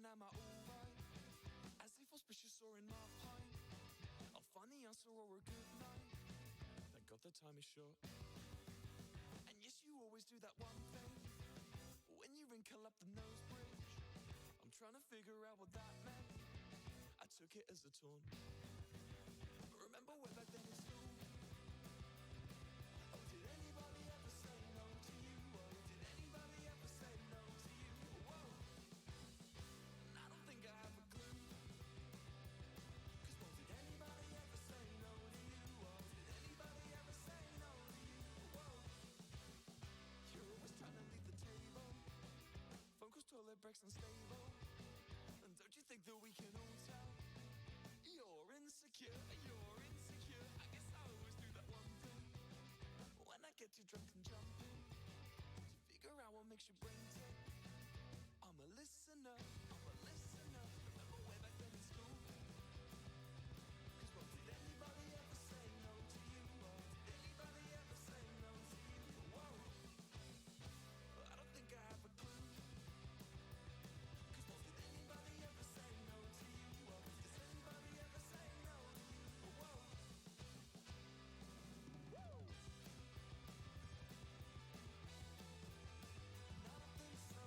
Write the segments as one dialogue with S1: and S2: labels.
S1: am I alright? As if auspicious or in my pint. I'll find the answer or a good night. Thank God the time is short. And yes, you always do that one thing when you wrinkle up the nose bridge. I'm trying to figure out what that meant. I took it as a taunt. Remember way back then in school? Oh, did anybody ever say no to you? Oh, did anybody ever say no to you? Whoa, and I don't think I have a clue. Cause well, did anybody ever say no to you? Oh, did anybody ever say no to you? Whoa, you're always trying to leave the table. Phone calls, toilet breaks, unstable. And don't you think that we can all tell? You're insecure, you're insecure. I guess I always do that one thing when I get too drunk and jumping to figure out what makes your brain tick. I'm a listener, I'm a listener. Remember way back then in school? Cause well, did anybody ever say no to you? Oh, did anybody ever say no to you? Whoa, I don't think I have a clue. Cause well, did anybody ever say no to you? Oh, does anybody ever say no to you? Whoa. Woo. I don't think so.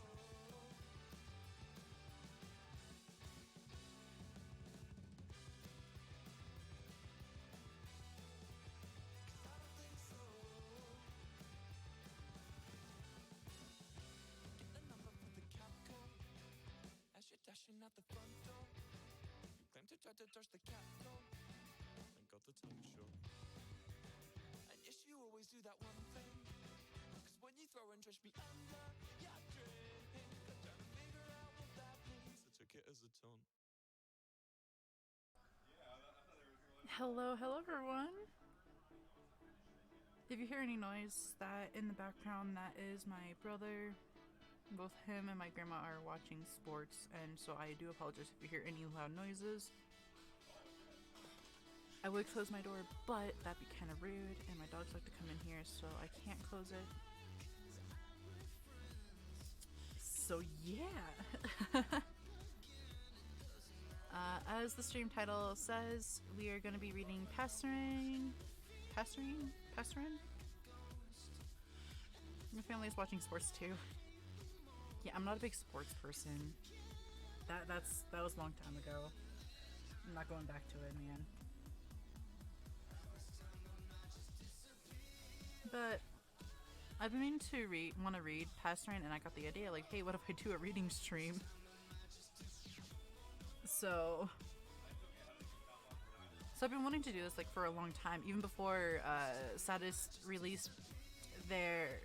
S1: Cause I don't think so. Get the number for the cab call as you're dashing out the front door. You claim to try to dodge the cat call. Thank God the time is short. And yes, you always do that one thing. Cause when you throw and trash me under your drink, I'm trying to figure out what that means. I took it as a taunt.
S2: Hello, everyone. If you hear any noise that in the background, that is my brother. Both him and my grandma are watching sports, and so I do apologize if you hear any loud noises. I would close my door, but that'd be kind of rude, and my dogs like to come in here, so I can't close it. So yeah. As the stream title says, we are going to be reading Passerine? My family is watching sports too. Yeah, I'm not a big sports person. That was a long time ago. I'm not going back to it, man. But I've been meaning to read Passerine, and I got the idea, like, hey, what if I do a reading stream? So I've been wanting to do this like for a long time, even before Saddest released their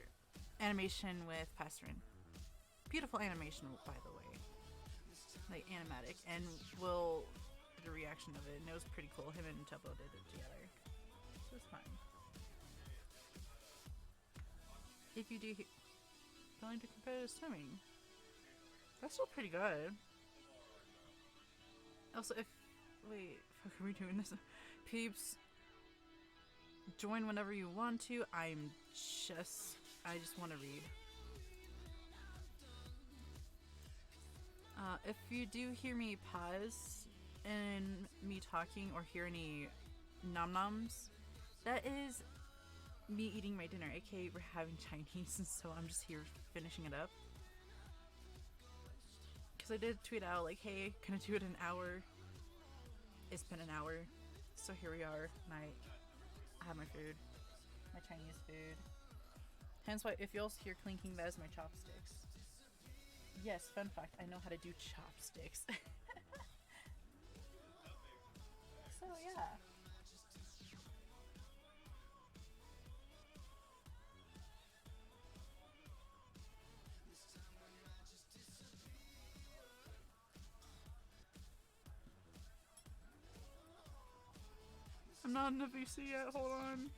S2: animation with Passerine. Beautiful animation, by the way, like animatic, and Will did a reaction of it, and it was pretty cool. Him and Tubbo did it together, so it's fine. If you do going to competitive swimming, that's still pretty good. Also, wait, fuck, are we doing this? Peeps, join whenever you want to. I just want to read. If you do hear me pause in me talking or hear any nom-noms, that is me eating my dinner, aka we're having Chinese, and so I'm just here finishing it up. Because I did tweet out, like, hey, can I do it in an hour? It's been an hour, so here we are, and I have my food, my Chinese food. Hence why, if y'all hear clinking, that is my chopsticks. Yes, fun fact, I know how to do chopsticks. So, yeah. I'm not in the VC yet, hold on.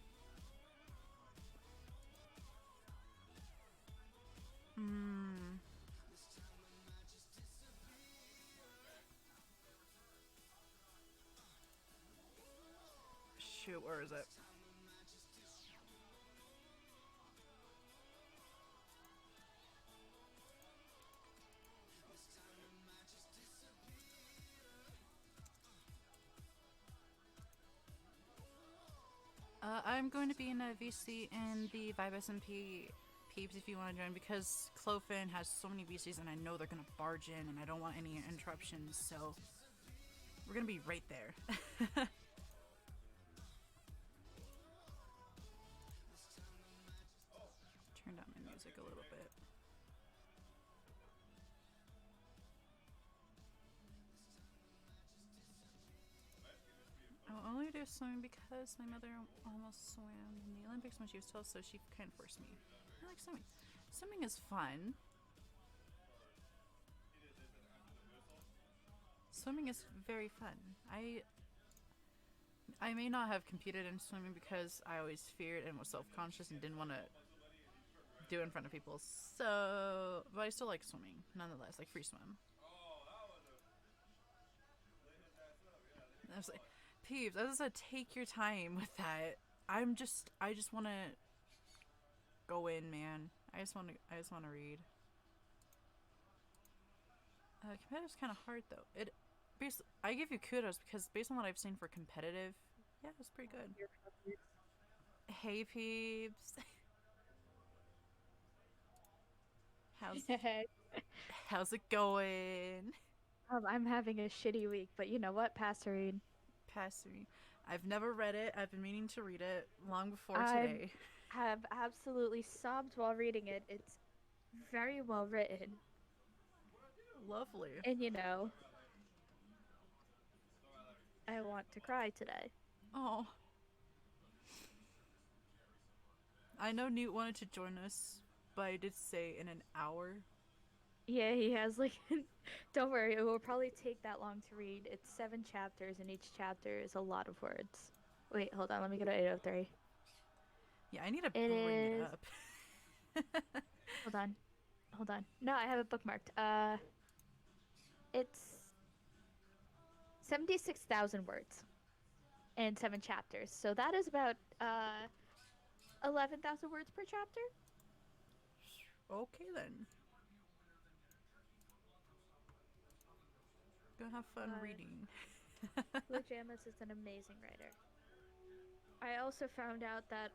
S2: Shoot, where is it? I'm going to be in a VC in the Vibe SMP peeps if you want to join, because Clofin has so many VCs and I know they're going to barge in and I don't want any interruptions, so we're going to be right there. Turn down my music a little bit. I'll only do swimming because my mother almost swam in the Olympics when she was 12, so she kind of forced me. I like swimming. Swimming is fun. Swimming is very fun. I may not have competed in swimming because I always feared and was self-conscious and didn't want to do it in front of people. So, but I still like swimming nonetheless, like free swim. I was like, peeps, I just said take your time with that. I just want to go in, man. I just want to read. Competitive's kind of hard though. I give you kudos because based on what I've seen for competitive, yeah, it's pretty good. Hey peeps. How's it going?
S3: I'm having a shitty week, but you know what, Passerine?
S2: Passerine. I've never read it. I've been meaning to read it long before
S3: I
S2: today.
S3: have absolutely sobbed while reading it. It's very well written.
S2: Lovely.
S3: And you know, I want to cry today.
S2: Oh. I know Newt wanted to join us, but I did say in an hour.
S3: Yeah, he has like don't worry, it will probably take that long to read. It's 7 chapters and each chapter is a lot of words. Wait, hold on, let me go to 803.
S2: Yeah, I need to bring it up.
S3: Hold on. No, I have it bookmarked. It's 76,000 words and 7 chapters. So that is about 11,000 words per chapter.
S2: Okay then. Go have fun reading.
S3: Blue Jamis is an amazing writer. I also found out that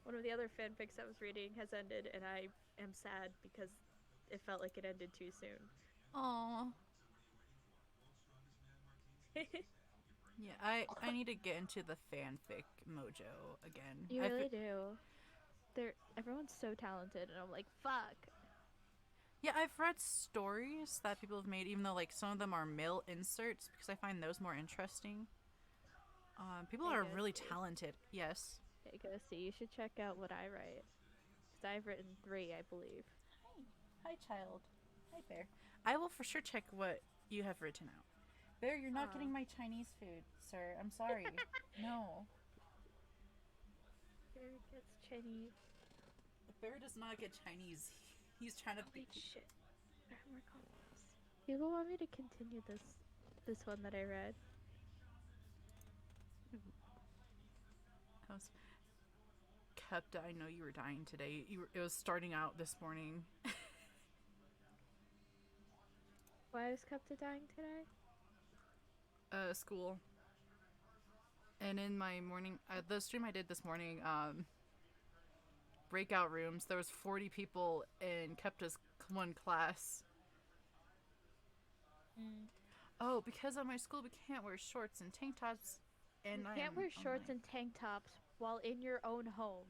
S3: one of the other fanfics I was reading has ended, and I am sad because it felt like it ended too soon.
S2: Aww. Yeah, I need to get into the fanfic mojo again.
S3: You really do. Everyone's so talented, and I'm like, fuck.
S2: Yeah, I've read stories that people have made, even though like some of them are male inserts, because I find those more interesting. People are really talented. Yes.
S3: Hey, go see. You should check out what I write, because I've written 3, I believe.
S2: Hi, child. Hi, Bear. I will for sure check what you have written out. Bear, you're not getting my Chinese food, sir. I'm sorry. No.
S3: Bear gets Chinese.
S2: Bear does not get Chinese. He's trying to
S3: Holy shit. More comments. People want me to continue this one that I read.
S2: Kepta, I know you were dying today. It was starting out this morning.
S3: Why is Kepta dying today?
S2: School. And in my morning, the stream I did this morning, breakout rooms, there was 40 people in Kepta's one class. Oh, because at my school we can't wear shorts and tank tops, and
S3: you can't wear shorts and tank tops while in your own home.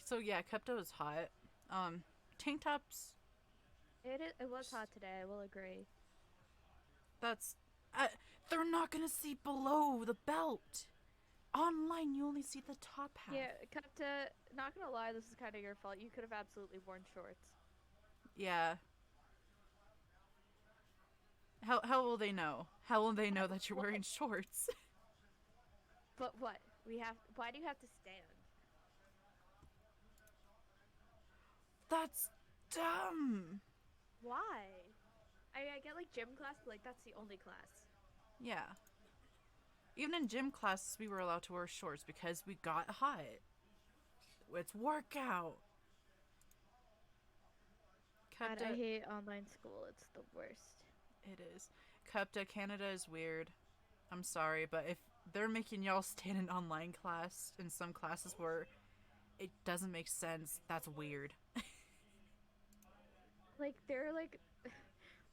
S2: So yeah, Kepta was hot. Tank tops.
S3: It was hot today. I will agree.
S2: They're not gonna see below the belt. Online, you only see the top half.
S3: Yeah, Kepta, not gonna lie, this is kind of your fault. You could have absolutely worn shorts.
S2: Yeah. How will they know? How will they know that you're wearing shorts?
S3: But what? Why do you have to stand?
S2: That's dumb.
S3: Why? I get like gym class, but like that's the only class.
S2: Yeah. Even in gym classes, we were allowed to wear shorts because we got hot. It's workout.
S3: God, I hate online school. It's the worst.
S2: It is. Kepta, Canada is weird. I'm sorry, but if they're making y'all stand in online class in some classes where it doesn't make sense. That's weird.
S3: Like, they're like,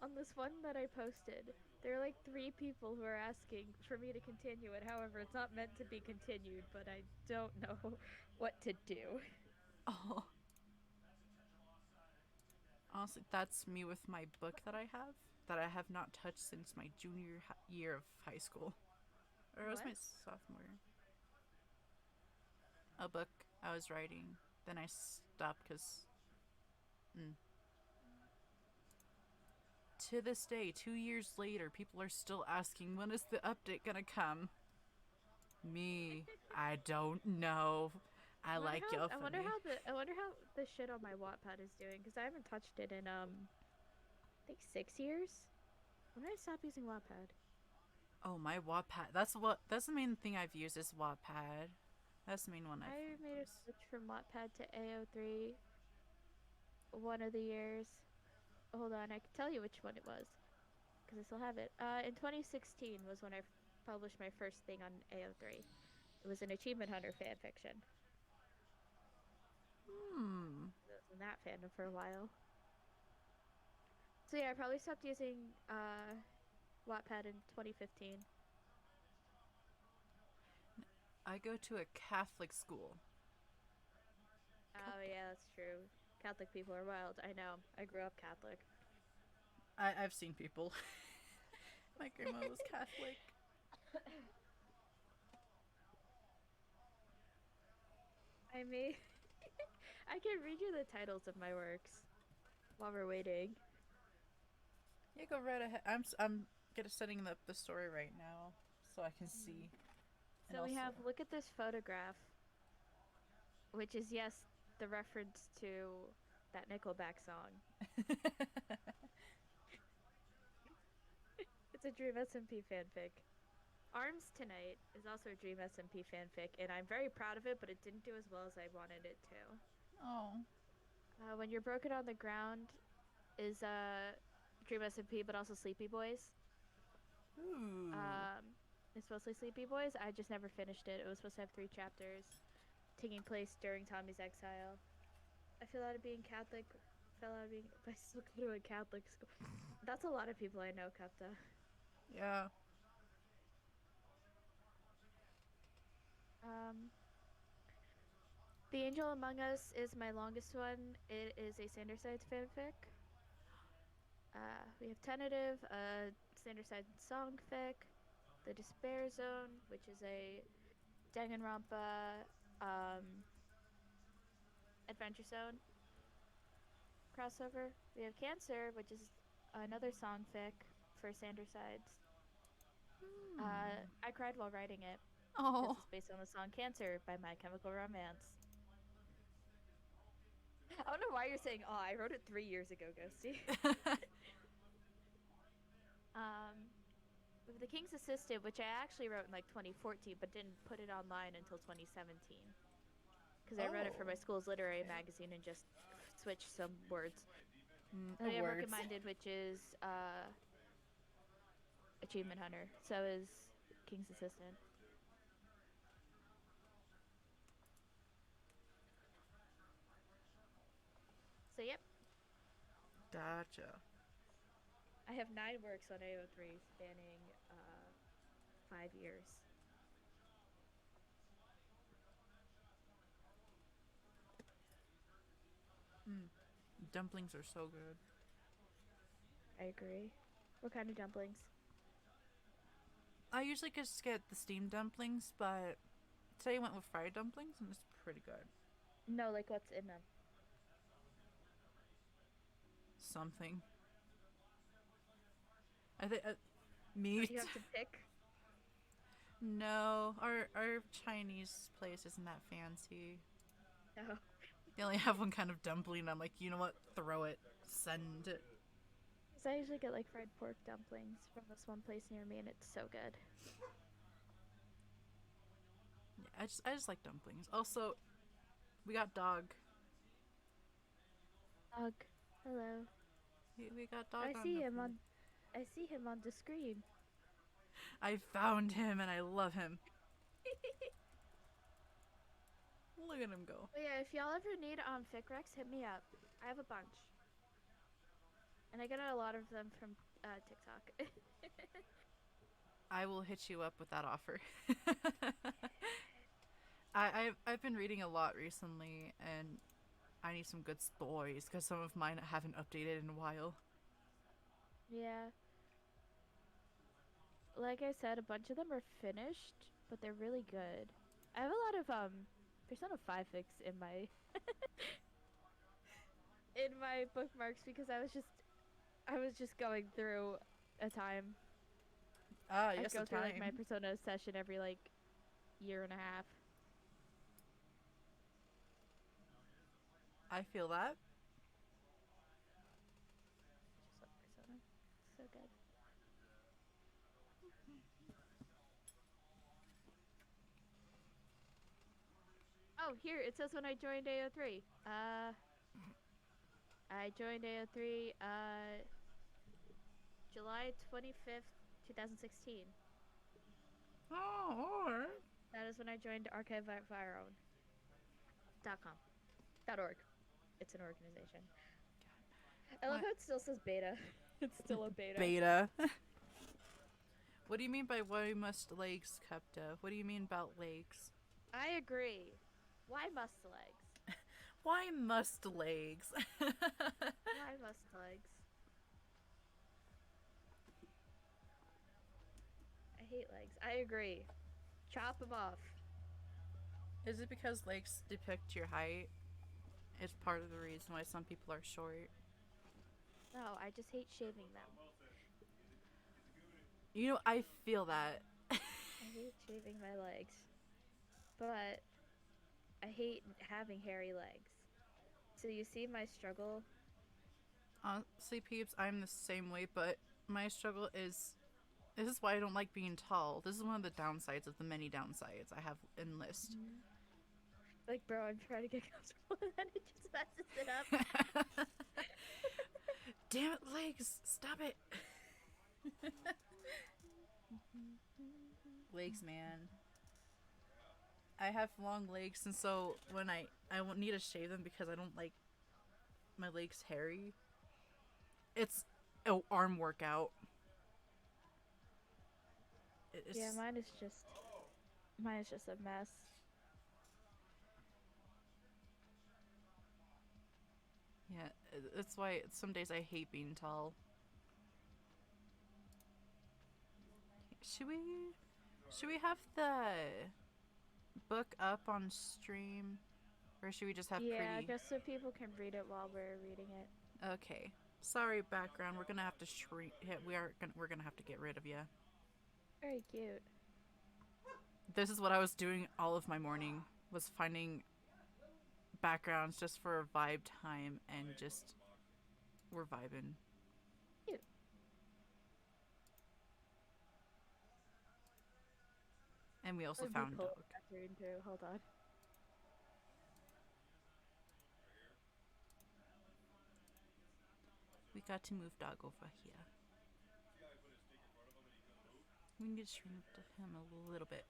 S3: on this one that I posted, there are like 3 people who are asking for me to continue it. However, it's not meant to be continued, but I don't know what to do.
S2: Oh. Honestly, that's me with my book that I have not touched since my junior year of high school. Or it was
S3: What?
S2: my sophomore. A book I was writing. Then I stopped because. To this day, 2 years later, people are still asking, when is the update gonna come? Me, I don't know. I like y'all
S3: I wonder
S2: funny.
S3: how the shit on my Wattpad is doing, because I haven't touched it in I think 6 years. When did I stop using Wattpad?
S2: Oh, my Wattpad. That's the main thing I've used is Wattpad. That's the main one
S3: I
S2: I've
S3: made a
S2: used.
S3: switch from Wattpad to AO3 one of the years. Hold on, I can tell you which one it was, because I still have it. In 2016 was when I published my first thing on AO3. It was an Achievement Hunter fanfiction.
S2: Hmm.
S3: I was in that fandom for a while. So yeah, I probably stopped using Wattpad in 2015.
S2: I go to a Catholic school.
S3: Oh yeah, that's true. Catholic people are wild. I know. I grew up Catholic.
S2: I've seen people. My grandma was Catholic.
S3: I may I can read you the titles of my works while we're waiting.
S2: Yeah, go right ahead. I'm gonna setting up the story right now so I can see.
S3: So we have look at this photograph, which is yes, the reference to that Nickelback song. It's a Dream SMP fanfic. Arms Tonight is also a Dream SMP fanfic, and I'm very proud of it, but it didn't do as well as I wanted it to.
S2: Oh.
S3: When You're Broken on the Ground is Dream SMP, but also Sleepy Boys.
S2: Ooh.
S3: It's mostly Sleepy Boys. I just never finished it. It was supposed to have 3 chapters, taking place during Tommy's exile. I fell out of being Catholic. Fell out of being. I still go to a Catholic school. That's a lot of people I know, Kapta.
S2: Yeah.
S3: Um, The Angel Among Us is my longest one. It is a Sandersides fanfic. We have Tentative, a Sandersides songfic. The Despair Zone, which is a Danganronpa Adventure Zone crossover. We have Cancer, which is another songfic for Sandersides. I cried while writing it.
S2: Oh.
S3: This is based on the song Cancer by My Chemical Romance. I don't know why you're saying, oh, I wrote it 3 years ago, Ghosty. With The King's Assistant, which I actually wrote in like 2014, but didn't put it online until 2017. Because I read it for my school's literary magazine and just switched some words. And we have
S2: Words.
S3: Broken Minded, which is Achievement Hunter. So is King's Assistant. So yep,
S2: Gotcha.
S3: I have 9 works on AO3 spanning 5 years.
S2: Dumplings are so good.
S3: I agree. What kind of dumplings?
S2: I usually just get the steamed dumplings, but today I went with fried dumplings and it's pretty good.
S3: No, like what's in them?
S2: Something. I think meat.
S3: You have to pick.
S2: No, our Chinese place isn't that fancy.
S3: No.
S2: They only have one kind of dumpling. I'm like, you know what? Throw it. Send it.
S3: So I usually get like fried pork dumplings from this one place near me, and it's so good.
S2: Yeah, I just like dumplings. Also, we got dog.
S3: Dog, hello.
S2: We got dog.
S3: I see him on the screen.
S2: I found him and I love him. Look at him go.
S3: But yeah, if y'all ever need fic recs, hit me up. I have a bunch. And I get a lot of them from TikTok.
S2: I will hit you up with that offer. I've been reading a lot recently, and I need some good stories because some of mine haven't updated in a while.
S3: Yeah. Like I said, a bunch of them are finished, but they're really good. I have a lot of Persona 5 fics in my in my bookmarks because I was just going through a time.
S2: Ah,
S3: I'd
S2: yes,
S3: go
S2: the
S3: through like my
S2: time.
S3: Persona session every like year and a half.
S2: I feel that.
S3: Just love Persona. So good. Oh, here it says when I joined AO3. I joined AO3 July 25th, 2016.
S2: Oh, or
S3: That is when I joined archivefireown.com. .org. It's an organization. I love
S2: what?
S3: how it still says beta. It's still a beta.
S2: Beta. What do you mean by why must legs, Capta? What do you mean about legs?
S3: I agree. Why must legs?
S2: Why must legs?
S3: Why must legs? I hate legs. I agree. Chop them off.
S2: Is it because legs depict your height? It's part of the reason why some people are short.
S3: No, I just hate shaving them.
S2: You know, I feel that.
S3: I hate shaving my legs. But I hate having hairy legs. So you see my struggle?
S2: Honestly, peeps, I'm the same way, but my struggle is... This is why I don't like being tall. This is one of the downsides of the many downsides I have in list.
S3: Mm-hmm. Like, bro, I'm trying to get comfortable and then it just messes it up.
S2: Damn it, legs! Stop it! Legs, man. I have long legs, and so when I won't need to shave them because I don't like my legs hairy. It's an arm workout. It's
S3: Yeah, mine is just a mess.
S2: yeah. That's why some days I hate being tall. Should we have the book up on stream, or should we just have
S3: Yeah,
S2: pretty?
S3: just so people can read it while we're reading it.
S2: Okay. Sorry, background. We're gonna have to shrink. We're gonna have to get rid of you.
S3: Very cute.
S2: This is what I was doing all of my morning. Was finding backgrounds just for a vibe time, and just we're vibing.
S3: Cute.
S2: And we also
S3: Let me
S2: found
S3: pull
S2: dog.
S3: Passerine too. Hold on.
S2: We got to move dog over here. We need to shrink him a little bit.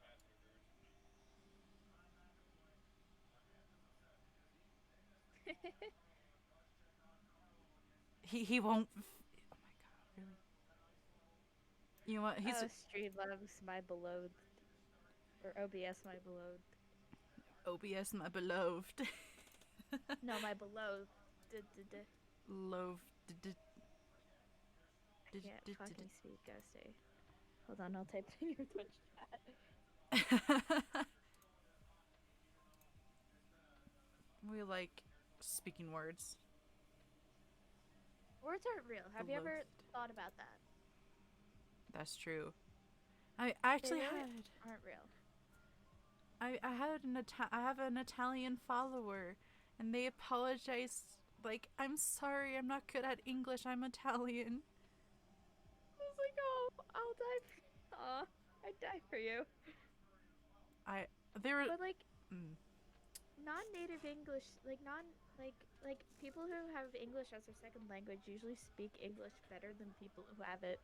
S2: He won't. Oh my god, really? You know what? He's
S3: Streamlabs, my beloved. Or OBS, my beloved.
S2: OBS, my beloved.
S3: No, my beloved.
S2: Love.
S3: I can't fucking speak, Ghosty. Hold on, I'll type it in your Twitch chat.
S2: We like speaking words.
S3: Words aren't real. Have you ever
S2: Beloved.
S3: thought about that?
S2: That's true. I actually
S3: They really
S2: had.
S3: aren't real.
S2: I have an Italian follower, and they apologized. Like, I'm sorry, I'm not good at English. I'm Italian.
S3: I was like, oh, I'll die. Aw, I'd die for you.
S2: They were.
S3: But like,
S2: Mm,
S3: non-native English, like people who have English as their second language usually speak English better than people who have it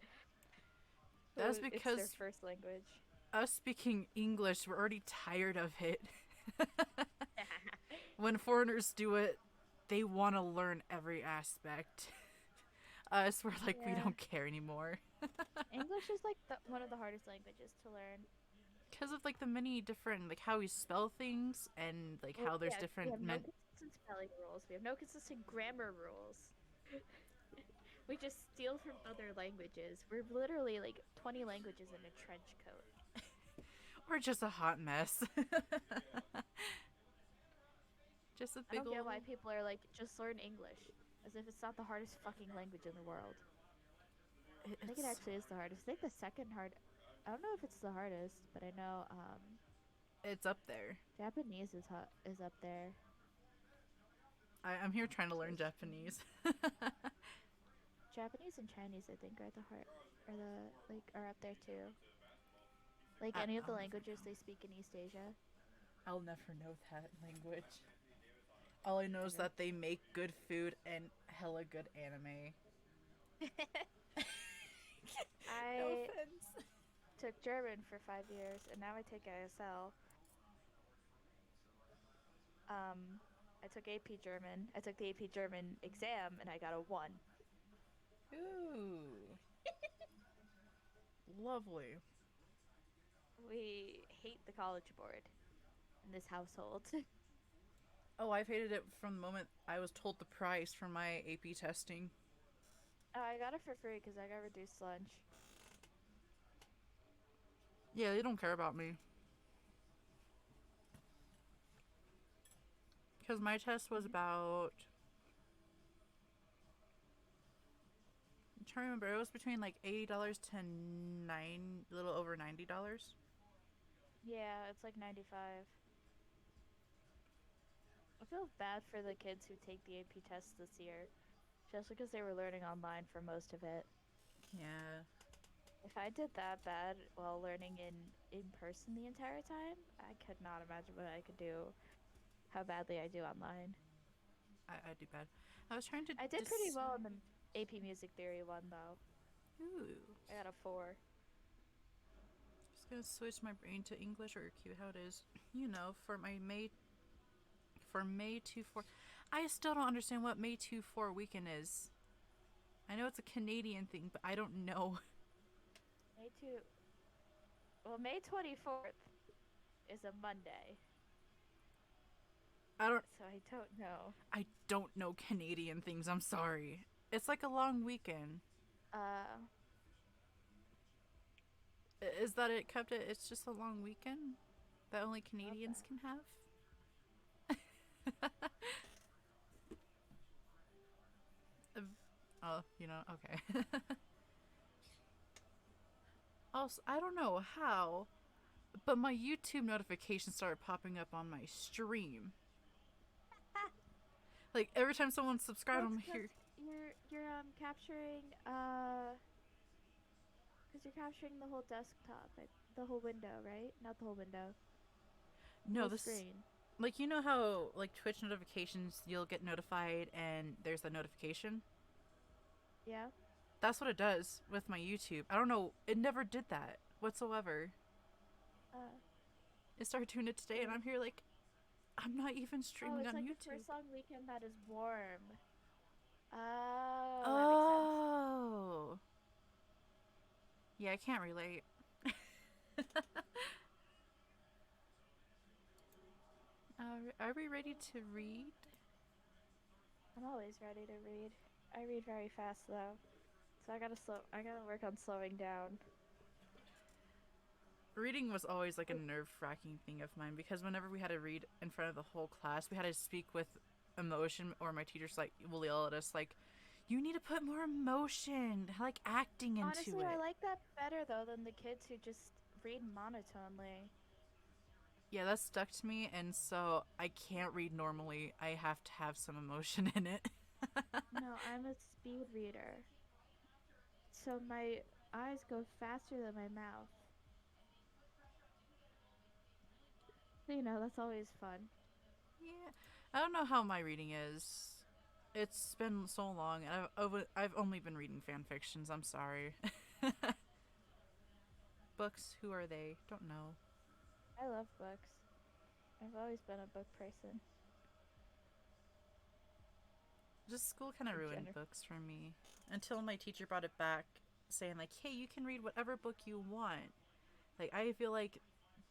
S2: That's
S3: it's their
S2: because
S3: first language.
S2: us speaking English, we're already tired of it. When foreigners do it, they want to learn every aspect. Us, we're like, we
S3: Yeah.
S2: don't care anymore.
S3: English is like one of the hardest languages to learn.
S2: Because of like the many different, like how we spell things and like how there's
S3: Yeah, we
S2: different
S3: have no consistent spelling rules. We have no consistent grammar rules. We just steal from other languages. We're literally like 20 languages in a trench coat.
S2: We're just a hot mess. Just a
S3: I
S2: big
S3: don't
S2: old.
S3: get why people are like, just learn English. As if it's not the hardest fucking language in the world. I think it actually is the hardest. I think the second hard. I don't know if it's the hardest, but I know
S2: It's up there.
S3: Japanese is up there.
S2: I'm here trying to learn Japanese.
S3: Japanese and Chinese, I think, are the hard, are up there too. Like
S2: I-
S3: any of the
S2: I'll never
S3: languages
S2: know.
S3: they speak in East Asia.
S2: I'll never know that language. All I know is that they make good food and hella good anime. No
S3: I
S2: offense.
S3: took German for 5 years, and now I take ISL. I took AP German. I took the AP German exam, and I got a 1.
S2: Ooh. Lovely.
S3: We hate the college board in this household.
S2: Oh, I've hated it from the moment I was told the price for my AP testing.
S3: Oh, I got it for free because I got reduced lunch.
S2: Yeah, they don't care about me. Because my test was about. I'm trying to remember. It was between like $80 to a little over $90.
S3: Yeah, it's like 95. I feel bad for the kids who take the AP test this year, just because they were learning online for most of it.
S2: Yeah.
S3: If I did that bad while learning in person the entire time, I could not imagine what I could do, how badly I do online.
S2: I do bad. I was trying to.
S3: I did pretty well in the AP Music Theory one, though.
S2: Ooh.
S3: I got a 4.
S2: Just gonna switch my brain to English or cute how it is. You know, for my May. For May 2-4. I still don't understand what May 2-4 weekend is. I know it's a Canadian thing, but I don't know.
S3: May 2. Well, May 24th is a Monday,
S2: I don't.
S3: so I don't know.
S2: I don't know Canadian things. I'm sorry. It's like a long weekend.
S3: Uh,
S2: Is that it? Kept it? It's just a long weekend that only Canadians
S3: Okay.
S2: can have. Oh, you know, okay. Also, I don't know how, but my YouTube notifications started popping up on my stream. Like every time someone subscribed, I'm here.
S3: You're capturing because you're capturing the whole desktop, the whole window, right? Not the whole window.
S2: No,
S3: Whole
S2: this
S3: screen.
S2: like you know how like Twitch notifications you'll get notified and there's a notification.
S3: Yeah.
S2: That's what it does with my YouTube. I don't know. It never did that whatsoever.
S3: Uh,
S2: It started doing it today, and I'm here like, I'm not even
S3: oh,
S2: streaming
S3: it's
S2: on
S3: like the
S2: YouTube.
S3: first long weekend that is warm. Oh, that makes sense.
S2: Oh. Yeah, I can't relate. Are we ready to read?
S3: I'm always ready to read. I read very fast though, so I gotta work on slowing down.
S2: Reading was always like a nerve-wracking thing of mine because whenever we had to read in front of the whole class, we had to speak with emotion, or my teachers like will yell at us like, "You need to put more emotion, like acting into
S3: Honestly,
S2: it."
S3: I like that better though than the kids who just read monotonely.
S2: Yeah, that stuck to me, and so I can't read normally. I have to have some emotion in it.
S3: No, I'm a speed reader, so my eyes go faster than my mouth. So, that's always fun.
S2: Yeah, I don't know how my reading is. It's been so long, and I've only been reading fan fictions. I'm sorry. books. Who are they? Don't know.
S3: I love books. I've always been a book person.
S2: Just school kind of
S3: Or
S2: ruined
S3: Jennifer.
S2: books for me until my teacher brought it back, saying like, "Hey, you can read whatever book you want." Like I feel like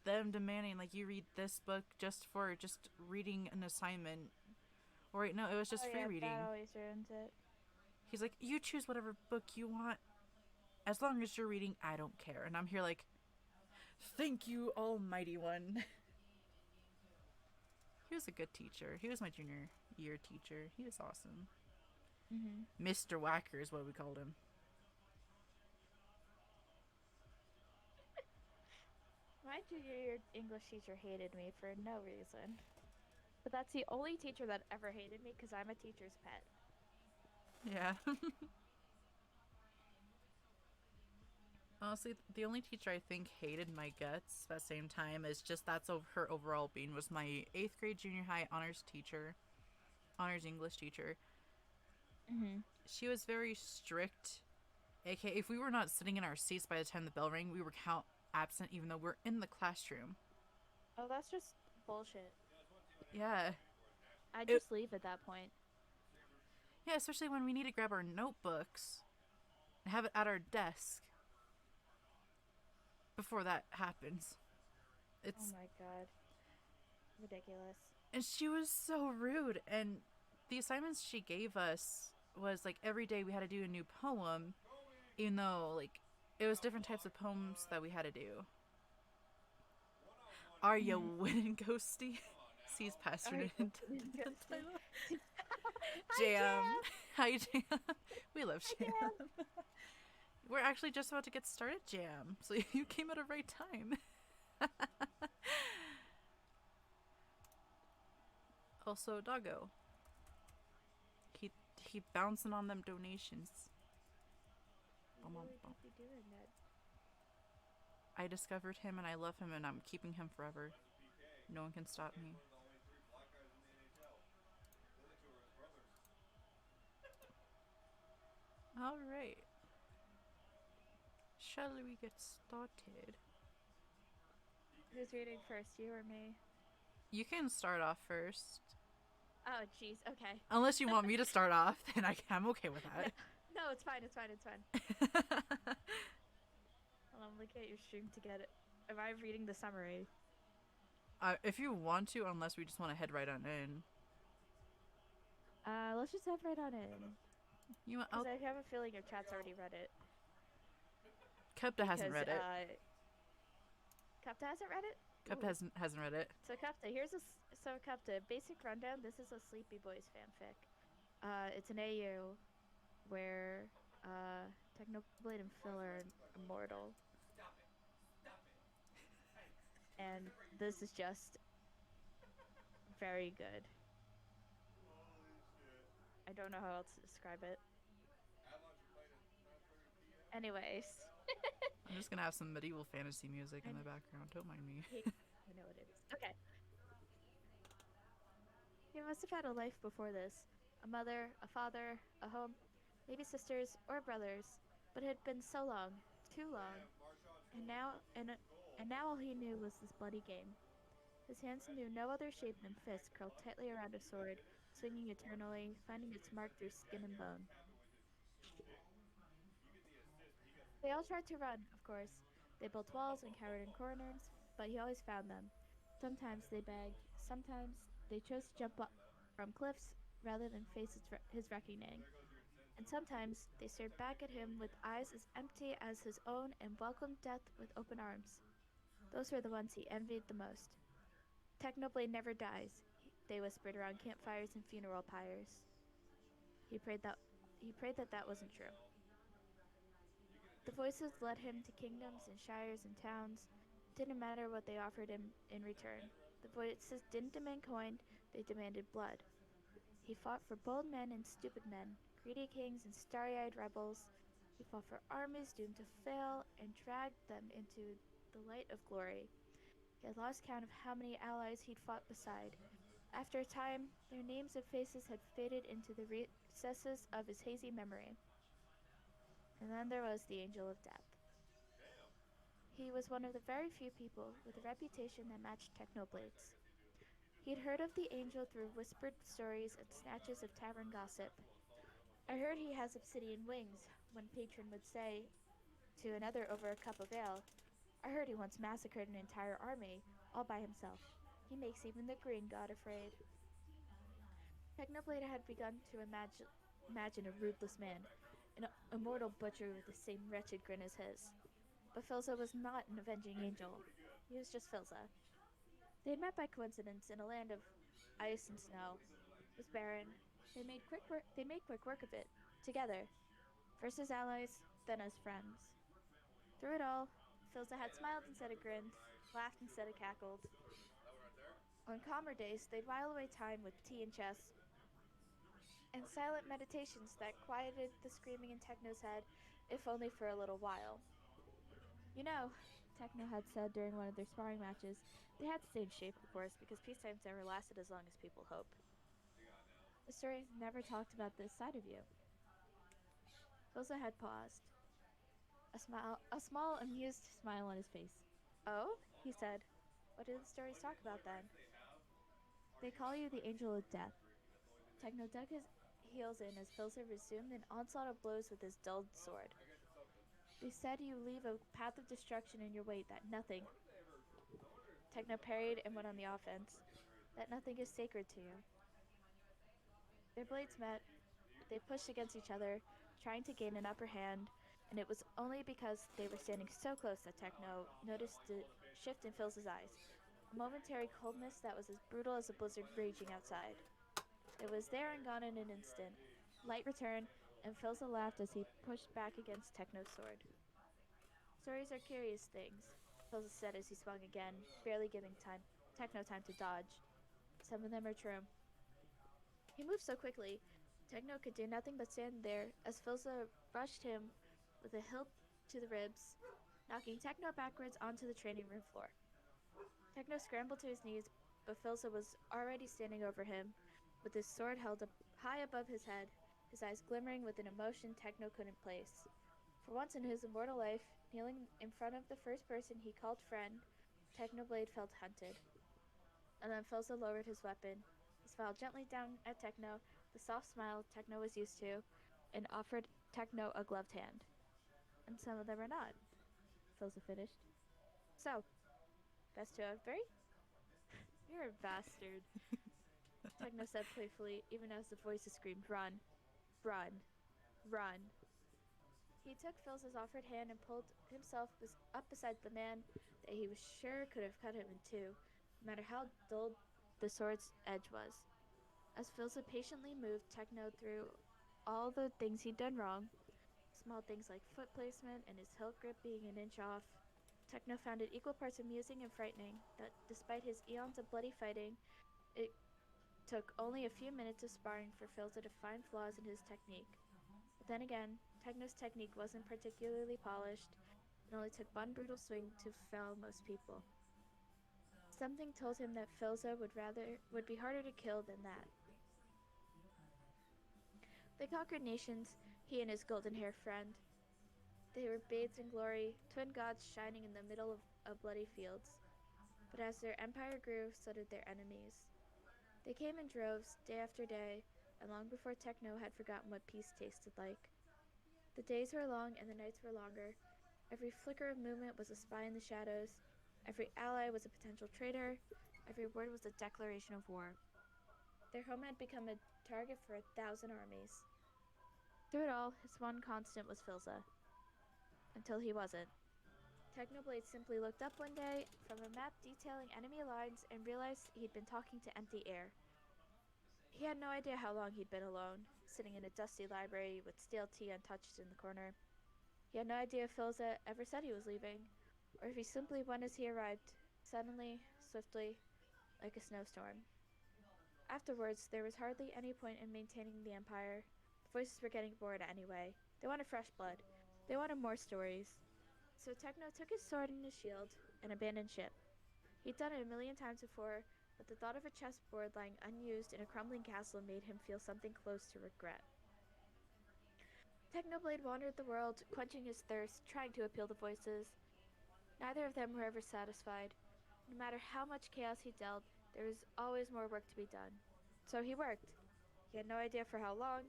S2: them demanding like you read this book just for just reading an assignment. Or wait, no, it was just
S3: Oh
S2: free
S3: yeah,
S2: reading.
S3: that always ruins it.
S2: He's like, "You choose whatever book you want, as long as you're reading. I don't care." And I'm here like, "Thank you, Almighty One." He was a good teacher. He was my junior year teacher. He was awesome.
S3: Mm-hmm.
S2: Mr. Whacker is what we called him.
S3: My junior year English teacher hated me for no reason. But that's the only teacher that ever hated me because I'm a teacher's pet.
S2: Yeah. Honestly, the only teacher I think hated my guts at the same time is just that's her overall being was my 8th grade junior high honors teacher, honors English teacher.
S3: Mm-hmm.
S2: She was very strict. AK, if we were not sitting in our seats by the time the bell rang, we were count absent even though we're in the classroom.
S3: Oh, that's just bullshit.
S2: Yeah.
S3: I
S2: It,
S3: just leave at that point.
S2: yeah, especially when we need to grab our notebooks and have it at our desk before that happens.
S3: Oh
S2: It's
S3: my god. Ridiculous.
S2: and she was so rude, and the assignments she gave us was like every day we had to do a new poem, even though like it was different types of poems that we had to do. Are you winning, Ghosty? Sees Passerine in the title. Jam. Hi, Jam. We love Jam. We're actually just about to get started, Jam. So you came at a right time. Also, Doggo. He bouncing on them donations.
S3: You really do be doing that.
S2: I discovered him and I love him and I'm keeping him forever. No one can stop me. Alright. Shall we get started?
S3: Who's reading first, you or me?
S2: You can start off first.
S3: Oh, jeez. Okay.
S2: Unless you want me to start off, then I'm okay with that.
S3: No, it's fine. It's fine. It's fine. Hold on, I'm looking at your stream to get it. Am I reading the summary?
S2: If you want to, unless we just want to head right on in.
S3: Let's just head right on in.
S2: You want?
S3: Because I have a feeling your chat's already read it.
S2: Kepta hasn't read it.
S3: Kepta hasn't read it?
S2: Kepta hasn't read it.
S3: So Kepta, Kepta, basic rundown. This is a Sleepy Boys fanfic. It's an AU where Technoblade and Phil are immortal. And this is just very good. I don't know how else to describe it. Anyways.
S2: I'm just gonna have some medieval fantasy music in the background. Don't mind me.
S3: I know what it is. Okay. He must have had a life before this. A mother, a father, a home, maybe sisters or brothers. But it had been so long, too long. And now all he knew was this bloody game. His hands knew no other shape than fists curled tightly around a sword, swinging eternally, finding its mark through skin and bone. They all tried to run, of course. They built walls and cowered in corners, but he always found them. Sometimes they begged, sometimes they chose to jump up from cliffs rather than face his reckoning. And sometimes they stared back at him with eyes as empty as his own and welcomed death with open arms. Those were the ones he envied the most. Technoblade never dies, they whispered around campfires and funeral pyres. He prayed that wasn't true. The voices led him to kingdoms and shires and towns. It didn't matter what they offered him in return. The voices didn't demand coin, they demanded blood. He fought for bold men and stupid men, greedy kings and starry-eyed rebels. He fought for armies doomed to fail and dragged them into the light of glory. He had lost count of how many allies he'd fought beside. After a time, their names and faces had faded into the recesses of his hazy memory. And then there was the Angel of Death. He was one of the very few people with a reputation that matched Technoblades. He'd heard of the angel through whispered stories and snatches of tavern gossip. I heard he has obsidian wings, one patron would say to another over a cup of ale. I heard he once massacred an entire army, all by himself. He makes even the green god afraid. Technoblade had begun to imagine a ruthless man, an immortal butcher with the same wretched grin as his. But Filza was not an avenging angel. He was just Filza. They had met by coincidence in a land of ice and snow. It was barren. They made quick work of it, together, first as allies, then as friends. Through it all, Filza had smiled instead of grinned, laughed instead of cackled. On calmer days, they'd while away time with tea and chess, and silent meditations that quieted the screaming in Techno's head, if only for a little while. You know, Techno had said during one of their sparring matches, they had to stay in shape, of course, because peacetimes never lasted as long as people hope. The stories never talked about this side of you. Filza had paused, a small, amused smile on his face. Oh, he said. What do the stories talk about then? They call you the Angel of Death. Techno dug his heels in as Filza resumed an onslaught of blows with his dulled sword. They said you leave a path of destruction in your wake that nothing. Techno parried and went on the offense. That nothing is sacred to you. Their blades met. They pushed against each other, trying to gain an upper hand, and it was only because they were standing so close that Techno noticed the shift in Filza's eyes, a momentary coldness that was as brutal as a blizzard raging outside. It was there and gone in an instant. Light returned, and Filza laughed as he pushed back against Techno's sword. Stories are curious things, Filza said as he swung again, barely giving Techno time to dodge. Some of them are true. He moved so quickly, Techno could do nothing but stand there as Filza rushed him with a hilt to the ribs, knocking Techno backwards onto the training room floor. Techno scrambled to his knees, but Filza was already standing over him, with his sword held up high above his head, his eyes glimmering with an emotion Techno couldn't place. For once in his immortal life, kneeling in front of the first person he called friend, Technoblade felt hunted. And then Filza lowered his weapon. He smiled gently down at Techno, the soft smile Techno was used to, and offered Techno a gloved hand. And some of them are not, Filza finished. So, best to Avery? You're a bastard, Techno said playfully, even as the voices screamed, run, run, run. He took Filza's offered hand and pulled himself up beside the man that he was sure could have cut him in two, no matter how dull the sword's edge was. As Filza patiently moved Techno through all the things he'd done wrong, small things like foot placement and his hilt grip being an inch off, Techno found it equal parts amusing and frightening that despite his eons of bloody fighting, it took only a few minutes of sparring for Filza to find flaws in his technique. But then again, Techno's technique wasn't particularly polished, and only took one brutal swing to fell most people. Something told him that Filza would be harder to kill than that. They conquered nations, he and his golden-haired friend. They were bathed in glory, twin gods shining in the middle of bloody fields. But as their empire grew, so did their enemies. They came in droves, day after day, and long before Techno had forgotten what peace tasted like. The days were long and the nights were longer. Every flicker of movement was a spy in the shadows. Every ally was a potential traitor. Every word was a declaration of war. Their home had become a target for 1,000 armies. Through it all, his one constant was Filza. Until he wasn't. Technoblade simply looked up one day from a map detailing enemy lines and realized he'd been talking to empty air. He had no idea how long he'd been alone, sitting in a dusty library with stale tea untouched in the corner. He had no idea if Filza ever said he was leaving, or if he simply went as he arrived, suddenly, swiftly, like a snowstorm. Afterwards, there was hardly any point in maintaining the Empire. The voices were getting bored anyway. They wanted fresh blood. They wanted more stories. So Techno took his sword and his shield and abandoned ship. He'd done it a million times before, but the thought of a chessboard lying unused in a crumbling castle made him feel something close to regret. Technoblade wandered the world, quenching his thirst, trying to appeal to voices. Neither of them were ever satisfied. No matter how much chaos he dealt, there was always more work to be done. So he worked. He had no idea for how long.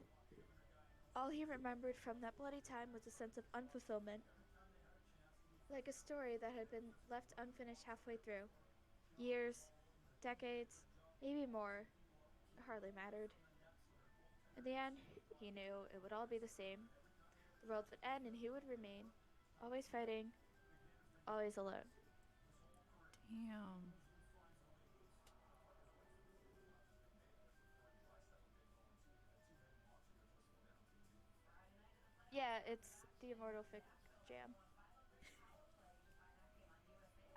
S3: All he remembered from that bloody time was a sense of unfulfillment, like a story that had been left unfinished halfway through. Years, decades, maybe more, it hardly mattered. In the end, he knew it would all be the same. The world would end and he would remain, always fighting, always alone.
S2: Damn.
S3: Yeah, it's the Immortal Fic Jam.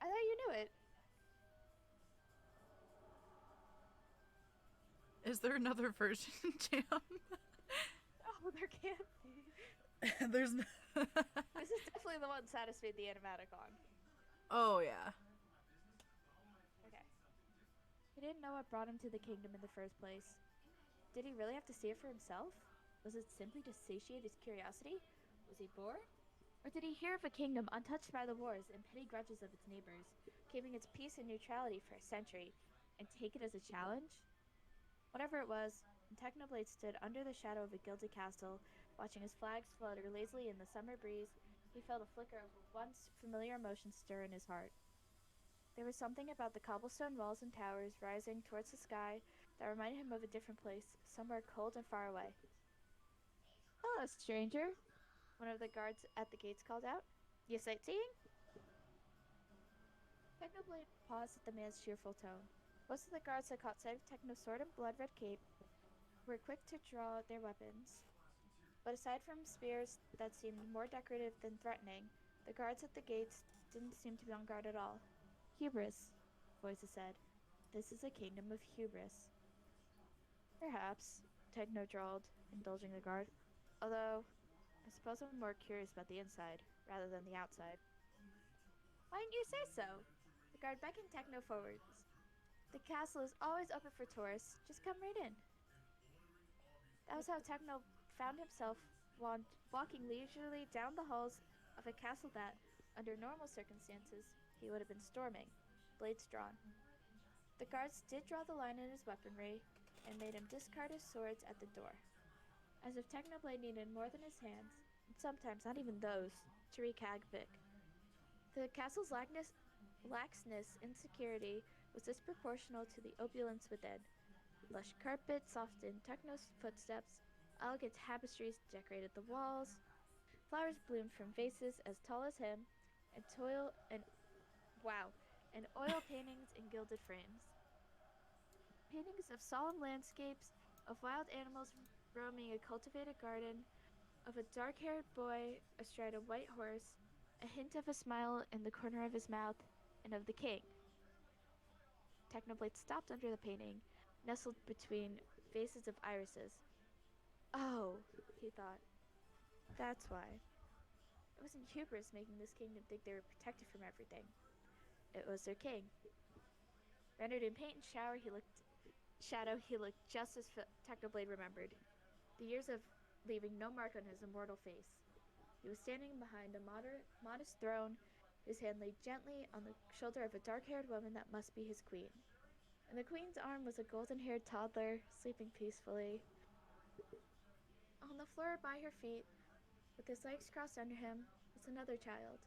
S3: I thought you knew it.
S2: Is there another version, Jam?
S3: Oh, there can't be.
S2: There's no.
S3: This is definitely the one Satis made the animatic on.
S2: Oh, yeah.
S3: Okay. He didn't know what brought him to the kingdom in the first place. Did he really have to see it for himself? Was it simply to satiate his curiosity? Was he bored? Or did he hear of a kingdom untouched by the wars and petty grudges of its neighbors, keeping its peace and neutrality for a century, and take it as a challenge? Whatever it was, Technoblade stood under the shadow of a gilded castle, watching his flags flutter lazily in the summer breeze. He felt a flicker of once familiar emotion stir in his heart. There was something about the cobblestone walls and towers rising towards the sky that reminded him of a different place, somewhere cold and far away. "Hello, stranger," one of the guards at the gates called out. "You sightseeing?" Technoblade paused at the man's cheerful tone. Most of the guards had caught sight of Techno's sword and blood-red cape were quick to draw their weapons. But aside from spears that seemed more decorative than threatening, the guards at the gates didn't seem to be on guard at all. "Hubris," voices said. "This is a kingdom of hubris." "Perhaps," Techno drawled, indulging the guard. "Although, I suppose I'm more curious about the inside, rather than the outside." "Why didn't you say so?" The guard beckoned Techno forwards. "The castle is always open for tourists. Just come right in." That was how Techno found himself walking leisurely down the halls of a castle that, under normal circumstances, he would have been storming, blades drawn. The guards did draw the line in his weaponry and made him discard his swords at the door, as if Technoblade needed more than his hands, and sometimes not even those, to wreak havoc. The castle's laxness and security was disproportional to the opulence within. Lush carpet softened Techno's footsteps, elegant tapestries decorated the walls, flowers bloomed from vases as tall as him, and oil paintings in gilded frames. Paintings of solemn landscapes, of wild animals roaming a cultivated garden, of a dark-haired boy astride a white horse, a hint of a smile in the corner of his mouth, and of the king. Technoblade stopped under the painting, nestled between vases of irises. "Oh," he thought. "That's why." It wasn't hubris making this kingdom think they were protected from everything. It was their king. Rendered in paint and shadow, he looked just as Technoblade remembered. The years of leaving no mark on his immortal face. He was standing behind a modest throne, his hand laid gently on the shoulder of a dark-haired woman that must be his queen. In the queen's arm was a golden-haired toddler, sleeping peacefully. On the floor by her feet, with his legs crossed under him, was another child,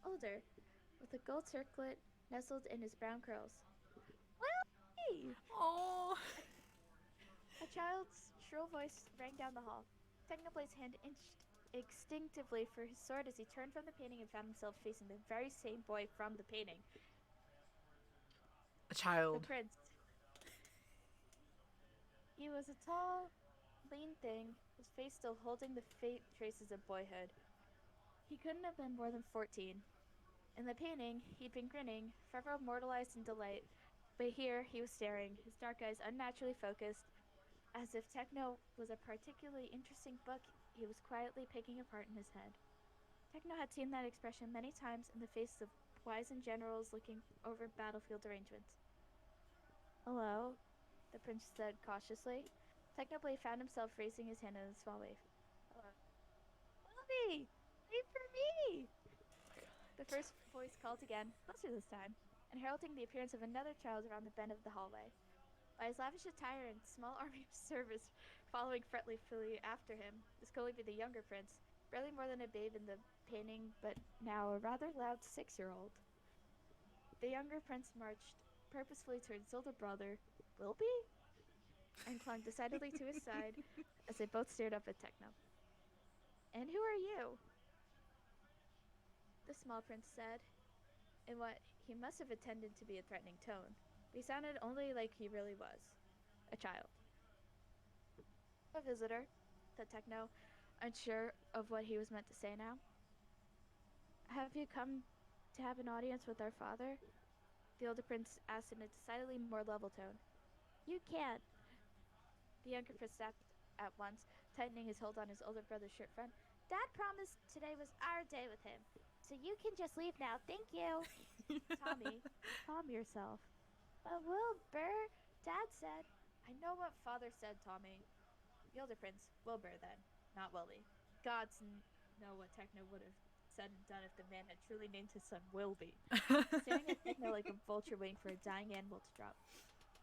S3: older, with a gold circlet nestled in his brown curls. "Willie!"
S2: Oh.
S3: A child's shrill voice rang down the hall. Technoblade's hand inched instinctively for his sword as he turned from the painting and found himself facing the very same boy from the painting.
S2: A
S3: The
S2: child.
S3: prince. He was a tall, lean thing, his face still holding the faint traces of boyhood. He couldn't have been more than 14. In the painting, he'd been grinning, forever immortalized in delight, but here he was staring, his dark eyes unnaturally focused, as if Techno was a particularly interesting book he was quietly picking apart in his head. Techno had seen that expression many times in the faces of wizened generals looking over battlefield arrangements. "Hello," the prince said cautiously. Technoblade found himself raising his hand in a small wave. "Hello." "Willoughby! Wait for me!" The first voice called again, closer this time, and heralding the appearance of another child around the bend of the hallway. By his lavish attire and small army of servants following frettily after him, this could only be the younger prince, barely more than a babe in the painting, but now a rather loud 6-year-old. The younger prince marched purposefully toward his older brother, Wilby, and clung decidedly to his side as they both stared up at Techno. And who are you? The small prince said, in what he must have intended to be a threatening tone, but he sounded only like he really was, a child. A visitor, said Techno, unsure of what he was meant to say now. Have you come to have an audience with our father? The older prince asked in a decidedly more level tone. You can't. The younger prince snapped at once, tightening his hold on his older brother's shirt front. Dad promised today was our day with him, so you can just leave now. Thank you. Tommy, calm yourself. But Wilbur, Dad said. I know what father said, Tommy. The older prince, Wilbur then, not Wilby. Gods know what Techno would have said and done if the man had truly named his son Wilby. Staring at Techno like a vulture waiting for a dying animal to drop.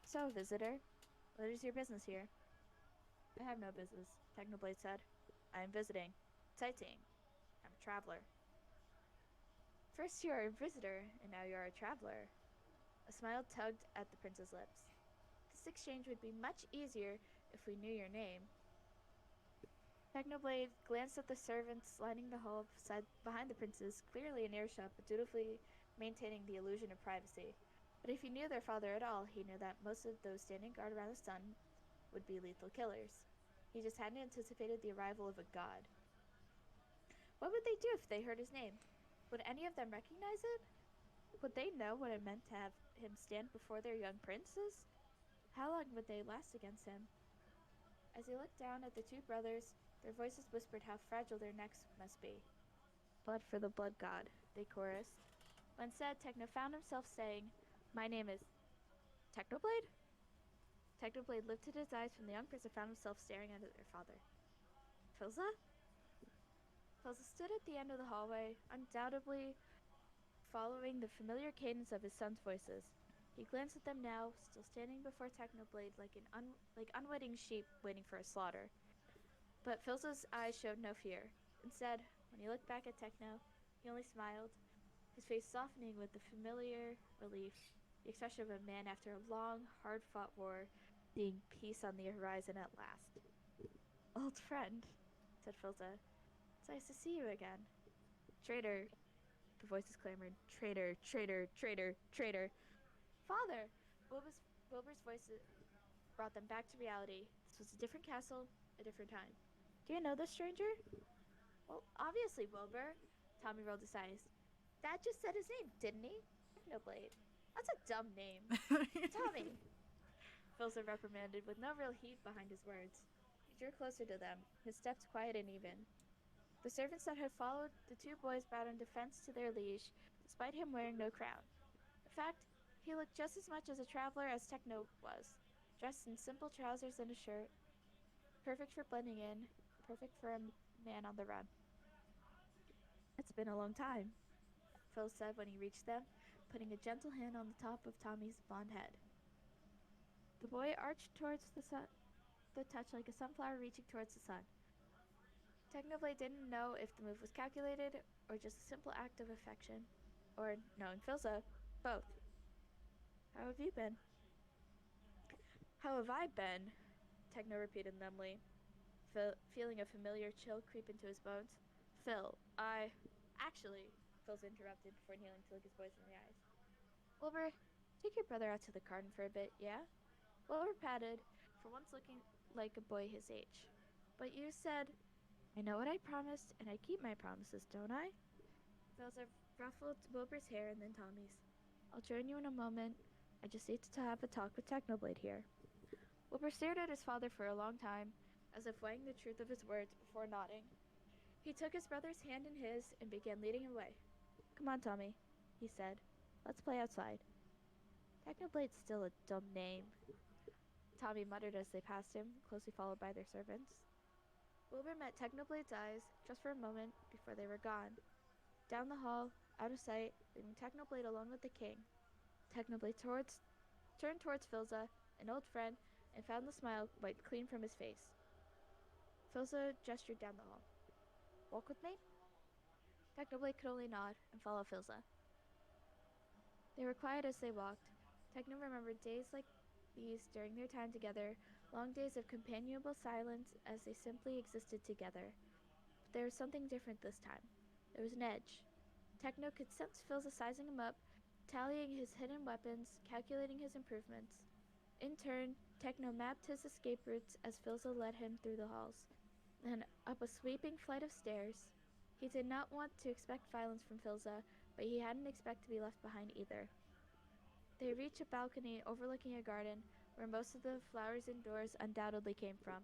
S3: So, visitor, what is your business here? I have no business, Technoblade said. I am visiting. Sightseeing. I'm a traveler. First you are a visitor, and now you are a traveler. A smile tugged at the prince's lips. This exchange would be much easier if we knew your name. Technoblade glanced at the servants lining the hall behind the princes, clearly in earshot, but dutifully maintaining the illusion of privacy. But if he knew their father at all, he knew that most of those standing guard around the son would be lethal killers. He just hadn't anticipated the arrival of a god. What would they do if they heard his name? Would any of them recognize it? Would they know what it meant to have him stand before their young princes? How long would they last against him? As he looked down at the two brothers, their voices whispered how fragile their necks must be. Blood for the blood god, they chorused. When said, Techno found himself saying, My name is Technoblade? Technoblade lifted his eyes from the young prince and found himself staring at their father. Filza? Filza stood at the end of the hallway, undoubtedly following the familiar cadence of his son's voices. He glanced at them now, still standing before Technoblade like unwitting sheep waiting for a slaughter. But Filza's eyes showed no fear. Instead, when he looked back at Techno, he only smiled, his face softening with the familiar relief, the expression of a man after a long, hard-fought war, seeing peace on the horizon at last. Old friend, said Filza. It's nice to see you again. Traitor, the voices clamored. Traitor, traitor, traitor, traitor. Father! Wilbur's voices brought them back to reality. This was a different castle, a different time. Do you know this stranger? Well, obviously, Wilbur. Tommy rolled his eyes. Dad just said his name, didn't he? Technoblade. That's a dumb name. Tommy! Filza reprimanded with no real heat behind his words. He drew closer to them, his steps quiet and even. The servants that had followed the two boys bowed in defense to their liege, despite him wearing no crown. In fact, he looked just as much as a traveler as Techno was, dressed in simple trousers and a shirt, perfect for blending in, perfect for a man on the run. It's been a long time, Phil said when he reached them, putting a gentle hand on the top of Tommy's blond head. The boy arched towards the touch like a sunflower reaching towards the sun. Technoblade didn't know if the move was calculated or just a simple act of affection, or, knowing Filza, both. How have you been? How have I been? Techno repeated numbly, feeling a familiar chill creep into his bones. Phil, Actually, Filza interrupted before kneeling to look his boys in the eyes. Wilbur, take your brother out to the garden for a bit, yeah? Wilbur patted, for once looking like a boy his age. But you said, I know what I promised, and I keep my promises, don't I? Filza ruffled Wilbur's hair and then Tommy's. I'll join you in a moment. I just need to have a talk with Technoblade here. Wilbur stared at his father for a long time, as if weighing the truth of his words before nodding. He took his brother's hand in his and began leading him away. Come on, Tommy, he said. Let's play outside. Technoblade's still a dumb name, Tommy muttered as they passed him, closely followed by their servants. Wilbur met Technoblade's eyes just for a moment before they were gone. Down the hall, Out of sight, leaving Technoblade alone with the king. Technoblade turned towards Filza, an old friend, and found the smile wiped clean from his face. Filza gestured down the hall. Walk with me? Technoblade could only nod and follow Filza. They were quiet as they walked. Techno remembered days like these during their time together, long days of companionable silence as they simply existed together. But there was something different this time. There was an edge. Techno could sense Filza sizing him up, tallying his hidden weapons, calculating his improvements. In turn, Techno mapped his escape routes as Filza led him through the halls, then up a sweeping flight of stairs. He did not want to expect violence from Filza, but he hadn't expected to be left behind either. They reached a balcony overlooking a garden where most of the flowers indoors undoubtedly came from.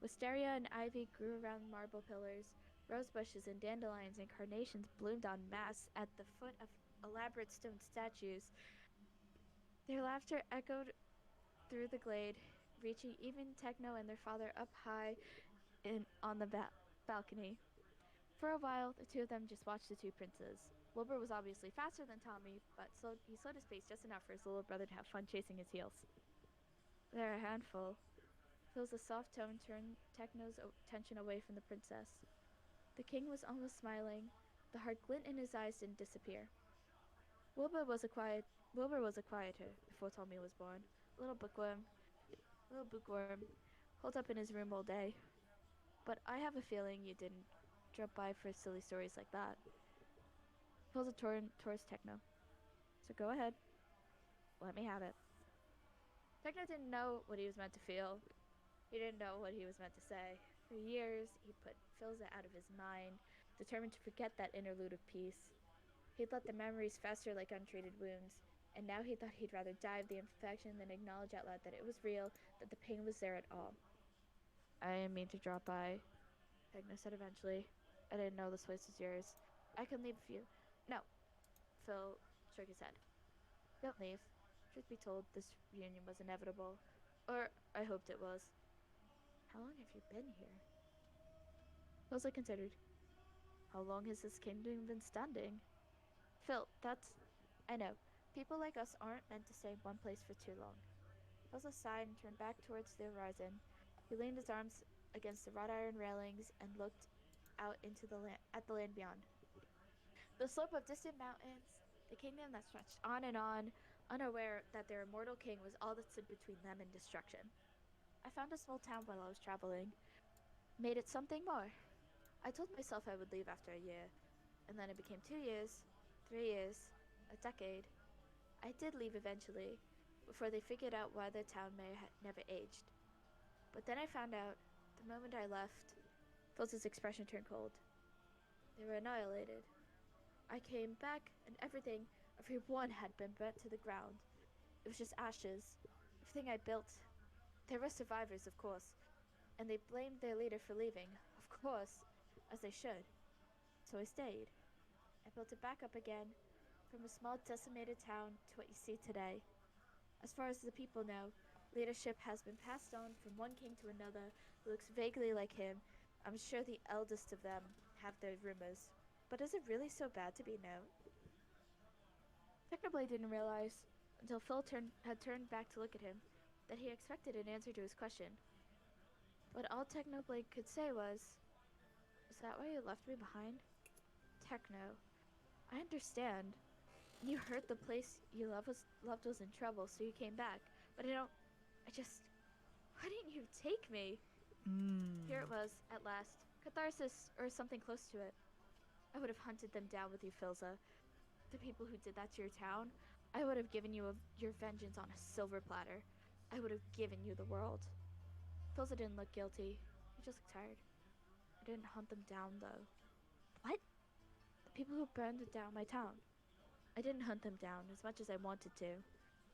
S3: Wisteria and ivy grew around marble pillars. Rose bushes and dandelions and carnations bloomed en masse at the foot of elaborate stone statues. Their laughter echoed through the glade, reaching even Techno and their father up high on the balcony. For a while, the two of them just watched the two princes. Wilbur was obviously faster than Tommy, but he slowed his pace just enough for his little brother to have fun chasing his heels. They're a handful. Phil's soft tone turned Techno's attention away from the princess. The king was almost smiling. The hard glint in his eyes didn't disappear. Wilbur was a quieter before Tommy was born. A little bookworm, holed up in his room all day. But I have a feeling you didn't drop by for silly stories like that. Pulls a towards Techno. So go ahead. Let me have it. Techno didn't know what he was meant to feel. He didn't know what he was meant to say. For years, he put Filza out of his mind, determined to forget that interlude of peace. He'd let the memories fester like untreated wounds, and now he thought he'd rather die of the infection than acknowledge out loud that it was real, that the pain was there at all. I didn't mean to drop by, Techno said eventually. I didn't know this place was yours. I can leave if you... No. Phil shook his head. Don't leave. Truth be told, this reunion was inevitable. Or, I hoped it was. How long have you been here? Filza considered. How long has this kingdom been standing? Phil, that's... I know. People like us aren't meant to stay in one place for too long. Filza sighed and turned back towards the horizon. He leaned his arms against the wrought iron railings and looked out into the at the land beyond. The slope of distant mountains, the kingdom that stretched on and on, unaware that their immortal king was all that stood between them and destruction. I found a small town while I was traveling. Made it something more. I told myself I would leave after a year, and then it became 2 years, 3 years, a decade. I did leave eventually, before they figured out why the town may have never aged. But then I found out, the moment I left, Filz's expression turned cold. They were annihilated. I came back, and everyone had been burnt to the ground. It was just ashes. Everything I built. There were survivors, of course, and they blamed their leader for leaving, of course, as they should. So I stayed. I built it back up again, from a small decimated town to what you see today. As far as the people know, leadership has been passed on from one king to another who looks vaguely like him. I'm sure the eldest of them have their rumors. But is it really so bad to be known? Technoblade didn't realize, until Phil had turned back to look at him, that he expected an answer to his question. But all Technoblade could say was, "Is that why you left me behind?" Techno, I understand. You heard the place you loved was in trouble, so you came back. But why didn't you take me? Here it was, at last. Catharsis, or something close to it. I would have hunted them down with you, Filza. The people who did that to your town, I would have given you your vengeance on a silver platter. I would have given you the world. Filza didn't look guilty. He just looked tired. I didn't hunt them down, though. What? The people who burned down my town. I didn't hunt them down as much as I wanted to.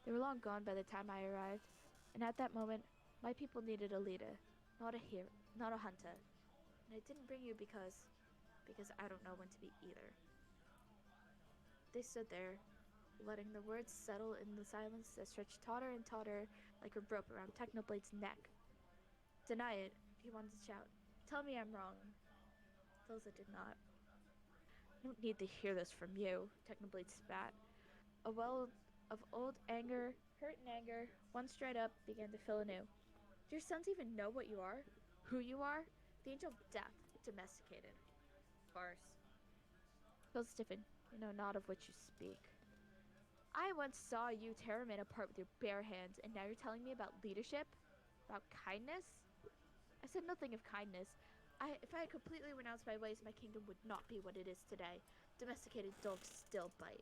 S3: They were long gone by the time I arrived, and at that moment, my people needed a leader, not a hero, not a hunter. And I didn't bring you because I don't know when to be either. They stood there, letting the words settle in the silence that stretched tauter and tauter like a rope around Technoblade's neck. Deny it, he wanted to shout. Tell me I'm wrong. Filza did not. I don't need to hear this from you, Technoblade spat. A well of old anger, hurt and anger, once dried up, began to fill anew. Do your sons even know what you are? Who you are? The angel of death, domesticated. Farce. Phil stiffened. You know not of which you speak. I once saw you tear a man apart with your bare hands, and now you're telling me about leadership? About kindness? I said nothing of kindness. If I had completely renounced my ways, my kingdom would not be what it is today. Domesticated dogs still bite.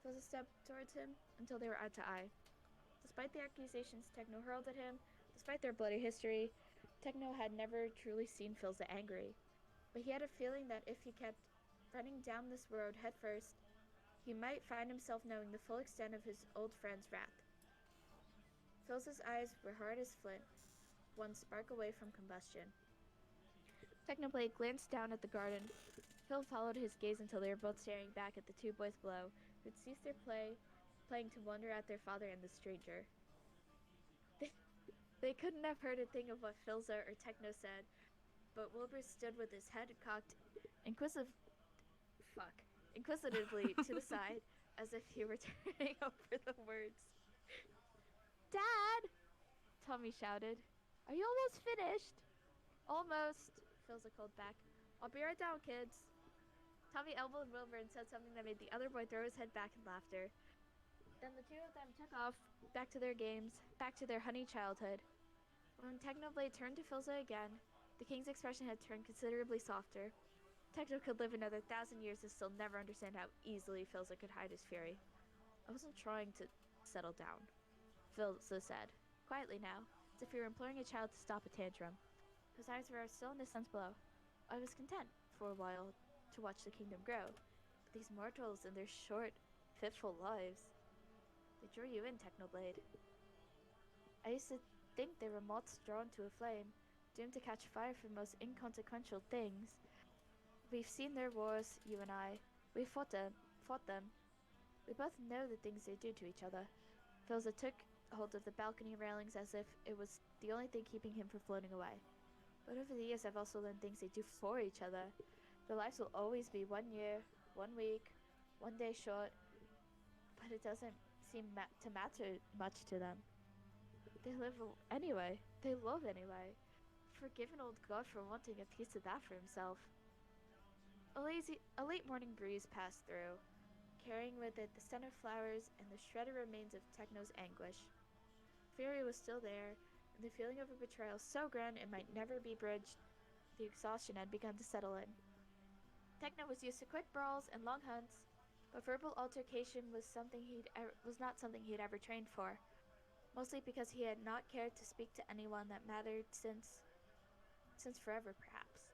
S3: Philza stepped towards him until they were eye to eye. Despite the accusations Techno hurled at him, despite their bloody history, Techno had never truly seen Philza angry. But he had a feeling that if he kept running down this road headfirst, he might find himself knowing the full extent of his old friend's wrath. Philza's eyes were hard as flint, one spark away from combustion. Technoblade glanced down at the garden. Phil followed his gaze until they were both staring back at the two boys below, who'd ceased their playing to wonder at their father and the stranger. They couldn't have heard a thing of what Philza or Techno said, but Wilbur stood with his head cocked inquisitively to the side, as if he were turning over the words. Dad! Tommy shouted. Are you almost finished? Almost, Philza called back. I'll be right down, kids. Tommy elbowed Wilbur and said something that made the other boy throw his head back in laughter. Then the two of them took off, back to their games, back to their honey childhood. When Technoblade turned to Philza again, the king's expression had turned considerably softer. Techno could live another 1,000 years and still never understand how easily Philza could hide his fury. I wasn't trying to settle down, Philza said, quietly now, as if he were imploring a child to stop a tantrum. His eyes were still in the sun's below. I was content, for a while, to watch the kingdom grow, but these mortals and their short, fitful lives, they drew you in, Technoblade. I used to think they were moths drawn to a flame, doomed to catch fire for the most inconsequential things. We've seen their wars, you and I. We've fought them. We both know the things they do to each other. Philza took hold of the balcony railings as if it was the only thing keeping him from floating away. But over the years, I've also learned things they do for each other. Their lives will always be 1 year, 1 week, 1 day short, but it doesn't seem to matter much to them. They live anyway. They love anyway. Forgive an old god for wanting a piece of that for himself. A late morning breeze passed through, carrying with it the scent of flowers and the shredded remains of Techno's anguish. Fury was still there, and the feeling of a betrayal so grand it might never be bridged, the exhaustion had begun to settle in. Techno was used to quick brawls and long hunts, but verbal altercation was not something he'd ever trained for, mostly because he had not cared to speak to anyone that mattered since forever, perhaps.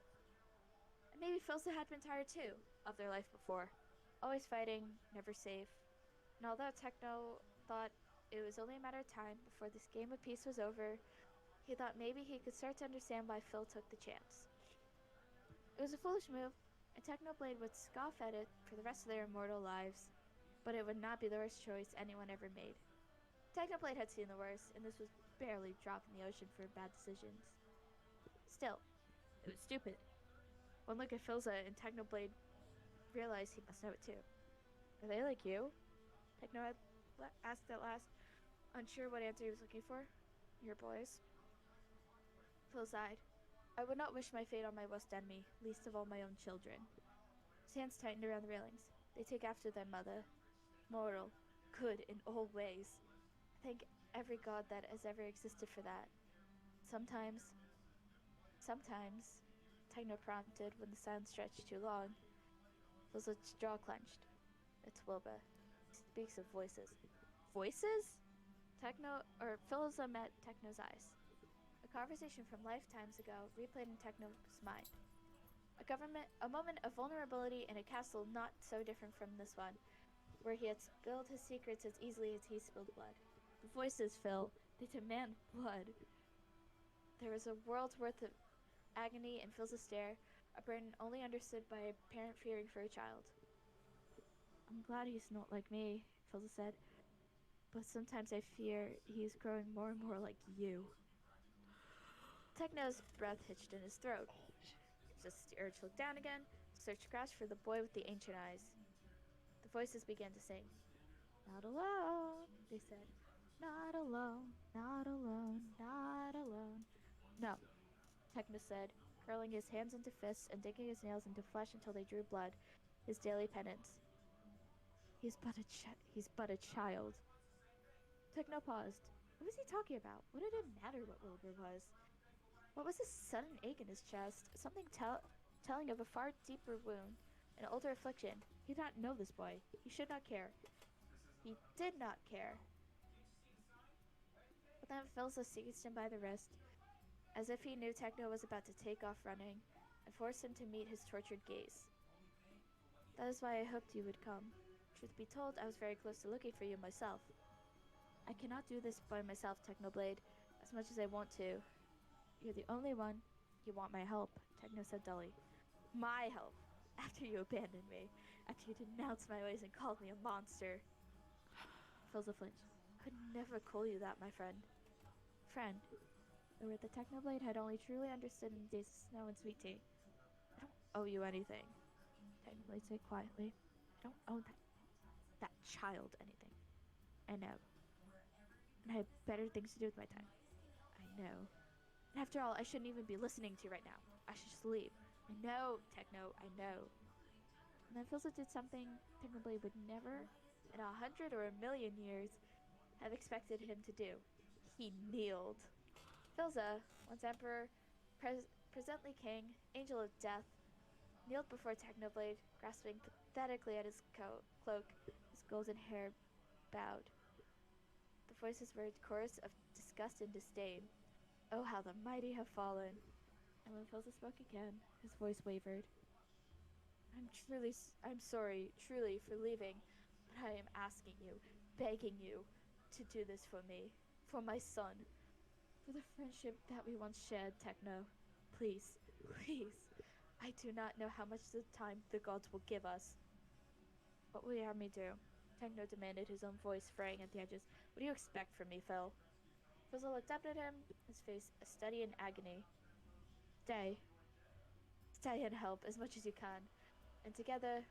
S3: And maybe Philza had been tired too of their life before, always fighting, never safe. And although Techno thought it was only a matter of time before this game of peace was over, he thought maybe he could start to understand why Phil took the chance. It was a foolish move, and Technoblade would scoff at it for the rest of their immortal lives, but it would not be the worst choice anyone ever made. Technoblade had seen the worst, and this was barely a drop in the ocean for bad decisions. Still, it was stupid. One look at Philza and Technoblade realized he must know it too. Are they like you? Techno asked at last, unsure what answer he was looking for. Your boys? Phil sighed. I would not wish my fate on my worst enemy, least of all my own children. His hands tightened around the railings. They take after their mother. Moral, good in all ways. Thank every god that has ever existed for that. Sometimes, Techno prompted when the silence stretched too long. Phil's jaw clenched. It's Wilbur. He speaks of voices. Voices? Philza met Techno's eyes. A conversation from lifetimes ago replayed in Techno's mind. A moment of vulnerability in a castle not so different from this one, where he had spilled his secrets as easily as he spilled blood. The voices, Phil, they demand blood. There was a world's worth of agony in Phil's stare, a burden only understood by a parent fearing for a child. I'm glad he's not like me, Philza said, but sometimes I fear he's growing more and more like you. Techno's breath hitched in his throat. Just the urge looked down again, searched grass for the boy with the ancient eyes. The voices began to sing. Not alone, they said. Not alone, not alone, not alone. No, Techno said, curling his hands into fists and digging his nails into flesh until they drew blood, his daily penance. He's but a child. Techno paused. What was he talking about? What did it matter what Wilbur was? What was this sudden ache in his chest? Something telling of a far deeper wound, an older affliction. He did not know this boy. He should not care. He did not care. But then Philza seized him by the wrist, as if he knew Techno was about to take off running, and forced him to meet his tortured gaze. That is why I hoped you would come. Truth be told, I was very close to looking for you myself. I cannot do this by myself, Technoblade, as much as I want to. You're the only one. You want my help, Techno said dully. My help? After you abandoned me. After you denounced my ways and called me a monster. Philza flinched. I could never call you that, my friend. Friend. The word the Technoblade had only truly understood in the days of snow and sweet tea. I don't owe you anything, Technoblade said quietly. I don't owe that child anything. I know. And I have better things to do with my time. I know. And after all, I shouldn't even be listening to you right now. I should just leave. I know, Techno, I know. And then Philza did something Technoblade would never, in 100 or 1,000,000 years, have expected him to do. He kneeled. Philza, once Emperor, presently King, Angel of Death, kneeled before Technoblade, grasping pathetically at his cloak, his golden hair bowed. The voices were a chorus of disgust and disdain. Oh, how the mighty have fallen. And when Philza spoke again, his voice wavered. I'm sorry, truly, for leaving, but I am asking you, begging you, to do this for me, for my son, for the friendship that we once shared, Techno. Please, please. I do not know how much time the gods will give us. What will you have me do? Techno demanded, his own voice fraying at the edges. What do you expect from me, Phil? Philza looked up at him, his face a study in agony. Stay. Stay and help as much as you can. And together,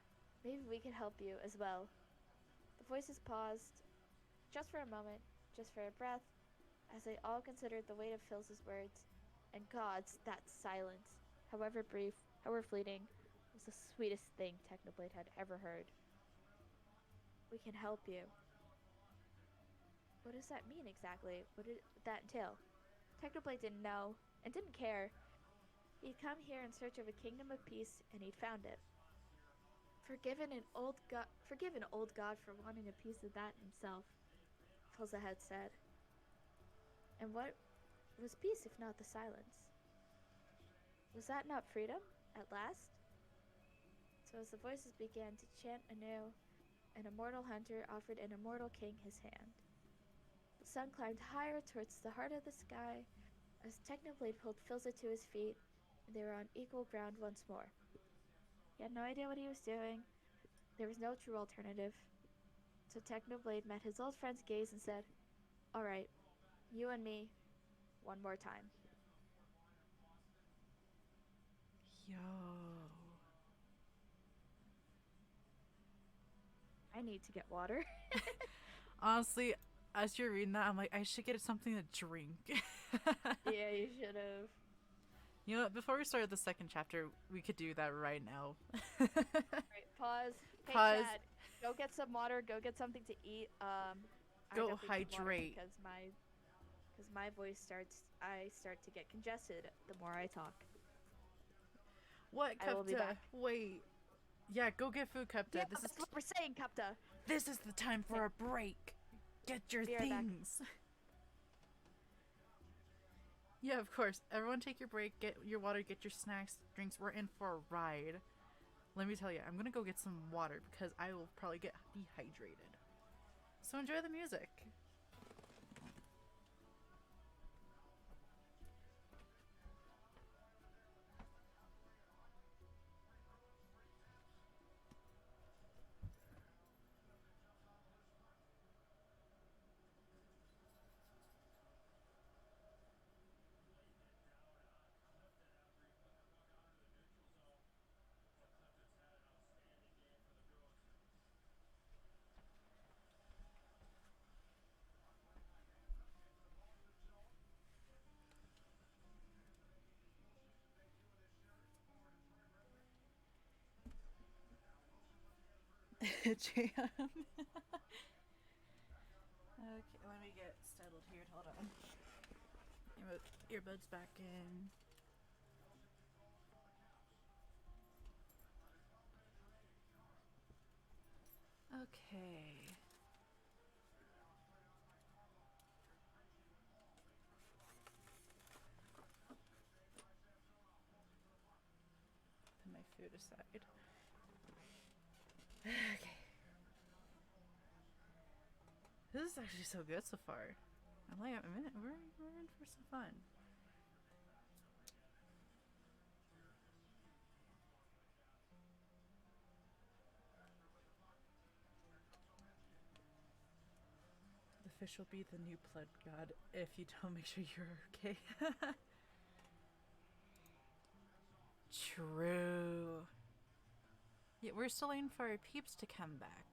S3: maybe we can help you as well. The voices paused, just for a moment, just for a breath, as they all considered the weight of Phil's words. And God's, that silence, however brief, however fleeting, was the sweetest thing Technoblade had ever heard. We can help you. What does that mean exactly? What did that entail? Technoblade didn't know, and didn't care. He'd come here in search of a kingdom of peace, and he'd found it. Forgive an old god for wanting a piece of that himself, Philza had said. And what was peace if not the silence? Was that not freedom, at last? So as the voices began to chant anew, an immortal hunter offered an immortal king his hand. The sun climbed higher towards the heart of the sky as Technoblade pulled Philza to his feet, and they were on equal ground once more. He had no idea what he was doing. There was no true alternative. So Technoblade met his old friend's gaze and said, All right, you and me, one more time.
S2: Yo.
S3: I need to get water.
S2: Honestly, as you're reading that, I'm like, I should get something to drink.
S3: Yeah, you should have.
S2: You know what? Before we started the second chapter, we could do that right now.
S3: Right, pause. Hey,
S2: Pause.
S3: Chad, go get some water. Go get something to eat.
S2: Go
S3: I definitely need water
S2: hydrate.
S3: because my voice I start to get congested the more I talk.
S2: What,
S3: I will be
S2: Cupta?
S3: back.
S2: Wait. Yeah, go get food, Cupta.
S3: Yeah, that's what we're saying, Cupta.
S2: This is the time for a break. Get your
S3: Be right back.
S2: things. Yeah, of course. Everyone take your break, get your water, get your snacks, drinks. We're in for a ride. Let me tell you, I'm gonna go get some water because I will probably get dehydrated. So enjoy the music. Jam. Okay, let me get settled here. Hold on. Earbuds back in. Okay. Put my food aside. Okay. This is actually so good so far. I'm like, we're in for some fun. The fish will be the new blood god if you don't make sure you're okay. True. Yeah, we're still waiting for our peeps to come back.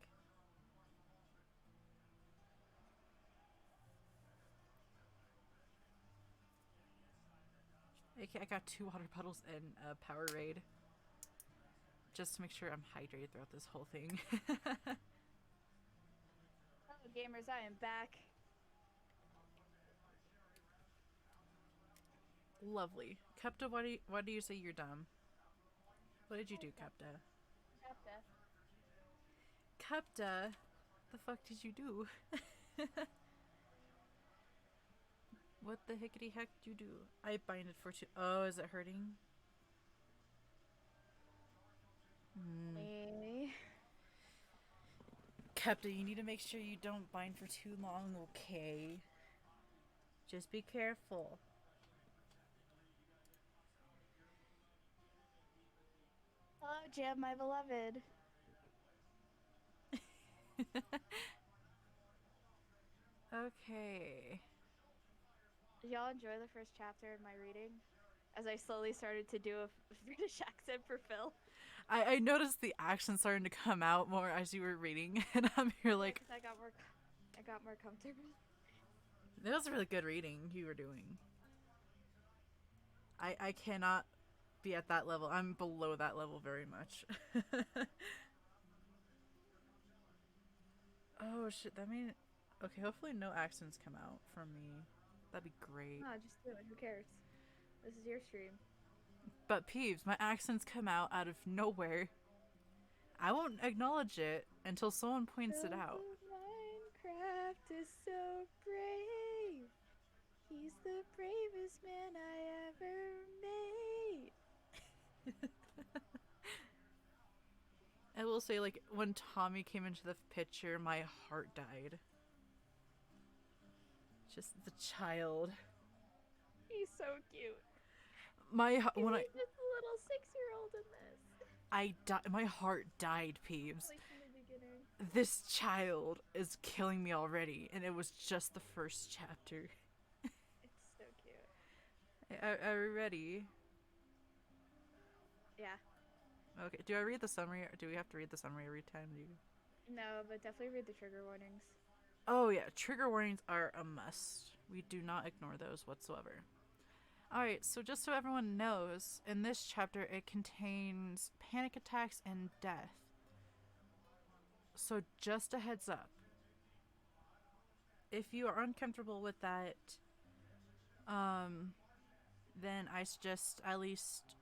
S2: Okay, I got 2 water bottles and a Powerade. Just to make sure I'm hydrated throughout this whole thing.
S3: Hello, gamers. I am back.
S2: Lovely. Kepta, why do you say you're dumb? What did you do, Kepta? Kepta? The fuck did you do? What the hickety heck did you do? I binded for 2. Oh, is it hurting? Kepta, you need to make sure you don't bind for too long, okay? Just be careful.
S3: Hello, Jam, my beloved.
S2: Okay.
S3: Did y'all enjoy the first chapter of my reading? As I slowly started to do a British accent for Phil.
S2: I noticed the accent starting to come out more as you were reading, and I'm here like...
S3: I got more comfortable.
S2: That was a really good reading you were doing. I cannot be at that level. I'm below that level very much. Oh shit, that mean... Okay, hopefully no accents come out from me. That'd be great.
S3: No, just do it. Who cares? This is your stream.
S2: But Peeves, my accents come out of nowhere. I won't acknowledge it until someone points it out.
S3: Minecraft is so brave. He's the bravest man I ever made.
S2: I will say, like, when Tommy came into the picture, my heart died. Just the child.
S3: He's so cute.
S2: When
S3: He's just a little 6-year-old in this.
S2: My heart died, Peeves.
S3: Like in the beginning.
S2: This child is killing me already, and it was just the first chapter.
S3: It's so cute.
S2: Are we ready?
S3: Yeah.
S2: Okay, do I read the summary, or do we have to read the summary every time?
S3: No, but definitely read the trigger warnings.
S2: Oh yeah, trigger warnings are a must. We do not ignore those whatsoever. Alright, so just so everyone knows, in this chapter it contains panic attacks and death. So just a heads up. If you are uncomfortable with that, then I suggest at least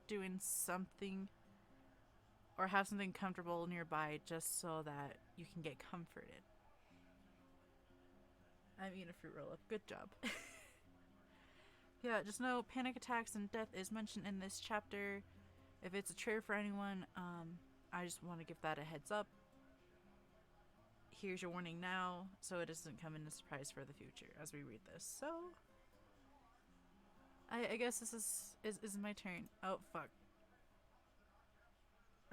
S2: doing something or have something comfortable nearby just so that you can get comforted. I'm eating a fruit roll-up. Good job. Yeah, just know panic attacks and death is mentioned in this chapter. If it's a trigger for anyone, I just want to give that a heads up. Here's your warning now, so it doesn't come in a surprise for the future as we read this. So, I guess this is my turn. Oh, fuck.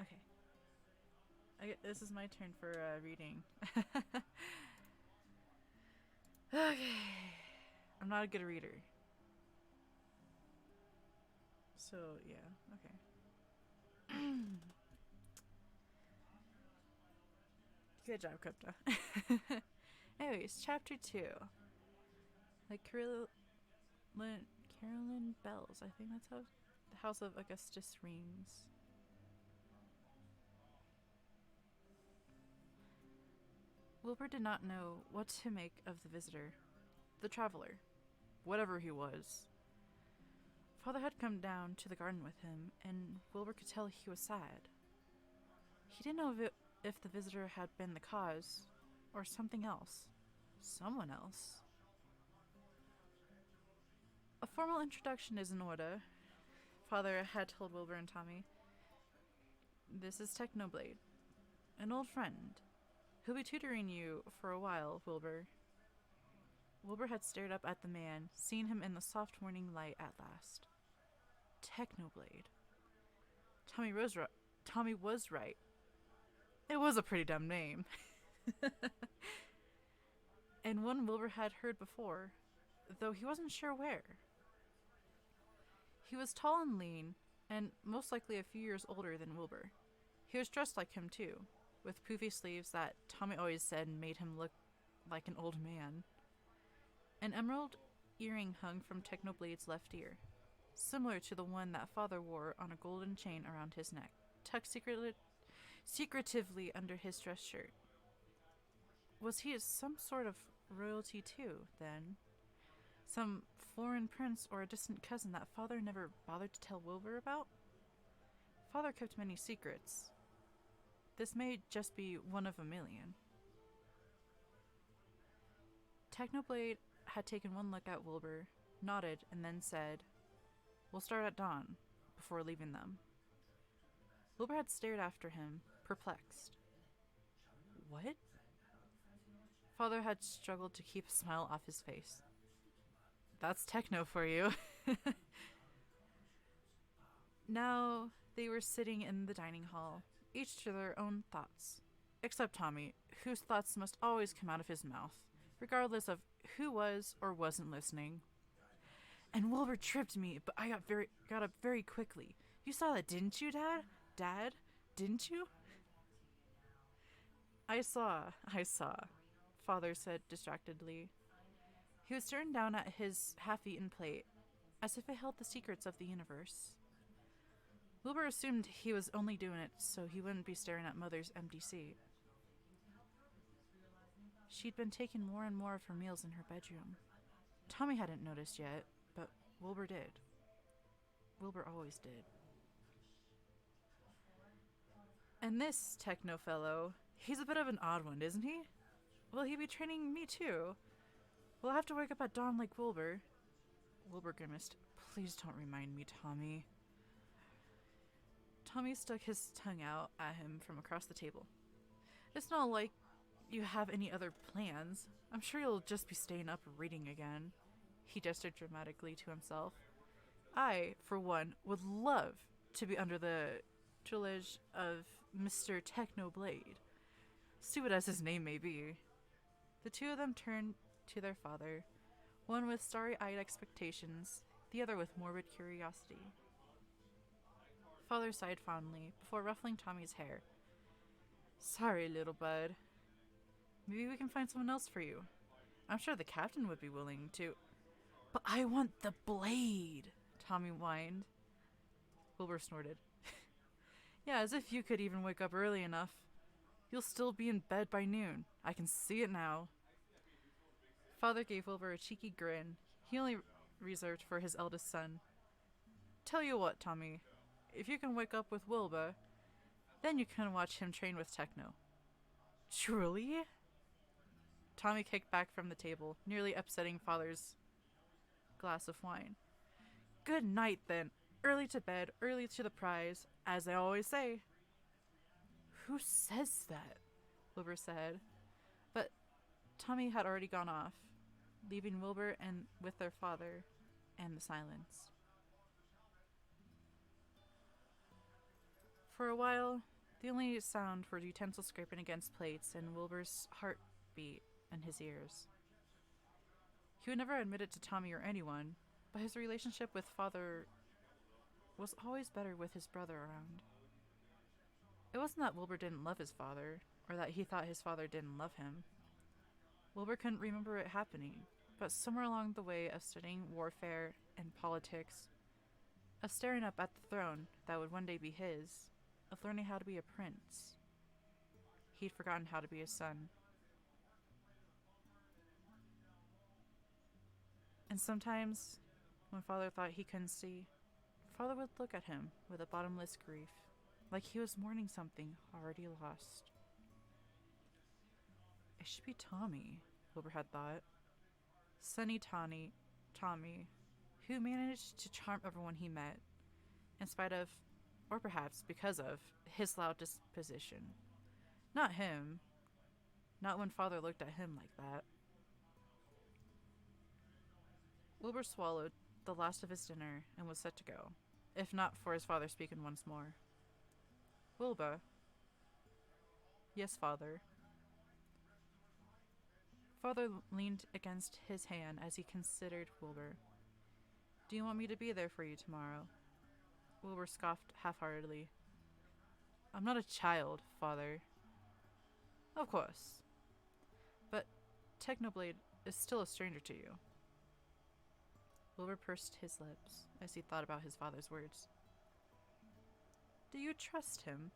S2: Okay. This is my turn for reading. Okay. I'm not a good reader. So, yeah, okay. Good job, Crypto. Anyways, chapter 2. Like Carolyn Bells, I think that's how the House of Augustus rings. Wilbur did not know what to make of the visitor, the traveler, whatever he was. Father had come down to the garden with him, and Wilbur could tell he was sad. He didn't know if the visitor had been the cause, or something else. Someone else. A formal introduction is in order, Father had told Wilbur and Tommy. This is Technoblade, an old friend. He'll be tutoring you for a while, Wilbur. Wilbur had stared up at the man, seen him in the soft morning light at last. Technoblade. Tommy was right. It was a pretty dumb name. And one Wilbur had heard before, though he wasn't sure where. He was tall and lean, and most likely a few years older than Wilbur. He was dressed like him too, with poofy sleeves that Tommy always said made him look like an old man. An emerald earring hung from Technoblade's left ear, similar to the one that Father wore on a golden chain around his neck, tucked secretively under his dress shirt. Was he some sort of royalty too, then? Some foreign prince or a distant cousin that Father never bothered to tell Wilbur about? Father kept many secrets. This may just be one of a million. Technoblade had taken one look at Wilbur, nodded, and then said, "We'll start at dawn," before leaving them. Wilbur had stared after him, perplexed. What? Father had struggled to keep a smile off his face. That's techno for you. Now they were sitting in the dining hall, each to their own thoughts, except Tommy, whose thoughts must always come out of his mouth, regardless of who was or wasn't listening. And Wilbur tripped me, but I got up very quickly. You saw that, didn't you, Dad? Dad, didn't you? I saw, Father said distractedly. He was staring down at his half-eaten plate, as if it held the secrets of the universe. Wilbur assumed he was only doing it so he wouldn't be staring at Mother's empty seat. She'd been taking more and more of her meals in her bedroom. Tommy hadn't noticed yet, but Wilbur did. Wilbur always did. And this techno fellow, he's a bit of an odd one, isn't he? Will he be training me too? Will I have to wake up at dawn like Wilbur? Wilbur grimaced. Please don't remind me, Tommy. Tommy stuck his tongue out at him from across the table. It's not like you have any other plans. I'm sure you'll just be staying up reading again. He gestured dramatically to himself. I, for one, would love to be under the tutelage of Mr. Technoblade, stupid as his name may be. The two of them turned to their father, one with starry-eyed expectations, the other with morbid curiosity. Father sighed fondly before ruffling Tommy's hair. Sorry, little bud. Maybe we can find someone else for you. I'm sure the captain would be willing to. But I want the blade, Tommy whined. Wilbur snorted. Yeah, as if you could even wake up early enough. You'll still be in bed by noon. I can see it now. Father gave Wilbur a cheeky grin he only reserved for his eldest son. Tell you what, Tommy, if you can wake up with Wilbur, then you can watch him train with Techno. Truly? Tommy kicked back from the table, nearly upsetting Father's glass of wine. Good night, then. Early to bed, early to the prize, as I always say. Who says that? Wilbur said. But Tommy had already gone off, leaving Wilbur and with their father and the silence. For a while, the only sound were utensils scraping against plates and Wilbur's heartbeat in his ears. He would never admit it to Tommy or anyone, but his relationship with Father was always better with his brother around. It wasn't that Wilbur didn't love his father, or that he thought his father didn't love him. Wilbur couldn't remember it happening, but somewhere along the way of studying warfare and politics, of staring up at the throne that would one day be his, of learning how to be a prince, he'd forgotten how to be a son. And sometimes, when Father thought he couldn't see, Father would look at him with a bottomless grief, like he was mourning something already lost. It should be Tommy, Wilbur had thought. Sunny Tommy, who managed to charm everyone he met, in spite of, or perhaps because of, his loud disposition. Not him. Not when Father looked at him like that. Wilbur swallowed the last of his dinner and was set to go, if not for his father speaking once more. Wilbur. Yes, Father. Father leaned against his hand as he considered Wilbur. Do you want me to be there for you tomorrow? Wilbur scoffed half-heartedly. I'm not a child, Father. Of course. But Technoblade is still a stranger to you. Wilbur pursed his lips as he thought about his father's words. Do you trust him?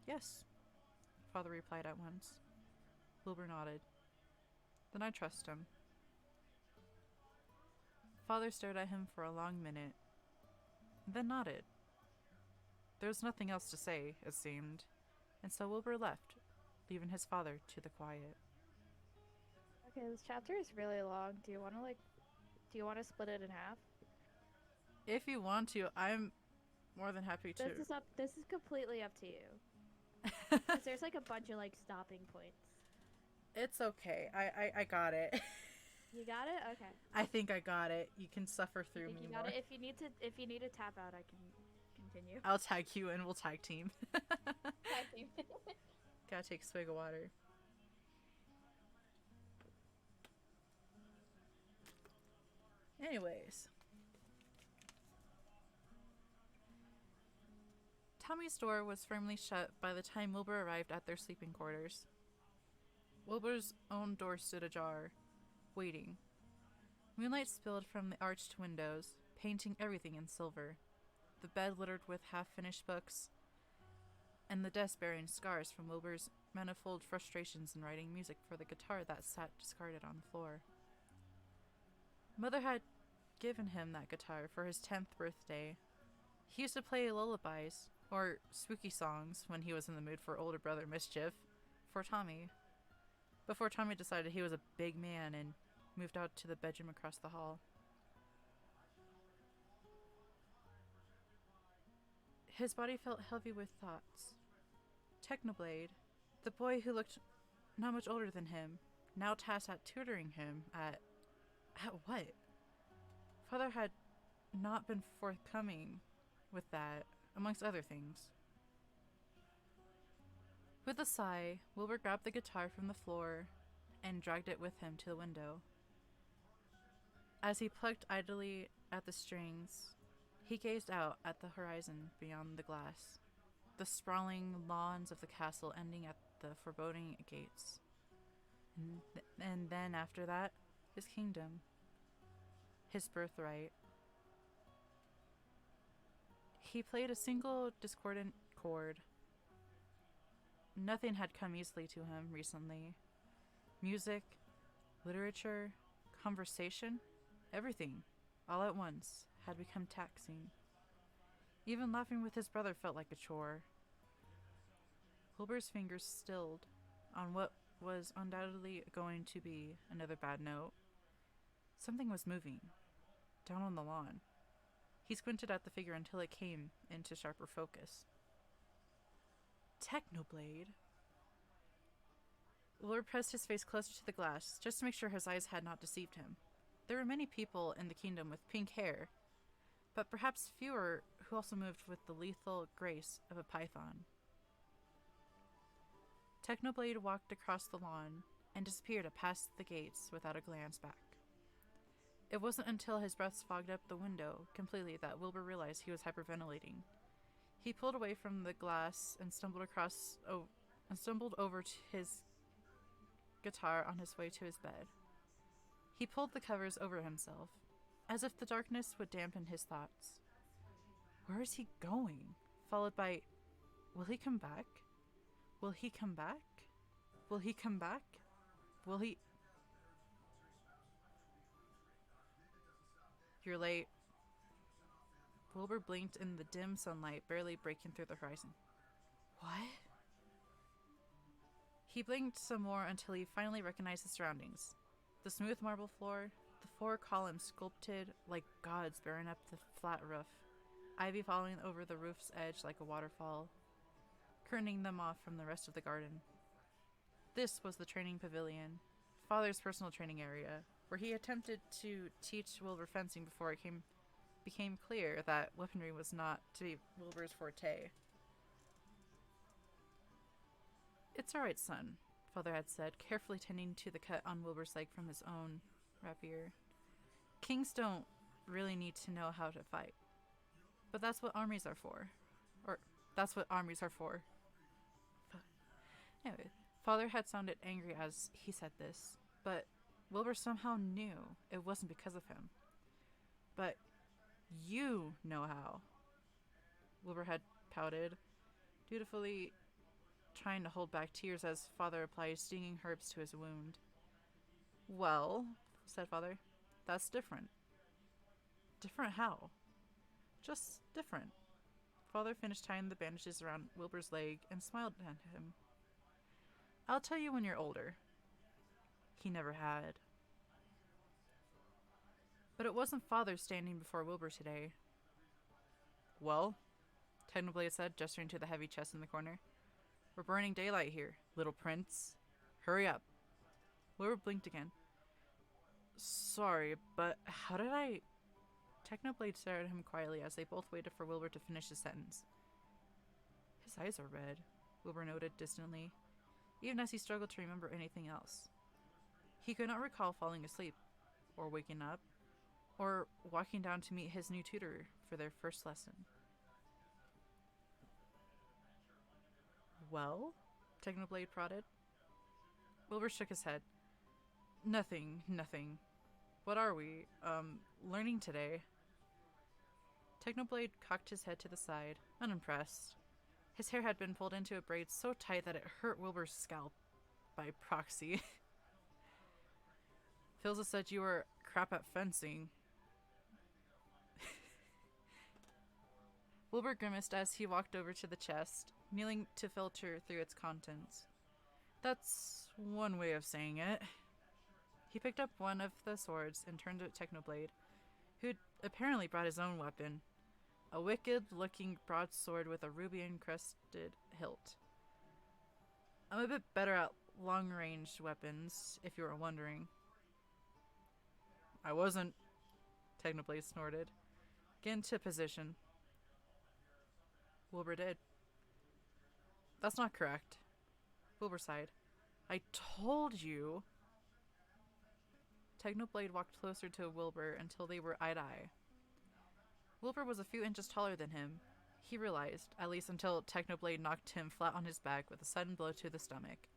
S2: Yes, Father replied at once. Wilbur nodded. Then I trust him. Father stared at him for a long minute, then nodded. There was nothing else to say, it seemed, and so Wilbur left, leaving his father to the quiet.
S3: Okay, this chapter is really long. Do you want to split it in half?
S2: If you want to, I'm more than happy to.
S3: This is completely up to you. 'Cause there's like a bunch of like stopping points.
S2: It's okay. I got it.
S3: You got it? Okay.
S2: I think I got it. You can suffer through me
S3: You
S2: more.
S3: got it. If you need to tap out, I can continue.
S2: I'll tag you and we'll tag team.
S3: Tag team.
S2: Gotta take a swig of water. Anyways. Tommy's door was firmly shut by the time Wilbur arrived at their sleeping quarters. Wilbur's own door stood ajar, waiting. Moonlight spilled from the arched windows, painting everything in silver. The bed littered with half-finished books, and the desk bearing scars from Wilbur's manifold frustrations in writing music for the guitar that sat discarded on the floor. Mother had given him that guitar for his 10th birthday. He used to play lullabies, or spooky songs, when he was in the mood for older brother mischief, for Tommy. Before Tommy decided he was a big man and moved out to the bedroom across the hall. His body felt heavy with thoughts. Technoblade, the boy who looked not much older than him, now tasked at tutoring him at what? Father had not been forthcoming with that, amongst other things. With a sigh, Wilbur grabbed the guitar from the floor and dragged it with him to the window. As he plucked idly at the strings, he gazed out at the horizon beyond the glass, the sprawling lawns of the castle ending at the foreboding gates. And then after that, his kingdom, his birthright. He played a single discordant chord. Nothing had come easily to him recently. Music, literature, conversation, everything, all at once, had become taxing. Even laughing with his brother felt like a chore. Wilbur's fingers stilled on what was undoubtedly going to be another bad note. Something was moving, down on the lawn. He squinted at the figure until it came into sharper focus. Technoblade. Wilbur pressed his face closer to the glass, just to make sure his eyes had not deceived him. There were many people in the kingdom with pink hair, but perhaps fewer who also moved with the lethal grace of a python. Technoblade walked across the lawn and disappeared past the gates without a glance back. It wasn't until his breath fogged up the window completely that Wilbur realized he was hyperventilating. He pulled away from the glass and stumbled over to his guitar on his way to his bed. He pulled the covers over himself, as if the darkness would dampen his thoughts. Where is he going? Followed by, will he come back? Will he come back? Will he come back? Will he... You're late. Wilbur blinked in the dim sunlight, barely breaking through the horizon. What? He blinked some more until he finally recognized his surroundings. The smooth marble floor, the 4 columns sculpted like gods bearing up the flat roof, ivy falling over the roof's edge like a waterfall, curtaining them off from the rest of the garden. This was the training pavilion, Father's personal training area, where he attempted to teach Wilbur fencing before it became clear that weaponry was not to be Wilbur's forte. It's all right, son, Father had said, carefully tending to the cut on Wilbur's leg from his own rapier. Kings don't really need to know how to fight. But that's what armies are for. Or, that's what armies are for. Anyway, Father had sounded angry as he said this, but Wilbur somehow knew it wasn't because of him. But you know how. Wilbur had pouted, dutifully trying to hold back tears as Father applied stinging herbs to his wound. Well, said Father, that's different. Different how? Just different. Father finished tying the bandages around Wilbur's leg and smiled at him. I'll tell you when you're older. He never had. But it wasn't Father standing before Wilbur today. Well, Technoblade said, gesturing to the heavy chest in the corner. We're burning daylight here, little prince. Hurry up. Wilbur blinked again. Sorry, but how did I... Technoblade stared at him quietly as they both waited for Wilbur to finish his sentence. His eyes are red, Wilbur noted distantly, even as he struggled to remember anything else. He could not recall falling asleep, or waking up, or walking down to meet his new tutor for their first lesson. Well? Technoblade prodded. Wilbur shook his head. Nothing. What are we, learning today? Technoblade cocked his head to the side, unimpressed. His hair had been pulled into a braid so tight that it hurt Wilbur's scalp by proxy. Philza said you were crap at fencing. Wilbur grimaced as he walked over to the chest, kneeling to filter through its contents. That's one way of saying it. He picked up one of the swords and turned to Technoblade, who'd apparently brought his own weapon, a wicked-looking broadsword with a ruby-encrusted hilt. I'm a bit better at long-range weapons, if you were wondering. I wasn't, Technoblade snorted. Get into position. Wilbur did. That's not correct. Wilbur sighed. I told you. Technoblade walked closer to Wilbur until they were eye to eye. Wilbur was a few inches taller than him. He realized, at least until Technoblade knocked him flat on his back with a sudden blow to the stomach.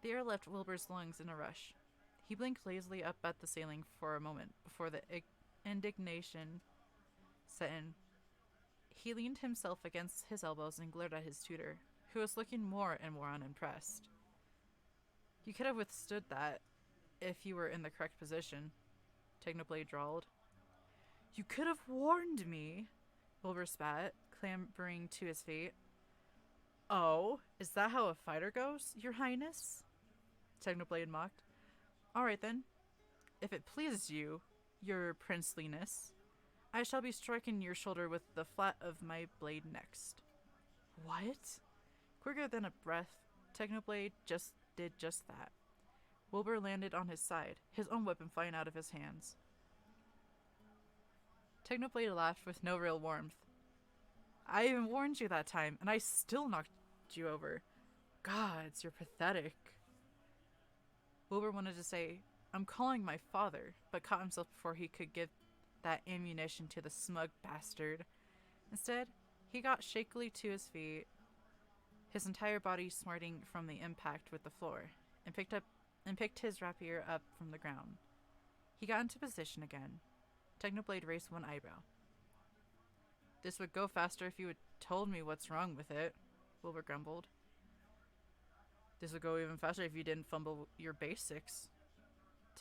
S2: The air left Wilbur's lungs in a rush. He blinked lazily up at the ceiling for a moment before the indignation set in. He leaned himself against his elbows and glared at his tutor, who was looking more and more unimpressed. You could have withstood that if you were in the correct position, Technoblade drawled. You could have warned me, Wilbur spat, clambering to his feet. Oh, is that how a fighter goes, your highness? Technoblade mocked. All right then. If it pleases you, your princeliness, I shall be striking your shoulder with the flat of my blade next. What? Quicker than a breath, Technoblade did just that. Wilbur landed on his side, his own weapon flying out of his hands. Technoblade laughed with no real warmth. I even warned you that time, and I still knocked you over. Gods, you're pathetic. Wilbur wanted to say, I'm calling my father, but caught himself before he could give that ammunition to the smug bastard. Instead, he got shakily to his feet, his entire body smarting from the impact with the floor, and picked his rapier up from the ground. He got into position again. Technoblade raised one eyebrow. This would go faster if you had told me what's wrong with it, Wilbur grumbled. This would go even faster if you didn't fumble your basics,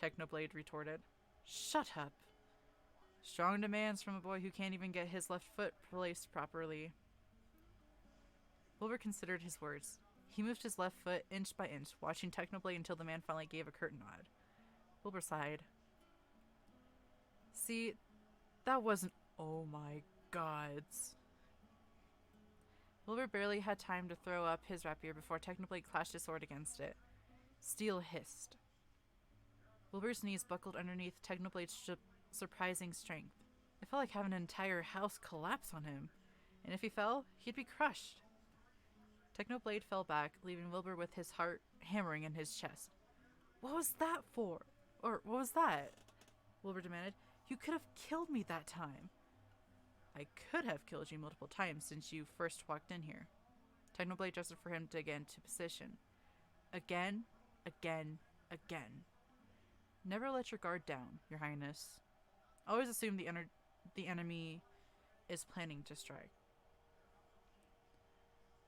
S2: Technoblade retorted. Shut up. Strong demands from a boy who can't even get his left foot placed properly. Wilbur considered his words. He moved his left foot inch by inch, watching Technoblade until the man finally gave a curt nod. Wilbur sighed. See, that wasn't... Oh my gods. Wilbur barely had time to throw up his rapier before Technoblade clashed his sword against it. Steel hissed. Wilbur's knees buckled underneath Technoblade's surprising strength. It felt like having an entire house collapse on him, and if he fell, he'd be crushed. Technoblade fell back, leaving Wilbur with his heart hammering in his chest. What was that for? Or what was that? Wilbur demanded. You could have killed me that time. I could have killed you multiple times since you first walked in here. Technoblade gestured for him to get into position. Again, again, again. Never let your guard down, Your Highness. Always assume the enemy is planning to strike.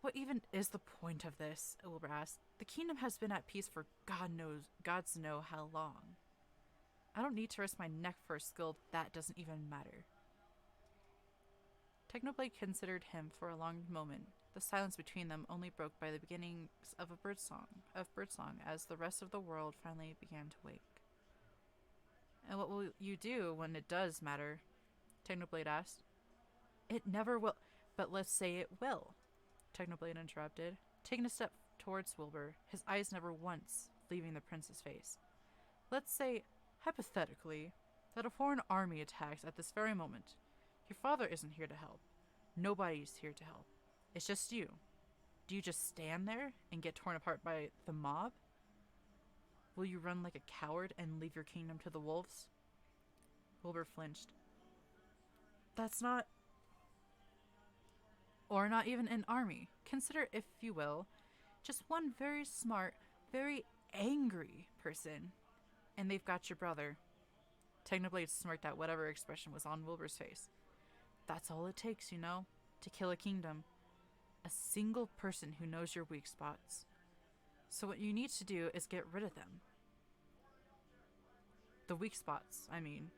S2: What even is the point of this? Wilbur asked. The kingdom has been at peace for gods know how long. I don't need to risk my neck for a skill that doesn't even matter. Technoblade considered him for a long moment. The silence between them only broke by the beginnings of birdsong as the rest of the world finally began to wake. And what will you do when it does matter? Technoblade asked. It never will, but let's say it will, Technoblade interrupted, taking a step towards Wilbur, his eyes never once leaving the prince's face. Let's say, hypothetically, that a foreign army attacks at this very moment. Your father isn't here to help. Nobody's here to help. It's just you. Do you just stand there and get torn apart by the mob? Will you run like a coward and leave your kingdom to the wolves? Wilbur flinched. That's not... Or not even an army. Consider, if you will, just one very smart, very angry person. And they've got your brother. Technoblade smirked at whatever expression was on Wilbur's face. That's all it takes, you know, to kill a kingdom. A single person who knows your weak spots. So what you need to do is get rid of them. The weak spots, I mean.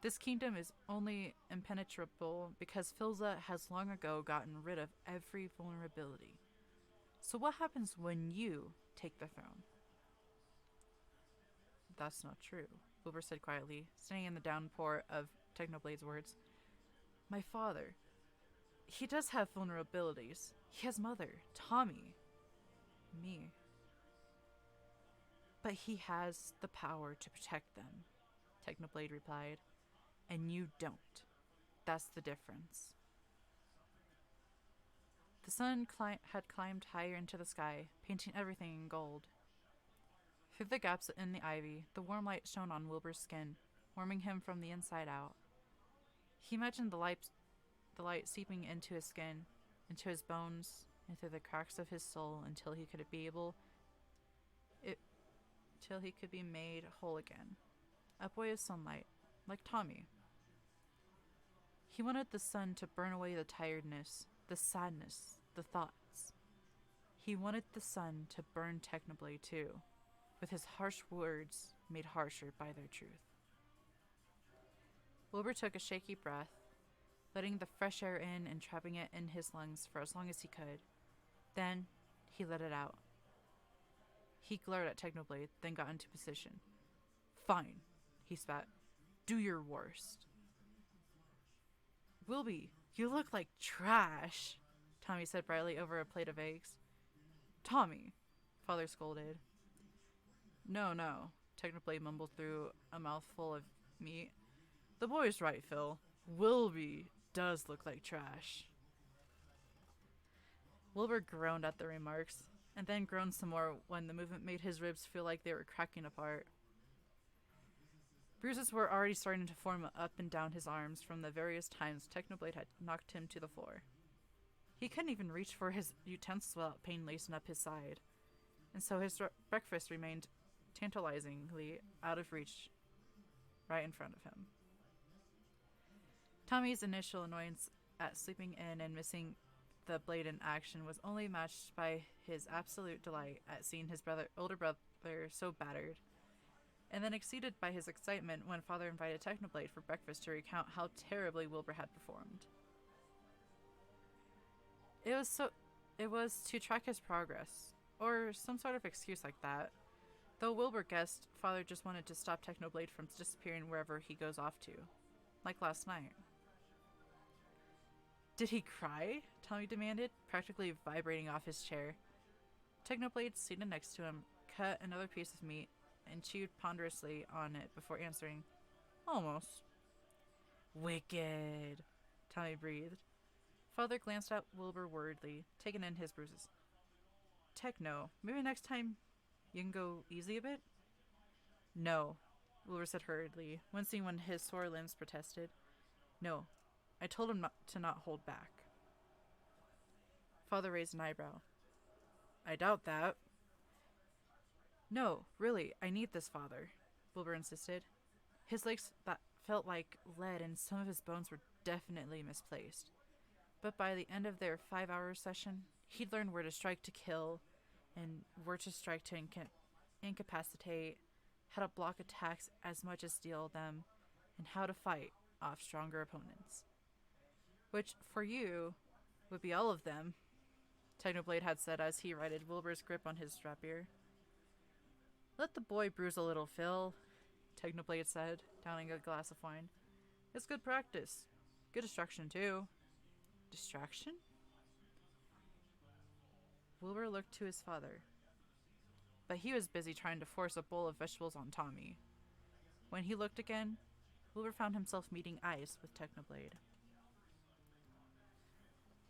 S2: This kingdom is only impenetrable because Filza has long ago gotten rid of every vulnerability. So what happens when you take the throne? That's not true, Wilbur said quietly, standing in the downpour of Technoblade's words. My father, he does have vulnerabilities. He has Mother, Tommy, me. But he has the power to protect them, Technoblade replied. And you don't. That's the difference. The sun had climbed higher into the sky, painting everything in gold. Through the gaps in the ivy, the warm light shone on Wilbur's skin, warming him from the inside out. He imagined the light seeping into his skin, into his bones, and through the cracks of his soul until he could be made whole again. A boy of sunlight, like Tommy. He wanted the sun to burn away the tiredness, the sadness, the thoughts. He wanted the sun to burn Technoblade too, with his harsh words made harsher by their truth. Wilbur took a shaky breath, letting the fresh air in and trapping it in his lungs for as long as he could. Then, he let it out. He glared at Technoblade, then got into position. Fine, he spat. Do your worst. Wilby, you look like trash, Tommy said brightly over a plate of eggs. Tommy, Father scolded. No, Technoblade mumbled through a mouthful of meat. The boy's right, Phil. Wilby does look like trash. Wilbur groaned at the remarks, and then groaned some more when the movement made his ribs feel like they were cracking apart. Bruises were already starting to form up and down his arms from the various times Technoblade had knocked him to the floor. He couldn't even reach for his utensils without pain lacing up his side, and so his breakfast remained tantalizingly out of reach right in front of him. Tommy's initial annoyance at sleeping in and missing the blade in action was only matched by his absolute delight at seeing his older brother so battered. and then exceeded by his excitement when Father invited Technoblade for breakfast to recount how terribly Wilbur had performed. It was to track his progress, or some sort of excuse like that. Though Wilbur guessed Father just wanted to stop Technoblade from disappearing wherever he goes off to, like last night. Did he cry? Tommy demanded, practically vibrating off his chair. Technoblade, seated next to him, cut another piece of meat and chewed ponderously on it before answering, "Almost." "Wicked," Tommy breathed. Father glanced at Wilbur worriedly, taking in his bruises. "Techno, maybe next time you can go easy a bit?" "No," Wilbur said hurriedly, wincing when his sore limbs protested. "No, I told him to not hold back." Father raised an eyebrow. "I doubt that." "No, really, I need this, Father," Wilbur insisted. His legs that felt like lead and some of his bones were definitely misplaced. But by the end of their 5-hour session, he'd learned where to strike to kill, and where to strike to incapacitate, how to block attacks as much as deal them, and how to fight off stronger opponents. Which, for you, would be all of them, Technoblade had said as he righted Wilbur's grip on his rapier. "Let the boy bruise a little, Phil," Technoblade said, downing a glass of wine. "It's good practice. Good distraction, too." "Distraction?" Wilbur looked to his father, but he was busy trying to force a bowl of vegetables on Tommy. When he looked again, Wilbur found himself meeting eyes with Technoblade.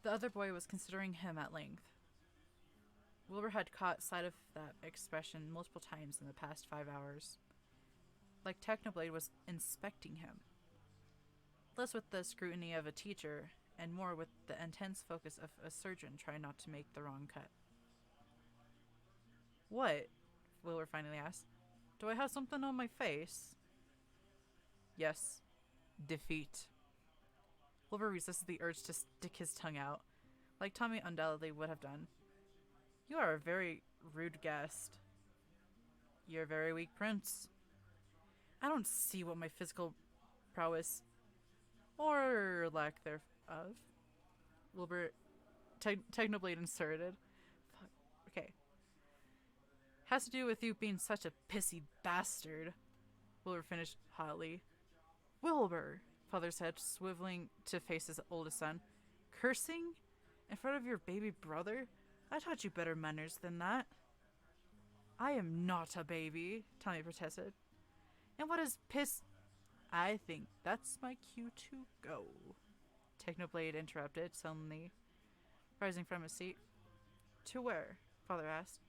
S2: The other boy was considering him at length. Wilbur had caught sight of that expression multiple times in the past 5 hours. Like Technoblade was inspecting him. Less with the scrutiny of a teacher, and more with the intense focus of a surgeon trying not to make the wrong cut. "What?" Wilbur finally asked. "Do I have something on my face?" "Yes. Defeat." Wilbur resisted the urge to stick his tongue out, like Tommy undoubtedly would have done. "You are a very rude guest." "You're a very weak prince." "I don't see what my physical prowess, or lack thereof," Wilbur Technoblade inserted. Fuck. Okay. "Has to do with you being such a pissy bastard," Wilbur finished hotly. "Wilbur," Father said, swiveling to face his oldest son. "Cursing? In front of your baby brother? I taught you better manners than that." "I am not a baby," Tommy protested. "And what is piss—" "I think that's my cue to go," Technoblade interrupted suddenly, rising from his seat. "To where?" Father asked.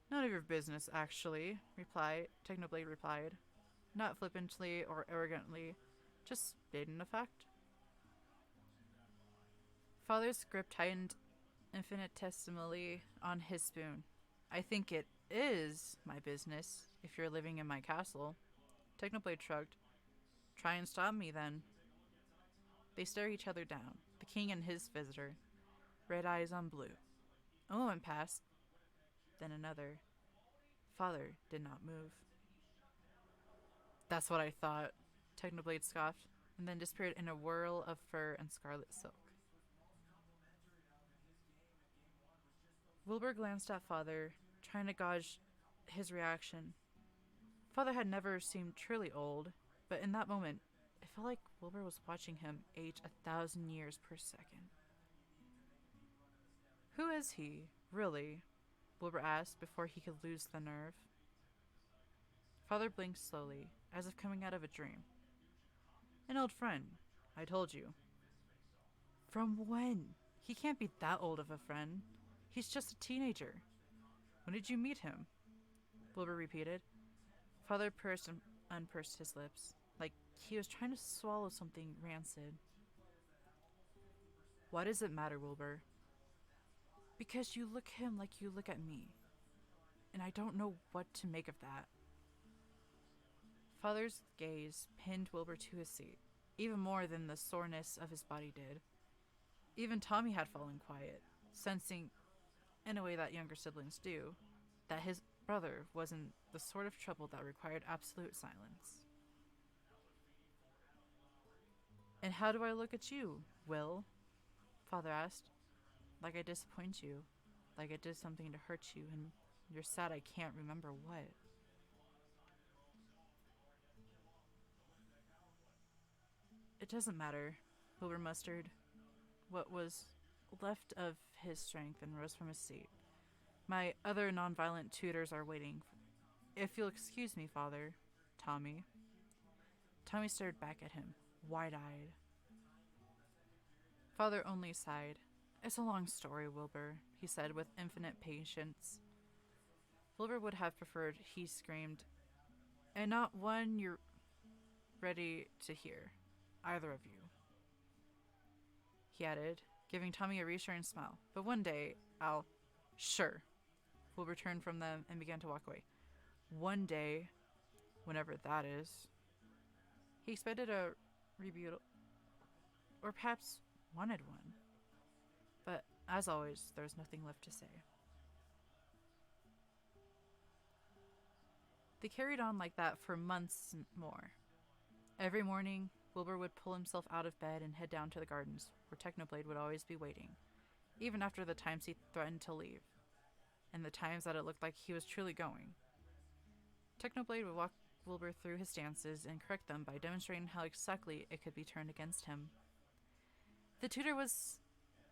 S2: "None of your business, actually," Technoblade replied, not flippantly or arrogantly, just stating a fact. Father's grip tightened infinitesimally on his spoon. "I think it is my business, if you're living in my castle." Technoblade shrugged. "Try and stop me, then." They stared each other down, the king and his visitor, red eyes on blue. A moment passed, then another. Father did not move. "That's what I thought," Technoblade scoffed, and then disappeared in a whirl of fur and scarlet silk. Wilbur glanced at Father, trying to gauge his reaction. Father had never seemed truly old, but in that moment, it felt like Wilbur was watching him age 1,000 years per second. "Who is he, really?" Wilbur asked before he could lose the nerve. Father blinked slowly, as if coming out of a dream. "An old friend, I told you." "From when? He can't be that old of a friend. He's just a teenager." "When did you meet him?" Wilbur repeated. Father pursed and unpursed his lips, like he was trying to swallow something rancid. "Why does it matter, Wilbur?" "Because you look at him like you look at me, and I don't know what to make of that." Father's gaze pinned Wilbur to his seat, even more than the soreness of his body did. Even Tommy had fallen quiet, sensing, in a way that younger siblings do, that his brother wasn't the sort of trouble that required absolute silence. "And how do I look at you, Will?" Father asked. "Like I disappoint you. Like I did something to hurt you, and you're sad I can't remember what." "It doesn't matter," Wilbur mustered what was left of his strength and rose from his seat. "My other nonviolent tutors are waiting. If you'll excuse me, Father." "Tommy." Tommy stared back at him, wide-eyed. Father only sighed. "It's a long story, Wilbur," he said with infinite patience. Wilbur would have preferred he screamed, "And not one you're ready to hear, either of you," he added, giving Tommy a reassuring smile. "But one day, I'll..." "Sure." Wilbur turned from them and began to walk away. "One day, whenever that is." He expected a rebuttal, or perhaps wanted one. But, as always, there was nothing left to say. They carried on like that for months more. Every morning, Wilbur would pull himself out of bed and head down to the gardens, where Technoblade would always be waiting, even after the times he threatened to leave, and the times that it looked like he was truly going. Technoblade would walk Wilbur through his stances and correct them by demonstrating how exactly it could be turned against him. The tutor was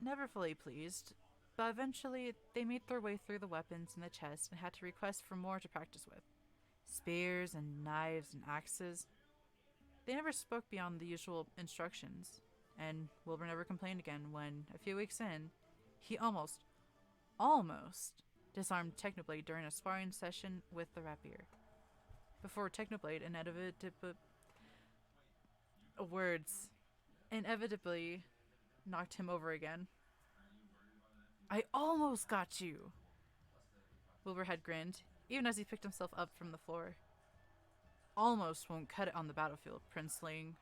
S2: never fully pleased, but eventually they made their way through the weapons in the chest and had to request for more to practice with. Spears and knives and axes. They never spoke beyond the usual instructions, and Wilbur never complained again when, a few weeks in, he almost disarmed Technoblade during a sparring session with the rapier. Before Technoblade inevitably knocked him over again. "I almost got you!" Wilbur had grinned, even as he picked himself up from the floor. "Almost won't cut it on the battlefield, Princeling,"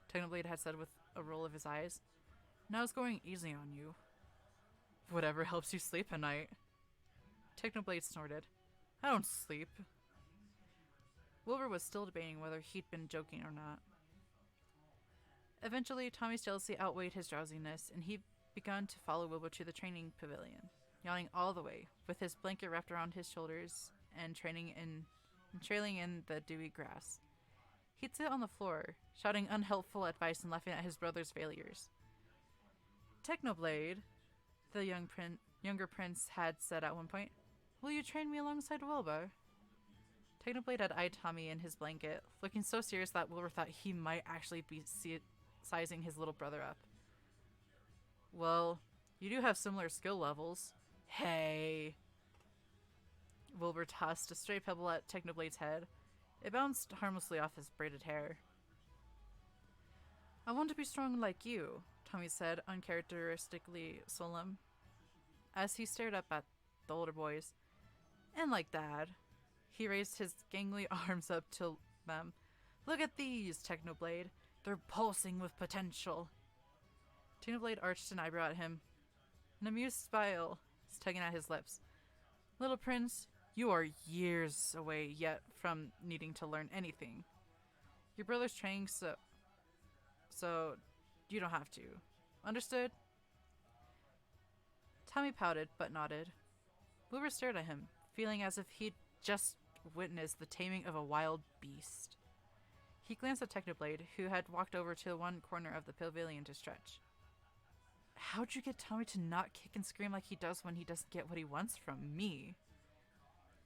S2: Technoblade had said with a roll of his eyes. "Now it's going easy on you." "Whatever helps you sleep at night." Technoblade snorted. "I don't sleep." Wilbur was still debating whether he'd been joking or not. Eventually, Tommy's jealousy outweighed his drowsiness, and he began to follow Wilbur to the training pavilion, yawning all the way, with his blanket wrapped around his shoulders and trailing in the dewy grass. He'd sit on the floor, shouting unhelpful advice and laughing at his brother's failures. "Technoblade," the younger prince had said at one point, "will you train me alongside Wilbur?" Technoblade had eyed Tommy in his blanket, looking so serious that Wilbur thought he might actually be sizing his little brother up. "Well, you do have similar skill levels." "Hey!" Wilbur tossed a stray pebble at Technoblade's head. It bounced harmlessly off his braided hair. "I want to be strong like you," Tommy said, uncharacteristically solemn, as he stared up at the older boys. "And like Dad." He raised his gangly arms up to them. "Look at these, Technoblade. They're pulsing with potential." Technoblade arched an eyebrow at him. An amused smile was tugging at his lips. "Little Prince, you are years away yet from needing to learn anything. Your brother's training, so you don't have to. Understood?" Tommy pouted, but nodded. Wilbur stared at him, feeling as if he'd just witnessed the taming of a wild beast. He glanced at Technoblade, who had walked over to one corner of the pavilion to stretch. "How'd you get Tommy to not kick and scream like he does when he doesn't get what he wants from me?"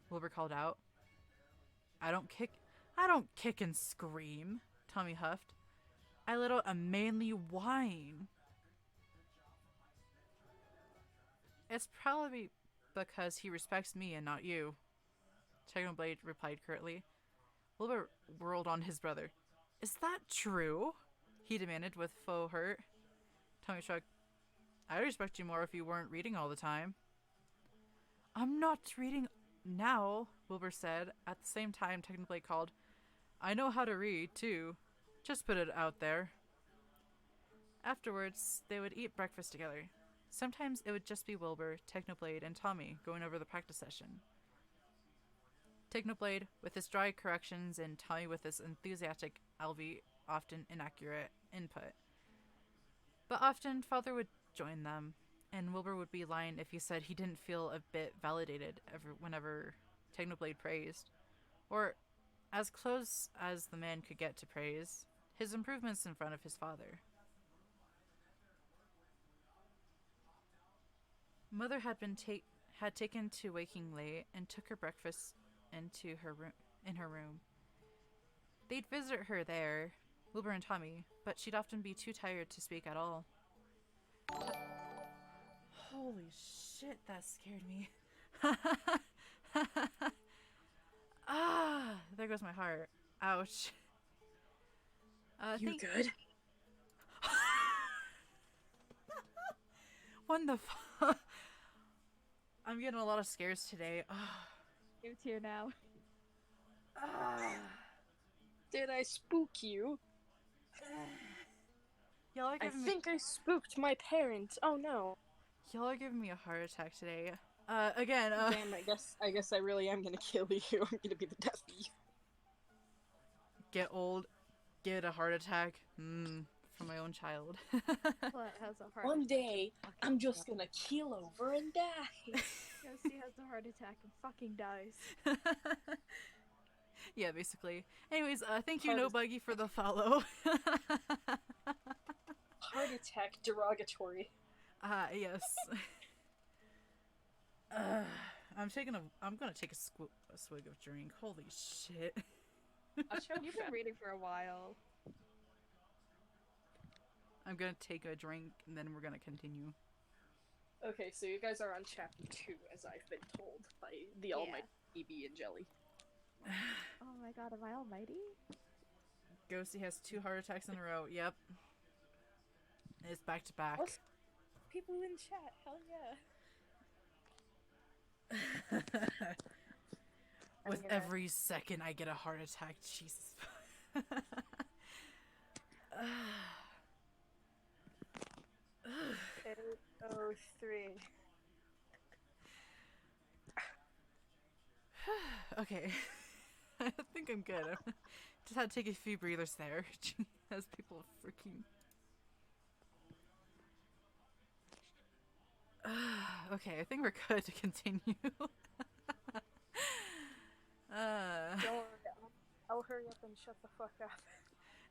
S2: Wilbur called out. I don't kick and scream," Tommy huffed. "I let out a manly whine." "It's probably because he respects me and not you," Technoblade replied curtly. Wilbur whirled on his brother. "Is that true?" he demanded with faux hurt. Tommy shrugged. "I'd respect you more if you weren't reading all the time." "I'm not reading now," Wilbur said. At the same time, Technoblade called, "I know how to read, too. Just put it out there." Afterwards, they would eat breakfast together. Sometimes it would just be Wilbur, Technoblade, and Tommy going over the practice session. Technoblade with his dry corrections and Tommy with his enthusiastic, albeit often inaccurate input. But often, Father would join them, and Wilbur would be lying if he said he didn't feel a bit validated whenever Technoblade praised, or as close as the man could get to praise, his improvements in front of his father. Mother had taken to waking late and took her breakfast into her room. They'd visit her there, Wilbur and Tommy, but she'd often be too tired to speak at all. Holy shit, that scared me. There goes my heart. Ouch.
S4: You good?
S2: What the fuck? I'm getting a lot of scares today.
S3: You too now.
S4: Did I spook you?
S2: Y'all are
S4: I
S2: giving
S4: think I spooked my parents. Oh no.
S2: Y'all are giving me a heart attack today. Again,
S4: Damn, I guess I really am gonna kill you. I'm gonna be the death of you.
S2: Get old, get a heart attack. From my own child.
S3: What has a heart
S4: One
S3: attack
S4: day,
S3: and
S4: I'm
S3: fucking
S4: just gonna keel over and die.
S3: Ghosty has a heart attack and fucking dies.
S2: Yeah, basically. Anyways, thank you,
S4: Heart
S2: No
S4: attack.
S2: Buggy, for the follow.
S4: Heart attack derogatory.
S2: Yes. I'm gonna take a swig of drink. Holy shit.
S3: You've been reading for a while.
S2: I'm gonna take a drink and then we're gonna continue.
S4: Okay, so you guys are on chapter 2, as I've been told by the almighty BB and Jelly.
S3: Oh my god, am I almighty?
S2: Ghosty has 2 heart attacks in a row. Yep. It's back to back.
S4: What? People in chat, hell yeah.
S2: With every second I get a heart attack, Jesus.
S4: 803.
S2: Okay. I think I'm good. Just had to take a few breathers there. As people freaking... Okay, I think we're good to continue.
S4: Don't worry, I'll hurry up and shut the fuck up.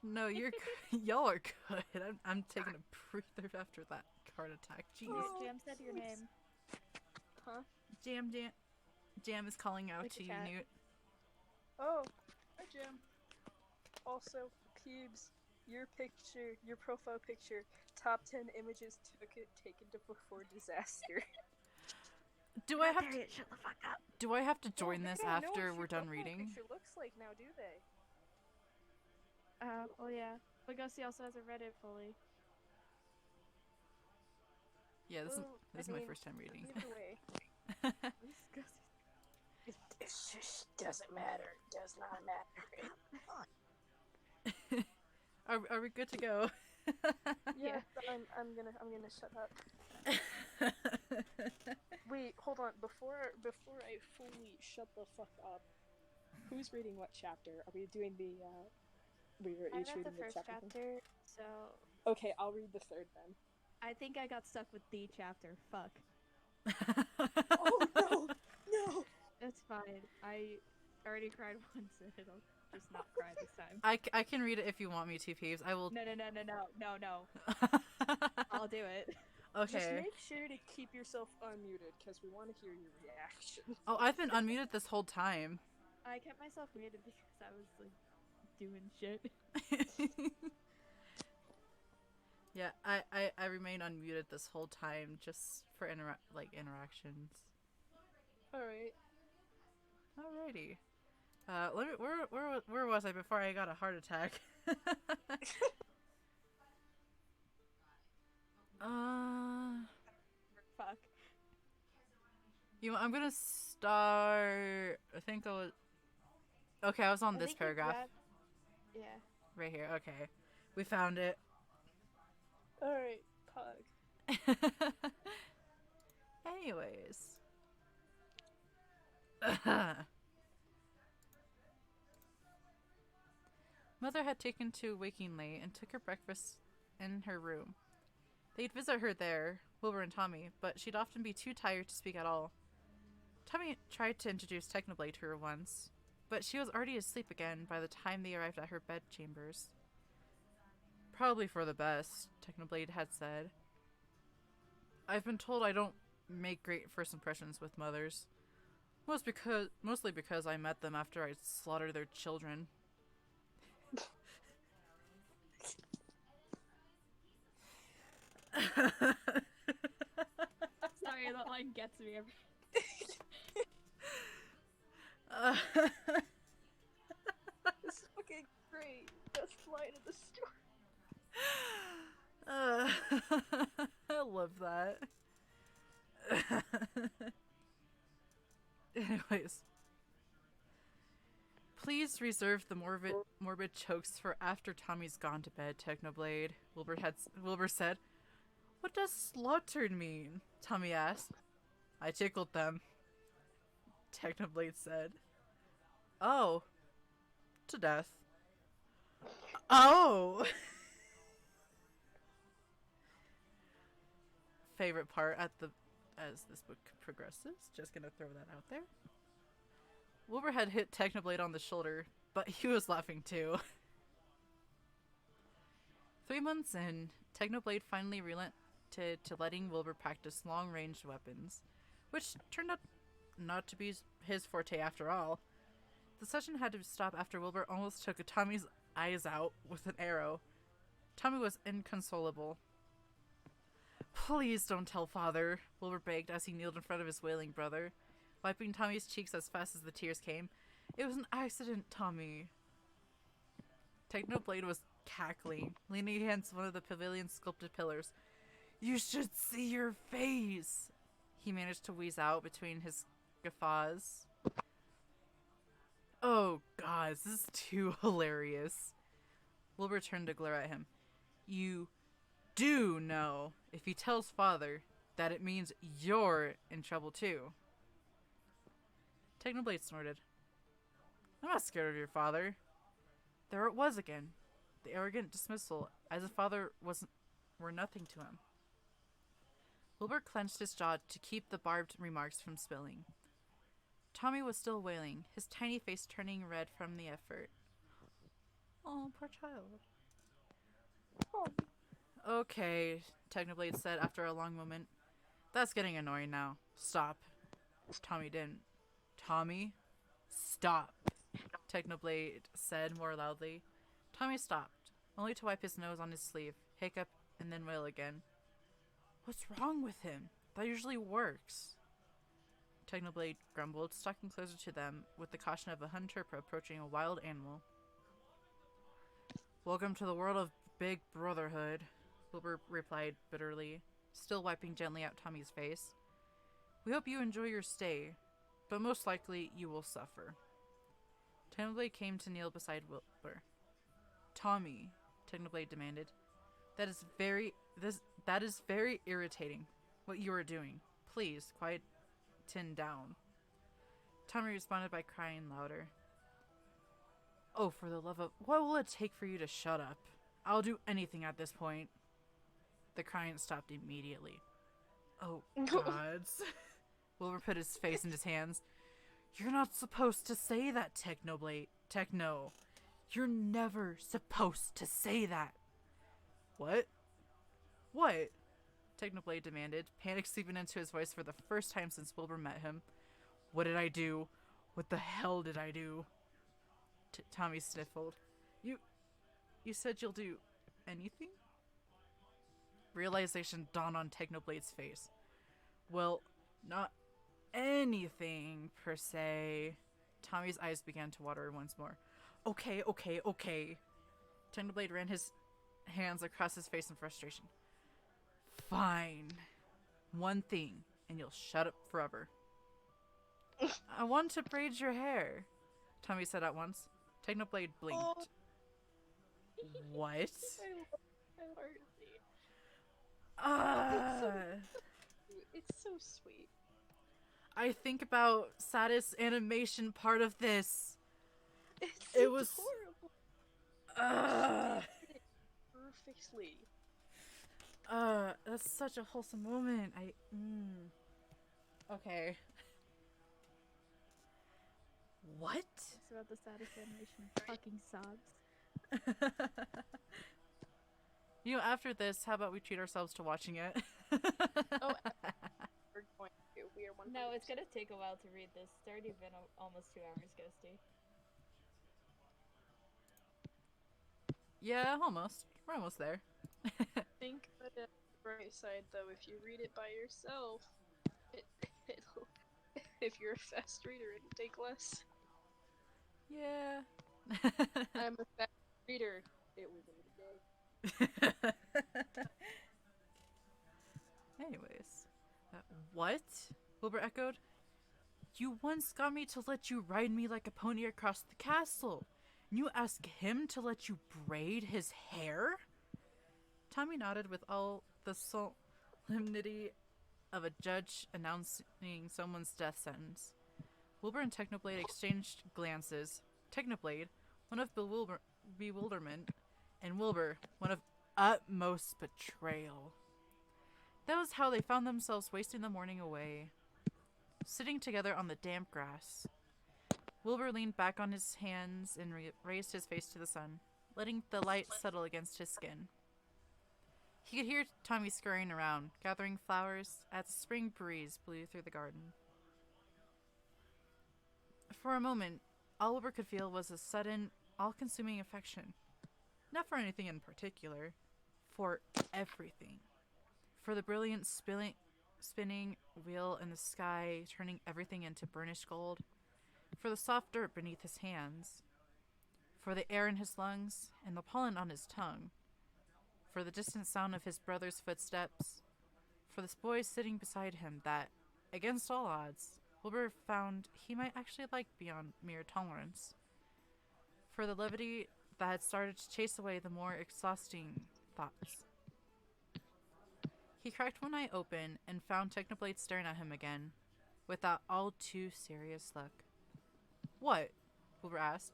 S2: No, y'all are good. I'm taking a breather after that heart attack. Jeez.
S3: Jam said your name.
S4: Huh?
S2: Jam is calling out
S3: Like
S2: to
S3: a
S2: you,
S3: cat.
S2: Newt.
S4: Oh, hi Jim. Also, Peebs, your profile picture, top 10 images taken before disaster.
S2: Do I have to?
S3: Harriet, shut the fuck up.
S2: Do I have to join
S4: They
S2: this
S4: don't know
S2: after
S4: what
S2: we're
S4: your
S2: done
S4: profile
S2: reading?
S4: picture looks like now, do they?
S3: Oh yeah. But Ghosty also has a Reddit fully.
S2: Yeah, this
S4: Well,
S2: is
S4: I
S2: my
S4: mean,
S2: first time reading.
S4: Either way, it just doesn't matter. It does not matter.
S2: Are we good to go?
S4: Yeah, I'm gonna shut up. Wait, hold on. Before I fully shut the fuck up, who's reading what chapter? Are we doing the we were
S3: I
S4: each
S3: read
S4: reading
S3: the first
S4: chapter?
S3: chapter, so
S4: Okay, I'll read the third then.
S3: I think I got stuck with the chapter. Fuck.
S4: Oh no, no.
S3: It's fine. I already cried once and it'll just not cry this time.
S2: I can read it if you want me to, Peeves. I will.
S3: No. I'll do it.
S4: Just
S2: Okay.
S4: make sure to keep yourself unmuted because we want to hear your reaction.
S2: Oh, I've been unmuted this whole time.
S3: I kept myself muted because I was like doing shit.
S2: Yeah, I remain unmuted this whole time just for interactions.
S4: All right.
S2: Alrighty. Let me. Where was I before I got a heart attack?
S3: Fuck.
S2: I'm gonna start. I think I was. Okay, I was on this paragraph
S3: Yeah.
S2: right here. Okay, we found it.
S4: All right, Pug.
S2: Anyways. Mother had taken to waking late and took her breakfast in her room. They'd visit her there, Wilbur and Tommy, but she'd often be too tired to speak at all. Tommy tried to introduce Technoblade to her once, but she was already asleep again by the time they arrived at her bedchambers. Probably for the best, Technoblade had said. I've been told I don't make great first impressions with mothers. Mostly because I met them after I slaughtered their children.
S3: Sorry, that line gets me every.
S4: This is fucking great. Best line of the story.
S2: I love that. Anyways. Please reserve the morbid chokes for after Tommy's gone to bed, Technoblade, Wilbur said. What does slaughtered mean? Tommy asked. I tickled them, Technoblade said. Oh. To death. Oh! Favorite part as this book progresses. Just gonna throw that out there. Wilbur had hit Technoblade on the shoulder, but he was laughing too. 3 months in, Technoblade finally relented to letting Wilbur practice long-range weapons, which turned out not to be his forte after all. The session had to stop after Wilbur almost took Tommy's eyes out with an arrow. Tommy was inconsolable. Please don't tell Father, Wilbur begged as he kneeled in front of his wailing brother, wiping Tommy's cheeks as fast as the tears came. It was an accident, Tommy. Technoblade was cackling, leaning against one of the pavilion's sculpted pillars. You should see your face, he managed to wheeze out between his guffaws. Oh, God, this is too hilarious. Wilbur turned to glare at him. You do know, if he tells Father, that it means you're in trouble too. Technoblade snorted. I'm not scared of your father. There it was again. The arrogant dismissal, as if Father were nothing to him. Wilbur clenched his jaw to keep the barbed remarks from spilling. Tommy was still wailing, his tiny face turning red from the effort. Oh, poor child.
S4: Oh,
S2: Okay, Technoblade said after a long moment. That's getting annoying now. Stop. Tommy didn't. Tommy? Stop, Technoblade said more loudly. Tommy stopped, only to wipe his nose on his sleeve, hiccup, and then wail again. What's wrong with him? That usually works. Technoblade grumbled, stalking closer to them with the caution of a hunter approaching a wild animal. Welcome to the world of Big Brotherhood, Wilbur replied bitterly, still wiping gently out Tommy's face. We hope you enjoy your stay, but most likely you will suffer. Technoblade came to kneel beside Wilbur. Tommy, Technoblade demanded, that is very irritating, what you are doing. Please, quieten down. Tommy responded by crying louder. Oh, for the love of... What will it take for you to shut up? I'll do anything at this point. The crying stopped immediately. Oh, gods. Wilbur put his face in his hands. You're not supposed to say that, Technoblade. Techno. You're never supposed to say that. What? What? Technoblade demanded, panic seeping into his voice for the first time since Wilbur met him. What did I do? What the hell did I do? Tommy sniffled. You said you'll do anything? Realization dawned on Technoblade's face. Well, not anything, per se. Tommy's eyes began to water once more. Okay. Technoblade ran his hands across his face in frustration. Fine. One thing, and you'll shut up forever. I want to braid your hair, Tommy said at once. Technoblade blinked.
S4: Oh.
S2: What?
S4: I love it's so sweet.
S2: I think about saddest animation part of this.
S4: It's
S2: It was
S4: horrible.
S2: Ugh.
S4: She did it perfectly.
S2: That's such a wholesome moment. Okay. What?
S3: It's about the saddest animation. Fucking sobs.
S2: You know, after this, how about we treat ourselves to watching it?
S4: Oh, we're going to. We are one.
S3: No, it's gonna take a while to read this. It's already been almost 2 hours, Ghosty.
S2: Yeah, almost. We're almost there.
S4: Think about it on the bright side, though. If you read it by yourself, it'll. If you're a fast reader, it'll take less.
S2: Yeah.
S4: I'm a fast reader. It was a day.
S2: Anyways. What? Wilbur echoed. You once got me to let you ride me like a pony across the castle. And you ask him to let you braid his hair? Tommy nodded with all the solemnity of a judge announcing someone's death sentence. Wilbur and Technoblade exchanged glances. Technoblade, one of bewilderment, and Wilbur, one of utmost betrayal. That was how they found themselves wasting the morning away, sitting together on the damp grass. Wilbur leaned back on his hands and raised his face to the sun, letting the light settle against his skin. He could hear Tommy scurrying around, gathering flowers as a spring breeze blew through the garden. For a moment, all Wilbur could feel was a sudden, all-consuming affection. Not for anything in particular, for everything. For the brilliant spinning wheel in the sky, turning everything into burnished gold. For the soft dirt beneath his hands. For the air in his lungs and the pollen on his tongue. For the distant sound of his brother's footsteps. For this boy sitting beside him that, against all odds, Wilbur found he might actually like beyond mere tolerance. For the levity that had started to chase away the more exhausting thoughts. He cracked one eye open and found Technoblade staring at him again, with that all-too-serious look. What? Wilbur asked.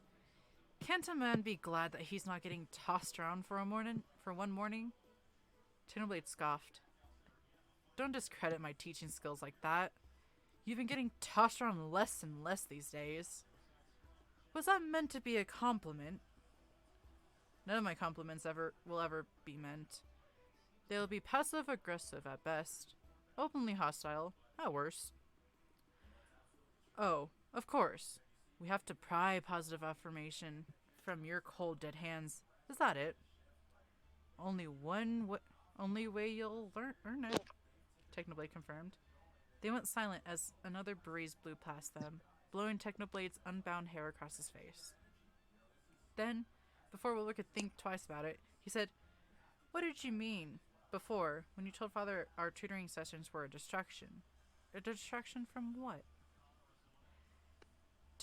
S2: Can't a man be glad that he's not getting tossed around for one morning? Technoblade scoffed. Don't discredit my teaching skills like that. You've been getting tossed around less and less these days. Was that meant to be a compliment? None of my compliments will ever be meant. They'll be passive-aggressive at best, openly hostile at worst. Oh, of course. We have to pry positive affirmation from your cold, dead hands. Is that it? Only way you'll earn it, Technoblade confirmed. They went silent as another breeze blew past them, blowing Technoblade's unbound hair across his face. Then, before Wilbur could think twice about it, he said, What did you mean before when you told Father our tutoring sessions were a distraction? A distraction from what?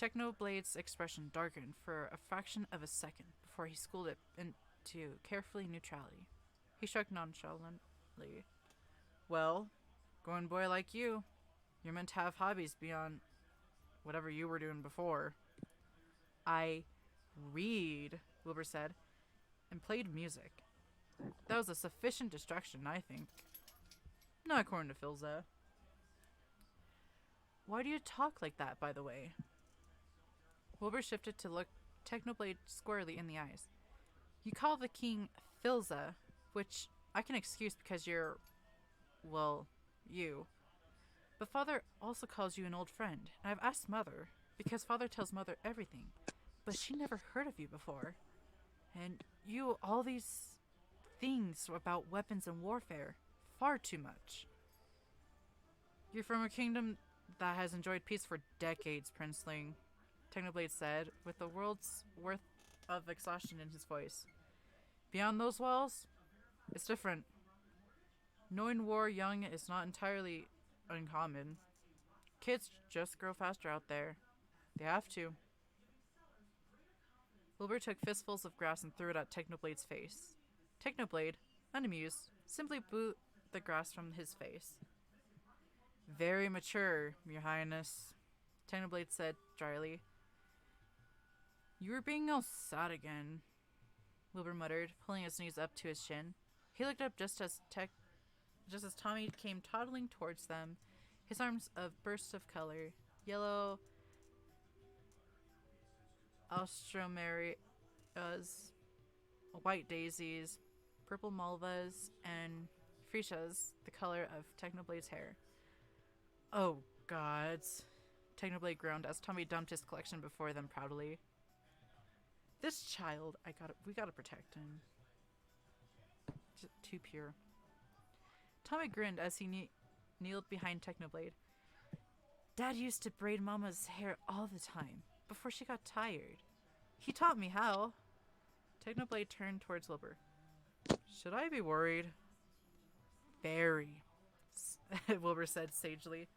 S2: Technoblade's expression darkened for a fraction of a second before he schooled it into carefully neutrality. He shrugged nonchalantly. Well, going boy like you're meant to have hobbies beyond whatever you were doing before. I read, Wilbur said, and played music. That was a sufficient distraction, I think. Not according to Philza. Why do you talk like that, by the way? Wilbur shifted to look Technoblade squarely in the eyes. You call the king Philza, which I can excuse because you're, well, you. But Father also calls you an old friend, and I've asked Mother, because Father tells Mother everything, but she never heard of you before. And you, all these things about weapons and warfare, far too much. You're from a kingdom that has enjoyed peace for decades, Princeling, Technoblade said, with a world's worth of exhaustion in his voice. Beyond those walls, it's different. Knowing war young is not entirely uncommon. Kids just grow faster out there. They have to. Wilbur took fistfuls of grass and threw it at Technoblade's face. Technoblade, unamused, simply blew the grass from his face. Very mature, Your Highness, Technoblade said dryly. You were being all sad again. Wilbur muttered, pulling his knees up to his shin. He looked up just as Tommy came toddling towards them, his arms a burst of color, yellow alstroemerias, white daisies, purple malvas, and freesias, the color of Technoblade's hair. Oh, gods. Technoblade groaned as Tommy dumped his collection before them proudly. This child, we gotta protect him. Just too pure. Tommy grinned as he kneeled behind Technoblade. Dad used to braid Mama's hair all the time, before she got tired. He taught me how. Technoblade turned towards Wilbur. Should I be worried? Very, Wilbur said sagely.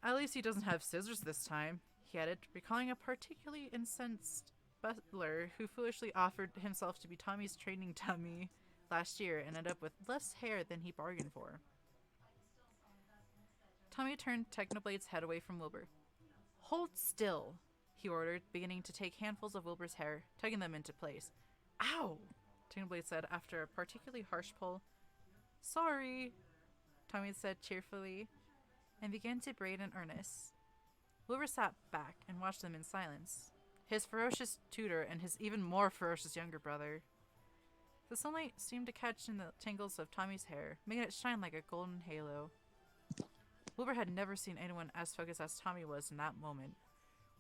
S2: At least he doesn't have scissors this time, he added, recalling a particularly incensed butler who foolishly offered himself to be Tommy's training dummy last year and ended up with less hair than he bargained for. Tommy turned Technoblade's head away from Wilbur. Hold still, he ordered, beginning to take handfuls of Wilbur's hair, tugging them into place. Ow! Technoblade said after a particularly harsh pull. Sorry, Tommy said cheerfully, and began to braid in earnest. Wilbur sat back and watched them in silence. His ferocious tutor and his even more ferocious younger brother. The sunlight seemed to catch in the tangles of Tommy's hair, making it shine like a golden halo. Wilbur had never seen anyone as focused as Tommy was in that moment,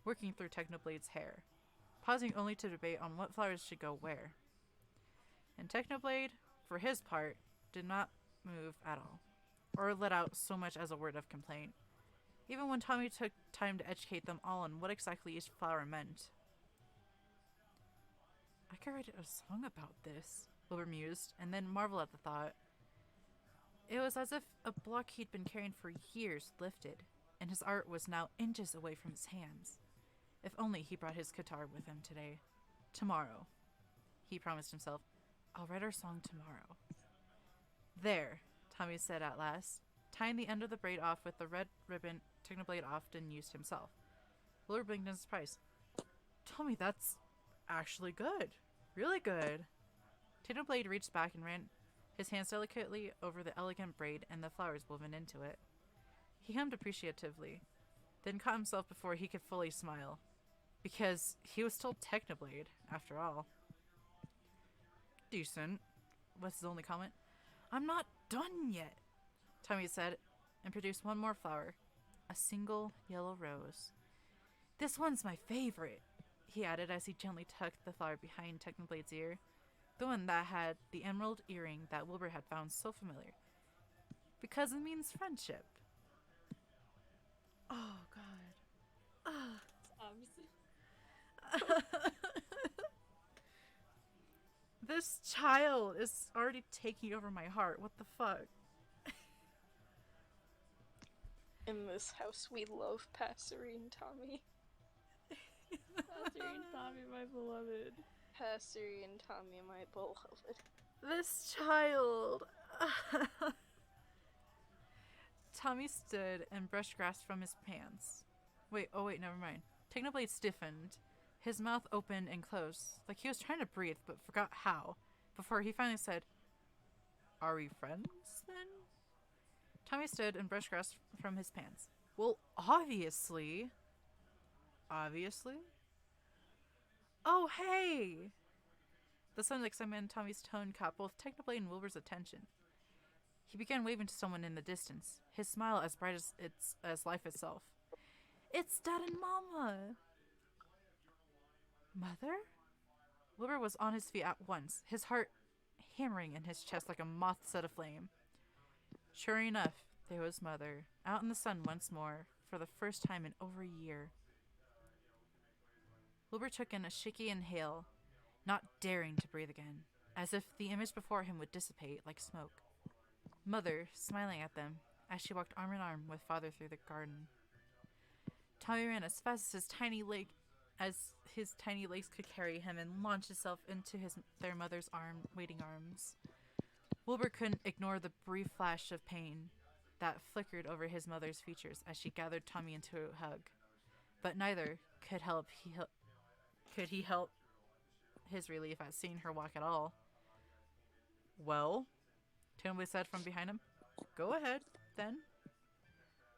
S2: working through Technoblade's hair, pausing only to debate on what flowers should go where. And Technoblade, for his part, did not move at all, or let out so much as a word of complaint, even when Tommy took time to educate them all on what exactly each flower meant. I could write a song about this, Wilbur mused, and then marveled at the thought. It was as if a block he'd been carrying for years lifted, and his art was now inches away from his hands. If only he brought his guitar with him today. Tomorrow, he promised himself. I'll write our song tomorrow. There, Tommy said at last, tying the end of the braid off with the red ribbon Technoblade often used himself. Wilbur blinked in surprise. Tommy, that's actually good. Really good. Technoblade reached back and ran his hands delicately over the elegant braid and the flowers woven into it. He hummed appreciatively, then caught himself before he could fully smile, because he was still Technoblade, after all. Decent, was his only comment. I'm not done yet, Tommy said, and produced one more flower, a single yellow rose. This one's my favorite, he added as he gently tucked the flower behind Technoblade's ear, the one that had the emerald earring that Wilbur had found so familiar. Because it means friendship. Oh, God. This child is already taking over my heart. What the fuck?
S4: In this house, we love Passerine, Tommy.
S3: Passerine Tommy, my beloved.
S4: Passerine, Tommy, my beloved.
S2: This child. Tommy stood and brushed grass from his pants. Wait, never mind. Technoblade stiffened. His mouth opened and closed, like he was trying to breathe but forgot how, before he finally said, Are we friends, then? Tommy stood and brushed grass from his pants. Well, obviously. Obviously? Oh, hey! The sudden excitement in Tommy's tone caught both Technoblade and Wilbur's attention. He began waving to someone in the distance, his smile as bright as life itself. It's Dad and Mama! Mother? Wilbur was on his feet at once, his heart hammering in his chest like a moth set aflame. Sure enough, there was Mother, out in the sun once more, for the first time in over a year. Wilbur took in a shaky inhale, not daring to breathe again, as if the image before him would dissipate like smoke. Mother, smiling at them, as she walked arm in arm with Father through the garden. Tommy ran as fast as his tiny legs could carry him and launched himself into their mother's waiting arms. Wilbur couldn't ignore the brief flash of pain that flickered over his mother's features as she gathered Tommy into a hug, but neither could he help his relief at seeing her walk at all. Well, Technoblade said from behind him. Go ahead, then.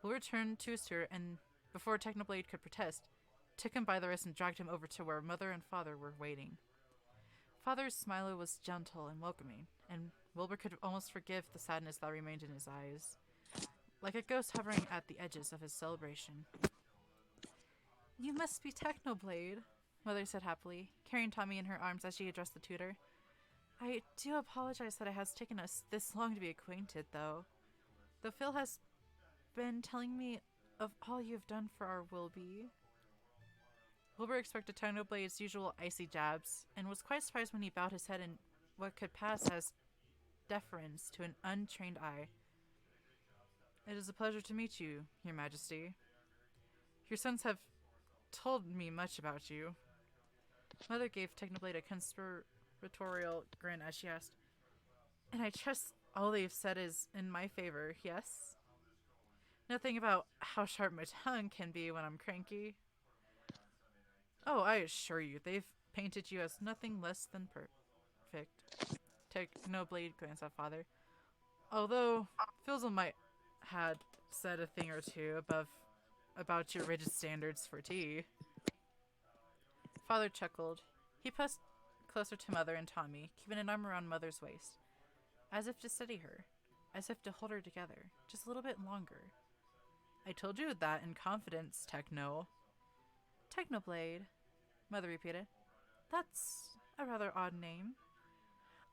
S2: Wilbur turned to his tutor, and before Technoblade could protest, took him by the wrist and dragged him over to where Mother and Father were waiting. Father's smile was gentle and welcoming, and Wilbur could almost forgive the sadness that remained in his eyes, like a ghost hovering at the edges of his celebration. You must be Technoblade, Mother said happily, carrying Tommy in her arms as she addressed the tutor. I do apologize that it has taken us this long to be acquainted, though. Though Phil has been telling me of all you've done for our Wilby. Wilbur expected Technoblade's usual icy jabs, and was quite surprised when he bowed his head in what could pass as deference to an untrained eye. It is a pleasure to meet you, Your Majesty. Your sons have told me much about you. Mother gave Technoblade a conspiratorial grin as she asked, and I trust all they've said is in my favor, yes? Nothing about how sharp my tongue can be when I'm cranky. Oh, I assure you, they've painted you as nothing less than perfect. Technoblade glanced at Father. Although, Fizzle might had said a thing or two about your rigid standards for tea. Father chuckled. He pressed closer to Mother and Tommy, keeping an arm around Mother's waist, as if to steady her, as if to hold her together, just a little bit longer. I told you that in confidence, Techno. Technoblade, Mother repeated. That's a rather odd name.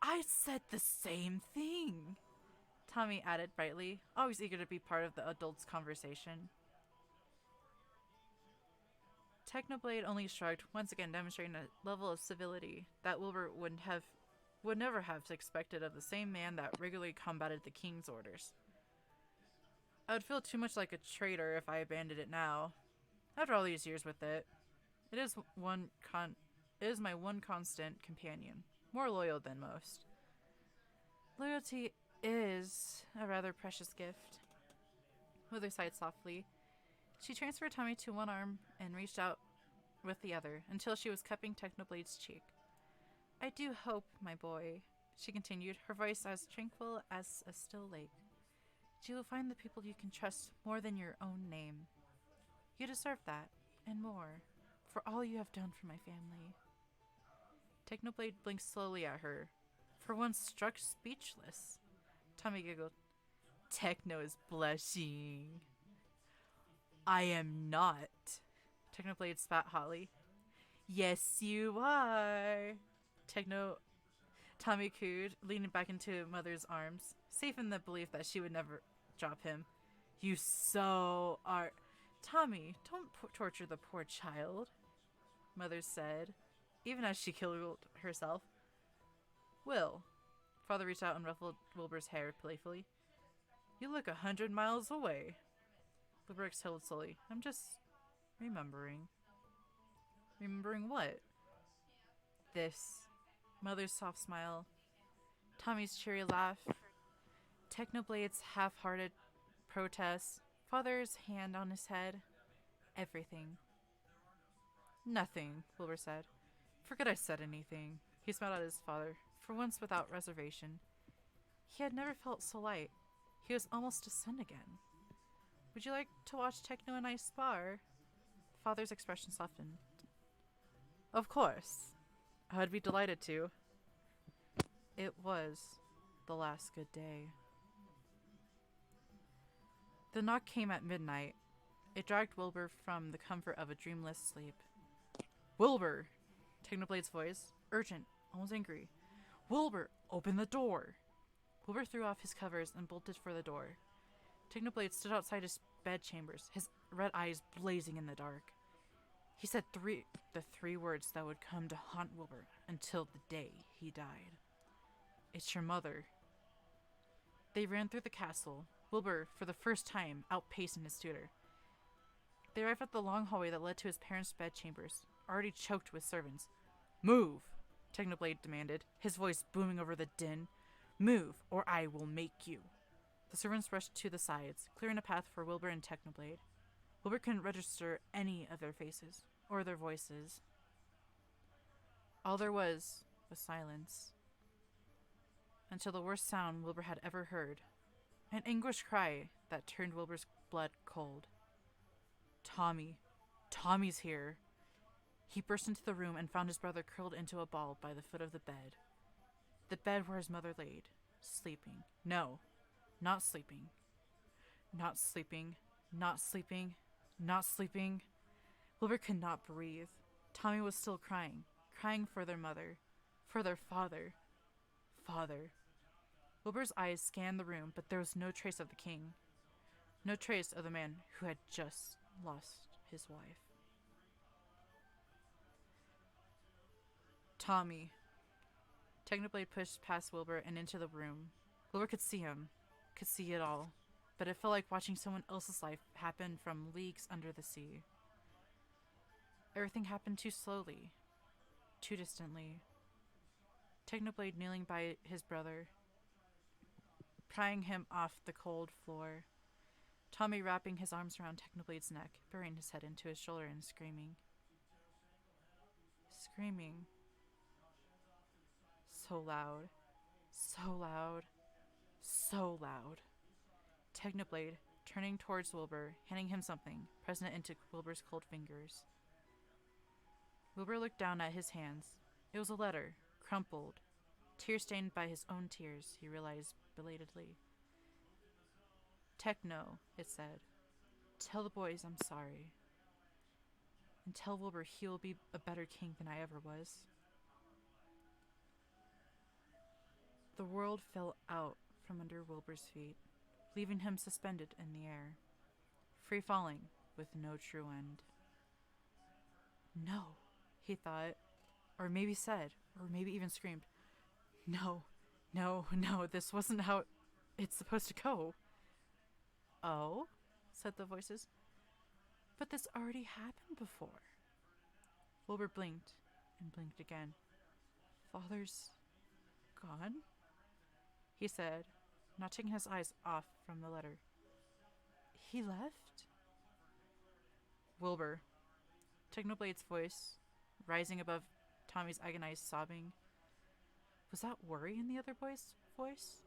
S2: I said the same thing, Tommy added brightly, always eager to be part of the adults' conversation. Technoblade only shrugged, once again demonstrating a level of civility that Wilbur would never have expected of the same man that regularly combated the king's orders. I would feel too much like a traitor if I abandoned it now. After all these years with it, it is my one constant companion, more loyal than most. Loyalty is a rather precious gift. Mother sighed softly. She transferred Tommy to one arm and reached out with the other until she was cupping Technoblade's cheek. I do hope, my boy, she continued, her voice as tranquil as a still lake, you will find the people you can trust more than your own name. You deserve that, and more, for all you have done for my family. Technoblade blinked slowly at her, for once struck speechless. Tommy giggled. Techno is blushing. I am not. Technoblade spat hotly. Yes, you are. Tommy cooed, leaning back into Mother's arms, safe in the belief that she would never drop him. You so are. Tommy, don't torture the poor child, Mother said, even as she killed herself. Will. Father reached out and ruffled Wilbur's hair playfully. You look 100 miles away. Wilbur exhaled slowly. I'm just remembering. Remembering what? This. Mother's soft smile. Tommy's cheery laugh. Technoblade's half-hearted protest. Father's hand on his head. Everything. Nothing, Wilbur said. Forget I said anything. He smiled at his father, for once without reservation. He had never felt so light. He was almost a son again. Would you like to watch Techno and I spar? Father's expression softened. Of course. I'd be delighted to. It was the last good day. The knock came at midnight. It dragged Wilbur from the comfort of a dreamless sleep. Wilbur! Technoblade's voice, urgent, almost angry. Wilbur, open the door! Wilbur threw off his covers and bolted for the door. Technoblade stood outside his bedchambers, his red eyes blazing in the dark. He said the three words that would come to haunt Wilbur until the day he died. It's your mother. They ran through the castle, Wilbur, for the first time, outpacing his tutor. They arrived at the long hallway that led to his parents' bedchambers, already choked with servants. Move, Technoblade demanded, his voice booming over the din. Move, or I will make you. The servants rushed to the sides, clearing a path for Wilbur and Technoblade. Wilbur couldn't register any of their faces, or their voices. All there was silence. Until the worst sound Wilbur had ever heard. An anguished cry that turned Wilbur's blood cold. Tommy. Tommy's here. He burst into the room and found his brother curled into a ball by the foot of the bed. The bed where his mother laid, sleeping. No, not sleeping. Not sleeping. Not sleeping. Not sleeping. Wilbur could not breathe. Tommy was still crying. Crying for their mother. For their father. Father. Wilbur's eyes scanned the room, but there was no trace of the king. No trace of the man who had just lost his wife. Tommy. Technoblade pushed past Wilbur and into the room. Wilbur could see him. Could see it all. But it felt like watching someone else's life happen from leagues under the sea. Everything happened too slowly. Too distantly. Technoblade kneeling by his brother, prying him off the cold floor. Tommy wrapping his arms around Technoblade's neck, burying his head into his shoulder and screaming. Screaming. So loud. So loud. So loud. Technoblade, turning towards Wilbur, handing him something, pressing it into Wilbur's cold fingers. Wilbur looked down at his hands. It was a letter, crumpled, tear-stained by his own tears, he realized belatedly. Techno, it said. Tell the boys I'm sorry. And tell Wilbur he will be a better king than I ever was. The world fell out from under Wilbur's feet, leaving him suspended in the air, free falling with no true end. No, he thought, or maybe said, or maybe even screamed. No, no, no, this wasn't how it's supposed to go. Oh, said the voices. But this already happened before. Wilbur blinked and blinked again. Father's gone? He said, not taking his eyes off from the letter. He left? Wilbur. Technoblade's voice, rising above Tommy's agonized sobbing. Was that worry in the other boy's voice?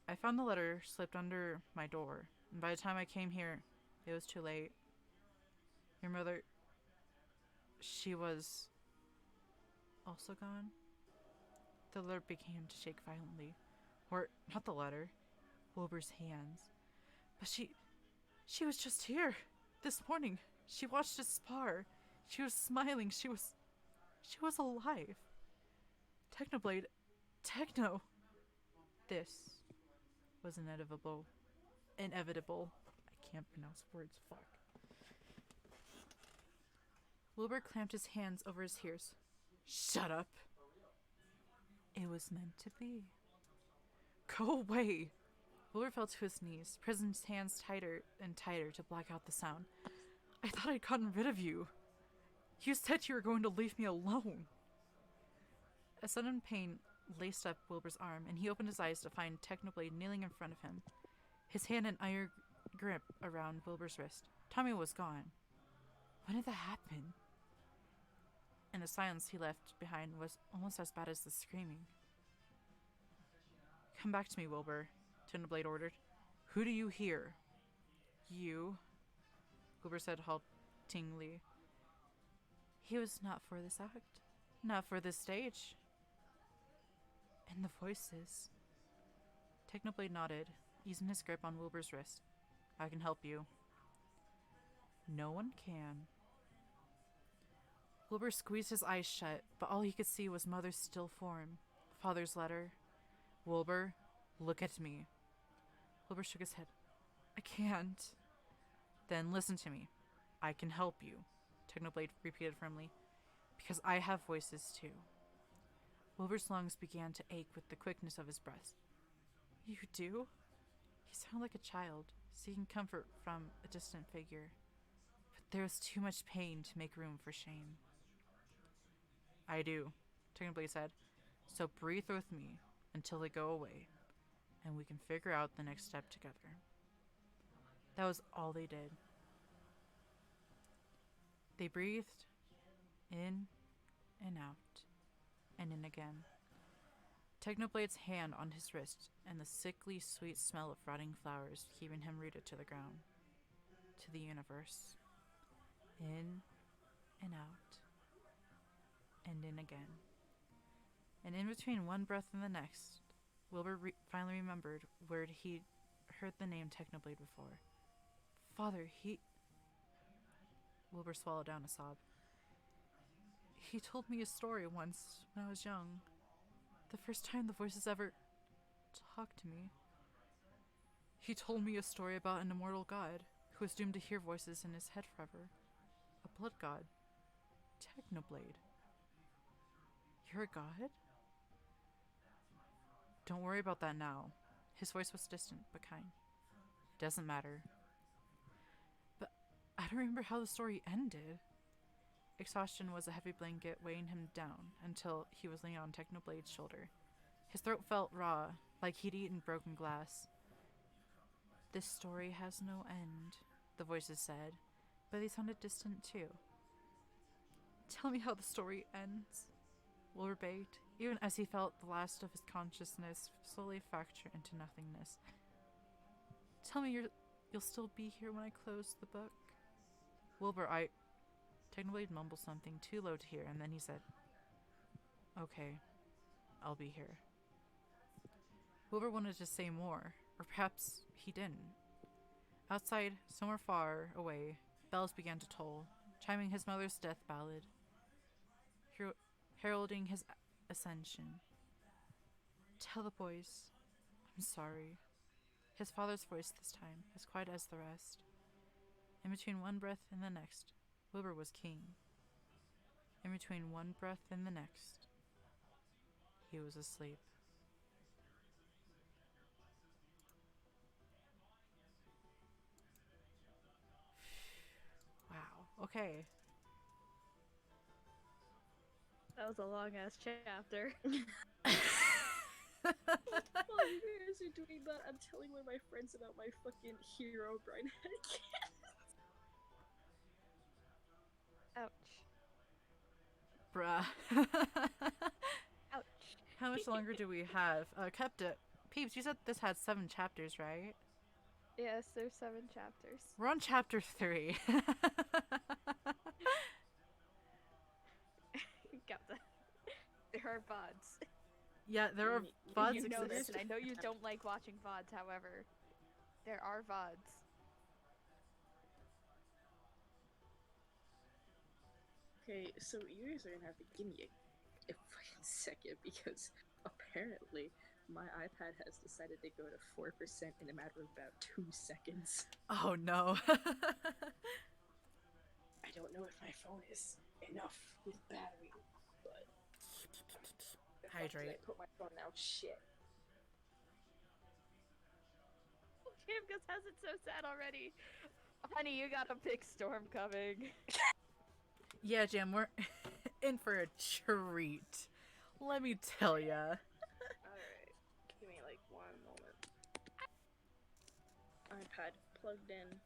S2: I found the letter slipped under my door, and by the time I came here, it was too late. Your mother, she was also gone? The letter began to shake violently. Or, not the letter, Wilbur's hands. But she was just here, this morning. She watched us spar. She was smiling. She was alive. Technoblade, Techno. This was inevitable. Inevitable. I can't pronounce words, fuck. Wilbur clamped his hands over his ears. Shut up. It was meant to be. Go away. Wilbur fell to his knees, pressing his hands tighter and tighter to block out the sound. I thought I'd gotten rid of you. You said you were going to leave me alone. A sudden pain laced up Wilbur's arm, and he opened his eyes to find Technoblade kneeling in front of him, his hand an iron grip around Wilbur's wrist. Tommy was gone. When did that happen? And the silence he left behind was almost as bad as the screaming. Come back to me, Wilbur, Technoblade ordered. Who do you hear? You, Wilbur said haltingly. He was not for this act, not for this stage. And the voices. Technoblade nodded, easing his grip on Wilbur's wrist. I can help you. No one can. Wilbur squeezed his eyes shut, but all he could see was Mother's still form, Father's letter. Wilbur, look at me. Wilbur shook his head. I can't. Then listen to me. I can help you, Technoblade repeated firmly, because I have voices too. Wilbur's lungs began to ache with the quickness of his breath. You do? He sounded like a child, seeking comfort from a distant figure. But there was too much pain to make room for shame. I do, Technoblade said. So breathe with me until they go away, and we can figure out the next step together. That was all they did. They breathed in and out, and in again. Technoblade's hand on his wrist, and the sickly sweet smell of rotting flowers keeping him rooted to the ground, to the universe. In and out, and in again. And in between one breath and the next, Wilbur finally remembered where he'd heard the name Technoblade before. Father, Wilbur swallowed down a sob. He told me a story once when I was young. The first time the voices ever talked to me. He told me a story about an immortal god who was doomed to hear voices in his head forever. A blood god. Technoblade. You're a god? Don't worry about that now. His voice was distant but kind. It doesn't matter. But I don't remember how the story ended. Exhaustion was a heavy blanket weighing him down until he was leaning on Technoblade's shoulder. His throat felt raw, like he'd eaten broken glass. This story has no end, the voices said, but they sounded distant too. Tell me how the story ends, Wilbur begged, even as he felt the last of his consciousness slowly fracture into nothingness. Tell me you'll still be here when I close the book. Wilbur, Technoblade mumbled something too low to hear, and then he said, Okay, I'll be here. Wilbur wanted to say more, or perhaps he didn't. Outside, somewhere far away, bells began to toll, chiming his mother's death ballad, heralding his ascension. Tell the boys, I'm sorry. His father's voice this time, as quiet as the rest. In between one breath and the next, Wilbur was king. In between one breath and the next, he was asleep. Wow, okay.
S3: That was a long ass chapter.
S4: While you guys are doing that, I'm telling one of my friends about my fucking hero Brian again.
S3: Ouch.
S2: Bruh.
S3: Ouch.
S2: How much longer do we have? Kept it. Peeps, you said this had 7 chapters, right?
S3: Yes, there's 7 chapters.
S2: We're on chapter 3.
S3: Got that. There are VODs.
S2: Yeah, there are
S4: You
S2: VODs
S3: You know this,
S2: exist.
S3: and I know you don't like watching VODs, however, there are VODs.
S4: Okay, so you guys are gonna have to give me a fucking second because apparently my iPad has decided to go to 4% in a matter of about 2 seconds.
S2: Oh no.
S4: I don't know if my phone is enough with battery, but the fuck did I
S2: Hydrate.
S4: put my phone now? Shit.
S3: Camgus has it so sad already. Honey, you got a big storm coming.
S2: Yeah, Jam, we're in for a treat. Let me tell ya.
S4: Alright, give me like 1 moment. iPad plugged in.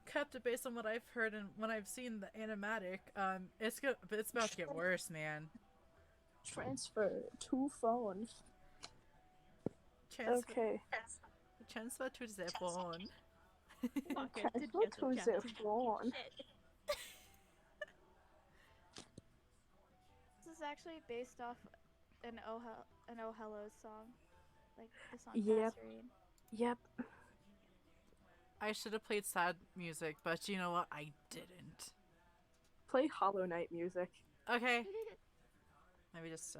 S2: Kept it based on what I've heard and when I've seen the animatic, it's about to get worse, man.
S4: Transfer to phone. Okay.
S2: Transfer to the phone.
S4: Transfer to the phone.
S3: This is actually based off an Oh Hello song. Like the song
S4: Yep.
S3: Passerine.
S4: Yep.
S2: I should have played sad music, but you know what? I didn't.
S4: Play Hollow Knight music.
S2: Okay. Let me just,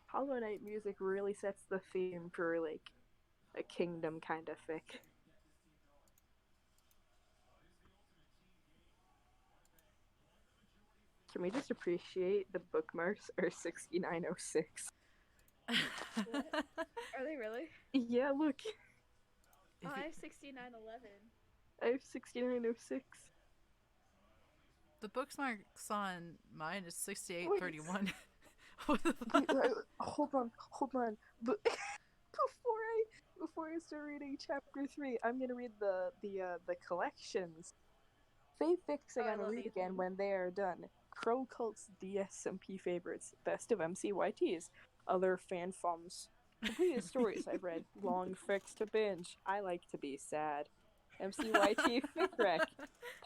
S4: Hollow Knight music really sets the theme for like a kingdom kind of fic. Can we just appreciate the bookmarks are 6906?
S3: Are they really?
S4: Yeah, look.
S3: Oh, I have 6911.
S4: I have 6906.
S2: The bookmarks on mine is 6831. What the fuck?
S4: Wait, hold on. But before I start reading chapter 3, I'm gonna read the collections Fanfics are
S3: Oh, I
S4: gonna
S3: love
S4: read
S3: these.
S4: again when they are done. Crow Cult's DSMP favorites, best of MCYTs, other fan films, completed stories I've read, long fics to binge. I like to be sad. MCYT fic rec,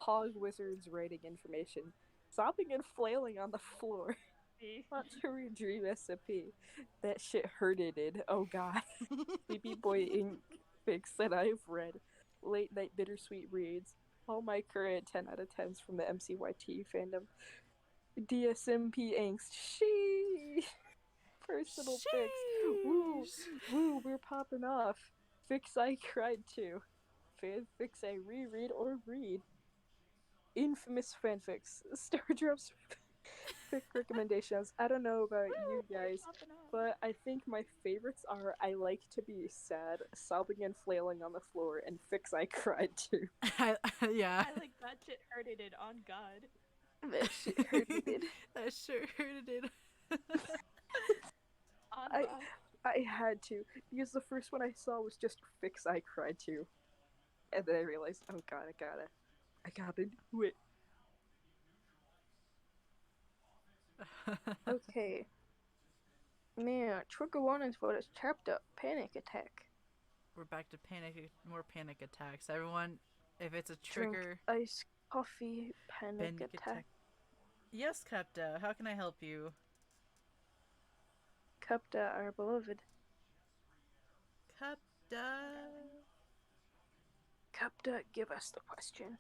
S4: Pog Wizards writing information, sobbing and flailing on the floor. Want to read Dream SMP. That shit hurted. Oh god. Sleepy Boy Inc. fics that I've read. Late night bittersweet reads. All my current 10 out of 10s from the MCYT fandom. DSMP angst. She personal fix. Woo, woo, we're popping off. Fix I cried to. Fanfics I reread or read. Infamous fanfics. Star Drops fic recommendations. I don't know about you guys, but I think my favorites are I like to be sad, sobbing and flailing on the floor, and fix I cried to.
S2: Yeah.
S3: I like that shit hurted it on God.
S4: That shit hurted.
S2: That sure hurted it.
S3: On
S4: I
S3: God.
S4: I had to, because the first one I saw was just fix I cried to. And then I realized, oh god, I gotta do it. Okay. Man, trigger warnings for this chapter. Panic attack.
S2: We're back to more panic attacks. Everyone, if it's a
S4: Drink
S2: trigger,
S4: ice coffee. Panic attack.
S2: Yes, Kepta, how can I help you?
S4: Cupta, our beloved.
S2: Kepta.
S4: Cupta, give us the question.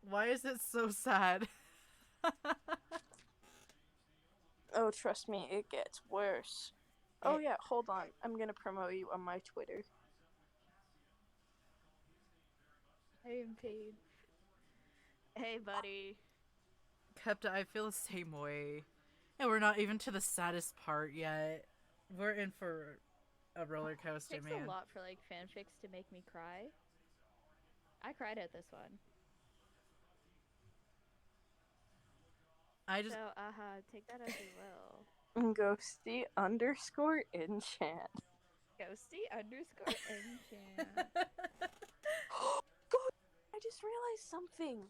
S2: Why is it so sad?
S4: Oh, trust me, it gets worse. Oh yeah, hold on. I'm gonna promote you on my Twitter.
S3: I am paid. Hey, buddy.
S2: Kepta, I feel the same way. And we're not even to the saddest part yet. We're in for a roller coaster,
S3: It takes
S2: man.
S3: a lot for like fanfics to make me cry. I cried at this one.
S2: I just
S3: So, take that as you will.
S4: Ghosty underscore enchant.
S3: Ghosty underscore enchant.
S4: God, I just realized something.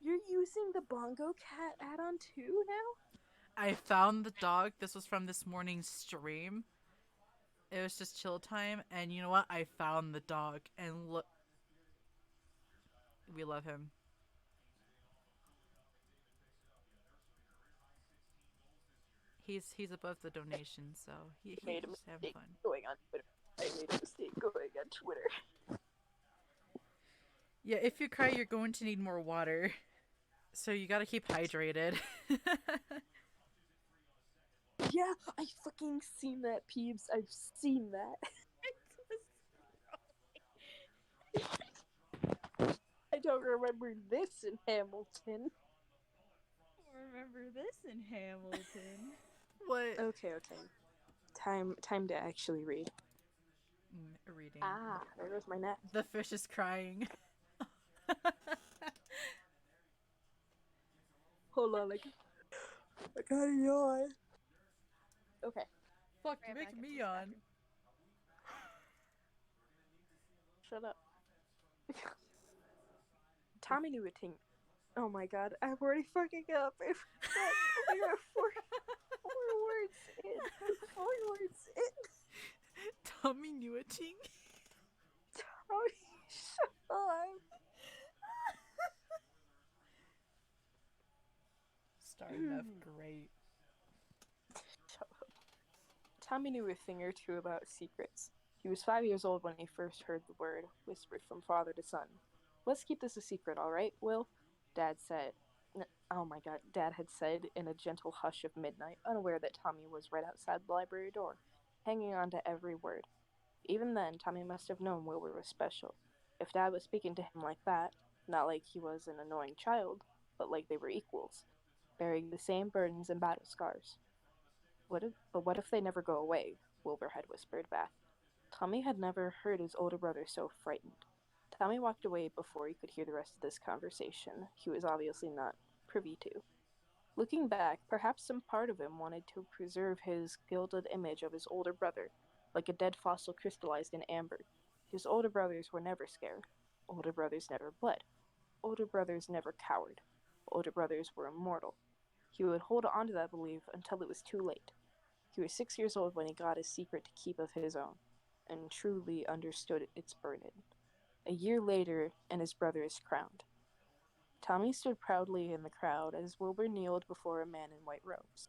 S4: You're using the Bongo Cat add-on too now?
S2: I found the dog. This was from this morning's stream. It was just chill time, and you know what? I found the dog, and look, we love him. He's above the donation, so he's
S4: Made a
S2: just having
S4: mistake
S2: fun.
S4: going on Twitter. I made a mistake going on Twitter.
S2: Yeah, if you cry, you're going to need more water, so you gotta keep hydrated.
S4: Yeah, I fucking seen that, Peebs. I've seen that. I don't remember this in Hamilton.
S3: Remember this in Hamilton.
S2: What?
S4: Okay. Time to actually read.
S2: Reading.
S4: Ah, there goes my net.
S2: The fish is crying.
S4: Hold on, like I gotta yawn. Okay.
S2: Fuck,
S3: Right
S2: you're
S3: back
S2: making
S3: up
S2: me
S3: this
S2: yawn.
S3: bathroom.
S4: Shut up. Tommy knew a thing. Oh my god, I'm already fucking up. I got four words in. 4 words in.
S2: Tommy knew a ting.
S4: Tommy, shut up.
S2: Starting off great.
S4: Shut up. Tommy knew a thing or two about secrets. He was 5 years old when he first heard the word, whispered from father to son. Let's keep this a secret, all right, Will? Dad said. Oh my god, Dad had said in a gentle hush of midnight, unaware that Tommy was right outside the library door, hanging on to every word. Even then, Tommy must have known Wilbur was special. If Dad was speaking to him like that, not like he was an annoying child, but like they were equals, bearing the same burdens and battle scars. What if they never go away? Wilbur had whispered back. Tommy had never heard his older brother so frightened. Tommy walked away before he could hear the rest of this conversation. He was obviously not privy to. Looking back, perhaps some part of him wanted to preserve his gilded image of his older brother, like a dead fossil crystallized in amber. His older brothers were never scared. Older brothers never bled.
S5: older brothers never cowered. Older brothers were immortal. He would hold on to that belief until it was too late. He was 6 years old when he got a secret to keep of his own, and truly understood its burden. A year later, and his brother is crowned. Tommy stood proudly in the crowd as Wilbur kneeled before a man in white robes.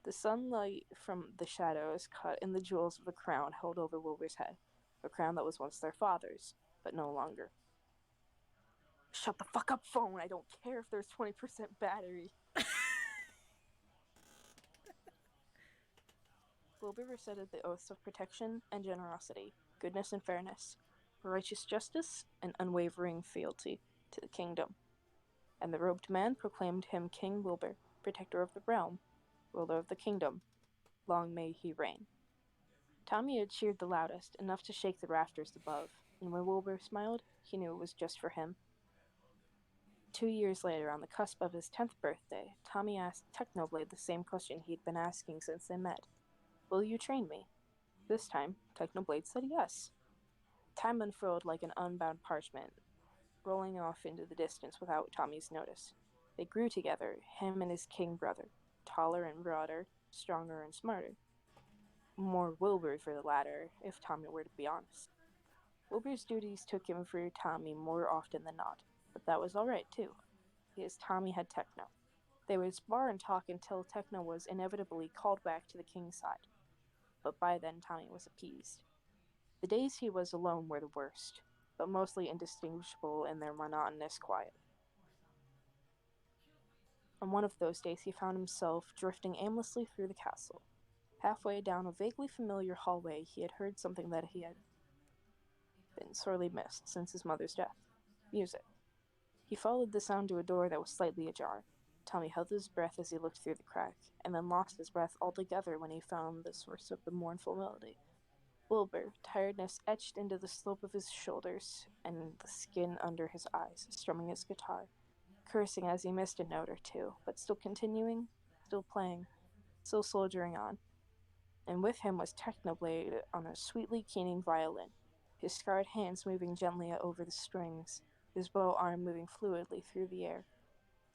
S5: The sunlight from the shadows cut in the jewels of the crown held over Wilbur's head, a crown that was once their father's, but no longer. Shut the fuck up, phone! I don't care if there's 20% battery. Wilbur recited the oaths of protection and generosity, goodness and fairness, righteous justice, and unwavering fealty to the kingdom. And the robed man proclaimed him King Wilbur, protector of the realm, ruler of the kingdom. Long may he reign. Tommy had cheered the loudest, enough to shake the rafters above, and when Wilbur smiled, he knew it was just for him. 2 years later, on the cusp of his 10th birthday, Tommy asked Technoblade the same question he'd been asking since they met. Will you train me? This time, Technoblade said yes. Time unfurled like an unbound parchment, rolling off into the distance without Tommy's notice. They grew together, him and his king brother, taller and broader, stronger and smarter. More Wilbur for the latter, if Tommy were to be honest. Wilbur's duties took him for Tommy more often than not, but that was alright too, because Tommy had Techno. They would spar and talk until Techno was inevitably called back to the king's side, but by then Tommy was appeased. The days he was alone were the worst, but mostly indistinguishable in their monotonous quiet. On one of those days he found himself drifting aimlessly through the castle. Halfway down a vaguely familiar hallway, he had heard something that he had been sorely missed since his mother's death. Music. He followed the sound to a door that was slightly ajar. Tommy held his breath as he looked through the crack, and then lost his breath altogether when he found the source of the mournful melody. Wilbur, tiredness etched into the slope of his shoulders and the skin under his eyes, strumming his guitar, cursing as he missed a note or two, but still continuing, still playing, still soldiering on. And with him was Technoblade on a sweetly keening violin, his scarred hands moving gently over the strings, his bow arm moving fluidly through the air.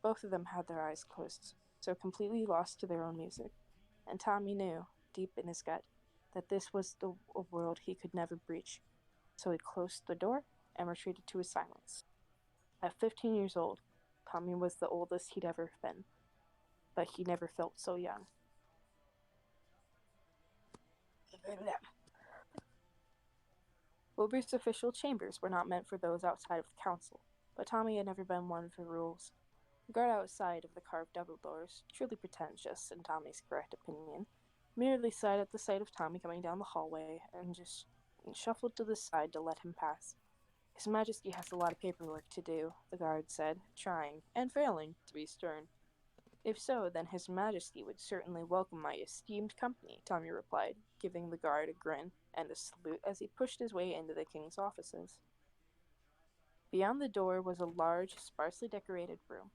S5: Both of them had their eyes closed, so completely lost to their own music. And Tommy knew, deep in his gut, that this was a world he could never breach. So he closed the door and retreated to his silence. At 15 years old, Tommy was the oldest he'd ever been, but he never felt so young. Wilbur's official chambers were not meant for those outside of the council, but Tommy had never been one for rules. The guard outside of the carved double doors, truly pretentious in Tommy's correct opinion, merely sighed at the sight of Tommy coming down the hallway and just shuffled to the side to let him pass. His Majesty has a lot of paperwork to do, the guard said, trying, and failing, to be stern. If so, then His Majesty would certainly welcome my esteemed company, Tommy replied, giving the guard a grin and a salute as he pushed his way into the king's offices. Beyond the door was a large, sparsely decorated room.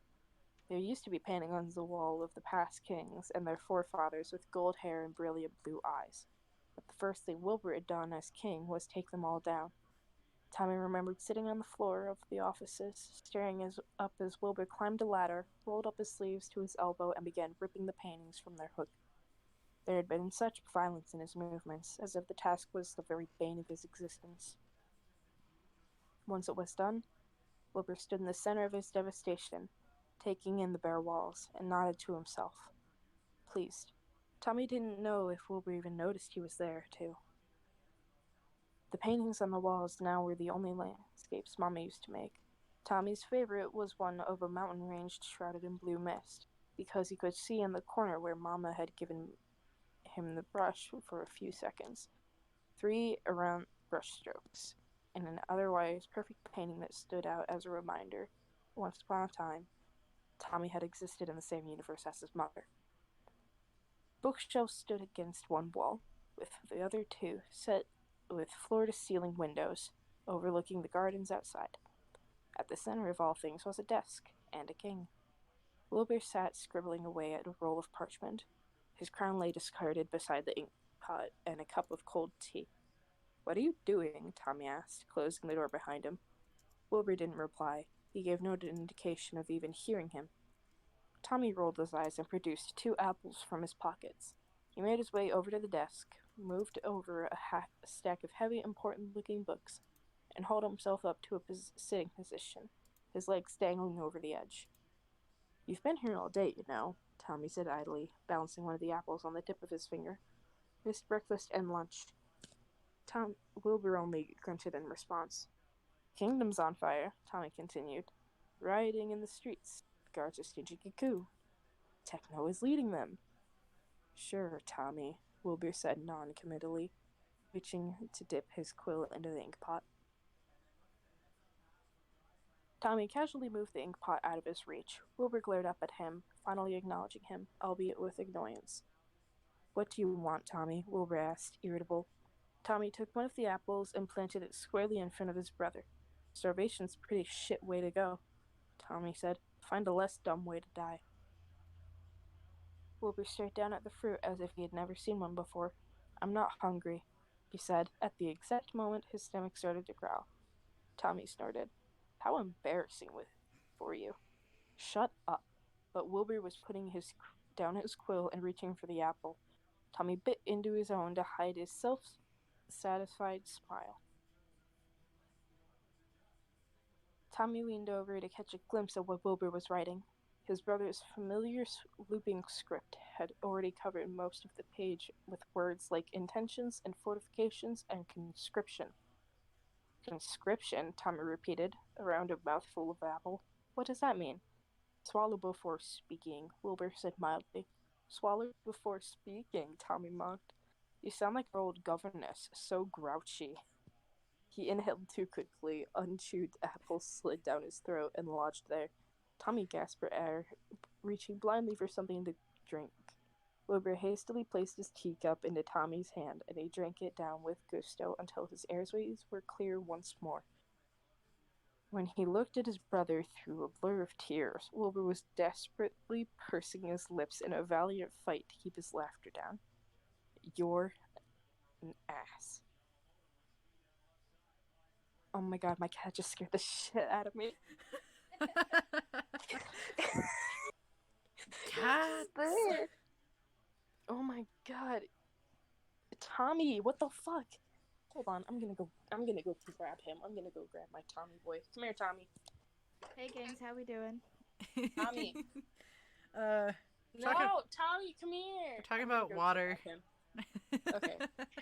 S5: There used to be paintings on the wall of the past kings and their forefathers with gold hair and brilliant blue eyes. But the first thing Wilbur had done as king was take them all down. Tommy remembered sitting on the floor of the offices, staring up as Wilbur climbed a ladder, rolled up his sleeves to his elbow, and began ripping the paintings from their hook. There had been such violence in his movements, as if the task was the very bane of his existence. Once it was done, Wilbur stood in the center of his devastation, taking in the bare walls, and nodded to himself, pleased. Tommy didn't know if Wilbur even noticed he was there, too. The paintings on the walls now were the only landscapes Mama used to make. Tommy's favorite was one of a mountain range shrouded in blue mist, because he could see in the corner where Mama had given him the brush for a few seconds. 3 around brush strokes, and an otherwise perfect painting that stood out as a reminder, once upon a time, Tommy had existed in the same universe as his mother. Bookshelves stood against one wall, with the other 2 set with floor-to-ceiling windows overlooking the gardens outside. At the center of all things was a desk and a king. Wilbur sat scribbling away at a roll of parchment. His crown lay discarded beside the ink pot and a cup of cold tea. "What are you doing?" Tommy asked, closing the door behind him. Wilbur didn't reply. He gave no indication of even hearing him. Tommy rolled his eyes and produced 2 apples from his pockets. He made his way over to the desk, moved over a stack of heavy, important-looking books, and hauled himself up to a sitting position, his legs dangling over the edge. "You've been here all day, you know," Tommy said idly, balancing one of the apples on the tip of his finger. "Missed breakfast and lunch." Wilbur only grunted in response. "Kingdom's on fire," Tommy continued. "Rioting in the streets. Guards are staging a coup. Techno is leading them." "Sure, Tommy," Wilbur said non-committally, reaching to dip his quill into the ink pot. Tommy casually moved the ink pot out of his reach. Wilbur glared up at him, finally acknowledging him, albeit with annoyance. "What do you want, Tommy?" Wilbur asked, irritable. Tommy took one of the apples and planted it squarely in front of his brother. "Starvation's a pretty shit way to go," Tommy said. "Find a less dumb way to die." Wilbur stared down at the fruit as if he had never seen one before. "I'm not hungry," he said. At the exact moment, his stomach started to growl. Tommy snorted. "How embarrassing for you." "Shut up." But Wilbur was putting down his quill and reaching for the apple. Tommy bit into his own to hide his self-satisfied smile. Tommy leaned over to catch a glimpse of what Wilbur was writing. His brother's familiar looping script had already covered most of the page with words like intentions and fortifications and conscription. "Conscription," Tommy repeated, around a mouthful of apple. "What does that mean?" "Swallow before speaking," Wilbur said mildly. "Swallow before speaking," Tommy mocked. "You sound like our old governess, so grouchy." He inhaled too quickly. Unchewed apples slid down his throat and lodged there. Tommy gasped for air, reaching blindly for something to drink. Wilbur hastily placed his teacup into Tommy's hand, and he drank it down with gusto until his airways were clear once more. When he looked at his brother through a blur of tears, Wilbur was desperately pursing his lips in a valiant fight to keep his laughter down. "You're an ass." Oh my god, my cat just scared the shit out of me.
S2: Cats.
S5: Oh my god. Tommy, what the fuck? Hold on, I'm gonna go grab him. I'm gonna go grab my Tommy boy. Come here, Tommy.
S3: Hey, gangs, how we doing?
S5: Tommy.
S2: uh,
S5: No, Tommy, come here.
S2: we're talking about water.
S5: Okay.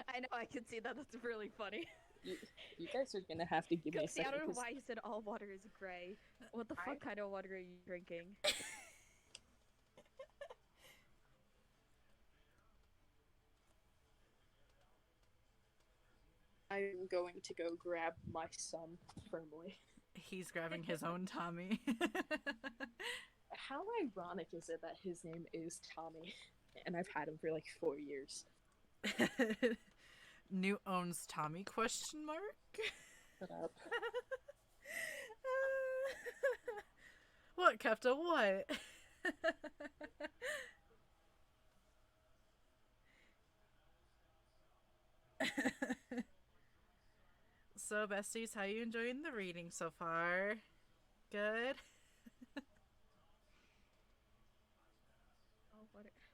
S3: I know, I can see that. That's really funny.
S5: You guys are gonna have to give me a
S3: See, I
S5: second.
S3: don't know why you said all water is gray. What the fuck kind of water are you drinking?
S4: I'm going to go grab my son firmly.
S2: He's grabbing his own Tommy.
S4: How ironic is it that his name is Tommy, and I've had him for like 4 years?
S2: New owns Tommy? Question mark.
S5: Shut up.
S2: What, Kefta? What? So, besties, how you enjoying the reading so far? Good?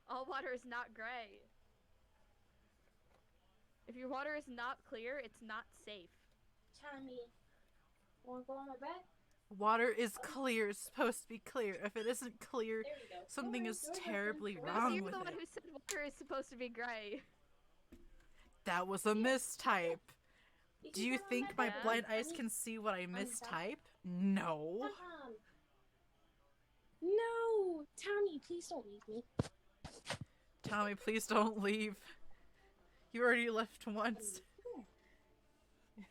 S3: All water is not gray. If your water is not clear, it's not safe.
S5: Tommy, wanna go on my bed?
S2: Water is clear. It's supposed to be clear. If it isn't clear,
S5: There we go.
S2: something is terribly
S3: So
S2: wrong
S3: you're
S2: with
S3: the one
S2: it.
S3: who said water is supposed to be gray.
S2: That was a mistype. Do you think my
S3: bed,
S2: blind eyes
S5: Tommy?
S2: can see what I mistype? No.
S5: No, Tommy, please don't leave me.
S2: Tommy, please don't leave. You already left once.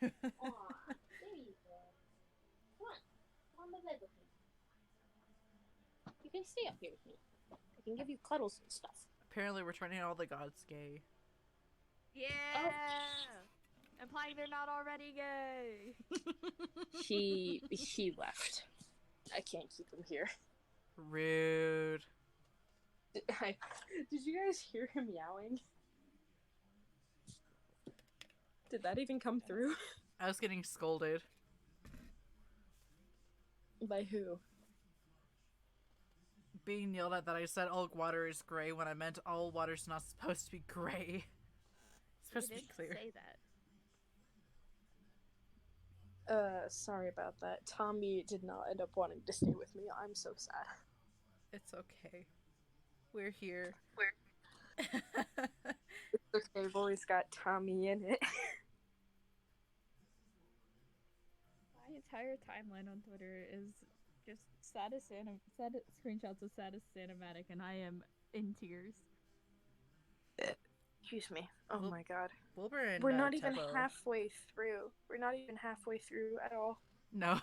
S5: Aw, there you go. Come on the bed with me. You can stay up here with me. I can give you cuddles and stuff.
S2: Apparently we're turning all the gods gay.
S3: Yeah! Implying they're not already gay!
S4: He left. I can't keep him here.
S2: Rude.
S4: Did you guys hear him meowing? Did that even come through?
S2: I was getting scolded.
S4: By who?
S2: Being yelled at that I said all water is gray when I meant all water's not supposed to be gray. It's supposed to be
S3: didn't
S2: clear.
S3: say that.
S5: Sorry about that. Tommy did not end up wanting to stay with me. I'm so sad.
S2: It's okay. We're here.
S5: It's okay, I've always got Tommy in it.
S3: My entire timeline on Twitter is just saddest screenshots of saddest cinematic, and I am in tears.
S5: Excuse me. Oh
S2: Well,
S5: my god.
S2: Wilbur and
S5: We're not even
S2: Tebo.
S5: halfway through. We're not even halfway through at all.
S2: No.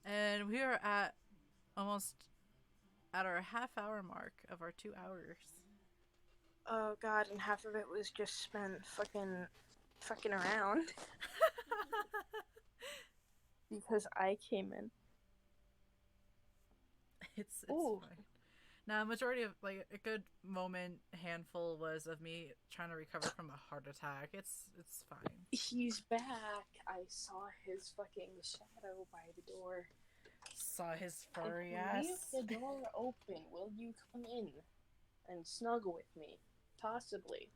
S2: And we are at almost at our half-hour mark of our 2 hours.
S5: Oh god, and half of it was just spent fucking around. Because I came in.
S2: It's
S5: Ooh.
S2: fine. Now, majority of like a good handful was of me trying to recover from a heart attack. It's fine.
S5: He's back. I saw his fucking shadow by the door.
S2: Saw his furry
S5: Leave
S2: ass.
S5: the door open. Will you come in and snuggle with me? Possibly.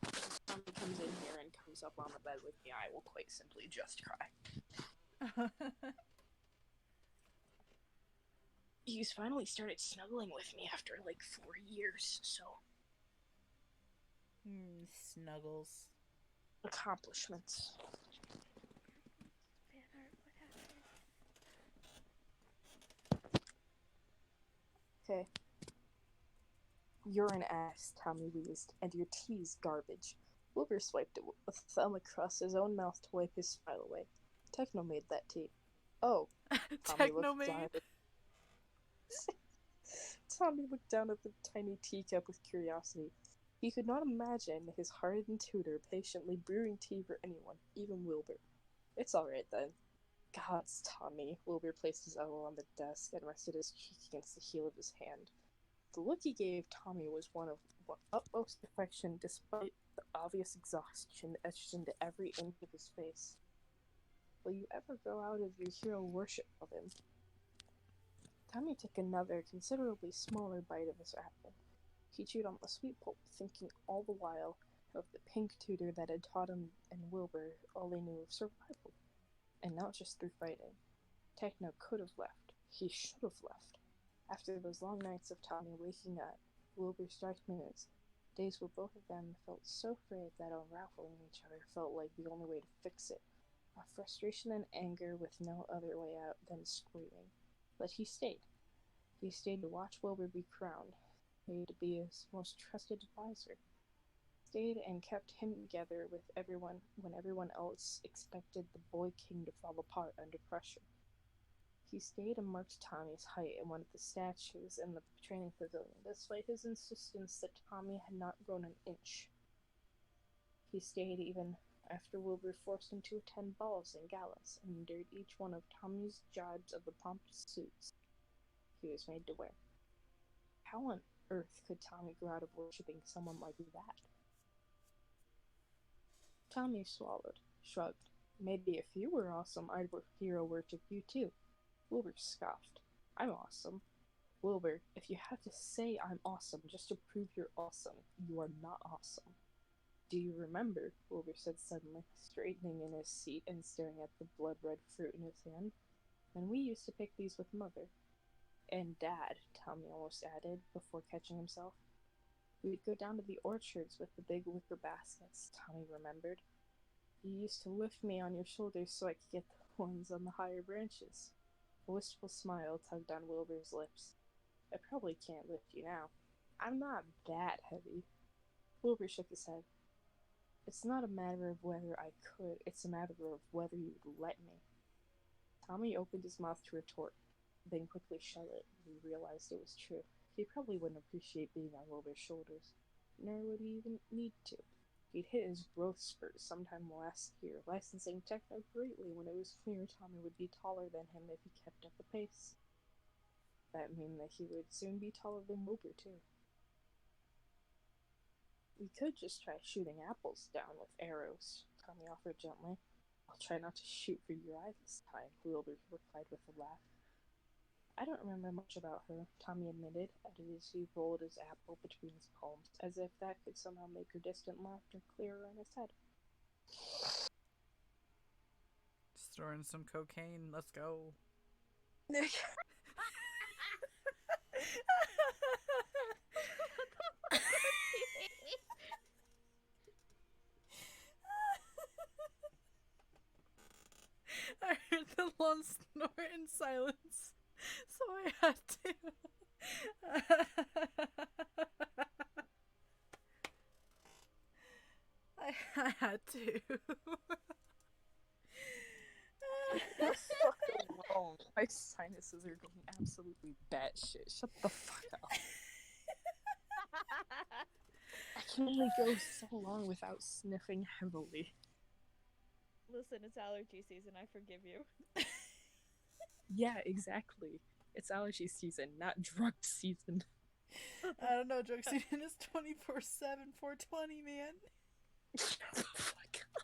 S5: If Tommy comes in here and comes up on the bed with me, I will quite simply just cry. He's finally started snuggling with me after like 4 years, so.
S2: Snuggles.
S5: Accomplishments.
S3: Fan art, what happened?
S5: Okay. You're an ass, Tommy wheezed, and your tea's garbage. Wilbur swiped a thumb across his own mouth to wipe his smile away. Techno made that tea. Oh.
S2: Techno made?
S5: Tommy looked down at the tiny teacup with curiosity. He could not imagine his hardened tutor patiently brewing tea for anyone, even Wilbur. It's alright then. Gods, Tommy. Wilbur placed his elbow on the desk and rested his cheek against the heel of his hand. The look he gave Tommy was one of utmost affection despite the obvious exhaustion etched into every inch of his face. Will you ever grow out of your hero worship of him? Tommy took another, considerably smaller bite of his apple. He chewed on the sweet pulp, thinking all the while of the pink tutor that had taught him and Wilbur all they knew of survival. And not just through fighting. Techno could have left. He should have left. After those long nights of Tommy waking up, Wilbur's dark moods, days where both of them felt so afraid that unraveling each other felt like the only way to fix it. A frustration and anger with no other way out than screaming. But he stayed. He stayed to watch Wilbur be crowned. Stayed to be his most trusted advisor. Stayed and kept him together with everyone when everyone else expected the boy king to fall apart under pressure. He stayed and marked Tommy's height in one of the statues in the training pavilion, despite his insistence that Tommy had not grown an inch. He stayed even after Wilbur forced him to attend balls and galas, and endured each one of Tommy's jibes of the pompous suits he was made to wear. How on earth could Tommy grow out of worshipping someone like that? Tommy swallowed, shrugged. Maybe if you were awesome, I'd hero worship you too. Wilbur scoffed. I'm awesome. Wilbur, if you have to say I'm awesome just to prove you're awesome, you are not awesome. Do you remember, Wilbur said suddenly, straightening in his seat and staring at the blood-red fruit in his hand, when we used to pick these with Mother? And Dad, Tommy almost added, before catching himself. We'd go down to the orchards with the big wicker baskets, Tommy remembered. You used to lift me on your shoulders so I could get the ones on the higher branches. A wistful smile tugged on Wilbur's lips. I probably can't lift you now. I'm not that heavy. Wilbur shook his head. It's not a matter of whether I could, it's a matter of whether you'd let me. Tommy opened his mouth to retort, then quickly shut it. He realized it was true. He probably wouldn't appreciate being on Wilbur's shoulders, nor would he even need to. He'd hit his growth spurt sometime last year, licensing Techno greatly when it was clear Tommy would be taller than him if he kept up the pace. That meant that he would soon be taller than Wilbur, too. We could just try shooting apples down with arrows, Tommy offered gently. I'll try not to shoot for your eye this time, Wilbur replied with a laugh. I don't remember much about her, Tommy admitted, as he rolled his apple between his palms, as if that could somehow make her distant laughter clearer in his head.
S2: Storing some cocaine. Let's go. I heard the long snort in silence, so I had to. I had to.
S5: Fuck alone. My sinuses are going absolutely batshit. Shut the fuck up. I can only go so long without sniffing heavily.
S3: Listen, it's allergy season. I forgive you.
S5: Yeah, exactly. It's allergy season, not drug season.
S2: I don't know, drug season is 24/7, 420, man.
S5: Shut the fuck up.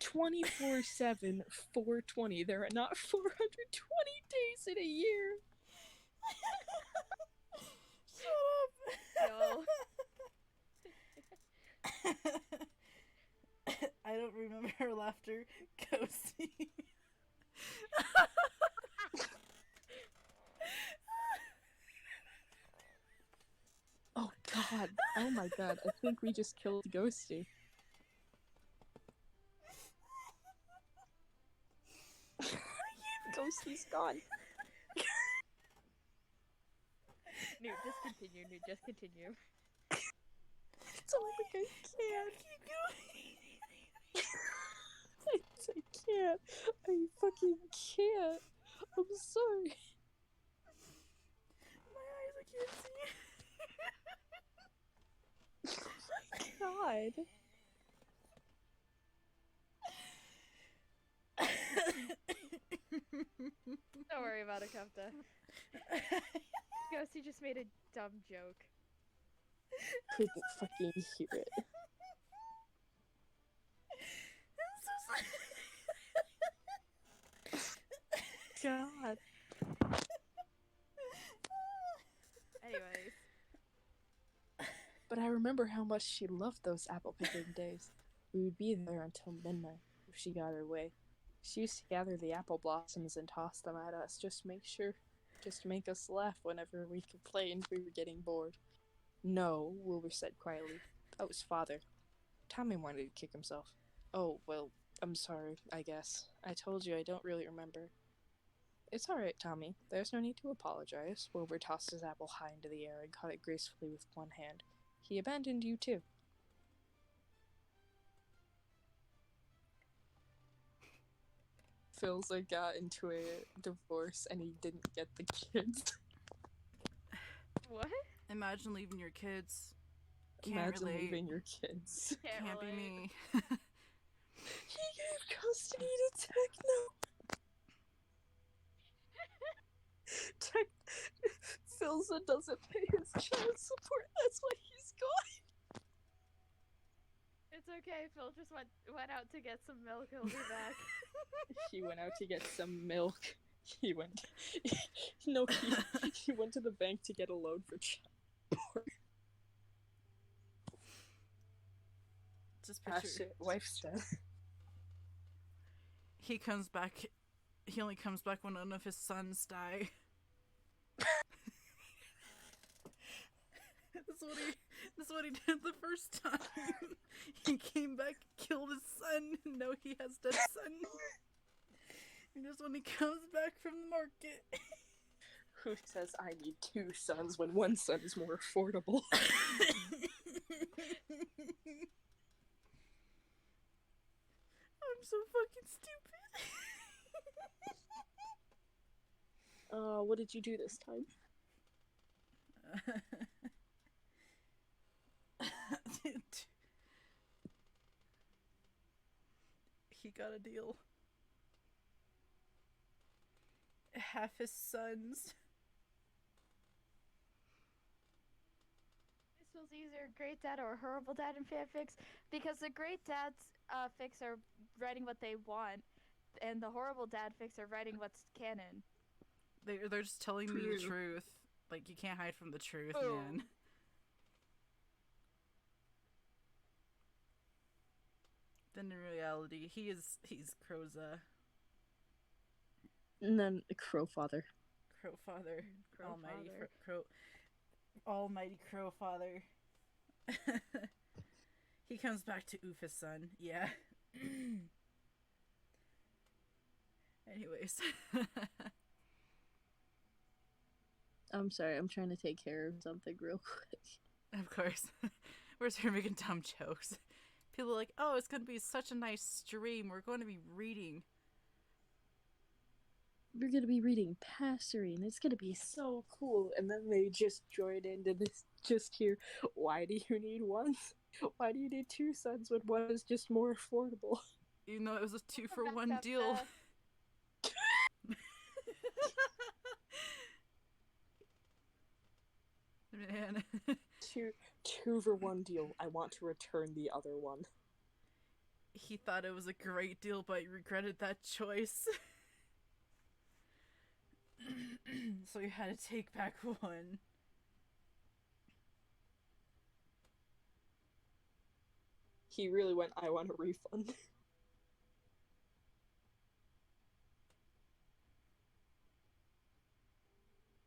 S5: 24/7, 420. There are not 420 days in a year.
S2: Shut
S3: Yo.
S2: up. I don't remember her laughter. Ghosty.
S5: Oh god. Oh my god. I think we just killed Ghosty. Ghosty's gone.
S3: Newt, just continue. Newt, just continue.
S5: It's only like I can't.
S2: Keep going.
S5: I can't. I fucking can't. I'm sorry.
S2: My eyes, I can't see.
S5: Oh my god.
S3: Don't worry about it, Kafta. Ghosty just made a dumb joke.
S5: Couldn't fucking hear it.
S2: I'm so sorry.
S5: God.
S3: Anyways.
S5: But I remember how much she loved those apple picking days. We would be there until midnight if she got her way. She used to gather the apple blossoms and toss them at us just to make us laugh whenever we complained we were getting bored. No, Wilbur said quietly. That was Father. Tommy wanted to kick himself. Oh, well, I'm sorry, I guess. I told you I don't really remember. It's alright, Tommy. There's no need to apologize. Wilbur tossed his apple high into the air and caught it gracefully with one hand. He abandoned you too. Feels like got into a divorce and he didn't get the kids.
S3: What?
S2: Imagine leaving your kids. Can't
S5: Imagine
S2: relate.
S5: leaving your kids.
S2: Can't be me.
S5: He gave custody to Techno. Philza doesn't pay his child support. That's why he's gone.
S3: It's okay. Phil just went out to get some milk. He'll be back.
S5: He went out to get some milk. He went to the bank to get a loan for child support.
S2: Just
S5: Ah,
S2: picture.
S5: shit, wife's dead.
S2: He comes back. He only comes back when none of his sons die. That's what he did the first time. He came back, killed his son, and now he has dead son. And just when he comes back from the market.
S5: Who says I need two sons when one son is more affordable?
S2: I'm so fucking stupid.
S5: What did you do this time?
S2: He got a deal. Half his sons.
S3: So feels easier, great dad or horrible dad in fanfics, because the great dads fics are writing what they want, and the horrible dad fics are writing what's canon.
S2: They're just telling me the
S4: True.
S2: truth. Like, you can't hide from the truth,
S3: Oh.
S2: man. Then in reality, he's Croza.
S4: And then Crowfather.
S2: Crowfather.
S3: Crow
S2: Almighty
S3: father.
S2: Almighty Crowfather. He comes back to Ufa's son. Yeah. Anyways.
S4: I'm sorry, I'm trying to take care of something real quick.
S2: Of course. We're just here making dumb jokes. People are like, oh, it's going to be such a nice stream. We're going to be reading.
S4: We're gonna be reading Passerine. It's gonna be so cool. And then they just join into this, just here. Why do you need one? Why do you need two sons when one is just more affordable?
S2: Even though it was a 2-for-1
S3: That's
S2: deal. Man.
S4: Two for one deal. I want to return the other one.
S2: He thought it was a great deal, but he regretted that choice. So he had to take back one.
S4: He really went, I want a refund.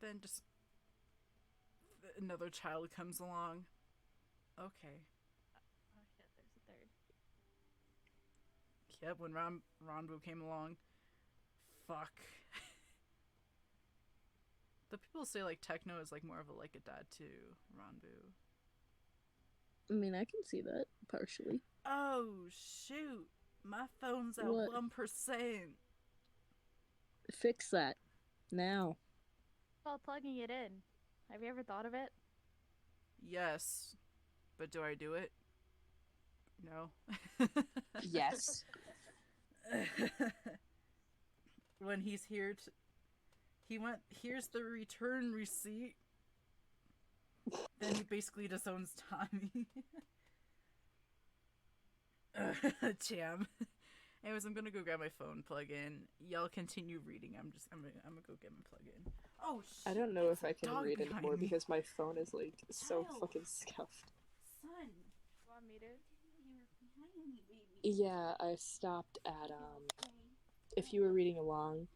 S2: Then just another child comes along. Okay.
S3: Oh shit, there's a third.
S2: Yep, when Ranbu came along. Fuck. The people say like Techno is like more of a dad to Ranbu.
S4: I mean, I can see that, partially.
S2: Oh shoot. My phone's at
S4: What?
S2: 1%.
S4: Fix that. Now.
S3: Well, plugging it in. Have you ever thought of it?
S2: Yes. But do I do it? No.
S4: Yes.
S2: When he's here here's the return receipt. Then he basically disowns Tommy. Jam. Anyways, I'm gonna go grab my phone plug in. Y'all continue reading. I'm gonna go get my plug in. Oh shit.
S4: I don't know if I
S2: there's a
S4: can
S2: dog
S4: read
S2: behind
S4: anymore
S2: me.
S4: because my phone is like so
S2: Child.
S4: fucking scuffed.
S2: Son.
S3: You want me to?
S2: You're behind me, baby.
S4: Yeah, I stopped at if you were reading along,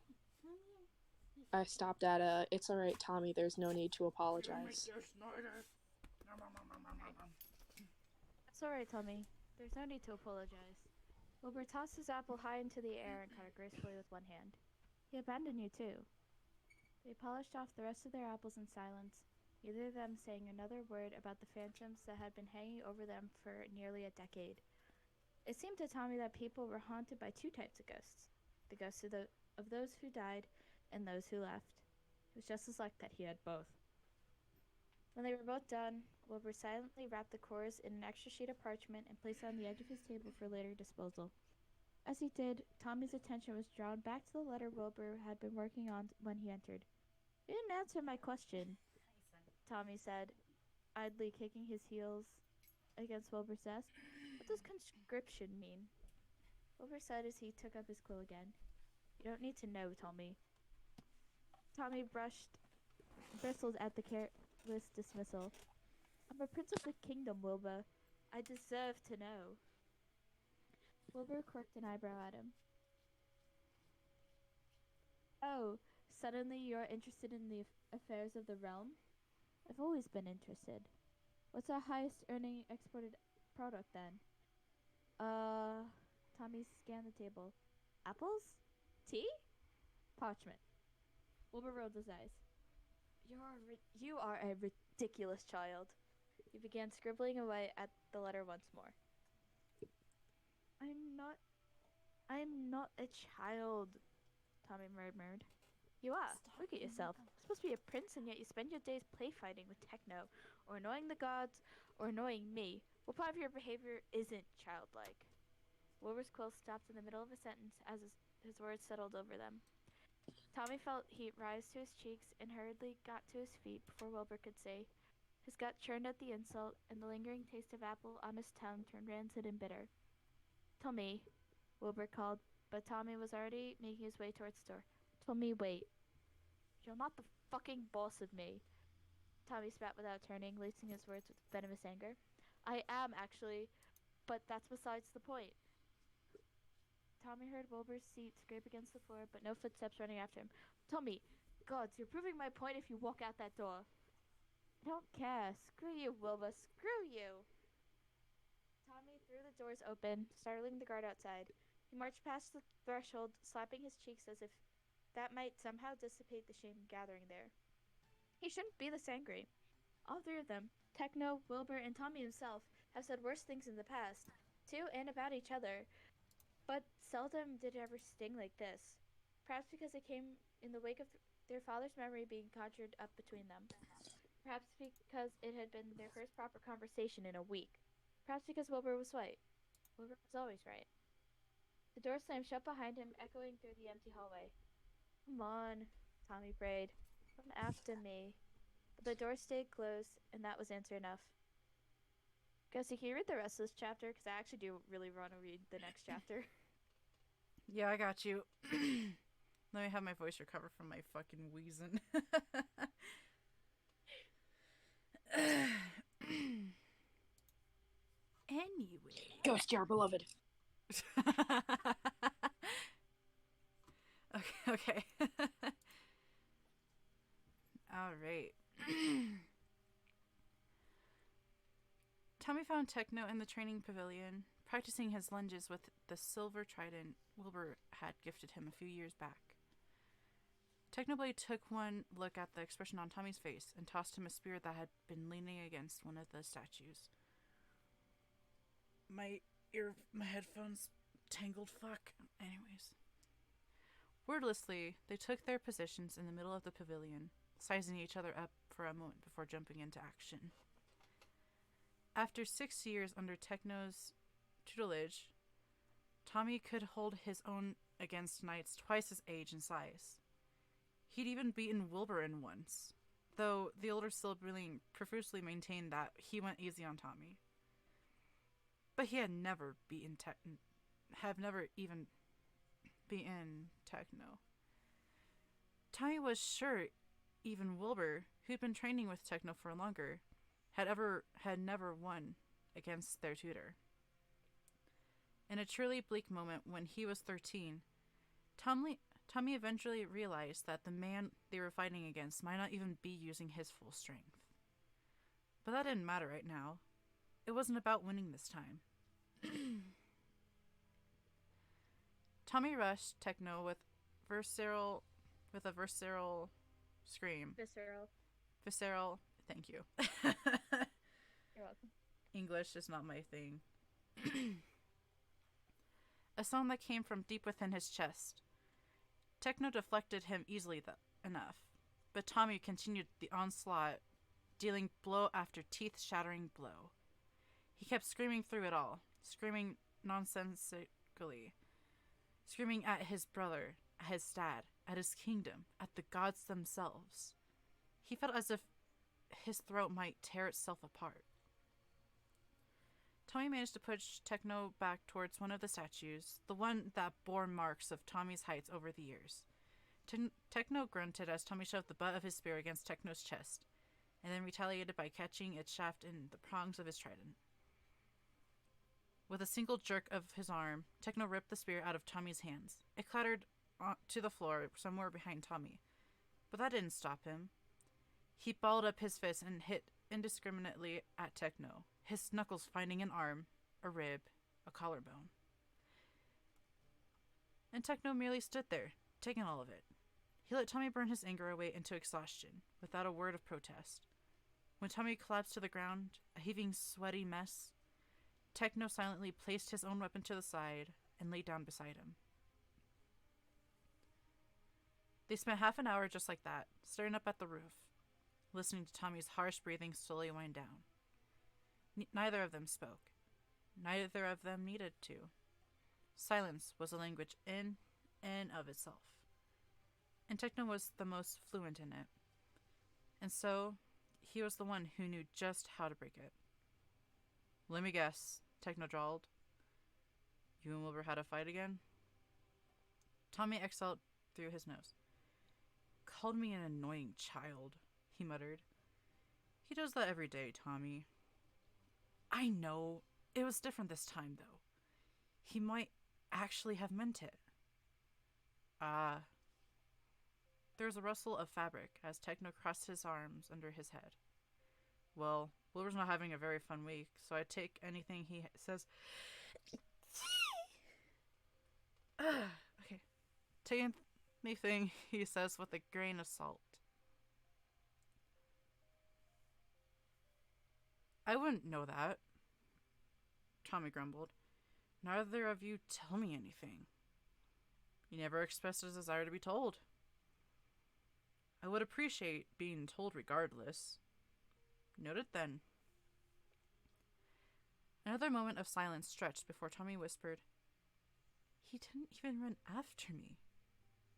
S4: I stopped at it's alright, Tommy, there's no need to apologize.
S3: It's alright, Tommy. There's no need to apologize. Wilbur tossed his apple high into the air and caught it gracefully with one hand. He abandoned you too. They polished off the rest of their apples in silence, neither of them saying another word about the phantoms that had been hanging over them for nearly a decade. It seemed to Tommy that people were haunted by two types of ghosts. The ghosts of those who died and those who left. It was just as luck that he had both. When they were both done, Wilbur silently wrapped the cores in an extra sheet of parchment and placed it on the edge of his table for later disposal. As he did, Tommy's attention was drawn back to the letter Wilbur had been working on when he entered. "You didn't answer my question," Tommy said, idly kicking his heels against Wilbur's desk. "What does conscription mean?" Wilbur said as he took up his quill again. "You don't need to know, Tommy." Tommy bristled at the careless dismissal. "I'm a prince of the kingdom, Wilbur. I deserve to know." Wilbur quirked an eyebrow at him. "Oh, suddenly you're interested in the affairs of the realm?" "I've always been interested." "What's our highest earning exported product then?" Tommy scanned the table. "Apples? Tea? Parchment." Wilbur rolled his eyes. You are a ridiculous child." He began scribbling away at the letter once more. I'm not a child," Tommy murmured. "You are. Look at yourself. You're supposed to be a prince, and yet you spend your days play fighting with Techno, or annoying the gods, or annoying me. What part of your behavior isn't childlike?" Wilbur's quill stopped in the middle of a sentence as his words settled over them. Tommy felt heat rise to his cheeks and hurriedly got to his feet before Wilbur could say, His gut churned at the insult, and the lingering taste of apple on his tongue turned rancid and bitter. Tommy, Wilbur called, but Tommy was already making his way towards the door. Tommy, wait. You're not the fucking boss of me. Tommy spat without turning, lacing his words with venomous anger. I am, actually, but that's besides the point. Tommy heard Wilbur's seat scrape against the floor, but no footsteps running after him. Tommy, gods, you're proving my point if you walk out that door. I don't care. Screw you, Wilbur. Screw you. Tommy threw the doors open, startling the guard outside. He marched past the threshold, slapping his cheeks as if that might somehow dissipate the shame gathering there. He shouldn't be this angry. All three of them, Techno, Wilbur, and Tommy himself, have said worse things in the past, to and about each other, but seldom did it ever sting like this. Perhaps because it came in the wake of their father's memory being conjured up between them. Perhaps because it had been their first proper conversation in a week. Perhaps because Wilbur was right. Wilbur was always right. The door slammed shut behind him, echoing through the empty hallway. Come on, Tommy prayed. Come after me. But the door stayed closed, and that was answer enough. Ghosty, can you read the rest of this chapter? Because I actually do really want to read the next chapter.
S2: Yeah, I got you. Let me have my voice recover from my fucking wheezing. Anyway.
S5: Ghost, our beloved.
S2: Okay. All right. Tommy found Techno in the training pavilion, practicing his lunges with the silver trident Wilbur had gifted him a few years back. Technoblade took one look at the expression on Tommy's face and tossed him a spear that had been leaning against one of the statues. My headphones tangled, fuck. Anyways. Wordlessly, they took their positions in the middle of the pavilion, sizing each other up for a moment before jumping into action. After 6 years under Techno's tutelage, Tommy could hold his own against knights twice his age and size. He'd even beaten Wilbur in once, though the older sibling profusely maintained that he went easy on Tommy. But he had never beaten even beaten Techno. Tommy was sure even Wilbur, who'd been training with Techno for longer, had never won against their tutor. In a truly bleak moment when he was 13, Tommy eventually realized that the man they were fighting against might not even be using his full strength. But that didn't matter right now. It wasn't about winning this time. Tommy rushed Techno with a visceral scream. Visceral. Thank you.
S3: You're welcome.
S2: English is not my thing. A sound that came from deep within his chest. Techno deflected him easily enough, but Tommy continued the onslaught, dealing blow after teeth-shattering blow. He kept screaming through it all, screaming nonsensically, screaming at his brother, at his dad, at his kingdom, at the gods themselves. He felt as if his throat might tear itself apart. Tommy managed to push Techno back towards one of the statues, the one that bore marks of Tommy's heights over the years. Techno grunted as Tommy shoved the butt of his spear against Techno's chest, and then retaliated by catching its shaft in the prongs of his trident. With a single jerk of his arm, Techno ripped the spear out of Tommy's hands. It clattered to the floor somewhere behind Tommy, but that didn't stop him. He balled up his fist and hit indiscriminately at Techno, his knuckles finding an arm, a rib, a collarbone. And Techno merely stood there, taking all of it. He let Tommy burn his anger away into exhaustion, without a word of protest. When Tommy collapsed to the ground, a heaving, sweaty mess, Techno silently placed his own weapon to the side and lay down beside him. They spent half an hour just like that, staring up at the roof, listening to Tommy's harsh breathing slowly wind down. Neither of them spoke. Neither of them needed to. Silence was a language in and of itself, and Techno was the most fluent in it. And so, he was the one who knew just how to break it. Let me guess, Techno drawled. You and Wilbur had a fight again? Tommy exhaled through his nose. Called me an annoying child, he muttered. He does that every day, Tommy. I know. It was different this time, though. He might actually have meant it. There was a rustle of fabric as Techno crossed his arms under his head. Well, Wilbur's not having a very fun week, so I take anything he says... okay. Take anything he says with a grain of salt. I wouldn't know that, Tommy grumbled. Neither of you tell me anything. You never expressed a desire to be told. I would appreciate being told regardless. Noted then. Another moment of silence stretched before Tommy whispered, He didn't even run after me.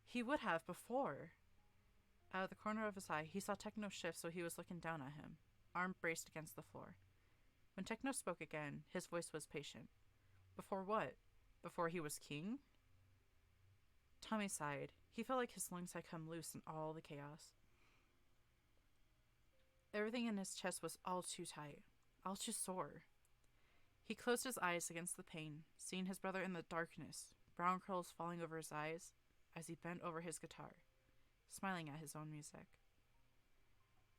S2: He would have before. Out of the corner of his eye, he saw Techno shift, so he was looking down at him, arm braced against the floor. When Techno spoke again, his voice was patient. Before what? Before he was king? Tommy sighed. He felt like his lungs had come loose in all the chaos. Everything in his chest was all too tight, all too sore. He closed his eyes against the pain, seeing his brother in the darkness, brown curls falling over his eyes as he bent over his guitar, smiling at his own music.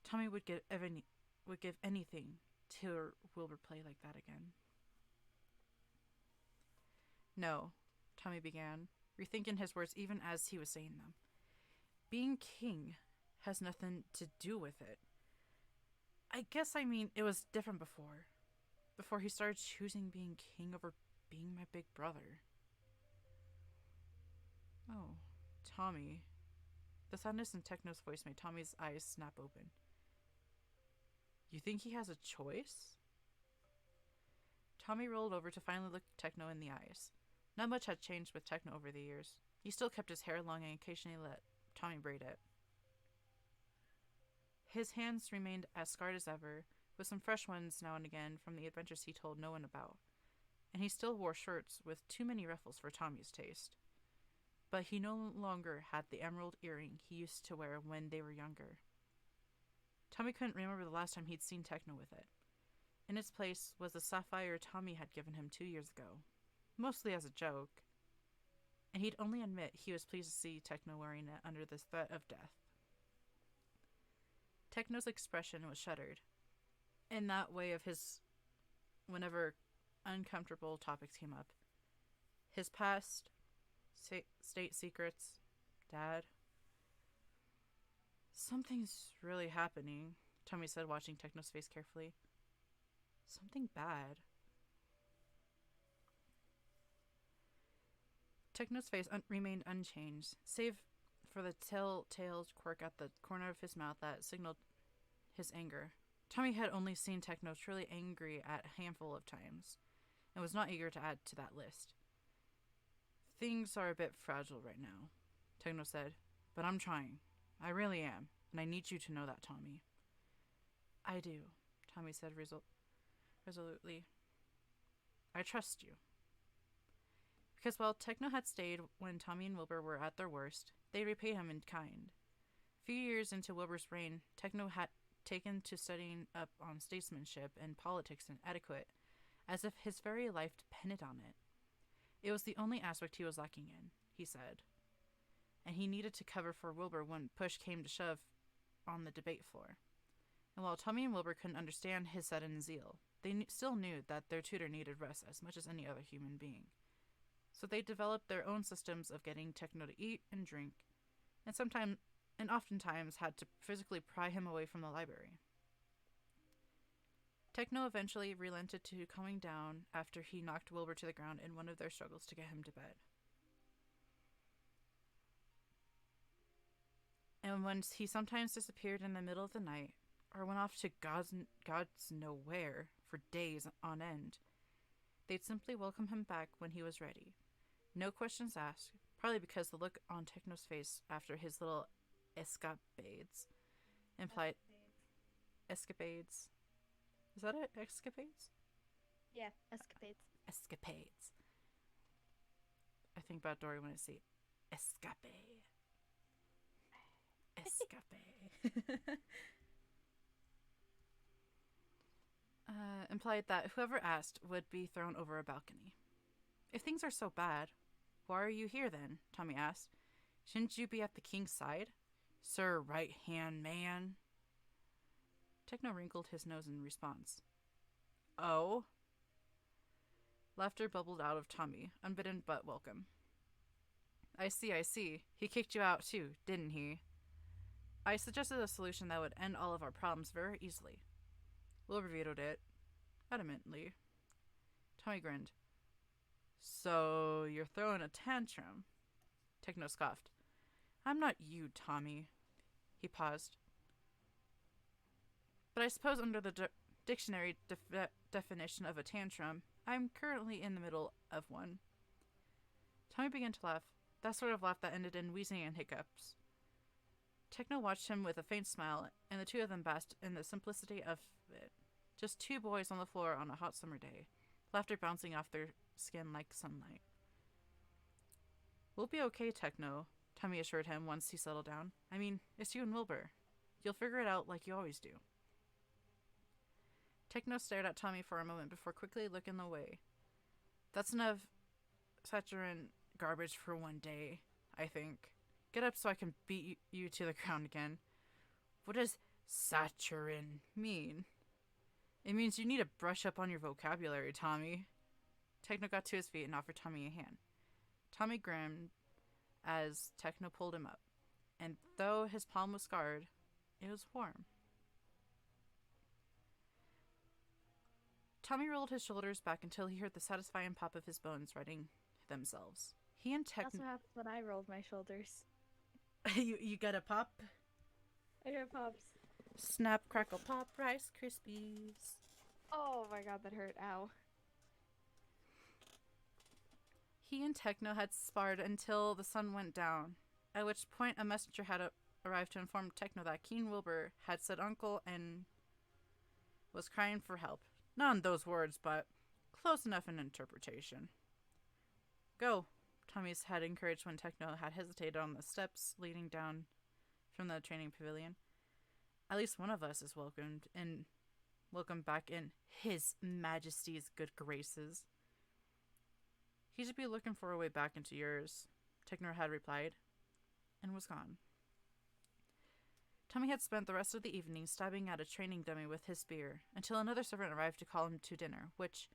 S2: Tommy would give anything to hear Wilbur play like that again. No, Tommy began, rethinking his words even as he was saying them. Being king has nothing to do with it. I guess I mean it was different before. Before he started choosing being king over being my big brother. Oh, Tommy. The sadness in Techno's voice made Tommy's eyes snap open. You think he has a choice? Tommy rolled over to finally look Techno in the eyes. Not much had changed with Techno over the years. He still kept his hair long and occasionally let Tommy braid it. His hands remained as scarred as ever, with some fresh ones now and again from the adventures he told no one about. And he still wore shirts with too many ruffles for Tommy's taste. But he no longer had the emerald earring he used to wear when they were younger. Tommy couldn't remember the last time he'd seen Techno with it. In its place was the sapphire Tommy had given him 2 years ago, mostly as a joke, and he'd only admit he was pleased to see Techno wearing it under the threat of death. Techno's expression was shuttered, in that way of his whenever uncomfortable topics came up. His past, state secrets, Dad. Something's really happening, Tommy said, watching Techno's face carefully. Something bad. Techno's face remained unchanged, save for the telltale quirk at the corner of his mouth that signaled his anger. Tommy had only seen Techno truly angry at a handful of times, and was not eager to add to that list. Things are a bit fragile right now, Techno said, but I'm trying. I really am, and I need you to know that, Tommy. I do, Tommy said resolutely. I trust you. Because while Techno had stayed when Tommy and Wilbur were at their worst, they repaid him in kind. A few years into Wilbur's reign, Techno had taken to studying up on statesmanship and politics and etiquette, as if his very life depended on it. It was the only aspect he was lacking in, he said, and he needed to cover for Wilbur when push came to shove on the debate floor. And while Tommy and Wilbur couldn't understand his sudden zeal, they still knew that their tutor needed rest as much as any other human being. So they developed their own systems of getting Techno to eat and drink, and oftentimes had to physically pry him away from the library. Techno eventually relented to calming down after he knocked Wilbur to the ground in one of their struggles to get him to bed. And when he sometimes disappeared in the middle of the night, or went off to God's nowhere for days on end, they'd simply welcome him back when he was ready. No questions asked, probably because the look on Techno's face after his little escapades implied... escapades. Is that it? Escapades?
S3: Yeah, escapades.
S2: Escapades. I think about Dory when I say escape. Escape. Implied that whoever asked would be thrown over a balcony. If things are so bad, why are you here then? Tommy asked. Shouldn't you be at the king's side? Sir right-hand man. Techno wrinkled his nose in response. Oh? Laughter bubbled out of Tommy, unbidden but welcome. I see. He kicked you out too, didn't he? I suggested a solution that would end all of our problems very easily. Wilbur vetoed it, adamantly. Tommy grinned. So, you're throwing a tantrum? Techno scoffed. I'm not you, Tommy. He paused. But I suppose under the dictionary definition of a tantrum, I'm currently in the middle of one. Tommy began to laugh, that sort of laugh that ended in wheezing and hiccups. Techno watched him with a faint smile, and the two of them basked in the simplicity of it. Just two boys on the floor on a hot summer day, laughter bouncing off their skin like sunlight. We'll be okay, Techno, Tommy assured him once he settled down. I mean, it's you and Wilbur. You'll figure it out like you always do. Techno stared at Tommy for a moment before quickly looking away. That's enough saccharine garbage for one day, I think. Get up so I can beat you to the ground again. What does saccharine mean? It means you need to brush up on your vocabulary, Tommy. Techno got to his feet and offered Tommy a hand. Tommy grinned as Techno pulled him up, and though his palm was scarred, it was warm. Tommy rolled his shoulders back until he heard the satisfying pop of his bones righting themselves. He and
S3: That's
S2: Techno...
S3: what happens when I rolled my shoulders.
S2: you got a pop?
S3: I got pops.
S2: Snap, crackle, pop, Rice Krispies.
S3: Oh my god, that hurt. Ow.
S2: He and Techno had sparred until the sun went down, at which point a messenger had arrived to inform Techno that Keen Wilbur had said uncle and was crying for help. Not in those words, but close enough in interpretation. Go, Tommy's had encouraged when Techno had hesitated on the steps leading down from the training pavilion. At least one of us is welcome back in His Majesty's good graces. He should be looking for a way back into yours, Techno had replied, and was gone. Tommy had spent the rest of the evening stabbing at a training dummy with his spear, until another servant arrived to call him to dinner, which,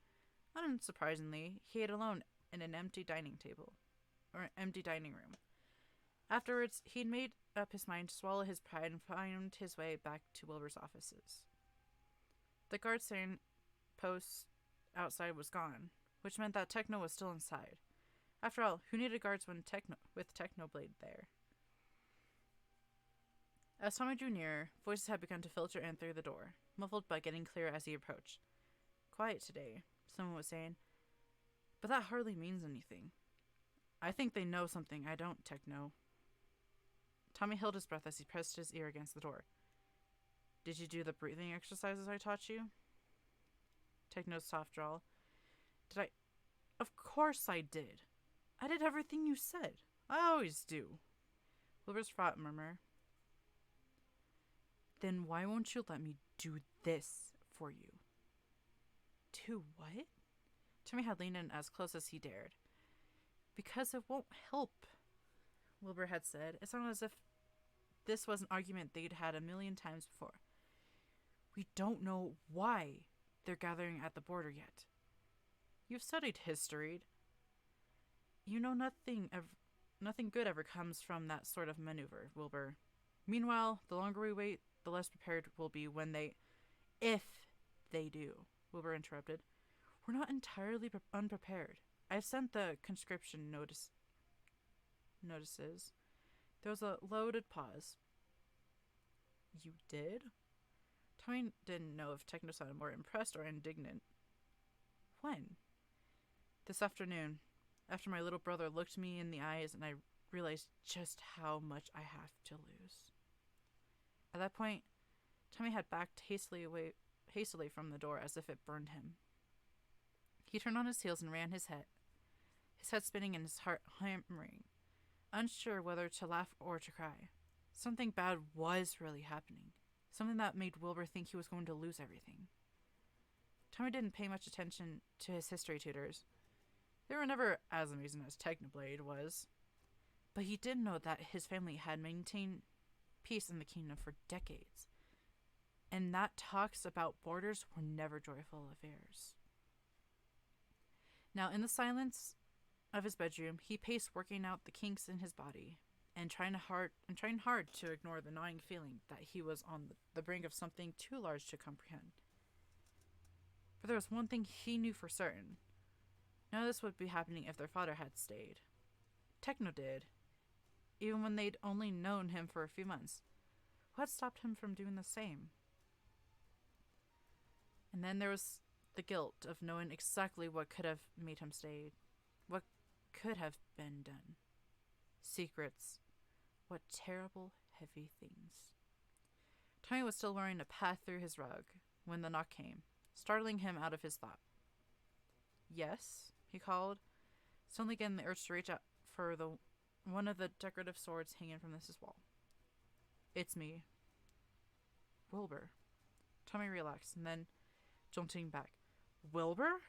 S2: unsurprisingly, he ate alone in an empty dining room. Afterwards, he'd made up his mind to swallow his pride and found his way back to Wilbur's offices. The guard saying post outside was gone, which meant that Techno was still inside. After all, who needed guards with Technoblade there? As Tommy drew nearer, voices had begun to filter in through the door, muffled but getting clearer as he approached. Quiet today, someone was saying, but that hardly means anything. I think they know something I don't, Techno. Tommy held his breath as he pressed his ear against the door. Did you do the breathing exercises I taught you? Techno's soft drawl. Did I? Of course I did. I did everything you said. I always do. Wilbur's fraught murmur. Then why won't you let me do this for you? Do what? Tommy had leaned in as close as he dared. Because it won't help, Wilbur had said. It sounded as if this was an argument they'd had a million times before. We don't know why they're gathering at the border yet. You've studied history. You know nothing good ever comes from that sort of maneuver, Wilbur. Meanwhile, the longer we wait, the less prepared we'll be when they... If they do, Wilbur interrupted. We're not entirely unprepared. I've sent the conscription notices. There was a loaded pause. You did? Tommy didn't know if Techno sounded more impressed or indignant. When? This afternoon, after my little brother looked me in the eyes and I realized just how much I have to lose. At that point, Tommy had backed hastily from the door as if it burned him. He turned on his heels and ran his head spinning and his heart hammering, unsure whether to laugh or to cry. Something bad was really happening. Something that made Wilbur think he was going to lose everything. Tommy didn't pay much attention to his history tutors. They were never as amazing as Technoblade was. But he did know that his family had maintained peace in the kingdom for decades. And that talks about borders were never joyful affairs. Now, in the silence of his bedroom, he paced, working out the kinks in his body and trying hard to ignore the gnawing feeling that he was on the brink of something too large to comprehend. But there was one thing he knew for certain. None of this would be happening if their father had stayed. Techno did, even when they'd only known him for a few months. What stopped him from doing the same? And then there was the guilt of knowing exactly what could have made him stay. What could have been done. Secrets. What terrible, heavy things. Tommy was still wearing a path through his rug when the knock came, startling him out of his thought. "Yes?" he called, suddenly getting the urge to reach out for one of the decorative swords hanging from his wall. "It's me. Wilbur." Tommy relaxed, and then, jolting back. "Wilbur?"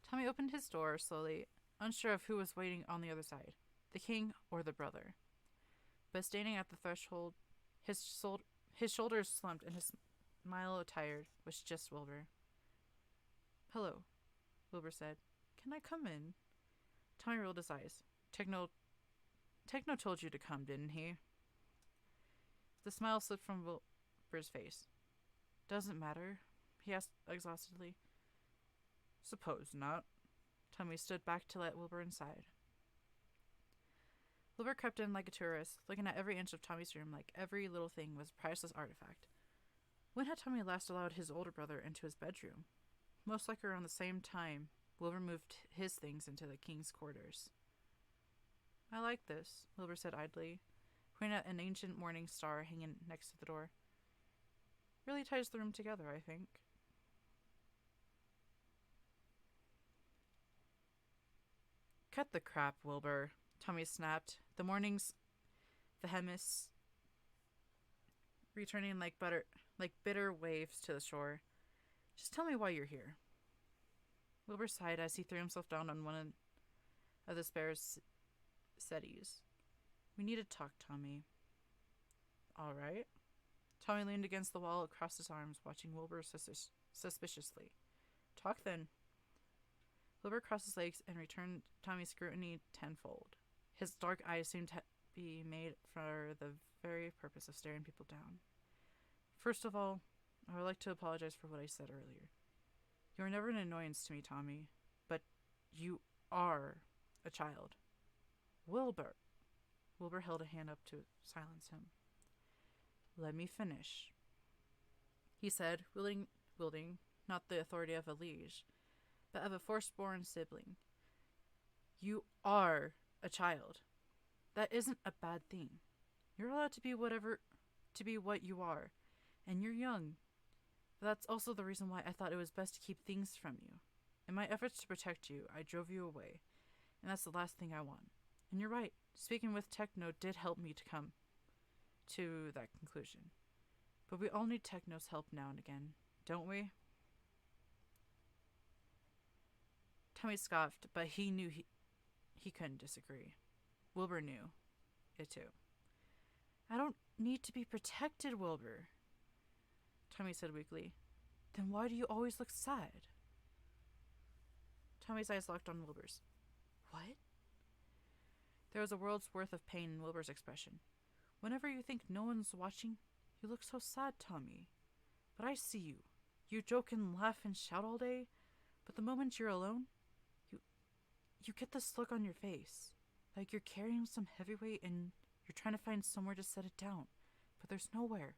S2: Tommy opened his door slowly, unsure of who was waiting on the other side, the king or the brother. But standing at the threshold, his shoulders slumped and his smile tired, was just Wilbur. "Hello," Wilbur said. "Can I come in?" Tommy rolled his eyes. Techno told you to come, didn't he?" The smile slipped from Wilbur's face. "Doesn't matter?" he asked exhaustedly. "Suppose not." Tommy stood back to let Wilbur inside. Wilbur crept in like a tourist, looking at every inch of Tommy's room like every little thing was a priceless artifact. When had Tommy last allowed his older brother into his bedroom? Most likely around the same time Wilbur moved his things into the king's quarters. "I like this," Wilbur said idly, pointing at an ancient morning star hanging next to the door. "Really ties the room together, I think." "Cut the crap, Wilbur," Tommy snapped, the morning's vehemence returning like bitter waves to the shore. "Just tell me why you're here." Wilbur sighed as he threw himself down on one of the spare settees. "We need to talk, Tommy." "All right." Tommy leaned against the wall, across his arms, watching Wilbur suspiciously. "Talk then." Wilbur crossed his legs and returned Tommy's scrutiny tenfold. His dark eyes seemed to be made for the very purpose of staring people down. "First of all, I would like to apologize for what I said earlier. You are never an annoyance to me, Tommy, but you are a child." "Wilbur." Wilbur held a hand up to silence him. "Let me finish," he said, wielding not the authority of a liege, but of a firstborn sibling. "You are a child. That isn't a bad thing. You're allowed to be what you are, and you're young. But that's also the reason why I thought it was best to keep things from you. In my efforts to protect you, I drove you away, and that's the last thing I want. And you're right, speaking with Techno did help me to come to that conclusion. But we all need Techno's help now and again, don't we?" Tommy scoffed, but he knew he couldn't disagree. Wilbur knew it too. "I don't need to be protected, Wilbur," Tommy said weakly. "Then why do you always look sad?" Tommy's eyes locked on Wilbur's. "What?" There was a world's worth of pain in Wilbur's expression. "Whenever you think no one's watching, you look so sad, Tommy. But I see you. You joke and laugh and shout all day, but the moment you're alone, you get this look on your face, like you're carrying some heavyweight and you're trying to find somewhere to set it down, but there's nowhere.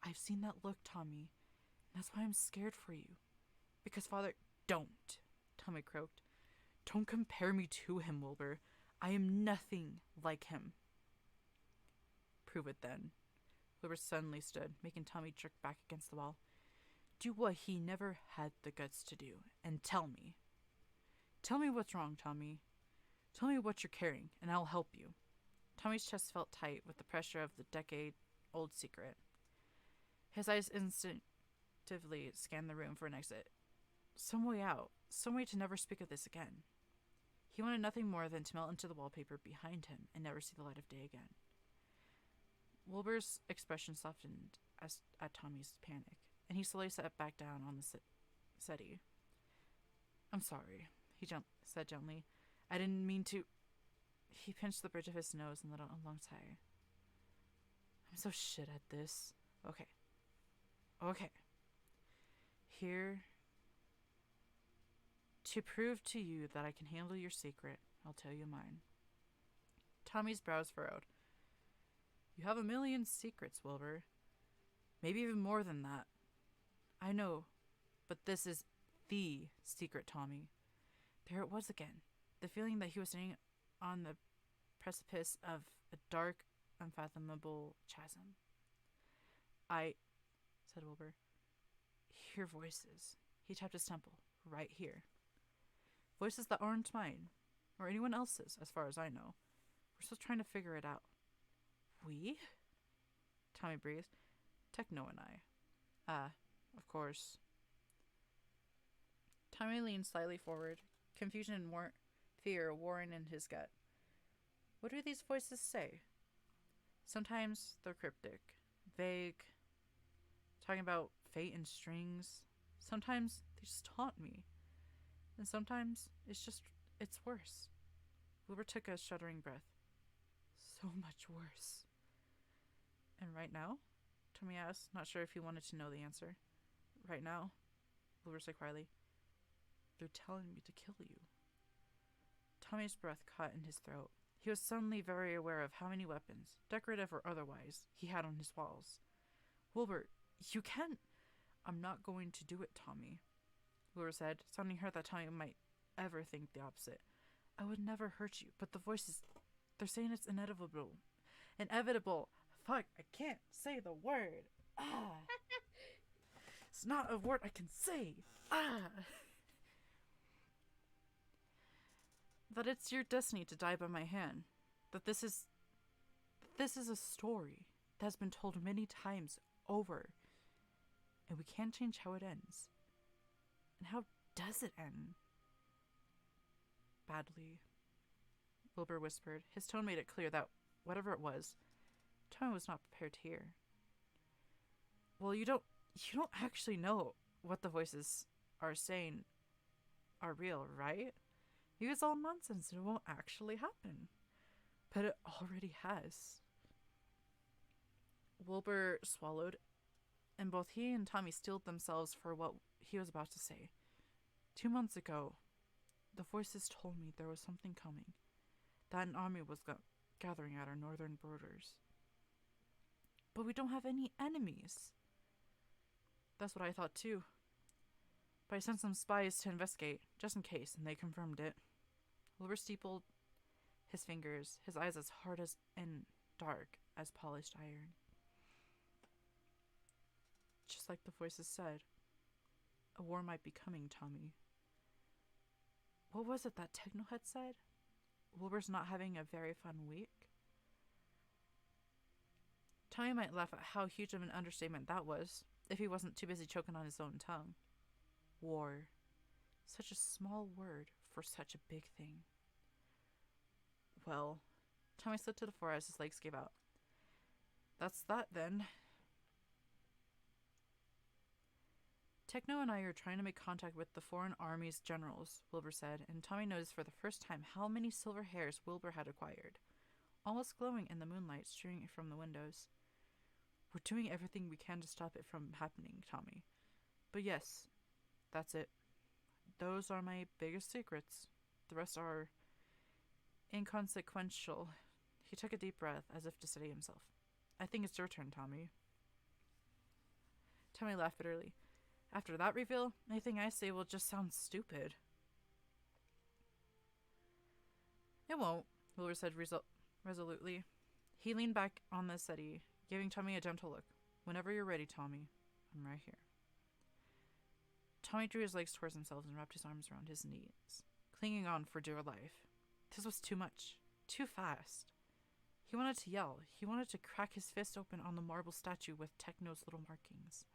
S2: I've seen that look, Tommy, and that's why I'm scared for you. Because Father..." "Don't," Tommy croaked. "Don't compare me to him, Wilbur. I am nothing like him." prove it then. Wilbur suddenly stood, making Tommy jerk back against the wall. Do what he never had the guts to do, and tell me. Tell me what's wrong, Tommy. Tell me what you're carrying, and I'll help you. Tommy's chest felt tight with the pressure of the decade-old secret. His eyes instinctively scanned the room for an exit. Some way out. Some way to never speak of this again. He wanted nothing more than to melt into the wallpaper behind him and never see the light of day again. Wilbur's expression softened at Tommy's panic, and he slowly sat back down on the settee. I'm sorry, he said gently. I didn't mean to... He pinched the bridge of his nose and let out a long sigh. I'm so shit at this. Okay. Here... To prove to you that I can handle your secret, I'll tell you mine. Tommy's brows furrowed. You have a million secrets, Wilbur. Maybe even more than that. I know, but this is the secret, Tommy. There it was again. The feeling that he was sitting on the precipice of a dark, unfathomable chasm. I, said Wilbur, hear voices. He tapped his temple, right here. Voices that aren't mine, or anyone else's, as far as I know. We're still trying to figure it out. We? Tommy breathed. Techno and I. Of course. Tommy leaned slightly forward, confusion and fear warring in his gut. What do these voices say? Sometimes they're cryptic, vague, talking about fate and strings. Sometimes they just taunt me. And sometimes it's worse. Wilbur took a shuddering breath. So much worse. And right now? Tommy asked, not sure if he wanted to know the answer. Right now, Wilbur said quietly, they're telling me to kill you. Tommy's breath caught in his throat. He was suddenly very aware of how many weapons, decorative or otherwise, he had on his walls. Wilbur, you can't... I'm not going to do it, Tommy. Wilbur said, sounding hurt that Tommy might ever think the opposite. I would never hurt you, but the voices, they're saying it's inevitable. Inevitable. Fuck, I can't say the word. It's not a word I can say. That it's your destiny to die by my hand. That this is a story that has been told many times over. And we can't change how it ends. And how does it end? Badly, Wilbur whispered. His tone made it clear that whatever it was, Tommy was not prepared to hear. Well, you don't actually know what the voices are saying are real, right? It's all nonsense and it won't actually happen. But it already has. Wilbur swallowed, and both he and Tommy steeled themselves for what he was about to say. 2 months ago, the voices told me there was something coming, that an army was gathering at our northern borders. But we don't have any enemies. That's what I thought too. But I sent some spies to investigate, just in case, and they confirmed it. Wilbur steepled his fingers, his eyes as hard as and dark as polished iron. Just like the voices said, a war might be coming, Tommy. What was it that Techno had said? Wilbur's not having a very fun week? Tommy might laugh at how huge of an understatement that was, if he wasn't too busy choking on his own tongue. War. Such a small word for such a big thing. Well, Tommy slid to the floor as his legs gave out. That's that then. Techno and I are trying to make contact with the foreign army's generals, Wilbur said, and Tommy noticed for the first time how many silver hairs Wilbur had acquired, almost glowing in the moonlight streaming from the windows. We're doing everything we can to stop it from happening, Tommy. But yes, that's it. Those are my biggest secrets. The rest are inconsequential. He took a deep breath as if to steady himself. I think it's your turn, Tommy. Tommy laughed bitterly. After that reveal, anything I say will just sound stupid. It won't, Wilbur said resolutely. He leaned back on the settee, giving Tommy a gentle look. Whenever you're ready, Tommy, I'm right here. Tommy drew his legs towards himself and wrapped his arms around his knees, clinging on for dear life. This was too much. Too fast. He wanted to yell. He wanted to crack his fist open on the marble statue with Techno's little markings.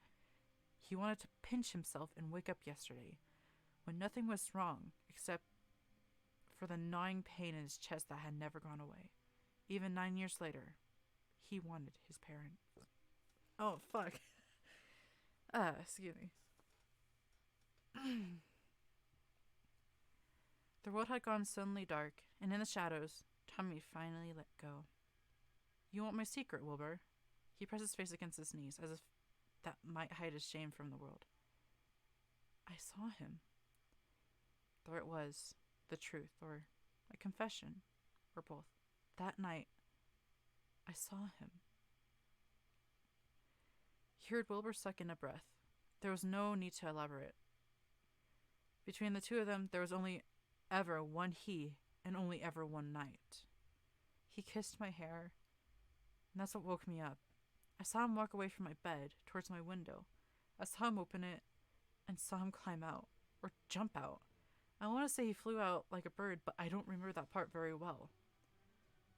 S2: He wanted to pinch himself and wake up yesterday, when nothing was wrong except for the gnawing pain in his chest that had never gone away. Even 9 years later, he wanted his parents. Oh, fuck. Excuse me. The world had gone suddenly dark, and in the shadows, Tommy finally let go. You want my secret, Wilbur? He pressed his face against his knees, as if that might hide his shame from the world. I saw him. There it was, the truth, or a confession, or both. That night, I saw him. He heard Wilbur suck in a breath. There was no need to elaborate. Between the two of them, there was only ever one he, and only ever one night. He kissed my hair, and that's what woke me up. I saw him walk away from my bed, towards my window. I saw him open it, and saw him climb out, or jump out. I want to say he flew out like a bird, but I don't remember that part very well.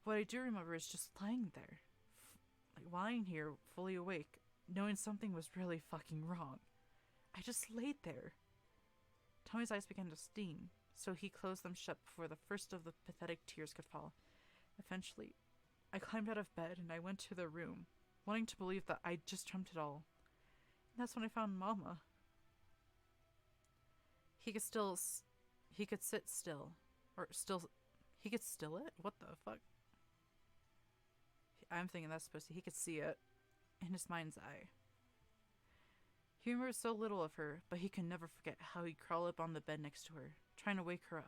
S2: What I do remember is just lying there. Lying here, fully awake, knowing something was really fucking wrong. I just laid there. Tommy's eyes began to sting, so he closed them shut before the first of the pathetic tears could fall. Eventually, I climbed out of bed and I went to the room, wanting to believe that I just dreamt it all. And that's when I found Mama. He could sit still. He could still it? What the fuck? I'm thinking that's supposed to, he could see it in his mind's eye. He remembered so little of her, but he could never forget how he'd crawl up on the bed next to her, trying to wake her.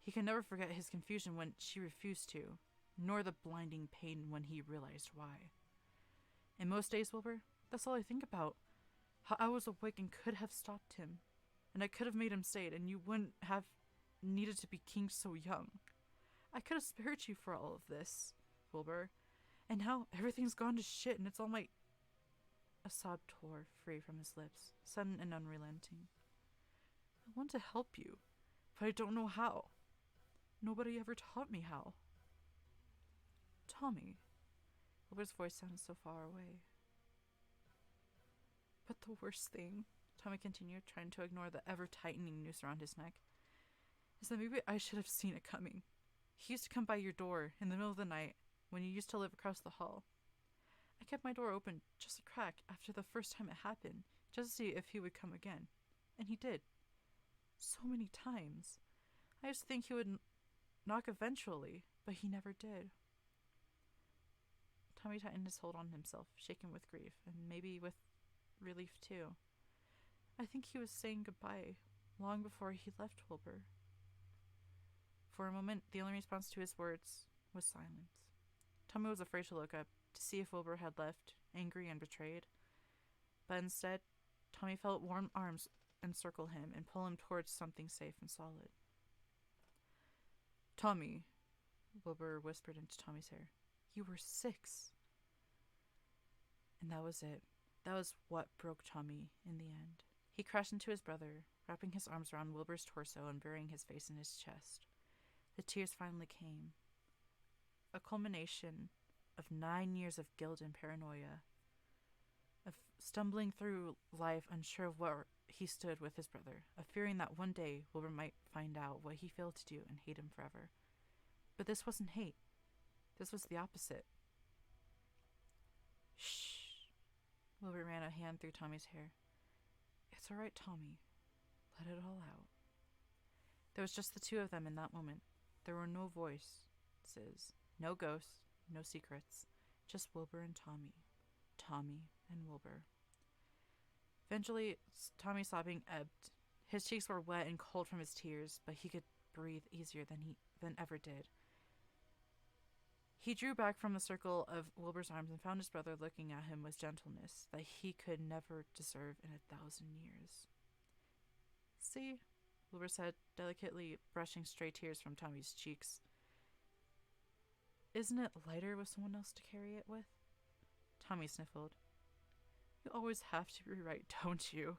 S2: He could never forget his confusion when she refused to, nor the blinding pain when he realized why. And most days, Wilbur, that's all I think about. How I was awake and could have stopped him. And I could have made him stay, and you wouldn't have needed to be king so young. I could have spared you for all of this, Wilbur. And now everything's gone to shit and it's all my... A sob tore free from his lips, sudden and unrelenting. I want to help you, but I don't know how. Nobody ever taught me how. Tommy. Wilbur's voice sounded so far away. But the worst thing, Tommy continued, trying to ignore the ever-tightening noose around his neck, is that maybe I should have seen it coming. He used to come by your door in the middle of the night when you used to live across the hall. I kept my door open just a crack after the first time it happened, just to see if he would come again. And he did. So many times. I used to think he would knock eventually, but he never did. Tommy tightened his hold on himself, shaken with grief, and maybe with relief too. I think he was saying goodbye long before he left Wilbur. For a moment, the only response to his words was silence. Tommy was afraid to look up to see if Wilbur had left, angry and betrayed. But instead, Tommy felt warm arms encircle him and pull him towards something safe and solid. Tommy, Wilbur whispered into Tommy's hair, you were 6. And that was it. That was what broke Tommy in the end. He crashed into his brother, wrapping his arms around Wilbur's torso and burying his face in his chest. The tears finally came. A culmination of 9 years of guilt and paranoia, of stumbling through life unsure of where he stood with his brother, of fearing that one day Wilbur might find out what he failed to do and hate him forever. But this wasn't hate. This was the opposite. Shh. Wilbur ran a hand through Tommy's hair. It's all right, Tommy. Let it all out. There was just the two of them in that moment. There were no voices, no ghosts, no secrets, just Wilbur and Tommy. Tommy and Wilbur. Eventually, Tommy's sobbing ebbed. His cheeks were wet and cold from his tears, but he could breathe easier than ever did. He drew back from the circle of Wilbur's arms and found his brother looking at him with gentleness that he could never deserve in 1,000 years. See? Wilbur said, delicately brushing stray tears from Tommy's cheeks. Isn't it lighter with someone else to carry it with? Tommy sniffled. You always have to be right, don't you?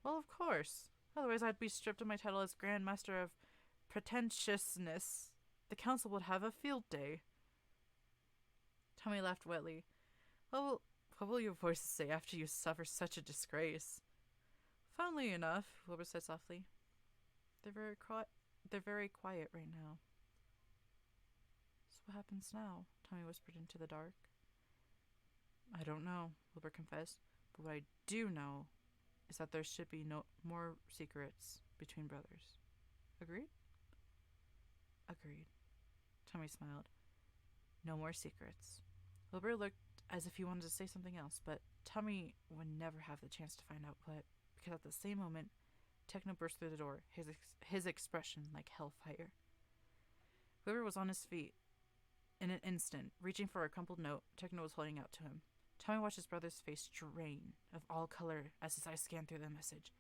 S2: Well, of course. Otherwise I'd be stripped of my title as Grand Master of Pretentiousness. The council would have a field day. Tommy laughed wetly. What will your voices say after you suffer such a disgrace? Funnily enough, Wilbur said softly, they're very quiet right now. So what happens now? Tommy whispered into the dark. I don't know, Wilbur confessed, but what I do know is that there should be no more secrets between brothers. Agreed? Agreed. Tommy smiled. No more secrets. Wilbur looked as if he wanted to say something else, but Tommy would never have the chance to find out what, because at the same moment, Techno burst through the door, his expression like hellfire. Wilbur was on his feet in an instant, reaching for a crumpled note Techno was holding out to him. Tommy watched his brother's face drain of all color as his eyes scanned through the message.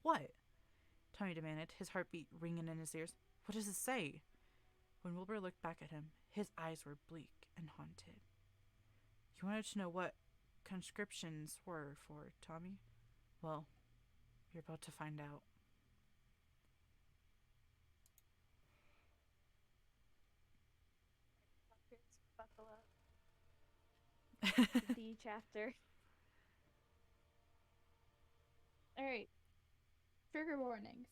S2: What? Tommy demanded, his heartbeat ringing in his ears. What does it say? When Wilbur looked back at him, his eyes were bleak and haunted. You wanted to know what conscriptions were for, Tommy? Well, you're about to find out.
S3: Buckle up. The chapter. Alright. Trigger warnings.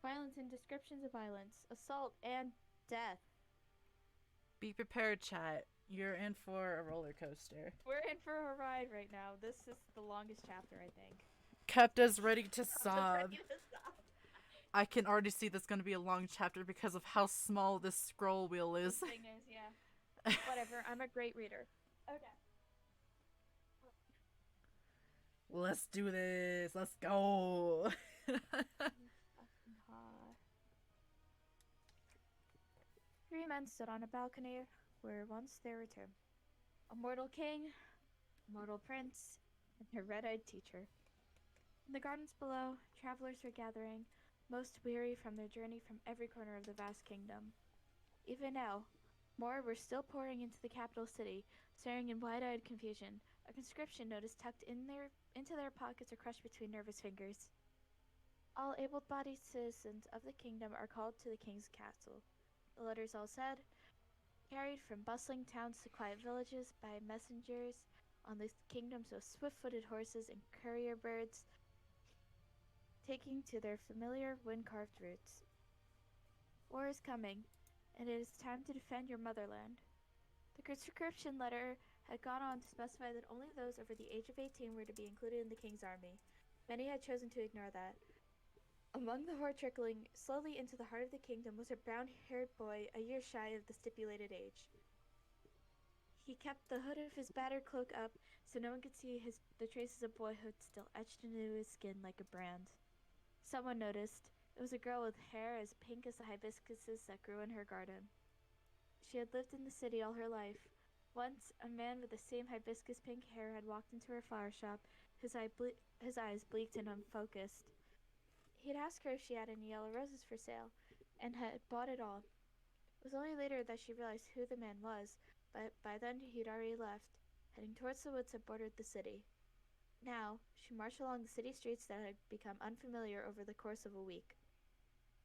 S3: Violence and descriptions of violence. Assault and death.
S2: Be prepared, chat. You're in for a roller coaster.
S3: We're in for a ride right now. This is the longest chapter, I think.
S2: Kepta's ready to sob. I can already see this going to be a long chapter because of how small this scroll wheel is.
S3: This thing is, yeah. Whatever, I'm a great reader. Okay.
S2: Let's do this. Let's go.
S3: Three men stood on a balcony where once there were two. A mortal king, a mortal prince, and a red-eyed teacher. In the gardens below, travelers were gathering, most weary from their journey from every corner of the vast kingdom. Even now, more were still pouring into the capital city, staring in wide-eyed confusion, a conscription notice tucked into their pockets or crushed between nervous fingers. All able-bodied citizens of the kingdom are called to the king's castle. The letters all said, carried from bustling towns to quiet villages by messengers on the kingdoms of swift-footed horses and courier birds, taking to their familiar wind-carved routes. War is coming, and it is time to defend your motherland. The conscription letter had gone on to specify that only those over the age of 18 were to be included in the king's army. Many had chosen to ignore that. Among the horde trickling slowly into the heart of the kingdom was a brown-haired boy a year shy of the stipulated age. He kept the hood of his battered cloak up so no one could see the traces of boyhood still etched into his skin like a brand. Someone noticed. It was a girl with hair as pink as the hibiscuses that grew in her garden. She had lived in the city all her life. Once, a man with the same hibiscus-pink hair had walked into her flower shop, his eyes bleaked and unfocused. He'd asked her if she had any yellow roses for sale, and had bought it all. It was only later that she realized who the man was, but by then he'd already left, heading towards the woods that bordered the city. Now, she marched along the city streets that had become unfamiliar over the course of a week.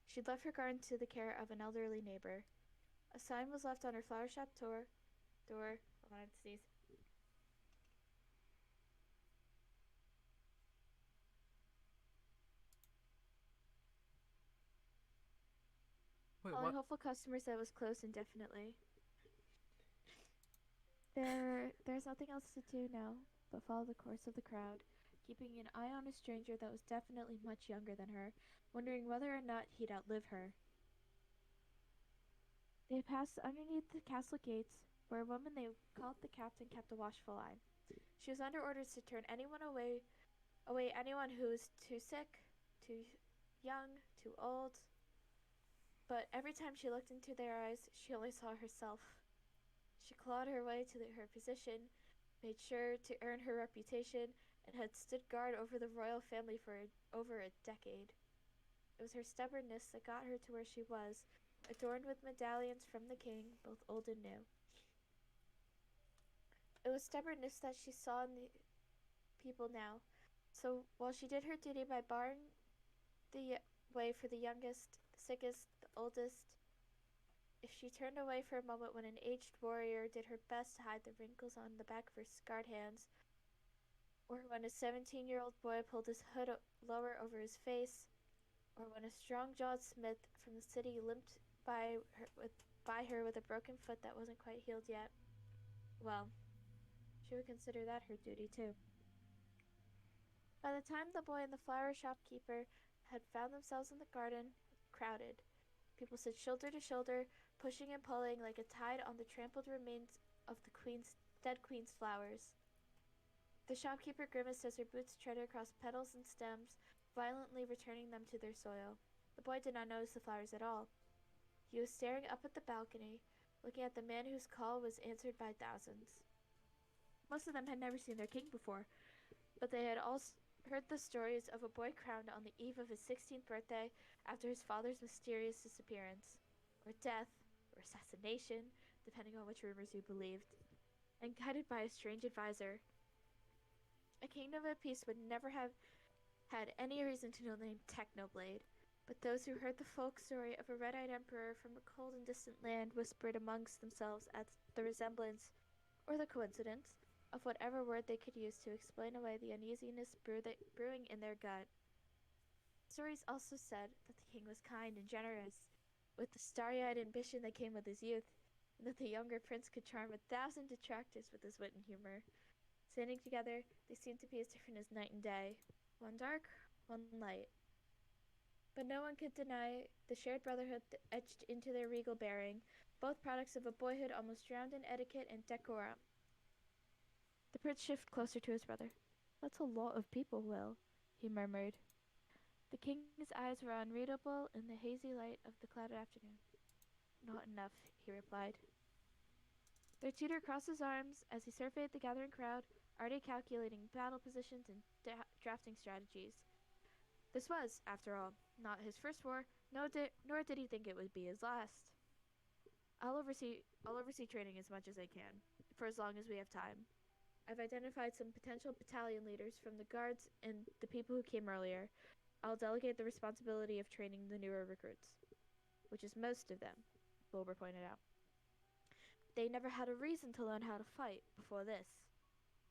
S3: She'd left her garden to the care of an elderly neighbor. A sign was left on her flower shop door. I wanted to sneeze.
S2: Wait,
S3: Calling
S2: what?
S3: hopeful customers that was closed indefinitely. There's nothing else to do now but follow the course of the crowd, keeping an eye on a stranger that was definitely much younger than her, wondering whether or not he'd outlive her. They passed underneath the castle gates, where a woman they called the captain kept a watchful eye. She was under orders to turn anyone away anyone who was too sick, too young, too old. But every time she looked into their eyes, she only saw herself. She clawed her way to her position, made sure to earn her reputation, and had stood guard over the royal family for over a decade. It was her stubbornness that got her to where she was, adorned with medallions from the king, both old and new. It was stubbornness that she saw in the people now. So while she did her duty by barring the way for the youngest, the sickest, the oldest, if she turned away for a moment when an aged warrior did her best to hide the wrinkles on the back of her scarred hands, or when a 17-year-old boy pulled his hood lower over his face, or when a strong-jawed smith from the city limped by her with a broken foot that wasn't quite healed yet, well, she would consider that her duty too. By the time the boy and the flower shopkeeper had found themselves in the garden, crowded, people stood shoulder to shoulder, pushing and pulling like a tide on the trampled remains of the dead queen's flowers. The shopkeeper grimaced as her boots treaded across petals and stems, violently returning them to their soil. The boy did not notice the flowers at all. He was staring up at the balcony, looking at the man whose call was answered by thousands. Most of them had never seen their king before, but they had all heard the stories of a boy crowned on the eve of his 16th birthday after his father's mysterious disappearance, or death, or assassination, depending on which rumors you believed, and guided by a strange advisor. A kingdom of peace would never have had any reason to know the name Technoblade, but those who heard the folk story of a red-eyed emperor from a cold and distant land whispered amongst themselves at the resemblance, or the coincidence, of whatever word they could use to explain away the uneasiness brewing in their gut. Stories also said that the king was kind and generous, with the starry-eyed ambition that came with his youth, and that the younger prince could charm 1,000 detractors with his wit and humor. Standing together, they seemed to be as different as night and day, one dark, one light. But no one could deny the shared brotherhood etched into their regal bearing, both products of a boyhood almost drowned in etiquette and decorum. The prince shifted closer to his brother. "That's a lot of people, Will," he murmured. The king's eyes were unreadable in the hazy light of the clouded afternoon. "Not enough," he replied. Their tutor crossed his arms as he surveyed the gathering crowd, already calculating battle positions and drafting strategies. This was, after all, not his first war, nor did he think it would be his last. I'll oversee training as much as I can, for as long as we have time. I've identified some potential battalion leaders from the guards and the people who came earlier. I'll delegate the responsibility of training the newer recruits, which is most of them, Wilbur pointed out. They never had a reason to learn how to fight before this.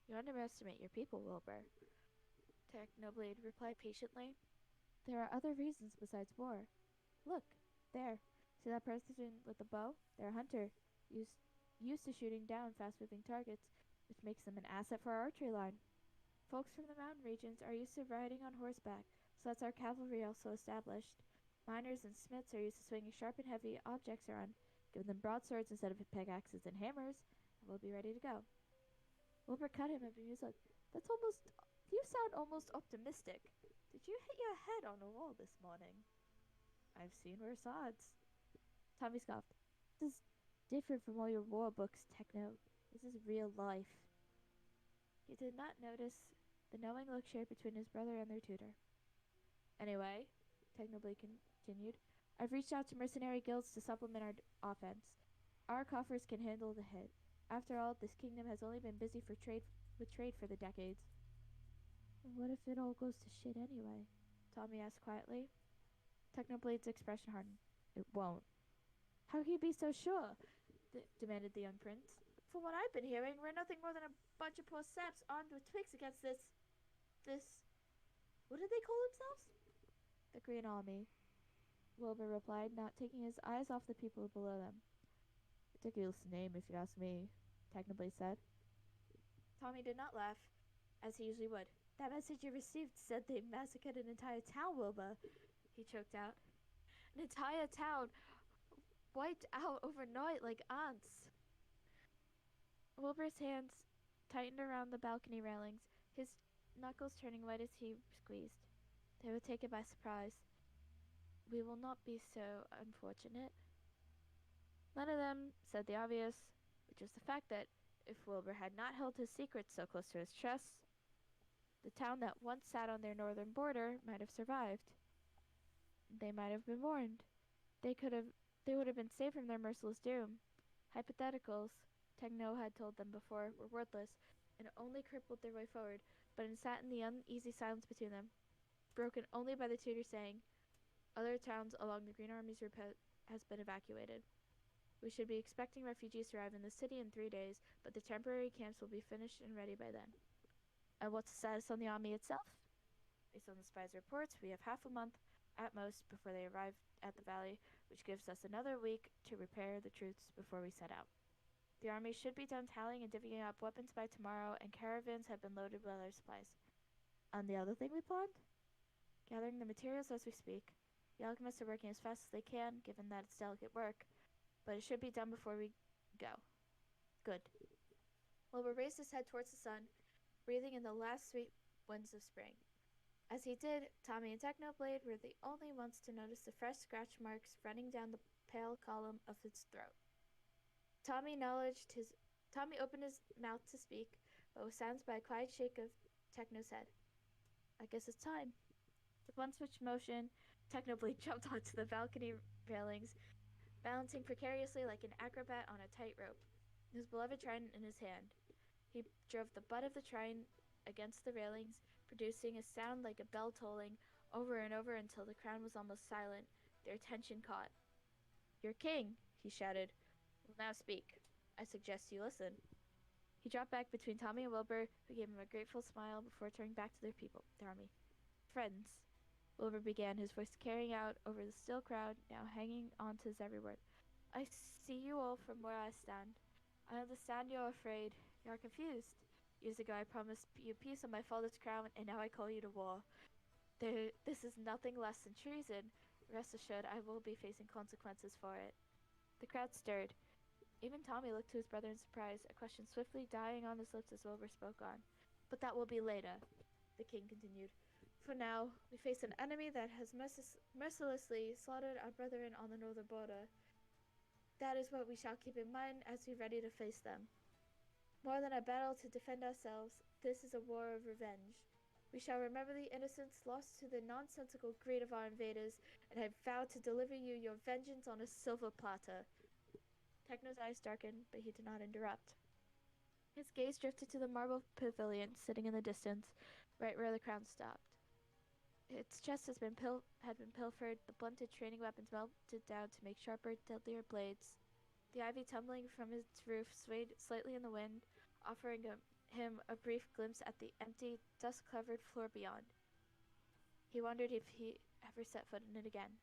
S3: You underestimate your people, Wilbur. Technoblade replied patiently. There are other reasons besides war. Look, there. See that person with the bow? They're a hunter, used to shooting down fast-moving targets, which makes them an asset for our archery line. Folks from the mountain regions are used to riding on horseback, so that's our cavalry also established. Miners and smiths are used to swinging sharp and heavy objects around. Give them broadswords instead of pickaxes and hammers, and we'll be ready to go. Wilbur cut him and bemused. You sound almost optimistic. Did you hit your head on a wall this morning? I've seen worse odds. Tommy scoffed. This is different from all your war books, Techno. This is real life. He did not notice the knowing look shared between his brother and their tutor. Anyway, Technoblade continued, I've reached out to mercenary guilds to supplement our offense. Our coffers can handle the hit. After all, this kingdom has only been busy with trade for the decades. What if it all goes to shit anyway? Tommy asked quietly. Technoblade's expression hardened. It won't. How can you be so sure? Demanded the young prince. From what I've been hearing, we're nothing more than a bunch of poor saps armed with twigs against this... What did they call themselves? The Green Army, Wilbur replied, not taking his eyes off the people below them. Ridiculous name, if you ask me, Technoblade said. Tommy did not laugh, as he usually would. That message you received said they massacred an entire town, Wilbur, he choked out. An entire town wiped out overnight like ants. Wilbur's hands tightened around the balcony railings, his knuckles turning white as he squeezed. They were taken by surprise. We will not be so unfortunate. None of them said the obvious, which was the fact that if Wilbur had not held his secret so close to his chest, the town that once sat on their northern border might have survived. They might have been warned. They could have They would have been saved from their merciless doom. Hypotheticals, Techno had told them before, were worthless and only crippled their way forward, but sat in the uneasy silence between them, broken only by the tutor saying, "Other towns along the Green Army's route has been evacuated. We should be expecting refugees to arrive in the city in 3 days, but the temporary camps will be finished and ready by then." And what's the status on the army itself? Based on the spies' reports, we have half a month at most before they arrive at the valley, which gives us another week to repair the troops before we set out. The army should be done tallying and divvying up weapons by tomorrow, and caravans have been loaded with other supplies. And the other thing we planned? Gathering the materials as we speak. The alchemists are working as fast as they can, given that it's delicate work, but it should be done before we go. Good. Wilbur raised his head towards the sun, breathing in the last sweet winds of spring. As he did, Tommy and Technoblade were the only ones to notice the fresh scratch marks running down the pale column of his throat. Tommy opened his mouth to speak, but was silenced by a quiet shake of Techno's head. "I guess it's time." With one swift motion, Technoblade jumped onto the balcony railings, balancing precariously like an acrobat on a tightrope, his beloved trident in his hand. He drove the butt of the trident against the railings, producing a sound like a bell tolling over and over until the crowd was almost silent, their attention caught. "Your king," he shouted, "will now speak. I suggest you listen." He dropped back between Tommy and Wilbur, who gave him a grateful smile before turning back to their army. "Friends," Wilbur began, his voice carrying out over the still crowd, now hanging on to his every word. "I see you all from where I stand. I understand you're afraid. You're confused. Years ago I promised you peace on my father's crown, and now I call you to war. This is nothing less than treason. Rest assured I will be facing consequences for it." The crowd stirred. Even Tommy looked to his brother in surprise, a question swiftly dying on his lips as Wilbur spoke on. "But that will be later," the king continued. "For now, we face an enemy that has mercilessly slaughtered our brethren on the northern border. That is what we shall keep in mind as we ready to face them. More than a battle to defend ourselves, this is a war of revenge. We shall remember the innocents lost to the nonsensical greed of our invaders, and I vow to deliver you your vengeance on a silver platter." Techno's eyes darkened, but he did not interrupt. His gaze drifted to the marble pavilion sitting in the distance, right where the crowd stopped. Its chest had been pilfered, the blunted training weapons melted down to make sharper, deadlier blades. The ivy tumbling from its roof swayed slightly in the wind, offering him a brief glimpse at the empty, dust-covered floor beyond. He wondered if he ever set foot in it again.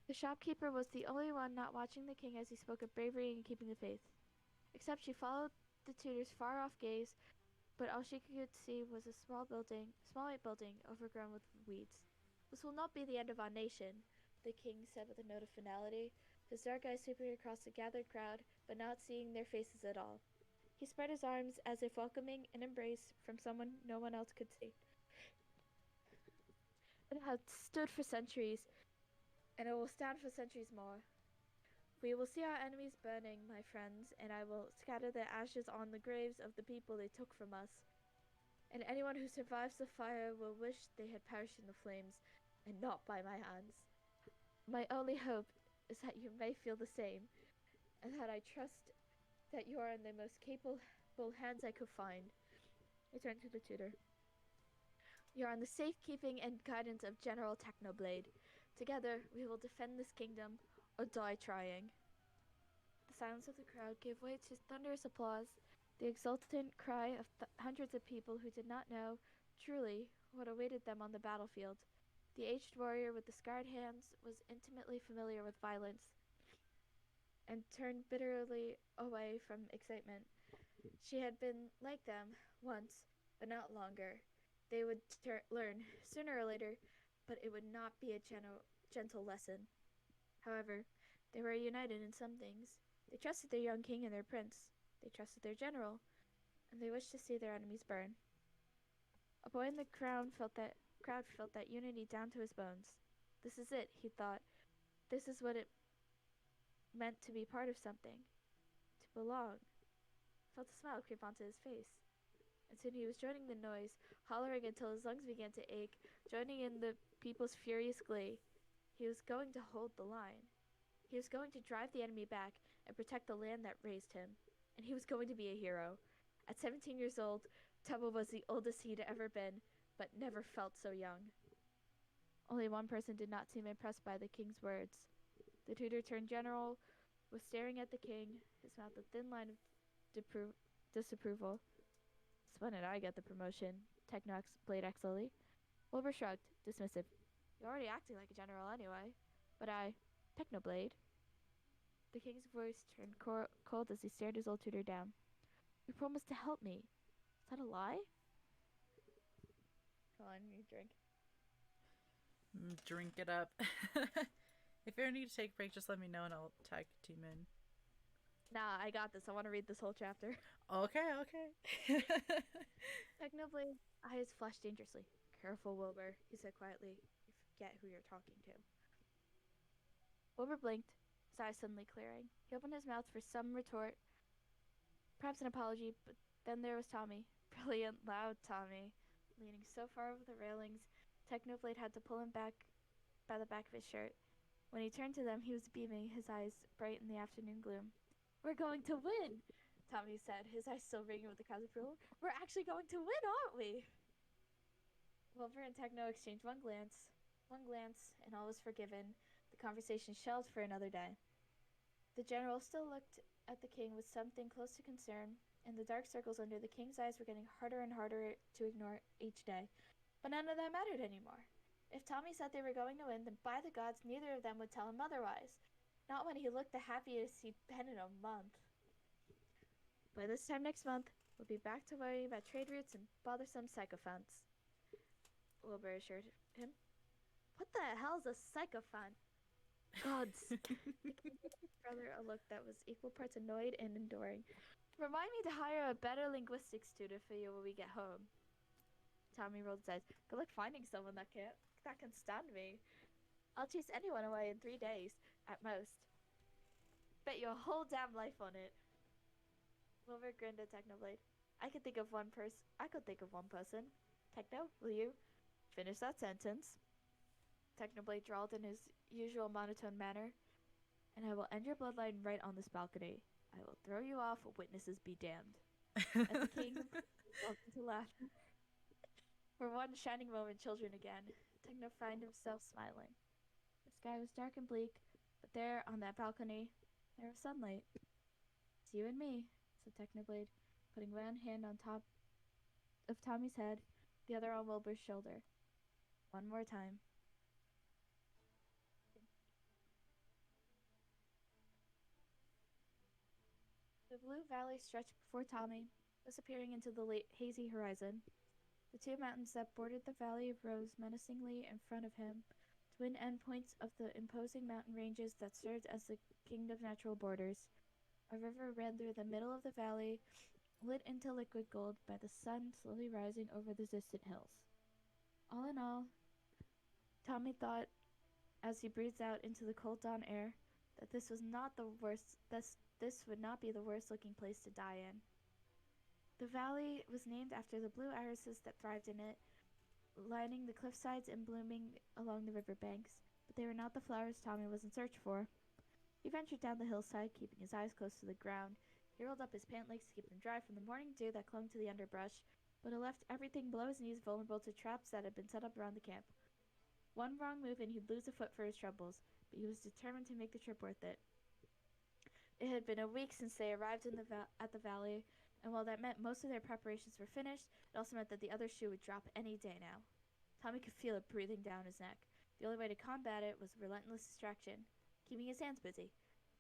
S3: The shopkeeper was the only one not watching the king as he spoke of bravery and keeping the faith. Except she followed the tutor's far-off gaze, but all she could see was a small white building, overgrown with weeds. "This will not be the end of our nation," the king said with a note of finality, his dark eyes sweeping across the gathered crowd, but not seeing their faces at all. He spread his arms as if welcoming an embrace from someone no one else could see. "It has stood for centuries, and it will stand for centuries more. We will see our enemies burning, my friends, and I will scatter their ashes on the graves of the people they took from us. And anyone who survives the fire will wish they had perished in the flames, and not by my hands. My only hope is that you may feel the same, and that I trust that you are in the most capable hands I could find." He turned to the tutor. "You are in the safekeeping and guidance of General Technoblade. Together, we will defend this kingdom, or die trying." The silence of the crowd gave way to thunderous applause, the exultant cry of hundreds of people who did not know, truly, what awaited them on the battlefield. The aged warrior with the scarred hands was intimately familiar with violence, and turned bitterly away from excitement. She had been like them once, but not longer. They would learn sooner or later, but it would not be a gentle lesson. However, they were united in some things. They trusted their young king and their prince. They trusted their general, and they wished to see their enemies burn. A boy in the crowd felt that unity down to his bones. This is it, he thought. This is what it meant to be part of something. To belong. Felt a smile creep onto his face. And soon he was joining the noise, hollering until his lungs began to ache, joining in the people's furious glee. He was going to hold the line. He was going to drive the enemy back and protect the land that raised him. And he was going to be a hero. At 17 years old, Tubba was the oldest he'd ever been, but never felt so young. Only one person did not seem impressed by the king's words. The tutor-turned-general was staring at the king, his mouth a thin line of disapproval. "So when did I get the promotion?" Techno played slowly. Wilbur shrugged, dismissive. "You're already acting like a general anyway." "But I..." "Technoblade." The king's voice turned cold as he stared his old tutor down. "You promised to help me. Is that a lie?" Come on, you drink.
S2: Drink it up. If you ever need to take a break, just let me know and I'll tag team in.
S3: Nah, I got this. I want to read this whole chapter.
S2: Okay.
S3: Technoblade's eyes flashed dangerously. "Careful, Wilbur," he said quietly. "You forget who you're talking to." Wilbur blinked, his eyes suddenly clearing. He opened his mouth for some retort, perhaps an apology, but then there was Tommy. Brilliant, loud Tommy. Leaning so far over the railings, Technoblade had to pull him back by the back of his shirt. When he turned to them, he was beaming, his eyes bright in the afternoon gloom. "We're going to win," Tommy said, his eyes still ringing with the crowd's approval. "We're actually going to win, aren't we?" Wilbur and Techno exchanged one glance, and all was forgiven. The conversation shelved for another day. The general still looked at the king with something close to concern, and the dark circles under the king's eyes were getting harder and harder to ignore each day. But none of that mattered anymore. If Tommy said they were going to win, then by the gods, neither of them would tell him otherwise. Not when he looked the happiest he'd been in a month. By this time next month, we'll be back to worrying about trade routes and bothersome sycophants, Wilbur assured him. "What the hell's a sycophant?" "Gods." Brother a look that was equal parts annoyed and enduring. "Remind me to hire a better linguistics tutor for you when we get home." Tommy rolled his eyes. "Good luck finding someone that can stand me. I'll chase anyone away in 3 days, at most. Bet your whole damn life on it." Wilbur grinned at Technoblade. I could think of one person. "Techno, will you finish that sentence?" Technoblade drawled in his usual monotone manner. "And I will end your bloodline right on this balcony. I will throw you off, witnesses be damned." And the king broke into laughter. For one shining moment, children again. Techno found himself smiling. The sky was dark and bleak, but there, on that balcony, there was sunlight. "It's you and me," said Technoblade, putting one hand on top of Tommy's head, the other on Wilbur's shoulder. "One more time." The blue valley stretched before Tommy, disappearing into the late hazy horizon. The two mountains that bordered the valley rose menacingly in front of him, twin endpoints of the imposing mountain ranges that served as the kingdom's natural borders. A river ran through the middle of the valley, lit into liquid gold by the sun slowly rising over the distant hills. All in all, Tommy thought, as he breathed out into the cold dawn air, that this would not be the worst looking place to die in. The valley was named after the blue irises that thrived in it, lining the cliffsides and blooming along the riverbanks, but they were not the flowers Tommy was in search for. He ventured down the hillside, keeping his eyes close to the ground. He rolled up his pant legs to keep them dry from the morning dew that clung to the underbrush, but it left everything below his knees vulnerable to traps that had been set up around the camp. One wrong move and he'd lose a foot for his troubles, but he was determined to make the trip worth it. It had been a week since they arrived at the valley, and while that meant most of their preparations were finished, it also meant that the other shoe would drop any day now. Tommy could feel it breathing down his neck. The only way to combat it was relentless distraction, keeping his hands busy.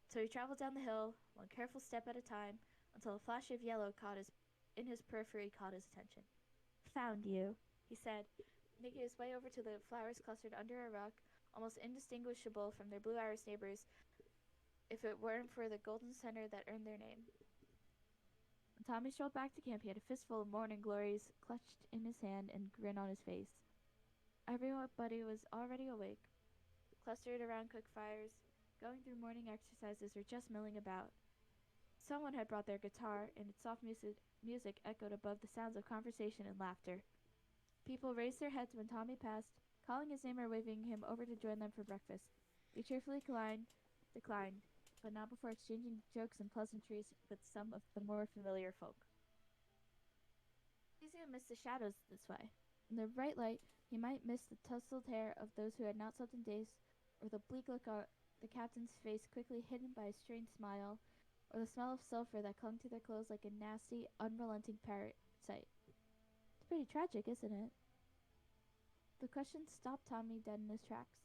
S3: So he traveled down the hill, one careful step at a time, until a flash of yellow in his periphery caught his attention. "Found you," he said, making his way over to the flowers clustered under a rock, almost indistinguishable from their blue iris neighbors if it weren't for the golden center that earned their name. When Tommy strolled back to camp, he had a fistful of morning glories clutched in his hand and a grin on his face. Everybody was already awake, clustered around cook fires, going through morning exercises or just milling about. Someone had brought their guitar, and its soft music echoed above the sounds of conversation and laughter. People raised their heads when Tommy passed,
S6: calling his name or waving him over to join them for breakfast. He cheerfully declined, but not before exchanging jokes and pleasantries with some of the more familiar folk. It's easy to miss the shadows this way. In the bright light, he might miss the tousled hair of those who had not slept in days, or the bleak look on the captain's face quickly hidden by a strained smile, or the smell of sulfur that clung to their clothes like a nasty, unrelenting parasite. It's pretty tragic, isn't it? The question stopped Tommy dead in his tracks.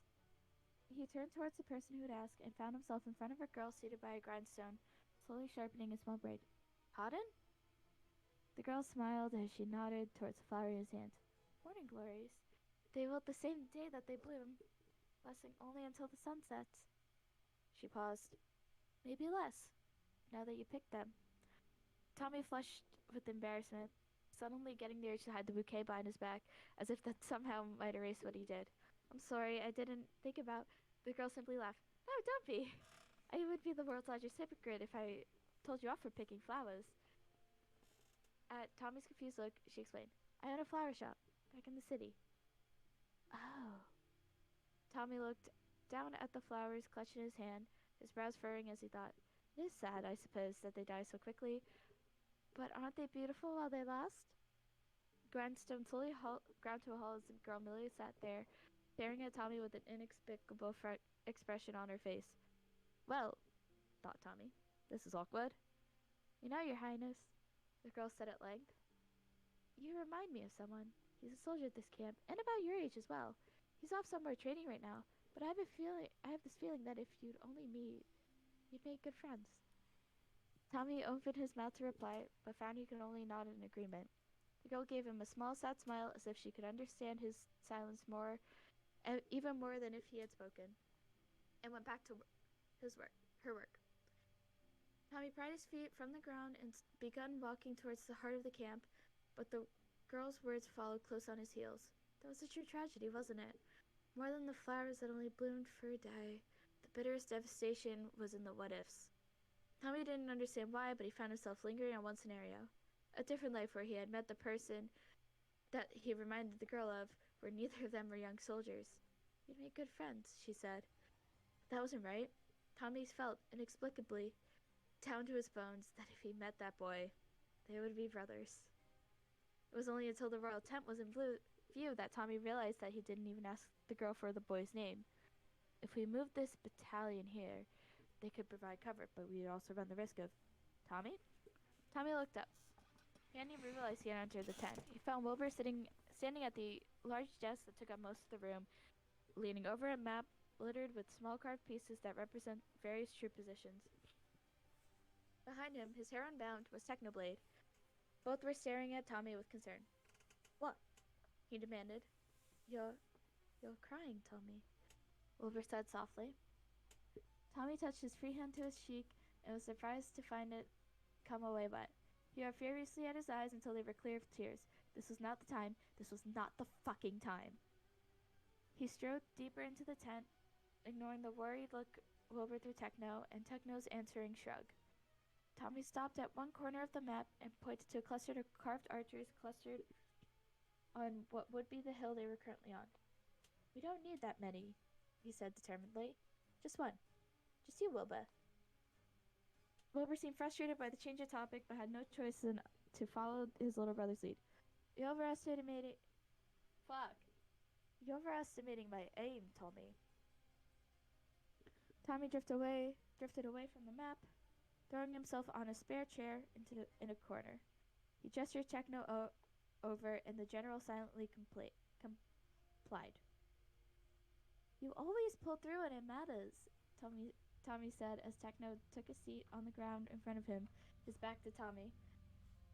S6: He turned towards the person who had asked and found himself in front of a girl seated by a grindstone, slowly sharpening a small blade. Pardon? The girl smiled as she nodded towards the flower in his hand. Morning glories. They wilt the same day that they bloom, lasting only until the sun sets. She paused. Maybe less, now that you picked them. Tommy flushed with embarrassment, suddenly getting the urge to hide the bouquet behind his back, as if that somehow might erase what he did. I'm sorry, I didn't think about... The girl simply laughed. No, don't be. I would be the world's largest hypocrite if I told you off for picking flowers. At Tommy's confused look, she explained, I own a flower shop, back in the city. Oh. Tommy looked down at the flowers clutched in his hand, his brows furrowing as he thought, it is sad, I suppose, that they die so quickly, but aren't they beautiful while they last? Grindstone slowly ground to a halt as the girl merely sat there, staring at Tommy with an inexplicable expression on her face. Well, thought Tommy, this is awkward. You know, Your Highness, the girl said at length, you remind me of someone. He's a soldier at this camp, and about your age as well. He's off somewhere training right now, but I have this feeling that if you'd only meet, you'd make good friends. Tommy opened his mouth to reply, but found he could only nod in agreement. The girl gave him a small, sad smile, as if she could understand his silence more, even more than if he had spoken, and went back to her work. Tommy pried his feet from the ground and began walking towards the heart of the camp, but the girl's words followed close on his heels. That was a true tragedy, wasn't it? More than the flowers that only bloomed for a day, the bitterest devastation was in the what-ifs. Tommy didn't understand why, but he found himself lingering on one scenario. A different life where he had met the person that he reminded the girl of, where neither of them were young soldiers. You'd make good friends, she said. But that wasn't right. Tommy felt, inexplicably, down to his bones, that if he met that boy, they would be brothers. It was only until the royal tent was in view that Tommy realized that he didn't even ask the girl for the boy's name. If we moved this battalion here, they could provide cover, but we'd also run the risk of... Tommy? Tommy looked up. He hadn't even realized he had entered the tent. He found Wilbur standing at the large desk that took up most of the room, leaning over a map littered with small carved pieces that represent various troop positions. Behind him, his hair unbound, was Technoblade. Both were staring at Tommy with concern. What? He demanded. You're crying, Tommy, Wilbur said softly. Tommy touched his free hand to his cheek and was surprised to find it come away wet. He rubbed furiously at his eyes until they were clear of tears. This was not the time. This was not the fucking time. He strode deeper into the tent, ignoring the worried look Wilbur threw Techno and Techno's answering shrug. Tommy stopped at one corner of the map and pointed to a cluster of carved archers clustered on what would be the hill they were currently on. We don't need that many, he said determinedly. Just one. Just you, Wilbur. Wilbur seemed frustrated by the change of topic, but had no choice than to follow his little brother's lead. You're overestimating my aim, Tommy. Tommy drifted away from the map, throwing himself on a spare chair in a corner. He gestured Techno over, and the general silently complied. You always pull through when it matters, Tommy said as Techno took a seat on the ground in front of him, his back to Tommy.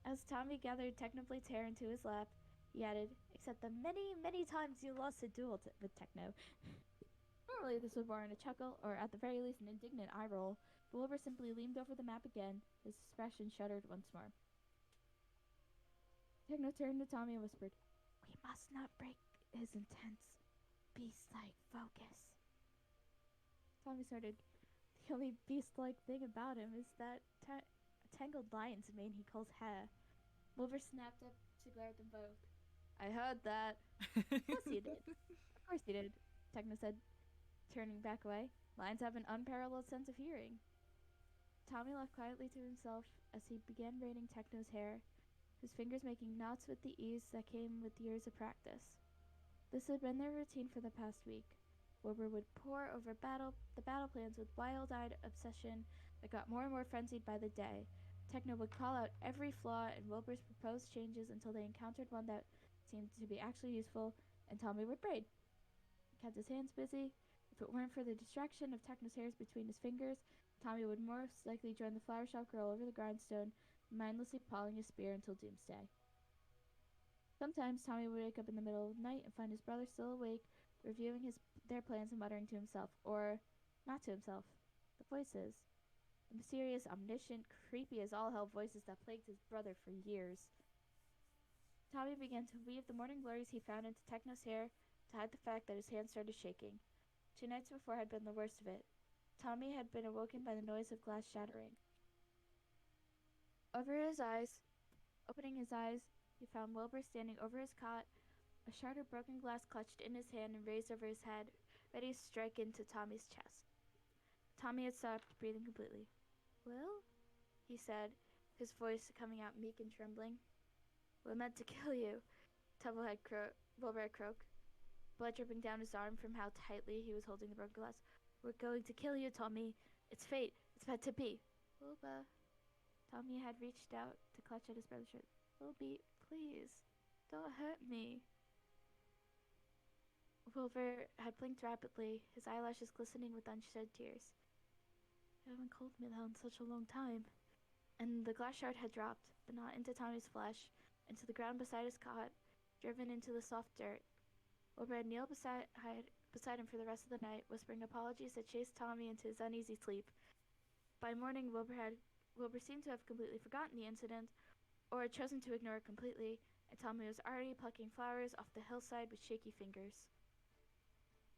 S6: As Tommy gathered Technoblade's hair into his lap, he added, except the many, many times you lost a duel with Techno. Normally this would warrant a chuckle, or at the very least an indignant eye roll, but Wilbur simply leaned over the map again, his expression shuddered once more. Techno turned to Tommy and whispered, we must not break his intense, beast-like focus. Tommy started. The only beast-like thing about him is that tangled lion's mane he calls hair. Wilbur snapped up to glare at them both. I heard that. Of course you did. Of course he did, Techno said, turning back away. Lions have an unparalleled sense of hearing. Tommy laughed quietly to himself as he began braiding Techno's hair, his fingers making knots with the ease that came with years of practice. This had been their routine for the past week. Wilbur would pore over the battle plans with wild-eyed obsession that got more and more frenzied by the day. Techno would call out every flaw in Wilbur's proposed changes until they encountered one that seemed to be actually useful, and Tommy would braid. He kept his hands busy. If it weren't for the distraction of Techno's hairs between his fingers, Tommy would most likely join the flower shop girl over the grindstone, mindlessly pawing his spear until doomsday. Sometimes Tommy would wake up in the middle of the night and find his brother still awake, reviewing their plans and muttering to himself, or not to himself. The voices. The mysterious, omniscient, creepy as all hell voices that plagued his brother for years. Tommy began to weave the morning glories he found into Techno's hair to hide the fact that his hands started shaking. 2 nights before had been the worst of it. Tommy had been awoken by the noise of glass shattering. Opening his eyes, he found Wilbur standing over his cot, a shard of broken glass clutched in his hand and raised over his head, ready to strike into Tommy's chest. Tommy had stopped breathing completely. "Will?" he said, his voice coming out meek and trembling. "We meant to kill you," Wilbur had croaked, blood dripping down his arm from how tightly he was holding the broken glass. "We're going to kill you, Tommy. It's fate. It's meant to be." "Wilbur." Tommy had reached out to clutch at his brother's shirt. "Wilby, please, don't hurt me." Wilbur had blinked rapidly, his eyelashes glistening with unshed tears. "You haven't called me that in such a long time." And the glass shard had dropped, but not into Tommy's flesh, into the ground beside his cot, driven into the soft dirt. Wilbur had kneeled beside him for the rest of the night, whispering apologies that chased Tommy into his uneasy sleep. By morning, Wilbur seemed to have completely forgotten the incident, or had chosen to ignore it completely, and Tommy was already plucking flowers off the hillside with shaky fingers.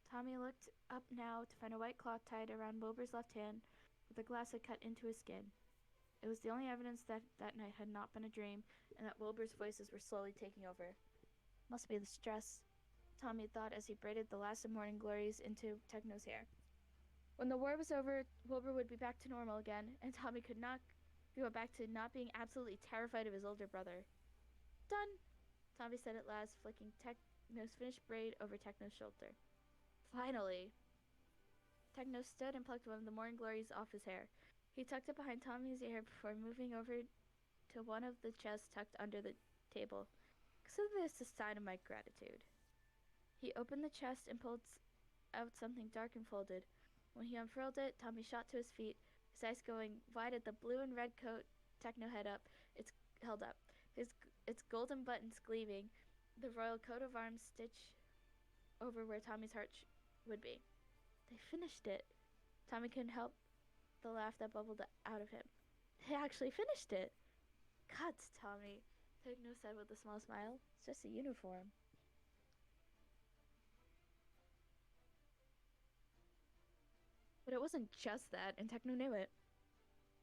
S6: Tommy looked up now to find a white cloth tied around Wilbur's left hand, where the glass had cut into his skin. It was the only evidence that that night had not been a dream, and that Wilbur's voices were slowly taking over. "Must be the stress," Tommy thought as he braided the last of morning glories into Techno's hair. When the war was over, Wilbur would be back to normal again, and Tommy could not go back to not being absolutely terrified of his older brother. "Done," Tommy said at last, flicking Techno's finished braid over Techno's shoulder. "Finally." Techno stood and plucked one of the morning glories off his hair. He tucked it behind Tommy's ear before moving over to one of the chests tucked under the table. "Consider this a sign of my gratitude." He opened the chest and pulled out something dark and folded. When he unfurled it, Tommy shot to his feet, his eyes going wide at the blue and red coat Techno held up, its golden buttons gleaming, the royal coat of arms stitched over where Tommy's heart would be. "They finished it." Tommy couldn't help the laugh that bubbled out of him. "They actually finished it." "Cuts, Tommy," Techno said with a small smile. "It's just a uniform." But it wasn't just that, and Techno knew it.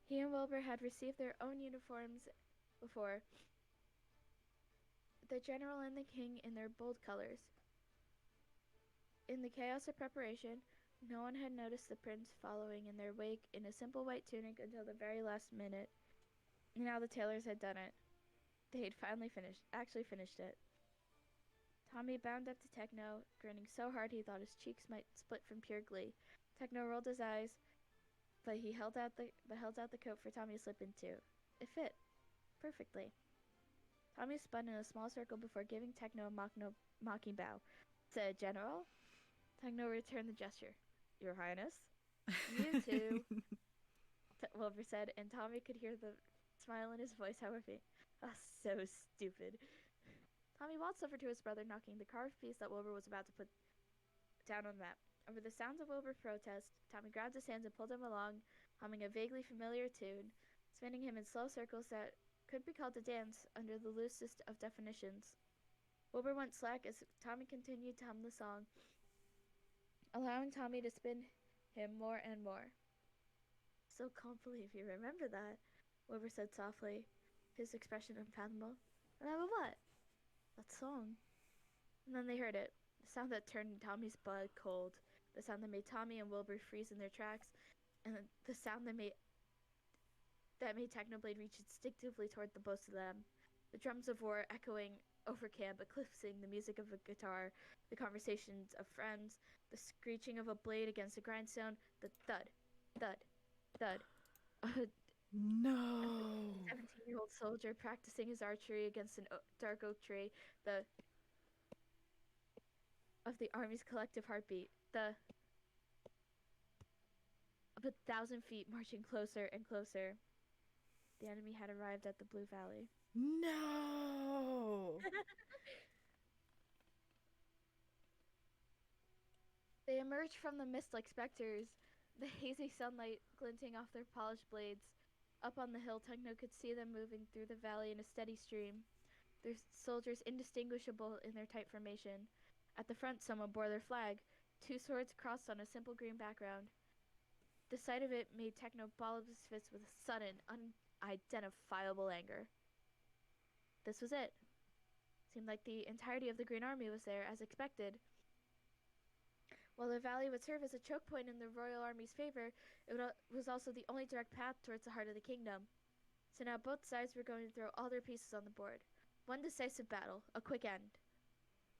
S6: He and Wilbur had received their own uniforms before, the General and the King in their bold colors. In the chaos of preparation, no one had noticed the prince following in their wake in a simple white tunic until the very last minute. Now the tailors had done it. They had finally finished it. Tommy bound up to Techno, grinning so hard he thought his cheeks might split from pure glee. Techno rolled his eyes, but he held out the coat for Tommy to slip into. It fit perfectly. Tommy spun in a small circle before giving Techno a mocking bow. "The General?" Techno returned the gesture. "Your Highness?" "You too," Wilbur said, and Tommy could hear the smile in his voice, however. "Ah, so stupid." Tommy waltzed over to his brother, knocking the carved piece that Wilbur was about to put down on the map. Over the sounds of Wilbur's protest, Tommy grabbed his hands and pulled him along, humming a vaguely familiar tune, spinning him in slow circles that could be called a dance under the loosest of definitions. Wilbur went slack as Tommy continued to hum the song, allowing Tommy to spin him more and more. "So can't believe you remember that," Wilbur said softly, his expression unfathomable. "Remember what?" "That song." And then they heard it.
S3: The sound that turned Tommy's blood cold. The sound that made Tommy and Wilbur freeze in their tracks. And the sound that made Technoblade reach instinctively toward the both of them. The drums of war echoing over camp, eclipsing the music of a guitar, the conversations of friends, the screeching of a blade against a grindstone, the thud, thud, thud.
S2: No.
S3: 17-year-old soldier practicing his archery against a dark oak tree, the of the army's collective heartbeat, the of 1,000 feet marching closer and closer. The enemy had arrived at the Blue Valley.
S2: No.
S3: They emerged from the mist like specters, the hazy sunlight glinting off their polished blades. Up on the hill, Techno could see them moving through the valley in a steady stream, their soldiers indistinguishable in their tight formation. At the front, someone bore their flag, 2 swords crossed on a simple green background. The sight of it made Techno ball up his fists with a sudden, unidentifiable anger. This was it. Seemed like the entirety of the Green Army was there, as expected. While the valley would serve as a choke point in the Royal Army's favor, it was also the only direct path towards the heart of the kingdom. So now both sides were going to throw all their pieces on the board. One decisive battle, a quick end.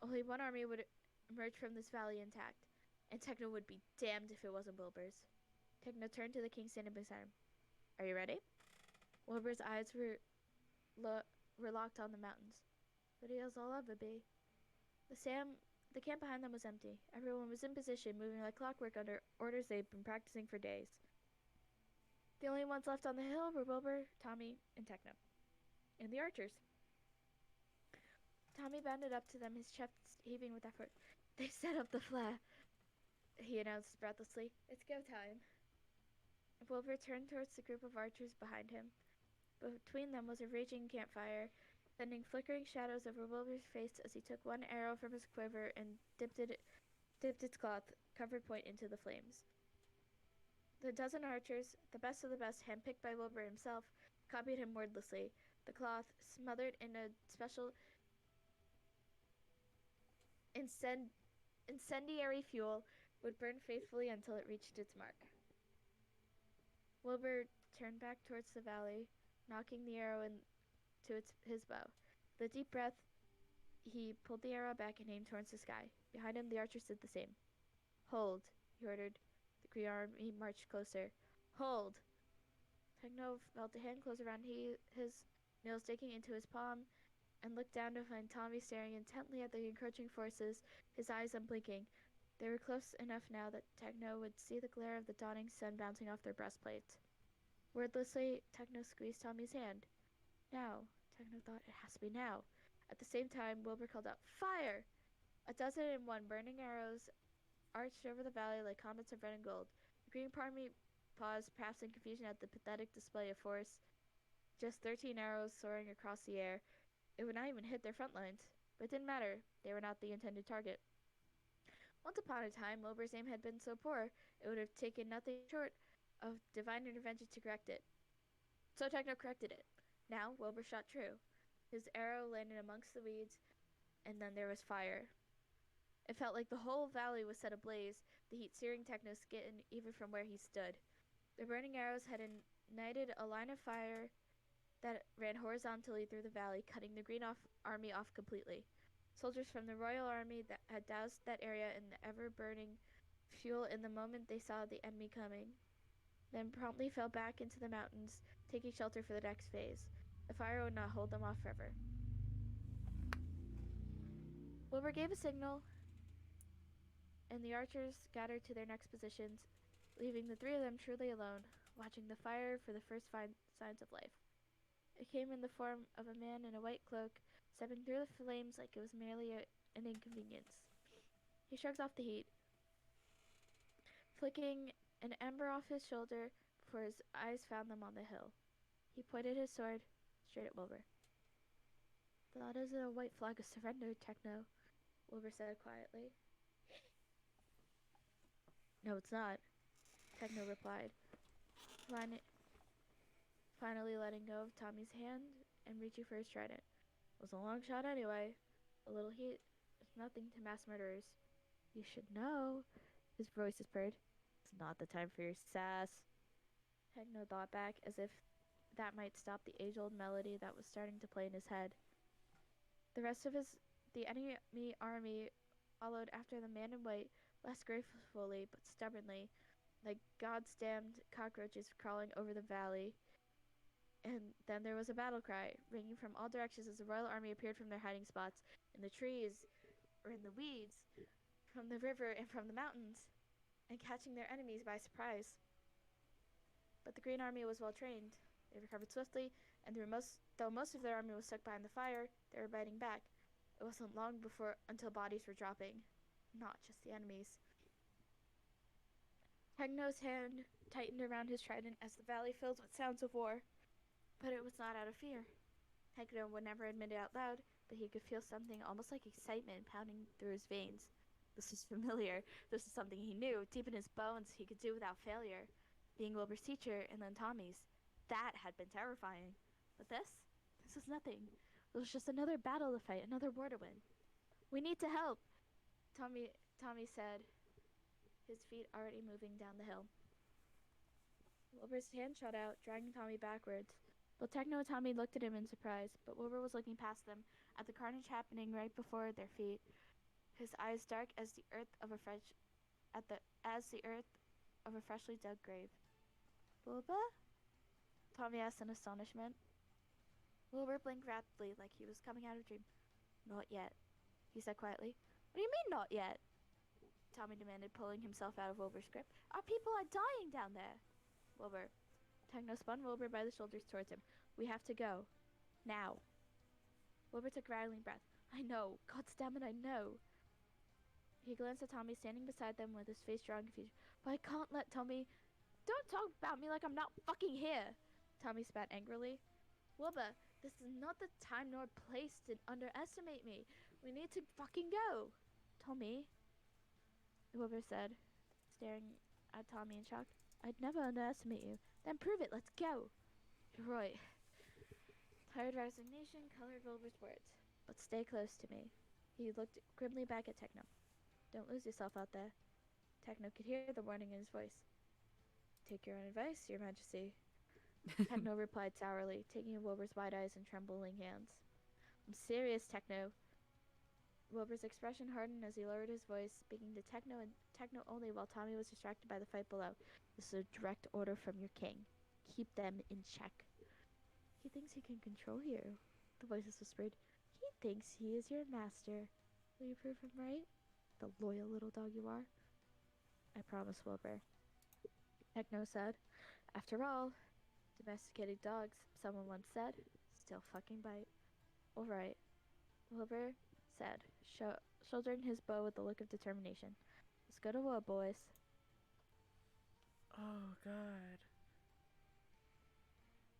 S3: Only one army would emerge from this valley intact, and Techno would be damned if it wasn't Wilbur's. Techno turned to the king standing beside him. Are you ready? Wilbur's eyes were locked on the mountains. But he was all ever be. The camp behind them was empty. Everyone was in position, moving like clockwork under orders they'd been practicing for days. The only ones left on the hill were Wilbur, Tommy, and Techno. And the archers. Tommy bounded up to them, his chest heaving with effort. They set up the flare, he announced breathlessly. It's go time. Wilbur turned towards the group of archers behind him. Between them was a raging campfire, sending flickering shadows over Wilbur's face as he took one arrow from his quiver and dipped its cloth-covered point into the flames. The dozen archers, the best of the best, handpicked by Wilbur himself, copied him wordlessly. The cloth, smothered in a special incendiary fuel, would burn faithfully until it reached its mark. Wilbur turned back towards the valley, knocking the arrow into his bow. With a deep breath, he pulled the arrow back and aimed towards the sky. Behind him, the archers did the same. Hold, he ordered. The Green Army marched closer. Hold! Techno felt a hand close around his nails digging into his palm, and looked down to find Tommy staring intently at the encroaching forces, his eyes unblinking. They were close enough now that Techno would see the glare of the dawning sun bouncing off their breastplates. Wordlessly, Techno squeezed Tommy's hand. Now, Techno thought, it has to be now. At the same time, Wilbur called out, Fire! 1,001 burning arrows arched over the valley like comets of red and gold. The Green Army paused, perhaps in confusion at the pathetic display of force. Just 13 arrows soaring across the air. It would not even hit their front lines. But it didn't matter. They were not the intended target. Once upon a time, Wilbur's aim had been so poor, it would have taken nothing short of divine intervention to correct it. So Techno corrected it. Now, Wilbur shot true. His arrow landed amongst the weeds, and then there was fire. It felt like the whole valley was set ablaze, the heat searing Techno's skin even from where he stood. The burning arrows had ignited a line of fire that ran horizontally through the valley, cutting the Green Army off completely. Soldiers from the Royal Army that had doused that area in the ever-burning fuel in the moment they saw the enemy coming, then promptly fell back into the mountains, taking shelter for the next phase. The fire would not hold them off forever. Wilbur gave a signal, and the archers scattered to their next positions, leaving the 3 of them truly alone, watching the fire for the first signs of life. It came in the form of a man in a white cloak, stepping through the flames like it was merely an inconvenience. He shrugged off the heat, flicking an ember off his shoulder before his eyes found them on the hill. He pointed his sword straight at Wilbur. That isn't a white flag of surrender, Techno, Wilbur said quietly. No, it's not, Techno replied, finally letting go of Tommy's hand and reaching for his trident. It was a long shot anyway. A little heat,
S6: nothing to mass murderers. You should know, his voice whispered. It's not the time for your sass. Hegno thought back, as if that might stop the age-old melody that was starting to play in his head. The enemy army followed after the man in white, less gracefully but stubbornly, like God's damned cockroaches crawling over the valley. And then there was a battle cry, ringing from all directions as the royal army appeared from their hiding spots, in the trees, or in the weeds, from the river and from the mountains, and catching their enemies by surprise. But the Green Army was well trained. They recovered swiftly, and though most of their army was stuck behind the fire, they were biting back. It wasn't long until bodies were dropping, not just the enemies. Hegno's hand tightened around his trident as the valley filled with sounds of war. But it was not out of fear. Hegno would never admit it out loud, but he could feel something almost like excitement pounding through his veins. This was familiar. This was something he knew, deep in his bones, he could do without failure. Being Wilbur's teacher and then Tommy's. That had been terrifying. But this was nothing. It was just another battle to fight, another war to win. We need to help, Tommy said, his feet already moving down the hill. Wilbur's hand shot out, dragging Tommy backwards. Both Techno and Tommy looked at him in surprise, but Wilbur was looking past them, at the carnage happening right before their feet, his eyes dark as the earth of a freshly dug grave. Wilbur? Tommy asked in astonishment. Wilbur blinked rapidly, like he was coming out of a dream. Not yet, he said quietly. What do you mean, not yet? Tommy demanded, pulling himself out of Wilbur's grip. Our people are dying down there. Wilbur. Techno spun Wilbur by the shoulders towards him. We have to go. Now. Wilbur took a rattling breath. I know. God damn it, I know. He glanced at Tommy standing beside them with his face drawing confusion. But I can't let Tommy... Don't talk about me like I'm not fucking here. Tommy spat angrily. Wilbur, this is not the time nor place to underestimate me. We need to fucking go. Tommy, Wilbur said, staring at Tommy in shock. I'd never underestimate you. Then prove it. Let's go. You're right. Tired resignation colored Wilbur's words. But stay close to me. He looked grimly back at Techno. Don't lose yourself out there. Techno could hear the warning in his voice. Take your own advice, Your Majesty. Techno replied sourly, taking Wilbur's wide eyes and trembling hands. I'm serious, Techno. Wilbur's expression hardened as he lowered his voice, speaking to Techno and Techno only while Tommy was distracted by the fight below. This is a direct order from your king. Keep them in check. He thinks he can control you, the voices whispered. He thinks he is your master. Will you prove him right? The loyal little dog you are. I promise, Wilbur. Techno said. After all, domesticated dogs, someone once said, still fucking bite. All right, Wilbur said, shouldering his bow with a look of determination. Let's go to war, boys.
S2: Oh, God.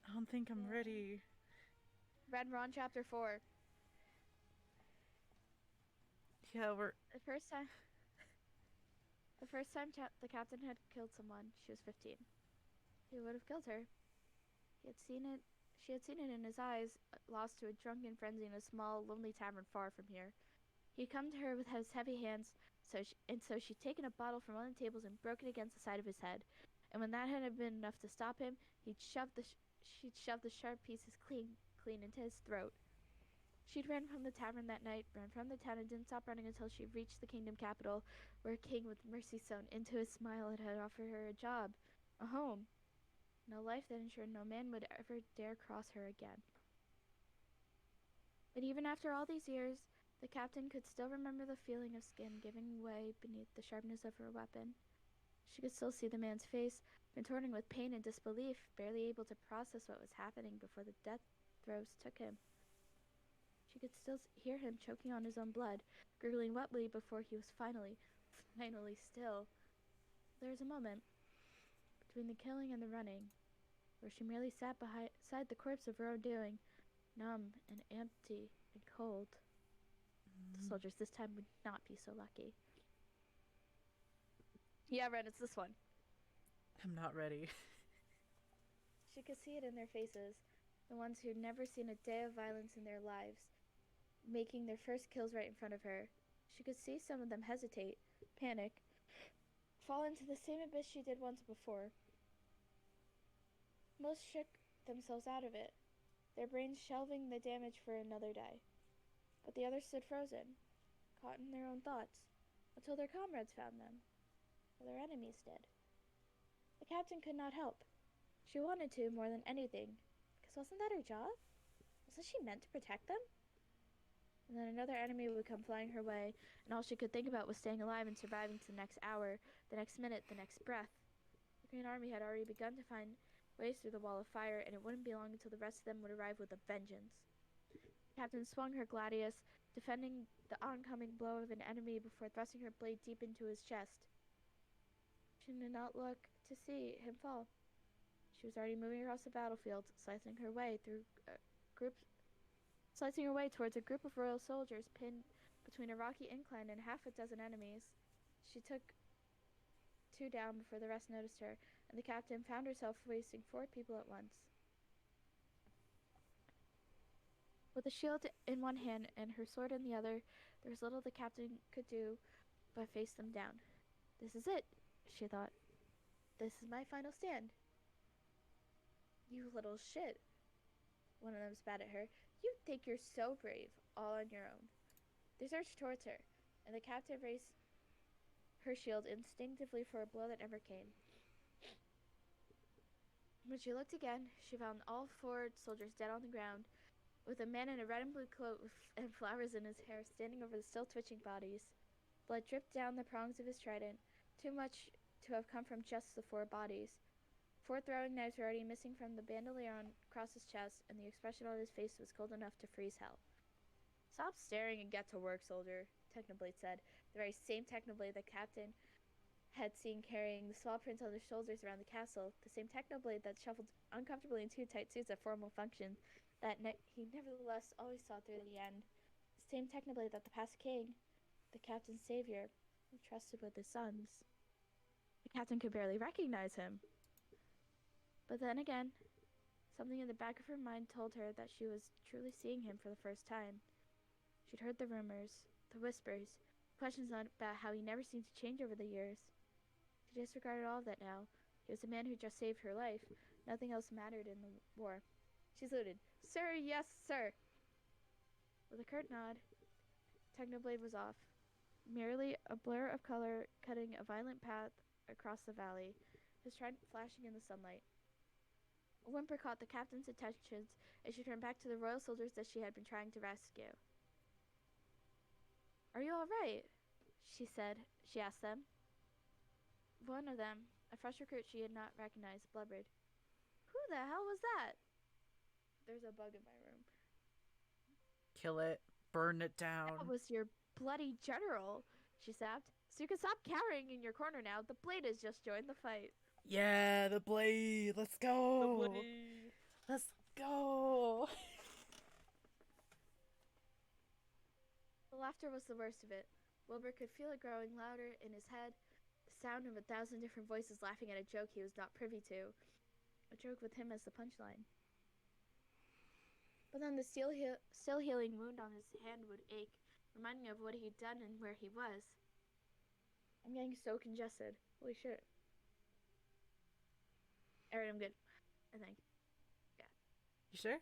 S2: I don't think I'm ready.
S6: Red, we're on chapter 4.
S2: Yeah, we're...
S6: The first time the captain had killed someone, she was 15. He would have killed her. She had seen it in his eyes, lost to a drunken frenzy in a small, lonely tavern far from here. He'd come to her with his heavy hands, so she'd taken a bottle from one of the tables and broken it against the side of his head. And when that hadn't been enough to stop him, she'd shoved the sharp pieces clean into his throat. She'd ran from the tavern that night, ran from the town, and didn't stop running until she reached the kingdom capital, where a king with mercy sewn into his smile had offered her a job, a home, and a life that ensured no man would ever dare cross her again. But even after all these years, the captain could still remember the feeling of skin giving way beneath the sharpness of her weapon. She could still see the man's face, contorting with pain and disbelief, barely able to process what was happening before the death throes took him. She could still hear him choking on his own blood, gurgling wetly before he was finally still. There was a moment, between the killing and the running, where she merely sat beside the corpse of her own doing, numb and empty and cold. The soldiers this time would not be so lucky. Yeah, Ren, it's this one.
S2: I'm not ready.
S6: She could see it in their faces, the ones who'd never seen a day of violence in their lives, making their first kills right in front of her. She could see some of them hesitate, panic, fall into the same abyss she did once before. Most shook themselves out of it, their brains shelving the damage for another day. But the others stood frozen, caught in their own thoughts, until their comrades found them, or their enemies did. The captain could not help. She wanted to more than anything, because wasn't that her job? Wasn't she meant to protect them? And then another enemy would come flying her way, and all she could think about was staying alive and surviving to the next hour, the next minute, the next breath. The Green Army had already begun to find ways through the wall of fire, and it wouldn't be long until the rest of them would arrive with a vengeance. The captain swung her gladius, defending the oncoming blow of an enemy before thrusting her blade deep into his chest. She did not look to see him fall. She was already moving across the battlefield, slicing her way towards a group of royal soldiers pinned between a rocky incline and half a dozen enemies. She took 2 down before the rest noticed her, and the captain found herself facing 4 people at once. With a shield in one hand and her sword in the other, there was little the captain could do but face them down. This is it, she thought. This is my final stand. You little shit, one of them spat at her. You think you're so brave, all on your own. They surged towards her, and the captain raised her shield instinctively for a blow that never came. When she looked again, she found all 4 soldiers dead on the ground, with a man in a red and blue coat and flowers in his hair standing over the still twitching bodies. Blood dripped down the prongs of his trident, too much to have come from just the 4 bodies. 4 throwing knives were already missing from the bandolier across his chest, and the expression on his face was cold enough to freeze hell. Stop staring and get to work, soldier, Technoblade said, the very same Technoblade the captain had seen carrying the small prince on his shoulders around the castle, the same Technoblade that shuffled uncomfortably in 2 tight suits at formal functions that he nevertheless always saw through the end, the same Technoblade that the past king, the captain's savior, trusted with his sons. The captain could barely recognize him. But then again, something in the back of her mind told her that she was truly seeing him for the first time. She'd heard the rumors, the whispers, questions about how he never seemed to change over the years. She disregarded all of that now. He was a man who just saved her life. Nothing else mattered in the war. She saluted. Sir, yes, sir. With a curt nod, Technoblade was off. Merely a blur of color cutting a violent path across the valley, his trident flashing in the sunlight. A whimper caught the captain's attention as she turned back to the royal soldiers that she had been trying to rescue. Are you all right? She asked them. One of them, a fresh recruit she had not recognized, blubbered. Who the hell was that? There's a bug in my room.
S2: Kill it. Burn it down.
S6: That was your bloody general, she snapped. So you can stop cowering in your corner now. The blade has just joined the fight.
S2: Yeah, the blade. Let's go.
S3: The blade.
S2: Let's go.
S6: The laughter was the worst of it. Wilbur could feel it growing louder in his head, the sound of 1,000 different voices laughing at a joke he was not privy to. A joke with him as the punchline. But then the still healing wound on his hand would ache, reminding of what he'd done and where he was. I'm getting so congested. Holy shit. Alright, I'm good. I think. Yeah.
S2: You sure?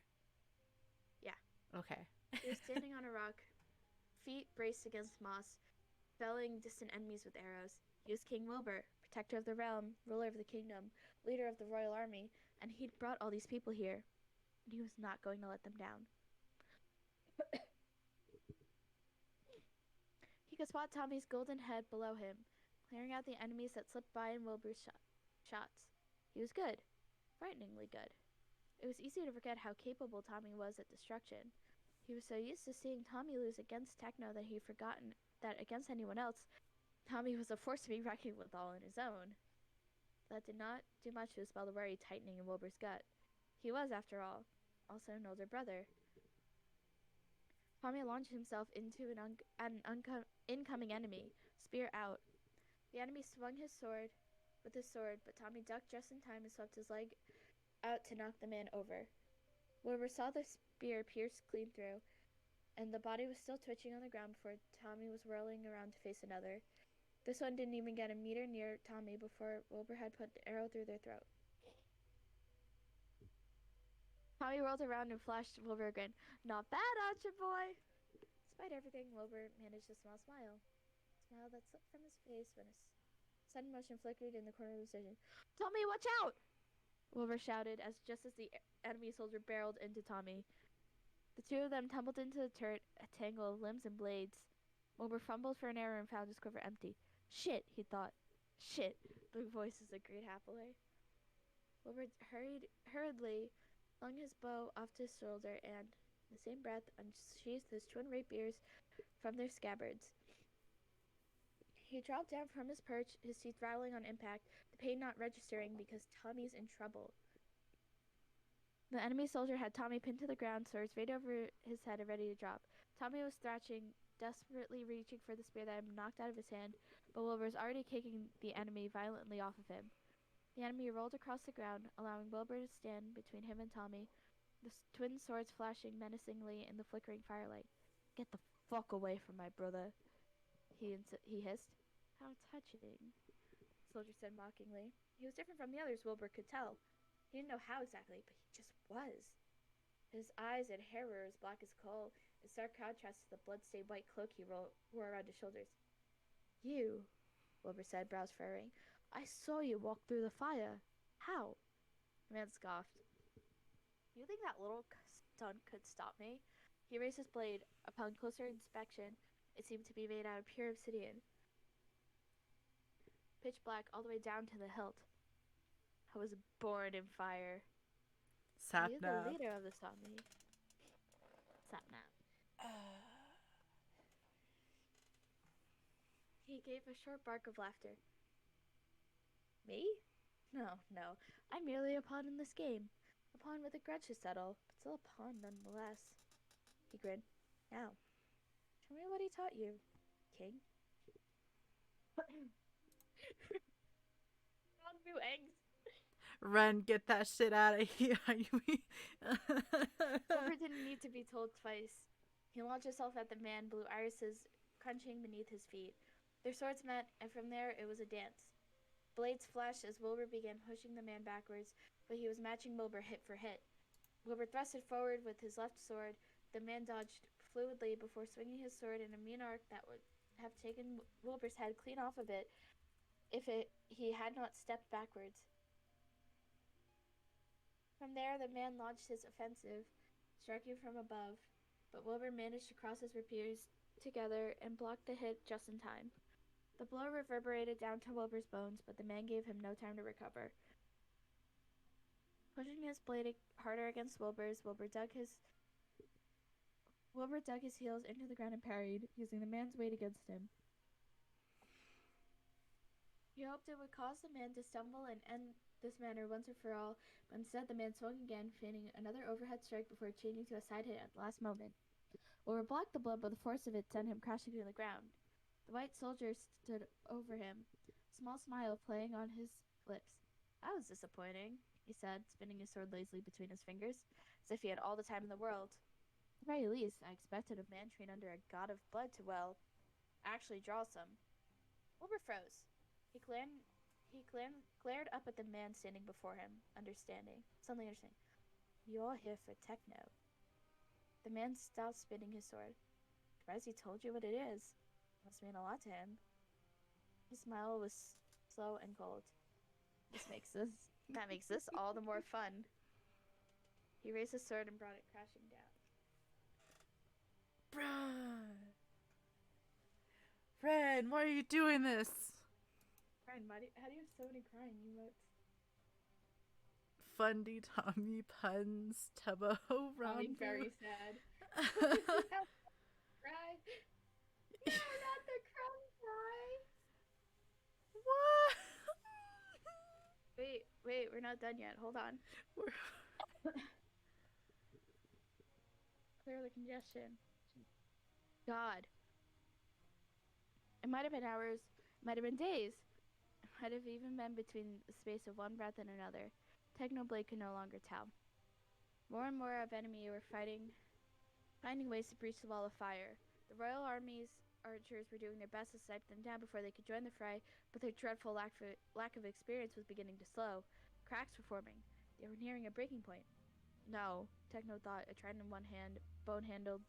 S6: Yeah.
S2: Okay.
S6: He was standing on a rock, feet braced against moss, felling distant enemies with arrows. He was King Wilbur, protector of the realm, ruler of the kingdom, leader of the royal army, and he'd brought all these people here. And he was not going to let them down. He could spot Tommy's golden head below him, clearing out the enemies that slipped by in Wilbur's shots. He was good. Frighteningly good. It was easy to forget how capable Tommy was at destruction. He was so used to seeing Tommy lose against Techno that he'd forgotten that against anyone else, Tommy was a force to be reckoned with all on his own. That did not do much to dispel the worry tightening in Wilbur's gut. He was, after all, also an older brother. Tommy launched himself into an incoming enemy, spear out. The enemy swung his sword with his sword, but Tommy ducked just in time and swept his leg out to knock the man over. Wilbur saw the spear pierce clean through,
S3: and the body was still twitching on the ground before Tommy was whirling around to face another. This one didn't even get a meter near Tommy before Wilbur had put the arrow through their throat. Tommy rolled around and flashed Wilbur a grin. Not bad, Archer boy! Despite everything, Wilbur managed a small smile. A smile that slipped from his face when a sudden motion flickered in the corner of his vision. Tommy, watch out! Wilbur shouted just as the enemy soldier barreled into Tommy. The two of them tumbled into the turret, a tangle of limbs and blades. Wilbur fumbled for an arrow and found his quiver empty. Shit, he thought. Shit, the voices agreed happily. Wilbur hurriedly flung his bow off to his shoulder and, in the same breath, unsheathed his twin rapiers from their scabbards. He dropped down from his perch, his teeth rattling on impact, the pain not registering because Tommy's in trouble. The enemy soldier had Tommy pinned to the ground, swords right over his head and ready to drop. Tommy was thrashing, desperately reaching for the spear that had been knocked out of his hand, but Wilbur was already kicking the enemy violently off of him. The enemy rolled across the ground, allowing Wilbur to stand between him and Tommy, the twin swords flashing menacingly in the flickering firelight. Get the fuck away from my brother, he hissed. How touching, the soldier said mockingly. He was different from the others, Wilbur could tell. He didn't know how exactly, but he just was. His eyes and hair were as black as coal, in stark contrast to the blood-stained white cloak he wore around his shoulders. You, Wilbur said, brows furrowing. I saw you walk through the fire. How? The man scoffed. You think that little stunt could stop me? He raised his blade. Upon closer inspection, it seemed to be made out of pure obsidian. Pitch black all the way down to the hilt. I was born in fire. You're the leader of this army. Sapnap. He gave a short bark of laughter. Me? No. I'm merely a pawn in this game. A pawn with a grudge to settle, but still a pawn nonetheless. He grinned. Now, show me what he taught you, King.
S2: Ren, get that shit out of here.
S3: Wilbur didn't need to be told twice. He launched himself at the man, blue irises crunching beneath his feet. Their swords met, and from there it was a dance. Blades flashed as Wilbur began pushing the man backwards, but he was matching Wilbur hit for hit. Wilbur thrusted forward with his left sword. The man dodged fluidly before swinging his sword in a mean arc that would have taken Wilbur's head clean off of it if he had not stepped backwards. From there, the man launched his offensive, striking from above, but Wilbur managed to cross his rapiers together and blocked the hit just in time. The blow reverberated down to Wilbur's bones, but the man gave him no time to recover. Pushing his blade harder against Wilbur's, Wilbur dug his heels into the ground and parried, using the man's weight against him. He hoped it would cause the man to stumble and end this manner once and for all, but instead the man swung again, feigning another overhead strike before changing to a side hit at the last moment. Wilbur blocked the blow, but the force of it sent him crashing to the ground. The white soldier stood over him, a small smile playing on his lips. That was disappointing, he said, spinning his sword lazily between his fingers, as if he had all the time in the world. At the very least, I expected a man trained under a god of blood to, well, actually draw some. Wilbur froze. He glared up at the man standing before him, suddenly understanding. You're here for techno. The man stopped spinning his sword. Surprised he told you what it is. Must mean a lot to him. His smile was slow and cold. That makes this all the more fun. He raised his sword and brought it crashing down.
S2: Bruh. Ren, why are you doing this?
S3: Ren, how do you have so many crying emotes?
S2: Fundy Tommy puns, Tubbo round.
S3: Tommy very sad. Cry. No, not the cry.
S2: What?
S3: Wait, we're not done yet. Hold on. Clear the congestion. God. It might have been hours, it might have been days. It might have even been between the space of one breath and another. Technoblade could no longer tell. More and more of enemy were fighting
S6: finding ways to breach the wall of fire. The Royal Army's archers were doing their best to snipe them down before they could join the fray, but their dreadful lack of experience was beginning to slow. Cracks were forming. They were nearing a breaking point. No, Techno thought, a trident in one hand, bone-handled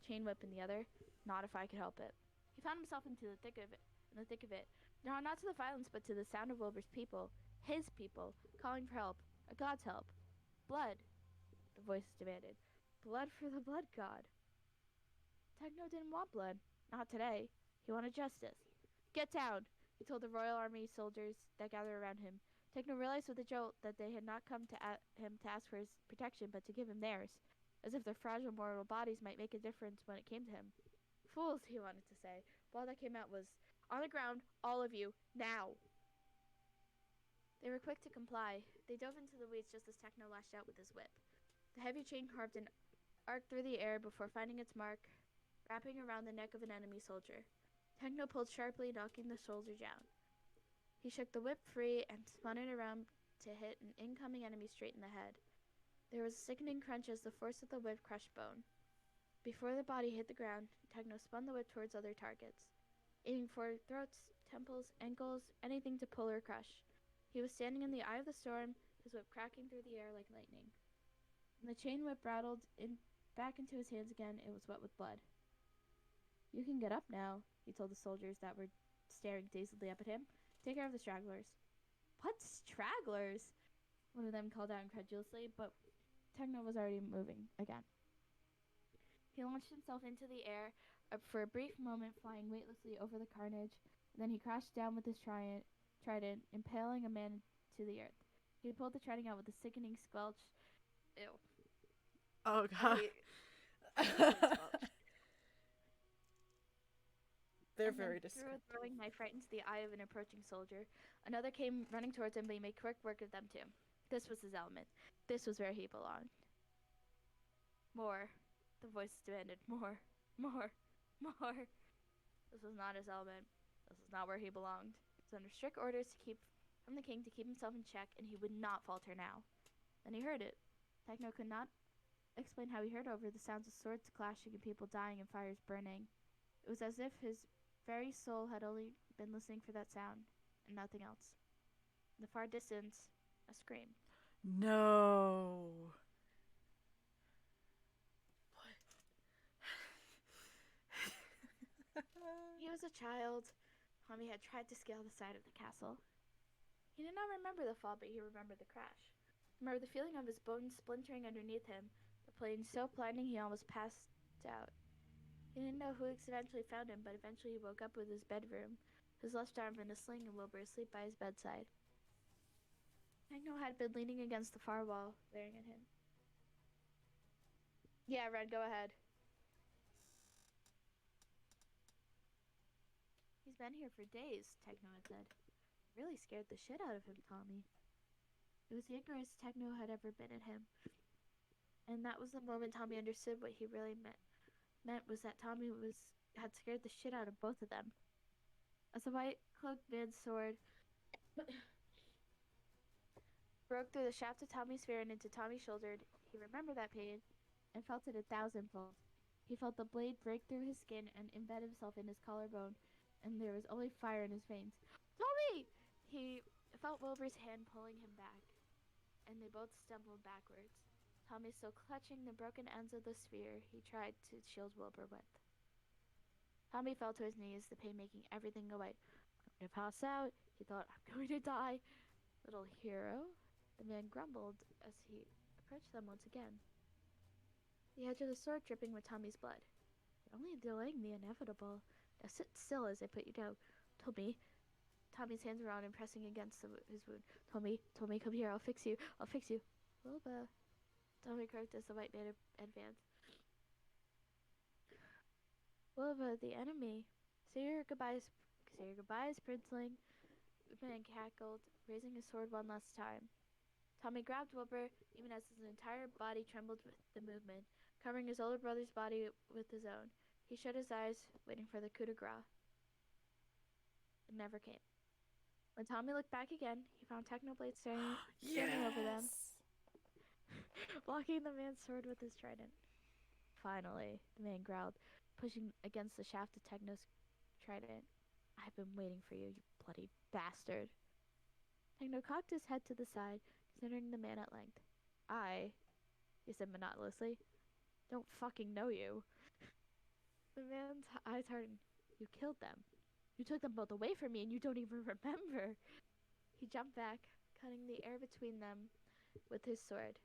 S6: chain whip in the other. Not if I could help it. He found himself in the thick of it. No, not to the violence, but to the sound of Wilbur's people. His people, calling for help. A god's help. Blood, the voices demanded. Blood for the blood god. Techno didn't want blood. Not today. He wanted justice. Get down, he told the Royal Army soldiers that gathered around him. Techno realized with a jolt that they had not come to him to ask for his protection, but to give him theirs, as if their fragile mortal bodies might make a difference when it came to him. Fools, he wanted to say, but all that came out was, on the ground, all of you, now. They were quick to comply. They dove into the weeds just as Techno lashed out with his whip. The heavy chain carved an arc through the air before finding its mark, wrapping around the neck of an enemy soldier. Techno pulled sharply, knocking the soldier down. He shook the whip free and spun it around to hit an incoming enemy straight in the head. There was a sickening crunch as the force of the whip crushed bone. Before the body hit the ground, Techno spun the whip towards other targets, aiming for throats, temples, ankles, anything to pull or crush. He was standing in the eye of the storm, his whip cracking through the air like lightning. When the chain whip rattled back into his hands again, it was wet with blood. You can get up now, he told the soldiers that were staring dazedly up at him. Take care of the stragglers. What stragglers? One of them called out incredulously, but Techno was already moving again. He launched himself into the air, for a brief moment flying weightlessly over the carnage, and then he crashed down with his trident, impaling a man to the earth. He pulled the trident out with a sickening squelch. Ew.
S2: Oh god. They're very disgusting.
S6: Threw a throwing knife right into the eye of an approaching soldier. Another came running towards him, but he made quick work of them too. This was his element. This was where he belonged. More. The voices demanded. More. More. More. This was not his element. This was not where he belonged. He was under strict orders from the king to keep himself in check, and he would not falter now. Then he heard it. Techno could not explain how he heard over the sounds of swords clashing and people dying and fires burning. It was as if his very soul had only been listening for that sound, and nothing else. In the far distance, a scream.
S2: No.
S6: He was a child. Tommy had tried to scale the side of the castle. He did not remember the fall, but he remembered the crash. Remember the feeling of his bones splintering underneath him, the plane so blinding he almost passed out. He didn't know who eventually found him, but eventually he woke up with his bedroom, his left arm in a sling, and Wilbur asleep by his bedside. Techno had been leaning against the far wall, staring at him. Yeah, Red, go ahead. He's been here for days, Techno had said. Really scared the shit out of him, Tommy. It was the ignorance Techno had ever been at him. And that was the moment Tommy understood what he really meant was that Tommy had scared the shit out of both of them. As the white-cloaked man's sword broke through the shaft of Tommy's spear and into Tommy's shoulder, he remembered that pain and felt it 1,000-fold. He felt the blade break through his skin and embed himself in his collarbone, and there was only fire in his veins. Tommy! He felt Wilbur's hand pulling him back, and they both stumbled backwards. Tommy still clutching the broken ends of the spear he tried to shield Wilbur with. Tommy fell to his knees, the pain making everything go white. I'm going to pass out, he thought. I'm going to die. Little hero, the man grumbled as he approached them once again. The edge of the sword dripping with Tommy's blood. You're only delaying the inevitable. Now sit still as I put you down. Tommy. Tommy's hands were on him, pressing against his wound. Tommy, come here. I'll fix you. Wilbur. Tommy croaked as the white man advanced. Wilbur, the enemy. Say your goodbyes, princeling. The man cackled, raising his sword one last time. Tommy grabbed Wilbur, even as his entire body trembled with the movement, covering his older brother's body with his own. He shut his eyes, waiting for the coup de grace. It never came. When Tommy looked back again, he found Technoblade standing over them, blocking the man's sword with his trident. Finally, the man growled, pushing against the shaft of Techno's trident. I've been waiting for you, you bloody bastard. Techno cocked his head to the side, considering the man at length. He said monotonously, don't fucking know you. The man's eyes hardened. You killed them. You took them both away from me and you don't even remember. He jumped back, cutting the air between them with his sword,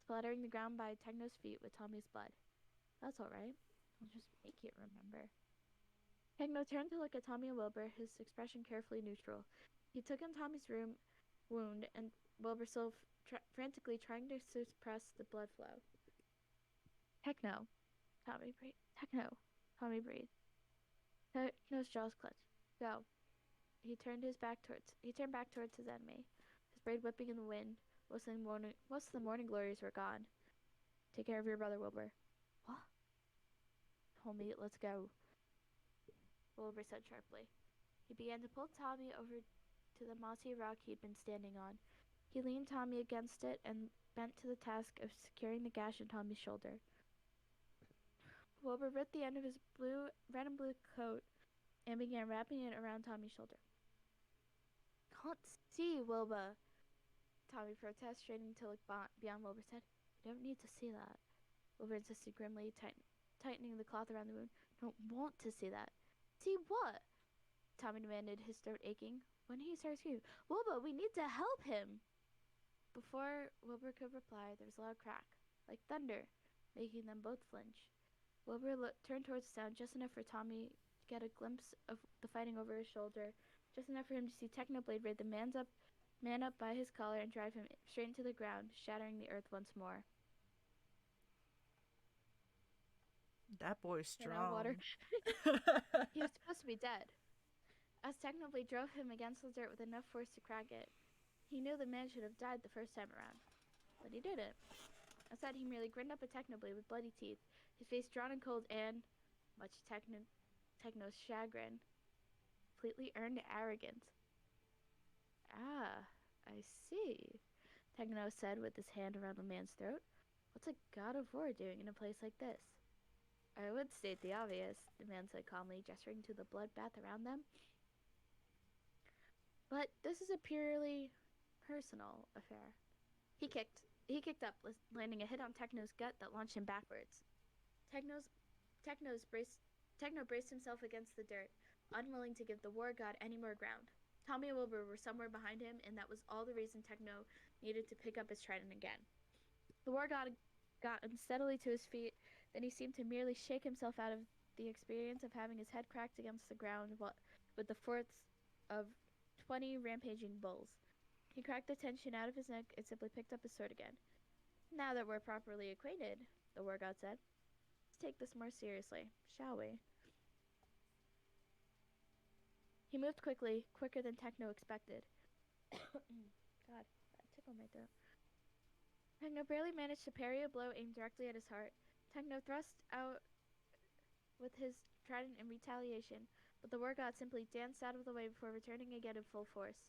S6: splattering the ground by Techno's feet with Tommy's blood. That's alright. I'll just make you remember. Techno turned to look at Tommy and Wilbur, his expression carefully neutral. He took in Tommy's wound, and Wilbur still frantically trying to suppress the blood flow. Techno. Tommy breathed. Techno. Tommy breathed. Techno's jaws clenched. Go. He turned back towards his enemy, his braid whipping in the wind. Most of the morning glories were gone. Take care of your brother, Wilbur. What? Homie, let's go. Wilbur said sharply. He began to pull Tommy over to the mossy rock he'd been standing on. He leaned Tommy against it and bent to the task of securing the gash in Tommy's shoulder. Wilbur ripped the end of his red and blue coat and began wrapping it around Tommy's shoulder. Can't see, Wilbur, Tommy protested, straining to look beyond Wilbur's head. You don't need to see that, Wilbur insisted grimly, tightening the cloth around the wound. Don't want to see that. See what? Tommy demanded, his throat aching. When he started screaming, Wilbur, we need to help him! Before Wilbur could reply, there was a loud crack, like thunder, making them both flinch. Wilbur turned towards the sound just enough for Tommy to get a glimpse of the fighting over his shoulder, just enough for him to see Technoblade raid the man up by his collar and drive him straight into the ground, shattering the earth once more.
S2: That boy's strong.
S6: Water. He was supposed to be dead. As Technoblade drove him against the dirt with enough force to crack it, he knew the man should have died the first time around. But he didn't. Instead, he merely grinned up at Technoblade with bloody teeth, his face drawn and cold and, much Techno's chagrin, completely earned arrogance. Ah, I see, Techno said with his hand around the man's throat. What's a god of war doing in a place like this? I would state the obvious, the man said calmly, gesturing to the bloodbath around them. But this is a purely personal affair. He kicked up, landing a hit on Techno's gut that launched him backwards. Techno braced himself against the dirt, unwilling to give the war god any more ground. Tommy and Wilbur were somewhere behind him, and that was all the reason Techno needed to pick up his trident again. The war god got unsteadily to his feet, then he seemed to merely shake himself out of the experience of having his head cracked against the ground with the force of 20 rampaging bulls. He cracked the tension out of his neck and simply picked up his sword again. Now that we're properly acquainted, the war god said, let's take this more seriously, shall we? He moved quickly, quicker than Techno expected. God, that tickled my throat. Techno barely managed to parry a blow aimed directly at his heart. Techno thrust out with his trident in retaliation, but the war god simply danced out of the way before returning again in full force.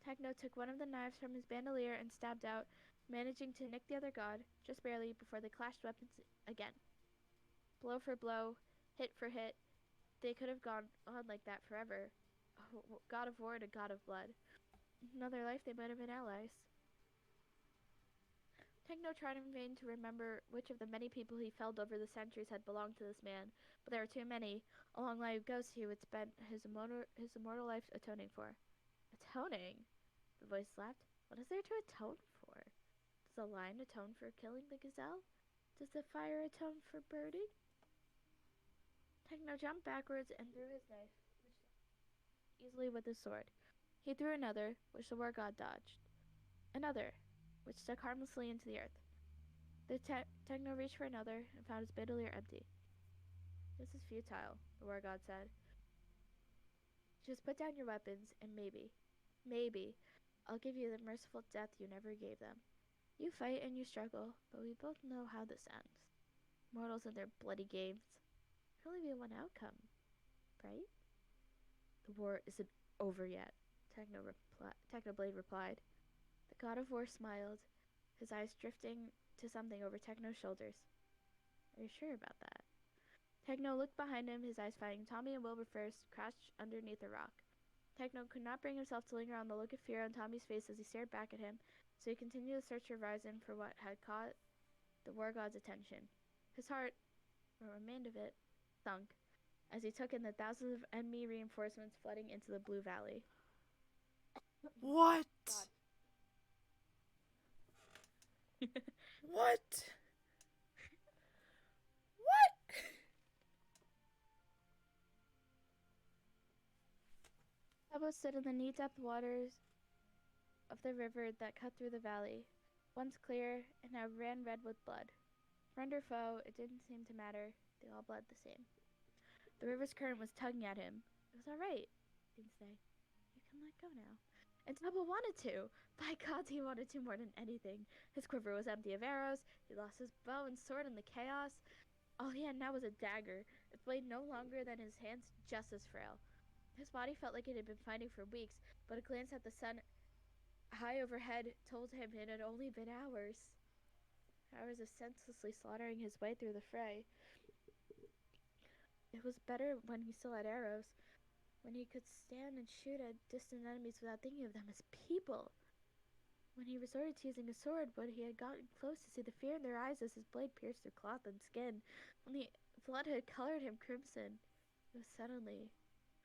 S6: Techno took one of the knives from his bandolier and stabbed out, managing to nick the other god, just barely, before they clashed weapons again. Blow for blow, hit for hit, they could have gone on like that forever. God of war and a god of blood. Another life they might have been allies. Techno tried in vain to remember which of the many people he felled over the centuries had belonged to this man, but there were too many, a long line of ghosts he would spend his immortal life atoning for. Atoning? The voice laughed. What is there to atone for? Does the lion atone for killing the gazelle? Does the fire atone for burning? Techno jumped backwards and threw his knife easily with his sword. He threw another, which the war god dodged. Another, which stuck harmlessly into the earth. The Techno reached for another and found his bandolier empty. This is futile, the war god said. Just put down your weapons and maybe, I'll give you the merciful death you never gave them. You fight and you struggle, but we both know how this ends. Mortals and their bloody games. There can only be one outcome, right? The war isn't over yet, Technoblade replied. The god of war smiled, his eyes drifting to something over Techno's shoulders. Are you sure about that? Techno looked behind him, his eyes finding Tommy and Wilbur first, crouched underneath a rock. Techno could not bring himself to linger on the look of fear on Tommy's face as he stared back at him, so he continued to search the horizon for what had caught the war god's attention. His heart, what remained of it, sunk as he took in the thousands of enemy reinforcements flooding into the Blue Valley.
S2: What? What? What?
S6: Tubbo stood in the knee-depth waters of the river that cut through the valley, once clear and now ran red with blood. Friend or foe, it didn't seem to matter. They all bled the same. The river's current was tugging at him. It was all right, he'd say. You can let go now. And Tubbo wanted to. By God, he wanted to more than anything. His quiver was empty of arrows. He lost his bow and sword in the chaos. All he had now was a dagger, its blade no longer than his hands, just as frail. His body felt like it had been fighting for weeks, but a glance at the sun high overhead told him it had only been hours. Hours of senselessly slaughtering his way through the fray. It was better when he still had arrows, when he could stand and shoot at distant enemies without thinking of them as people. When he resorted to using a sword, when he had gotten close to see the fear in their eyes as his blade pierced through cloth and skin, when the blood had colored him crimson, it was suddenly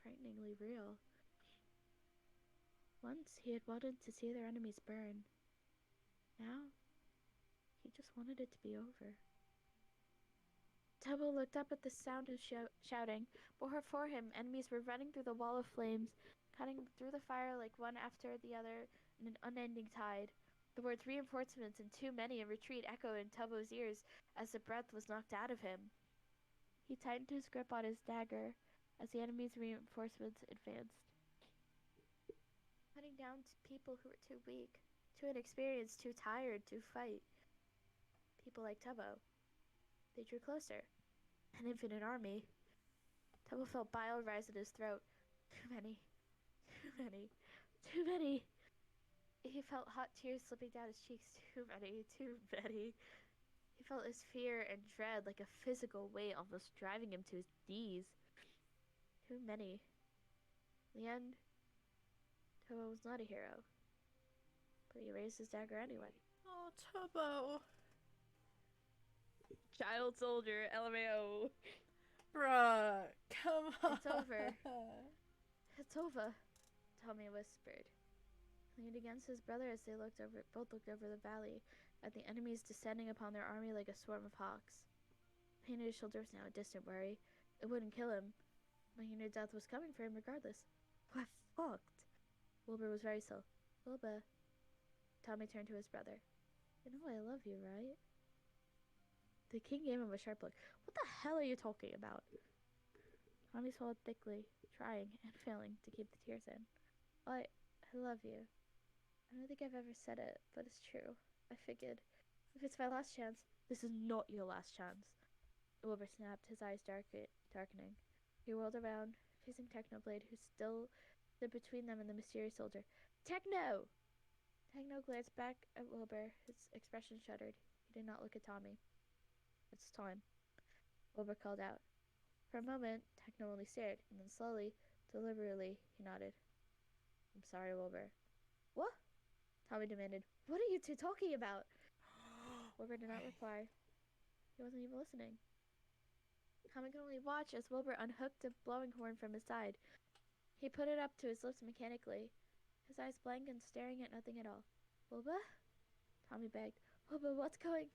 S6: frighteningly real. Once he had wanted to see their enemies burn. Now, he just wanted it to be over. Tubbo looked up at the sound of shouting. Before him, enemies were running through the wall of flames, cutting through the fire like one after the other in an unending tide. The words reinforcements and too many and retreat echoed in Tubbo's ears as the breath was knocked out of him. He tightened his grip on his dagger as the enemy's reinforcements advanced, cutting down to people who were too weak, too inexperienced, too tired to fight. People like Tubbo. They drew closer. An infinite army. Tubbo felt bile rise in his throat. Too many. Too many. Too many. He felt hot tears slipping down his cheeks. Too many. Too many. He felt his fear and dread like a physical weight almost driving him to his knees. Too many. In the end, Tubbo was not a hero. But he raised his dagger anyway.
S2: Oh, Tubbo.
S3: Child soldier, LMAO.
S2: Bruh, come on.
S6: It's over. It's over, Tommy whispered. He leaned against his brother as they both looked over the valley at the enemies descending upon their army like a swarm of hawks. He knew his shoulder was now a distant worry. It wouldn't kill him, but he knew death was coming for him regardless. We're fucked. Wilbur was very still. Wilbur. Tommy turned to his brother. You know I love you, right? The king gave him a sharp look. What the hell are you talking about? Tommy swallowed thickly, trying and failing to keep the tears in. I love you. I don't think I've ever said it, but it's true. I figured, if it's my last chance, this is not your last chance. Wilbur snapped, his eyes darkening. He whirled around, facing Technoblade, who still stood between them and the mysterious soldier. Techno! Techno glanced back at Wilbur, his expression shuddered. He did not look at Tommy. It's time, Wilbur called out. For a moment, Techno only stared, and then slowly, deliberately, he nodded. I'm sorry, Wilbur. What? Tommy demanded. What are you two talking about? Wilbur did not reply. He wasn't even listening. Tommy could only watch as Wilbur unhooked a blowing horn from his side. He put it up to his lips mechanically, his eyes blank and staring at nothing at all. Wilbur? Tommy begged. Wilbur, what's going?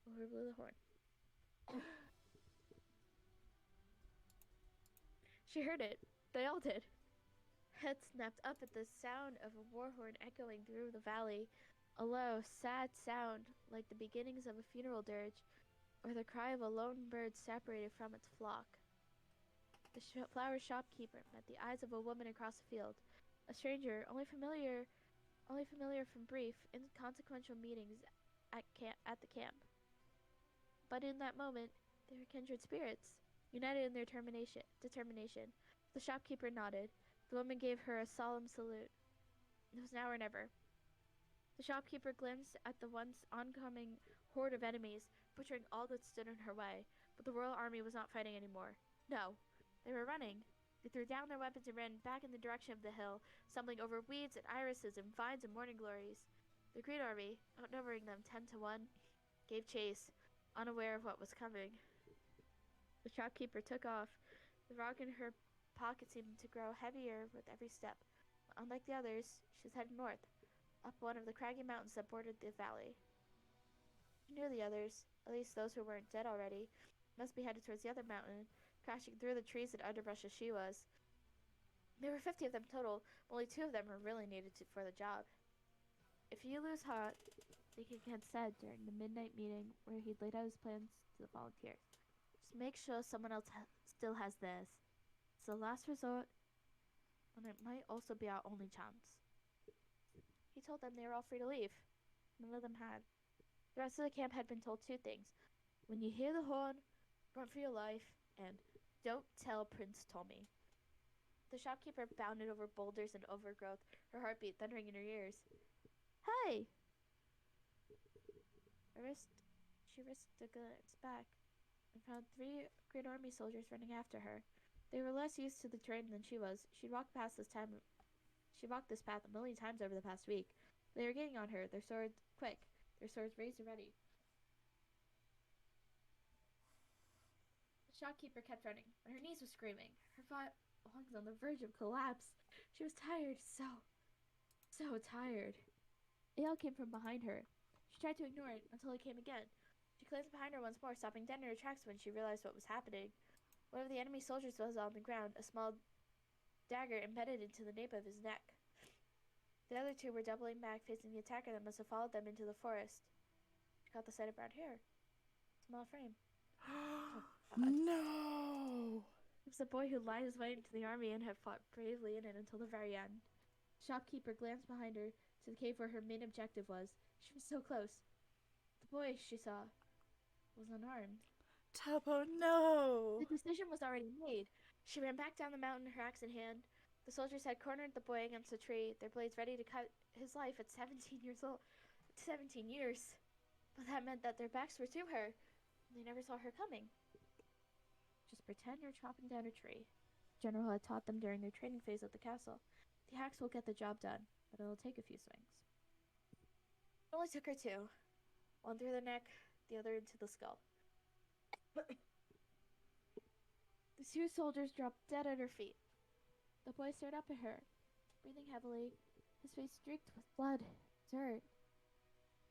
S6: Wilbur blew the horn. She heard it. They all did. Heads snapped up at the sound of a war horn echoing through the valley, a low, sad sound like the beginnings of a funeral dirge, or the cry of a lone bird separated from its flock. The flower shopkeeper met the eyes of a woman across the field, a stranger, only familiar from brief, inconsequential meetings at the camp. But in that moment, they were kindred spirits, united in their determination. The shopkeeper nodded. The woman gave her a solemn salute. It was now or never. The shopkeeper glanced at the once oncoming horde of enemies,
S3: butchering all that stood in her way. But the royal army was not fighting anymore. No, they were running. They threw down their weapons and ran back in the direction of the hill, stumbling over weeds and irises and vines and morning glories. The Green Army, outnumbering them 10 to 1, gave chase, unaware of what was coming. The shopkeeper took off. The rock in her pocket seemed to grow heavier with every step. Unlike the others, she was headed north, up one of the craggy mountains that bordered the valley. She knew the others, at least those who weren't dead already, must be headed towards the other mountain, crashing through the trees and underbrush as she was. There were 50 of them total, but only 2 of them were really needed for the job. If you lose heart, the king had said during the midnight meeting where he'd laid out his plans to the volunteers, just make sure someone else still has theirs. It's the last resort, and it might also be our only chance. He told them they were all free to leave. None of them had. The rest of the camp had been told 2 things. When you hear the horn, run for your life, and don't tell Prince Tommy. The shopkeeper bounded over boulders and overgrowth, her heartbeat thundering in her ears. Hey! She risked a glance back and found 3 Green Army soldiers running after her. They were less used to the terrain than she was. She walked this path a million times over the past week. They were getting on her, their swords raised and ready. The shopkeeper kept running, and her knees were screaming, her lungs on the verge of collapse. She was tired, so tired. A yell came from behind her. She tried to ignore it until it came again. She glanced behind her once more, stopping dead in her tracks when she realized what was happening. One of the enemy soldiers was on the ground, a small dagger embedded into the nape of his neck. The other 2 were doubling back, facing the attacker that must have followed them into the forest. She caught the sight of brown hair. Small frame. Oh,
S2: No!
S3: It was the boy who lied his way into the army and had fought bravely in it until the very end. The shopkeeper glanced behind her to the cave where her main objective was. She was so close. The boy, she saw, was unarmed.
S2: Tubbo, no!
S3: The decision was already made. She ran back down the mountain, her axe in hand. The soldiers had cornered the boy against a tree, their blades ready to cut his life at 17 years old. 17 years. But that meant that their backs were to her. They never saw her coming. Just pretend you're chopping down a tree. The general had taught them during their training phase at the castle. The axe will get the job done, but it'll take a few swings. It only took her 2. One through the neck, the other into the skull. The 2 soldiers dropped dead at her feet. The boy stared up at her, breathing heavily, his face streaked with blood, dirt.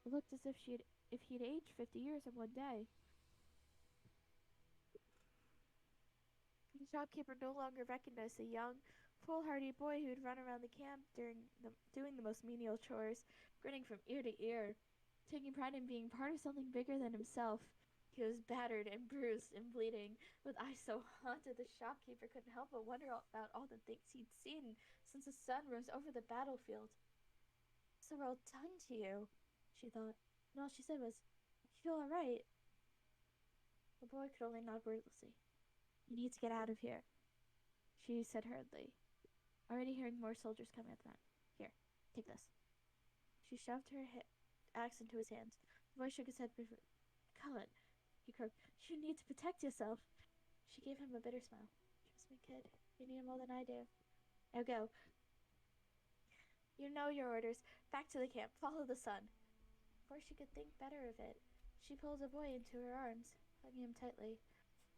S3: It looked as if he'd aged 50 years in one day. The shopkeeper no longer recognized the young, foolhardy boy who'd run around the camp doing the most menial chores, grinning from ear to ear, taking pride in being part of something bigger than himself. He was battered and bruised and bleeding, with eyes so haunted the shopkeeper couldn't help but wonder about all the things he'd seen since the sun rose over the battlefield. "What's the world done to you?" she thought, and all she said was, "You feel all right?" The boy could only nod wordlessly. "You need to get out of here," she said hurriedly, already hearing more soldiers coming at the front. "Here, take this." She shoved her axe into his hands. The boy shook his head briefly. "Cullen," he croaked, "you need to protect yourself." She gave him a bitter smile. "Trust me, kid. You need it more than I do. Now go. You know your orders. Back to the camp. Follow the sun." Before she could think better of it, she pulled the boy into her arms, hugging him tightly.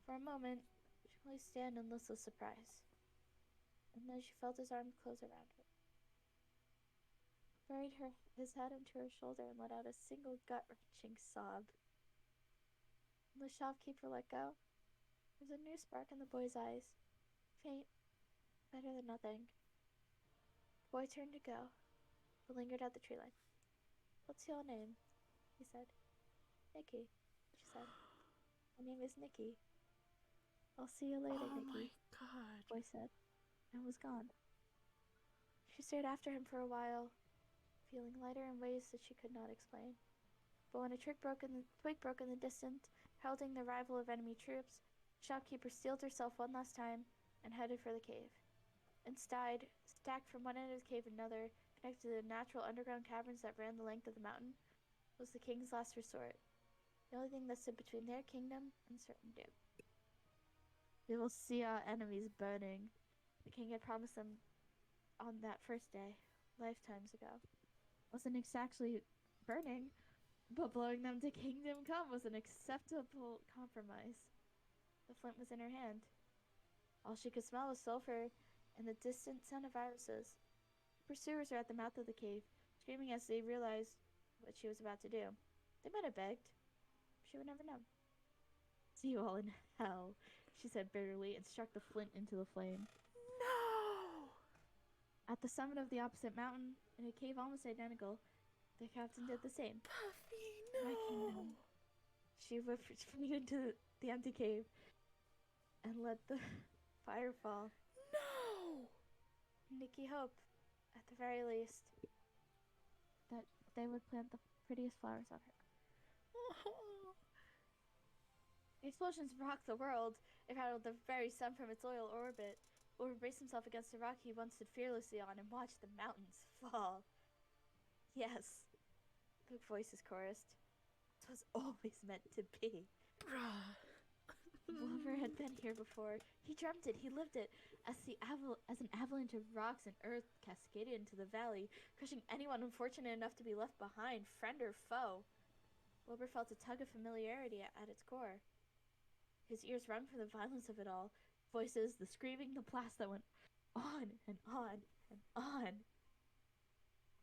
S3: For a moment, she could only stand in listless surprise. And then she felt his arms close around her. Buried his head into her shoulder and let out a single gut-wrenching sob. When the shopkeeper let go, there was a new spark in the boy's eyes. Faint, better than nothing. The boy turned to go, but lingered at the tree line. "What's your name?" he said. "Nikki," she said. "My name is Nikki." "I'll see you later,
S2: Oh
S3: Nikki,"
S2: my god.
S3: the boy said, and was gone. She stared after him for a while, feeling lighter in ways that she could not explain. But when a twig broke in the distance, heralding the arrival of enemy troops, the shopkeeper steeled herself one last time and headed for the cave. Instead, stacked from one end of the cave to another, connected to the natural underground caverns that ran the length of the mountain, was the king's last resort.
S6: the only thing that stood between their kingdom and certain doom. We will see our enemies burning. The king had promised them on that first day, lifetimes ago. Wasn't exactly burning, but blowing them to kingdom come was an acceptable compromise. The flint was in her hand. All she could smell was sulfur and the distant sound of irises. Pursuers were at the mouth of the cave, screaming as they realized what she was about to do. They might have begged. She would never know. See you all in hell, she said bitterly and struck the flint into the flame.
S2: No!
S6: At the summit of the opposite mountain, in a cave almost identical, the captain did the same.
S2: Buffy,
S6: My
S2: no!
S6: kingdom. She whipped into the empty cave and let the fire fall.
S2: No!
S6: Nikki hoped, at the very least, that they would plant the prettiest flowers on her. The explosions rocked the world. It rattled the very sun from its loyal orbit. Wilbur braced himself against the rock he once stood fearlessly on and watched the mountains fall. Yes, big voices chorused. It was always meant to be. Wilbur had been here before. He dreamt it. He lived it. As an avalanche of rocks and earth cascaded into the valley, crushing anyone unfortunate enough to be left behind, friend or foe. Wilbur felt a tug of familiarity at its core. His ears rung from the violence of it all. Voices, the screaming, the blasts that went on and on and on.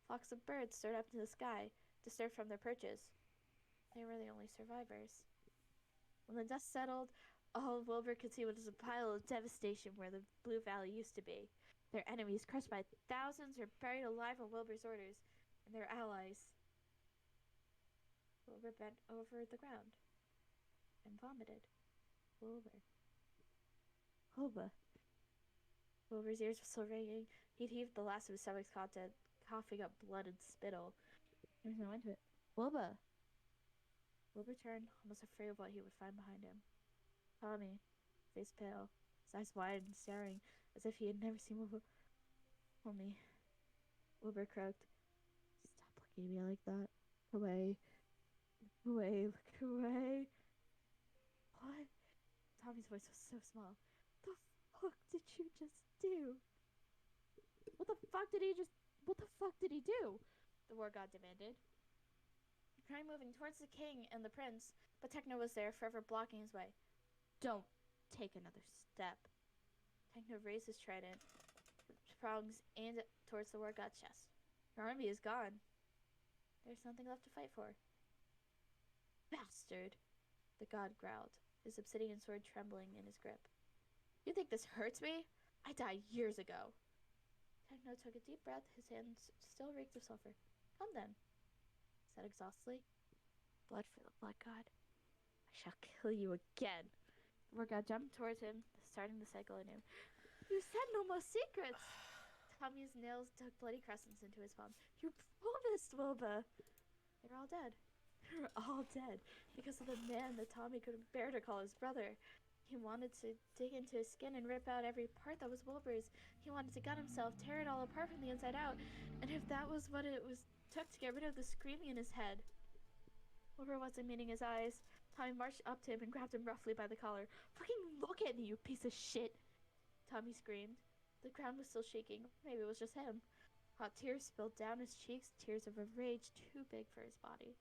S6: Flocks of birds soared up to the sky, disturbed from their perches. They were the only survivors. When the dust settled, all Wilbur could see was a pile of devastation where the Blue Valley used to be. Their enemies, crushed by thousands, were buried alive on Wilbur's orders, and their allies. Wilbur bent over the ground and vomited. Wilbur. Wilbur's ears were still ringing. He'd heaved the last of his stomach's content, coughing up blood and spittle. There was no end to it. Wilbur turned, almost afraid of what he would find behind him. Tommy, face pale, his eyes wide and staring, as if he had never seen Wilbur. Only, Wilbur croaked, "Stop looking at me like that. Look away. Look away. What?" Tommy's voice was so small. "The fuck did you just do?" What the fuck did he do? The war god demanded. Trying moving towards the king and the prince, but Techno was there, forever blocking his way. "Don't take another step." Techno raised his trident, prongs aimed towards the war god's chest. "Your army is gone. There's nothing left to fight for." "Bastard," the god growled, his obsidian sword trembling in his grip. "You think this hurts me? I died years ago." Techno took a deep breath, his hands still reeked of sulfur. "Come then," he said exhaustedly. "Blood for the blood god. I shall kill you again." The war god jumped towards him, starting the cycle anew. "You said no more secrets!" Tommy's nails dug bloody crescents into his palms. "You promised, Wilbur!" They were all dead. They were all dead because of the man that Tommy couldn't bear to call his brother. He wanted to dig into his skin and rip out every part that was Wilbur's. He wanted to gut himself, tear it all apart from the inside out, and if that was what it took to get rid of the screaming in his head. Wilbur wasn't meeting his eyes. Tommy marched up to him and grabbed him roughly by the collar. "Fucking look at me, you piece of shit!" Tommy screamed. The ground was still shaking. Maybe it was just him. Hot tears spilled down his cheeks, tears of a rage too big for his body.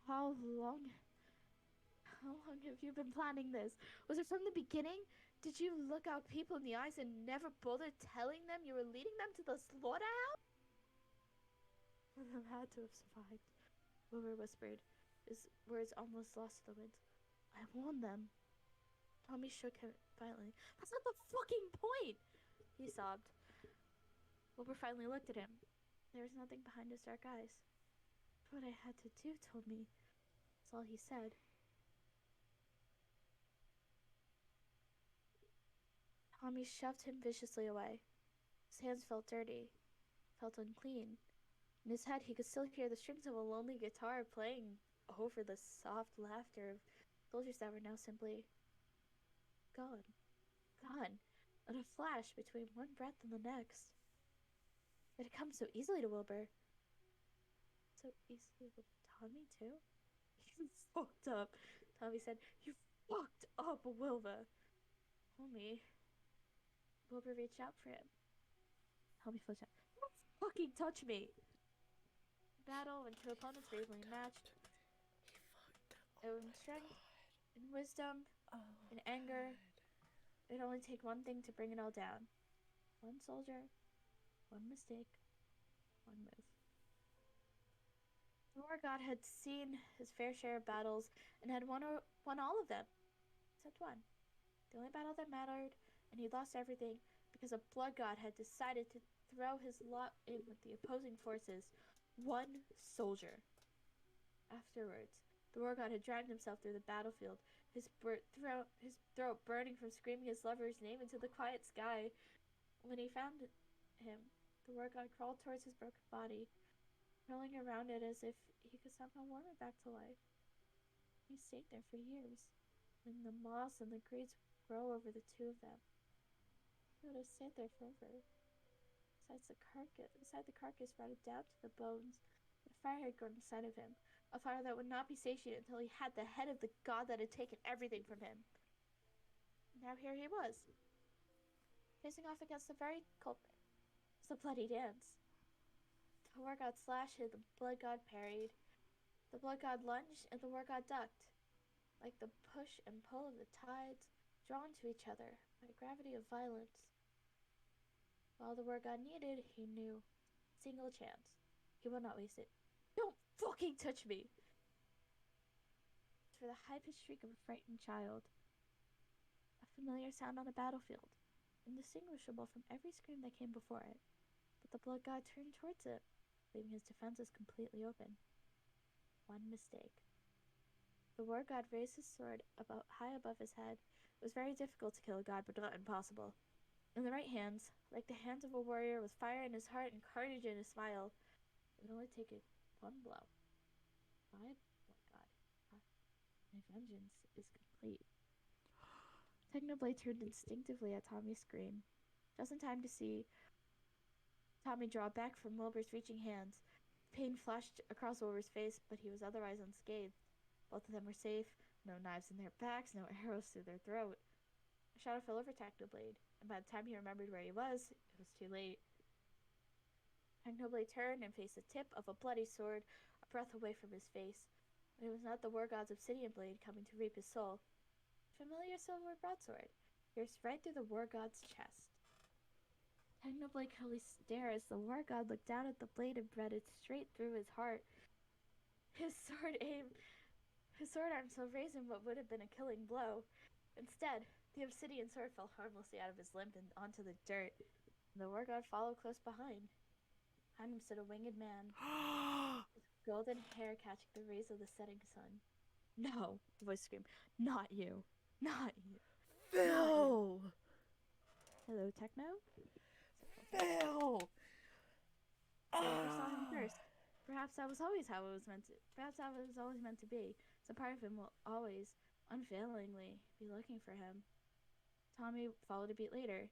S6: How long have you been planning this? Was it from the beginning? Did you look out people in the eyes and never bother telling them you were leading them to the slaughterhouse?" "One of them had to have survived," Wilbur whispered, his words almost lost in the wind. "I warned them." Tommy shook him violently. "That's not the fucking point!" he sobbed. Wilbur finally looked at him. There was nothing behind his dark eyes. "What I had to do told me," that's all he said. Tommy shoved him viciously away. His hands felt dirty, felt unclean. In his head, he could still hear the strings of a lonely guitar playing over the soft laughter of soldiers that were now simply gone. Gone. In a flash between one breath and the next. It had come so easily to Wilbur.
S3: so easily with Tommy, too? You fucked up, Tommy said. You fucked up, Wilbur. Homie. Wilbur reached out for him. Tommy flipped out. Don't fucking touch me! Battle when two opponents were evenly matched. In strength, in wisdom, in anger, it'd only take one thing to bring it all down. One soldier, one mistake, one move. The War God had seen his fair share of battles and had won all of them, except one. The only battle that mattered, and he lost everything because a blood god had decided to throw his lot in with the opposing forces. One soldier. Afterwards, the war god had dragged himself through the battlefield, his throat burning from screaming his lover's name into the quiet sky. When he found him, the war god crawled towards his broken body, rolling around it as if he could somehow warm it back to life. He stayed there for years, letting the moss and the creeds grow over the two of them. He would have stayed there forever. Beside the carcass rotted down to the bones, but a fire had grown inside of him, a fire that would not be satiated until he had the head of the god that had taken everything from him. Now here he was, facing off against the very culprit. It was a bloody dance. The war god slashed, the blood god parried. The blood god lunged, and the war god ducked. Like the push and pull of the tides, drawn to each other by gravity of violence. All the war god needed, he knew. Single chance. He will not waste it. Don't fucking touch me! For the high-pitched shriek of a frightened child. A familiar sound on a battlefield, indistinguishable from every scream that came before it. But the blood god turned towards it, leaving his defenses completely open. One mistake. The war god raised his sword high above his head. It was very difficult to kill a god, but not impossible. In the right hands, like the hands of a warrior with fire in his heart and carnage in his smile, it would only take one blow. My god. My vengeance is complete. Technoblade turned instinctively at Tommy's scream, just in time to see Tommy draw back from Wilbur's reaching hands. Pain flashed across Wilbur's face, but he was otherwise unscathed. Both of them were safe, no knives in their backs, no arrows through their throat. A shadow fell over Technoblade, and by the time he remembered where he was, it was too late. Technoblade turned and faced the tip of a bloody sword, a breath away from his face. But it was not the war god's obsidian blade coming to reap his soul. A familiar silver broadsword, pierced right through the war god's chest. Technoblade could only stare as the war god looked down at the blade and bred it straight through his heart. His sword arm still raising what would have been a killing blow. Instead, the obsidian sword fell harmlessly out of his limb and onto the dirt, and the war god followed close behind. Behind him stood a winged man, his golden hair catching the rays of the setting sun. No, the voice screamed. Not you. Not you.
S2: Phil!
S3: Hello, Techno?
S2: Phil!
S3: Wilbur saw him first. Perhaps that was always how it was meant to. Perhaps that was always meant to be. Some part of him will always, unfailingly, be looking for him. Tommy followed a beat later.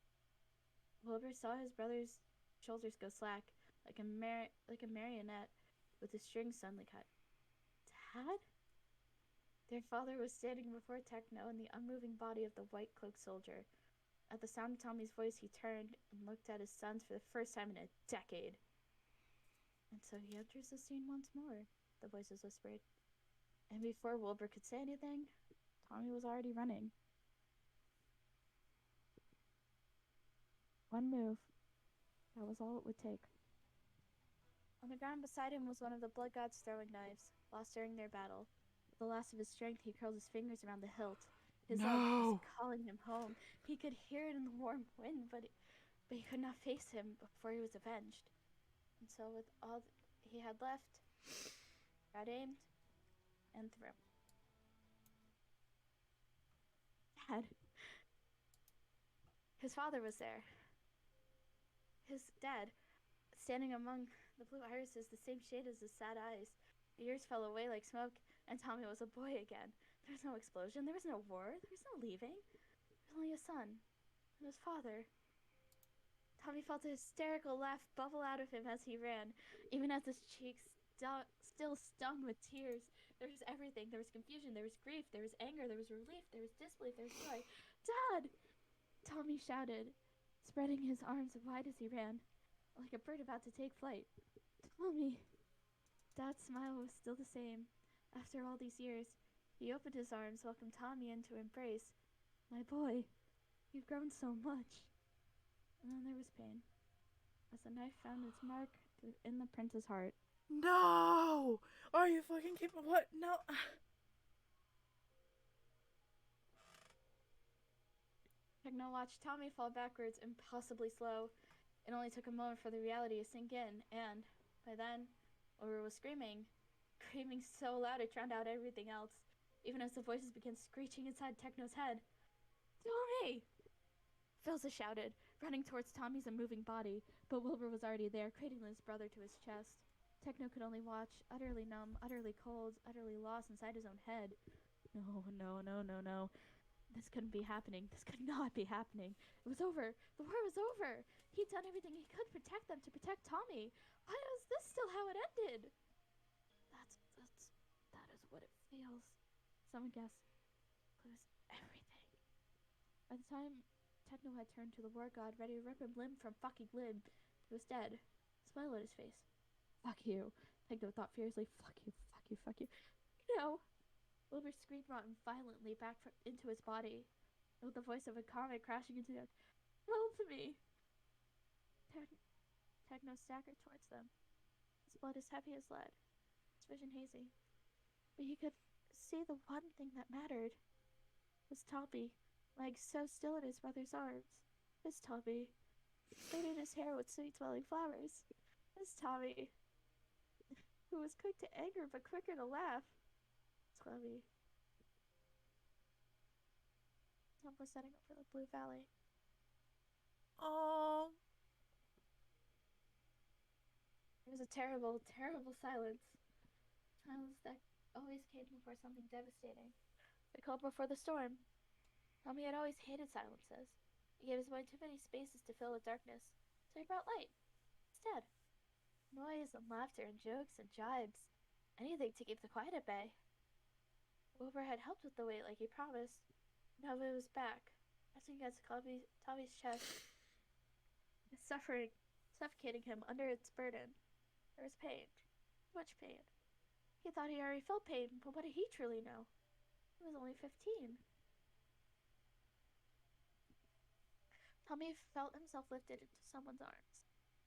S3: Wilbur saw his brother's shoulders go slack, like a marionette, with his strings suddenly cut. Dad? Their father was standing before Techno in the unmoving body of the white-cloaked soldier. At the sound of Tommy's voice, he turned and looked at his sons for the first time in a decade. And so he enters the scene once more, the voices whispered. And before Wilbur could say anything, Tommy was already running. One move. That was all it would take. On the ground beside him was one of the blood god's throwing knives, lost during their battle. With the last of his strength, he curled his fingers around the hilt. His love was calling him home. He could hear it in the warm wind, but he could not face him before he was avenged. And so with all he had left, got aimed and threw. Dad. His father was there. His dad, standing among the blue irises, the same shade as his sad eyes. The years fell away like smoke, and Tommy was a boy again. There was no explosion, there was no war, there was no leaving. There was only a son, and his father. Tommy felt a hysterical laugh bubble out of him as he ran, even as his cheeks
S6: still stung with tears. There was everything. There was confusion, there was grief, there was anger, there was relief, there was disbelief, there was joy. Dad! Tommy shouted, spreading his arms wide as he ran, like a bird about to take flight. Tommy! Dad's smile was still the same. After all these years, he opened his arms, welcomed Tommy into embrace. My boy, you've grown so much. And then there was pain, as the knife found its mark in the prince's heart.
S2: No! Are you fucking kidding me? What? No.
S6: Techno watched Tommy fall backwards impossibly slow. It only took a moment for the reality to sink in, and by then, Wilbur was screaming so loud it drowned out everything else, even as the voices began screeching inside Techno's head. Tommy! Philza shouted, running towards Tommy's unmoving body, but Wilbur was already there, cradling his brother to his chest. Techno could only watch, utterly numb, utterly cold, utterly lost inside his own head. No. This couldn't be happening. This could not be happening. It was over. The war was over. He'd done everything he could to protect Tommy. Why was this still how it ended? That is what it feels. Someone guessed. Lose everything. By the time Techno had turned to the war god, ready to rip him limb from fucking limb, he was dead. Smile on his face. Fuck you. Techno thought furiously. Fuck you. No! Wilbur screamed violently back into his body, with the voice of a comet crashing into it. Help me! Techno staggered towards them. His blood as heavy as lead, his vision hazy. But he could see the one thing that mattered. It was Tommy, legs so still in his brother's arms. His Tommy, braided his hair with sweet-smelling flowers. His Tommy, who was quick to anger but quicker to laugh. Tommy. Tom was setting up for the Blue Valley.
S2: Oh.
S6: There was a terrible, terrible silence. Silence that always came before something devastating. The calm before the storm. Tommy had always hated silences. He gave his mind too many spaces to fill with darkness, so he brought light. Instead, noise and laughter and jokes and jibes. Anything to keep the quiet at bay. Wilbur had helped with the weight like he promised. Now it was back, pressing against Tommy's chest, suffocating him under its burden. There was pain, much pain. He thought he already felt pain, but what did he truly know? He was only 15. Tommy felt himself lifted into someone's arms.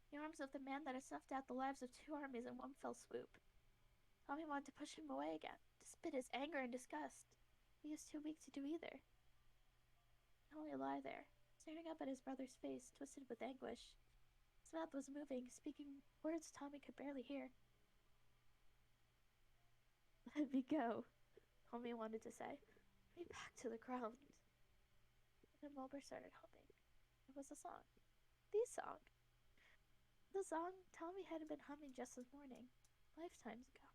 S6: The arms of the man that had snuffed out the lives of 2 armies in one fell swoop. Tommy wanted to push him away again, to spit his anger and disgust. He was too weak to do either. He could only lie there, staring up at his brother's face, twisted with anguish. His mouth was moving, speaking words Tommy could barely hear. Let me go, Tommy wanted to say. Let me back to the ground. And then Wilbur started humming. It was a song. The song. The song Tommy had been humming just this morning, lifetimes ago.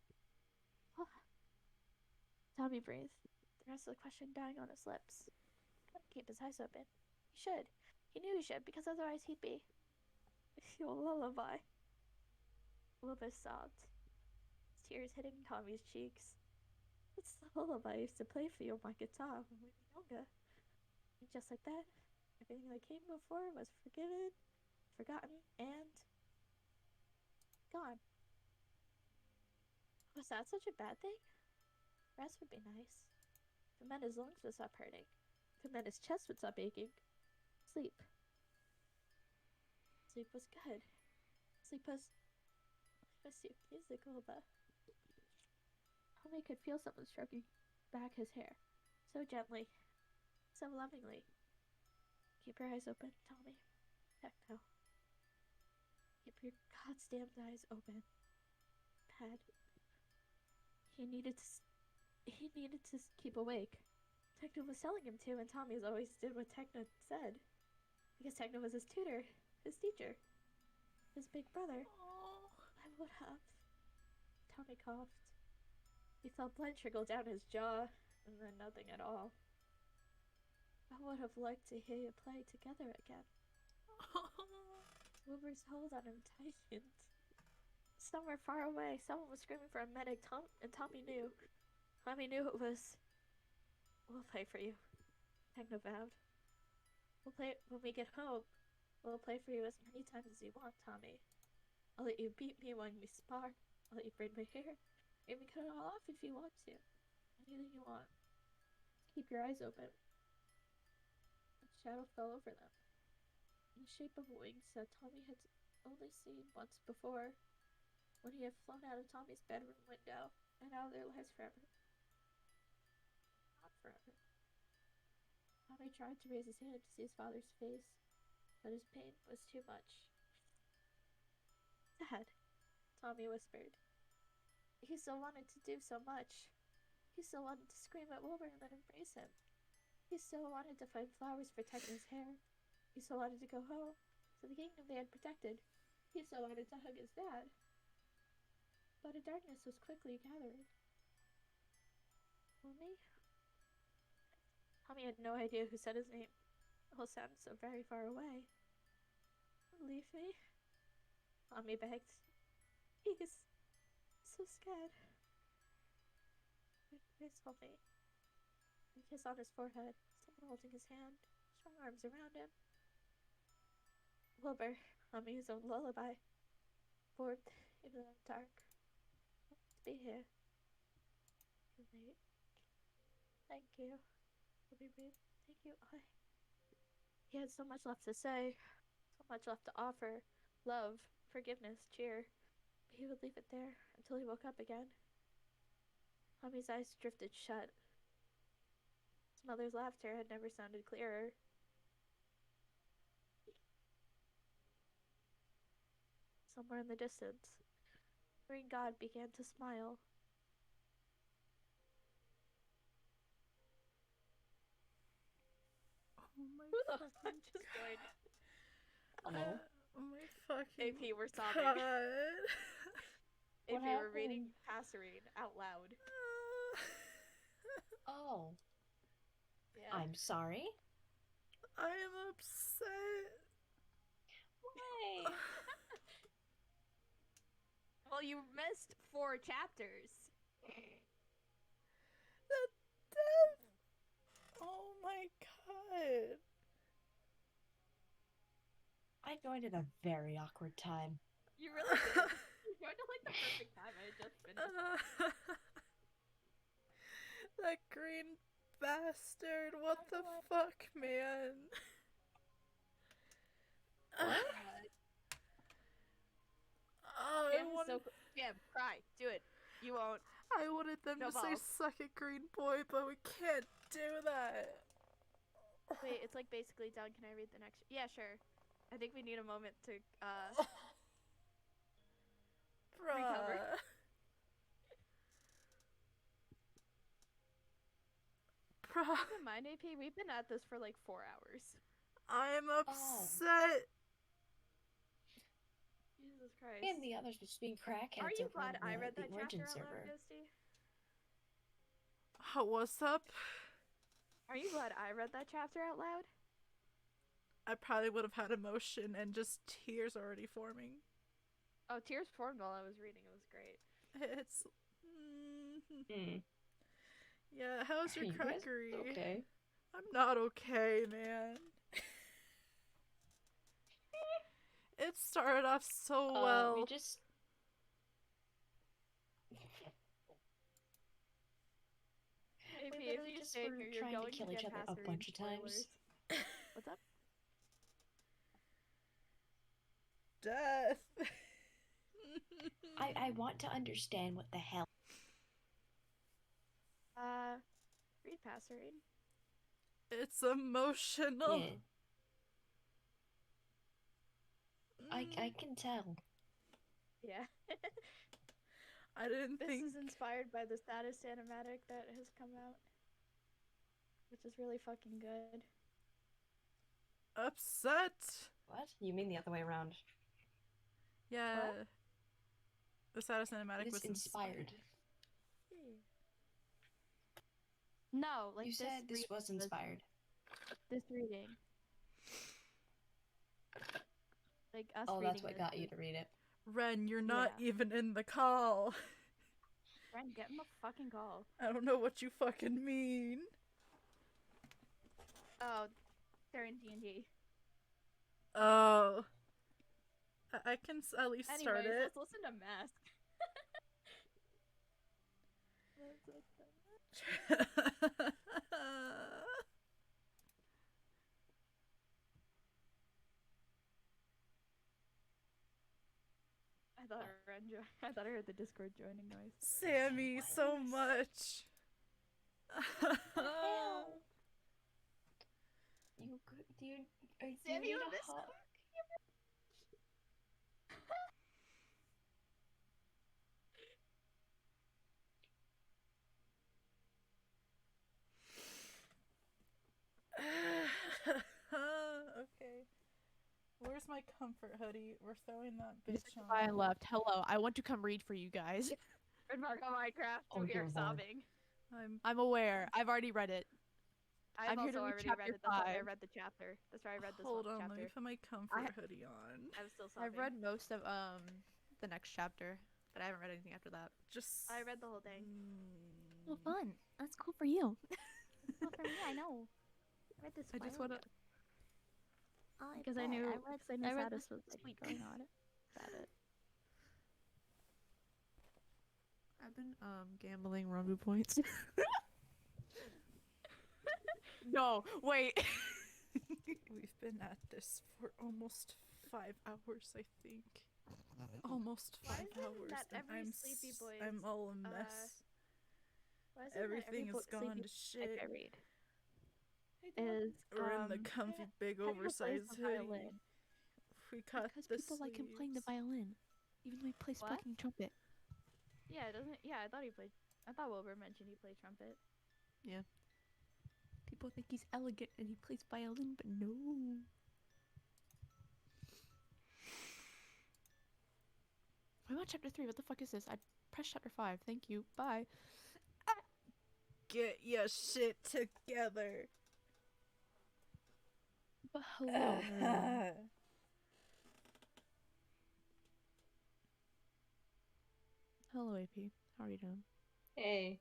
S6: Tommy breathed, the rest of the question dying on his lips. He couldn't keep his eyes open. He should. He knew he should, because otherwise he'd be... Your lullaby. Wilbur sobbed, his tears hitting Tommy's cheeks. It's the lullaby I used to play for you on my guitar when we were younger. And just like that, everything that came before was forgiven, forgotten, and... gone. Was that such a bad thing? Rest would be nice. If it meant his lungs would stop hurting. If it meant his chest would stop aching. Sleep. Sleep was good. Sleep was musical, but Tommy could feel someone stroking back his hair. So gently. So lovingly. Keep your eyes open, Tommy. Techno. Keep your goddamn eyes open. Pad. He needed to keep awake. Techno was telling him to, and Tommy always did what Techno said. Because Techno was his tutor, his teacher, his big brother.
S2: Oh.
S6: I would have. Tommy coughed. He felt blood trickle down his jaw, and then nothing at all. I would have liked to hear you play together again. Wilbur's hold on him tightened.
S3: Somewhere far away, someone was screaming for a medic, and Tommy knew. Tommy knew it was... We'll play for you, Techno vowed. We'll play when we get home. We'll play for you as many times as you want, Tommy. I'll let you beat me when we spar. I'll let you braid my hair. Maybe cut it all off if you want to. Anything you want. Keep your eyes open. A shadow fell over them, in the shape of wings that Tommy had only seen once before, when he had flown out of Tommy's bedroom window and out of their lives forever. Not forever. Tommy tried to raise his hand to see his father's face, but his pain was too much. Dad, Tommy whispered. He still wanted to do so much. He still wanted to scream at Wilbur and then embrace him. He still wanted to find flowers for Techno's hair. He still wanted to go home to the kingdom they had protected. He still wanted to hug his dad. But a darkness was quickly gathering. Mommy? Tommy had no idea who said his name. It all sounded so very far away. Don't leave me, Tommy begged. He's so scared. Please hold me. A kiss on his forehead, someone holding his hand, strong arms around him. Wilbur, humming his own lullaby, formed into the dark. To be here. Too late. Thank you. We'll be brave. Thank you. He had so much left to say, so much left to offer. Love, forgiveness, cheer. But he would leave it there until he woke up again. Tommy's eyes drifted shut. His mother's laughter had never sounded clearer. Somewhere in the distance, the green god began to smile.
S2: Oh my
S3: Who the
S2: fucking
S3: fuck just joined?
S4: Hello?
S2: Oh my fucking
S3: AP, we're sobbing.
S2: God.
S3: AP,
S5: What
S3: we're reading
S5: happened?
S3: Passerine out loud.
S7: Oh,
S3: Yeah.
S7: I'm sorry.
S2: I am upset.
S7: Why?
S3: Well, you missed 4 chapters.
S2: The death. Oh my God.
S7: I joined at a very awkward time.
S3: You really did. You joined at like the perfect time. I had just finished.
S2: That green bastard. What the
S7: What?
S2: fuck, man? Oh, I
S3: Jam is so cool. Jam, cry. Do it. You won't.
S2: I wanted them
S3: No
S2: to say
S3: balls.
S2: suck it, green boy, but we can't do that.
S3: Wait, it's like basically done. Can I read the next? Yeah, sure. I think we need a moment to recover.
S2: Bruh. Bruh.
S3: Keep in mind, AP, we've been at this for like 4 hours.
S2: I'm upset.
S3: Jesus Christ.
S7: Me and the others were just being crackheads.
S3: Are you
S7: over
S3: glad
S7: on
S3: I
S7: the-
S3: read
S7: the
S3: that
S7: Origin
S3: chapter out loud,
S7: server.
S3: Ghosty?
S2: What's up?
S3: Are you glad I read that chapter out loud?
S2: I probably would have had emotion and just tears already forming.
S3: Oh, tears formed while I was reading. It was great.
S2: It's.
S7: Hmm.
S2: Yeah, how's your
S7: You guys
S2: crackery?
S7: okay?
S2: I'm not okay, man. It started off so well.
S7: We just.
S3: AP,
S7: We
S3: if
S7: literally
S3: you
S7: just
S3: stay
S7: were
S3: here, you're
S7: trying to
S3: going
S7: kill
S3: to
S7: each
S3: get
S7: other a
S3: Passerine
S7: bunch of times.
S3: spoilers. What's up?
S2: Death.
S7: I want to understand what the hell.
S3: Read Passerine.
S2: It's emotional.
S7: Yeah, I can tell.
S3: Yeah.
S2: I didn't
S3: This
S2: think.
S3: is inspired by the saddest animatic that has come out, which is really fucking good.
S2: Upset.
S7: What? You mean the other way around?
S2: Yeah. The saddest cinematic
S7: It is
S2: was
S7: inspired.
S3: No, like
S7: You
S3: this
S7: said this was
S3: reading
S7: inspired.
S3: This reading. Like us
S7: Oh,
S3: reading
S7: that's what
S3: this
S7: got you
S3: is-
S7: to read it.
S2: Ren, you're not
S3: Yeah.
S2: even in the call.
S3: Ren, get in the fucking call.
S2: I don't know what you fucking mean.
S3: Oh, they're in D&D.
S2: Oh. I can at least start
S3: Anyways,
S2: it.
S3: let's listen to Mask. I thought I heard the Discord joining noise.
S2: Sammy, so much.
S7: Hell. You good? Do you
S3: Sammy,
S7: need
S3: you
S7: a
S3: missed
S7: hug?
S2: Okay. Where's my comfort hoodie? We're throwing that
S8: Just
S2: bitch
S8: like I
S2: on.
S8: left. Hello, I want to come read for you guys.
S3: Trademark on Minecraft.
S7: Oh,
S3: we
S7: dear
S3: are
S7: Lord.
S3: sobbing.
S8: I'm aware. I've already read it.
S3: I've
S8: I'm here to
S3: also
S8: read
S3: already
S8: chapter
S3: read it. That's why I
S8: 5.
S3: read the chapter. That's why I read this
S2: Hold
S3: one
S2: on,
S3: chapter.
S2: let me put my comfort hoodie on.
S3: I'm still sobbing.
S8: I've read most of the next chapter, but I haven't read anything after that.
S2: Just.
S3: I read the whole thing.
S8: Well, fun. That's cool for you.
S6: Well, for me, I know.
S3: I read this.
S8: I just
S3: while
S8: wanna.
S3: ago.
S6: I
S3: Because I
S6: bet.
S3: knew.
S6: I read
S3: Satis
S6: this
S3: was
S6: this
S3: like
S6: week.
S3: going on it. About it.
S8: I've been gambling Rumble points. No, wait.
S2: We've been at this for almost 5 hours, I think. Almost
S3: Why
S2: 5
S3: is it
S2: hours,
S3: that
S2: and
S3: every Sleepy Boys,
S2: I'm all a mess.
S3: Why is it that
S2: Everything
S3: every
S2: has gone to
S3: Sleepy
S2: shit.
S3: I read is
S2: We're in the comfy, big,
S3: how do you play
S2: oversized
S3: the
S2: hoodie.
S3: violin?
S2: We cut
S8: Because
S2: the
S8: people like him playing the
S2: sleeves.
S8: violin, even though he plays
S3: What?
S8: fucking trumpet.
S3: Yeah, doesn't. Yeah, I thought he played. I thought Wilbur mentioned he played trumpet.
S8: People think he's elegant and he plays violin, but no. I'm on chapter 3. What the fuck is this? I pressed chapter 5. Thank you. Bye.
S2: Get your shit together.
S8: But hello. Hello, AP. How are you doing?
S7: Hey.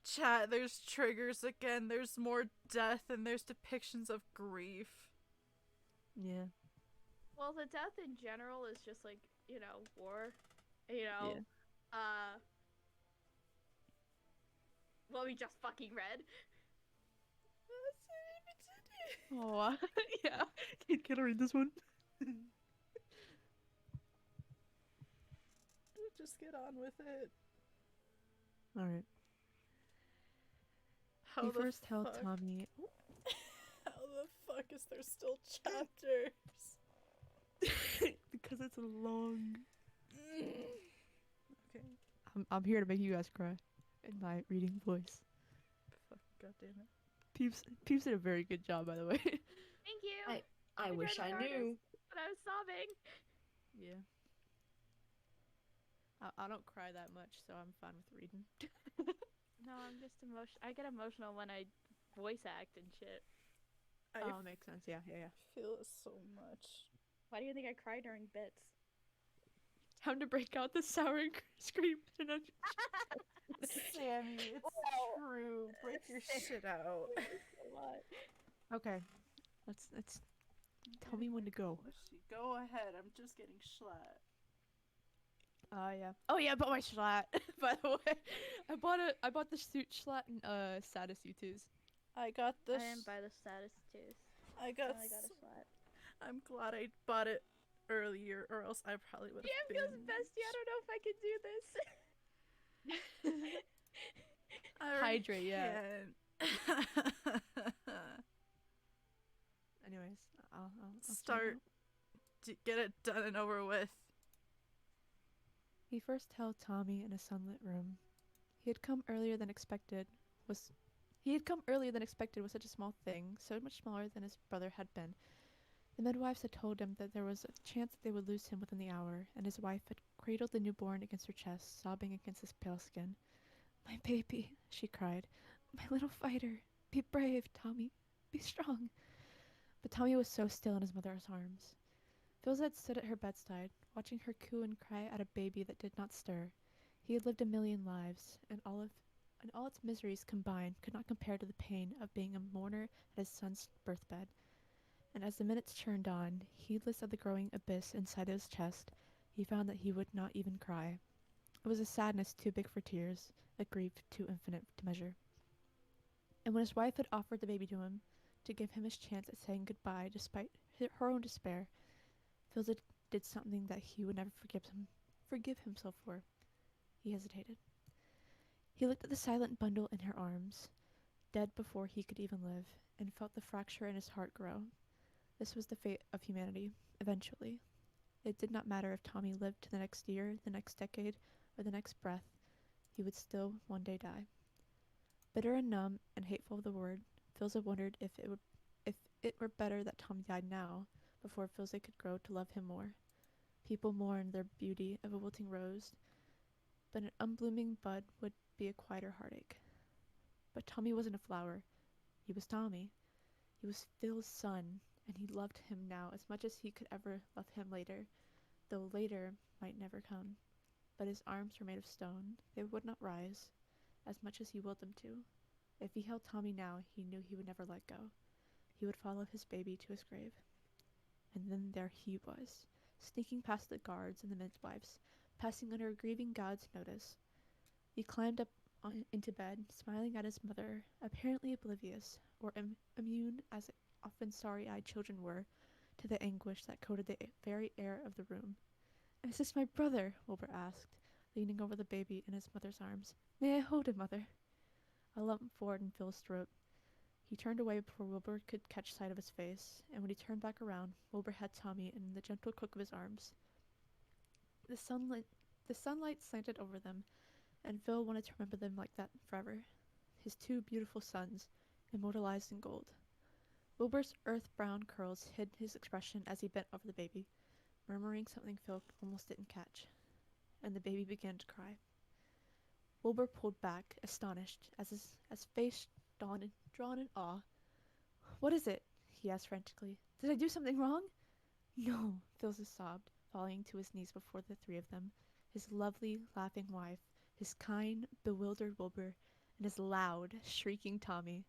S2: Chat, there's triggers again. There's more death and there's depictions of grief.
S8: Yeah.
S3: Well, the death in general is just like, war. What we just fucking read.
S8: Oh, yeah. Can I read this one?
S2: Just get on with it.
S8: Alright.
S2: How
S8: You
S2: the
S8: first tell
S2: fuck?
S8: Tommy.
S2: How the fuck is there still chapters?
S8: Because it's long.
S2: Okay.
S8: I'm here to make you guys cry. In my reading voice.
S2: Fuck, goddammit.
S8: Peeps did a very good job, by the way.
S3: Thank you.
S7: I wish
S3: tried
S7: I
S3: my hardest,
S7: knew.
S3: But I was sobbing.
S8: Yeah. I don't cry that much, so I'm fine with reading.
S3: No, I'm just emotional. I get emotional when I voice act and shit.
S2: I
S8: Oh, makes sense. Yeah.
S2: feel it so much.
S3: Why do you think I cry during bits?
S8: Time to break out the sour scream.
S2: Sammy, it's true. Break your shit out.
S8: Okay. Let's tell me when to go.
S2: Go ahead. I'm just getting schlatt.
S8: Yeah. Oh yeah, I bought my schlatt. By the way, I bought the suit schlatt and Satis U2s.
S2: I got this.
S3: I didn't buy the status twos.
S2: I
S3: I
S2: got.
S3: only got a slot.
S2: I'm glad I bought it earlier, or else I probably would have
S3: Jam
S2: been.
S3: feels bestie. I don't know if I can do this.
S2: I already
S8: Hydrate, yeah.
S2: can.
S8: Anyways, I'll
S2: Start. Get it done and over with.
S8: He first held Tommy in a sunlit room. He had come earlier than expected. Was such a small thing, so much smaller than his brother had been. The midwives had told him that there was a chance that they would lose him within the hour, and his wife had cradled the newborn against her chest, sobbing against his pale skin. "My baby," she cried. "My little fighter. Be brave, Tommy. Be strong." But Tommy was so still in his mother's arms. Philzette stood at her bedside, watching her coo and cry at a baby that did not stir. He had lived a million lives, and all its miseries combined could not compare to the pain of being a mourner at his son's birthbed. And as the minutes churned on, heedless of the growing abyss inside his chest, he found that he would not even cry. It was a sadness too big for tears, a grief too infinite to measure. And when his wife had offered the baby to him, to give him his chance at saying goodbye despite her own despair, Philza did something that he would never forgive himself for. He hesitated. He looked at the silent bundle in her arms, dead before he could even live, and felt the fracture in his heart grow. This was the fate of humanity, eventually. It did not matter if Tommy lived to the next year, the next decade, or the next breath, he would still one day die. Bitter and numb and hateful of the word, Philza wondered if it were better that Tommy died now, before Philza could grow to love him more. People mourned their beauty of a wilting rose, but an unblooming bud would be a quieter heartache. But Tommy wasn't a flower. He was Tommy. He was Phil's son, and he loved him now as much as he could ever love him later, though later might never come. But his arms were made of stone. They would not rise, as much as he willed them to. If he held Tommy now, he knew he would never let go. He would follow his baby to his grave. And then there he was, sneaking past the guards and the midwives, passing under a grieving God's notice. He climbed up into bed, smiling at his mother, apparently oblivious, or immune, as often sorry-eyed children were, to the anguish that coated the very air of the room. "Is this my brother?" Wilbur asked, leaning over the baby in his mother's arms. "May I hold him, Mother?" A lump formed in Phil's throat. He turned away before Wilbur could catch sight of his face, and when he turned back around, Wilbur had Tommy in the gentle crook of his arms. The sunlight slanted over them, and Phil wanted to remember them like that forever. His two beautiful sons, immortalized in gold. Wilbur's earth-brown curls hid his expression as he bent over the baby, murmuring something Phil almost didn't catch, and the baby began to cry. Wilbur pulled back, astonished, as his face drawn in awe. "What is it?" he asked frantically. "Did I do something wrong?" "No," Phil sobbed, falling to his knees before the three of them, his lovely, laughing wife, his kind, bewildered Wilbur, and his loud, shrieking Tommy.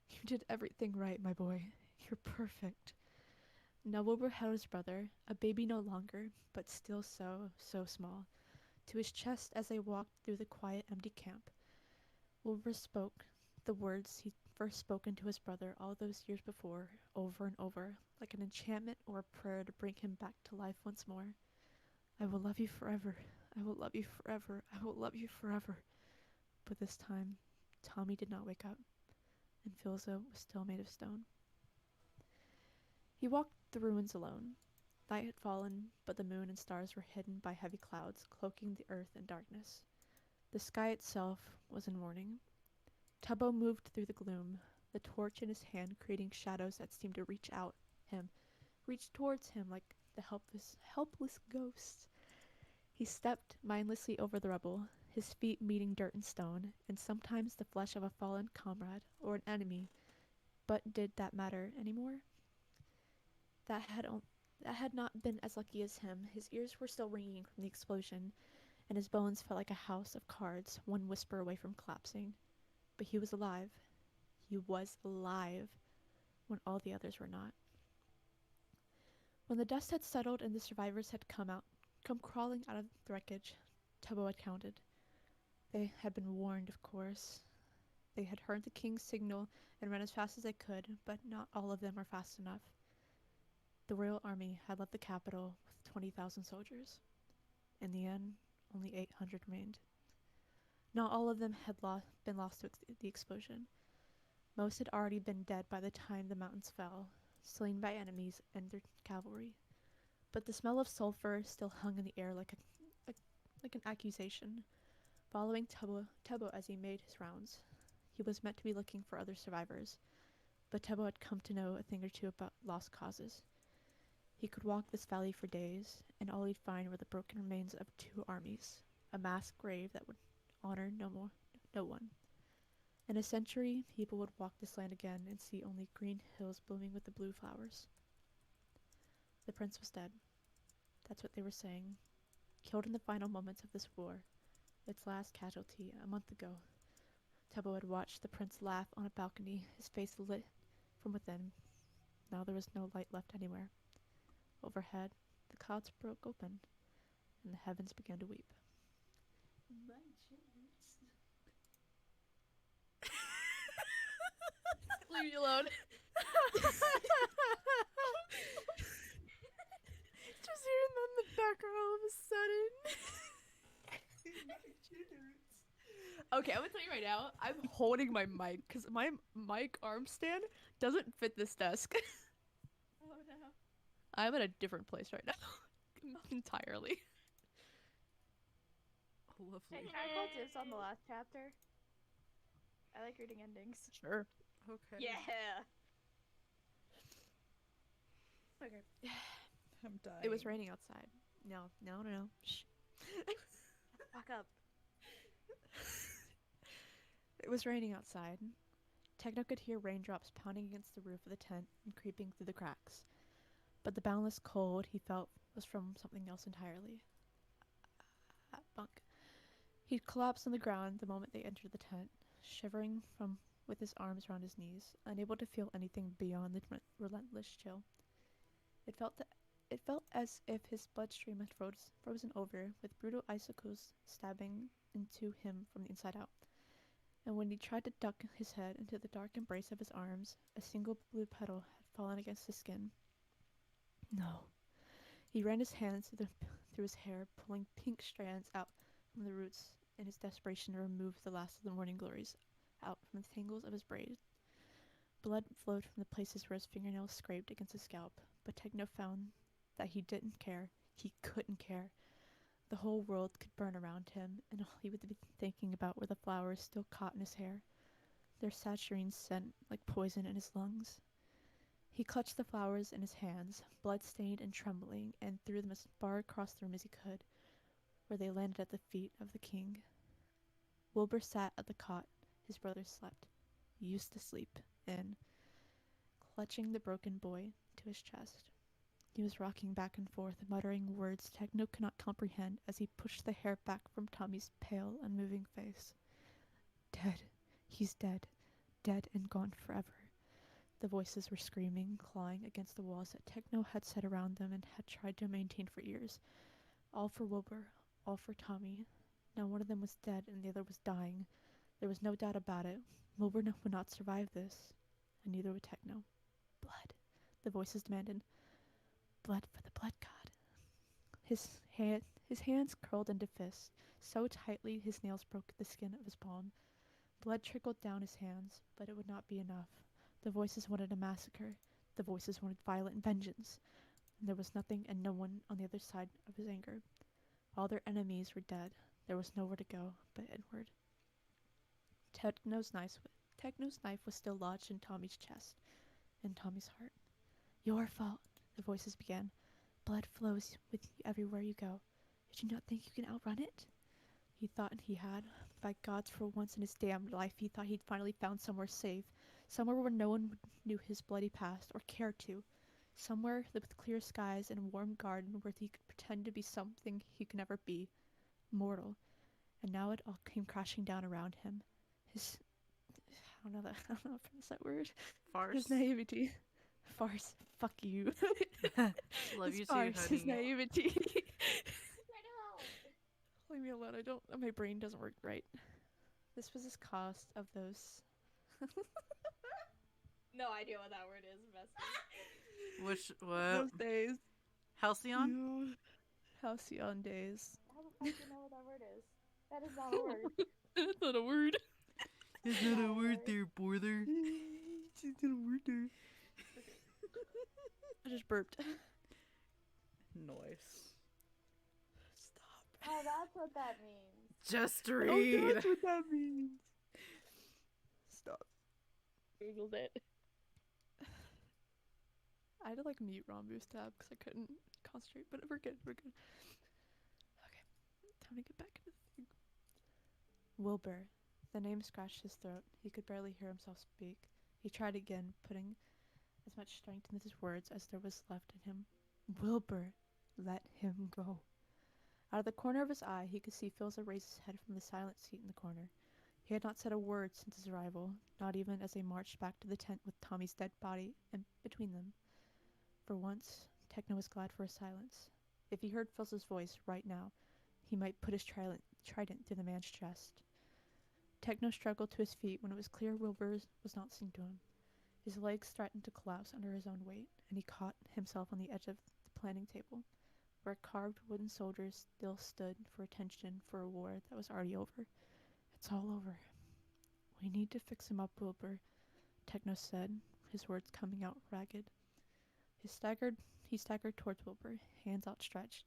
S8: "You did everything right, my boy. You're perfect." Now Wilbur held his brother, a baby no longer, but still so small, to his chest as they walked through the quiet, empty camp. Wilbur spoke the words he'd first spoken to his brother all those years before, over and over, like an enchantment or a prayer to bring him back to life once more. "I will love you forever. I will love you forever. I will love you forever." But this time, Tommy did not wake up, and Philza was still made of stone. He walked the ruins alone. Night had fallen, but the moon and stars were hidden by heavy clouds, cloaking the earth in darkness. The sky itself was in mourning. Tubbo moved through the gloom, the torch in his hand creating shadows that seemed to reach towards him like the helpless ghosts. He stepped mindlessly over the rubble, his feet meeting dirt and stone, and sometimes the flesh of a fallen comrade or an enemy. But did that matter anymore? That had not been as lucky as him. His ears were still ringing from the explosion, and his bones felt like a house of cards, one whisper away from collapsing. But he was alive. He was alive, when all the others were not. When the dust had settled and the survivors had come crawling out of the wreckage, Tubbo had counted. They had been warned, of course. They had heard the king's signal and ran as fast as they could, but not all of them were fast enough. The royal army had left the capital with 20,000 soldiers. In the end, only 800 remained. Not all of them had been lost to the explosion. Most had already been dead by the time the mountains fell, slain by enemies and their cavalry. But the smell of sulfur still hung in the air like an accusation, following Tubbo as he made his rounds. He was meant to be looking for other survivors, but Tubbo had come to know a thing or two about lost causes. He could walk this valley for days, and all he'd find were the broken remains of two armies, a mass grave that would honor no one. In a century, people would walk this land again and see only green hills blooming with the blue flowers. The prince was dead. That's what they were saying. Killed in the final moments of this war. Its last casualty, a month ago. Tubbo had watched the prince laugh on a balcony, his face lit from within. Now there was no light left anywhere. Overhead, the clouds broke open, and the heavens began to weep. Leave me alone.
S2: Just hearing them in the background all of a sudden.
S8: Okay, I'm gonna tell you right now, I'm holding my mic because my mic arm stand doesn't fit this desk.
S6: Oh no.
S8: I'm in a different place right now. Entirely.
S6: Hey,
S2: Lovely.
S6: can I call dibs on the last chapter? I like reading endings.
S8: Sure.
S2: Okay.
S3: Yeah.
S6: Okay.
S2: I'm dying.
S8: It was raining outside. No. Shh.
S6: Fuck up.
S8: It was raining outside. Techno could hear raindrops pounding against the roof of the tent and creeping through the cracks. But the boundless cold he felt was from something else entirely. Bunk. He'd collapsed on the ground the moment they entered the tent, shivering from with his arms around his knees, unable to feel anything beyond the relentless chill. It felt as if his bloodstream had frozen over, with brutal icicles stabbing into him from the inside out. And when he tried to duck his head into the dark embrace of his arms, a single blue petal had fallen against his skin. No. He ran his hands through his hair, pulling pink strands out from the roots in his desperation to remove the last of the morning glories out from the tangles of his braid. Blood flowed from the places where his fingernails scraped against his scalp, but Techno found that he didn't care. He couldn't care. The whole world could burn around him, and all he would be thinking about were the flowers still caught in his hair, their saturine scent like poison in his lungs. He clutched the flowers in his hands, blood-stained and trembling, and threw them as far across the room as he could, where they landed at the feet of the king. Wilbur sat at the cot his brother slept, used to sleep in, clutching the broken boy to his chest. He was rocking back and forth, muttering words Techno could not comprehend as he pushed the hair back from Tommy's pale, unmoving face. Dead. He's dead. Dead and gone forever. The voices were screaming, clawing against the walls that Techno had set around them and had tried to maintain for years. All for Wilbur, all for Tommy. Now one of them was dead and the other was dying. There was no doubt about it. Wilbur would not survive this, and neither would Techno. Blood, the voices demanded. Blood for the blood god. His hands curled into fists, so tightly his nails broke the skin of his palm. Blood trickled down his hands, but it would not be enough. The voices wanted a massacre. The voices wanted violent vengeance. And there was nothing and no one on the other side of his anger. All their enemies were dead. There was nowhere to go but inward. Techno's knife was still lodged in Tommy's chest, in Tommy's heart. Your fault, the voices began. Blood flows with you everywhere you go. Did you not think you can outrun it? He thought he had. By gods, for once in his damned life, he thought he'd finally found somewhere safe. Somewhere where no one knew his bloody past or cared to. Somewhere with clear skies and a warm garden where he could pretend to be something he could never be. Mortal. And now it all came crashing down around him. I don't know if I pronounce that word.
S2: Farce.
S8: His naivety. Farce. Fuck you.
S2: Love
S8: His
S2: you too,
S8: farce, his
S2: honey.
S8: naivety.
S6: I know.
S8: Leave me alone. My brain doesn't work right. This was his cost of those.
S3: No idea what that word is, Vesper.
S2: What?
S8: Those days.
S2: Halcyon?
S8: You. Halcyon days.
S6: How the fuck do you know what that word is? That is not a word.
S8: That's not a word.
S2: It's
S6: not a word
S2: there, brother.
S8: She's not a word there. I just burped.
S2: Nice.
S8: Stop.
S6: Oh, that's what that means.
S2: Just
S8: Oh,
S2: read.
S8: that's what that means. Stop. Googled it. I had to like mute Rambu's tab because I couldn't concentrate, but we're good. Okay. Time to get back into the thing. Wilbur. The name scratched his throat. He could barely hear himself speak. He tried again, putting as much strength into his words as there was left in him. Wilbur. Let him go. Out of the corner of his eye, he could see Philza raise his head from the silent seat in the corner. He had not said a word since his arrival, not even as they marched back to the tent with Tommy's dead body in between them. For once, Techno was glad for his silence. If he heard Philza's voice right now, he might put his trident through the man's chest. Techno struggled to his feet when it was clear Wilbur was not listening to him. His legs threatened to collapse under his own weight, and he caught himself on the edge of the planning table, where carved wooden soldiers still stood for attention for a war that was already over. It's all over. We need to fix him up, Wilbur, Techno said, his words coming out ragged. He staggered towards Wilbur, hands outstretched.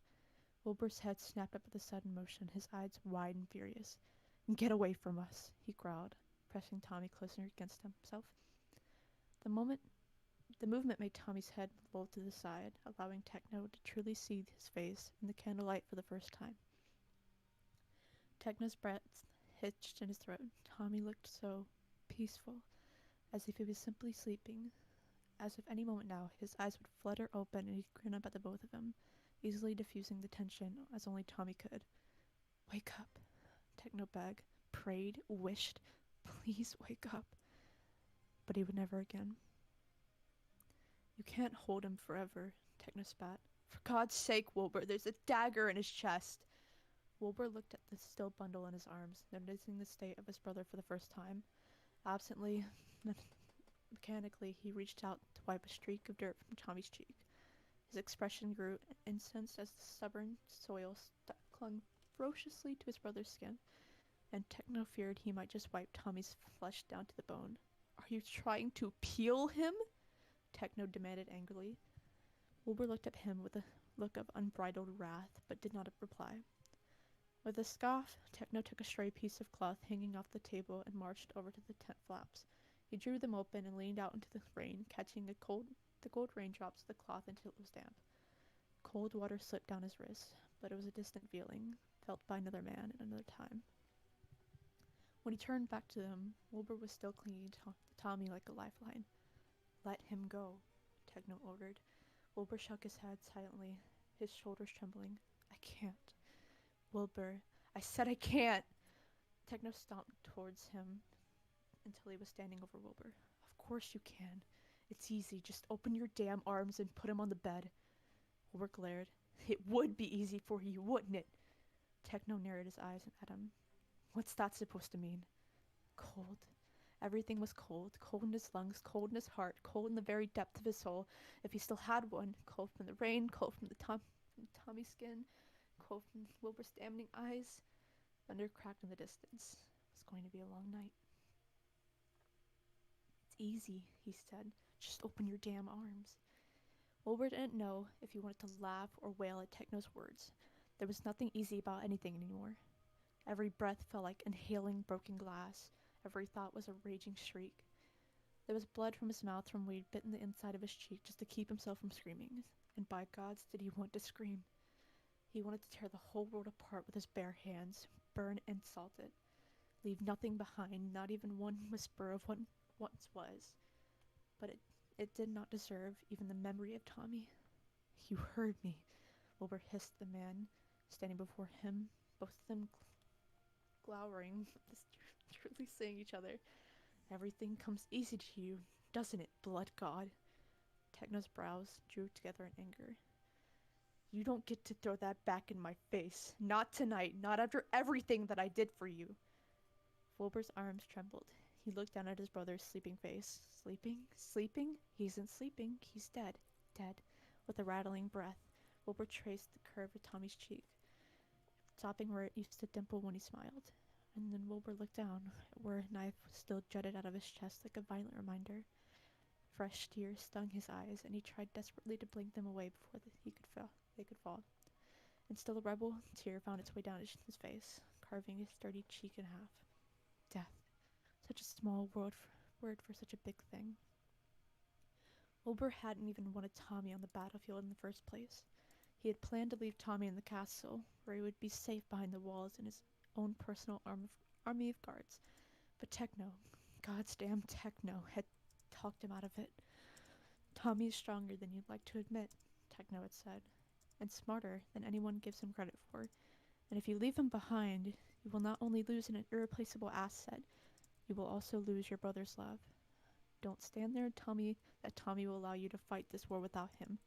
S8: Wilbur's head snapped up at the sudden motion, his eyes wide and furious. Get away from us, he growled, pressing Tommy closer against himself. The movement made Tommy's head roll to the side, allowing Techno to truly see his face in the candlelight for the first time. Techno's breath hitched in his throat. Tommy looked so peaceful, as if he was simply sleeping, as if any moment now his eyes would flutter open and he'd grin up at the both of them, easily diffusing the tension as only Tommy could. Wake up, Techno begged, prayed, wished, please wake up. But he would never again. You can't hold him forever, Techno spat. For God's sake, Wilbur, there's a dagger in his chest. Wilbur looked at the still bundle in his arms, noticing the state of his brother for the first time. Absently, mechanically, he reached out to wipe a streak of dirt from Tommy's cheek. His expression grew incensed as the stubborn soil clung ferociously to his brother's skin, and Techno feared he might just wipe Tommy's flesh down to the bone. Are you trying to peel him? Techno demanded angrily. Wilbur looked at him with a look of unbridled wrath, but did not reply. With a scoff, Techno took a stray piece of cloth hanging off the table and marched over to the tent flaps. He drew them open and leaned out into the rain, catching the cold raindrops of the cloth until it was damp. Cold water slipped down his wrist, but it was a distant feeling, felt by another man at another time. When he turned back to them, Wilbur was still clinging to Tommy like a lifeline. Let him go, Techno ordered. Wilbur shook his head silently, his shoulders trembling. I can't. Wilbur, I said I can't! Techno stomped towards him until he was standing over Wilbur. Of course you can. It's easy. Just open your damn arms and put him on the bed. Wilbur glared. It would be easy for you, wouldn't it? Techno narrowed his eyes at him. What's that supposed to mean? Cold. Everything was cold. Cold in his lungs, cold in his heart, cold in the very depth of his soul, if he still had one. Cold from the rain, cold from Tommy's skin, cold from Wilbur's damning eyes. Thunder cracked in the distance. It was going to be a long night. It's easy, he said. Just open your damn arms. Wilbur didn't know if he wanted to laugh or wail at Techno's words. There was nothing easy about anything anymore. Every breath felt like inhaling broken glass. Every thought was a raging shriek. There was blood from his mouth from where he'd bitten the inside of his cheek just to keep himself from screaming. And by gods did he want to scream. He wanted to tear the whole world apart with his bare hands, burn and salt it. Leave nothing behind, not even one whisper of what once was. But it did not deserve even the memory of Tommy. You heard me, Wilbur hissed the man standing before him, both of them glowering, truly seeing each other. Everything comes easy to you, doesn't it, blood god? Techno's brows drew together in anger. You don't get to throw that back in my face. Not tonight, not after everything that I did for you. Wilbur's arms trembled. He looked down at his brother's sleeping face. Sleeping? Sleeping? He isn't sleeping. He's dead. Dead. With a rattling breath, Wilbur traced the curve of Tommy's cheek, stopping where it used to dimple when he smiled. And then Wilbur looked down, where a knife still jutted out of his chest like a violent reminder. Fresh tears stung his eyes, and he tried desperately to blink them away before they could fall. And still a rebel tear found its way down his face, carving his dirty cheek in half. Death. Such a small word for such a big thing. Wilbur hadn't even wanted Tommy on the battlefield in the first place. He had planned to leave Tommy in the castle, where he would be safe behind the walls in his own personal army of guards. But Techno, God's damn Techno, had talked him out of it. Tommy is stronger than you'd like to admit, Techno had said. and smarter than anyone gives him credit for. And if you leave him behind, you will not only lose an irreplaceable asset, you will also lose your brother's love. Don't stand there and tell me that Tommy will allow you to fight this war without him.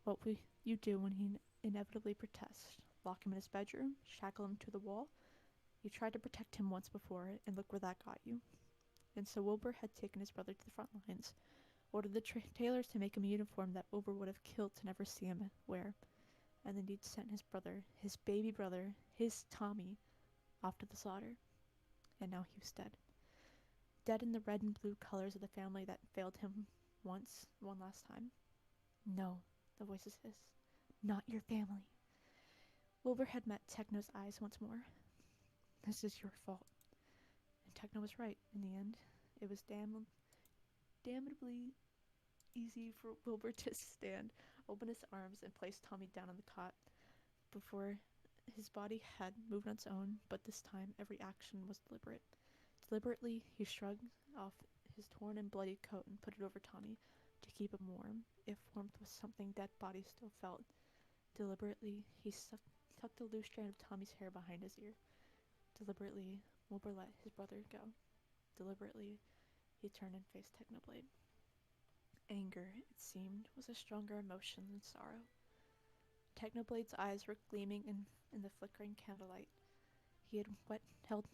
S8: What will you do when he inevitably protests? Lock him in his bedroom? Shackle him to the wall? You tried to protect him once before, and look where that got you. And so Wilbur had taken his brother to the front lines, ordered the tailors to make him a uniform that Wilbur would have killed to never see him wear, and then he'd sent his brother, his baby brother, his Tommy, off to the slaughter. And now he was dead. Dead in the red and blue colors of the family that failed him one last time. No, the voices hissed. Not your family. Wilbur had met Techno's eyes once more. This is your fault. And Techno was right. In the end, it was damnably easy for Wilbur to stand, open his arms, and place Tommy down on the cot. Before his body had moved on its own, but this time every action was deliberate. Deliberately, he shrugged off his torn and bloody coat and put it over Tommy to keep him warm, if warmth was something dead bodies still felt. Deliberately, he tucked a loose strand of Tommy's hair behind his ear. Deliberately, Wilbur let his brother go. Deliberately, he turned and faced Technoblade. Anger, it seemed, was a stronger emotion than sorrow. Technoblade's eyes were gleaming in the flickering candlelight. He had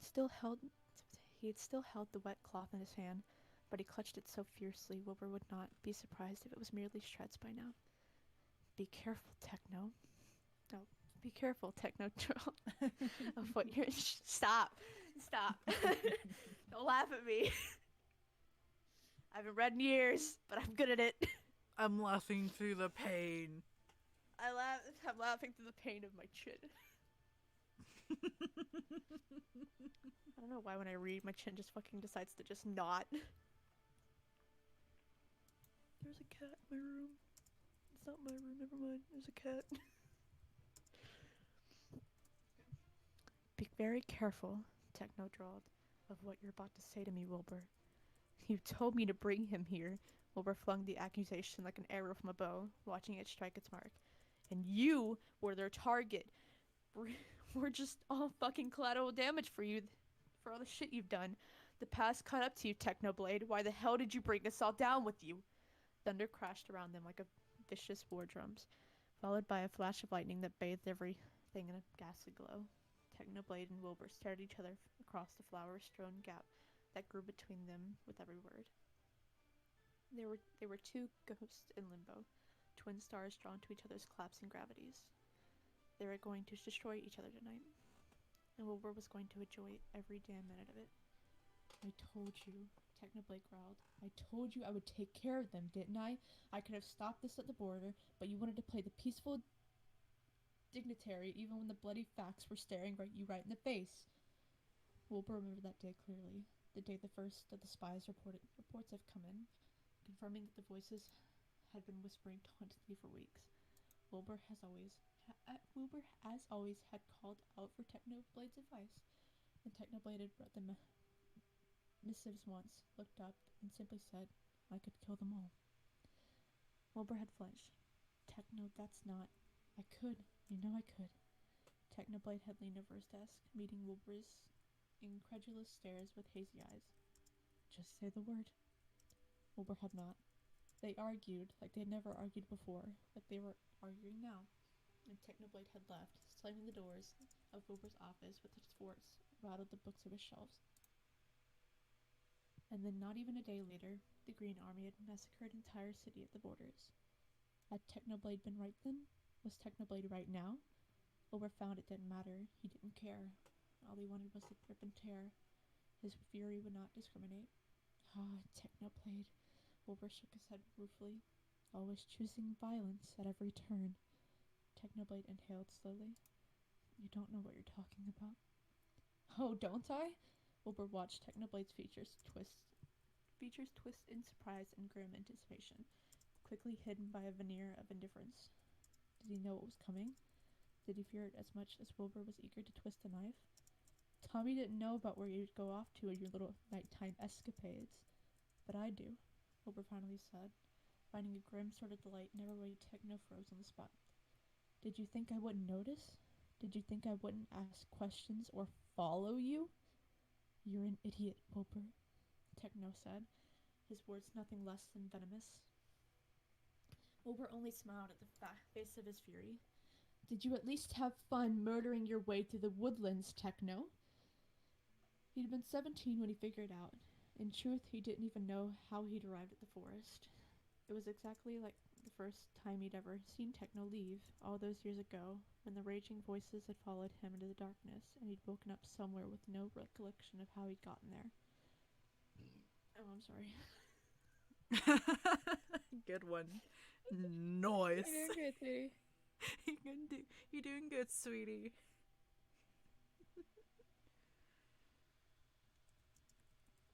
S8: still held the wet cloth in his hand, but he clutched it so fiercely Wilbur would not be surprised if it was merely shreds by now. Be careful, Techno. No, be careful, Techno troll. Of what you're. Stop! Don't laugh at me. I haven't read in years, but I'm good at it.
S2: I'm laughing through the pain.
S8: I'm laughing through the pain of my chin. I don't know why when I read, my chin just fucking decides to just not. There's a cat in my room. It's not my room, never mind. There's a cat. Be very careful, Techno drawled, of what you're about to say to me, Wilbur. You told me to bring him here. Wilbur flung the accusation like an arrow from a bow, watching it strike its mark. And you were their target. We're just all fucking collateral damage for you, for all the shit you've done. The past caught up to you, Technoblade. Why the hell did you bring us all down with you? Thunder crashed around them like a vicious war drums, followed by a flash of lightning that bathed everything in a ghastly glow. Technoblade and Wilbur stared at each other across the flower-strewn gap that grew between them with every word. They were two ghosts in limbo, twin stars drawn to each other's collapsing gravities. They were going to destroy each other tonight, and Wilbur was going to enjoy every damn minute of it. I told you, Technoblade growled. I told you I would take care of them, didn't I? I could have stopped this at the border, but you wanted to play the peaceful dignitary even when the bloody facts were staring you right in the face. Wilbur remembered that day clearly, the day the first of the spies reports have come in, confirming that the voices had been whispering tauntingly for weeks. Wilbur, as always, had called out for Technoblade's advice, and Technoblade had read the missives once, looked up, and simply said, I could kill them all. Wilbur had flinched. Techno, that's not... I could. You know I could. Technoblade had leaned over his desk, meeting Wilbur's incredulous stares with hazy eyes. Just say the word. Wilbur had not. They argued like they had never argued before, like they were arguing now. And Technoblade had left, slamming the doors of Wilbur's office with its force, rattled the books of his shelves. And then not even a day later, the Green Army had massacred an entire city at the borders. Had Technoblade been right then? Was Technoblade right now? Wilbur found it didn't matter. He didn't care. All he wanted was to rip and tear. His fury would not discriminate. Ah, Technoblade. Wilbur shook his head ruefully, always choosing violence at every turn. Technoblade inhaled slowly. You don't know what you're talking about. Oh, don't I? Wilbur watched Technoblade's features twist in surprise and grim anticipation, quickly hidden by a veneer of indifference. Did he know what was coming? Did he fear it as much as Wilbur was eager to twist a knife? Tommy didn't know about where you'd go off to in your little nighttime escapades, but I do, Wilbur finally said, finding a grim sort of delight in every way Techno froze on the spot. Did you think I wouldn't notice? Did you think I wouldn't ask questions or follow you? You're an idiot, Wilbur, Techno said, his words nothing less than venomous. Wilbur only smiled at the face of his fury. Did you at least have fun murdering your way through the woodlands, Techno? He'd been 17 when he figured out. In truth, he didn't even know how he'd arrived at the forest. It was exactly like the first time he'd ever seen Techno leave, all those years ago, when the raging voices had followed him into the darkness, and he'd woken up somewhere with no recollection of how he'd gotten there. Oh, I'm sorry.
S2: Good one. Nice.
S3: You're doing good, sweetie.
S2: You're doing good, sweetie.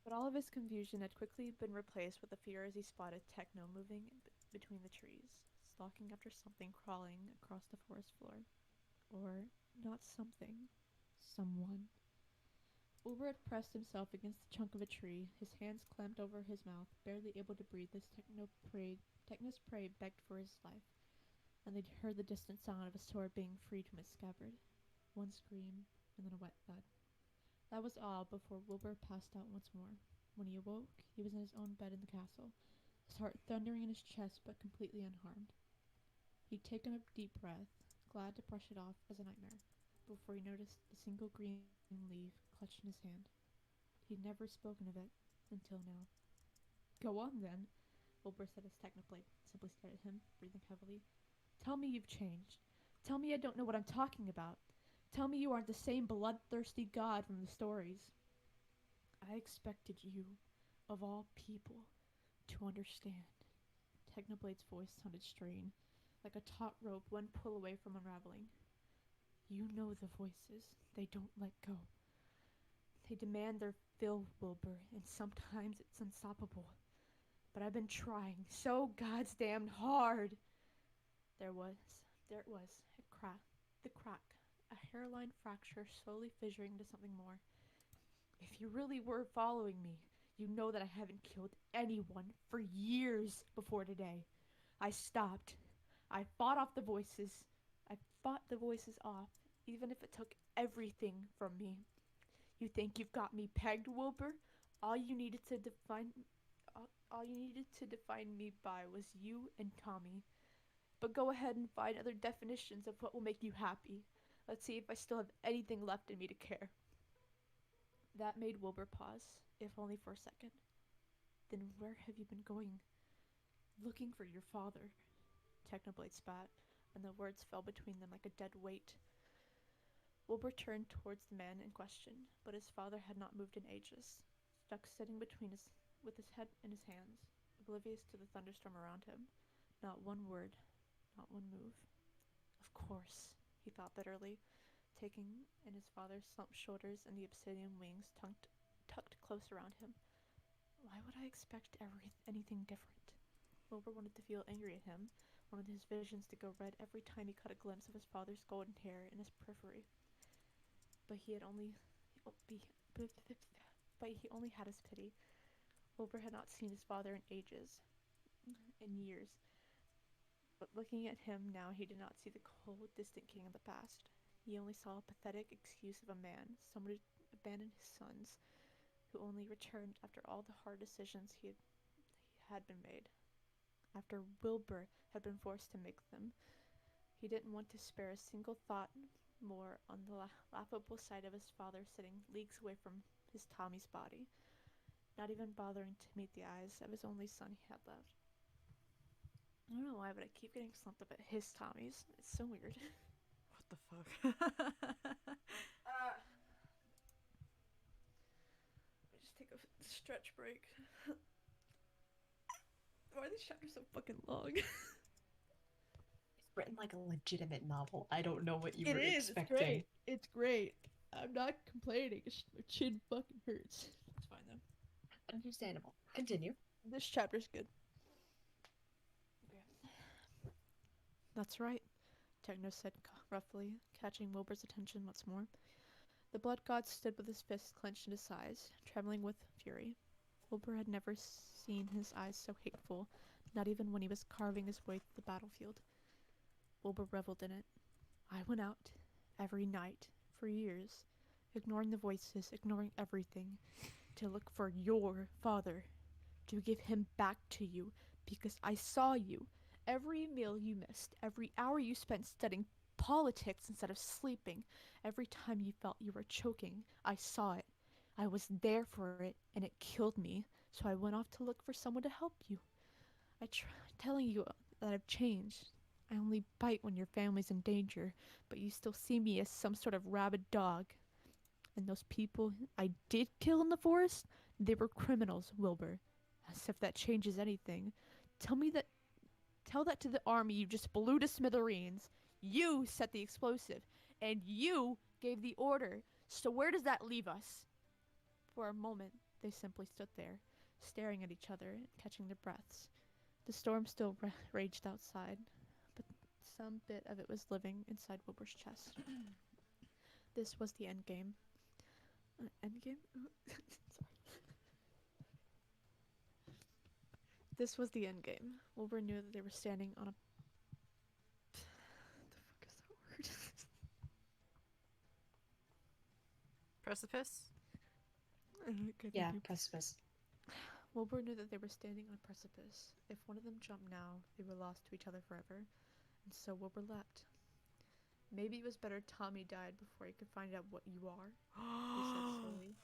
S8: But all of his confusion had quickly been replaced with the fear as he spotted Techno moving between the trees, stalking after something crawling across the forest floor. Or not something. Someone. Wilbur had pressed himself against the trunk of a tree, his hands clamped over his mouth, barely able to breathe as Techno's prey begged for his life, and they'd heard the distant sound of a sword being freed from its scabbard. One scream, and then a wet thud. That was all before Wilbur passed out once more. When he awoke, he was in his own bed in the castle, his heart thundering in his chest but completely unharmed. He'd taken a deep breath, glad to brush it off as a nightmare, before he noticed the single green leaf clutched in his hand. He'd never spoken of it until now. Go on, then, Wilbur said as Technoblade simply stared at him, breathing heavily. Tell me you've changed. Tell me I don't know what I'm talking about. Tell me you aren't the same bloodthirsty god from the stories. I expected you, of all people, to understand. Technoblade's voice sounded strained, like a taut rope one pull away from unraveling. You know the voices. They don't let go. They demand their fill, Wilbur, and sometimes it's unstoppable. But I've been trying so goddamn hard. There it was, the crack, a hairline fracture slowly fissuring into something more. If you really were following me, you know that I haven't killed anyone for years before today. I stopped. I fought the voices off, even if it took everything from me. You think you've got me pegged, Wilbur? All you needed to define me by was you and Tommy. But go ahead and find other definitions of what will make you happy. Let's see if I still have anything left in me to care. That made Wilbur pause, if only for a second. Then where have you been going? Looking for your father. Technoblade spat, and the words fell between them like a dead weight. Wilbur turned towards the man in question, but his father had not moved in ages, stuck sitting with his head in his hands, oblivious to the thunderstorm around him. Not one word, not one move. Of course, he thought bitterly, taking in his father's slumped shoulders and the obsidian wings tucked close around him. Why would I expect anything different? Wilbur wanted to feel angry at him, wanted his visions to go red every time he caught a glimpse of his father's golden hair in his periphery. But he only had his pity. Wilbur had not seen his father in years. But looking at him now, he did not see the cold, distant king of the past. He only saw a pathetic excuse of a man, someone who abandoned his sons, who only returned after all the hard decisions he had been made. After Wilbur had been forced to make them, he didn't want to spare a single thought more on the laughable sight of his father sitting leagues away from his Tommy's body, not even bothering to meet the eyes of his only son he had left. I don't know why, but I keep getting slumped up at his Tommy's. It's so weird.
S2: What the fuck?
S8: Let me just take a stretch break. Why are these chapters so fucking long?
S7: It's written like a legitimate novel. I don't know what you
S8: It
S7: were
S8: is.
S7: expecting.
S8: It's great. I'm not complaining. My chin fucking hurts. It's fine though.
S7: Understandable. Continue.
S8: This chapter's good. Okay. That's right, Techno said roughly, catching Wilbur's attention once more. The blood god stood with his fists clenched in his eyes, trembling with fury. Wilbur had never seen his eyes so hateful, not even when he was carving his way through the battlefield. Wilbur reveled in it. I went out every night for years, ignoring the voices, ignoring everything, to look for your father, to give him back to you, because I saw you. Every meal you missed, every hour you spent studying politics instead of sleeping, every time you felt you were choking, I saw it. I was there for it, and it killed me, so I went off to look for someone to help you. I tried telling you that I've changed. I only bite when your family's in danger, but you still see me as some sort of rabid dog. And those people I did kill in the forest, they were criminals, Wilbur. As if that changes anything. Tell that to the army you just blew to smithereens. You set the explosive, and you gave the order. So where does that leave us? For a moment, they simply stood there, staring at each other and catching their breaths. The storm still raged outside, but some bit of it was living inside Wilbur's chest. This was the end game. End game? Sorry. This was the end game. Wilbur knew that they were standing on a... the fuck is that word?
S2: Precipice?
S8: Okay,
S7: Yeah,
S8: thank you.
S7: precipice.
S8: Wilbur knew that they were standing on a precipice. If one of them jumped now, they were lost to each other forever. And so Wilbur leapt. Maybe it was better Tommy died before he could find out what you are, he said slowly,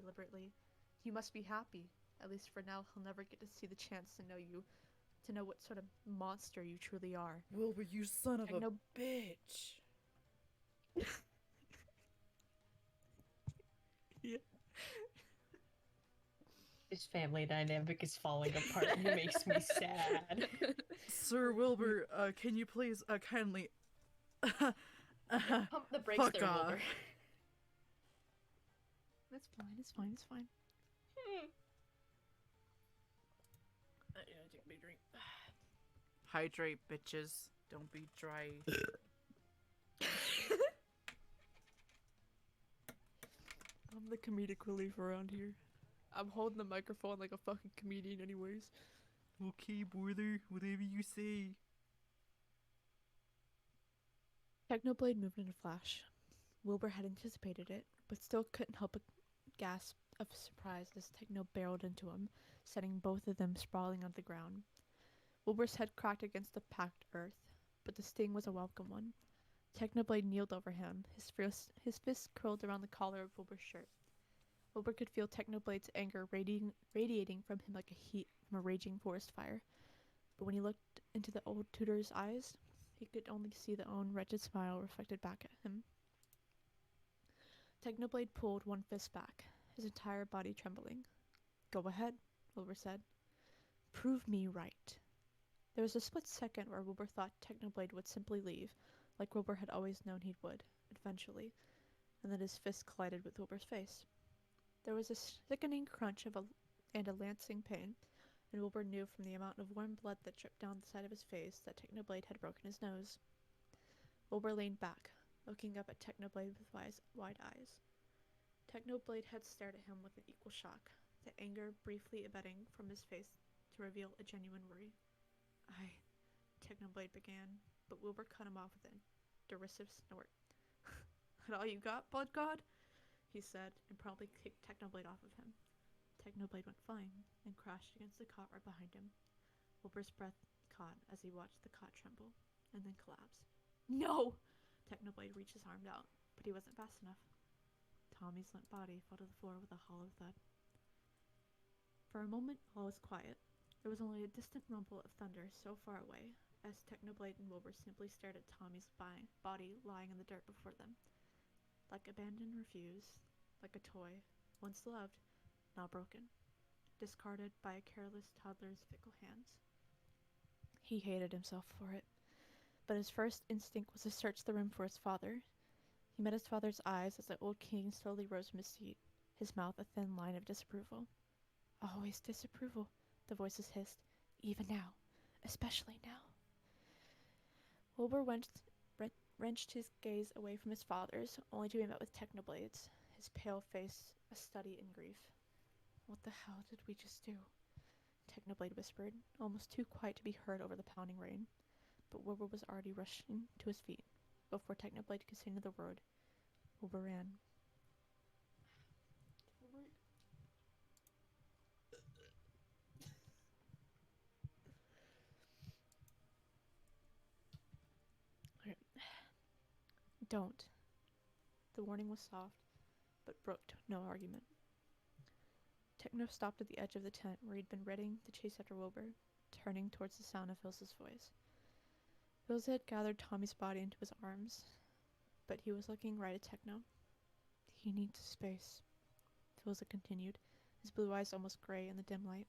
S8: deliberately. You must be happy. At least for now, he'll never get to see the chance to know you, to know what sort of monster you truly are.
S2: Wilbur, you son of
S8: Techno-
S2: a bitch.
S8: Yeah.
S7: This family dynamic is falling apart and it makes me sad.
S2: Sir Wilbur, can you please kindly
S7: Pump the brakes
S2: fuck
S7: there,
S2: off.
S7: Wilbur.
S8: It's fine, it's fine, it's fine.
S2: Take a big drink. Hydrate, bitches. Don't be dry.
S8: I'm the comedic relief around here. I'm holding the microphone like a fucking comedian anyways.
S2: Okay, brother. Whatever you say.
S8: Technoblade moved in a flash. Wilbur had anticipated it, but still couldn't help but gasp of surprise as Techno barreled into him, sending both of them sprawling on the ground. Wilbur's head cracked against the packed earth, but the sting was a welcome one. Technoblade kneeled over him, his fist curled around the collar of Wilbur's shirt. Wilbur could feel Technoblade's anger radiating from him like a heat from a raging forest fire, but when he looked into the old tutor's eyes, he could only see the own wretched smile reflected back at him. Technoblade pulled one fist back, his entire body trembling. Go ahead, Wilbur said. Prove me right. There was a split second where Wilbur thought Technoblade would simply leave, like Wilbur had always known he would, eventually, and then his fist collided with Wilbur's face. There was a sickening crunch and a lancing pain, and Wilbur knew from the amount of warm blood that dripped down the side of his face that Technoblade had broken his nose. Wilbur leaned back, looking up at Technoblade with wide eyes. Technoblade had stared at him with an equal shock, the anger briefly ebbing from his face to reveal a genuine worry. Technoblade began, but Wilbur cut him off with a derisive snort. That all you got, blood god? He said, and promptly kicked Technoblade off of him. Technoblade went flying and crashed against the cot right behind him. Wilbur's breath caught as he watched the cot tremble, and then collapse. No! Technoblade reached his arm out, but he wasn't fast enough. Tommy's limp body fell to the floor with a hollow thud. For a moment, all was quiet. There was only a distant rumble of thunder so far away, as Technoblade and Wilbur simply stared at Tommy's body lying in the dirt before them. Like abandoned, refused, like a toy, once loved, now broken, discarded by a careless toddler's fickle hands. He hated himself for it, but his first instinct was to search the room for his father. He met his father's eyes as the old king slowly rose from his seat, his mouth a thin line of disapproval. Always disapproval, the voices hissed, even now, especially now. Wilbur wrenched his gaze away from his father's, only to be met with Technoblade's, his pale face a study in grief. What the hell did we just do? Technoblade whispered, almost too quiet to be heard over the pounding rain. but Wilbur was already rushing to his feet. Before Technoblade could say another word, Wilbur ran. Don't. The warning was soft, but brooked no argument. Techno stopped at the edge of the tent where he'd been readying to chase after Wilbur, turning towards the sound of Phil's voice. Phil's had gathered Tommy's body into his arms, but he was looking right at Techno. He needs space, Philza continued, his blue eyes almost gray in the dim light.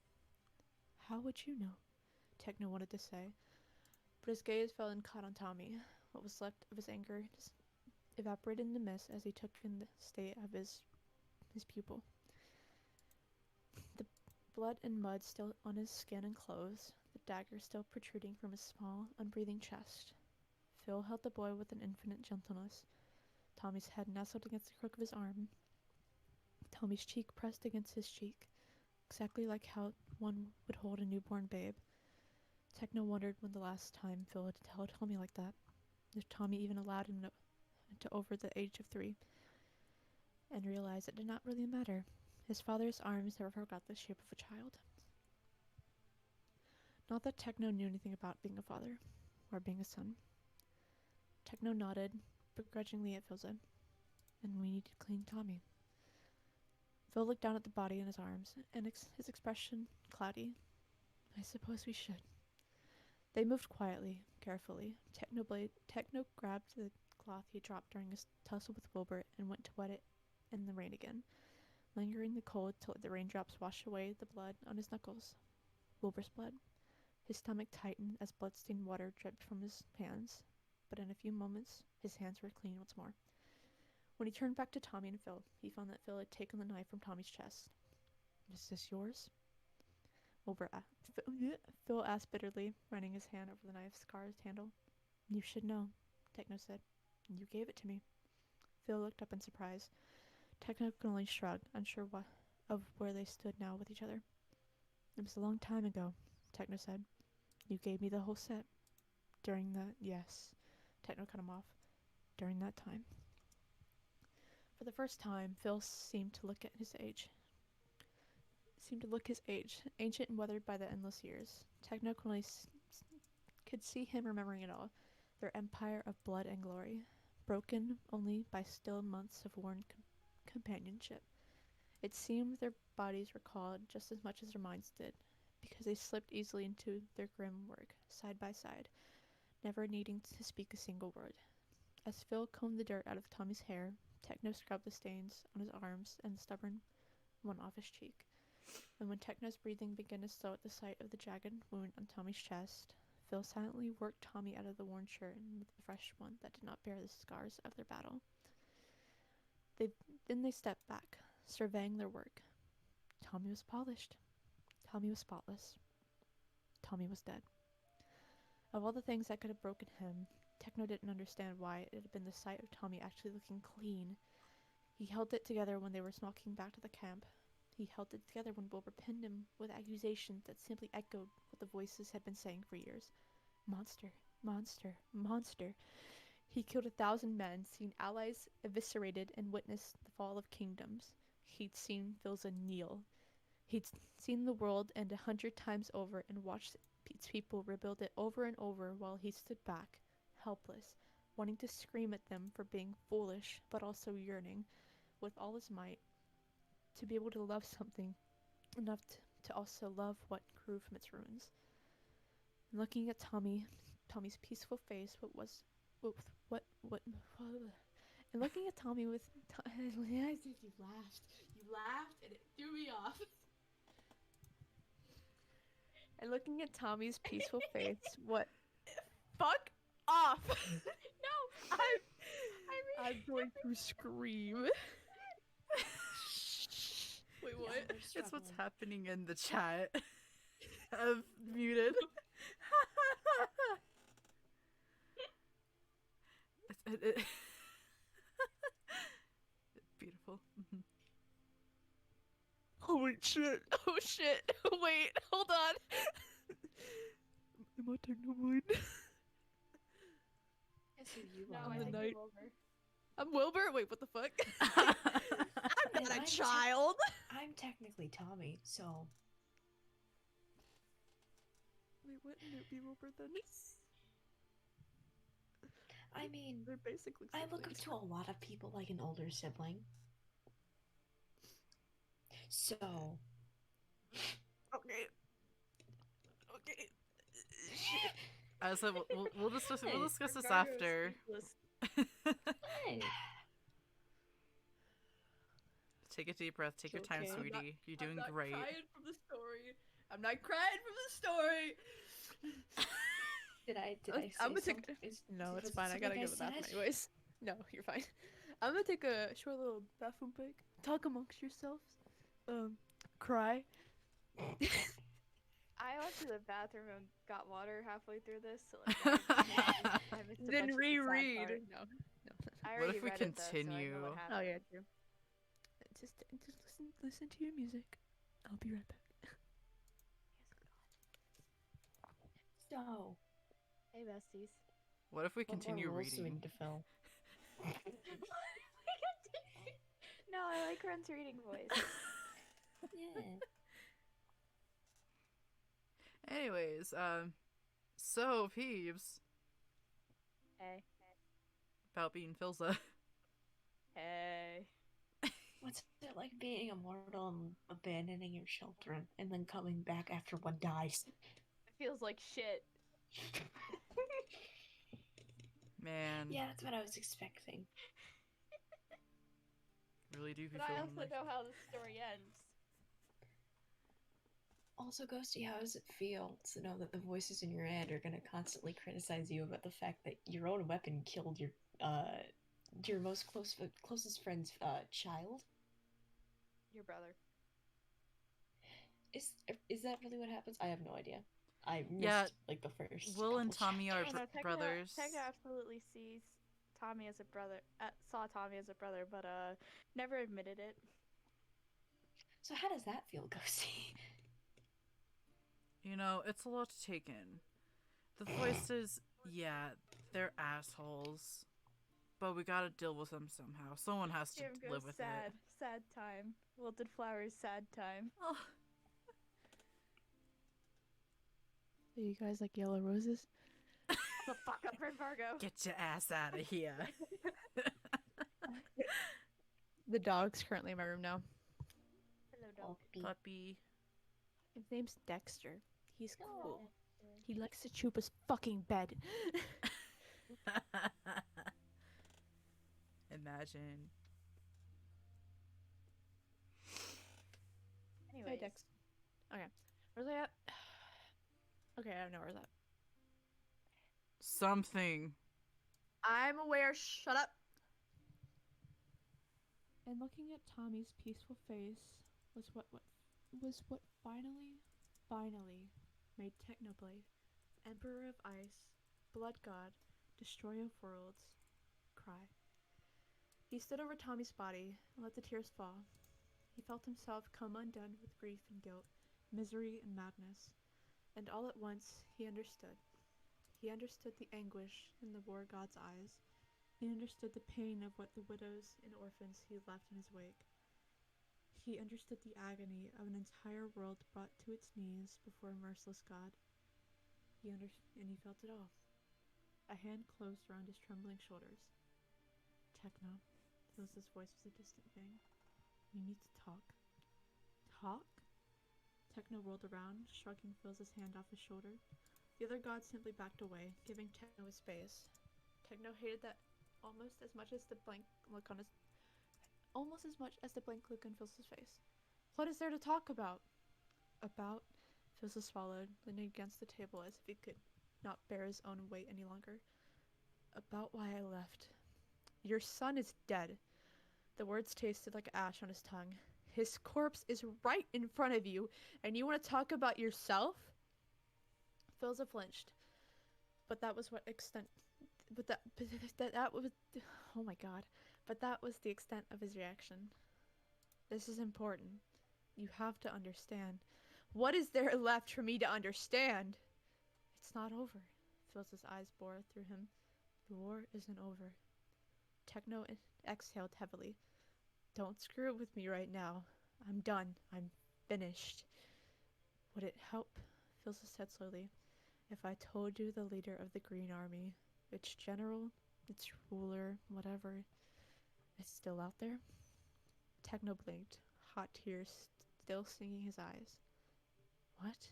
S8: How would you know? Techno wanted to say, but his gaze fell and caught on Tommy. What was left of his anger just evaporated in the mist as he took in the state of his pupil. The blood and mud still on his skin and clothes, the dagger still protruding from his small, unbreathing chest. Phil held the boy with an infinite gentleness, Tommy's head nestled against the crook of his arm, Tommy's cheek pressed against his cheek, exactly like how one would hold a newborn babe. Techno wondered when the last time Phil had held Tommy like that, if Tommy even allowed him to over the age of 3, and realized it did not really matter. His father's arms never forgot the shape of a child. Not that Techno knew anything about being a father, or being a son. Techno nodded begrudgingly at Philza, and we need to clean Tommy. Phil looked down at the body in his arms, and his expression cloudy. I suppose we should. They moved quietly, carefully. Techno grabbed the cloth he dropped during his tussle with Wilbur and went to wet it in the rain again, lingering the cold till the raindrops washed away the blood on his knuckles. Wilbur's blood. His stomach tightened as blood-stained water dripped from his hands, but in a few moments his hands were clean once more. When he turned back to Tommy and Phil, he found that Phil had taken the knife from Tommy's chest. Is this yours? Phil asked bitterly, running his hand over the knife's scarred handle. You should know, Techno said. You gave it to me. Phil looked up in surprise. Techno could only shrug, unsure of where they stood now with each other. It was a long time ago, Techno said. You gave me the whole set. During the... Yes. Techno cut him off. During that time. For the first time, Phil seemed to look his age, ancient and weathered by the endless years. Techno could see him remembering it all, their empire of blood and glory, broken only by still months of worn companionship. It seemed their bodies recalled just as much as their minds did, because they slipped easily into their grim work, side by side, never needing to speak a single word. As Phil combed the dirt out of Tommy's hair, Techno scrubbed the stains on his arms and the stubborn one off his cheek. And when Techno's breathing began to slow at the sight of the jagged wound on Tommy's chest, Phil silently worked Tommy out of the worn shirt and with the fresh one that did not bear the scars of their battle. Then they stepped back, surveying their work. Tommy was polished. Tommy was spotless. Tommy was dead. Of all the things that could have broken him, Techno didn't understand why it had been the sight of Tommy actually looking clean. He held it together when they were stalking back to the camp. He held it together when Wilbur pinned him with accusations that simply echoed what the voices had been saying for years. Monster, monster, monster. He killed 1,000 men, seen allies eviscerated, and witnessed the fall of kingdoms. He'd seen Philza kneel. He'd seen the world end 100 times over and watched its people rebuild it over and over while he stood back, helpless, wanting to scream at them for being foolish, but also yearning, with all his might, to be able to love something enough to also love what grew from its ruins. And looking at Tommy's peaceful face, and looking at Tommy with, you laughed, and it threw me off. And looking at Tommy's peaceful face, fuck off!
S3: No,
S8: I'm going to scream.
S2: Wait, what?
S7: Yeah,
S2: It's what's happening in the chat. I've muted. Beautiful.
S8: Holy shit. Oh shit. Wait, hold on. Am I Technoblade?
S7: guess who you
S3: No,
S7: are.
S8: I'm
S3: I
S8: the
S3: think
S8: knight.
S3: you're Wilbur.
S8: I'm Wilbur. Wait, what the fuck?
S7: And
S8: Not a
S7: I'm
S8: child.
S7: I'm technically Tommy, so
S8: Wait, wouldn't it be Wilbur then?
S7: I mean,
S8: They're basically
S7: I look up
S8: siblings.
S7: to a lot of people like an older sibling. So,
S8: Okay. Okay.
S2: So we'll discuss this
S3: Gargoyle's
S2: after.
S3: speechless.
S7: hey,
S2: Take a deep breath. Take your time,
S7: Okay.
S2: sweetie. You're doing
S8: I'm not
S2: great.
S8: crying from the story. I'm not crying from the story.
S7: did I say
S8: I'm gonna take.
S7: something?
S8: No,
S7: was
S8: it's
S7: it
S8: fine. I gotta
S7: something
S8: go to the bathroom
S7: said?
S8: anyways. No, you're fine. I'm gonna take a short little bathroom break. Talk amongst yourselves. Cry.
S3: I went to the bathroom and got water halfway through this, so like I missed a
S8: Then
S3: bunch of the sad
S8: reread.
S3: part.
S8: No.
S3: I
S2: What
S3: already
S2: if we
S3: read it, though, so I know
S2: continue?
S3: what
S8: Oh
S3: happened.
S8: yeah, true. Just listen to your music. I'll be right back.
S7: So,
S3: Hey, besties.
S2: What if we
S7: what more
S2: continue
S7: roles do we
S2: reading?
S7: need to fill?
S3: No, I like Ren's reading voice.
S7: Yeah.
S2: Anyways, so Peeves
S3: Hey.
S2: about being Filza.
S3: Hey.
S7: What's it like being immortal and abandoning your children and then coming back after one dies?
S3: It feels like shit.
S2: Man,
S7: Yeah, that's what I was expecting.
S2: really do be
S3: But I
S2: feeling
S3: also
S2: like
S3: know how the story ends.
S7: Also, Ghosty, how does it feel to know that the voices in your head are gonna constantly criticize you about the fact that your own weapon killed your most closest friend's child?
S3: Your brother.
S7: Is that really what happens? I have no idea. I missed
S2: Yeah,
S7: like the first.
S2: Will and
S7: couple
S2: Tommy are
S7: chapters.
S3: Oh, no, Tekno,
S2: brothers.
S3: Tekno absolutely sees Tommy as a brother. Saw Tommy as a brother, but never admitted it.
S7: So how does that feel, Ghosty?
S2: You know, it's a lot to take in. The voices, yeah, they're assholes. But we gotta deal with them somehow. Someone has to
S3: Jim goes
S2: live with
S3: sad,
S2: it.
S3: sad time. Wilted flowers, sad time.
S2: Oh,
S8: Do you guys like yellow roses?
S3: The fuck up, Fargo.
S2: get your ass out of here.
S8: The dog's currently in my room now.
S3: Hello, dog.
S2: Puppy.
S8: His name's Dexter. He's cool.
S3: Oh.
S8: He likes to chew up his fucking bed.
S2: Imagine.
S3: Anyways,
S8: Hey, Dex. Okay. Where's I at? Okay, I know where's that.
S2: Something.
S8: I'm aware. Shut up. And looking at Tommy's peaceful face was what finally made Technoblade, Emperor of Ice, Blood God, Destroyer of Worlds, cry. He stood over Tommy's body and let the tears fall. He felt himself come undone with grief and guilt, misery and madness. And all at once he understood. He understood the anguish in the war god's eyes. He understood the pain of what the widows and orphans he left in his wake. He understood the agony of an entire world brought to its knees before a merciless god. And he felt it all. A hand closed around his trembling shoulders. Techno. Phyllis's voice was a distant thing. We need to talk. Talk? Techno rolled around, shrugging Phyllis's hand off his shoulder. The other god simply backed away, giving Techno his space. Techno hated that almost as much as the blank look on Phyllis's face. What is there to talk about? About? Phyllis swallowed, leaning against the table as if he could not bear his own weight any longer. About why I left. Your son is dead. The words tasted like ash on his tongue. His corpse is right in front of you, and you want to talk about yourself? Philza flinched. But that was what extent... But that was... Oh my god. But that was the extent of his reaction. This is important. You have to understand. What is there left for me to understand? It's not over. Philza's eyes bored through him. The war isn't over. Techno exhaled heavily. Don't screw it with me right now. I'm done. I'm finished. Would it help? Filza said slowly. If I told you the leader of the Green Army, its general, its ruler, whatever, is still out there? Techno blinked, hot tears still stinging his eyes. What?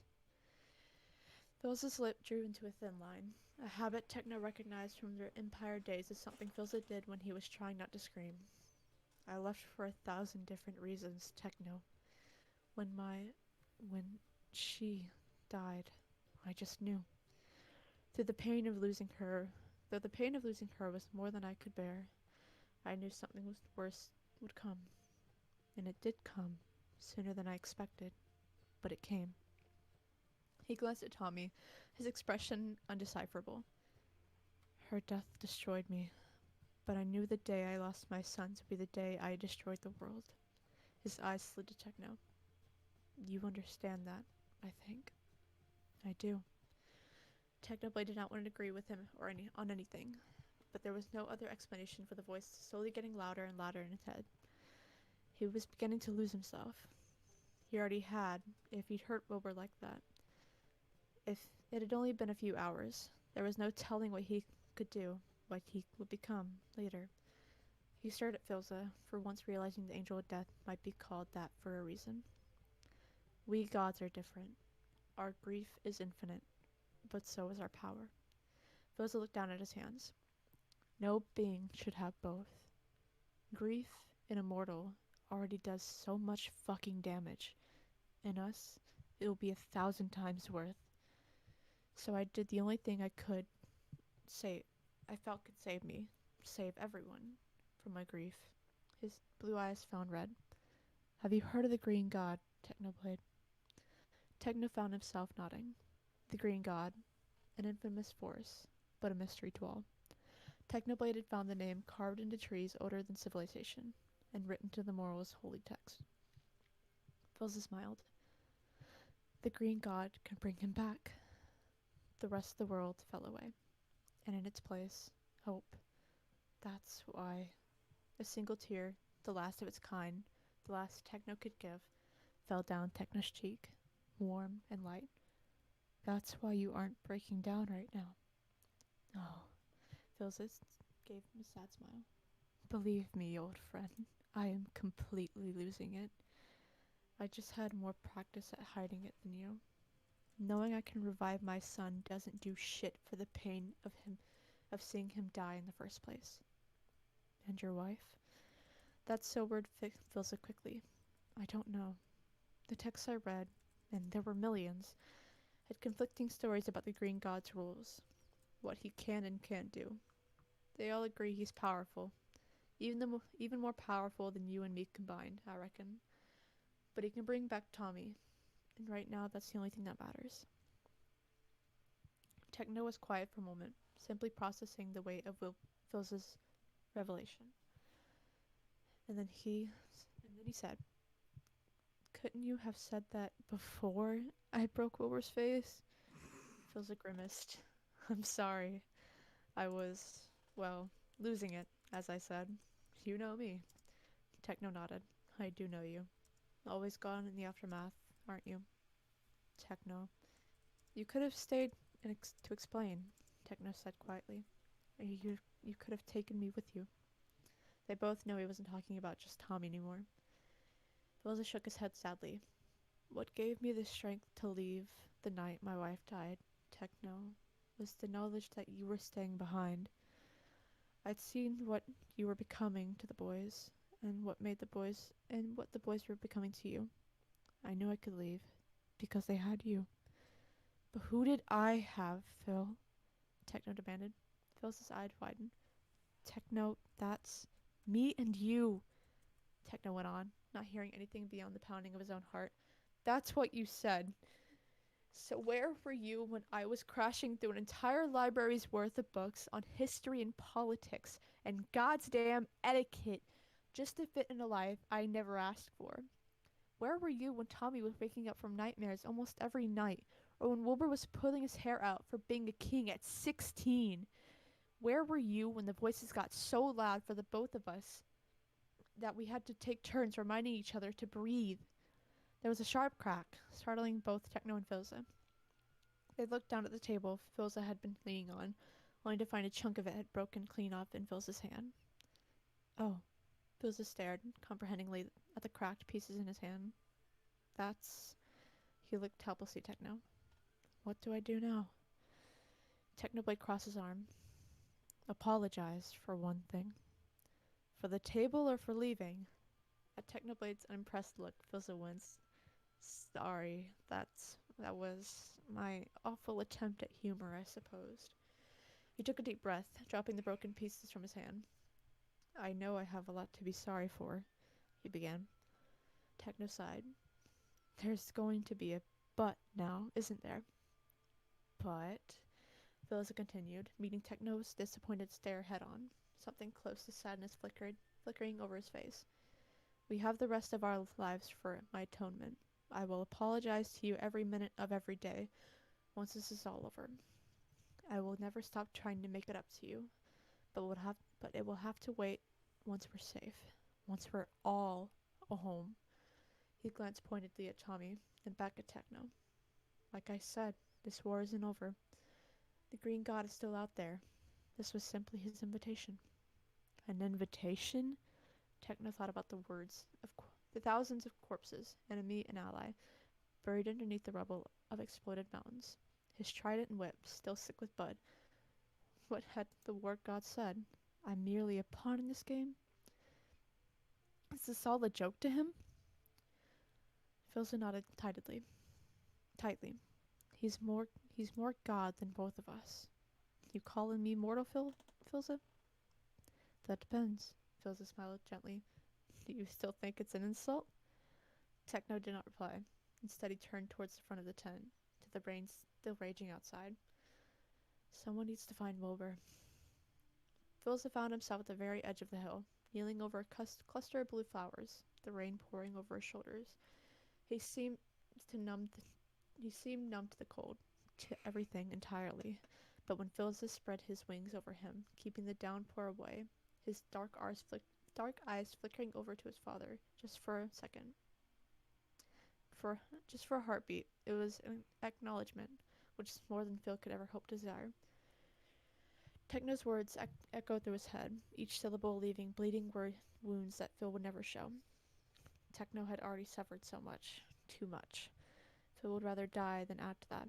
S8: Filza's lip drew into a thin line. A habit Techno recognized from their Empire days as something Filza did when he was trying not to scream. I left for 1,000 different reasons, Techno. When she died, I just knew. Though the pain of losing her was more than I could bear, I knew something worse would come. And it did come, sooner than I expected, but it came. He glanced at Tommy, his expression undecipherable. Her death destroyed me, but I knew the day I lost my son to be the day I destroyed the world. His eyes slid to Techno. You understand that, I think. I do. Technoblade did not want to agree with him on anything, but there was no other explanation for the voice slowly getting louder and louder in his head. He was beginning to lose himself. He already had, if he'd hurt Wilbur like that. If it had only been a few hours, there was no telling what he could do, what he would become later. He stared at Filza, for once realizing the Angel of Death might be called that for a reason. We gods are different. Our grief is infinite, but so is our power. Filza looked down at his hands. No being should have both. Grief, in a mortal, already does so much fucking damage. In us, it'll be 1,000 times worth. So I did the only thing I felt could save me, save everyone from my grief. His blue eyes found red. Have you heard of the Green God, Technoblade? Techno found himself nodding. The Green God, an infamous force, but a mystery to all. Technoblade had found the name carved into trees older than civilization, and written to the Moral's holy text. Filza smiled. The Green God can bring him back. The rest of the world fell away, and in its place, hope. That's why. A single tear, the last of its kind, the last Techno could give, fell down Techno's cheek, warm and light. That's why you aren't breaking down right now. Oh, Filza gave him a sad smile. Believe me, old friend, I am completely losing it. I just had more practice at hiding it than you. Knowing I can revive my son doesn't do shit for the pain of seeing him die in the first place. And your wife? That sobered Filza quickly. I don't know. The texts I read, and there were millions, had conflicting stories about the Green God's rules, what he can and can't do. They all agree he's powerful, even more powerful than you and me combined, I reckon. But he can bring back Tommy, and right now that's the only thing that matters. Techno was quiet for a moment, simply processing the weight of Filza's revelation. And then he said, couldn't you have said that before I broke Wilbur's face? Filza grimaced. I'm sorry. I was, losing it, as I said. You know me. Techno nodded. I do know you. Always gone in the aftermath, aren't you? Techno. You could have stayed to explain, Techno said quietly. You could have taken me with you. They both knew he wasn't talking about just Tommy anymore. Filza shook his head sadly. What gave me the strength to leave the night my wife died, Techno, was the knowledge that you were staying behind. I'd seen what you were becoming to the boys, and what the boys were becoming to you. I knew I could leave, because they had you. But who did I have, Phil? Techno demanded. Phil's eyes widened. Techno, that's me and you, Techno went on, not hearing anything beyond the pounding of his own heart. That's what you said. So where were you when I was crashing through an entire library's worth of books on history and politics and goddamn etiquette just to fit in a life I never asked for? Where were you when Tommy was waking up from nightmares almost every night, or when Wilbur was pulling his hair out for being a king at 16? Where were you when the voices got so loud for the both of us that we had to take turns reminding each other to breathe? There was a sharp crack, startling both Techno and Philza. They looked down at the table Philza had been leaning on, only to find a chunk of it had broken clean off in Philza's hand. Oh. Philza stared, comprehendingly, at the cracked pieces in his hand. That's... He looked helplessly at Techno. What do I do now? Technoblade crossed his arm. Apologize, for one thing. For the table or for leaving? At Technoblade's unimpressed look, Philza winced. Sorry, that was my awful attempt at humor, I supposed. He took a deep breath, dropping the broken pieces from his hand. I know I have a lot to be sorry for, he began. Techno sighed. There's going to be a but now, isn't there? But, Philza continued, meeting Techno's disappointed stare head-on. Something close to sadness flickering over his face. We have the rest of our lives for my atonement. I will apologize to you every minute of every day, once this is all over. I will never stop trying to make it up to you, but it will have to wait once we're safe, once we're all home. He glanced pointedly at Tommy, then back at Techno. Like I said, this war isn't over. The Green God is still out there. This was simply his invitation. An invitation? Techno thought about the words of the thousands of corpses, enemy and ally, buried underneath the rubble of exploded mountains. His trident and whip, still sick with blood. What had the war god said? I'm merely a pawn in this game? Is this all a joke to him? Philza nodded tightly. He's more god than both of us. You calling me mortal, Philza? That depends. Philza smiled gently. Do you still think it's an insult? Techno did not reply. Instead, he turned towards the front of the tent, to the rain still raging outside. Someone needs to find Wilbur. Philza found himself at the very edge of the hill, kneeling over a cluster of blue flowers, the rain pouring over his shoulders. He seemed numb to the cold, to everything entirely. But when Philza spread his wings over him, keeping the downpour away, his dark eyes flickering over to his father, just for a second. Just for a heartbeat, it was an acknowledgement, which is more than Phil could ever hope to desire. Techno's words echoed through his head, each syllable leaving bleeding wounds that Phil would never show. Techno had already suffered so much, too much. Phil would rather die than add to that.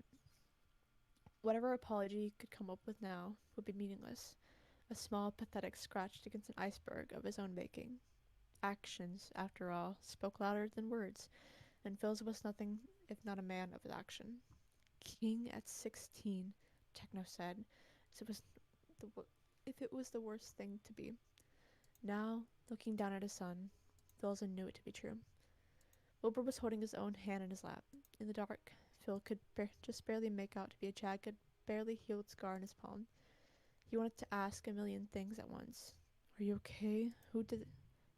S8: Whatever apology he could come up with now would be meaningless, a small, pathetic scratch against an iceberg of his own making. Actions, after all, spoke louder than words, and Phil's was nothing if not a man of action. King at 16, Techno said, if it was the worst thing to be. Now, looking down at his son, Philza knew it to be true. Wilbur was holding his own hand in his lap. In the dark, Phil could just barely make out to be a jagged, barely healed scar in his palm. He wanted to ask a million things at once. Are you okay?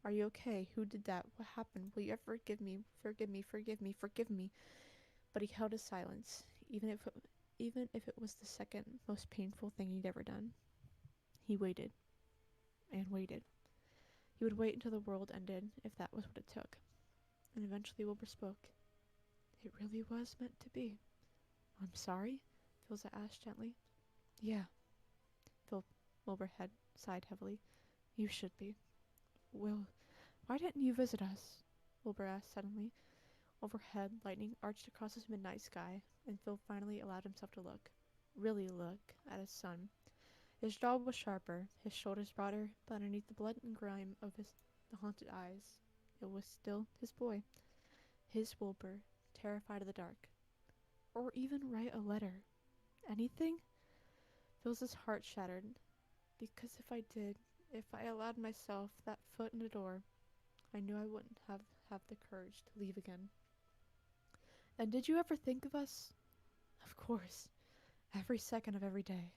S8: Are you okay? Who did that? What happened? Will you ever forgive me? Forgive me, forgive me, forgive me. But he held his silence, even if it was the second most painful thing he'd ever done. He waited. And waited. He would wait until the world ended, if that was what it took. And eventually Wilbur spoke. It really was meant to be. I'm sorry? Philza asked gently. Yeah. Wilbur sighed heavily. You should be. Will, why didn't you visit us? Wilbur asked suddenly. Overhead, lightning arched across his midnight sky, and Phil finally allowed himself to look. Really look at his son. His jaw was sharper, his shoulders broader, but underneath the blood and grime of the haunted eyes, it was still his boy. His Wilbur, terrified of the dark. Or even write a letter. Anything? Phil's heart shattered. Because if I did, if I allowed myself that foot in the door, I knew I wouldn't have the courage to leave again. And did you ever think of us? Of course. Every second of every day.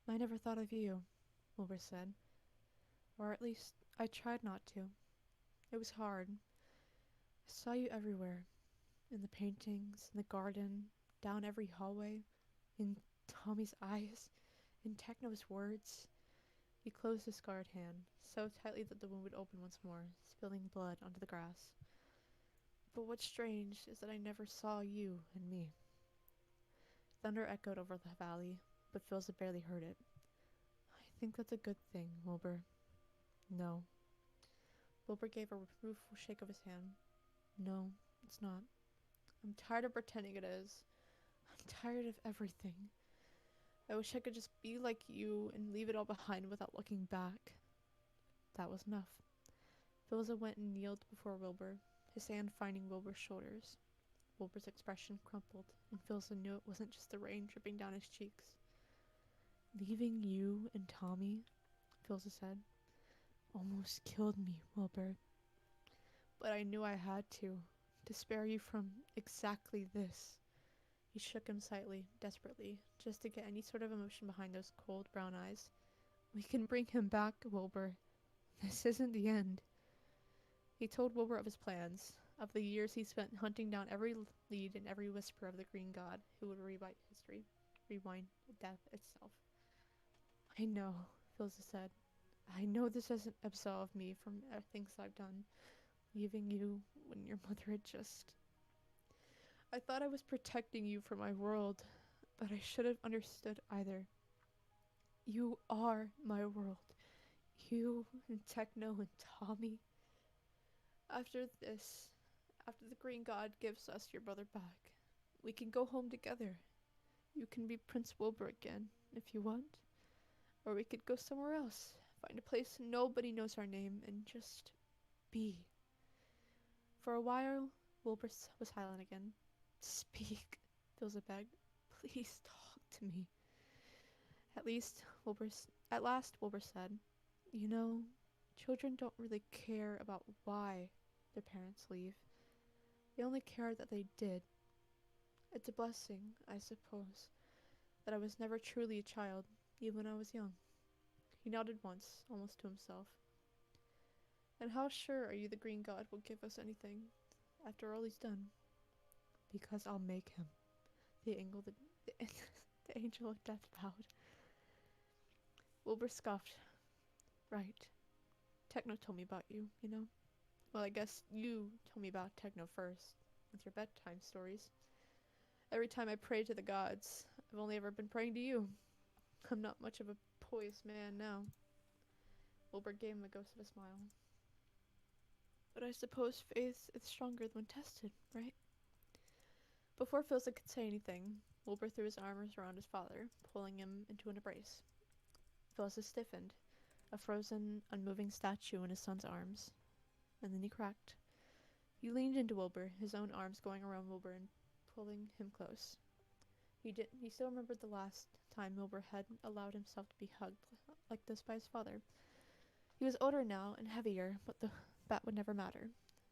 S8: I never thought of you, Wilbur said. Or at least, I tried not to. It was hard. I saw you everywhere. In the paintings, in the garden, down every hallway, in Tommy's eyes, In Techno's words, he closed his scarred hand so tightly that the wound would open once more, spilling blood onto the grass. But what's strange is that I never saw you and me. Thunder echoed over the valley, but Philza barely heard it. I think that's a good thing, Wilbur. No. Wilbur gave a rueful shake of his hand. No, it's not. I'm tired of pretending it is. I'm tired of everything. I wish I could just be like you and leave it all behind without looking back. That was enough. Philza went and kneeled before Wilbur, his hand finding Wilbur's shoulders. Wilbur's expression crumpled, and Philza knew it wasn't just the rain dripping down his cheeks. Leaving you and Tommy, Philza said, almost killed me, Wilbur. But I knew I had to spare you from exactly this. He shook him slightly, desperately, just to get any sort of emotion behind those cold brown eyes. We can bring him back, Wilbur. This isn't the end. He told Wilbur of his plans, of the years he spent hunting down every lead and every whisper of the Green God who would rewrite history, rewind death itself. I know, Philza said. I know this doesn't absolve me from things I've done, leaving you when your mother had just... I thought I was protecting you from my world, but I should have understood either. You are my world. You and Techno and Tommy. After this, after the Green God gives us your brother back, we can go home together. You can be Prince Wilbur again, if you want. Or we could go somewhere else, find a place nobody knows our name, and just be. For a while, Wilbur was silent again. Speak, Philza begged. Please talk to me. At last, Wilbur said, you know, children don't really care about why their parents leave. They only care that they did. It's a blessing, I suppose, that I was never truly a child, even when I was young. He nodded once, almost to himself. And how sure are you the Green God will give us anything, after all he's done? Because I'll make him, the angel of death vowed. Wilbur scoffed. Right. Techno told me about you, you know? Well, I guess you told me about Techno first, with your bedtime stories. Every time I pray to the gods, I've only ever been praying to you. I'm not much of a pious man now. Wilbur gave him a ghost of a smile. But I suppose faith is stronger when tested, right? Before Philza could say anything, Wilbur threw his arms around his father, pulling him into an embrace. Philza stiffened, a frozen, unmoving statue in his son's arms. And then he cracked. He leaned into Wilbur, his own arms going around Wilbur and pulling him close. He still remembered the last time Wilbur had allowed himself to be hugged like this by his father. He was older now and heavier, but that would never matter.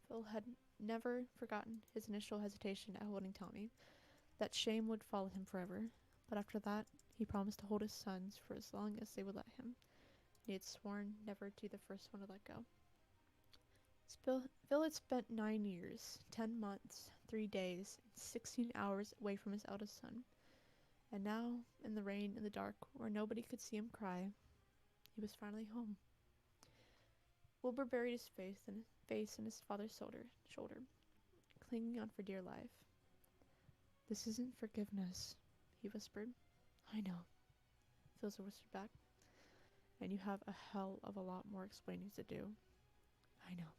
S8: Phil had never forgotten his initial hesitation at holding Tommy. That shame would follow him forever, but after that, he promised to hold his sons for as long as they would let him. He had sworn never to be the first one to let go. Phil had spent 9 years, 10 months, 3 days, and 16 hours away from his eldest son. And now, in the rain and the dark, where nobody could see him cry, he was finally home. Wilbur buried his face in his father's shoulder, clinging on for dear life. This isn't forgiveness, he whispered. I know, Philza whispered back. And you have a hell of a lot more explaining to do. I know.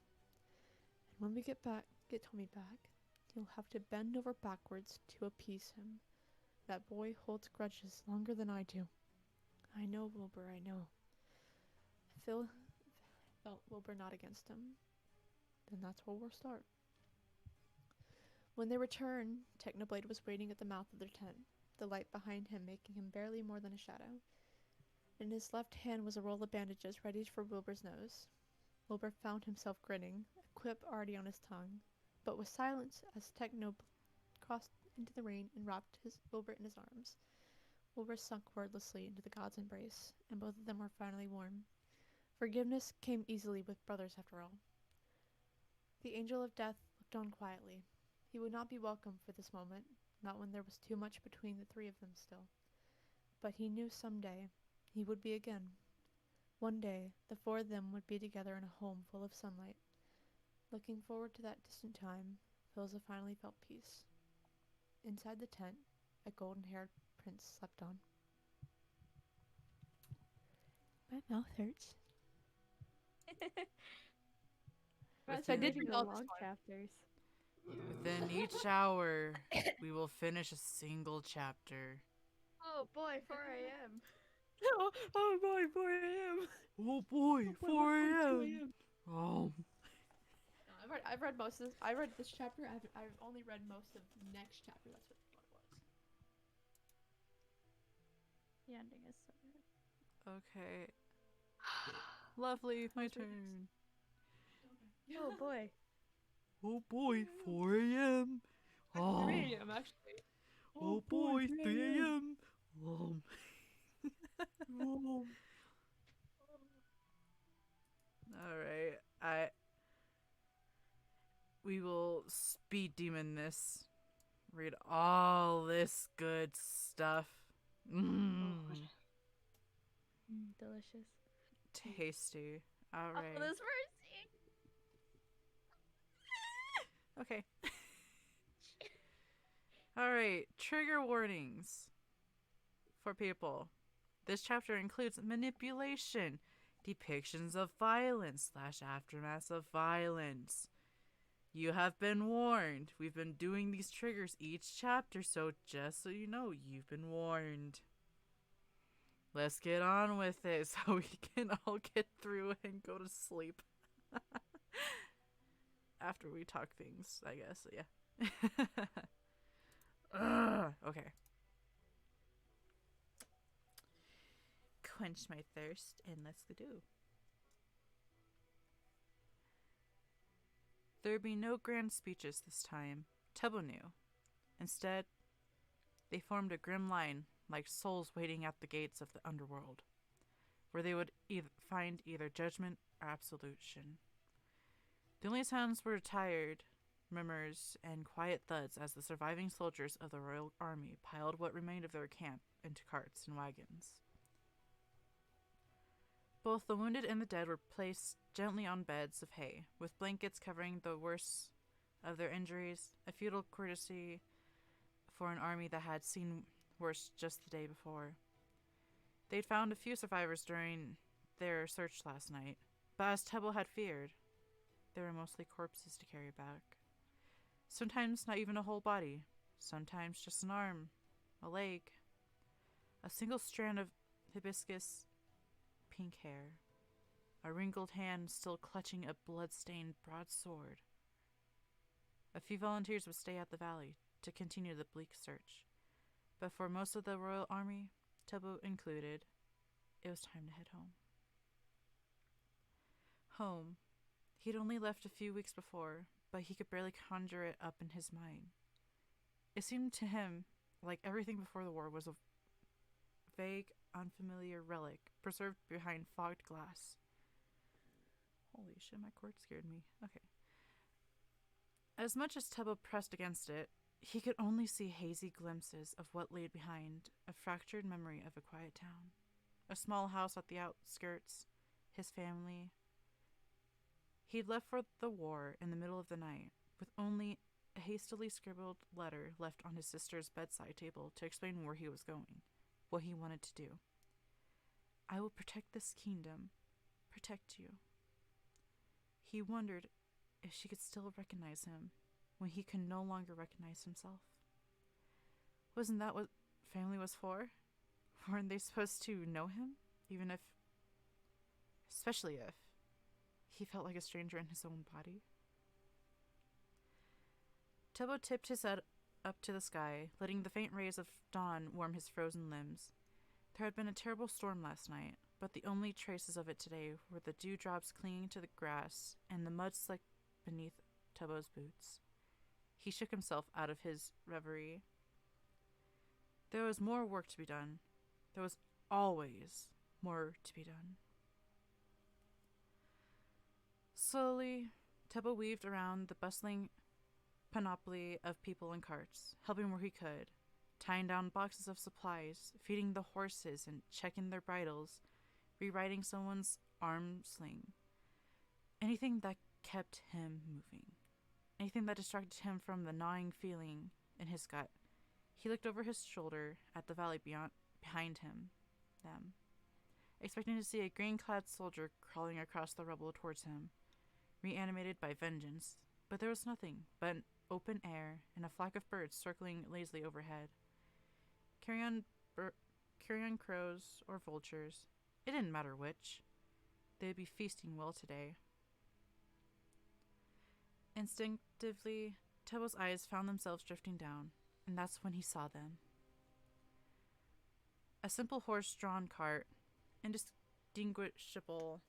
S8: And when we get Tommy back, you'll have to bend over backwards to appease him. That boy holds grudges longer than I do. I know, Wilbur, I know. Phil felt Wilbur nod against him. Then that's where we'll start. When they returned, Technoblade was waiting at the mouth of their tent, the light behind him making him barely more than a shadow. In his left hand was a roll of bandages ready for Wilbur's nose. Wilbur found himself grinning, a quip already on his tongue, but was silent as Techno crossed into the rain and wrapped Wilbur in his arms. Wilbur sunk wordlessly into the god's embrace, and both of them were finally warm. Forgiveness came easily with brothers after all. The angel of death looked on quietly. He would not be welcome for this moment, not when there was too much between the three of them still. But he knew someday he would be again. One day, the four of them would be together in a home full of sunlight. Looking forward to that distant time, Philza finally felt peace. Inside the tent, a golden-haired prince slept on. My mouth hurts.
S2: With
S8: So I
S2: your-
S8: did
S3: Reading
S8: read
S3: the
S8: all this
S3: long
S8: one.
S3: chapters.
S2: Within each hour, we will finish a single chapter.
S3: Oh boy, 4 a.m.
S8: Oh boy, 4 a.m.
S2: Oh boy, 4 a.m. Oh.
S8: No, I've read most of this. I read this chapter. I've only read most of next chapter. That's what it was.
S3: The ending is so good.
S2: Okay. Lovely, my turn.
S3: Oh boy.
S2: Oh boy, 4 a.m. Oh.
S8: 3 a.m. actually.
S2: Oh boy, 3 a.m. Alright, we will speed demon this. Read all this good stuff.
S3: Delicious.
S2: Tasty.
S3: Oh,
S2: Alright.
S3: this mercy.
S2: Okay. Alright, trigger warnings for people. This chapter includes manipulation, depictions of violence / aftermath of violence. You have been warned. We've been doing these triggers each chapter, so just so you know, you've been warned. Let's get on with it so we can all get through and go to sleep. After we talk things, I guess, yeah. Okay. Quench my thirst and let's go do. There be no grand speeches this time, Tubbo knew. Instead, they formed a grim line like souls waiting at the gates of the underworld, where they would find either judgment or absolution. The only sounds were tired murmurs and quiet thuds as the surviving soldiers of the royal army piled what remained of their camp into carts and wagons. Both the wounded and the dead were placed gently on beds of hay, with blankets covering the worst of their injuries, a futile courtesy for an army that had seen worse just the day before. They'd found a few survivors during their search last night, but as Tubbo had feared, there were mostly corpses to carry back. Sometimes not even a whole body, sometimes just an arm, a leg, a single strand of hibiscus pink hair, a wrinkled hand still clutching a blood-stained broadsword. A few volunteers would stay at the valley to continue the bleak search, but for most of the royal army, Tubbo included, it was time to head home. Home. He'd only left a few weeks before, but he could barely conjure it up in his mind. It seemed to him like everything before the war was a vague, unfamiliar relic preserved behind fogged glass. Holy shit, my cord scared me. Okay. As much as Tubbo pressed against it, he could only see hazy glimpses of what lay behind a fractured memory of a quiet town. A small house at the outskirts, his family. He'd left for the war in the middle of the night, with only a hastily scribbled letter left on his sister's bedside table to explain where he was going, what he wanted to do. I will protect this kingdom, protect you. He wondered if she could still recognize him when he could no longer recognize himself. Wasn't that what family was for? Weren't they supposed to know him? Especially if he felt like a stranger in his own body? Tubbo tipped his head up to the sky, letting the faint rays of dawn warm his frozen limbs. There had been a terrible storm last night, but the only traces of it today were the dewdrops clinging to the grass and the mud slick beneath Tubbo's boots. He shook himself out of his reverie. There was more work to be done. There was always more to be done. Slowly, Tubbo weaved around the bustling panoply of people and carts, helping where he could, tying down boxes of supplies, feeding the horses and checking their bridles, rewriting someone's arm sling. Anything that kept him moving. Anything that distracted him from the gnawing feeling in his gut. He looked over his shoulder at the valley behind them, expecting to see a green-clad soldier crawling across the rubble towards him, reanimated by vengeance. But there was nothing but open air and a flock of birds circling lazily overhead. Carrion crows or vultures, it didn't matter which. They'd be feasting well today. Instinctively, Tebo's eyes found themselves drifting down, and that's when he saw them. A simple horse-drawn cart, indistinguishable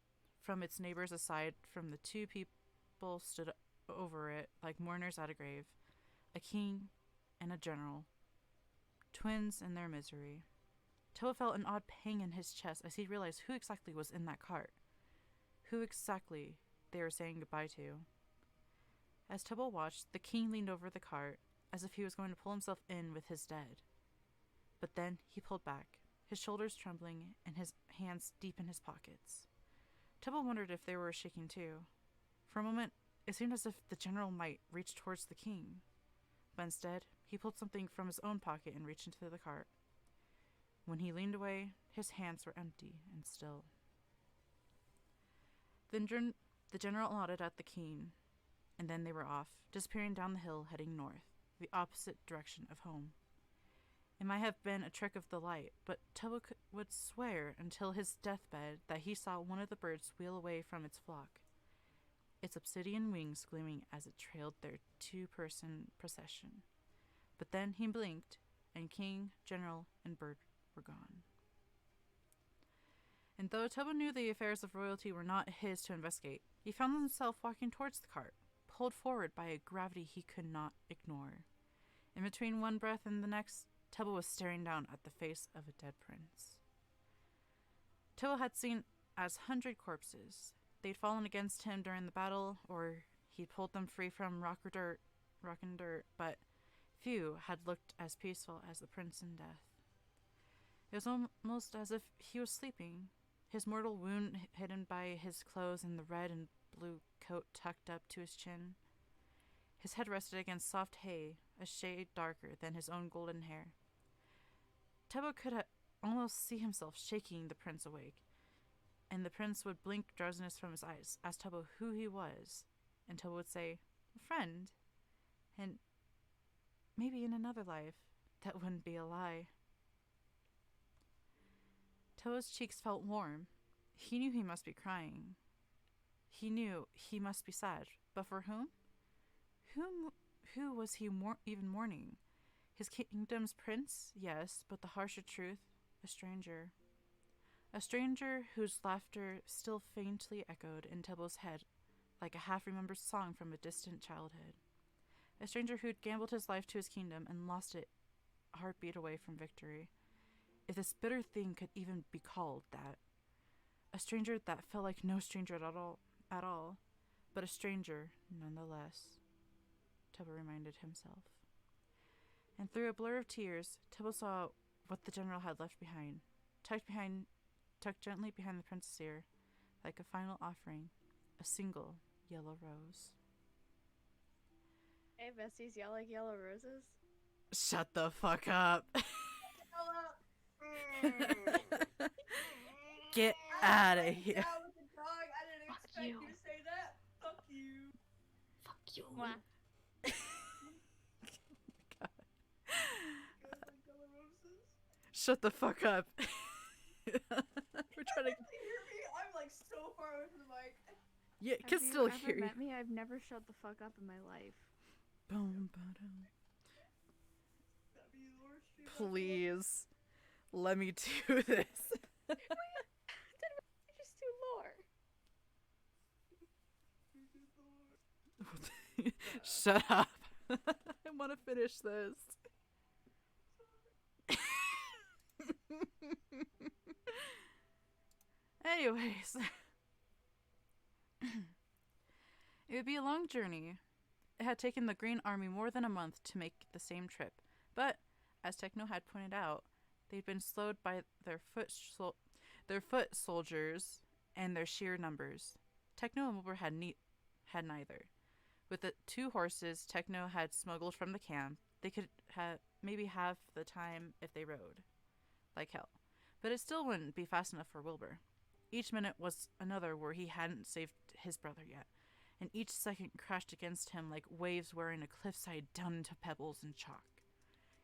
S2: from its neighbors aside from the two people stood over it like mourners at a grave, a king and a general, twins in their misery. Tebo felt an odd pang in his chest as he realized who exactly was in that cart, who exactly they were saying goodbye to. As Tebo watched, the king leaned over the cart as if he was going to pull himself in with his dead. But then he pulled back, his shoulders trembling and his hands deep in his pockets. Tebo wondered if they were shaking too. For a moment, it seemed as if the general might reach towards the king, but instead, he pulled something from his own pocket and reached into the cart. When he leaned away, his hands were empty and still. Then the general nodded at the king, and then they were off, disappearing down the hill, heading north, the opposite direction of home. It might have been a trick of the light, but Tebo would swear until his deathbed that he saw one of the birds wheel away from its flock, its obsidian wings gleaming as it trailed their two-person procession. But then he blinked, and king, general, and bird were gone. And though Tebo knew the affairs of royalty were not his to investigate, he found himself walking towards the cart, pulled forward by a gravity he could not ignore. In between one breath and the next, Tebo was staring down at the face of a dead prince. Tebo had seen as 100 corpses. They'd fallen against him during the battle, or he'd pulled them free from rock and dirt, but few had looked as peaceful as the prince in death. It was almost as if he was sleeping, his mortal wound hidden by his clothes and the red and blue coat tucked up to his chin. His head rested against soft hay, a shade darker than his own golden hair. Tebo could almost see himself shaking the prince awake, and the prince would blink drowsiness from his eyes, ask Tebo who he was, and Tebo would say, "A friend," and maybe in another life, that wouldn't be a lie. Tebo's cheeks felt warm. He knew he must be crying. He knew he must be sad, but for whom? Who was he even mourning? His kingdom's prince, yes, but the harsher truth, a stranger. A stranger whose laughter still faintly echoed in Tebo's head like a half-remembered song from a distant childhood. A stranger who'd gambled his life to his kingdom and lost it a heartbeat away from victory. If this bitter thing could even be called that. A stranger that felt like no stranger at all, but a stranger nonetheless, Tebo reminded himself. And through a blur of tears, Tebo saw what the general had left behind, tucked gently behind the prince's ear, like a final offering, a single yellow rose.
S3: Hey, besties, y'all like yellow roses?
S2: Shut the fuck up. Get out of here.
S7: Fuck you.
S4: Fuck you.
S7: Fuck you.
S3: Mwah.
S2: Shut the fuck up. We're trying to.
S4: Hear me? I'm like so far away from the mic.
S2: Yeah, can still hear
S3: Have
S2: you.
S3: you ever met me? I've never shut the fuck up in my life.
S2: Boom, ba-dum. Please, let me do this.
S3: Just do lore.
S2: Shut up. I want to finish this. Anyways. It would be a long journey. It had taken the Green Army more than a month to make the same trip, but As Techno had pointed out, they'd been slowed by their foot soldiers and their sheer numbers. Techno and Wilbur had neither. With the 2 horses Techno had smuggled from the camp, they could maybe have the time if they rode. Like hell. But it still wouldn't be fast enough for Wilbur. Each minute was another where he hadn't saved his brother yet, and each second crashed against him like waves wearing a cliffside down into pebbles and chalk.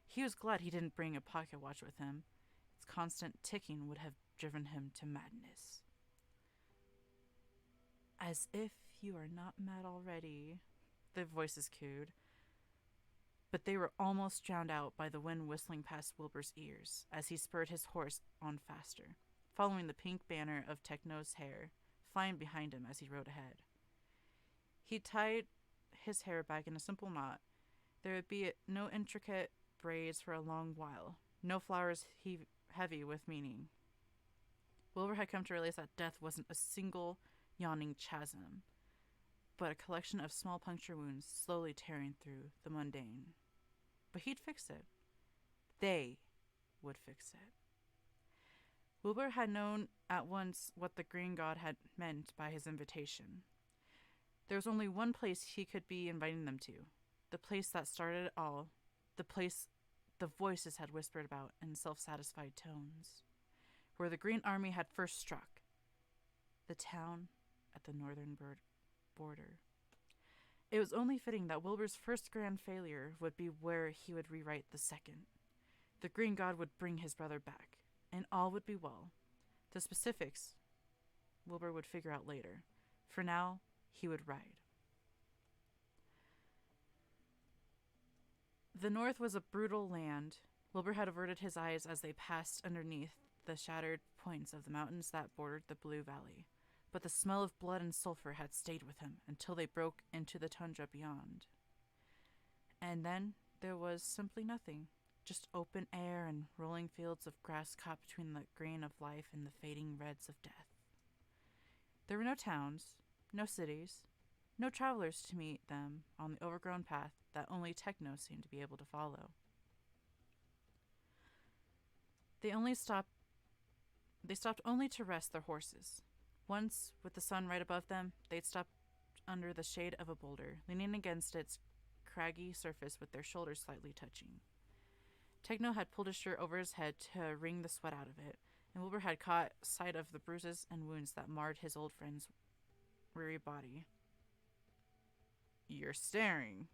S2: He was glad he didn't bring a pocket watch with him. Its constant ticking would have driven him to madness. As if you are not mad already, the voices cooed. But they were almost drowned out by the wind whistling past Wilbur's ears as he spurred his horse on faster, following the pink banner of Techno's hair, flying behind him as he rode ahead. He tied his hair back in a simple knot. There would be no intricate braids for a long while, no flowers heavy with meaning. Wilbur had come to realize that death wasn't a single yawning chasm, but a collection of small puncture wounds slowly tearing through the mundane. But he'd fix it. They would fix it. Wilbur had known at once what the Green God had meant by his invitation. There was only one place he could be inviting them to, the place that started it all, the place the voices had whispered about in self-satisfied tones, where the Green Army had first struck, the town at the northern border. It was only fitting that Wilbur's first grand failure would be where he would rewrite the second. The Green God would bring his brother back, and all would be well. The specifics Wilbur would figure out later. For now, he would ride. The north was a brutal land. Wilbur had averted his eyes as they passed underneath the shattered points of the mountains that bordered the Blue Valley. But the smell of blood and sulfur had stayed with him until they broke into the tundra beyond. And then there was simply nothing, just open air and rolling fields of grass caught between the grain of life and the fading reds of death. There were no towns, no cities, no travelers to meet them on the overgrown path that only Techno seemed to be able to follow. They stopped only to rest their horses. Once, with the sun right above them, they'd stopped under the shade of a boulder, leaning against its craggy surface with their shoulders slightly touching. Techno had pulled his shirt over his head to wring the sweat out of it, and Wilbur had caught sight of the bruises and wounds that marred his old friend's weary body. "You're staring,"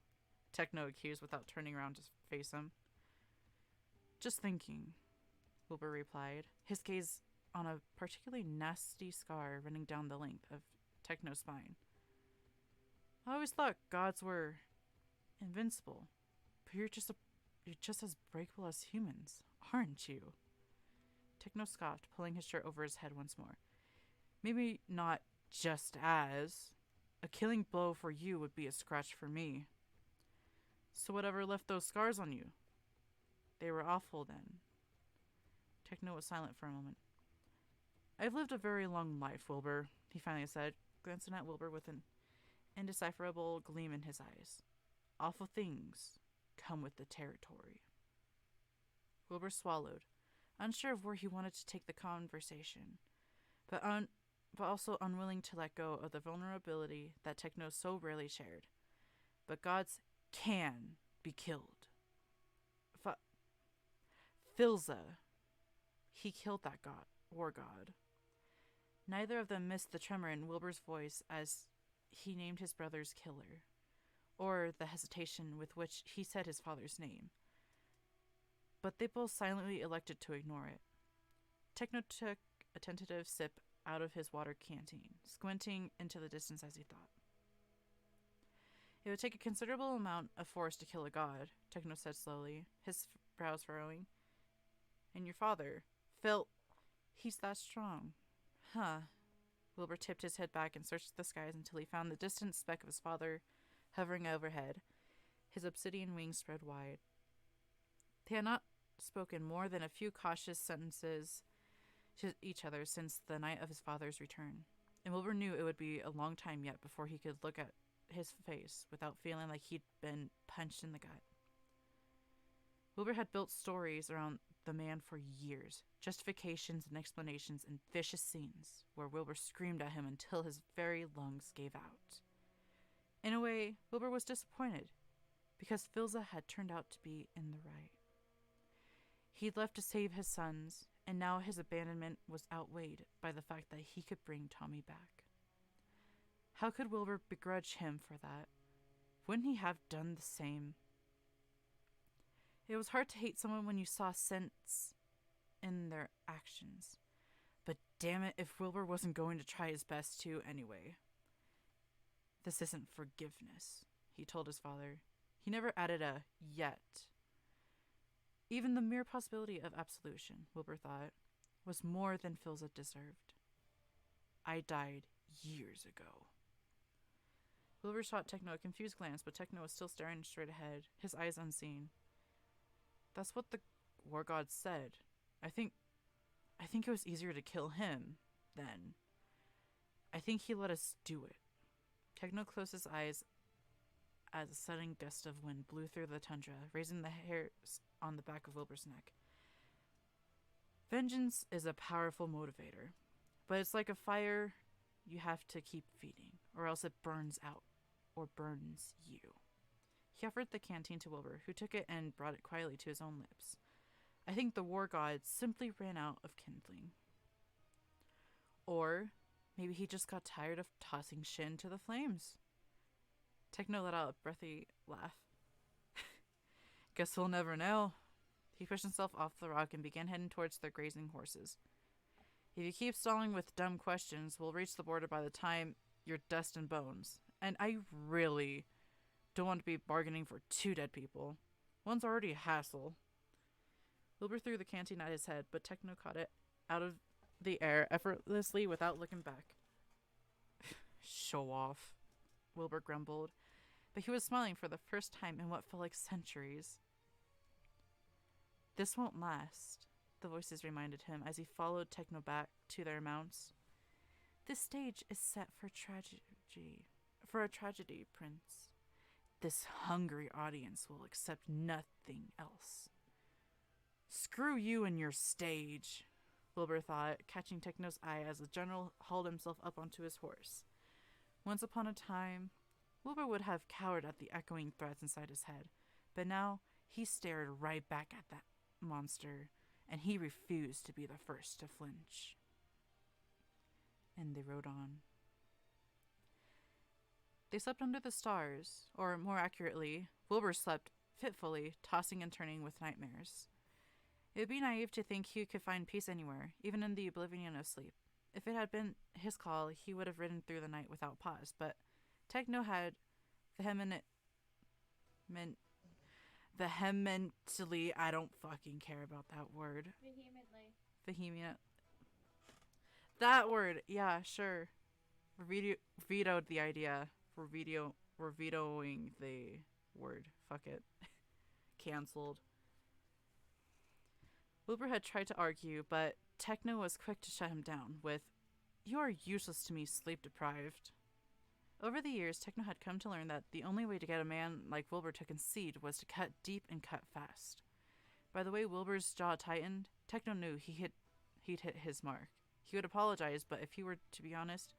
S2: Techno accused without turning around to face him. "Just thinking," Wilbur replied, his gaze on a particularly nasty scar running down the length of Techno's spine. "I always thought gods were invincible, but you're just as breakable as humans, aren't you?" Techno scoffed, pulling his shirt over his head once more. "Maybe not just as. A killing blow for you would be a scratch for me. So whatever left those scars on you? They were awful then." Techno was silent for a moment. "I've lived a very long life, Wilbur," he finally said, glancing at Wilbur with an indecipherable gleam in his eyes. "Awful things come with the territory." Wilbur swallowed, unsure of where he wanted to take the conversation, but also unwilling to let go of the vulnerability that Techno so rarely shared. But gods can be killed. Filza. He killed that war god. Neither of them missed the tremor in Wilbur's voice as he named his brother's killer, or the hesitation with which he said his father's name. But they both silently elected to ignore it. Techno took a tentative sip out of his water canteen, squinting into the distance as he thought. "It would take a considerable amount of force to kill a god," Techno said slowly, his brows furrowing. "And your father, Phil, he's that strong." "Huh." Wilbur tipped his head back and searched the skies until he found the distant speck of his father hovering overhead, his obsidian wings spread wide. They had not spoken more than a few cautious sentences to each other since the night of his father's return, and Wilbur knew it would be a long time yet before he could look at his face without feeling like he'd been punched in the gut. Wilbur had built stories around the man for years, justifications and explanations and vicious scenes where Wilbur screamed at him until his very lungs gave out. In a way, Wilbur was disappointed, because Filza had turned out to be in the right. He'd left to save his sons, and now his abandonment was outweighed by the fact that he could bring Tommy back. How could Wilbur begrudge him for that? Wouldn't he have done the same? It was hard to hate someone when you saw sense in their actions. But damn it if Wilbur wasn't going to try his best to anyway. This isn't forgiveness, he told his father. He never added a yet. Even the mere possibility of absolution, Wilbur thought, was more than Filza deserved. I died years ago. Wilbur shot Techno a confused glance, but Techno was still staring straight ahead, his eyes unseen. That's what the war gods said. I think it was easier to kill him then. I think he let us do it. Techno closed his eyes as a sudden gust of wind blew through the tundra, raising the hairs on the back of Wilbur's neck. Vengeance is a powerful motivator, but it's like a fire you have to keep feeding, or else it burns out, or burns you. He offered the canteen to Wilbur, who took it and brought it quietly to his own lips. I think the war god simply ran out of kindling. Or maybe he just got tired of tossing shit into the flames. Techno let out a breathy laugh. Guess we'll never know. He pushed himself off the rock and began heading towards the grazing horses. If you keep stalling with dumb questions, we'll reach the border by the time you're dust and bones. And I really don't want to be bargaining for 2 dead people. One's already a hassle. Wilbur threw the canteen at his head, but Techno caught it out of the air effortlessly without looking back. Show off, Wilbur grumbled, but he was smiling for the first time in what felt like centuries. This won't last, the voices reminded him as he followed Techno back to their mounts. This stage is set for a tragedy, Prince. This hungry audience will accept nothing else. Screw you and your stage, Wilbur thought, catching Techno's eye as the general hauled himself up onto his horse. Once upon a time, Wilbur would have cowered at the echoing threats inside his head, but now he stared right back at that monster, and he refused to be the first to flinch. And they rode on. They slept under the stars, or more accurately, Wilbur slept fitfully, tossing and turning with nightmares. It would be naive to think he could find peace anywhere, even in the oblivion of sleep. If it had been his call, he would have ridden through the night without pause, but Techno had vehemently, I don't fucking care about that word. Vehement. That word, yeah, sure. Vetoed the idea. We're vetoing the word. Fuck it. Cancelled. Wilbur had tried to argue, but Techno was quick to shut him down with, "You are useless to me, sleep-deprived." Over the years, Techno had come to learn that the only way to get a man like Wilbur to concede was to cut deep and cut fast. By the way Wilbur's jaw tightened, Techno knew he'd hit his mark. He would apologize, but if he were to be honest,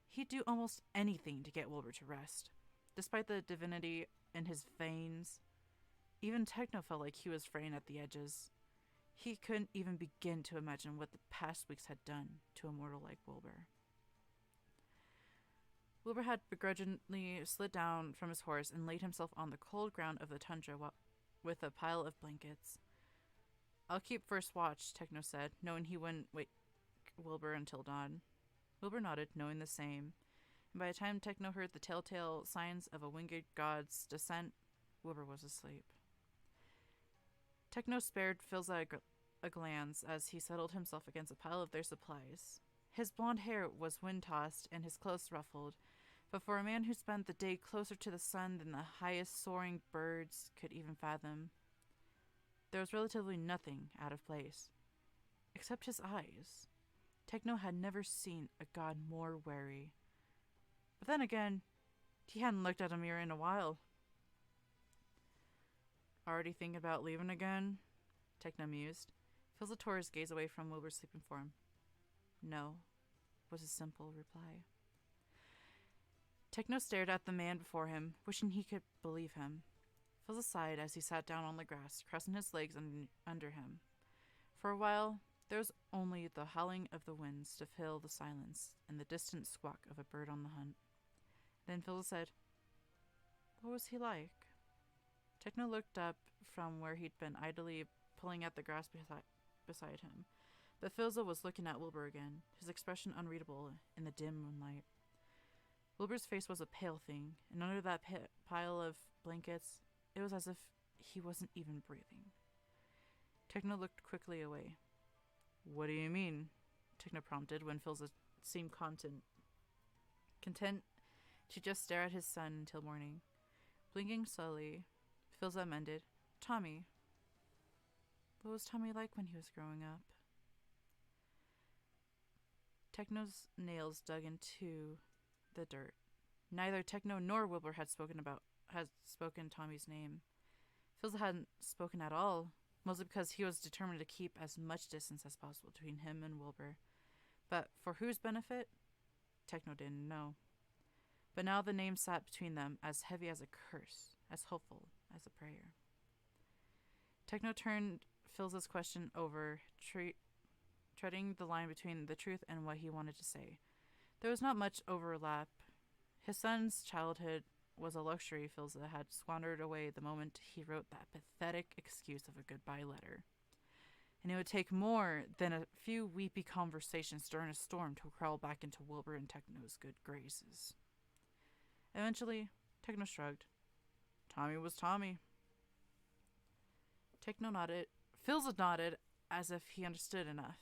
S2: he'd do almost anything to get Wilbur to rest. Despite the divinity in his veins, even Techno felt like he was fraying at the edges. He couldn't even begin to imagine what the past weeks had done to a mortal like Wilbur. Wilbur had begrudgingly slid down from his horse and laid himself on the cold ground of the tundra with a pile of blankets. "I'll keep first watch," Techno said, knowing he wouldn't wake Wilbur until dawn. Wilbur nodded, knowing the same, and by the time Techno heard the telltale signs of a winged god's descent, Wilbur was asleep. Techno spared Filza a glance as he settled himself against a pile of their supplies. His blonde hair was wind-tossed and his clothes ruffled, but for a man who spent the day closer to the sun than the highest soaring birds could even fathom, there was relatively nothing out of place, except his eyes. Techno had never seen a god more wary. But then again, he hadn't looked at a mirror in a while. Already thinking about leaving again? Techno mused. Filza tore his gaze away from Wilbur's sleeping form. No, was his simple reply. Techno stared at the man before him, wishing he could believe him. Filza sighed as he sat down on the grass, crossing his legs under him. For a while, there was only the howling of the winds to fill the silence and the distant squawk of a bird on the hunt. Then Filza said, "What was he like?" Techno looked up from where he'd been idly pulling at the grass beside him, but Filza was looking at Wilbur again, his expression unreadable in the dim moonlight. Wilbur's face was a pale thing, and under that pile of blankets, it was as if he wasn't even breathing. Techno looked quickly away. "What do you mean?" Techno prompted when Filza seemed content to just stare at his son until morning. Blinking slowly, Filza amended, "Tommy. What was Tommy like when he was growing up?" Techno's nails dug into the dirt. Neither Techno nor Wilbur had spoken Tommy's name. Filza hadn't spoken at all, mostly because he was determined to keep as much distance as possible between him and Wilbur. But for whose benefit? Techno didn't know. But now the name sat between them, as heavy as a curse, as hopeful as a prayer. Techno turned Filza's question over, treading the line between the truth and what he wanted to say. There was not much overlap. His son's childhood was a luxury Filza had squandered away the moment he wrote that pathetic excuse of a goodbye letter. And it would take more than a few weepy conversations during a storm to crawl back into Wilbur and Techno's good graces. Eventually, Techno shrugged. Tommy was Tommy. Techno nodded. Filza nodded as if he understood enough.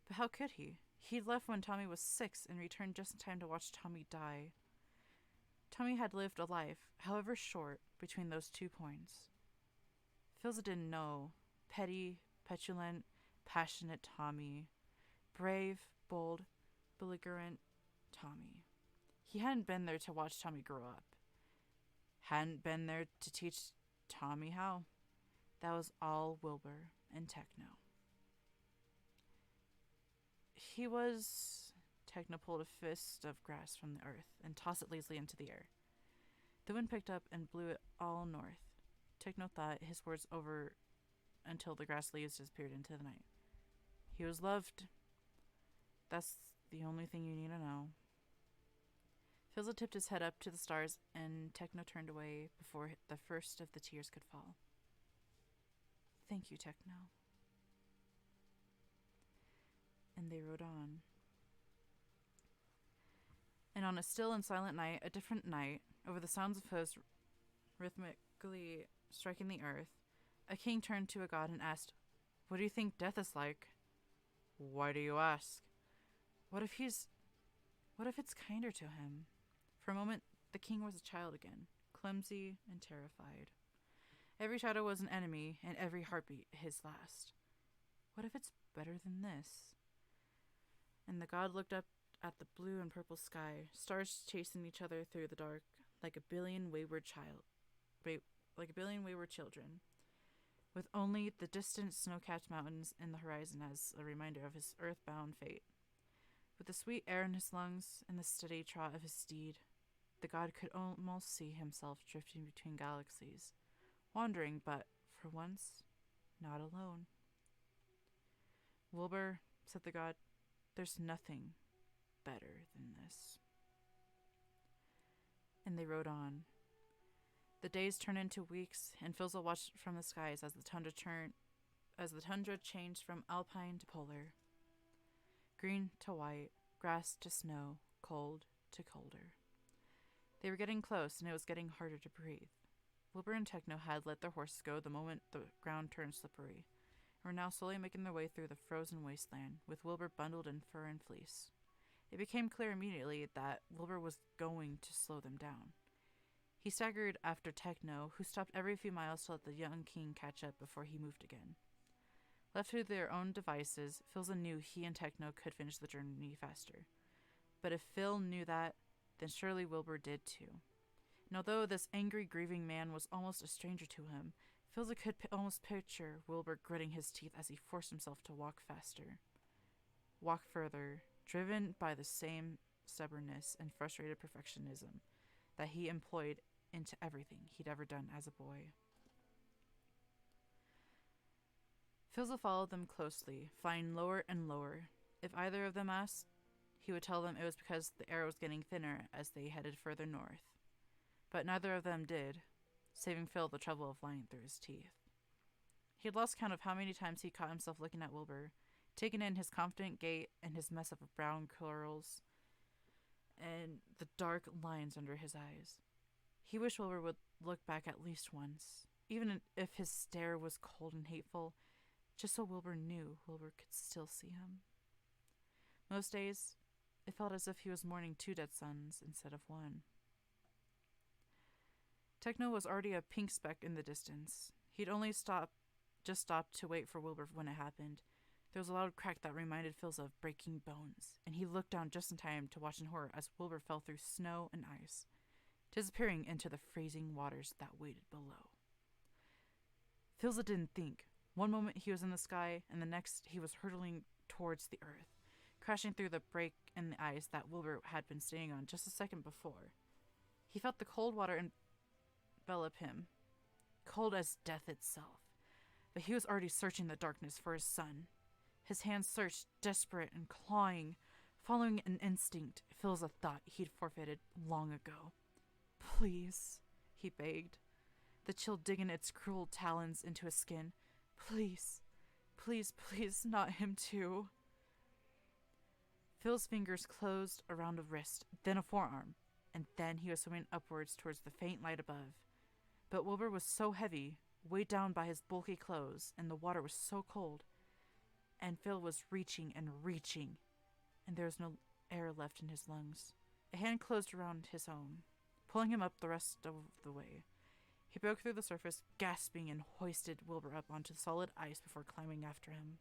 S2: But how could he? He'd left when Tommy was 6 and returned just in time to watch Tommy die. Tommy had lived a life, however short, between those 2 points. Filza didn't know. Petty, petulant, passionate Tommy. Brave, bold, belligerent Tommy. He hadn't been there to watch Tommy grow up. Hadn't been there to teach Tommy how. That was all Wilbur and Techno. He was... Techno pulled a fist of grass from the earth and tossed it lazily into the air. The wind picked up and blew it all north. Techno thought his words over until the grass leaves disappeared into the night. He was loved. That's the only thing you need to know. Filza tipped his head up to the stars, and Techno turned away before the first of the tears could fall. Thank you, Techno. And they rode on. And on a still and silent night, a different night, over the sounds of hooves rhythmically striking the earth, a king turned to a god and asked, "What do you think death is like?" "Why do you ask?" What if it's kinder to him? For a moment, the king was a child again, clumsy and terrified. Every shadow was an enemy, and every heartbeat his last. What if it's better than this? And the god looked up at the blue and purple sky, stars chasing each other through the dark, like a billion wayward children, with only the distant snow-capped mountains in the horizon as a reminder of his earthbound fate. With the sweet air in his lungs and the steady trot of his steed, the god could almost see himself drifting between galaxies, wandering, but, for once, not alone. "Wilbur," said the god, "there's nothing better than this." And they rode on. The days turned into weeks, and Filza watched from the skies as the tundra changed from alpine to polar. Green to white, grass to snow, cold to colder. They were getting close, and it was getting harder to breathe. Wilbur and Techno had let their horses go the moment the ground turned slippery, and were now slowly making their way through the frozen wasteland, with Wilbur bundled in fur and fleece. It became clear immediately that Wilbur was going to slow them down. He staggered after Techno, who stopped every few miles to let the young king catch up before he moved again. Left to their own devices, Filza knew he and Techno could finish the journey faster. But if Phil knew that, then surely Wilbur did too. And although this angry, grieving man was almost a stranger to him, Philza could almost picture Wilbur gritting his teeth as he forced himself to walk faster. Walk further, driven by the same stubbornness and frustrated perfectionism that he employed into everything he'd ever done as a boy. Philza followed them closely, flying lower and lower. If either of them asked, he would tell them it was because the air was getting thinner as they headed further north. But neither of them did, saving Phil the trouble of lying through his teeth. He had lost count of how many times he caught himself looking at Wilbur, taking in his confident gait and his mess of brown curls and the dark lines under his eyes. He wished Wilbur would look back at least once, even if his stare was cold and hateful, just so Wilbur knew Wilbur could still see him. Most days, it felt as if he was mourning 2 dead sons instead of 1. Techno was already a pink speck in the distance. He'd only just stopped to wait for Wilbur when it happened. There was a loud crack that reminded Phil of breaking bones, and he looked down just in time to watch in horror as Wilbur fell through snow and ice, disappearing into the freezing waters that waited below. Philza didn't think. One moment he was in the sky, and the next he was hurtling towards the earth, crashing through the break in the ice that Wilbur had been standing on just a second before. He felt the cold water envelop him, cold as death itself, but he was already searching the darkness for his son. His hands searched, desperate and clawing, following an instinct Philza thought he'd forfeited long ago. "Please," he begged, the chill digging its cruel talons into his skin. "Please, please, please, not him too." Phil's fingers closed around a wrist, then a forearm, and then he was swimming upwards towards the faint light above. But Wilbur was so heavy, weighed down by his bulky clothes, and the water was so cold, and Phil was reaching, and there was no air left in his lungs. A hand closed around his own, pulling him up the rest of the way. He broke through the surface, gasping, and hoisted Wilbur up onto solid ice before climbing after him.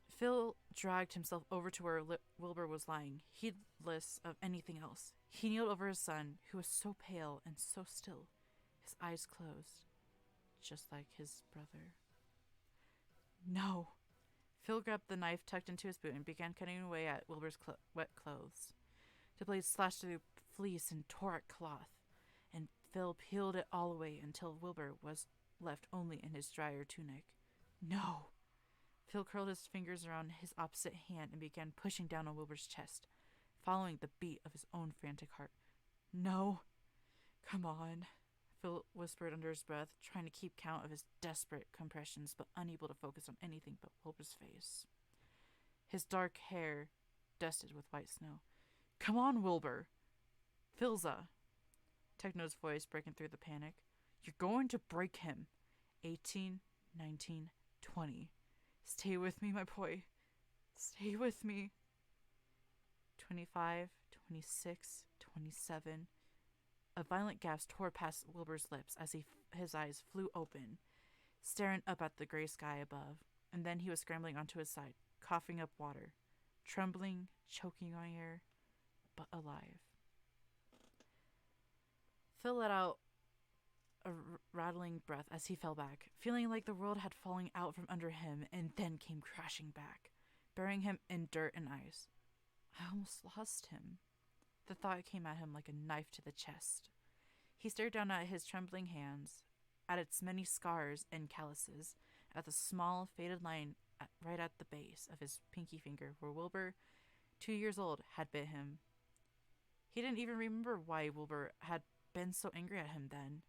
S2: Phil dragged himself over to where Wilbur was lying, heedless of anything else. He kneeled over his son, who was so pale and so still, his eyes closed, just like his brother. "No!" Phil grabbed the knife tucked into his boot and began cutting away at Wilbur's wet clothes. The blade slashed through fleece and tore at cloth, and Phil peeled it all away until Wilbur was left only in his drier tunic. "No!" Phil curled his fingers around his opposite hand and began pushing down on Wilbur's chest, following the beat of his own frantic heart. "No! Come on," Phil whispered under his breath, trying to keep count of his desperate compressions but unable to focus on anything but Wilbur's face. His dark hair dusted with white snow. "Come on, Wilbur!" "Philza!" Techno's voice breaking through the panic. "You're going to break him. 18, 19, 20. Stay with me, my boy. Stay with me." 25, 26, 27. A violent gasp tore past Wilbur's lips as his eyes flew open, staring up at the gray sky above, and then he was scrambling onto his side, coughing up water, trembling, choking on air, but alive. Phil let out a rattling breath as he fell back, feeling like the world had fallen out from under him and then came crashing back, burying him in dirt and ice. I almost lost him. The thought came at him like a knife to the chest. He stared down at his trembling hands, at its many scars and calluses, at the small, faded line right at the base of his pinky finger where Wilbur, 2 years old, had bit him. He didn't even remember why Wilbur had been so angry at him then.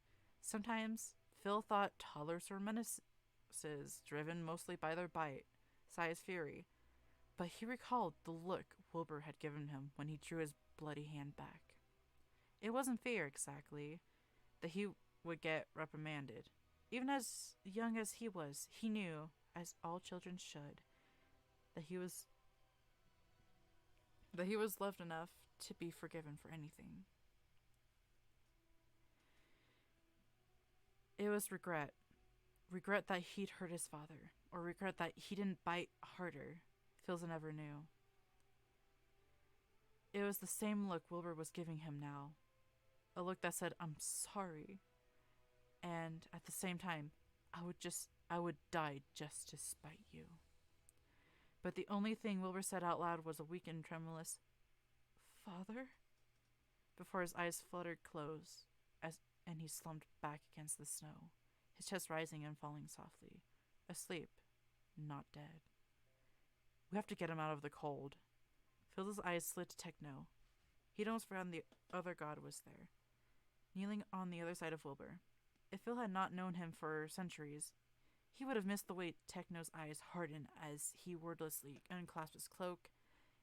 S2: Sometimes Phil thought toddlers were menaces, driven mostly by their bite-sized fury, but he recalled the look Wilbur had given him when he drew his bloody hand back. It wasn't fair, exactly, that he would get reprimanded. Even as young as he was, he knew, as all children should, that he was loved enough to be forgiven for anything. It was regret. Regret that he'd hurt his father, or regret that he didn't bite harder. Philza never knew. It was the same look Wilbur was giving him now. A look that said, "I'm sorry." And at the same time, I would die just to spite you. But the only thing Wilbur said out loud was a weak and tremulous, "Father?" Before his eyes fluttered close, and he slumped back against the snow, his chest rising and falling softly. Asleep, not dead. We have to get him out of the cold. Phil's eyes slid to Techno. He'd almost forgotten the other god was there, kneeling on the other side of Wilbur. If Phil had not known him for centuries, he would have missed the way Techno's eyes hardened as he wordlessly unclasped his cloak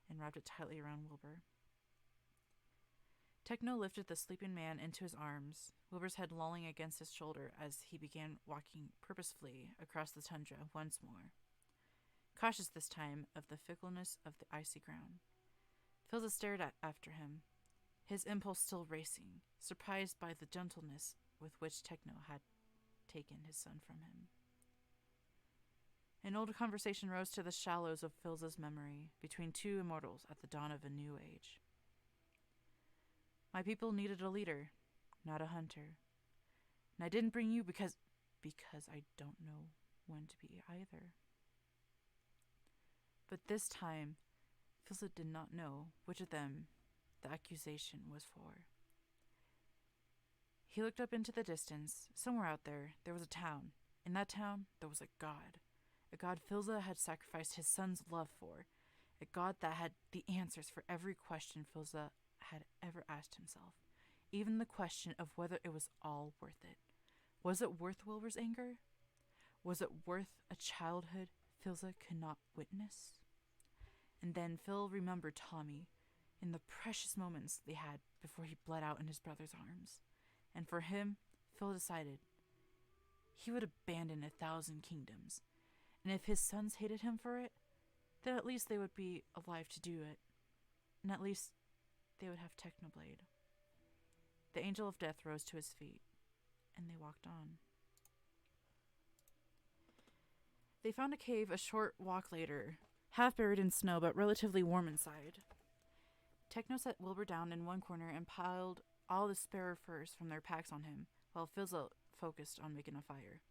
S2: and wrapped it tightly around Wilbur. Techno lifted the sleeping man into his arms, Wilbur's head lolling against his shoulder as he began walking purposefully across the tundra once more. Cautious this time of the fickleness of the icy ground. Philza stared after him, his impulse still racing, surprised by the gentleness with which Techno had taken his son from him. An old conversation rose to the shallows of Philza's memory between two immortals at the dawn of a new age. My people needed a leader, not a hunter. And I didn't bring you because I don't know when to be either. But this time, Philza did not know which of them the accusation was for. He looked up into the distance. Somewhere out there was a town. In that town, there was a god Philza had sacrificed his son's love for, a god that had the answers for every question Philza had ever asked himself, even the question of whether it was all worth it. Was it worth Wilbur's anger? Was it worth a childhood Philza could not witness? And then Phil remembered Tommy in the precious moments they had before he bled out in his brother's arms. And for him, Phil decided he would abandon 1,000 kingdoms. And if his sons hated him for it, then at least they would be alive to do it. And at least they would have Technoblade. The Angel of Death rose to his feet, and they walked on. They found a cave a short walk later, half buried in snow but relatively warm inside. Techno set Wilbur down in one corner and piled all the spare furs from their packs on him, while Philza focused on making a fire.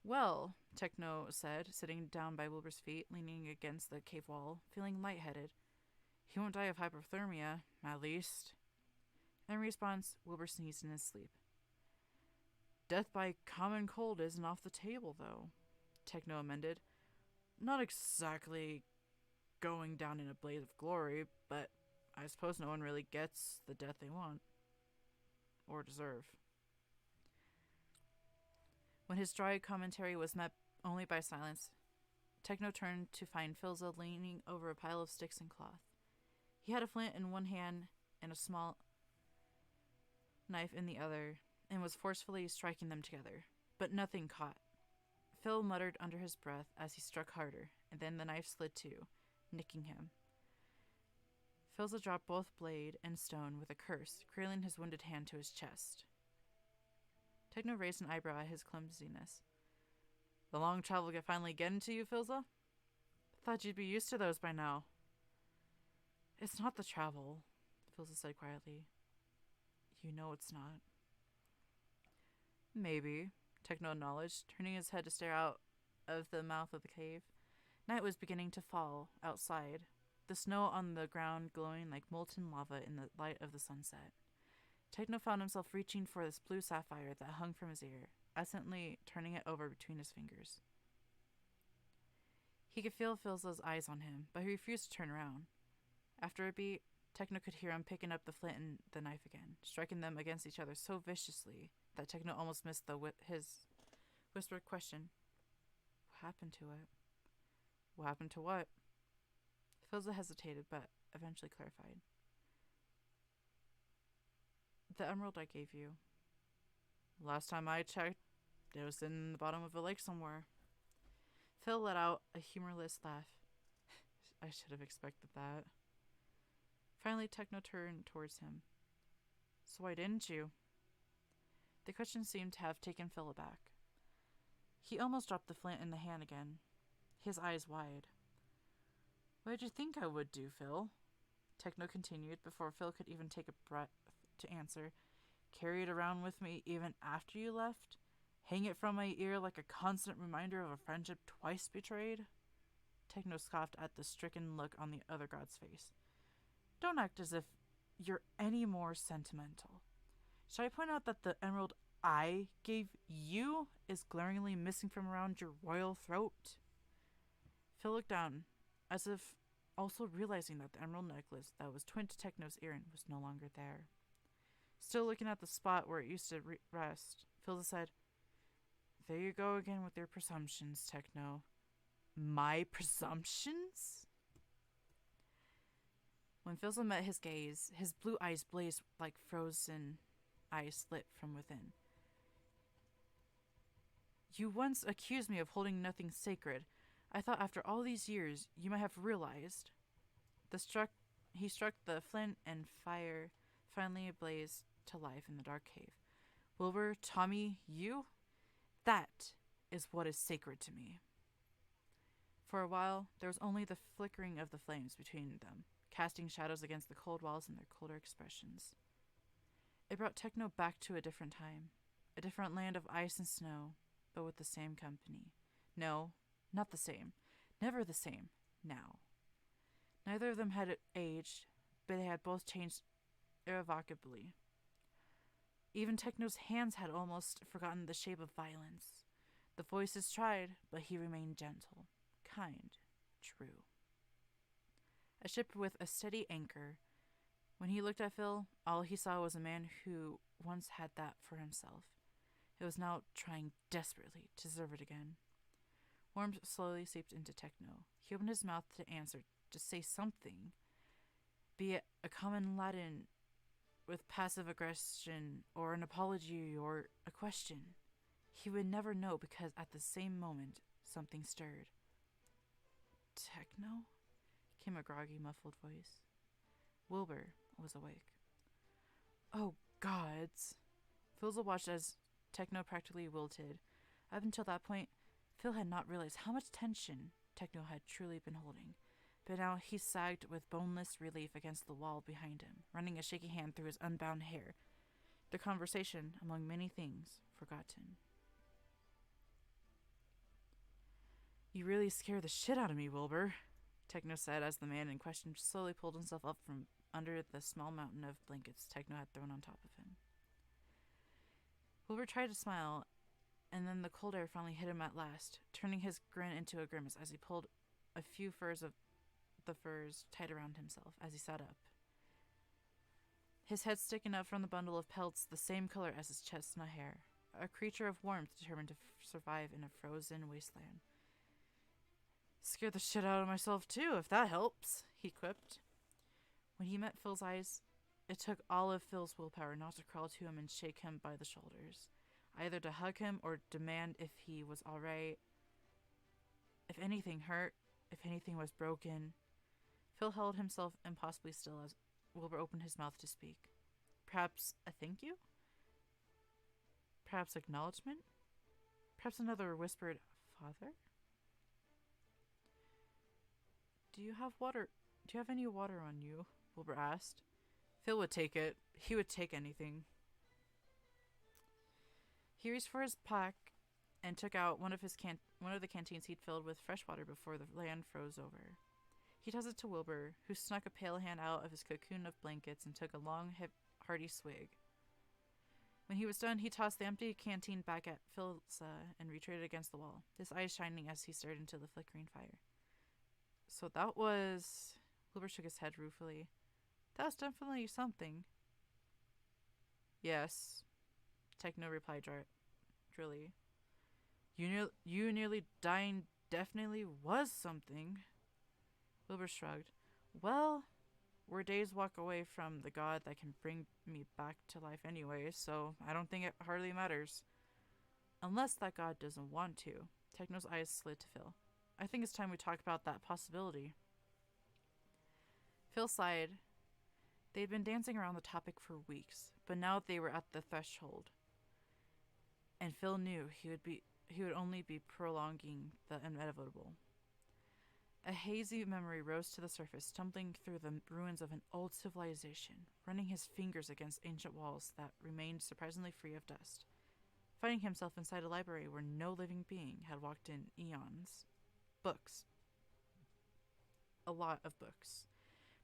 S2: "Well," Techno said, sitting down by Wilbur's feet, leaning against the cave wall, feeling lightheaded. "He won't die of hypothermia, at least." In response, Wilbur sneezed in his sleep. "Death by common cold isn't off the table, though," Techno amended. "Not exactly going down in a blaze of glory, but I suppose no one really gets the death they want. Or deserve." When his dry commentary was met only by silence, Techno turned to find Philza leaning over a pile of sticks and cloth. He had a flint in one hand and a small knife in the other, and was forcefully striking them together, but nothing caught. Phil muttered under his breath as he struck harder, and then the knife slid too, nicking him. Philza dropped both blade and stone with a curse, cradling his wounded hand to his chest. Techno raised an eyebrow at his clumsiness. "The long travel finally getting to you, Philza? Thought you'd be used to those by now." "It's not the travel," Philza said quietly. "You know it's not." "Maybe," Techno acknowledged, turning his head to stare out of the mouth of the cave. Night was beginning to fall outside, the snow on the ground glowing like molten lava in the light of the sunset. Techno found himself reaching for this blue sapphire that hung from his ear, accidentally turning it over between his fingers. He could feel Philza's eyes on him, but he refused to turn around. After a beat, Techno could hear him picking up the flint and the knife again, striking them against each other so viciously that Techno almost missed his whispered question. "What happened to it?" "What happened to what?" Philza hesitated, but eventually clarified. "The emerald I gave you. Last time I checked, it was in the bottom of a lake somewhere." Phil let out a humorless laugh. "I should have expected that." Finally, Techno turned towards him. "So why didn't you?" The question seemed to have taken Phil aback. He almost dropped the flint in the hand again, his eyes wide. "What did you think I would do, Phil?" Techno continued before Phil could even take a breath to answer. carry it around with me even after you left? Hang it from my ear like a constant reminder of a friendship twice betrayed? Techno scoffed at the stricken look on the other god's face. Don't act as if you're any more sentimental. Should I point out that the emerald I gave you is glaringly missing from around your royal throat? Phil looked down, as if also realizing that the emerald necklace that was twinned to Techno's earring was no longer there. Still looking at the spot where it used to rest, Phil said, "There you go again with your presumptions, Techno." My presumptions? When Philza met his gaze, his blue eyes blazed like frozen ice lit from within. You once accused me of holding nothing sacred. I thought after all these years you might have realized. He struck the flint and fire finally blazed to life in the dark cave. Wilbur, Tommy, you? That is what is sacred to me. For a while, there was only the flickering of the flames between them, casting shadows against the cold walls and their colder expressions. It brought Techno back to a different time, a different land of ice and snow, but with the same company. No, not the same. Never the same. Now. Neither of them had aged, but they had both changed irrevocably. Even Techno's hands had almost forgotten the shape of violence. The voices tried, but he remained gentle, kind, true. A ship with a steady anchor. When he looked at Phil, all he saw was a man who once had that for himself. It was now trying desperately to deserve it again. Warmth slowly seeped into Techno. He opened his mouth to answer, to say something, be it a common Latin with passive aggression, or an apology, or a question. He would never know because at the same moment, something stirred. Techno? Came a groggy, muffled voice. Wilbur was awake. Oh, gods. Philza watched as Techno practically wilted. Up until that point, Phil had not realized how much tension Techno had truly been holding. But now he sagged with boneless relief against the wall behind him, running a shaky hand through his unbound hair. The conversation, among many things, forgotten. You really scare the shit out of me, Wilbur, Techno said as the man in question slowly pulled himself up from under the small mountain of blankets Techno had thrown on top of him. Wilbur tried to smile, and then the cold air finally hit him at last, turning his grin into a grimace as he pulled a few furs tight around himself as he sat up. His head sticking up from the bundle of pelts the same color as his chestnut hair, a creature of warmth determined to survive in a frozen wasteland. Scared the shit out of myself too, if that helps, he quipped. When he met Phil's eyes, it took all of Phil's willpower not to crawl to him and shake him by the shoulders, either to hug him or demand if he was alright, if anything hurt, if anything was broken. Phil held himself impossibly still as Wilbur opened his mouth to speak. Perhaps a thank you? Perhaps acknowledgement? Perhaps another whispered, Father? Do you have any water on you? Wilbur asked. Phil would take it. He would take anything. He reached for his pack and took out one of the canteens he'd filled with fresh water before the land froze over. He tossed it to Wilbur, who snuck a pale hand out of his cocoon of blankets and took a long, hearty swig. When he was done, he tossed the empty canteen back at Philza and retreated against the wall, his eyes shining as he stared into the flickering fire. So that was... Wilbur shook his head ruefully. That was definitely something. Yes, Techno replied drily. You nearly dying definitely was something. Wilbur shrugged. Well, we're a day's walk away from the god that can bring me back to life anyway, so I don't think it hardly matters. Unless that god doesn't want to. Techno's eyes slid to Phil. I think it's time we talk about that possibility. Phil sighed. They'd been dancing around the topic for weeks, but now they were at the threshold. And Phil knew he would only be prolonging the inevitable. A hazy memory rose to the surface, stumbling through the ruins of an old civilization, running his fingers against ancient walls that remained surprisingly free of dust. Finding himself inside a library where no living being had walked in eons. Books. A lot of books.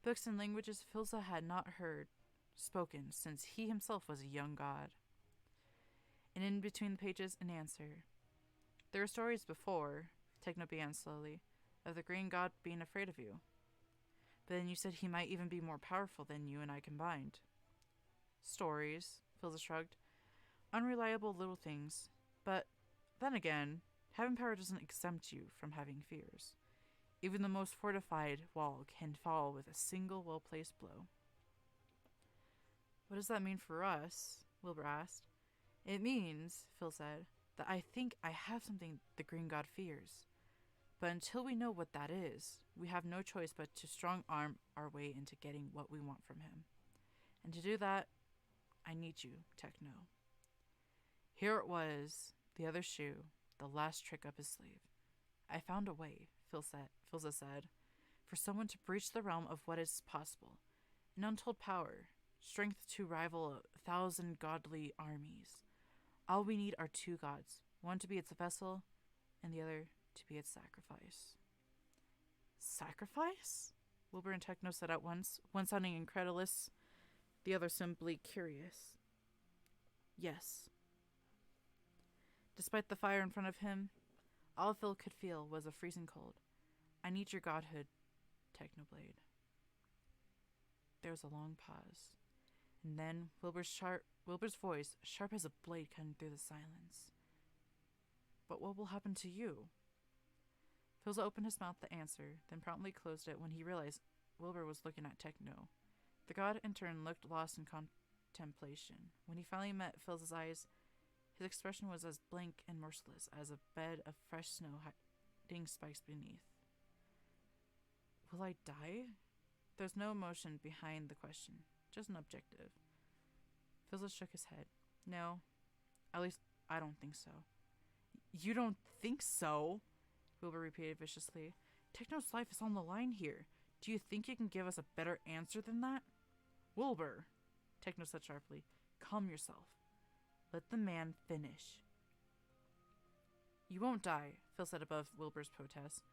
S2: Books in languages Filza had not heard spoken since he himself was a young god. And in between the pages, an answer. There were stories before, Techno began slowly, of the green god being afraid of you. But then you said he might even be more powerful than you and I combined. Stories, Filza shrugged. Unreliable little things. But then again, having power doesn't exempt you from having fears. Even the most fortified wall can fall with a single well-placed blow. What does that mean for us? Wilbur asked. It means, Phil said, that I think I have something the green god fears. But until we know what that is, we have no choice but to strong-arm our way into getting what we want from him. And to do that, I need you, Techno. Here it was, the other shoe, the last trick up his sleeve. I found a way, Filza said, for someone to breach the realm of what is possible. An untold power, strength to rival 1,000 godly armies. All we need are two gods, one to be its vessel, and the other to be its sacrifice. Sacrifice? Wilbur and Techno said at once, one sounding incredulous, the other simply curious. Yes. Despite the fire in front of him, all Phil could feel was a freezing cold. I need your godhood, Technoblade. There was a long pause, and then Wilbur's voice, sharp as a blade cutting through the silence. But what will happen to you? Philza opened his mouth to answer, then promptly closed it when he realized Wilbur was looking at Techno. The god, in turn, looked lost in contemplation. When he finally met Phil's eyes, his expression was as blank and merciless as a bed of fresh snow hiding spikes beneath. Will I die? There's no emotion behind the question, just an objective. Philza shook his head. No, at least I don't think so. You don't think so? Wilbur repeated viciously. Techno's life is on the line here. Do you think you can give us a better answer than that? Wilbur, Techno said sharply, calm yourself. Let the man finish. You won't die, Phil said above Wilbur's protest,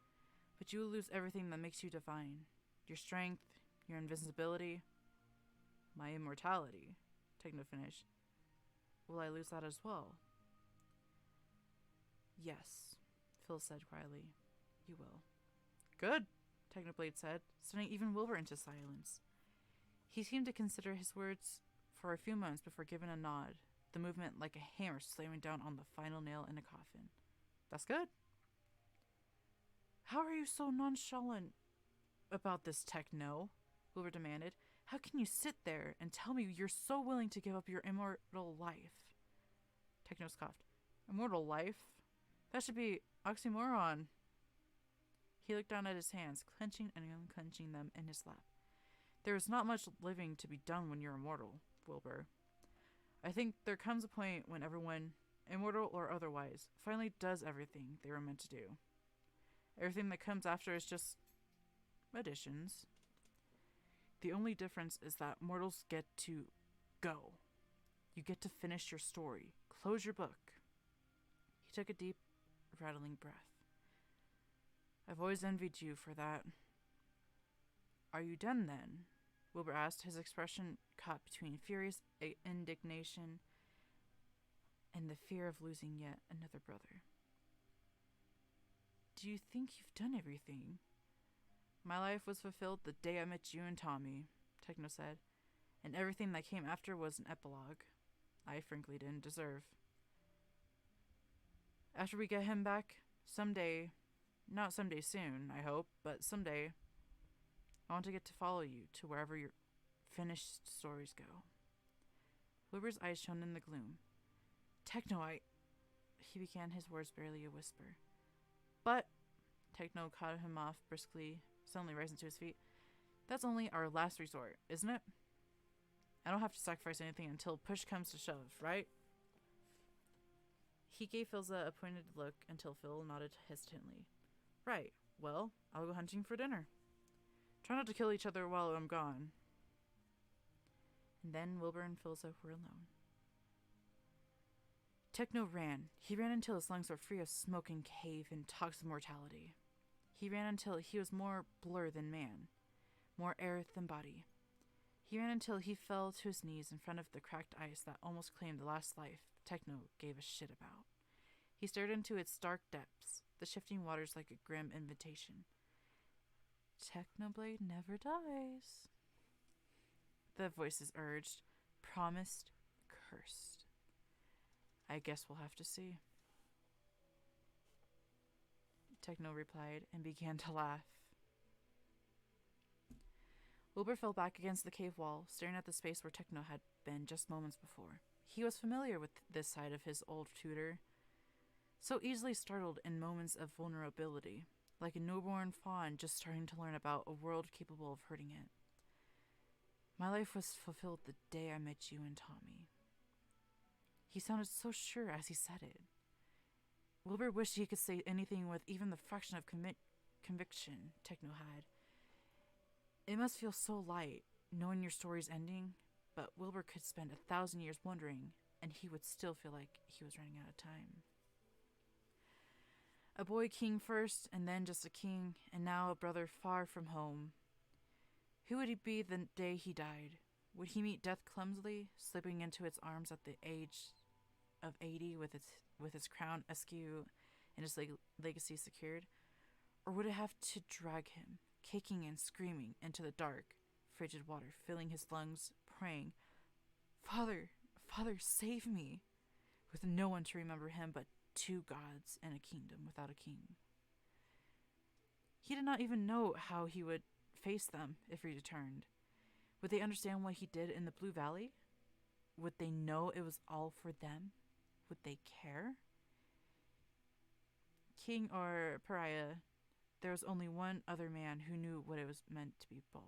S2: but you will lose everything that makes you divine. Your strength, your invincibility, my immortality, Techno finished. Will I lose that as well? Yes, Phil said quietly. You will. Good, Technoblade said, sending even Wilbur into silence. He seemed to consider his words for a few moments before giving a nod, the movement like a hammer slamming down on the final nail in a coffin. That's good. How are you so nonchalant about this, Techno? Wilbur demanded. How can you sit there and tell me you're so willing to give up your immortal life? Techno scoffed. Immortal life? That should be oxymoron. He looked down at his hands, clenching and unclenching them in his lap. There is not much living to be done when you're immortal, Wilbur. I think there comes a point when everyone, immortal or otherwise, finally does everything they were meant to do. Everything that comes after is just additions. The only difference is that mortals get to go. You get to finish your story. Close your book. He took a deep, rattling breath. I've always envied you for that. Are you done then? Wilbur asked, his expression caught between furious indignation and the fear of losing yet another brother. Do you think you've done everything? My life was fulfilled the day I met you and Tommy, Techno said, and everything that came after was an epilogue I frankly didn't deserve. After we get him back, someday, not someday soon, I hope, but someday, I want to get to follow you to wherever your finished stories go. Wilbur's eyes shone in the gloom. Techno, he began, his words barely a whisper. But, Techno caught him off briskly, suddenly rising to his feet. That's only our last resort, isn't it? I don't have to sacrifice anything until push comes to shove, right? He gave Philza a pointed look until Phil nodded hesitantly. Right. Well, I'll go hunting for dinner. Try not to kill each other while I'm gone. And then Wilbur and Philza were alone. Techno ran. He ran until his lungs were free of smoke and cave and toxic mortality. He ran until he was more blur than man, more air than body. He ran until he fell to his knees in front of the cracked ice that almost claimed the last life Techno gave a shit about. He stared into its dark depths, the shifting waters like a grim invitation. Technoblade never dies. The voices urged, promised, cursed. I guess we'll have to see. Techno replied and began to laugh. Wilbur fell back against the cave wall, staring at the space where Techno had been just moments before. He was familiar with this side of his old tutor, so easily startled in moments of vulnerability, like a newborn fawn just starting to learn about a world capable of hurting it. My life was fulfilled the day I met you and Tommy. He sounded so sure as he said it. Wilbur wished he could say anything with even the fraction of conviction Techno had. It must feel so light, knowing your story's ending, but Wilbur could spend 1,000 years wondering, and he would still feel like he was running out of time. A boy king first, and then just a king, and now a brother far from home. Who would he be the day he died? Would he meet death clumsily, slipping into its arms at the age of 80 with his crown askew and his legacy secured? Or would it have to drag him, kicking and screaming, into the dark, frigid water, filling his lungs, praying, Father, Father, save me, with no one to remember him but 2 gods and a kingdom without a king? He did not even know how he would face them if he returned. Would they understand what he did in the Blue Valley? Would they know it was all for them? Would they care? King or pariah, there was only one other man who knew what it was meant to be both.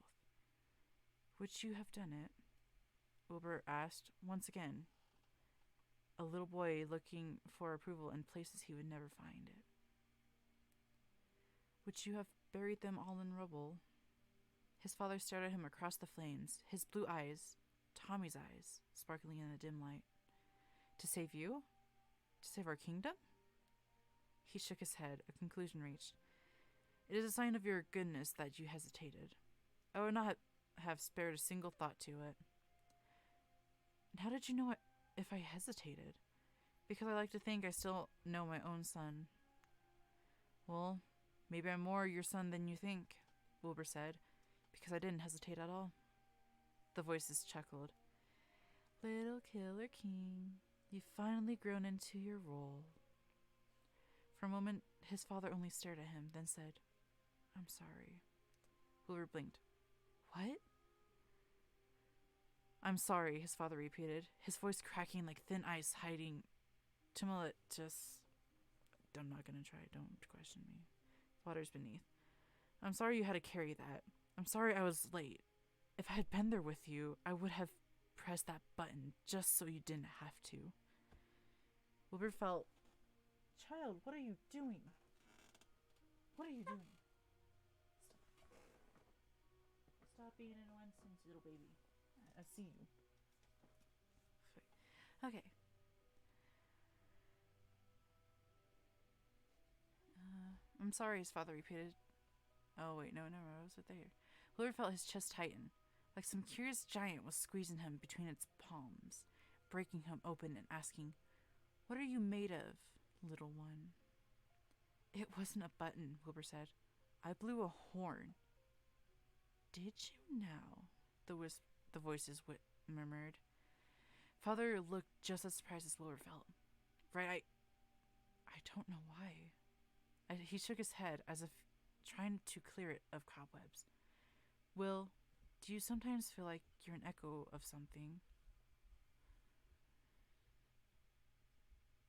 S2: Would you have done it? Wilbur asked once again, a little boy looking for approval in places he would never find it. Would you have buried them all in rubble? His father stared at him across the flames, his blue eyes, Tommy's eyes, sparkling in the dim light. To save you? To save our kingdom? He shook his head, a conclusion reached. It is a sign of your goodness that you hesitated. I would not have spared a single thought to it. And how did you know if I hesitated? Because I like to think I still know my own son. Well, maybe I'm more your son than you think, Wilbur said, because I didn't hesitate at all. The voices chuckled. Little Killer King, you've finally grown into your role. For a moment, his father only stared at him, then said, I'm sorry. Wilbur blinked. What? I'm sorry, his father repeated, his voice cracking like thin ice hiding. Tumult just... I'm not gonna try, don't question me. Water's beneath. I'm sorry you had to carry that. I'm sorry I was late. If I had been there with you, I would have pressed that button just so you didn't have to. Wilbur felt... Child, what are you doing? What are you doing? Stop being an innocent little baby. I see you. Okay. I'm sorry, his father repeated. Oh, wait, no, I was right there. Wilbur felt his chest tighten, like some curious giant was squeezing him between its palms, breaking him open and asking, What are you made of, little one? It wasn't a button, Wilbur said. I blew a horn. Did you now? The voices murmured. Father looked just as surprised as Wilbur felt. Right, I don't know why. He shook his head as if trying to clear it of cobwebs. Will, do you sometimes feel like you're an echo of something?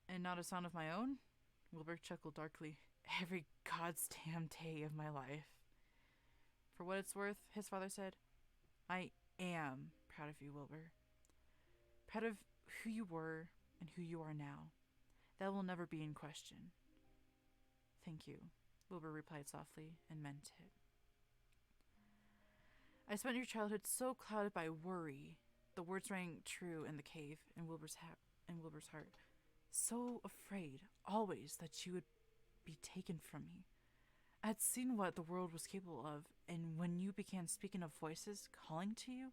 S2: And not a sound of my own? Wilbur chuckled darkly. Every goddamn day of my life. For what it's worth, his father said, I am proud of you, Wilbur. Proud of who you were and who you are now. That will never be in question. Thank you. Wilbur replied softly, and meant it. I spent your childhood so clouded by worry. The words rang true in the cave, in Wilbur's heart. So afraid, always, that you would be taken from me. I had seen what the world was capable of, and when you began speaking of voices calling to you,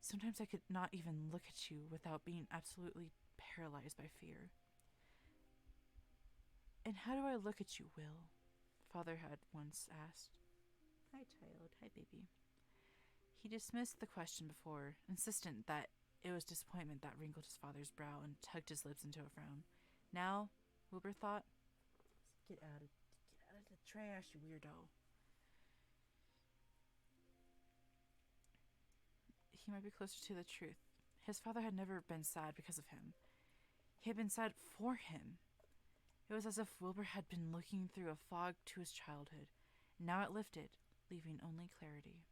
S2: sometimes I could not even look at you without being absolutely paralyzed by fear. And how do I look at you, Will? Father had once asked. Hi, child. Hi, baby. He dismissed the question before, insistent that it was disappointment that wrinkled his father's brow and tugged his lips into a frown. Now, Wilbur thought, get out of the trash, you weirdo. He might be closer to the truth. His father had never been sad because of him. He had been sad for him. It was as if Wilbur had been looking through a fog to his childhood. Now it lifted, leaving only clarity.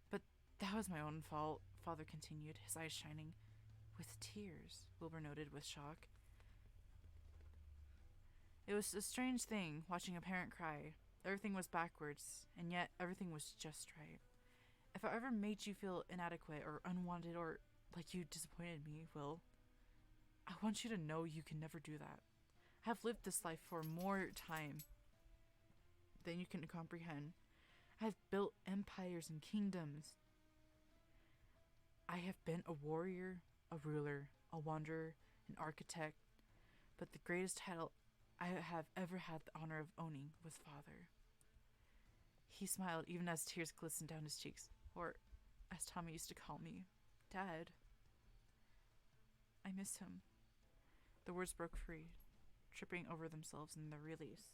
S2: But that was my own fault, Father continued, his eyes shining. With tears, Wilbur noted with shock. It was a strange thing, watching a parent cry. Everything was backwards, and yet everything was just right. If I ever made you feel inadequate or unwanted or like you disappointed me, Will, I want you to know you can never do that. I have lived this life for more time than you can comprehend. I have built empires and kingdoms. I have been a warrior, a ruler, a wanderer, an architect, but the greatest title I have ever had the honor of owning was Father. He smiled even as tears glistened down his cheeks, or, as Tommy used to call me, Dad. I miss him. The words broke free, tripping over themselves in their release.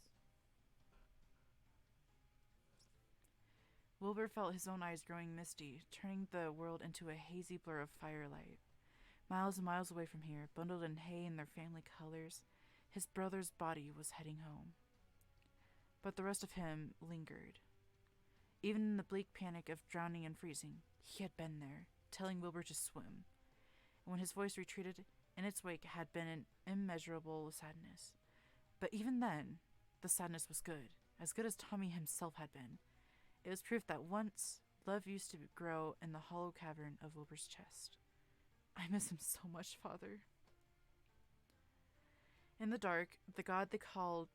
S2: Wilbur felt his own eyes growing misty, turning the world into a hazy blur of firelight. Miles and miles away from here, bundled in hay and their family colors, his brother's body was heading home. But the rest of him lingered. Even in the bleak panic of drowning and freezing, he had been there, telling Wilbur to swim. And when his voice retreated, in its wake had been an immeasurable sadness. But even then, the sadness was good as Tommy himself had been. It was proof that once love used to grow in the hollow cavern of Wilbur's chest. I miss him so much, Father. In the dark, the god they called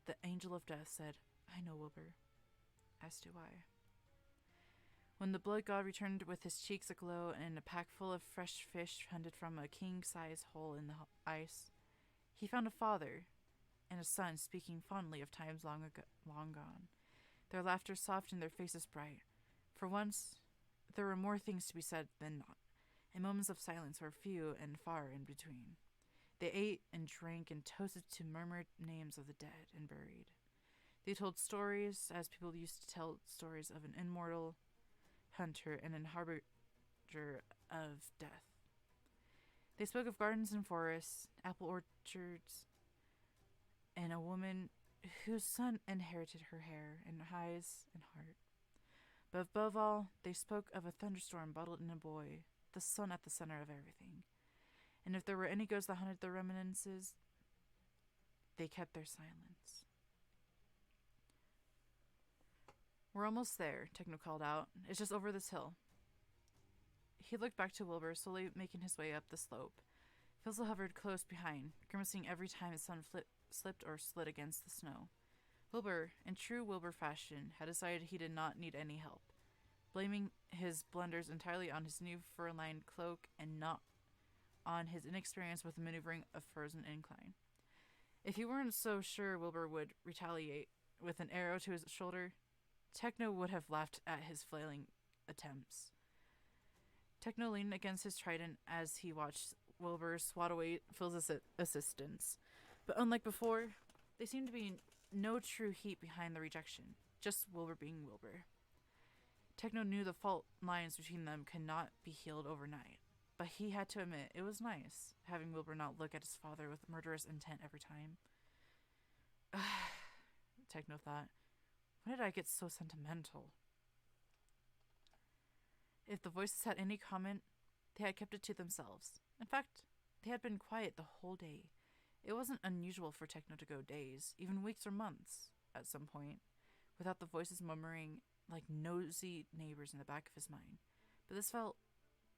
S2: the Angel of Death said, I know, Wilbur. As do I. When the blood god returned with his cheeks aglow and a pack full of fresh fish hunted from a king-size hole in the ice, he found a father and a son speaking fondly of times long gone, their laughter soft and their faces bright. For once, there were more things to be said than not, and moments of silence were few and far in between. They ate and drank and toasted to murmured names of the dead and buried. They told stories, as people used to tell stories of an immortal hunter and an harbinger of death. They spoke of gardens and forests, apple orchards, and a woman whose son inherited her hair and eyes and heart. But above all, they spoke of a thunderstorm bottled in a boy, the sun at the center of everything. And if there were any ghosts that haunted the reminiscences, they kept their silence. We're almost there, Techno called out. It's just over this hill. He looked back to Wilbur, slowly making his way up the slope. Fizzle hovered close behind, grimacing every time his son slipped or slid against the snow. Wilbur, in true Wilbur fashion, had decided he did not need any help, blaming his blunders entirely on his new fur-lined cloak and not on his inexperience with maneuvering a frozen incline. If he weren't so sure Wilbur would retaliate with an arrow to his shoulder, Techno would have laughed at his flailing attempts. Techno leaned against his trident as he watched Wilbur swat away Phil's assistance. But unlike before, there seemed to be no true heat behind the rejection, just Wilbur being Wilbur. Techno knew the fault lines between them could not be healed overnight, but he had to admit it was nice, having Wilbur not look at his father with murderous intent every time. Techno thought, when did I get so sentimental? If the voices had any comment, they had kept it to themselves. In fact, they had been quiet the whole day, It wasn't unusual for Techno to go days, even weeks or months, at some point, without the voices murmuring like nosy neighbors in the back of his mind. But this felt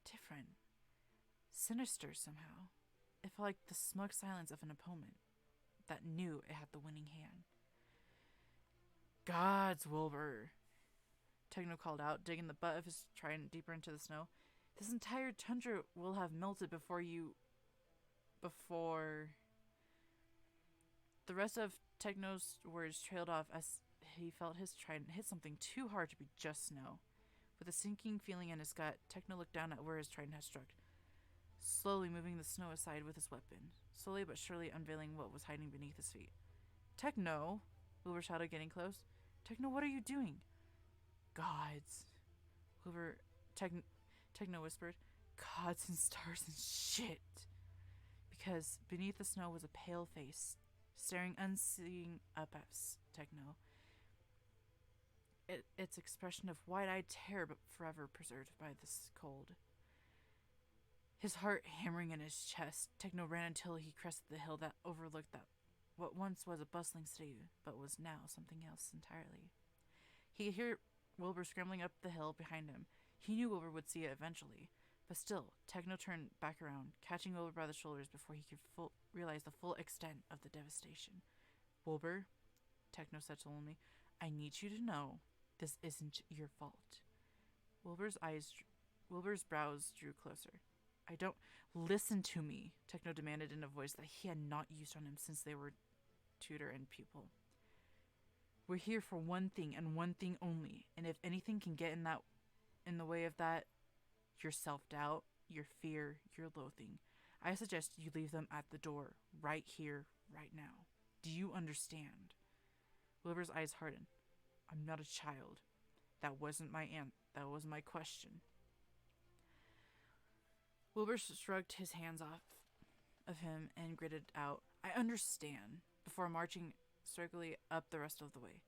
S2: different, sinister somehow. It felt like the smug silence of an opponent that knew it had the winning hand. Gods, Wilbur, Techno called out, digging the butt of his trident deeper into the snow. This entire tundra will have melted before The rest of Techno's words trailed off as he felt his trident hit something too hard to be just snow. With a sinking feeling in his gut, Techno looked down at where his trident had struck, slowly moving the snow aside with his weapon, slowly but surely unveiling what was hiding beneath his feet. Techno, Wilbur shouted, getting close. Techno, what are you doing? Gods, Techno whispered. Gods and stars and shit. Because beneath the snow was a pale face, staring unseeing up at Techno. Its expression of wide-eyed terror, but forever preserved by this cold. His heart hammering in his chest, Techno ran until he crested the hill that overlooked what once was a bustling city, but was now something else entirely. He could hear Wilbur scrambling up the hill behind him. He knew Wilbur would see it eventually, but still, Techno turned back around, catching Wilbur by the shoulders before he could realize the full extent of the devastation. Wilbur, Techno said solemnly, I need you to know this isn't your fault. Wilbur's brows drew closer. I don't listen to me, Techno demanded in a voice that he had not used on him since they were tutor and pupil. We're here for one thing and one thing only, and if anything can get in the way of that, your self-doubt, your fear, your loathing, I suggest you leave them at the door, right here, right now. Do you understand? Wilbur's eyes hardened. I'm not a child. That wasn't my that was my question. Wilbur shrugged his hands off of him and gritted out, I understand, before marching slowly up the rest of the way.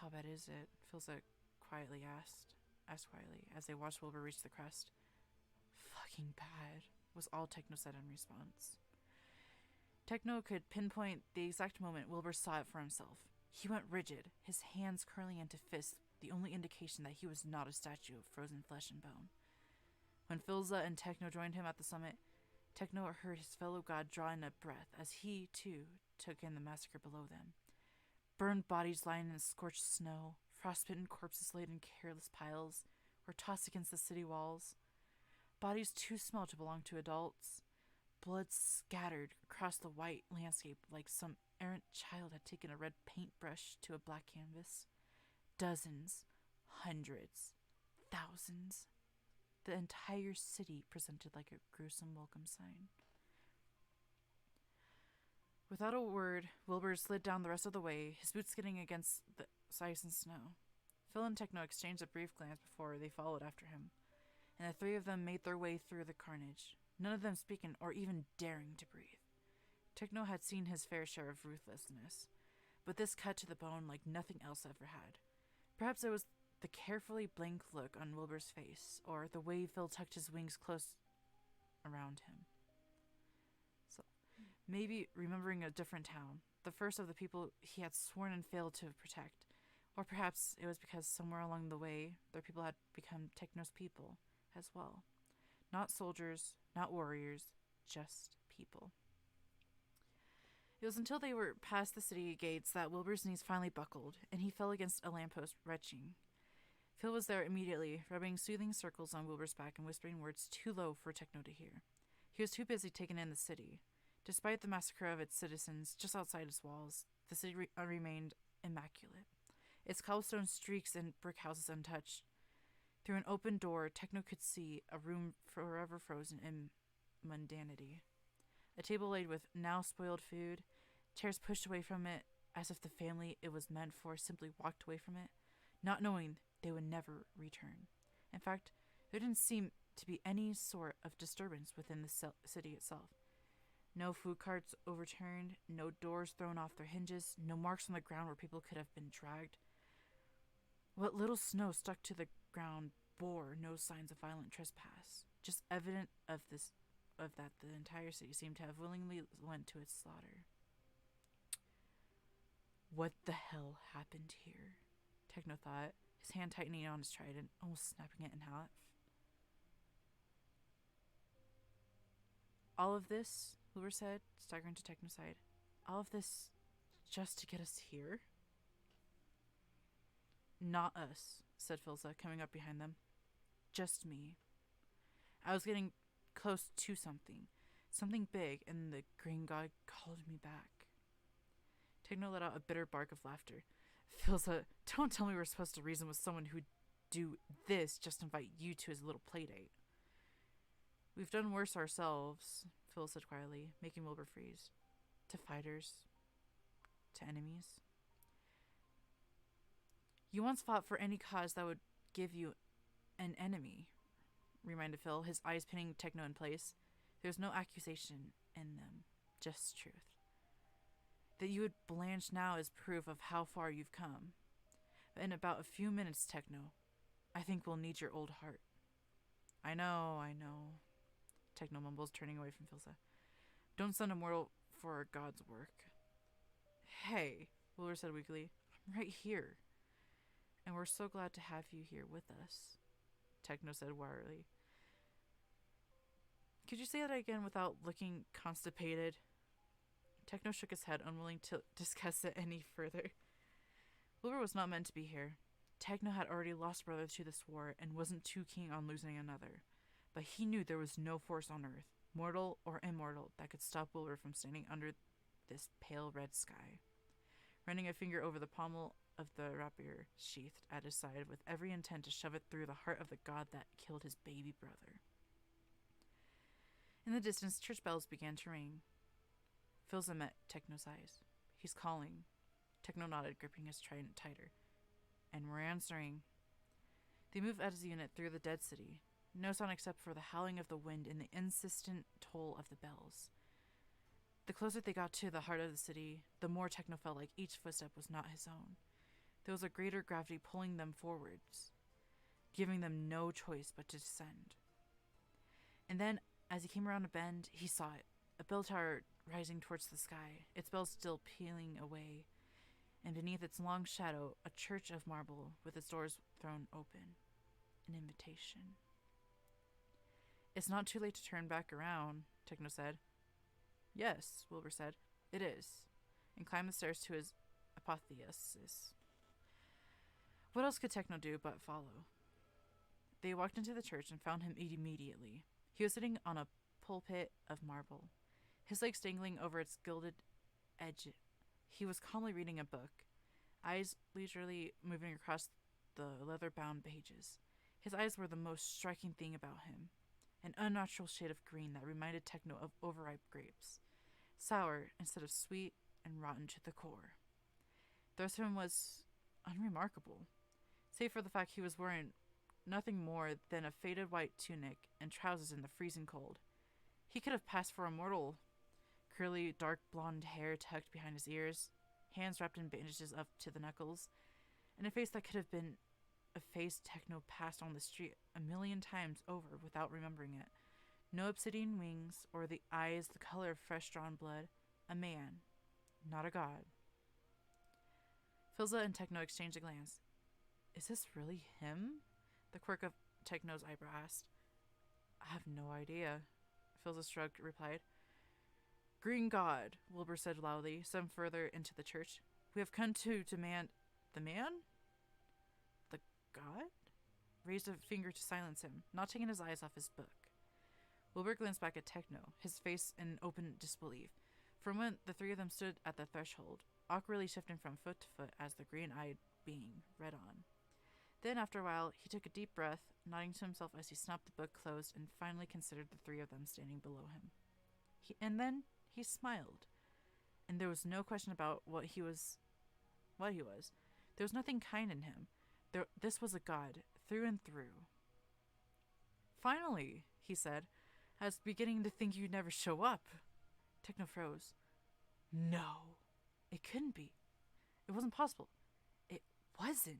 S2: How bad is it? Philza quietly asked quietly, as they watched Wilbur reach the crest. Fucking bad, was all Techno said in response. Techno could pinpoint the exact moment Wilbur saw it for himself. He went rigid, his hands curling into fists, the only indication that he was not a statue of frozen flesh and bone. When Philza and Techno joined him at the summit, Techno heard his fellow god draw in a breath as he, too, took in the massacre below them. Burned bodies lying in scorched snow, frostbitten corpses laid in careless piles, or tossed against the city walls. Bodies too small to belong to adults. Blood scattered across the white landscape like some errant child had taken a red paintbrush to a black canvas. Dozens, hundreds, thousands. The entire city presented like a gruesome welcome sign. Without a word, Wilbur slid down the rest of the way, his boots skidding against the ice and snow. Phil and Techno exchanged a brief glance before they followed after him, and the three of them made their way through the carnage, none of them speaking or even daring to breathe. Techno had seen his fair share of ruthlessness, but this cut to the bone like nothing else ever had. Perhaps it was the carefully blank look on Wilbur's face, or the way Phil tucked his wings close around him. So, maybe remembering a different town, the first of the people he had sworn and failed to protect. Or perhaps it was because somewhere along the way, their people had become Techno's people as well. Not soldiers, not warriors, just people. It was until they were past the city gates that Wilbur's knees finally buckled, and he fell against a lamppost, retching. Phil was there immediately, rubbing soothing circles on Wilbur's back and whispering words too low for Techno to hear. He was too busy taking in the city. Despite the massacre of its citizens just outside its walls, the city remained immaculate, its cobblestone streaks and brick houses untouched. Through an open door, Techno could see a room forever frozen in mundanity. A table laid with now spoiled food, chairs pushed away from it as if the family it was meant for simply walked away from it, not knowing they would never return. In fact, there didn't seem to be any sort of disturbance within the city itself. No food carts overturned, no doors thrown off their hinges, no marks on the ground where people could have been dragged. What little snow stuck to the ground bore no signs of violent trespass, just evidence of this of that the entire city seemed to have willingly went to its slaughter. What the hell happened here? Techno thought, his hand tightening on his trident, almost snapping it in half. All of this, Wilbur said, staggering to Techno's side. All of this just to get us here? Not us, said Filza, coming up behind them. Just me. I was getting close to something big, and the green god called me back. Techno let out a bitter bark of laughter. Filza, don't tell me we're supposed to reason with someone who'd do this just to invite you to his little playdate. We've done worse ourselves, Phil said quietly, making Wilbur freeze. To fighters. To enemies. You once fought for any cause that would give you an enemy, reminded Phil, his eyes pinning Techno in place. There's no accusation in them, just truth. That you would blanch now is proof of how far you've come. In about a few minutes, Techno, I think we'll need your old heart. I know, Techno mumbles, turning away from Filza. Don't send a mortal for God's work. Hey, Wilbur said weakly, I'm right here. And we're so glad to have you here with us, Techno said wearily. Could you say that again without looking constipated? Techno shook his head, unwilling to discuss it any further. Wilbur was not meant to be here. Techno had already lost a brother to this war and wasn't too keen on losing another. But he knew there was no force on Earth, mortal or immortal, that could stop Wilbur from standing under this pale red sky. Running a finger over the pommel of the rapier sheathed at his side with every intent to shove it through the heart of the god that killed his baby brother. In the distance, church bells began to ring. Filza met Techno's eyes. He's calling. Techno nodded, gripping his trident tighter. And we're answering. They moved as a unit through the dead city. No sound except for the howling of the wind and the insistent toll of the bells. The closer they got to the heart of the city, the more Techno felt like each footstep was not his own. There was a greater gravity pulling them forwards, giving them no choice but to descend. And then, as he came around a bend, he saw it. A bell tower rising towards the sky, its bells still pealing away, and beneath its long shadow, a church of marble with its doors thrown open. An invitation. It's not too late to turn back around, Techno said. Yes, Wilbur said. It is. And climbed the stairs to his apotheosis. What else could Techno do but follow? They walked into the church and found him immediately. He was sitting on a pulpit of marble, his legs dangling over its gilded edge. He was calmly reading a book, eyes leisurely moving across the leather-bound pages. His eyes were the most striking thing about him, an unnatural shade of green that reminded Techno of overripe grapes, sour instead of sweet and rotten to the core. The rest of him was unremarkable, save for the fact he was wearing nothing more than a faded white tunic and trousers in the freezing cold. He could have passed for a mortal. Curly, dark blonde hair tucked behind his ears, hands wrapped in bandages up to the knuckles, and a face that could have been a face Techno passed on the street a million times over without remembering it. No obsidian wings or the eyes the color of fresh-drawn blood. A man, not a god. Filza and Techno exchanged a glance. Is this really him? The quirk of Techno's eyebrow asked. I have no idea, Filza shrugged, replied. Green God, Wilbur said loudly, some further into the church. We have come to demand... The man? The god? Raised a finger to silence him, not taking his eyes off his book. Wilbur glanced back at Techno, his face in open disbelief. For a moment, the three of them stood at the threshold, awkwardly shifting from foot to foot as the green-eyed being read on. Then, after a while, he took a deep breath, nodding to himself as he snapped the book closed and finally considered the three of them standing below him. And then he smiled, and there was no question about what he was. There was nothing kind in him. This was a god, through and through. Finally, he said, I was beginning to think you'd never show up. Techno froze. No, it couldn't be. It wasn't possible. It wasn't.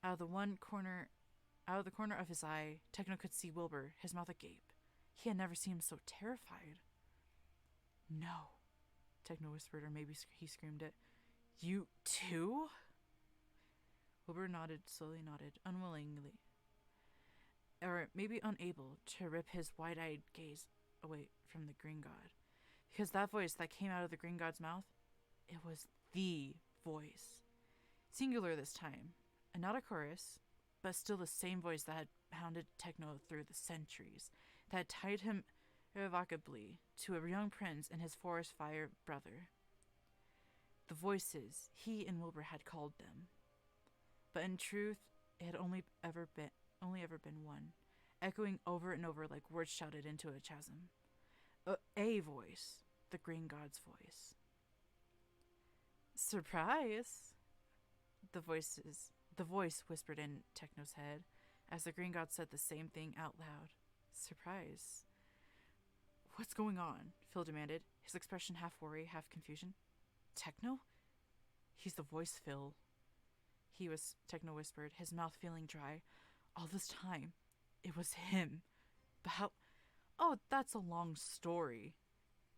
S2: Out of the corner of his eye, Techno could see Wilbur, his mouth agape, He had never seemed so terrified. No, Techno whispered, or maybe he screamed it. You too? Wilbur slowly nodded, unwillingly, or maybe unable to rip his wide-eyed gaze away from the Green God. Because that voice that came out of the Green God's mouth, it was the voice. Singular this time, and not a chorus, but still the same voice that had hounded Techno through the centuries, that had tied him irrevocably to a young prince and his forest fire brother. The voices he and Wilbur had called them. But in truth, it had only ever been one, echoing over and over like words shouted into a chasm. A voice, the Green God's voice. Surprise! The voice whispered in Techno's head, as the Green God said the same thing out loud. Surprise. What's going on? Phil demanded, his expression half worry, half confusion. Techno? He's the voice, Phil. Techno whispered, his mouth feeling dry. All this time, it was him. But how? Oh, that's a long story,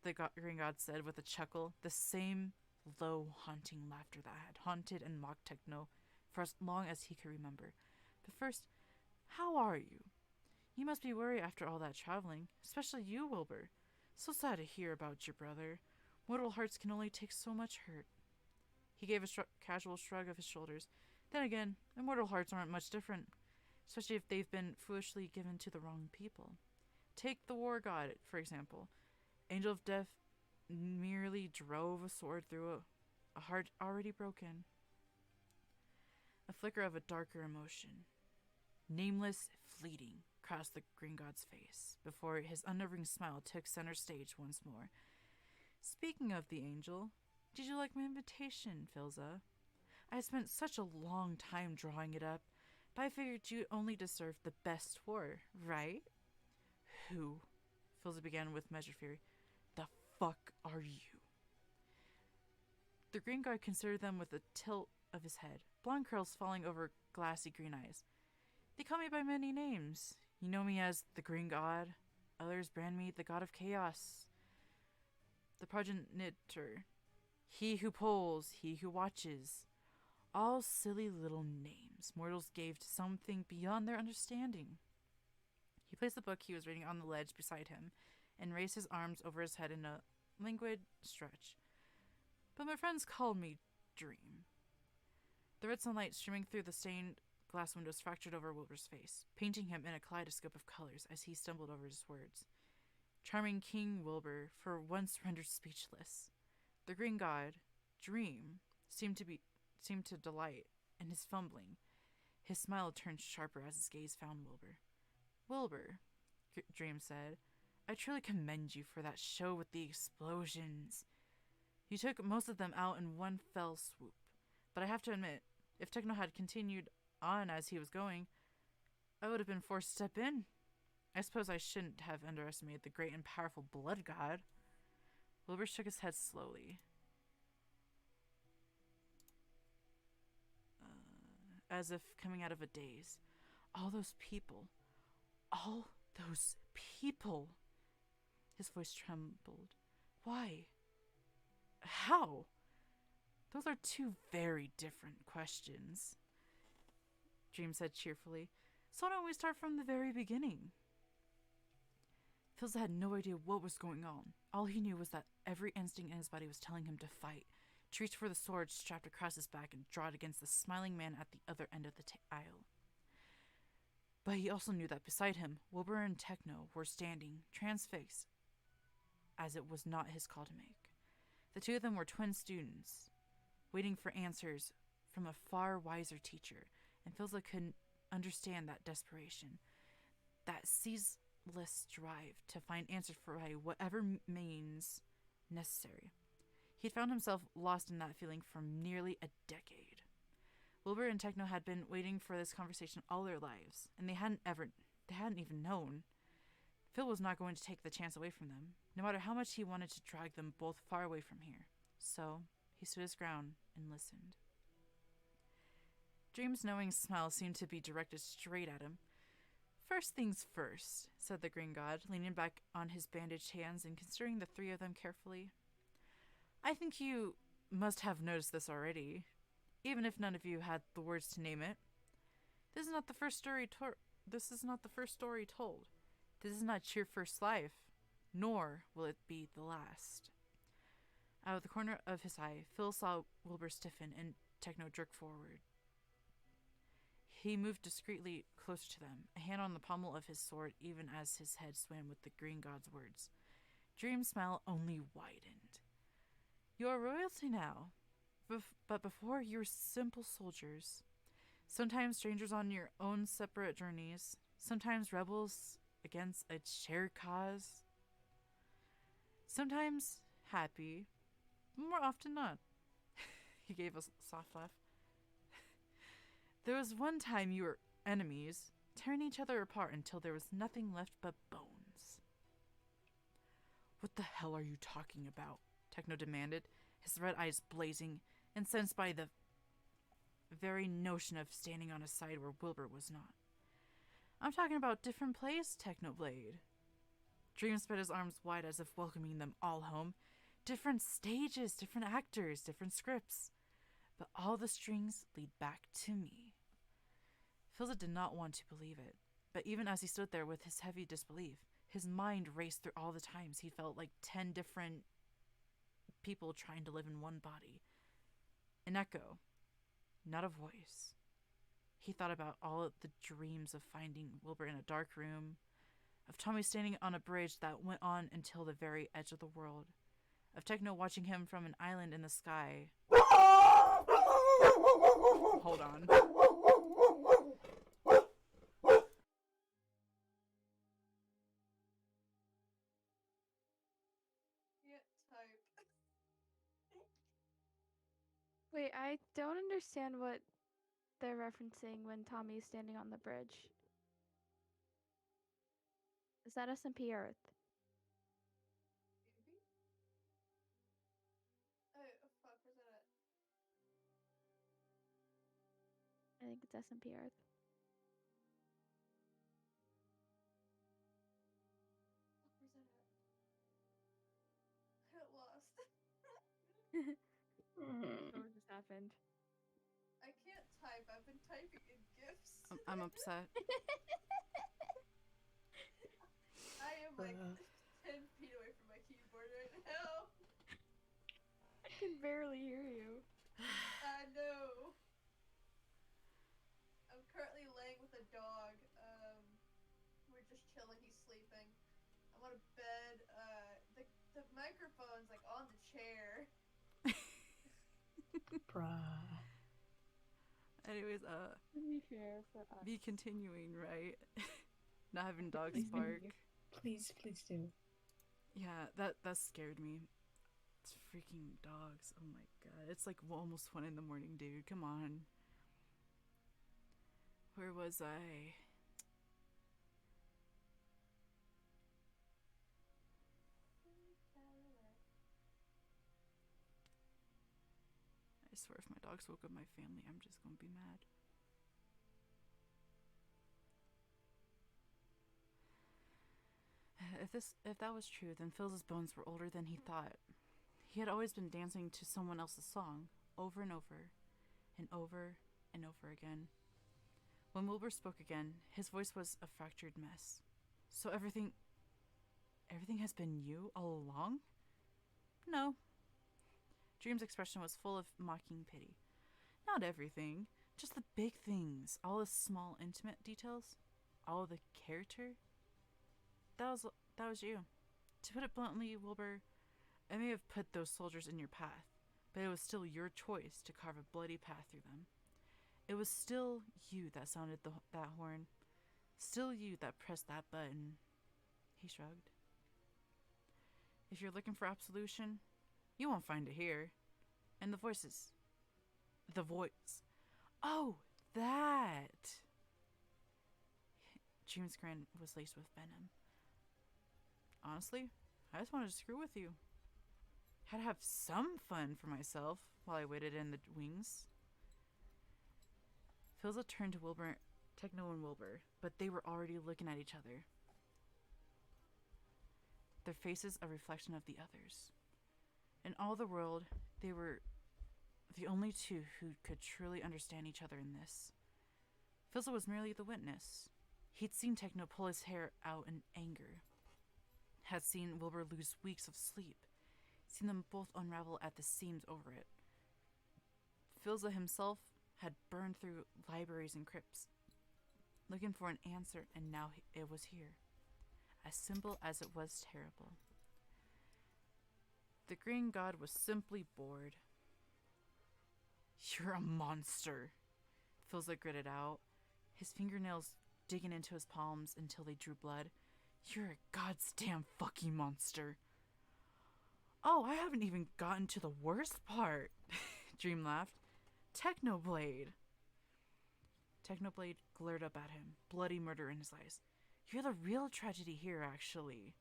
S2: the Green God said with a chuckle, the same low, haunting laughter that had haunted and mocked Techno for as long as he could remember. But first, how are you? You must be worried after all that traveling, especially you, Wilbur. So sad to hear about your brother. Mortal hearts can only take so much hurt. He gave a casual shrug of his shoulders. Then again, immortal hearts aren't much different, especially if they've been foolishly given to the wrong people. Take the war god, for example. Angel of Death merely drove a sword through a heart already broken. A flicker of a darker emotion, nameless, fleeting, crossed the Green God's face before his unnerving smile took center stage once more. Speaking of the angel, did you like my invitation, Philza? I spent such a long time drawing it up, but I figured you only deserved the best for, right? Who? Philza began with measured fury. The fuck are you? The Green God considered them with a tilt of his head, blonde curls falling over glassy green eyes. They call me by many names. You know me as the Green God. Others brand me the God of Chaos, the progenitor, he who pulls, he who watches. All silly little names mortals gave to something beyond their understanding. He placed the book he was reading on the ledge beside him and raised his arms over his head in a languid stretch. But my friends called me Dream. The red sunlight streaming through the stained glass windows fractured over Wilbur's face, painting him in a kaleidoscope of colors as he stumbled over his words. Charming King Wilbur for once rendered speechless. The Green God, Dream, seemed to delight in his fumbling. His smile turned sharper as his gaze found Wilbur. Wilbur, Dream said, I truly commend you for that show with the explosions. You took most of them out in one fell swoop. But I have to admit, if Techno had continued on as he was going, I would have been forced to step in. I suppose I shouldn't have underestimated the great and powerful Blood God. Wilbur shook his head slowly. As if coming out of a daze. All those people. His voice trembled. Why? How? Those are two very different questions, Dream said cheerfully. So why don't we start from the very beginning? Philza had no idea what was going on. All he knew was that every instinct in his body was telling him to fight, to reach for the sword strapped across his back and draw it against the smiling man at the other end of the aisle. But he also knew that beside him, Wilbur and Techno were standing, transfixed, as it was not his call to make. The two of them were twin students, waiting for answers from a far wiser teacher, and Philza could understand that desperation, that ceaseless drive to find answers by whatever means necessary. He'd found himself lost in that feeling for nearly a decade. Wilbur and Techno had been waiting for this conversation all their lives, and they hadn't even known. Phil was not going to take the chance away from them, no matter how much he wanted to drag them both far away from here. So, he stood his ground and listened. Dream's knowing smile seemed to be directed straight at him. First things first, said the green god, leaning back on his bandaged hands and considering the three of them carefully. I think you must have noticed this already, even if none of you had the words to name it. This is not the first story told. This is not your first life, nor will it be the last. Out of the corner of his eye, Phil saw Wilbur stiffen and Techno jerk forward. He moved discreetly closer to them, a hand on the pommel of his sword even as his head swam with the green god's words. Dream's smile only widened. You are royalty now, but before you were simple soldiers. Sometimes strangers on your own separate journeys, sometimes rebels against a shared cause, sometimes happy, more often not. He gave a soft laugh. There was one time you were enemies, tearing each other apart until there was nothing left but bones. What the hell are you talking about? Techno demanded, his red eyes blazing, incensed by the very notion of standing on a side where Wilbur was not. I'm talking about different plays, Technoblade. Dream spread his arms wide as if welcoming them all home. Different stages, different actors, different scripts. But all the strings lead back to me. Philza did not want to believe it, but even as he stood there with his heavy disbelief, his mind raced through all the times he felt like 10 different people trying to live in one body. An echo, not a voice. He thought about all the dreams of finding Wilbur in a dark room, of Tommy standing on a bridge that went on until the very edge of the world, of Techno watching him from an island in the sky. Hold on.
S6: Wait, I don't understand what they're referencing when Tommy's standing on the bridge. Is that SMP Earth?
S8: Maybe? Oh, fuck, where's that at?
S6: I think it's SMP Earth.
S8: Where's that at? I got lost.
S6: What just happened?
S8: I can't type. I've been typing in GIFs.
S2: I'm upset.
S8: I am like 10 feet away from my keyboard right now.
S6: I can barely hear you.
S8: I know. I'm currently laying with a dog. We're just chilling. He's sleeping. I'm on a bed. The microphone's like on the chair.
S7: Bruh.
S2: Anyways,
S6: To be fair for us.
S2: be continuing, right? Not having dogs
S6: Please
S2: bark.
S6: continue.
S7: Please do.
S2: Yeah, that scared me. It's freaking dogs. Oh my god. It's like almost 1 in the morning, dude. Come on. Where was I? I swear if my dogs woke up my family, I'm just gonna be mad. If that was true, then Phil's bones were older than he thought. He had always been dancing to someone else's song, over and over, and over and over again. When Wilbur spoke again, his voice was a fractured mess. So everything has been you all along? No. Dream's expression was full of mocking pity. Not everything, just the big things, all the small, intimate details, all the character. That was you. To put it bluntly, Wilbur, I may have put those soldiers in your path, but it was still your choice to carve a bloody path through them. It was still you that sounded that horn. Still you that pressed that button. He shrugged. If you're looking for absolution, you won't find it here. And the voices. The voice. Oh, that! Dream's grin was laced with venom. Honestly, I just wanted to screw with you. Had to have some fun for myself while I waited in the wings. Philza turned to Wilbur Techno and Wilbur, but they were already looking at each other. Their faces a reflection of the others. In all the world, they were the only two who could truly understand each other in this. Fizzle was merely the witness. He'd seen Techno pull his hair out in anger, had seen Wilbur lose weeks of sleep, seen them both unravel at the seams over it. Filza himself had burned through libraries and crypts, looking for an answer, and now it was here. As simple as it was terrible. The green god was simply bored. You're a monster, Filza gritted out, his fingernails digging into his palms until they drew blood. You're a goddamn fucking monster. Oh, I haven't even gotten to the worst part, Dream laughed. Technoblade. Technoblade glared up at him, bloody murder in his eyes. You're the real tragedy here, actually.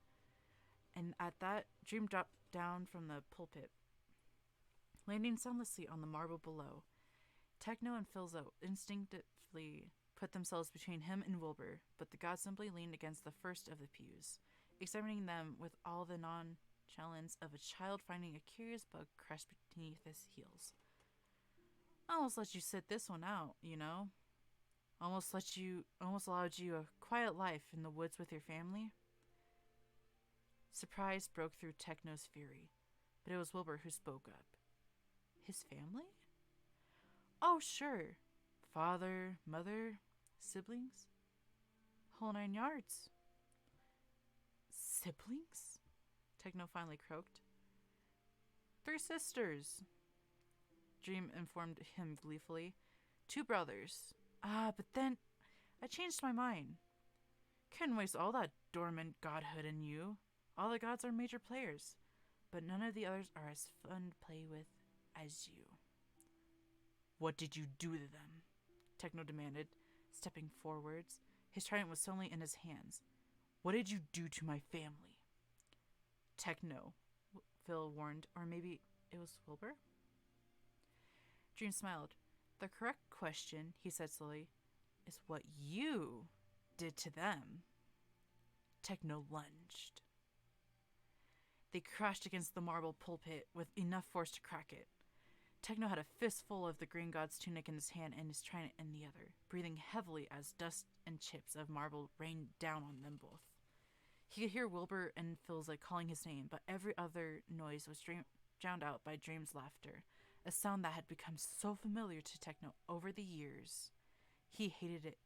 S2: And at that, Dream dropped down from the pulpit, landing soundlessly on the marble below. Techno and Filza instinctively put themselves between him and Wilbur, but the god simply leaned against the first of the pews, examining them with all the nonchalance of a child finding a curious bug crushed beneath his heels. I almost let you sit this one out, you know? Almost allowed you a quiet life in the woods with your family. Surprise broke through Techno's fury, but it was Wilbur who spoke up. His family? Oh, sure. Father, mother, siblings? Whole 9 yards. Siblings? Techno finally croaked. 3 sisters, Dream informed him gleefully. 2 brothers. But then I changed my mind. Couldn't waste all that dormant godhood in you. All the gods are major players, but none of the others are as fun to play with as you. What did you do to them? Techno demanded, stepping forwards. His trident was suddenly in his hands. What did you do to my family? Techno, Phil warned, or maybe it was Wilbur? Dream smiled. The correct question, he said slowly, is what you did to them. Techno lunged. They crashed against the marble pulpit with enough force to crack it. Techno had a fistful of the green god's tunic in his hand and his trident in the other, breathing heavily as dust and chips of marble rained down on them both. He could hear Wilbur and Filza calling his name, but every other noise was drowned out by Dream's laughter, a sound that had become so familiar to Techno over the years. He hated it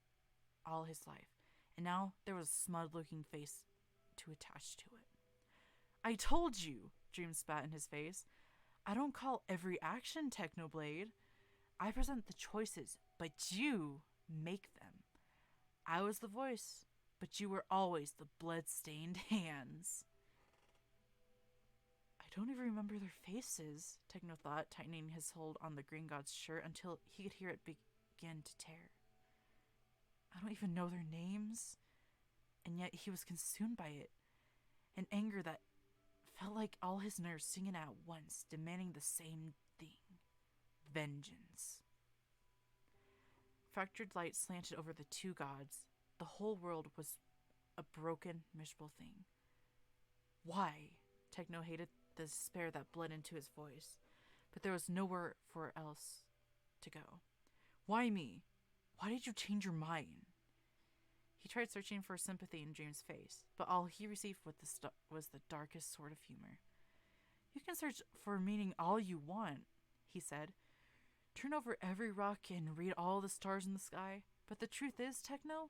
S2: all his life, and now there was a smug-looking face to attach to it. I told you, Dream spat in his face. I don't call every action Technoblade. I present the choices, but you make them. I was the voice, but you were always the blood-stained hands. I don't even remember their faces, Techno thought, tightening his hold on the green god's shirt until he could hear it begin to tear. I don't even know their names, and yet he was consumed by it, an anger that felt like all his nerves singing at once, demanding the same thing. Vengeance. Fractured light slanted over the 2 gods. The whole world was a broken, miserable thing. Why? Techno hated the despair that bled into his voice, but there was nowhere for else to go. Why me? Why did you change your mind? He tried searching for sympathy in Dream's face, but all he received was the darkest sort of humor. You can search for meaning all you want, he said. Turn over every rock and read all the stars in the sky, but the truth is, Techno,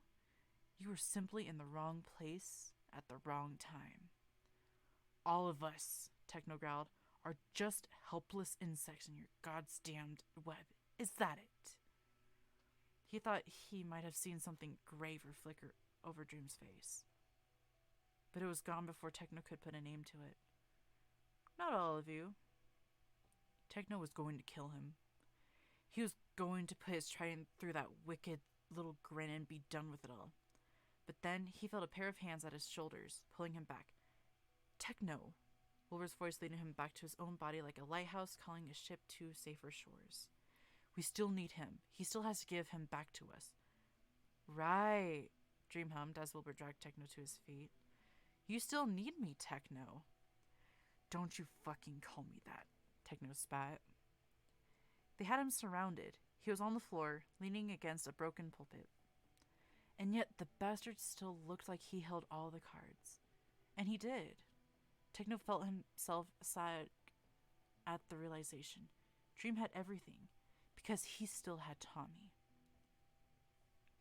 S2: you were simply in the wrong place at the wrong time. All of us, Techno growled, are just helpless insects in your god's damned web. Is that it? He thought he might have seen something graver flicker over Dream's face, but it was gone before Techno could put a name to it. Not all of you. Techno was going to kill him. He was going to put his trident through that wicked little grin and be done with it all. But then he felt a pair of hands at his shoulders, pulling him back. Techno! Wilbur's voice leading him back to his own body like a lighthouse calling a ship to safer shores. We still need him. He still has to give him back to us. Right, Dream hummed as Wilbur dragged Techno to his feet. You still need me, Techno. Don't you fucking call me that, Techno spat. They had him surrounded. He was on the floor, leaning against a broken pulpit. And yet the bastard still looked like he held all the cards. And he did. Techno felt himself sad at the realization. Dream had everything, because he still had Tommy.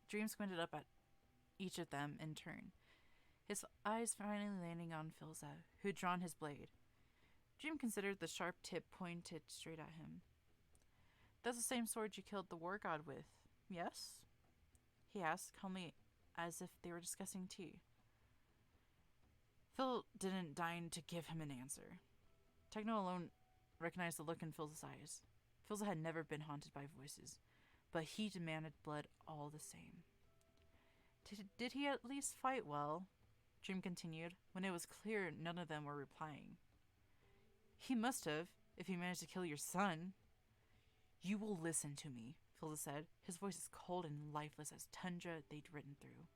S2: Dream squinted up at each of them in turn, his eyes finally landing on Filza, who'd drawn his blade. Dream considered the sharp tip pointed straight at him. That's the same sword you killed the war god with, yes? He asked, calmly, as if they were discussing tea. Phil didn't deign to give him an answer. Techno alone recognized the look in Phil's eyes. Philza had never been haunted by voices, but he demanded blood all the same. Did he at least fight well? Dream continued, when it was clear none of them were replying. He must have, if he managed to kill your son. You will listen to me, Philza said, his voice as cold and lifeless as tundra they'd ridden through.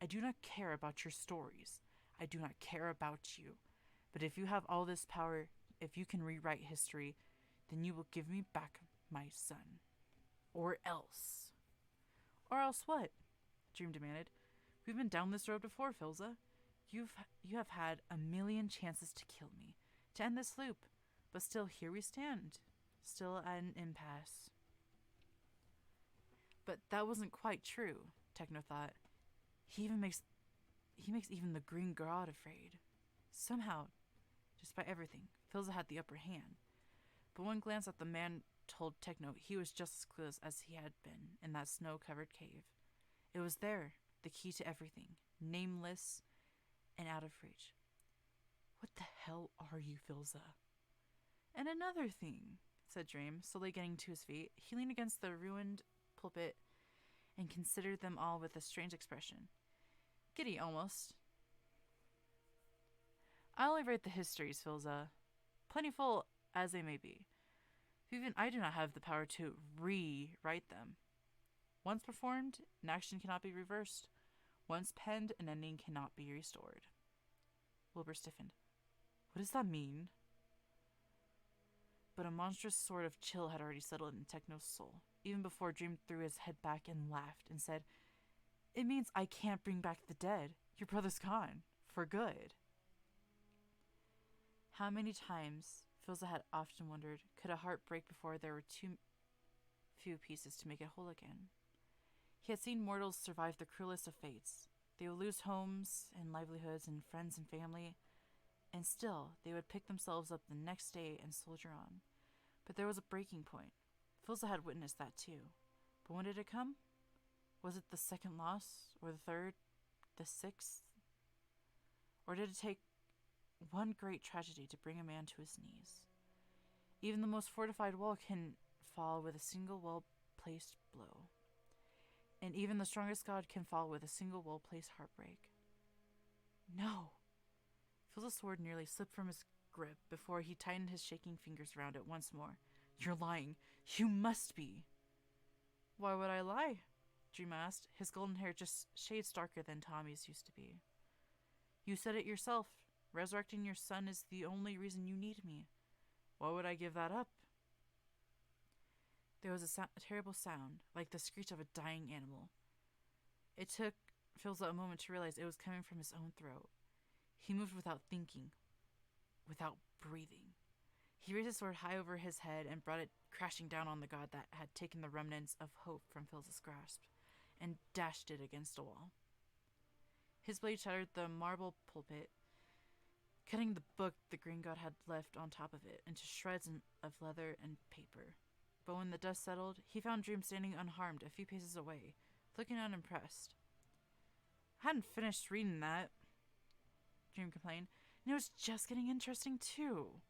S2: I do not care about your stories. I do not care about you. But if you have all this power, if you can rewrite history, then you will give me back my son. Or else. Or else what? Dream demanded. We've been down this road before, Filza. You have had a million chances to kill me, to end this loop, but still here we stand, still at an impasse. But that wasn't quite true, Techno thought. He makes even the Green God afraid. Somehow, despite everything, Filza had the upper hand. But one glance at the man told Techno he was just as clueless as he had been in that snow-covered cave. It was there, the key to everything, nameless and out of reach. What the hell are you, Filza? And another thing, said Dream, slowly getting to his feet. He leaned against the ruined pulpit and considered them all with a strange expression. Giddy, almost. I only write the histories, Filza, plentiful as they may be. Even I do not have the power to rewrite them. Once performed, an action cannot be reversed. Once penned, an ending cannot be restored. Wilbur stiffened. What does that mean? But a monstrous sort of chill had already settled in Techno's soul, even before Dream threw his head back and laughed and said, It means I can't bring back the dead. Your brother's gone. For good. How many times, Filza had often wondered, could a heart break before there were too few pieces to make it whole again? He had seen mortals survive the cruelest of fates. They would lose homes and livelihoods and friends and family, and still they would pick themselves up the next day and soldier on. But there was a breaking point. Filza had witnessed that too. But when did it come? Was it the second loss, or the third, the sixth? Or did it take one great tragedy to bring a man to his knees? Even the most fortified wall can fall with a single well-placed blow. And even the strongest god can fall with a single well-placed heartbreak. No! Filza's sword nearly slipped from his grip before he tightened his shaking fingers around it once more. You're lying. You must be. Why would I lie? Dream asked, his golden hair just shades darker than Tommy's used to be. You said it yourself. Resurrecting your son is the only reason you need me. Why would I give that up? There was a terrible sound, like the screech of a dying animal. It took Filza a moment to realize it was coming from his own throat. He moved without thinking, without breathing. He raised his sword high over his head and brought it crashing down on the god that had taken the remnants of hope from Filza's grasp, and dashed it against a wall. His blade shattered the marble pulpit, cutting the book the green god had left on top of it into shreds of leather and paper. But when the dust settled, he found Dream standing unharmed a few paces away, looking unimpressed. I hadn't finished reading that, Dream complained, and it was just getting interesting too.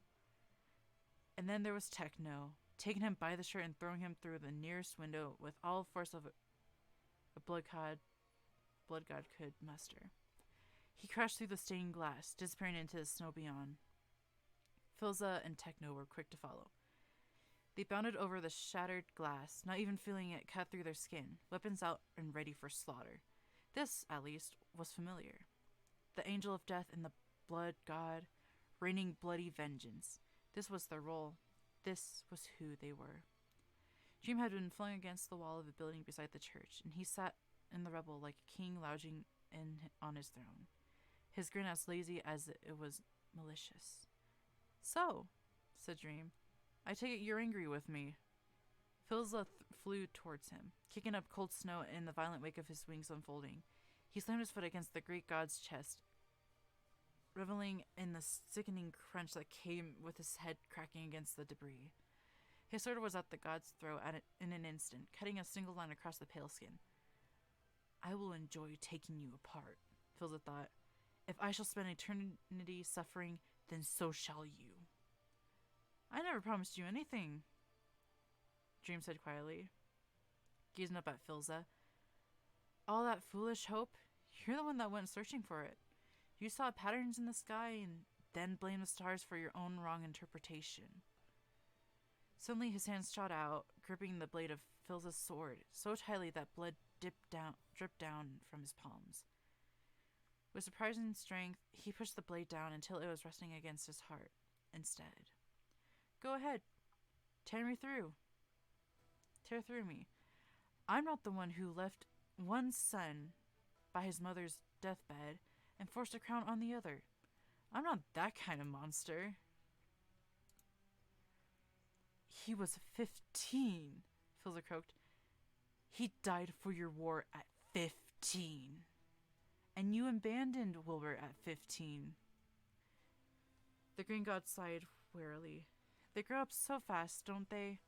S2: And then there was Techno, taking him by the shirt and throwing him through the nearest window with all force of a blood god could muster. He crashed through the stained glass, disappearing into the snow beyond. Filza and Techno were quick to follow. They bounded over the shattered glass, not even feeling it cut through their skin, weapons out and ready for slaughter. This, at least, was familiar. The angel of death and the blood god, raining bloody vengeance. This was their role. This was who they were. Dream had been flung against the wall of the building beside the church, and he sat in the rubble like a king lounging on his throne, his grin as lazy as it was malicious. "So," said Dream, "I take it you're angry with me." Philza flew towards him, kicking up cold snow in the violent wake of his wings unfolding. He slammed his foot against the great god's chest, reveling in the sickening crunch that came with his head cracking against the debris. His sword was at the god's throat in an instant, cutting a single line across the pale skin. "I will enjoy taking you apart," Philza thought. "If I shall spend eternity suffering, then so shall you." "I never promised you anything," Dream said quietly, gazing up at Philza. "All that foolish hope? You're the one that went searching for it. You saw patterns in the sky and then blamed the stars for your own wrong interpretation." Suddenly his hands shot out, gripping the blade of Philza's sword so tightly that blood dripped down from his palms. With surprising strength, he pushed the blade down until it was resting against his heart instead. "Go ahead. Tear me through. Tear through me. I'm not the one who left one son by his mother's deathbed and forced a crown on the other. I'm not that kind of monster." "He was 15, Philza croaked. "He died for your war at 15. And you abandoned Wilbur at 15. The green god sighed wearily. "They grow up so fast, don't they?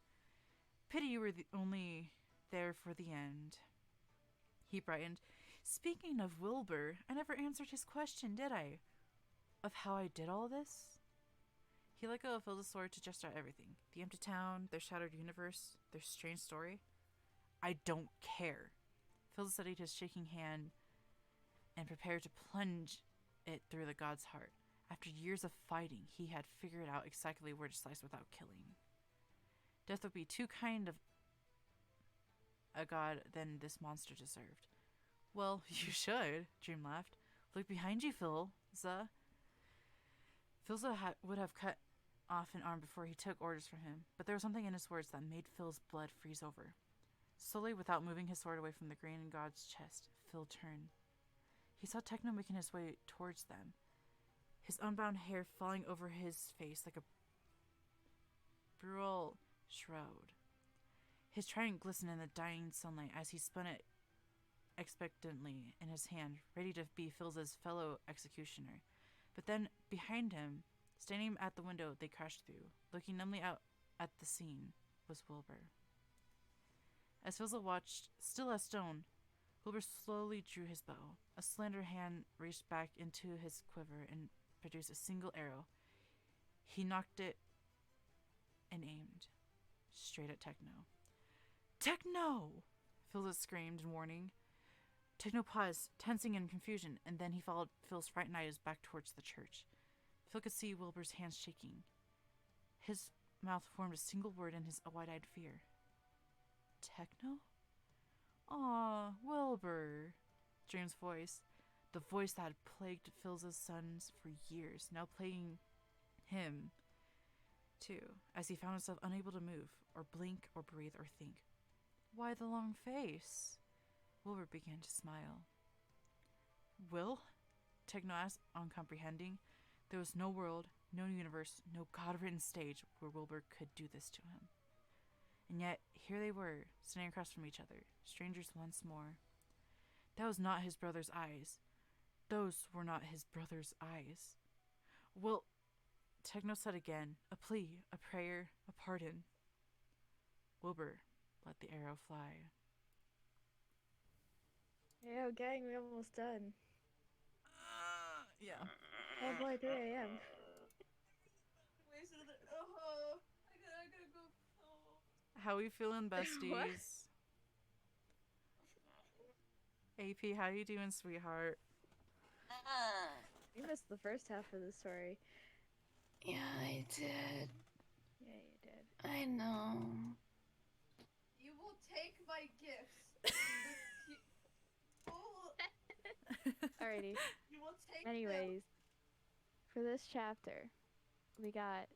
S2: Pity you were only there for the end." He brightened. "Speaking of Wilbur, I never answered his question, did I? Of how I did all this?" He let go of Philza's sword to just out everything. The empty town, their shattered universe, their strange story. "I don't care." Philza steadied his shaking hand and prepared to plunge it through the god's heart. After years of fighting, he had figured out exactly where to slice without killing. Death would be too kind of a god than this monster deserved. "Well, you should," Dream laughed. "Look behind you, Philza." Philza would have cut off an arm before he took orders from him, but there was something in his words that made Phil's blood freeze over. Slowly, without moving his sword away from the green god's chest, Phil turned. He saw Techno making his way towards them, his unbound hair falling over his face like a brutal shroud. His trident glistened in the dying sunlight as he spun it expectantly in his hand, ready to be Philza's fellow executioner. But then, behind him, standing at the window they crashed through, looking numbly out at the scene, was Wilbur. As Philza watched, still as stone, Wilbur slowly drew his bow. A slender hand reached back into his quiver and produced a single arrow. He knocked it and aimed straight at Techno. "Techno!" Philza screamed in warning. Techno paused, tensing in confusion, and then he followed Phil's frightened eyes back towards the church. Phil could see Wilbur's hands shaking. His mouth formed a single word in his wide-eyed fear. "Techno?" "Aw, Wilbur." Dream's voice, the voice that had plagued Philza's sons for years, now plaguing him, too, as he found himself unable to move, or blink, or breathe, or think. "Why the long face?" Wilbur began to smile. "Will?" Techno asked, uncomprehending. There was no world, no universe, no god-written stage where Wilbur could do this to him. And yet, here they were, standing across from each other, strangers once more. That was not his brother's eyes. Those were not his brother's eyes. "Well," Techno said again, a plea, a prayer, a pardon. Wilbur let the arrow fly.
S3: Yo, gang, we almost done.
S2: Yeah.
S3: Oh boy, 3 a.m.
S2: I gotta go. How we feeling, besties? AP, how you doing, sweetheart?
S3: You missed the first half of the story.
S7: Yeah, I did.
S3: Yeah, you did.
S7: I know.
S8: You will take my gifts.
S6: Alrighty.
S8: You will take
S6: Anyways, for this chapter, we got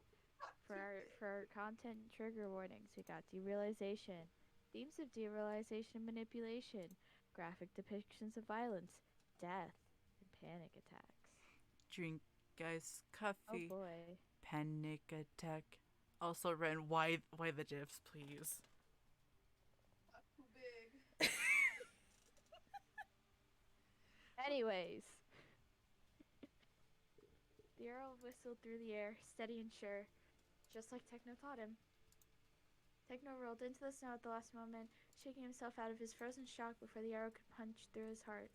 S6: for our content trigger warnings, we got derealization, themes of derealization and manipulation, graphic depictions of violence, death, and panic attacks.
S2: Drink iced
S6: Oh
S2: coffee.
S6: boy.
S2: Panic attack. Also, Ren, why the gifs, please?
S8: too big.
S6: Anyways. The arrow whistled through the air, steady and sure, just like Techno taught him. Techno rolled into the snow at the last moment, shaking himself out of his frozen shock before the arrow could punch through his heart.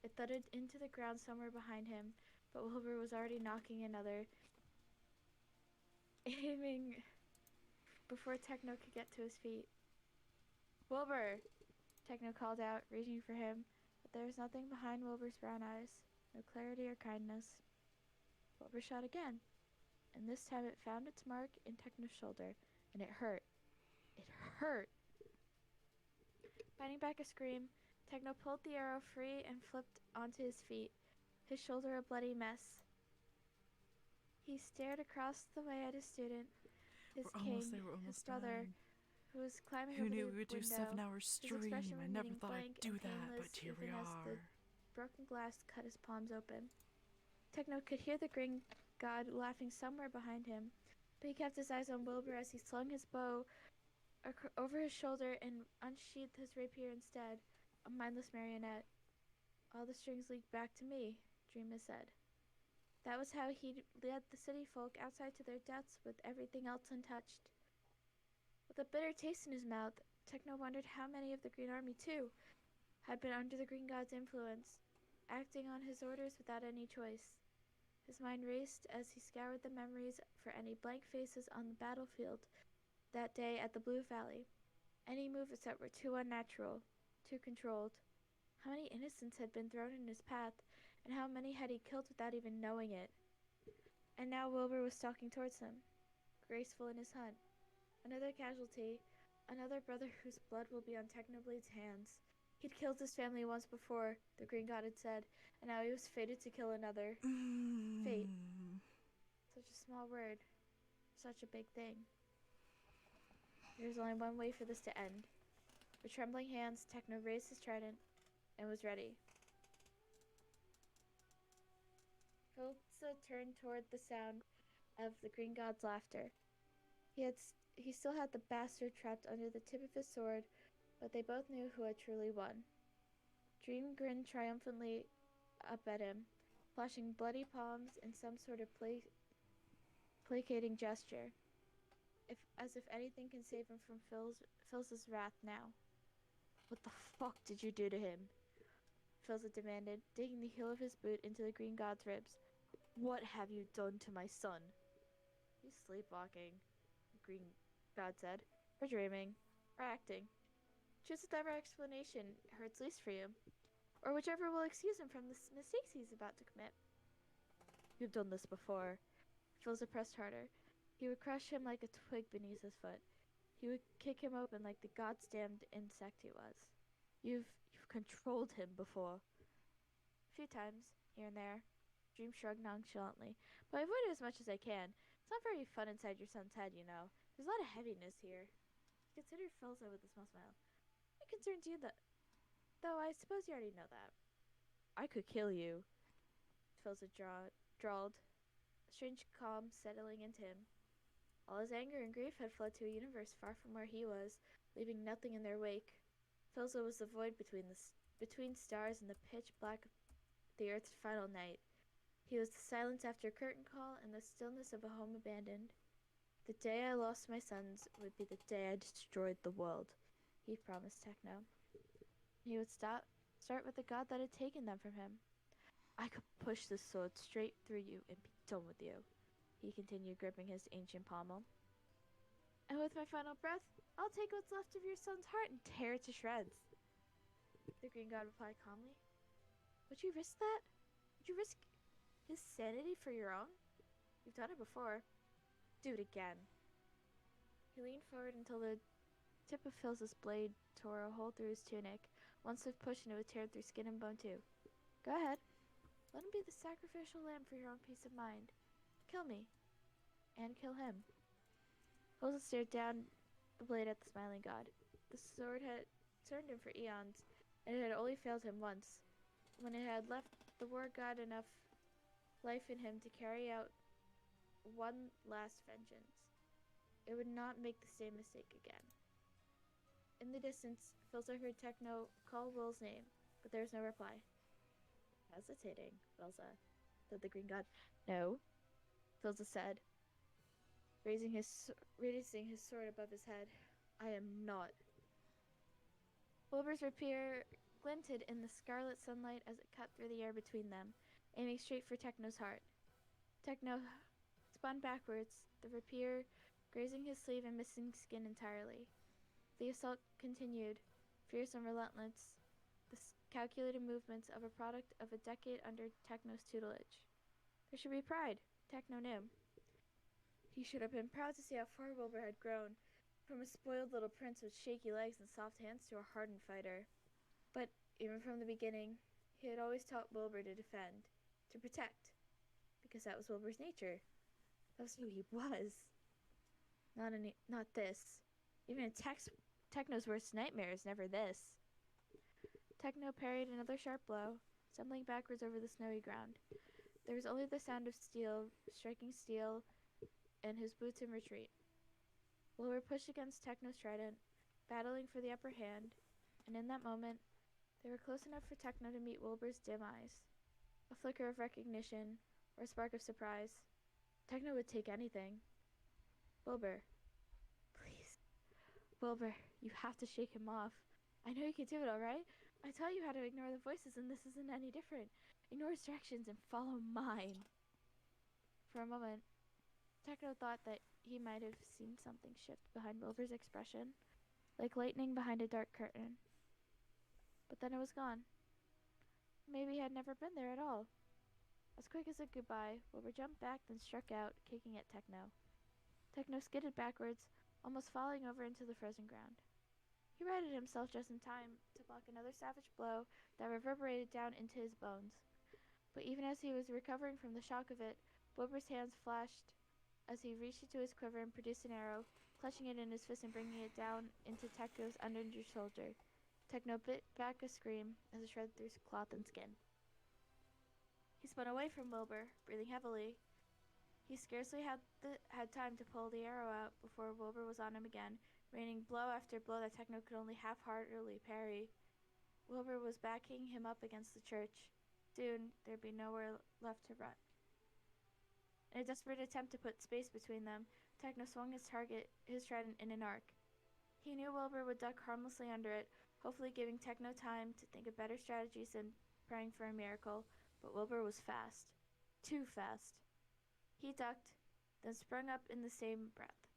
S6: It thudded into the ground somewhere behind him, but Wilbur was already knocking another, aiming before Techno could get to his feet. Wilbur! Techno called out, reaching for him, but there was nothing behind Wilbur's brown eyes, no clarity or kindness. Wilbur shot again, and this time it found its mark in Techno's shoulder, and it hurt. It hurt! Fighting back a scream, Techno pulled the arrow free and flipped onto his feet, his shoulder a bloody mess. He stared across the way at his student, his
S2: We're
S6: king,
S2: almost there. We're
S6: his
S2: almost
S6: brother,
S2: done.
S6: who was climbing
S2: Who
S6: over
S2: knew
S6: the
S2: we would do
S6: window,
S2: 7 hour
S6: his
S2: stream?
S6: expression
S2: I never
S6: remaining
S2: thought I'd
S6: blank
S2: do
S6: and
S2: that, but
S6: painless
S2: here we
S6: even as the
S2: are.
S6: broken glass cut his palms open. Techno could hear the green god laughing somewhere behind him, but he kept his eyes on Wilbur as he slung his bow over his shoulder and unsheathed his rapier instead, a mindless marionette. All the strings lead back to me, Dreama said. That was how he'd led the city folk outside to their deaths with everything else untouched. With a bitter taste in his mouth, Techno wondered how many of the Green Army, too, had been under the Green God's influence, acting on his orders without any choice. His mind raced as he scoured the memories for any blank faces on the battlefield that day at the Blue Valley. Any movements that were too unnatural, too controlled. How many innocents had been thrown in his path, and how many had he killed without even knowing it? And now Wilbur was stalking towards him, graceful in his hunt. Another casualty, another brother whose blood will be on Technoblade's hands. He'd killed his family once before, the Green God had said, and now he was fated to kill another. Fate. Such a small word. Such a big thing. There was only one way for this to end. With trembling hands, Techno raised his trident and was ready. Philipsa turned toward the sound of the Green God's laughter. He still had the bastard trapped under the tip of his sword, but they both knew who had truly won. Dream grinned triumphantly up at him, flashing bloody palms in some sort of placating gesture, as if anything can save him from Phil's wrath now. What the fuck did you do to him? Philza demanded, digging the heel of his boot into the Green God's ribs. What have you done to my son? He's sleepwalking, the Green God said. Or dreaming. Or acting. Choose whatever explanation hurts least for you. Or whichever will excuse him from the mistakes he's about to commit. You've done this before. Philza pressed harder. He would crush him like a twig beneath his foot. He would kick him open like the god's-damned insect he was. You've controlled him before. A few times, here and there. Dream shrugged nonchalantly. But I avoid it as much as I can. It's not very fun inside your son's head, you know. There's a lot of heaviness here. He considered Philza with a small smile. What concerns you, though I suppose you already know that. I could kill you, Philza drawled, a strange calm settling into him. All his anger and grief had fled to a universe far from where he was, leaving nothing in their wake. Philza was the void between stars and the pitch black of the earth's final night. He was the silence after a curtain call and the stillness of a home abandoned. The day I lost my sons would be the day I destroyed the world, he promised Techno. He would start with the god that had taken them from him. I could push this sword straight through you and be done with you, he continued, gripping his ancient pommel. And with my final breath, I'll take what's left of your son's heart and tear it to shreds. The Green God replied calmly. Would you risk that? Would you risk his sanity for your own? You've done it before. Do it again. He leaned forward until the tip of Phil's blade tore a hole through his tunic. One swift push and it would tear through skin and bone too. Go ahead. Let him be the sacrificial lamb for your own peace of mind. Kill me. And kill him. Hilda stared down the blade at the smiling god. The sword had turned him for eons, and it had only failed him once, when it had left the war god enough life in him to carry out one last vengeance. It would not make the same mistake again. In the distance, Filza heard Techno call Will's name, but there was no reply. Hesitating, Filza, said the green god. No, Filza said, raising his sword above his head. I am not. Wilbur's rapier glinted in the scarlet sunlight as it cut through the air between them, aiming straight for Techno's heart. Techno spun backwards, the rapier grazing his sleeve and missing skin entirely. The assault continued, fierce and relentless, the calculated movements of a product of a decade under Techno's tutelage. There should be pride, Techno knew. He should have been proud to see how far Wilbur had grown, from a spoiled little prince with shaky legs and soft hands to a hardened fighter. But even from the beginning, he had always taught Wilbur to defend, to protect, because that was Wilbur's nature. That was who he was. Not this. Even in Techno's worst nightmare is never this. Techno parried another sharp blow, stumbling backwards over the snowy ground. There was only the sound of steel striking steel and his boots in retreat. Wilbur pushed against Techno's trident, battling for the upper hand, and in that moment, they were close enough for Techno to meet Wilbur's dim eyes. A flicker of recognition, or a spark of surprise. Techno would take anything. Wilbur. Please. Wilbur, you have to shake him off. I know you can do it, alright? I tell you how to ignore the voices and this isn't any different. Ignore his directions and follow mine. For a moment, Techno thought that he might have seen something shift behind Wilbur's expression, like lightning behind a dark curtain. But then it was gone. Maybe he had never been there at all. As quick as a goodbye, Wilbur jumped back, then struck out, kicking at Techno. Techno skidded backwards, almost falling over into the frozen ground. He righted himself just in time to block another savage blow that reverberated down into his bones. But even as he was recovering from the shock of it, Wilbur's hands flashed as he reached into his quiver and produced an arrow, clutching it in his fist and bringing it down into Techno's uninjured shoulder. Techno bit back a scream as it shredded through cloth and skin. He spun away from Wilbur, breathing heavily. He scarcely had time to pull the arrow out before Wilbur was on him again, raining blow after blow that Techno could only half-heartedly parry. Wilbur was backing him up against the church. Soon, there'd be nowhere left to run. In a desperate attempt to put space between them, Techno swung his trident in an arc. He knew Wilbur would duck harmlessly under it, hopefully giving Techno time to think of better strategies than praying for a miracle, but Wilbur was fast. Too fast. He ducked, then sprung up in the same breath.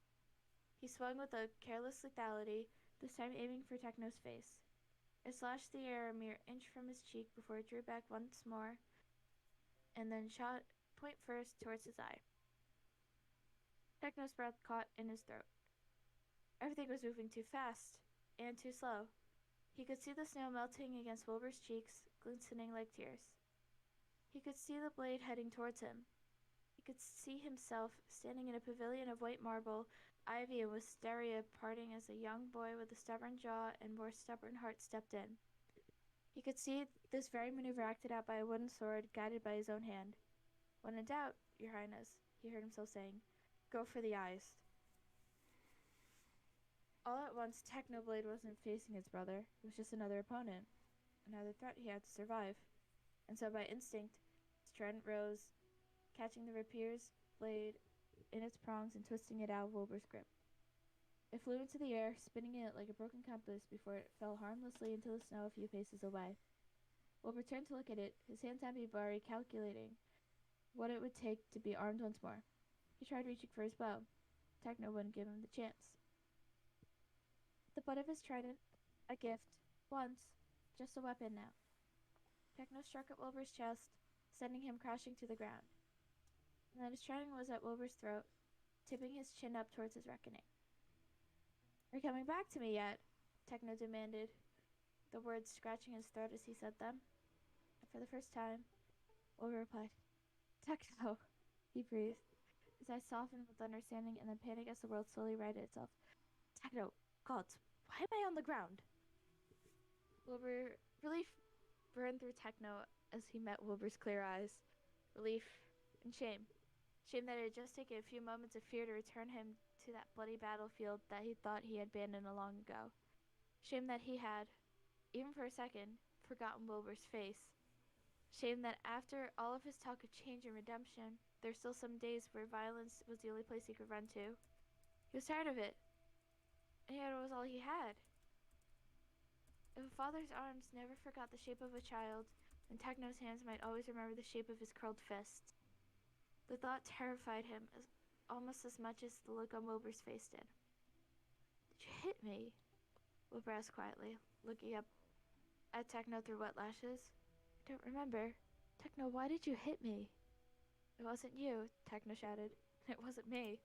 S6: He swung with a careless lethality, this time aiming for Techno's face. It slashed the air a mere inch from his cheek before it drew back once more, and then shot point first towards his eye. Techno's breath caught in his throat. Everything was moving too fast, and too slow. He could see the snow melting against Wilbur's cheeks, glistening like tears. He could see the blade heading towards him. He could see himself standing in a pavilion of white marble, ivy and wisteria parting as a young boy with a stubborn jaw and more stubborn heart stepped in. He could see this very maneuver acted out by a wooden sword guided by his own hand. When in doubt, Your Highness, he heard himself saying, go for the eyes. All at once, Technoblade wasn't facing his brother. It was just another opponent, another threat he had to survive. And so by instinct, his trident rose, catching the rapier's blade in its prongs and twisting it out of Wilbur's grip. It flew into the air, spinning it like a broken compass before it fell harmlessly into the snow a few paces away. Wilbur turned to look at it, his hands empty-body, calculating what it would take to be armed once more. He tried reaching for his bow. Techno wouldn't give him the chance. The butt of his trident, a gift, once, just a weapon now. Techno struck at Wilbur's chest, sending him crashing to the ground. And then his trident was at Wilbur's throat, tipping his chin up towards his reckoning. Are you coming back to me yet? Techno demanded, the words scratching his throat as he said them. And for the first time, Wilbur replied, Techno, he breathed. His eyes softened with understanding and then panic as the world slowly righted itself. Techno, gods, why am I on the ground? Wilbur, relief burned through Techno as he met Wilbur's clear eyes. Relief and shame. Shame that it had just taken a few moments of fear to return him to that bloody battlefield that he thought he had abandoned long ago. Shame that he had, even for a second, forgotten Wilbur's face. Shame that after all of his talk of change and redemption, there's still some days where violence was the only place he could run to. He was tired of it, and yet it was all he had. If a father's arms never forgot the shape of a child, then Techno's hands might always remember the shape of his curled fists. The thought terrified him almost as much as the look on Wilbur's face did. Did you hit me? Wilbur asked quietly, looking up at Techno through wet lashes. I don't remember. Techno, why did you hit me? It wasn't you, Techno shouted. It wasn't me.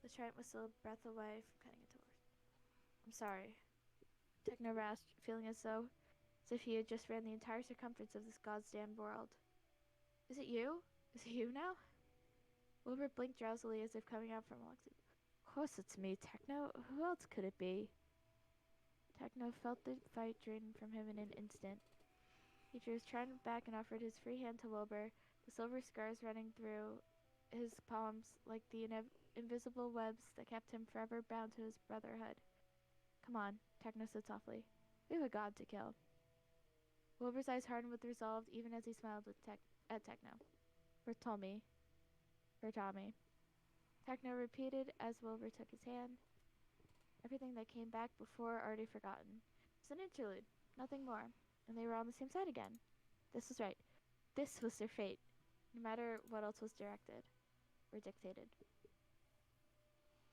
S6: The trident was still a breath away from cutting into words. I'm sorry. Techno rasped, feeling as if he had just ran the entire circumference of this goddamn world. Is it you? Is it you now? Wilbur blinked drowsily as if coming out from a sleep. Of course it's me, Techno. Who else could it be? Techno felt the fight drain from him in an instant. He drew his trident back and offered his free hand to Wilbur, the silver scars running through his palms like the invisible webs that kept him forever bound to his brotherhood. Come on, Techno said softly. We have a god to kill. Wilbur's eyes hardened with resolve even as he smiled at Techno. For Tommy. For Tommy. Techno repeated as Wilbur took his hand. Everything that came back before already forgotten. It was an interlude, nothing more, and they were on the same side again. This was right. This was their fate, no matter what else was directed or dictated.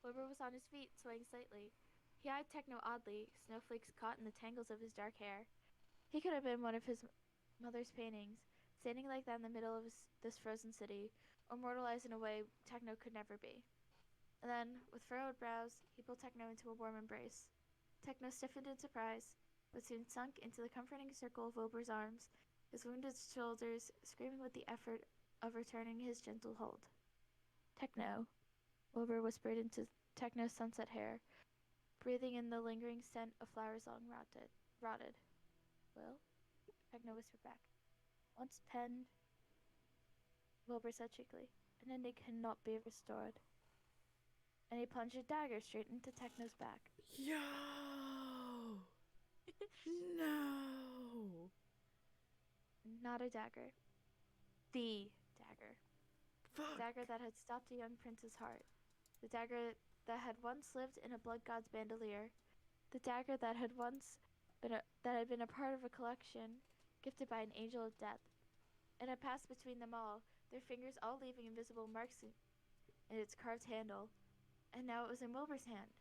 S6: Wilbur was on his feet, swaying slightly. He eyed Techno oddly, snowflakes caught in the tangles of his dark hair. He could have been one of his mother's paintings, standing like that in the middle of this frozen city, or mortalized in a way Techno could never be. And then, with furrowed brows, he pulled Techno into a warm embrace. Techno stiffened in surprise, but soon sunk into the comforting circle of Wilbur's arms, his wounded shoulders screaming with the effort of returning his gentle hold. Techno, Wilbur whispered into Techno's sunset hair, breathing in the lingering scent of flowers long rotted. Will? Techno whispered back. Once penned, Wilbur said cheekily, an ending cannot be restored. And he plunged a dagger straight into Techno's back.
S2: Yo! No!
S6: Not a dagger. The dagger.
S2: Fuck!
S6: The dagger that had stopped a young prince's heart. The dagger that had once lived in a blood god's bandolier. The dagger that had once been a part of a collection gifted by an angel of death. It had passed between them all, their fingers all leaving invisible marks in its carved handle. And now it was in Wilbur's hand.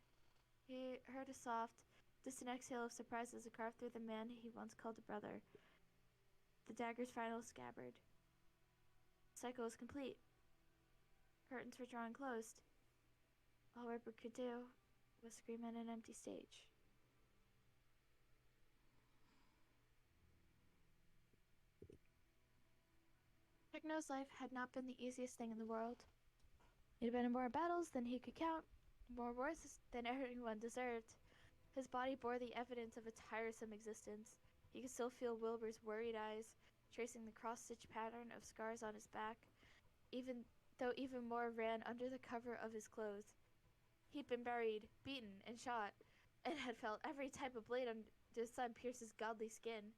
S6: He heard a soft, distant exhale of surprise as it carved through the man he once called a brother. The dagger's final scabbard. The cycle was complete. Curtains were drawn closed. All Wilbur could do was scream at an empty stage. Techno's life had not been the easiest thing in the world. He had been in more battles than he could count, more wars than anyone deserved. His body bore the evidence of a tiresome existence. He could still feel Wilbur's worried eyes, tracing the cross-stitch pattern of scars on his back, even more ran under the cover of his clothes. He'd been buried, beaten, and shot, and had felt every type of blade under the sun pierce his godly skin.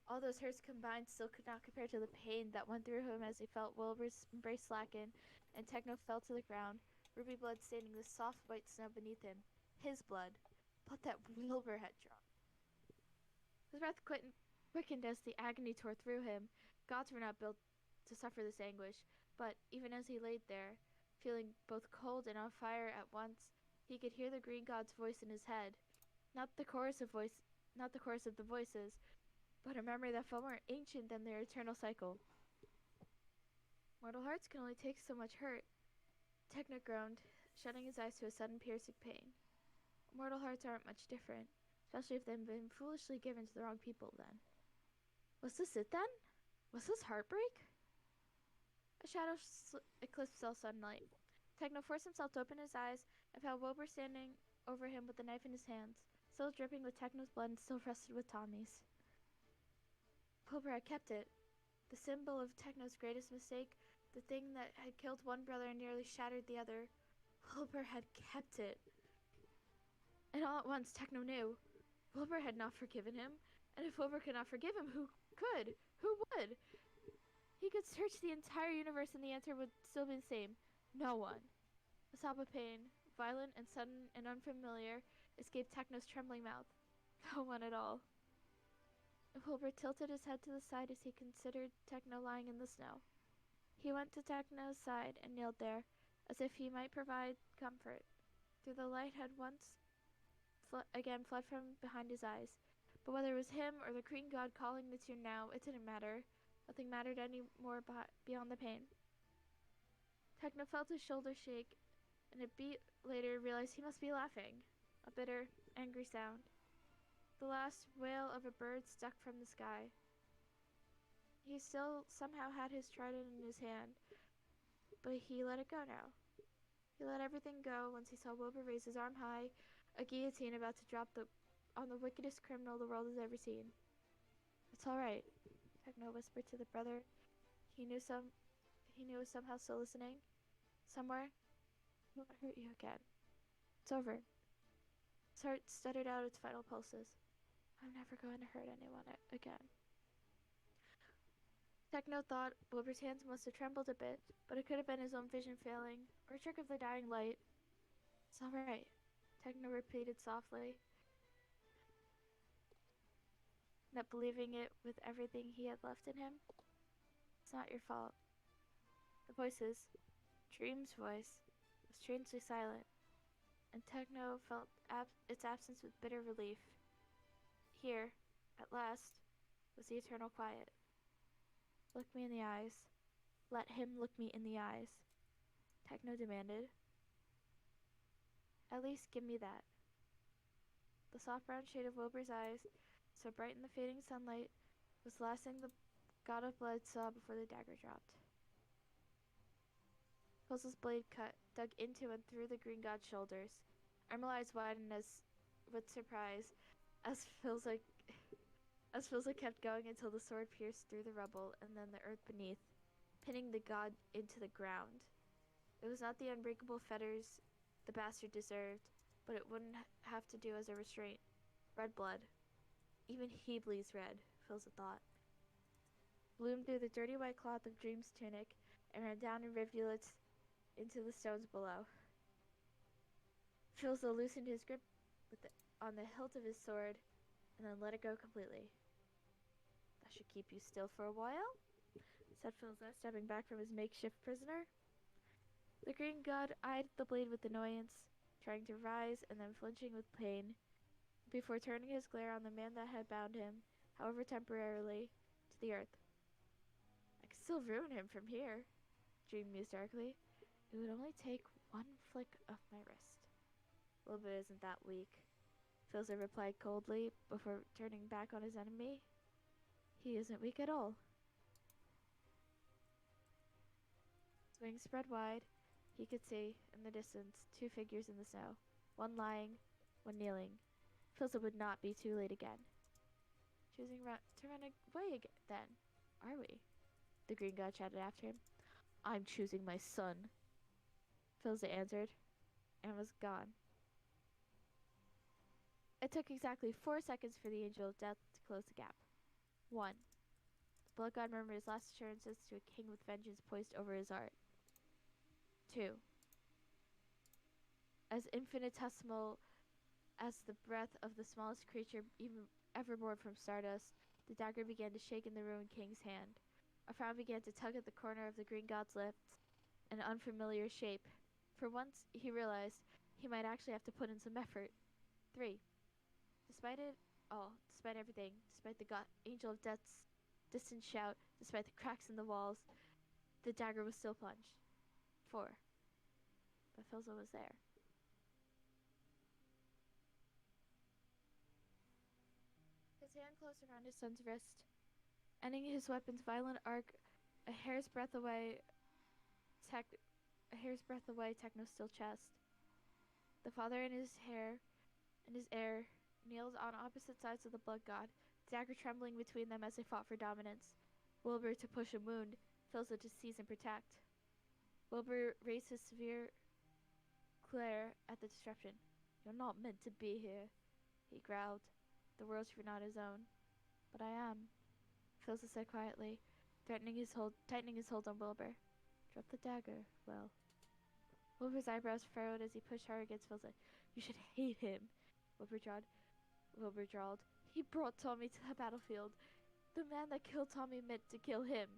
S6: All those hurts combined still could not compare to the pain that went through him as he felt Wilbur's embrace slacken, and Techno fell to the ground, ruby blood staining the soft white snow beneath him. His blood that Wilbur had drawn. His breath quickened as the agony tore through him. Gods were not built to suffer this anguish, but even as he laid there, feeling both cold and on fire at once, he could hear the green god's voice in his head. Not the chorus of the voices, but a memory that felt more ancient than their eternal cycle. Mortal hearts can only take so much hurt. Techno groaned, shutting his eyes to a sudden piercing pain. mortal hearts aren't much different, especially if they've been foolishly given to the wrong people then. Was this it then? Was this heartbreak? A shadow eclipsed all sunlight. Techno forced himself to open his eyes and found Wilbur standing over him with a knife in his hands, still dripping with Techno's blood and still rusted with Tommy's. Wilbur had kept it. The symbol of Techno's greatest mistake, the thing that had killed one brother and nearly shattered the other. Wilbur had kept it. And all at once, Techno knew. Wilbur had not forgiven him, and if Wilbur could not forgive him, who could? Who would? He could search the entire universe and the answer would still be the same. No one. A sob of pain, violent and sudden and unfamiliar, escaped Techno's trembling mouth. No one at all. Wilbur tilted his head to the side as he considered Techno lying in the snow. He went to Techno's side and kneeled there, as if he might provide comfort. Through the light had once again fled from behind his eyes. But whether it was him or the Green God calling the tune now, it didn't matter. Nothing mattered any more beyond the pain. Techno felt his shoulder shake, and a beat later realized he must be laughing. A bitter, angry sound. The last wail of a bird stuck from the sky. He still somehow had his trident in his hand, but he let it go now. He let everything go once he saw Wilbur raise his arm high, a guillotine about to drop on the wickedest criminal the world has ever seen. It's all right, Techno whispered to the brother he knew was somehow still listening. Somewhere, he won't hurt you again. It's over. His heart stuttered out its final pulses. I'm never going to hurt anyone again. Techno thought Wilbur's hands must have trembled a bit, but it could have been his own vision failing, or a trick of the dying light. It's all right, Techno repeated softly, not believing it with everything he had left in him. It's not your fault. The voices, Dream's voice, was strangely silent, and Techno felt its absence with bitter relief. Here, at last, was the eternal quiet. Look me in the eyes. Let him look me in the eyes, Techno demanded. At least give me that. The soft brown shade of Wilbur's eyes, so bright in the fading sunlight, was the last thing the god of blood saw before the dagger dropped. Phil's blade cut, dug into and through the green god's shoulders. Armor eyes widened with surprise as Phil's kept going until the sword pierced through the rubble and then the earth beneath, pinning the god into the ground. It was not the unbreakable fetters the bastard deserved, but it wouldn't have to do as a restraint. Red blood. Even he bleeds red, Phil's thought. Bloomed through the dirty white cloth of Dream's tunic and ran down in rivulets into the stones below. Philza loosened his grip on the hilt of his sword and then let it go completely. That should keep you still for a while, said Philza, stepping back from his makeshift prisoner. The green god eyed the blade with annoyance, trying to rise and then flinching with pain, before turning his glare on the man that had bound him, however temporarily, to the earth. I could still ruin him from here, Dream mused darkly. It would only take one flick of my wrist. Wilbur isn't that weak, Philza replied coldly, before turning back on his enemy. He isn't weak at all. His wings spread wide. He could see, in the distance, two figures in the snow, one lying, one kneeling. Philza would not be too late again. Choosing to run away again, then, are we? The green god shouted after him. I'm choosing my son, Philza answered, and was gone. It took exactly 4 seconds for the Angel of Death to close the gap. 1. The blood god murmured his last assurances to a king with vengeance poised over his heart. 2. As infinitesimal as the breath of the smallest creature ever born from stardust, the dagger began to shake in the ruined king's hand. A frown began to tug at the corner of the green god's lips, an unfamiliar shape. For once, he realized he might actually have to put in some effort. 3. Despite everything, despite the Angel of Death's distant shout, despite the cracks in the walls, the dagger was still plunged. 4. But Philza was there. hand closed around his son's wrist, ending his weapon's violent arc a hair's breadth away. Techno's still chest. The father and his heir kneeled on opposite sides of the blood god, dagger trembling between them as they fought for dominance. Wilbur to push and wound, Philza to seize and protect. Wilbur raised his severe glare at the disruption. "You're not meant to be here," he growled. "The worlds were not his own." "But I am," Philza said quietly, tightening his hold on Wilbur. "Drop the dagger, Will." Wilbur's eyebrows furrowed as he pushed hard against Philza. "You should hate him," Wilbur drawled. "He brought Tommy to the battlefield. The man that killed Tommy meant to kill him.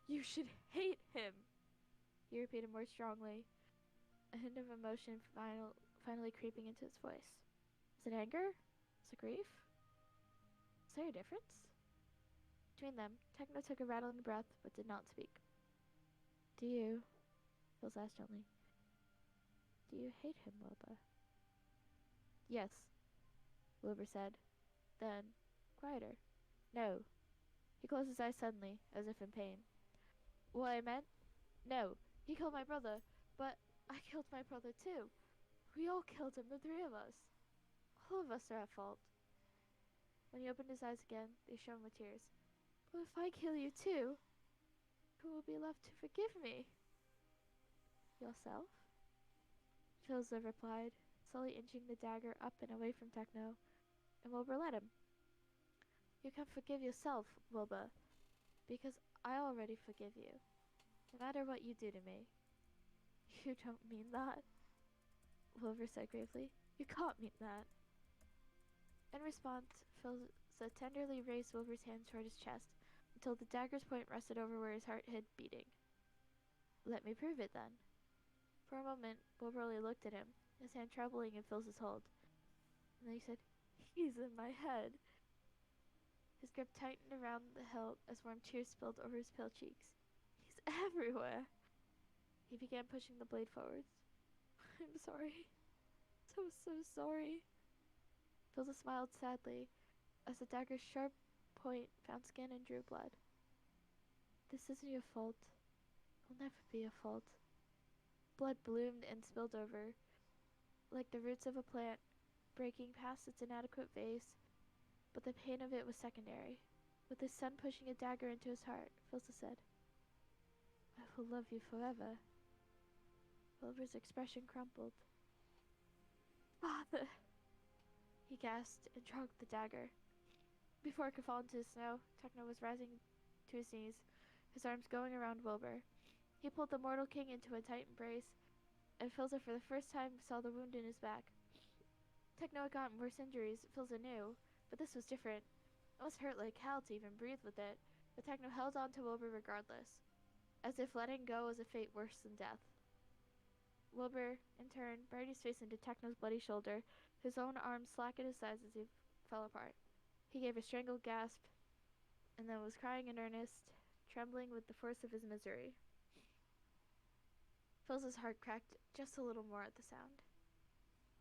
S6: You should hate him," he repeated more strongly, a hint of emotion finally creeping into his voice. Was it anger? Was it grief? Was there a difference? Between them, Techno took a rattling breath but did not speak. "Do you," Phil asked gently, "do you hate him, Wilbur?" "Yes," Wilbur said. Then, quieter. "No." He closed his eyes suddenly, as if in pain. "What I meant? No. He killed my brother, but I killed my brother too. We all killed him, the three of us. All of us are at fault." When he opened his eyes again, they shone with tears. "But if I kill you too, who will be left to forgive me?" "Yourself?" Philza replied, slowly inching the dagger up and away from Techno, and Wilbur let him. "You can forgive yourself, Wilbur, because I already forgive you, no matter what you do to me." "You don't mean that," Wilbur said gravely. "You can't mean that." In response, Philza tenderly raised Wilbur's hand toward his chest until the dagger's point rested over where his heart had beating. "Let me prove it, then." For a moment, Wilbur only looked at him, his hand trembling in Philza's hold. And then he said, "He's in my head." His grip tightened around the hilt as warm tears spilled over his pale cheeks. "He's everywhere." He began pushing the blade forwards. "I'm sorry. So sorry." Philza smiled sadly as the dagger's sharp point found skin and drew blood. "This isn't your fault. It will never be your fault." Blood bloomed and spilled over, like the roots of a plant, breaking past its inadequate vase, but the pain of it was secondary. With his son pushing a dagger into his heart, Philza said, "I will love you forever." Wilbur's expression crumpled. "Father!" he gasped and dragged the dagger. Before it could fall into the snow, Techno was rising to his knees, his arms going around Wilbur. He pulled the mortal king into a tight embrace, and Philza for the first time saw the wound in his back. Techno had gotten worse injuries, Philza knew, but this was different. It must hurt like hell to even breathe with it, but Techno held on to Wilbur regardless, as if letting go was a fate worse than death. Wilbur, in turn, buried his face into Techno's bloody shoulder, his own arms slack at his sides as he fell apart. He gave a strangled gasp, and then was crying in earnest, trembling with the force of his misery. Philza's heart cracked just a little more at the sound.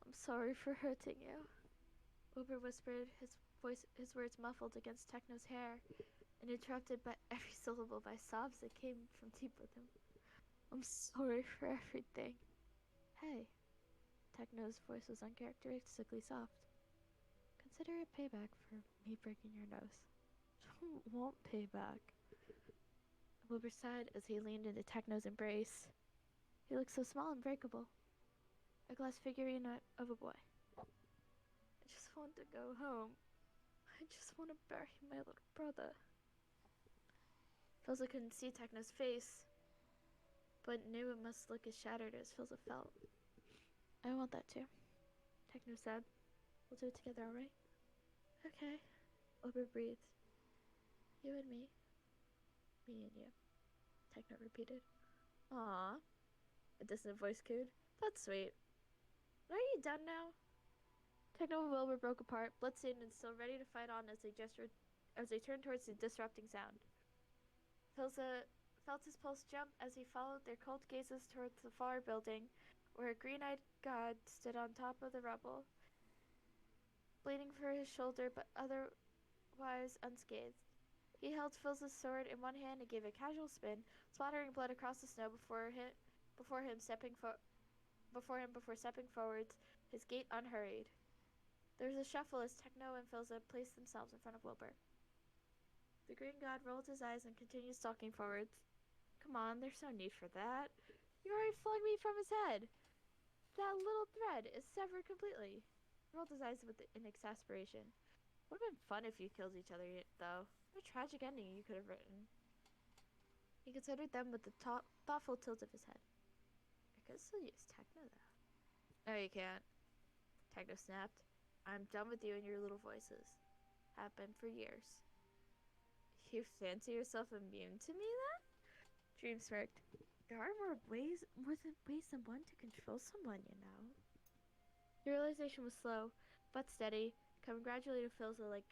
S6: "I'm sorry for hurting you," Wilbur whispered, his words muffled against Techno's hair and interrupted by every syllable by sobs that came from deep within him. "I'm sorry for everything." "Hey," Techno's voice was uncharacteristically soft. "Consider it payback for me breaking your nose." "I don't want payback." Wilbur sighed as he leaned into Techno's embrace. He looked so small and breakable. A glass figurine of a boy. "I just want to go home. I just want to bury my little brother." Philza couldn't see Techno's face, but knew it must look as shattered as Philza felt. "I want that too," Techno said. "We'll do it together, alright?" "Okay," Wilbur breathed. "You and me and you," Techno repeated. "Aww," a distant voice cooed. "That's sweet. Are you done now?" Techno and Wilbur broke apart, bloodstained and still ready to fight on as they turned towards the disrupting sound. Philza felt his pulse jump as he followed their cold gazes towards the far building, where a green-eyed god stood on top of the rubble, bleeding for his shoulder but otherwise unscathed. He held Phil's sword in one hand and gave a casual spin, splattering blood across the snow before him stepping forwards, his gait unhurried. There was a shuffle as Techno and Philza placed themselves in front of Wilbur. The green god rolled his eyes and continued stalking forwards. Come on, there's no need for that. You already flung me from his head. That little thread is severed completely. He rolled his eyes in exasperation. Would have been fun if you killed each other, though. What a tragic ending you could have written. He considered them with a thoughtful tilt of his head. I could still use Techno, though. No, you can't. Techno snapped. I'm done with you and your little voices. Have been for years. You fancy yourself immune to me, then? Dream smirked. There are more than ways than one to control someone, you know. The realization was slow, but steady, coming gradually to Philza like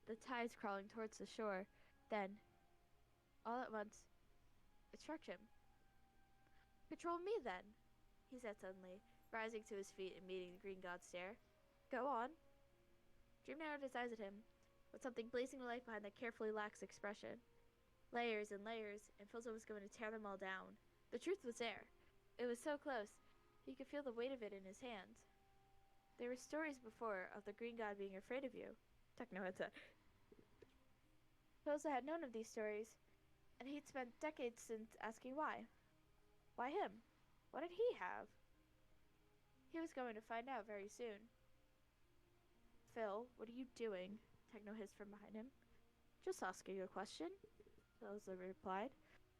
S6: the tides crawling towards the shore. Then, all at once, it struck him. Control me, then, he said suddenly, rising to his feet and meeting the green god's stare. Go on. Dream narrowed his eyes at him, with something blazing light behind that carefully lax expression. Layers and layers, and Philza was going to tear them all down. The truth was there. It was so close, he could feel the weight of it in his hands. There were stories before of the green god being afraid of you, Techno had said. Philza had known of these stories, and he'd spent decades since asking why. Why him? What did he have? He was going to find out very soon. Phil, what are you doing? Techno hissed from behind him. Just asking a question, Philza replied.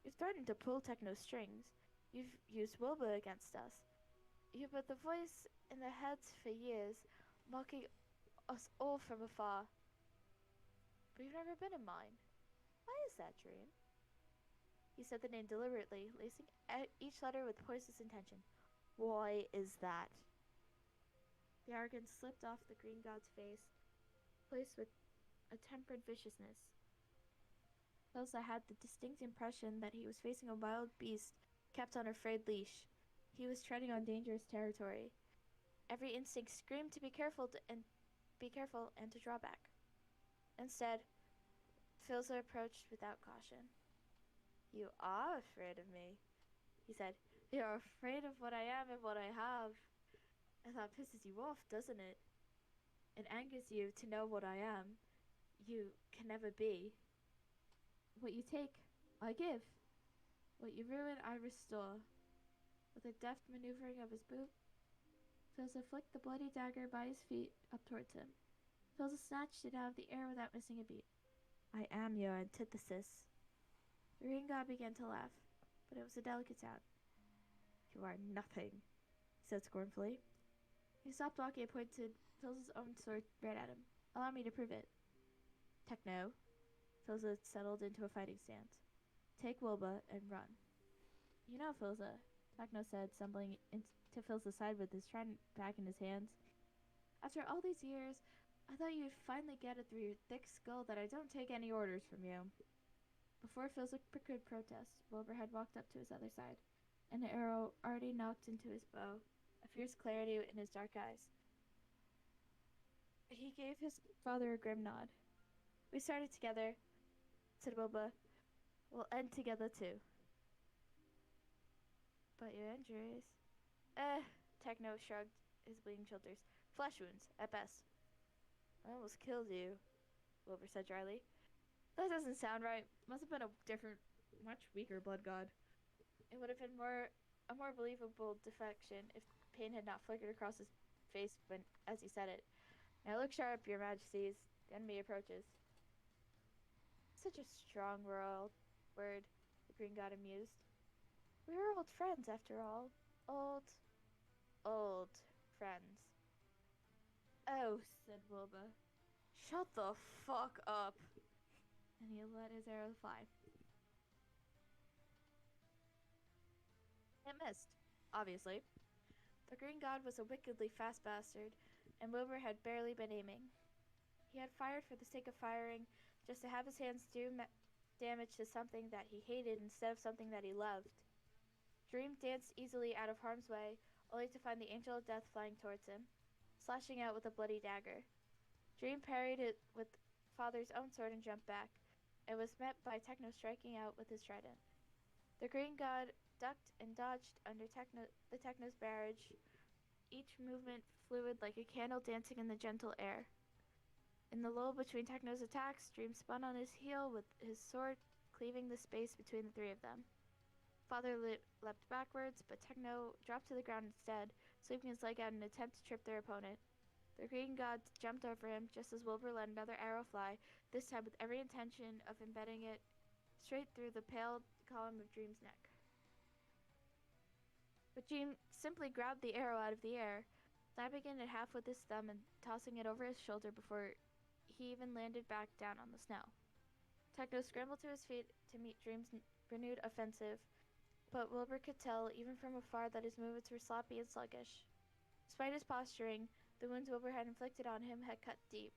S6: You've threatened to pull Techno's strings. You've used Wilbur against us. You've been the voice in their heads for years, mocking us all from afar. But you've never been in mine. Why is that, Dream? He said the name deliberately, lacing each letter with poisonous intention. Why is that? The arrogance slipped off the green god's face, placed with a tempered viciousness. Philza had the distinct impression that he was facing a wild beast kept on a frayed leash. He was treading on dangerous territory. Every instinct screamed to be careful and to draw back. Instead, Philza approached without caution. You are afraid of me, he said. You're afraid of what I am and what I have. And that pisses you off, doesn't it? It angers you to know what I am. You can never be. What you take, I give. What you ruin, I restore. With a deft maneuvering of his boot, Philza flicked the bloody dagger by his feet up towards him. Philza snatched it out of the air without missing a beat. I am your antithesis. The green god began to laugh, but it was a delicate sound. You are nothing, he said scornfully. He stopped walking and pointed Philza's own sword right at him. Allow me to prove it. Techno. Philza settled into a fighting stance. Take Wilbur and run. You know, Philza, Techno said, stumbling into Philza's side with his trident back in his hands. After all these years, I thought you'd finally get it through your thick skull that I don't take any orders from you. Before Philza could protest, Wilbur had walked up to his other side, an arrow already knocked into his bow, a fierce clarity in his dark eyes. He gave his father a grim nod. We started together, said Wilbur. We'll end together too. But your injuries? Techno shrugged his bleeding shoulders. Flesh wounds, at best. I almost killed you, Wilbur said dryly. That doesn't sound right. Must have been a different, much weaker blood god. It would have been a more believable defection if pain had not flickered across his face as he said it. Now look sharp, your majesties. The enemy approaches. Such a strong word, the green god amused. We were old friends, after all. Old friends. Oh, said Wilbur. Shut the fuck up. And he let his arrow fly. It missed, obviously. The green god was a wickedly fast bastard, and Wilbur had barely been aiming. He had fired for the sake of firing, just to have his hands do damage to something that he hated instead of something that he loved. Dream danced easily out of harm's way, only to find the angel of death flying towards him, slashing out with a bloody dagger. Dream parried it with father's own sword and jumped back. It was met by Techno striking out with his trident. The green god ducked and dodged under the Techno's barrage, each movement fluid like a candle dancing in the gentle air. In the lull between Techno's attacks, Dream spun on his heel with his sword cleaving the space between the three of them. Father leapt backwards, but Techno dropped to the ground instead, sweeping his leg out in an attempt to trip their opponent. The green god jumped over him just as Wilbur let another arrow fly, this time with every intention of embedding it straight through the pale column of Dream's neck. But Dream simply grabbed the arrow out of the air, snapping it in half with his thumb and tossing it over his shoulder before he even landed back down on the snow. Techno scrambled to his feet to meet Dream's renewed offensive, but Wilbur could tell even from afar that his movements were sloppy and sluggish. Despite his posturing, the wounds Wilbur had inflicted on him had cut deep,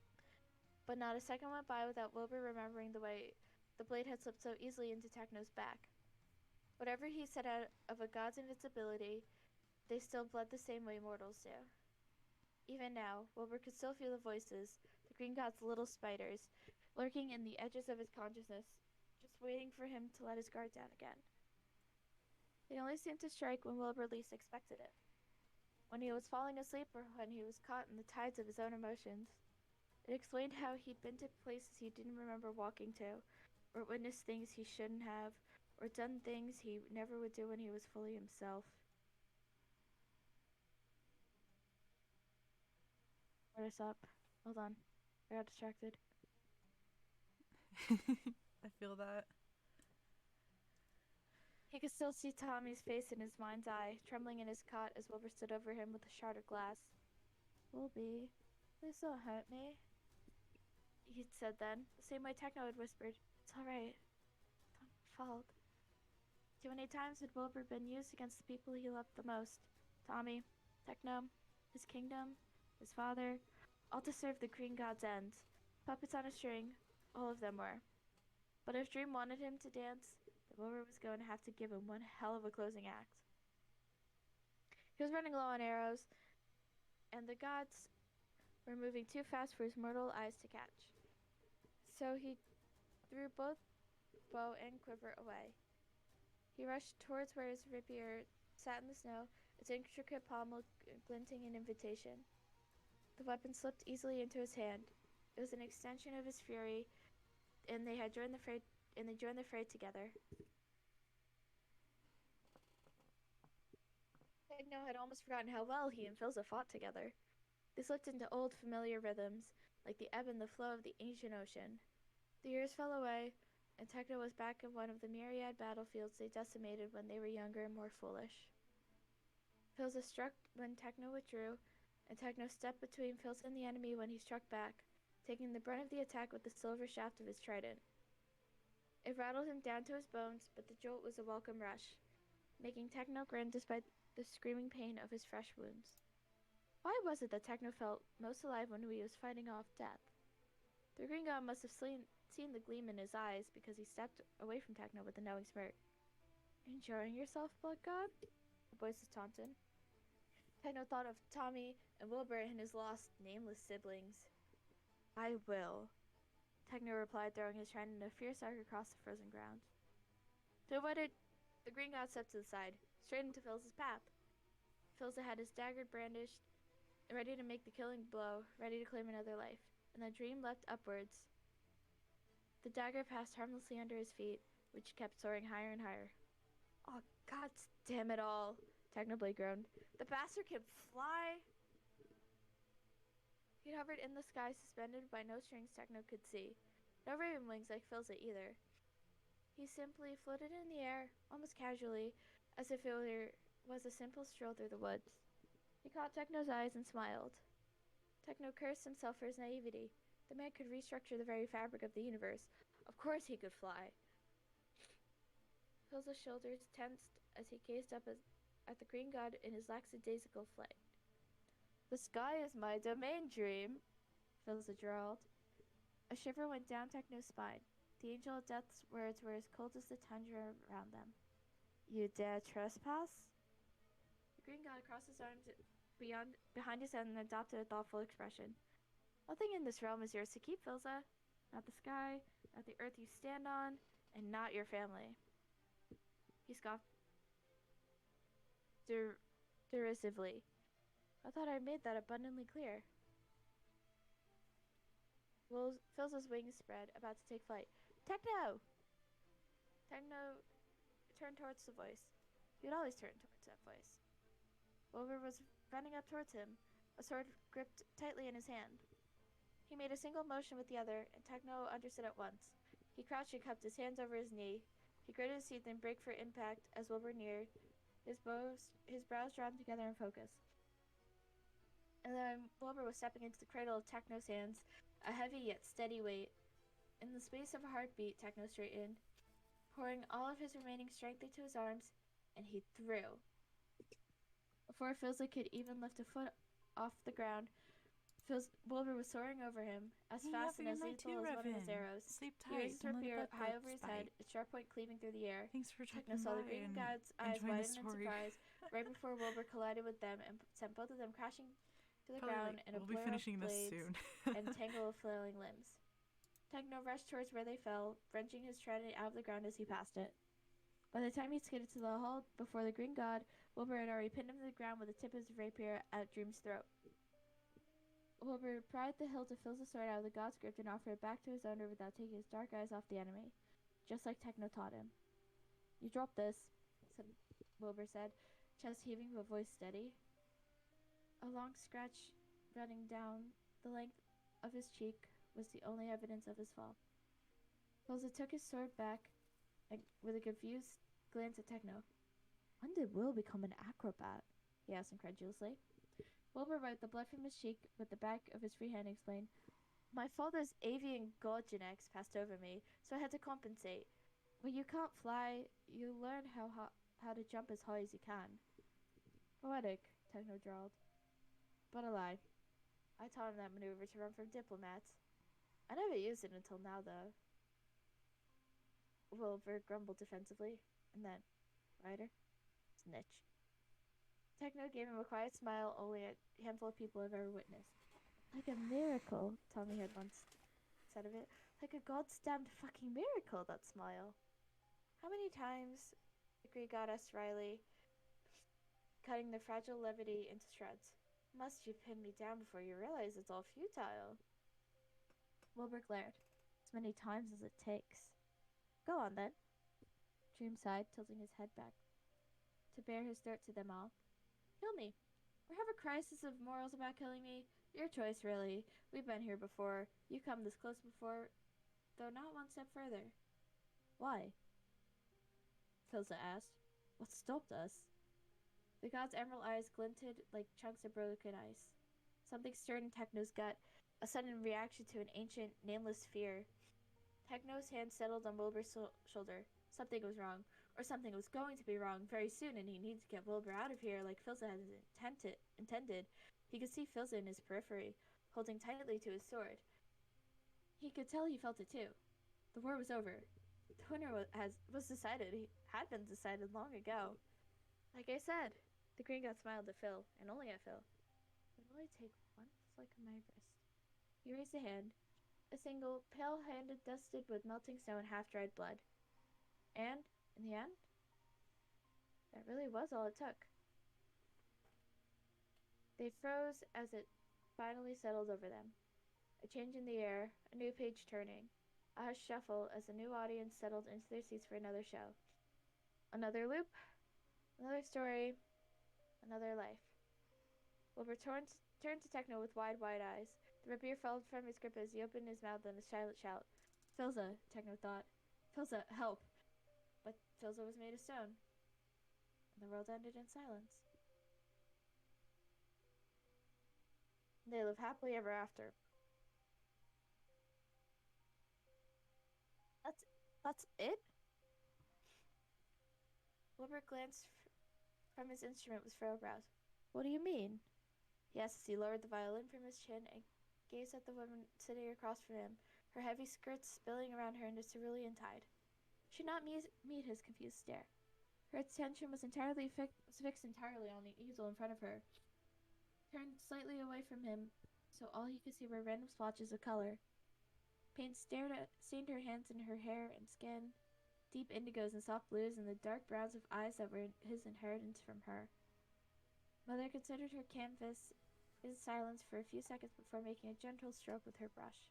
S6: but not a second went by without Wilbur remembering the way the blade had slipped so easily into Techno's back. Whatever he said out of a god's invincibility, they still bled the same way mortals do. Even now, Wilbur could still feel the voices, the green god's little spiders, lurking in the edges of his consciousness, just waiting for him to let his guard down again. They only seemed to strike when Wilbur least expected it. When he was falling asleep or when he was caught in the tides of his own emotions. It explained how he'd been to places he didn't remember walking to, or witnessed things he shouldn't have, or done things he never would do when he was fully himself. What is up? Hold on. I got distracted.
S2: I feel that.
S6: He could still see Tommy's face in his mind's eye, trembling in his cot as Wilbur stood over him with a shard of glass. "Wilby, please don't hurt me," he'd said then, the same way Techno had whispered, "It's alright. Don't fault." Too many times had Wilbur been used against the people he loved the most. Tommy, Techno, his kingdom, his father, all to serve the Green God's ends. Puppets on a string, all of them were. But if Dream wanted him to dance, then Wilbur was going to have to give him one hell of a closing act. He was running low on arrows, and the gods were moving too fast for his mortal eyes to catch. So he threw both bow and quiver away. He rushed towards where his rapier sat in the snow, its intricate pommel glinting in invitation. The weapon slipped easily into his hand. It was an extension of his fury, and they joined the fray together. Techno had almost forgotten how well he and Filza fought together. They slipped into old familiar rhythms, like the ebb and the flow of the ancient ocean. The years fell away, and Techno was back in one of the myriad battlefields they decimated when they were younger and more foolish. Filza struck when Techno withdrew, and Techno stepped between Filza and the enemy when he struck back, taking the brunt of the attack with the silver shaft of his trident. It rattled him down to his bones, but the jolt was a welcome rush, making Techno grin despite the screaming pain of his fresh wounds. Why was it that Techno felt most alive when he was fighting off death? The Green God must have seen the gleam in his eyes because he stepped away from Techno with a knowing smirk. "Enjoying yourself, Blood God?" the voices taunted. Techno thought of Tommy and Wilbur and his lost, nameless siblings. "I will," Techno replied, throwing his trident in a fierce arc across the frozen ground. To avoid it, the Green God stepped to the side, straight into Filza's path. Filza had his dagger brandished, ready to make the killing blow, ready to claim another life, and the Dream leapt upwards. The dagger passed harmlessly under his feet, which kept soaring higher and higher. "Oh, God damn it all," Technoblade groaned. "The bastard can fly!" He hovered in the sky, suspended by no strings Techno could see. No raven wings like Filza either. He simply floated in the air, almost casually, as if it was a simple stroll through the woods. He caught Techno's eyes and smiled. Techno cursed himself for his naivety. The man could restructure the very fabric of the universe. Of course he could fly. Filza's shoulders tensed as he gazed up at the Green God in his lackadaisical flight. "The sky is my domain, Dream," Filza drawled. A shiver went down Techno's spine. The Angel of Death's words were as cold as the tundra around them. "You dare trespass?" The Green God crossed his arms behind his head and adopted a thoughtful expression. "Nothing in this realm is yours to keep, Filza. not the sky, not the earth you stand on, and not your family. He scoffed derisively. I thought I made that abundantly clear. Phil's wings spread, about to take flight. Techno! Techno turned towards the voice. He would always turn towards that voice. Wilbur was running up towards him, a sword gripped tightly in his hand. He made a single motion with the other, and Techno understood at once. He crouched and cupped his hands over his knee. He gritted his teeth and braced for impact as Wilbur neared, his brows drawn together in focus. And then Wilbur was stepping into the cradle of Techno's hands, a heavy yet steady weight. In the space of a heartbeat, Techno straightened, pouring all of his remaining strength into his arms, and he threw. Before Filza could even lift a foot off the ground, Wilbur was soaring over him, as fast and as lethal as one of his arrows.
S2: Sleep
S6: He
S2: tight.
S6: raised his rapier high over his head, its sharp point cleaving through the air.
S2: Thanks for
S6: Techno
S2: checking
S6: saw the
S2: by
S6: green
S2: and
S6: god's eyes
S2: enjoying the
S6: widen in
S2: story.
S6: surprise right before Wilbur collided with them and sent both of them crashing to the
S2: Probably
S6: ground
S2: like,
S6: in a
S2: we'll be
S6: blur of
S2: finishing this
S6: blades
S2: soon.
S6: and tangle of flailing limbs. Techno rushed towards where they fell, wrenching his trident out of the ground as he passed it. By the time he skidded to the hull before the green god, Wilbur had already pinned him to the ground with the tip of his rapier at Dream's throat. Wilbur pried the hilt of Phil's sword out of the god's grip and offered it back to his owner without taking his dark eyes off the enemy, just like Techno taught him. You drop this, Wilbur said, chest heaving but voice steady. A long scratch running down the length of his cheek was the only evidence of his fall. Philza took his sword back with a confused glance at Techno. When did Will become an acrobat? He asked incredulously. Wilbur wiped the blood from his cheek with the back of his free hand and explained, My father's avian god genetics passed over me, so I had to compensate. When you can't fly, you learn how to jump as high as you can. Poetic, Techno drawled. But a lie. I taught him that maneuver to run from diplomats. I never used it until now, though. Wilbur grumbled defensively, and then, Ryder? Snitch. Techno gave him a quiet smile only a handful of people have ever witnessed. Like a miracle, Tommy had once said of it. Like a goddamned fucking miracle, that smile. How many times, the Greek goddess Riley, cutting the fragile levity into shreds. Must you pin me down before you realize it's all futile? Wilbur glared. As many times as it takes. Go on, then. Dream sighed, tilting his head back to bare his throat to them all. Kill me. Or have a crisis of morals about killing me? Your choice, really. We've been here before. You come this close before, though not one step further. Why? Philza asked. What stopped us? The god's emerald eyes glinted like chunks of broken ice. Something stirred in Techno's gut, a sudden reaction to an ancient, nameless fear. Techno's hand settled on Wilbur's shoulder. Something was wrong. Or something was going to be wrong very soon, and he needed to get Wilbur out of here like Philza had intended. He could see Philza in his periphery, holding tightly to his sword. He could tell he felt it too. The war was over. The winner was decided. He had been decided long ago. Like I said, the green god smiled at Phil, and only at Phil. It would only take one flick of my wrist. He raised a hand, a single, pale-handed, dusted with melting snow and half-dried blood. And, in the end, that really was all it took. They froze as it finally settled over them. A change in the air, a new page turning, a hushed shuffle as the new audience settled into their seats for another show. Another loop, another story, another life. Wilbur turned to Techno with wide eyes. The rapier fell from his grip as he opened his mouth in a silent shout. Philza, Techno thought. Philza, help! But Philza was made of stone. And the world ended in silence. They live happily ever after. That's it? Wilbur glanced from his instrument with furrowed brows. What do you mean? He asked as he lowered the violin from his chin and gazed at the woman sitting across from him, her heavy skirts spilling around her in a cerulean tide. She did not meet his confused stare. Her attention was fixed entirely on the easel in front of her, turned slightly away from him, so all he could see were random splotches of color. Paint stained her hands and her hair and skin, deep indigos and soft blues, and the dark browns of eyes that were his inheritance from her. Mother considered her canvas in silence for a few seconds before making a gentle stroke with her brush.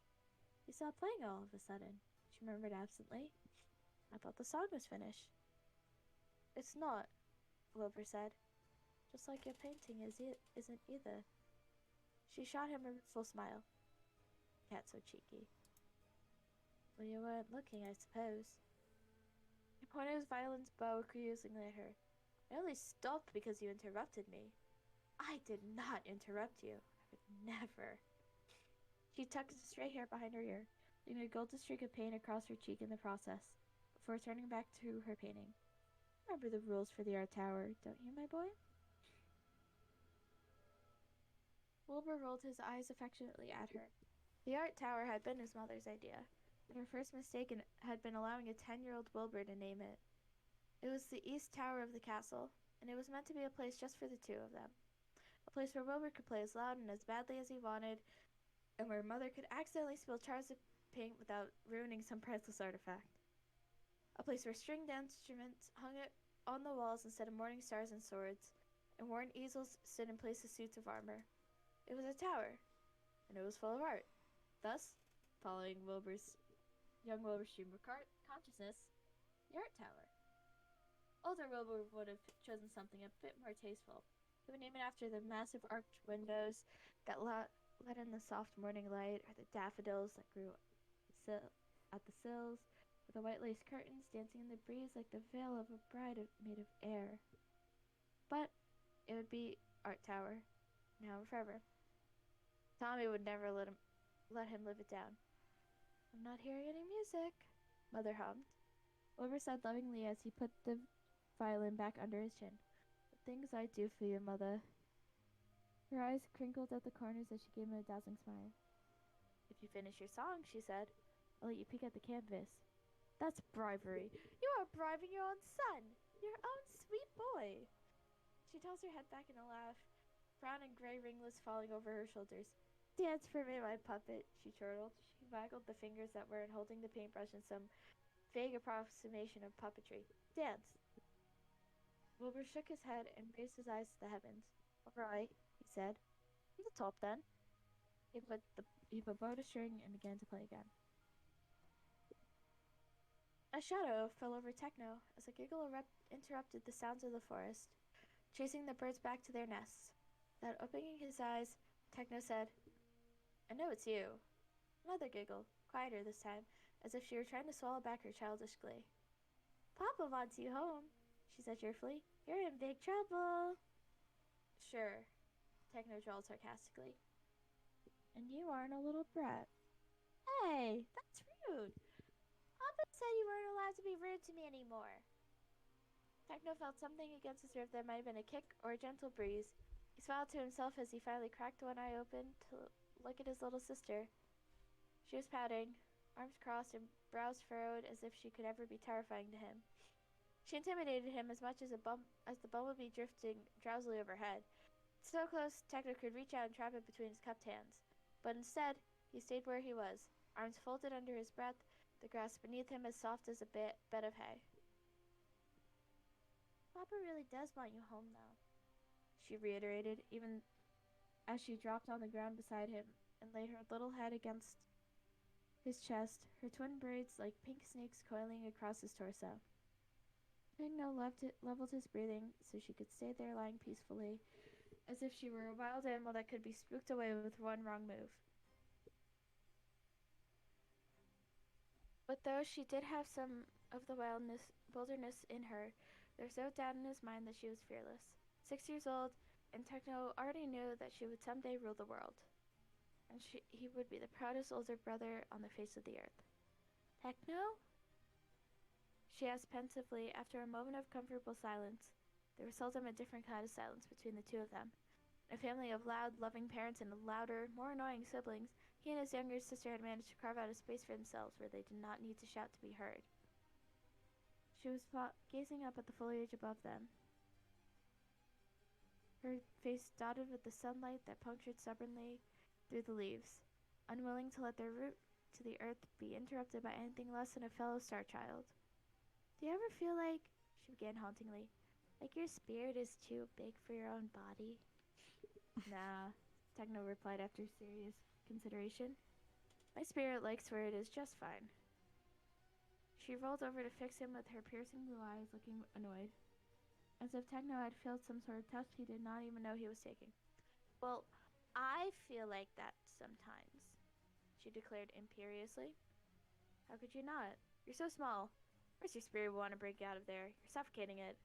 S6: "You stopped playing all of a sudden," she murmured absently. "I thought the song was finished." "It's not," Wilbur said. "Just like your painting isn't either." She shot him a rueful smile. "Cat so cheeky." "Well, you weren't looking, I suppose." He pointed his violin's bow accusingly at her. "I only stopped because you interrupted me." "I did not interrupt you. I would never." She tucked his straight hair behind her ear, leaving a golden streak of paint across her cheek in the process, before turning back to her painting. "Remember the rules for the art tower, don't you, my boy?" Wilbur rolled his eyes affectionately at her. The art tower had been his mother's idea, and her first mistake had been allowing a 10-year-old Wilbur to name it. It was the east tower of the castle, and it was meant to be a place just for the two of them. A place where Wilbur could play as loud and as badly as he wanted, and where Mother could accidentally spill jars of paint without ruining some priceless artifact. A place where stringed instruments hung on the walls instead of morning stars and swords, and worn easels stood in place of suits of armor. It was a tower, and it was full of art. Thus, following young Wilbur's stream of consciousness, the art tower. Older Wilbur would have chosen something a bit more tasteful. He would name it after the massive arched windows that let in the soft morning light, or the daffodils that grew at the sills, or the white lace curtains dancing in the breeze like the veil of a bride made of air. But it would be Art Tower, now and forever. Tommy would never let him live it down. "I'm not hearing any music," Mother hummed. Wilbur said lovingly as he put the violin back under his chin. "The things I'd do for you, Mother." Her eyes crinkled at the corners as she gave him a dazzling smile. "If you finish your song," she said, "I'll let you peek at the canvas." "That's bribery. You are bribing your own son, your own sweet boy." She tossed her head back in a laugh, brown and gray ringlets falling over her shoulders. "Dance for me, my puppet," she chortled. She waggled the fingers that were holding the paintbrush in some vague approximation of puppetry. "Dance." Wilbur shook his head and raised his eyes to the heavens. "All right," he said. "On the top, then." He bowed a string and began to play again. A shadow fell over Techno as a giggle interrupted the sounds of the forest, chasing the birds back to their nests. Without opening his eyes, Techno said, "I know it's you." Another giggle, quieter this time, as if she were trying to swallow back her childish glee. "Papa wants you home," she said cheerfully. "You're in big trouble." "Sure," Techno drawled sarcastically. "And you aren't a little brat." "Hey, that's rude. Papa said you weren't allowed to be rude to me anymore." Techno felt something against his rib that might have been a kick or a gentle breeze. He smiled to himself as he finally cracked one eye open to look at his little sister. She was pouting, arms crossed and brows furrowed as if she could ever be terrifying to him. She intimidated him as much as the bumblebee drifting drowsily overhead. So close, Techno could reach out and trap it between his cupped hands. But instead, he stayed where he was, arms folded under his breath, the grass beneath him as soft as a bed of hay. "Papa really does want you home, though," she reiterated, even as she dropped on the ground beside him and laid her little head against his chest, her twin braids like pink snakes coiling across his torso. Techno leveled his breathing so she could stay there lying peacefully, as if she were a wild animal that could be spooked away with one wrong move. But though she did have some of the wilderness in her, there was no doubt in his mind that she was fearless. 6 years old, and Techno already knew that she would someday rule the world. And he would be the proudest older brother on the face of the earth. "Techno?" she asked pensively after a moment of comfortable silence. There was seldom a different kind of silence between the two of them. In a family of loud, loving parents and louder, more annoying siblings, he and his younger sister had managed to carve out a space for themselves where they did not need to shout to be heard. She was gazing up at the foliage above them, her face dotted with the sunlight that punctured stubbornly through the leaves, unwilling to let their to the earth be interrupted by anything less than a fellow star child. Do you ever feel like, she began hauntingly, like your spirit is too big for your own body? Nah, Techno replied after serious consideration. My spirit likes where it is just fine. She rolled over to fix him with her piercing blue eyes, looking annoyed. As if Techno had failed some sort of test he did not even know he was taking. Well, I feel like that sometimes, she declared imperiously. How could you not? You're so small. Where's your spirit want to break out of there? You're suffocating it.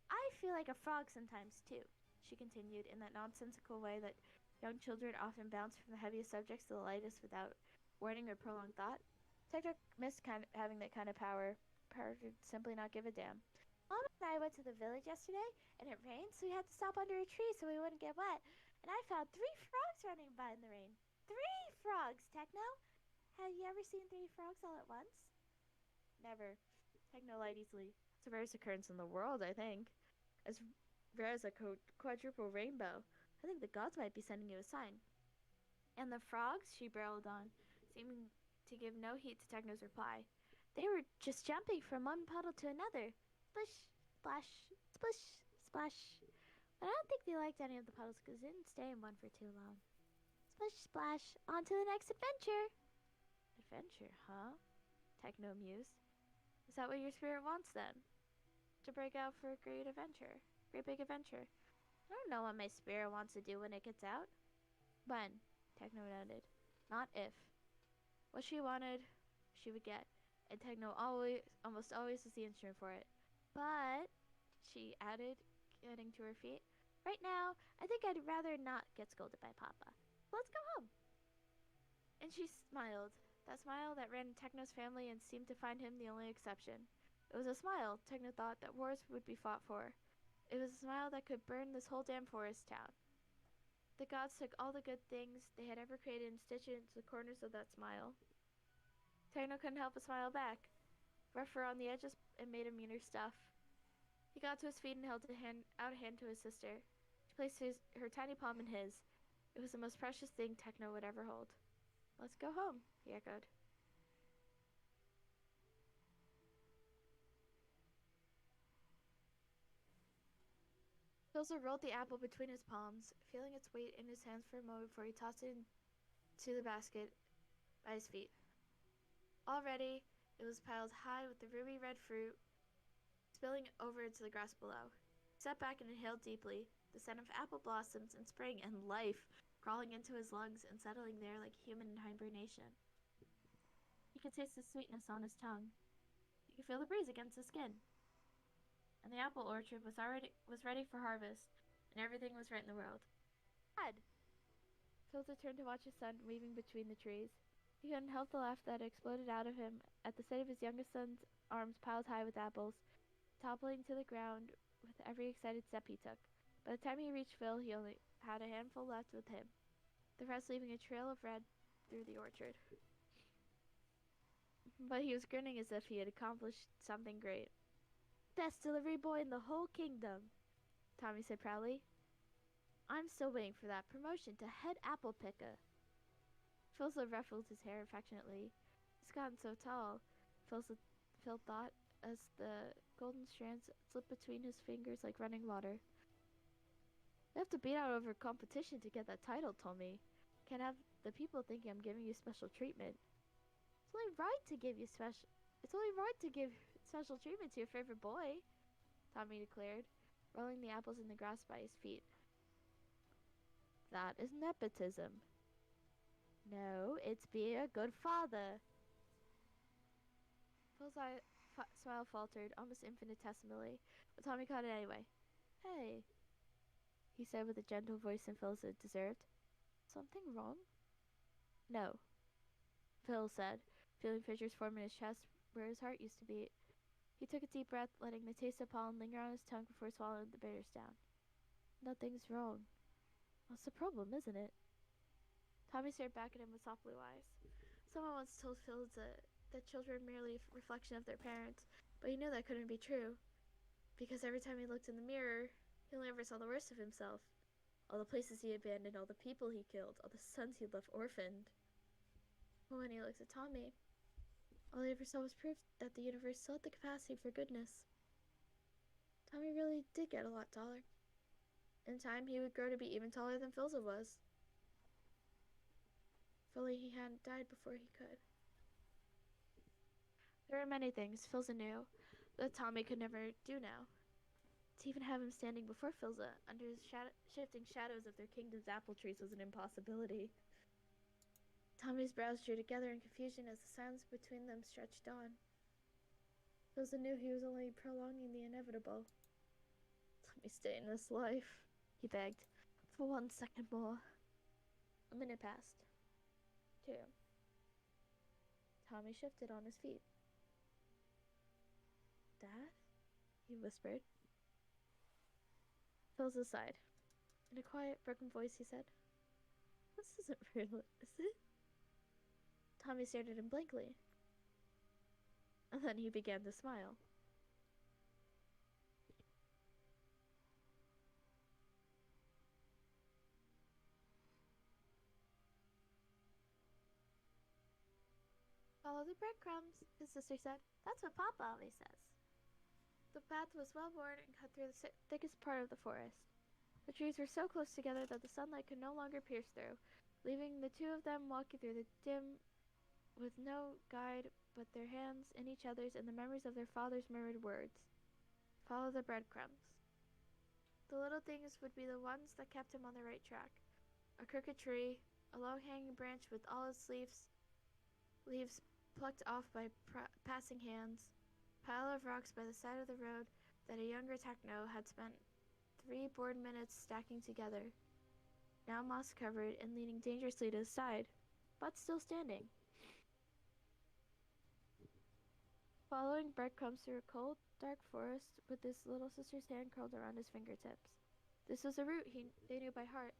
S6: I feel like a frog sometimes, too, she continued in that nonsensical way that young children often bounce from the heaviest subjects to the lightest without warning or prolonged thought. Techno missed having that kind of power to simply not give a damn. Mom and I went to the village yesterday, and it rained, so we had to stop under a tree so we wouldn't get wet. And I found 3 frogs running by in the rain. 3 frogs, Techno! Have you ever seen 3 frogs all at once? Never. Techno lied easily. It's the rarest occurrence in the world, I think. As rare as a quadruple rainbow. I think the gods might be sending you a sign. And the frogs, she barreled on, seeming to give no heed to Techno's reply. They were just jumping from one puddle to another. Splish, splash, splish, splash. But I don't think they liked any of the puddles because they didn't stay in one for too long. Splish, splash, on to the next adventure. Adventure, huh? Techno mused. Is that what your spirit wants then? To break out for a great adventure. Great big adventure. I don't know what my spirit wants to do when it gets out. When? Techno nodded. Not if. What she wanted, she would get. And Techno almost always was the instrument for it. But, she added, getting to her feet, right now, I think I'd rather not get scolded by Papa. Let's go home. And she smiled. That smile that ran in Techno's family and seemed to find him the only exception. It was a smile, Techno thought, that wars would be fought for. It was a smile that could burn this whole damn forest town. The gods took all the good things they had ever created and stitched it into the corners of that smile. Techno couldn't help but smile back. Rougher on the edges and made of meaner stuff. He got to his feet and held out a hand to his sister. She placed her tiny palm in his. It was the most precious thing Techno would ever hold. Let's go home, he echoed. Pilzer rolled the apple between his palms, feeling its weight in his hands for a moment before he tossed it into the basket by his feet. Already, it was piled high with the ruby red fruit, spilling over into the grass below. He sat back and inhaled deeply, the scent of apple blossoms and spring and life crawling into his lungs and settling there like human in hibernation. He could taste the sweetness on his tongue. He could feel the breeze against his skin. And the apple orchard was ready for harvest, and everything was right in the world. Dad! Filter turned to watch his son weaving between the trees. He couldn't help the laugh that exploded out of him at the sight of his youngest son's arms piled high with apples, toppling to the ground with every excited step he took. By the time he reached Phil, he only had a handful left with him, the rest leaving a trail of red through the orchard. But he was grinning as if he had accomplished something great. Best delivery boy in the whole kingdom, Tommy said proudly. I'm still waiting for that promotion to head apple picker. Phil ruffled his hair affectionately. He's gotten so tall, Phil thought, as the golden strands slipped between his fingers like running water. You have to beat out over competition to get that title, Tommy. Can't have the people thinking I'm giving you special treatment. It's only right to give special treatment to your favorite boy, Tommy declared, rolling the apples in the grass by his feet. That is nepotism. No, it's being a good father. Phil's smile faltered, almost infinitesimally, but Tommy caught it anyway. Hey, he said with a gentle voice and Phil's it deserved. Something wrong? No, Phil said, feeling fissures form in his chest where his heart used to beat. He took a deep breath, letting the taste of pollen linger on his tongue before swallowing the bitters down. Nothing's wrong. That's the problem, isn't it? Tommy stared back at him with soft blue eyes. Someone once told Phil that children are merely a reflection of their parents, but he knew that couldn't be true, because every time he looked in the mirror, he only ever saw the worst of himself. All the places he abandoned, all the people he killed, all the sons he left orphaned.
S3: But when he looked at Tommy, all he ever saw was proof that the universe still had the capacity for goodness. Tommy really did get a lot taller. In time, he would grow to be even taller than Filza was. If only he hadn't died before he could. There were many things Filza knew that Tommy could never do now. To even have him standing before Filza under his shifting shadows of their kingdom's apple trees was an impossibility. Tommy's brows drew together in confusion as the silence between them stretched on. Filza knew he was only prolonging the inevitable. Let me stay in this life, he begged, for 1 second more. A minute passed. 2. Tommy shifted on his feet. Dad? He whispered. Filza sighed. In a quiet, broken voice, he said, "This isn't real, is it?" Tommy stared at him blankly. And then he began to smile. "Follow the breadcrumbs," his sister said. "That's what Papa always says." The path was well worn and cut through the thickest part of the forest. The trees were so close together that the sunlight could no longer pierce through, leaving the two of them walking through the dim with no guide but their hands in each other's and the memories of their father's murmured words. Follow the breadcrumbs. The little things would be the ones that kept him on the right track. A crooked tree, a low-hanging branch with all its leaves plucked off by passing hands, pile of rocks by the side of the road that a younger techno had spent 3 bored minutes stacking together, now moss-covered and leaning dangerously to the side, but still standing. Following breadcrumbs through a cold, dark forest with his little sister's hand curled around his fingertips. This was a route they knew by heart,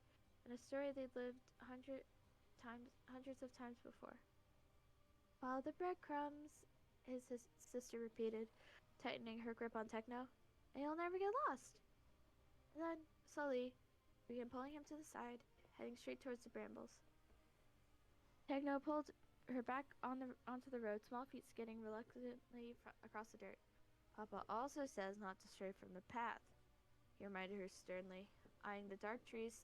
S3: and a story they'd lived hundreds of times before. "Follow the breadcrumbs," his sister repeated, tightening her grip on Techno, "and you'll never get lost." And then, slowly, began pulling him to the side, heading straight towards the brambles. Techno pulled her back onto the road, small feet skidding reluctantly across the dirt. "Papa also says not to stray from the path," he reminded her sternly, eyeing the dark trees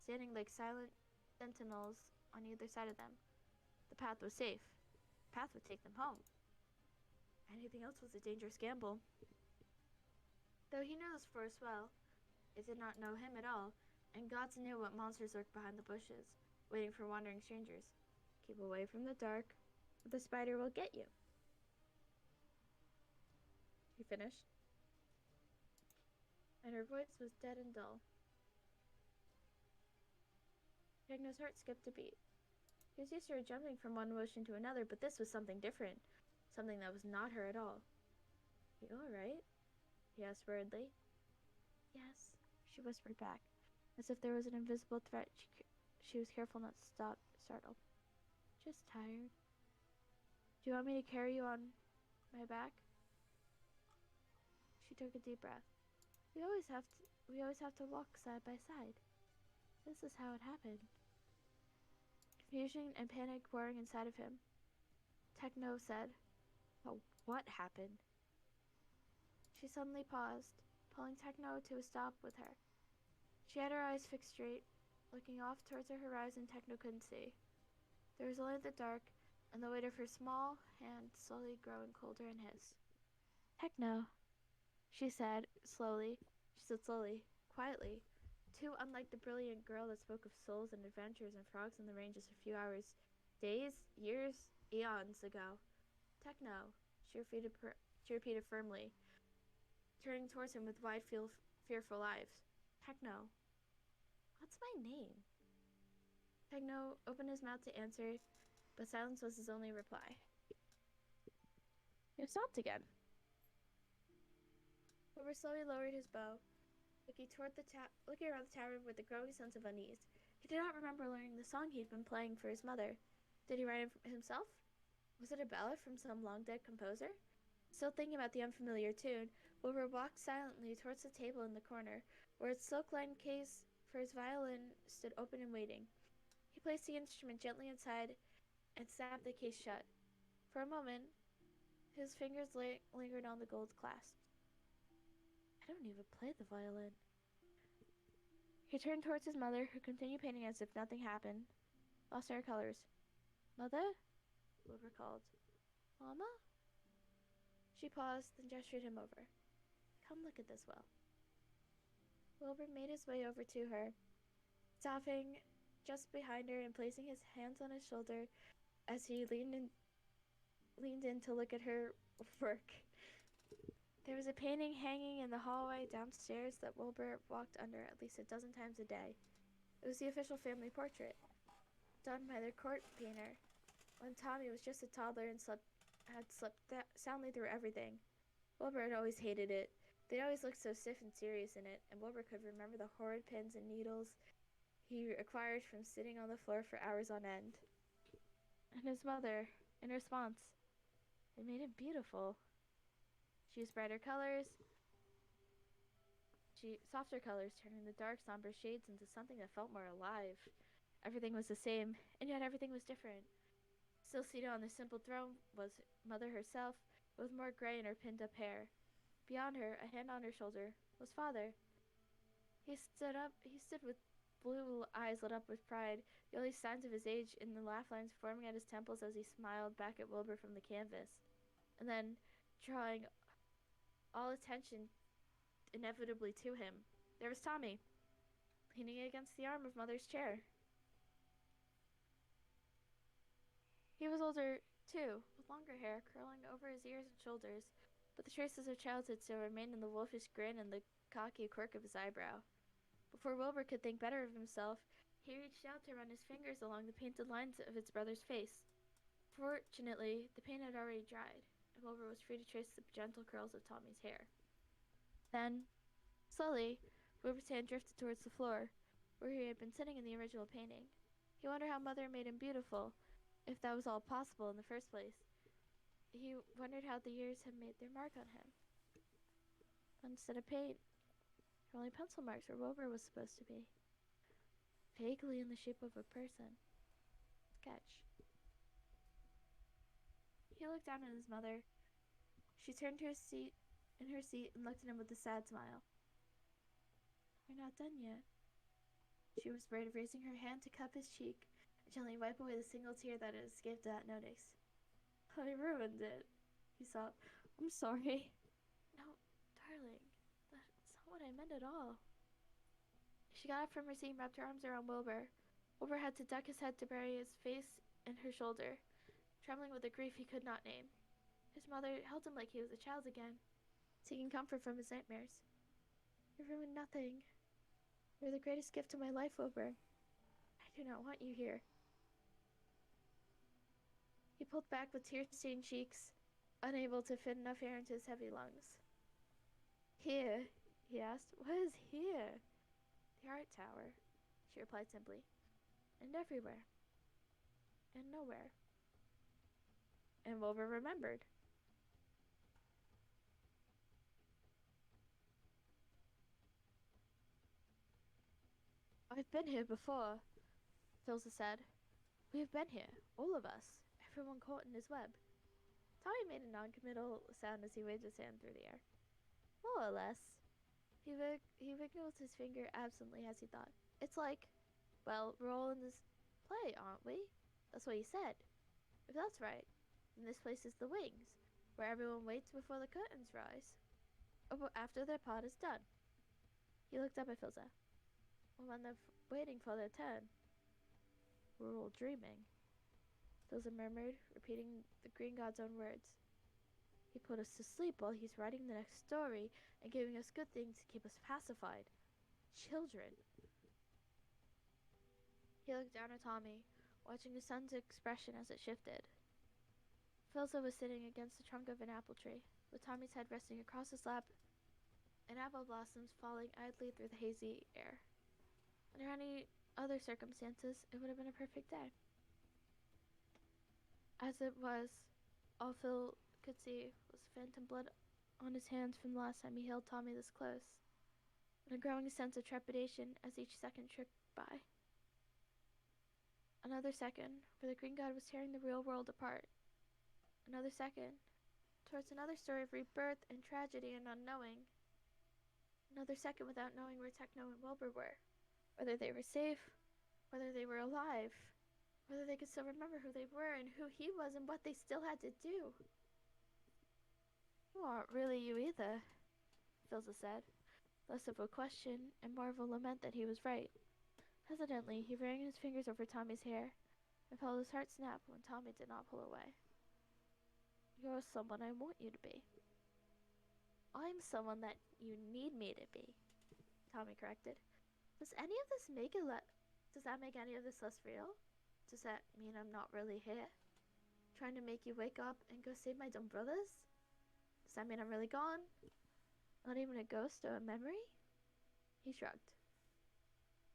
S3: standing like silent sentinels on either side of them. The path was safe. The path would take them home. Anything else was a dangerous gamble. Though he knew this forest well, it did not know him at all, and gods knew what monsters lurked behind the bushes, waiting for wandering strangers. Keep away from the dark, or the spider will get you. She finished, and her voice was dead and dull. Techno's heart skipped a beat. He was used to her jumping from one emotion to another, but this was something different, something that was not her at all. "You all right?" he asked worriedly. "Yes," she whispered back, as if there was an invisible threat she was careful not to stop startled. "Just tired. Do you want me to carry you on my back?" She took a deep breath. We always have to walk side by side. This is how it happened." Confusion and panic warring inside of him. Techno said, "But what happened?" She suddenly paused, pulling Techno to a stop with her. She had her eyes fixed straight, looking off towards a horizon Techno couldn't see. There was only the dark, and the weight of her small hand slowly growing colder in his. "Techno," she said slowly, quietly, too unlike the brilliant girl that spoke of souls and adventures and frogs in the rain just a few hours, days, years, eons ago. "Techno," she repeated firmly, turning towards him with wide, fearful eyes. "Techno, what's my name?" Techno opened his mouth to answer, but silence was his only reply. He stopped again. Clover slowly lowered his bow, looking around the tower with a growing sense of unease. He did not remember learning the song he'd been playing for his mother. Did he write it himself? Was it a ballad from some long-dead composer? Still thinking about the unfamiliar tune, Wilbur walked silently towards the table in the corner, where its silk-lined case for his violin stood open and waiting. He placed the instrument gently inside
S6: and snapped the case shut. For a moment, his fingers lingered on the gold clasp. I don't even play the violin. He turned towards his mother, who continued painting as if nothing happened. Lost her colors. Mother? Wilbur called. Mama? She paused, then gestured him over. Come look at this, Will. Wilbur made his way over to her, stopping just behind her and placing his hands on his shoulder as he leaned in to look at her work. There was a painting hanging in the hallway downstairs that Wilbur walked under at least a dozen times a day. It was the official family portrait, done by their court painter, when Tommy was just a toddler and had slept soundly through everything. Wilbur had always hated it. They always looked so stiff and serious in it, and Wilbur could remember the horrid pins and needles he acquired from sitting on the floor for hours on end. And his mother, in response, it made him beautiful. She used brighter colors, softer colors, turning the dark, somber shades into something that felt more alive. Everything was the same, and yet everything was different. Still seated on the simple throne was Mother herself, with more gray in her pinned-up hair. Beyond her, a hand on her shoulder, was Father. He stood with blue eyes lit up with pride, the only signs of his age in the laugh lines forming at his temples as he smiled back at Wilbur from the canvas. And then, drawing all attention inevitably to him, there was Tommy, leaning against the arm of Mother's chair. He was older, too, with longer hair curling over his ears and shoulders, but the traces of childhood still remained in the wolfish grin and the cocky quirk of his eyebrow. Before Wilbur could think better of himself, he reached out to run his fingers along the painted lines of his brother's face. Fortunately, the paint had already dried, and Wilbur was free to trace the gentle curls of Tommy's hair. Then, slowly, Wilbur's hand drifted towards the floor, where he had been sitting in the original painting. He wondered how Mother made him beautiful, if that was all possible in the first place. He wondered how the years had made their mark on him. Instead of paint, there were only pencil marks where Wilbur was supposed to be. Vaguely in the shape of a person. Sketch. He looked down at his mother. She turned to her seat and looked at him with a sad smile. You're not done yet, she whispered, raising her hand to cup his cheek and gently wipe away the single tear that had escaped that notice. I ruined it, he sobbed. I'm sorry. No, darling, that's not what I meant at all. She got up from her seat and wrapped her arms around Wilbur. Wilbur had to duck his head to bury his face in her shoulder, trembling with a grief he could not name. His mother held him like he was a child again, seeking comfort from his nightmares. You ruined nothing. You're the greatest gift to my life, Wilbur. I do not want you here. He pulled back with tear-stained cheeks, unable to fit enough air into his heavy lungs. Here, he asked. What is here? The art tower, she replied simply. And everywhere. And nowhere. And Wilbur remembered. I've been here before, Filza said. We've been here, all of us, everyone caught in his web. Tommy made a non-committal sound as he waved his hand through the air. More or less. He wiggled his finger absently as he thought. It's like, well, we're all in this play, aren't we? That's what he said. If that's right, then this place is the wings, where everyone waits before the curtains rise, or after their part is done. He looked up at Filza. When they're waiting for their turn. We're all dreaming, Filza murmured, repeating the green god's own words. He put us to sleep while he's writing the next story and giving us good things to keep us pacified. Children. He looked down at Tommy, watching his son's expression as it shifted. Filza was sitting against the trunk of an apple tree, with Tommy's head resting across his lap and apple blossoms falling idly through the hazy air. Under any other circumstances, it would have been a perfect day. As it was, all Phil could see was phantom blood on his hands from the last time he held Tommy this close, and a growing sense of trepidation as each second tripped by. Another second, where the green god was tearing the real world apart. Another second, towards another story of rebirth and tragedy and unknowing. Another second without knowing where Techno and Wilbur were. Whether they were safe, whether they were alive, whether they could still remember who they were and who he was and what they still had to do. You aren't really you either, Filza said, less of a question and more of a lament that he was right. Hesitantly, he ran his fingers over Tommy's hair and felt his heart snap when Tommy did not pull away. You're someone I want you to be. I'm someone that you need me to be, Tommy corrected. Does any of this make it does that make any of this less real? Does that mean I'm not really here? Trying to make you wake up and go save my dumb brothers? Does that mean I'm really gone? Not even a ghost or a memory? He shrugged.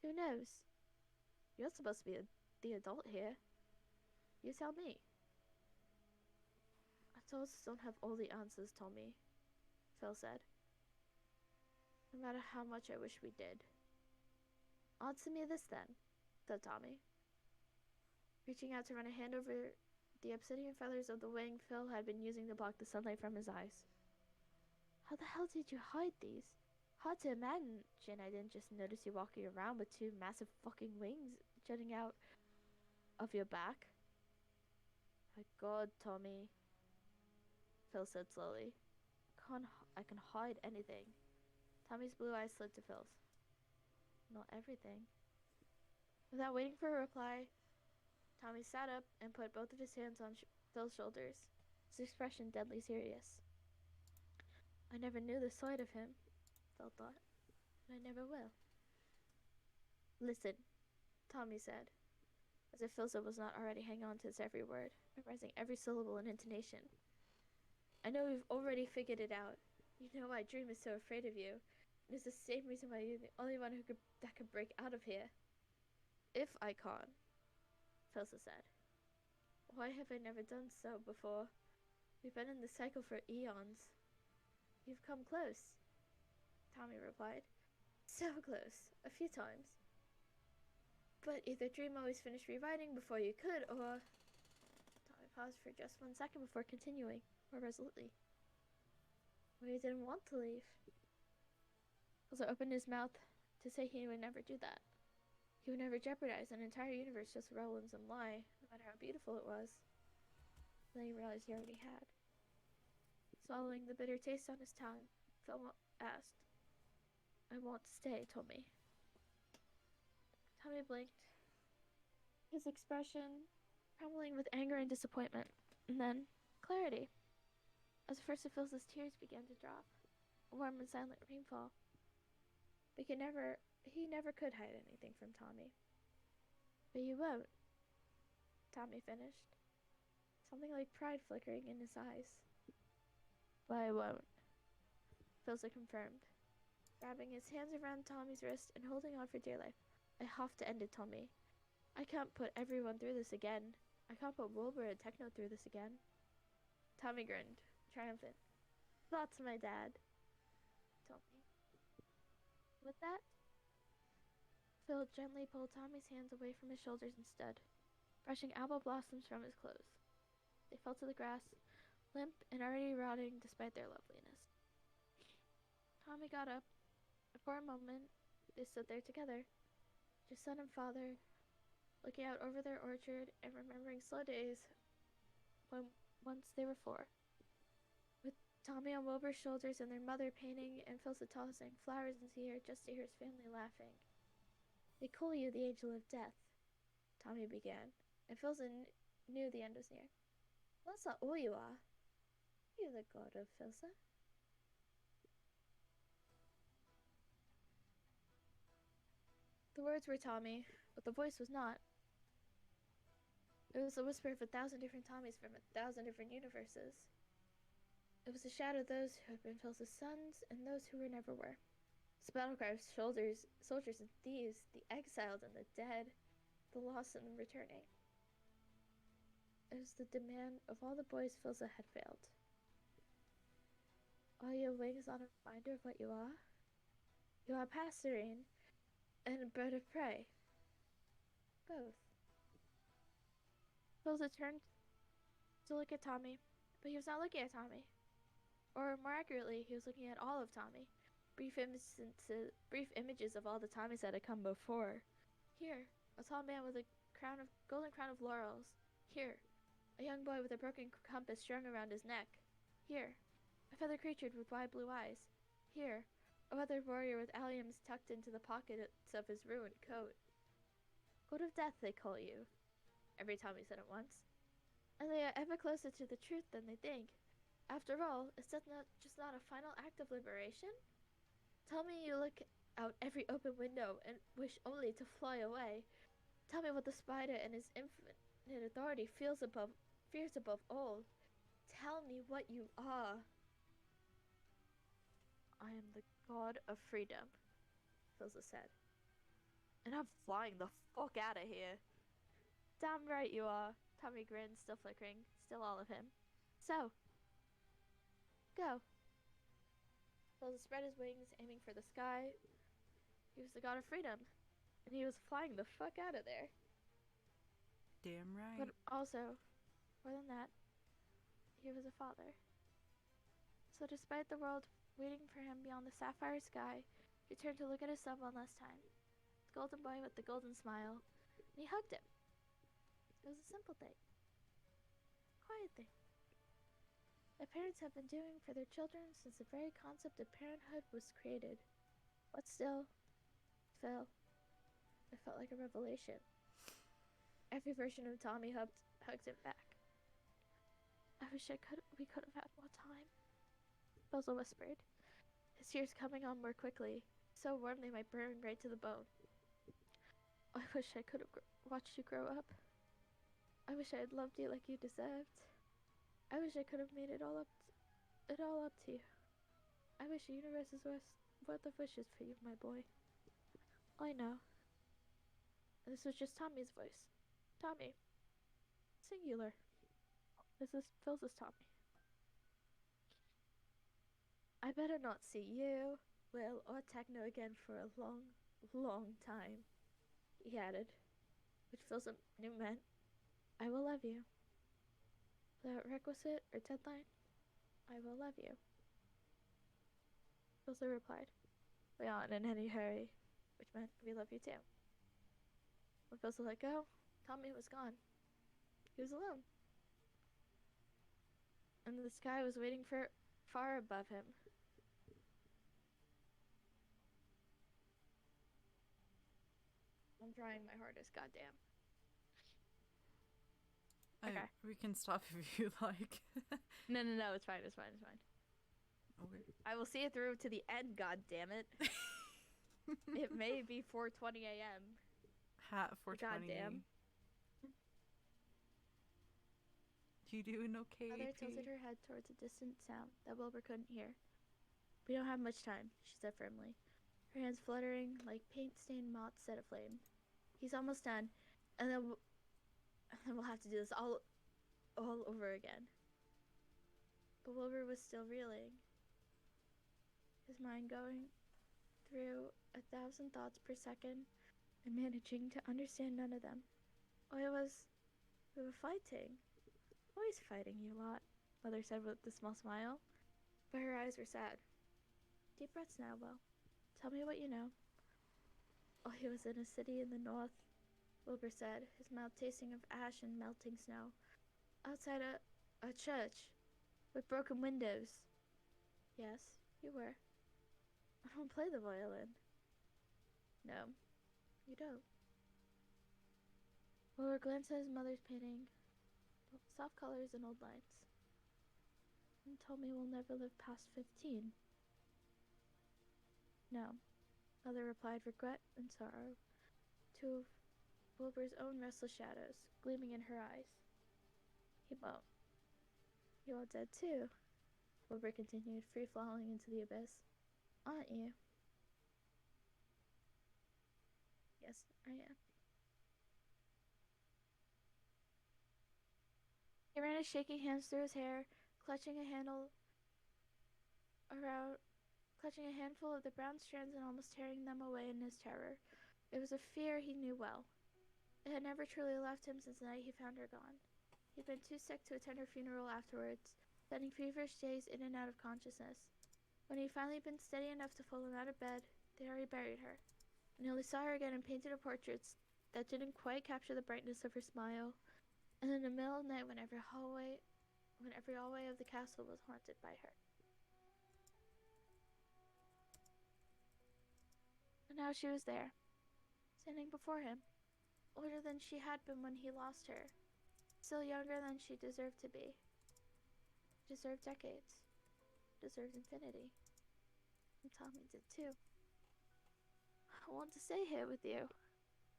S6: Who knows? You're supposed to be the adult here. You tell me. Adults don't have all the answers, Tommy, Phil said. No matter how much I wish we did. Answer me this then, said Tommy. Reaching out to run a hand over the obsidian feathers of the wing Phil had been using to block the sunlight from his eyes. How the hell did you hide these? Hard to imagine I didn't just notice you walking around with two massive fucking wings jutting out of your back. My god, Tommy, Phil said slowly. I can hide anything. Tommy's blue eyes slid to Phil's. Not everything. Without waiting for a reply, Tommy sat up and put both of his hands on Phil's shoulders, his expression deadly serious. I never knew this side of him, Phil thought, and I never will. Listen, Tommy said, as if Philza was not already hanging on to his every word, memorizing every syllable and intonation. I know we've already figured it out. You know why Dream is so afraid of you. And it's the same reason why you're the only one that could break out of here. If I can't, Philza said. Why have I never done so before? We've been in this cycle for eons. You've come close, Tommy replied. So close, a few times. But either Dream always finished rewriting before you could, or... Tommy paused for just 1 second before continuing, more resolutely. Or you didn't want to leave. Also opened his mouth to say he would never do that. He would never jeopardize an entire universe just to roll in some lie, no matter how beautiful it was. Then he realized he already had. Swallowing the bitter taste on his tongue, Phil asked, I want to stay, Tommy. Tommy blinked, his expression trembling with anger and disappointment, and then clarity, as the first of Phil's tears began to drop, a warm and silent rainfall. But he never could hide anything from Tommy. But you won't, Tommy finished, something like pride flickering in his eyes. But I won't, Philza confirmed, grabbing his hands around Tommy's wrist and holding on for dear life. I have to end it, Tommy. I can't put everyone through this again. I can't put Wilbur and Techno through this again. Tommy grinned, triumphant. That's my dad, Tommy. With that, Phil gently pulled Tommy's hands away from his shoulders and stood, brushing apple blossoms from his clothes. They fell to the grass, limp and already rotting despite their loveliness. Tommy got up, and for a moment, they stood there together, just son and father, looking out over their orchard and remembering slow days when once they were 4. With Tommy on Wilbur's shoulders and their mother painting and Philza tossing flowers into the air just to hear his family laughing. They call you the angel of death, Tommy began, and Philza knew the end was near. That's not all you are. You're the god of Philza. The words were Tommy, but the voice was not. It was the whisper of 1,000 different Tommies from 1,000 different universes. It was the shadow of those who had been Philza's sons and those who never were. The battle cry of soldiers and thieves, the exiled and the dead, the lost and the returning. It was the demand of all the boys Philza had failed. Are your wings not a reminder of what you are? You are Passerine and a bird of prey. Both. Wilbur turned to look at Tommy, but he was not looking at Tommy. Or more accurately, he was looking at all of Tommy. Brief images of all the Tommies that had come before. Here, a tall man with a golden crown of laurels. Here, a young boy with a broken compass strung around his neck. Here, a feathered creature with wide blue eyes. Here, a weathered warrior with alliums tucked into the pockets of his ruined coat. Goat of Death, they call you, every Tommy said at once. And they are ever closer to the truth than they think. After all, is that just not a final act of liberation? Tell me you look out every open window and wish only to fly away. Tell me what the spider and his infinite authority fears above all. Tell me what you are. I am the god of freedom, Filza said. And I'm flying the fuck out of here. Damn right you are. Tommy grinned, still flickering, still all of him. So, go. Filza spread his wings, aiming for the sky. He was the god of freedom, and he was flying the fuck out of there.
S2: Damn right.
S6: But also, more than that, he was a father. So despite the world waiting for him beyond the sapphire sky, he turned to look at his son one last time. The golden boy with the golden smile, and he hugged him. It was a simple thing. Quiet thing. That parents have been doing for their children since the very concept of parenthood was created. But still, Phil, it felt like a revelation. Every version of Tommy hugged him back. I wish we could have had more time, Basil whispered, his tears coming on more quickly, so warm they might burn right to the bone. I wish I could have watched you grow up. I wish I had loved you like you deserved. I wish I could have made it all up to you. I wish the universe is worth of wishes for you, my boy. I know. And this was just Tommy's voice. Tommy. Singular. This is Phil's Tommy. I better not see you, Will, or Techno again for a long, long time, he added, which Phil's knew meant, I will love you. Without requisite or deadline, I will love you. Philza replied, we aren't in any hurry, which meant we love you too. When Philza let go, Tommy was gone. He was alone. And the sky was waiting for far above him. I'm trying my hardest, goddamn. Okay.
S2: We can stop if you like.
S6: No, it's fine.
S2: Okay.
S6: I will see it through to the end, goddammit. It may be 4:20 a.m.
S2: Hat 420.
S6: Goddamn.
S2: You doing okay?
S6: Mother tilted her head towards a distant sound that Wilbur couldn't hear. We don't have much time, she said firmly, her hands fluttering like paint-stained moths set aflame. He's almost done, and then we'll have to do this all over again. But Wilbur was still reeling, his mind going through 1,000 thoughts per second and managing to understand none of them. We were fighting. Always fighting, you lot, Mother said with a small smile, but her eyes were sad. Deep breaths now, Will. Tell me what you know. Oh, he was in a city in the north, Wilbur said, his mouth tasting of ash and melting snow. Outside a church, with broken windows. Yes, you were. I don't play the violin. No, you don't. Wilbur glanced at his mother's painting, soft colors and old lines, and told me we'll never live past 15. No, Mother replied, regret and sorrow, two of Wilbur's own restless shadows gleaming in her eyes. He won't. You all dead too, Wilbur continued, free-falling into the abyss. Aren't you? Yes, I am. He ran his shaking hands through his hair, clutching a handful of the brown strands and almost tearing them away in his terror. It was a fear he knew well. It had never truly left him since the night he found her gone. He'd been too sick to attend her funeral afterwards, spending feverish days in and out of consciousness. When he'd finally been steady enough to pull him out of bed, they'd already buried her. And he only saw her again in painted portraits that didn't quite capture the brightness of her smile, and in the middle of the night when every hallway of the castle was haunted by her. And now she was there, standing before him, older than she had been when he lost her, still younger than she deserved to be. Deserved decades. Deserved infinity. And Tommy did too. I want to stay here with you,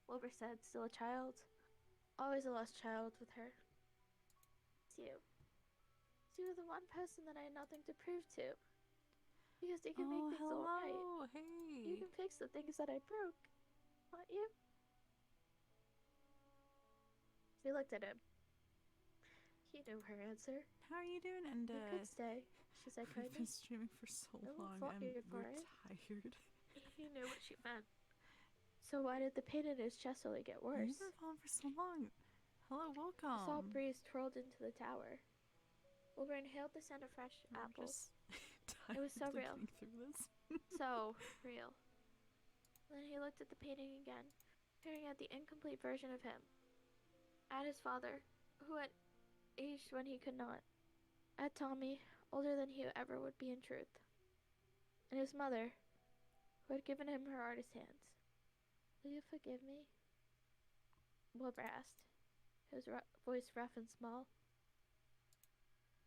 S6: Wilbur said, still a child. Always a lost child with her. It's you. You were the one person that I had nothing to prove to. Because you can make things alright.
S2: Hey.
S6: You can fix the things that I broke. Can't you? She looked at him. He knew her answer.
S2: How are you doing? And
S6: You could stay, she said
S2: we've
S6: kindly.
S2: been streaming for so
S6: I won't
S2: long
S6: fault
S2: and
S6: you for
S2: we're
S6: it.
S2: tired.
S6: He knew what she meant. So why did the pain in his chest only get worse?
S2: You've been following for so long. Hello,
S6: A
S2: welcome.
S6: soft breeze twirled into the tower. Wilbur inhaled the scent of fresh
S2: I'm
S6: apples.
S2: just
S6: It was so
S2: tired
S6: real.
S2: looking through this.
S6: So real. Then he looked at the painting again, staring at the incomplete version of him. At his father, who had aged when he could not. At Tommy, older than he ever would be in truth. And his mother, who had given him her artist hands. Will you forgive me? Wilbur asked, his voice rough and small.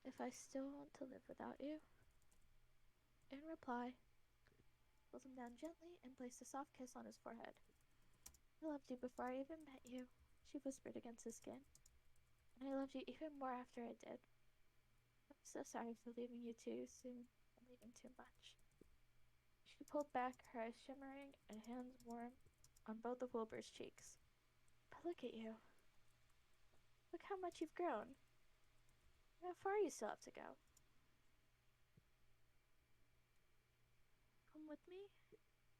S6: If I still want to live without you? In reply, pulled him down gently and placed a soft kiss on his forehead. I loved you before I even met you, she whispered against his skin. And I loved you even more after I did. I'm so sorry for leaving you too soon and leaving too much. She pulled back, her eyes shimmering and hands warm on both of Wilbur's cheeks. But look at you. Look how much you've grown. How far you still have to go. Come with me?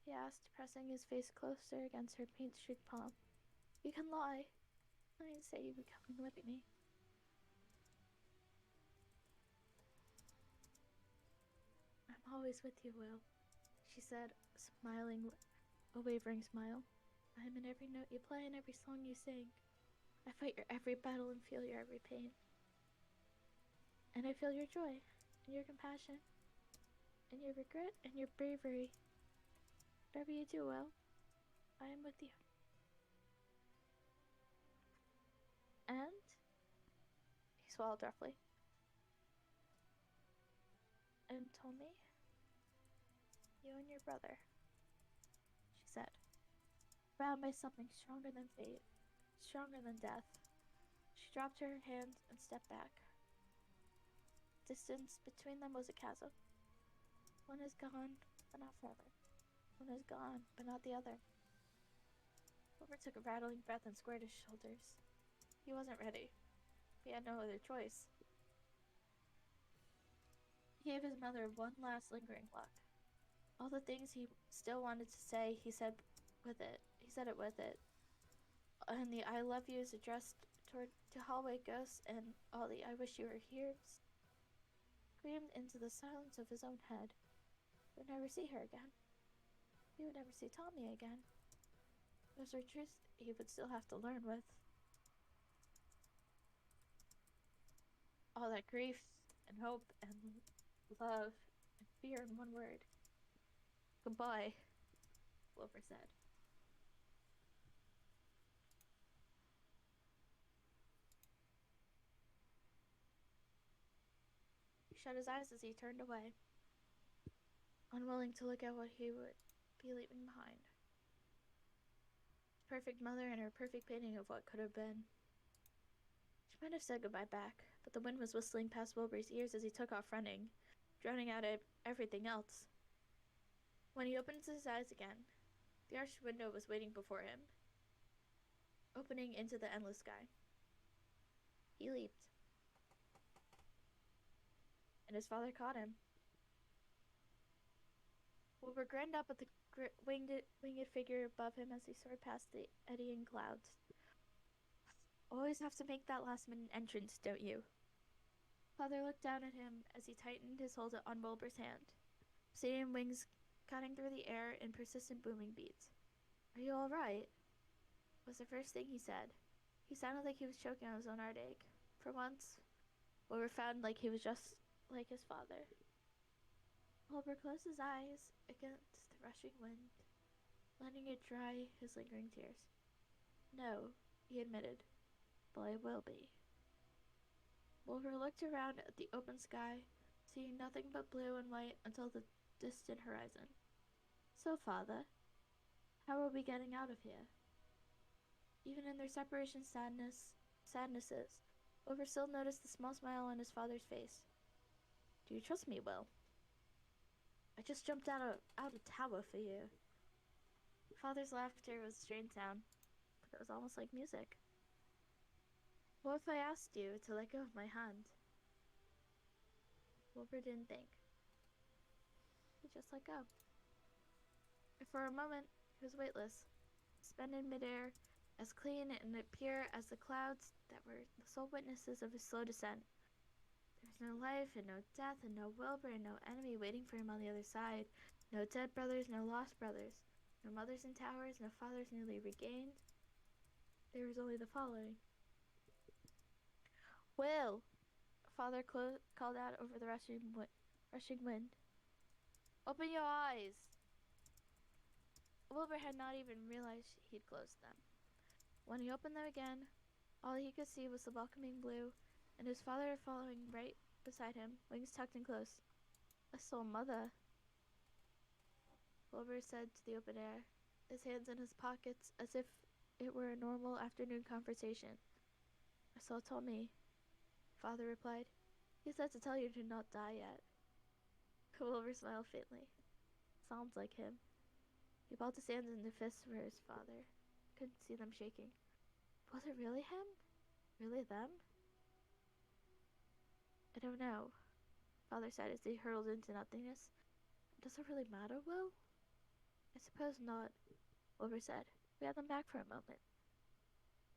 S6: He asked, pressing his face closer against her paint-streaked palm. You can lie. I didn't say you'd be coming with me. I'm always with you, Will, she said, smiling a wavering smile. I'm in every note you play and every song you sing. I fight your every battle and feel your every pain. And I feel your joy, and your compassion, and your regret, and your bravery. Whatever you do, Will, I am with you. And? He swallowed roughly. And told me? You and your brother, she said, bound by something stronger than fate, stronger than death. She dropped her hands and stepped back. Distance between them was a chasm. One is gone, but not forever. One is gone, but not the other. Wilbur took a rattling breath and squared his shoulders. He wasn't ready. He had no other choice. He gave his mother one last lingering look. All the things he still wanted to say, he said with it. He said it with it. And the I love yous addressed to hallway ghosts, and all the I wish you were here's screamed into the silence of his own head. He would never see her again. He would never see Tommy again. Those were truths he would still have to learn with. All that grief and hope and love and fear in one word. Goodbye, Wilbur said. He shut his eyes as he turned away, unwilling to look at what he would be leaving behind. His perfect mother and her perfect painting of what could have been. She might have said goodbye back, but the wind was whistling past Wilbur's ears as he took off running, drowning out everything else. When he opened his eyes again, the arched window was waiting before him, opening into the endless sky. He leaped, and his father caught him. Wilbur grinned up at the winged figure above him as he soared past the eddying clouds. Always have to make that last-minute entrance, don't you? Father looked down at him as he tightened his hold on Wilbur's hand. Obsidian wings cutting through the air in persistent booming beats. Are you alright? Was the first thing he said. He sounded like he was choking on his own heartache. For once, Wilbur found like he was just like his father. Wilbur closed his eyes against the rushing wind, letting it dry his lingering tears. No, he admitted, but I will be. Wilbur looked around at the open sky, seeing nothing but blue and white until the distant horizon. So, Father, how are we getting out of here? Even in their separation sadnesses, Wilbur still noticed the small smile on his father's face. Do you trust me, Will? I just jumped out a tower for you. Father's laughter was a strange sound, but it was almost like music. What if I asked you to let go of my hand? Wilbur didn't think. He just let go. For a moment, he was weightless, suspended midair, as clean and pure as the clouds that were the sole witnesses of his slow descent. There was no life and no death and no Wilbur and no enemy waiting for him on the other side. No dead brothers, no lost brothers. No mothers in towers, no fathers newly regained. There was only the following. Will! Father called out over the rushing wind. Open your eyes! Wilbur had not even realized he'd closed them. When he opened them again, all he could see was the welcoming blue, and his father following right beside him, wings tucked in close. A soul mother, Wilbur said to the open air, his hands in his pockets as if it were a normal afternoon conversation. A soul told me, Father replied. He said to tell you to not die yet. Wilbur smiled faintly. Sounds like him. He balled his hands into fists for his father. Couldn't see them shaking. Was it really him? Really them? I don't know, Father said as he hurtled into nothingness. Does it really matter, Will? I suppose not, Wilbur said. We had them back for a moment.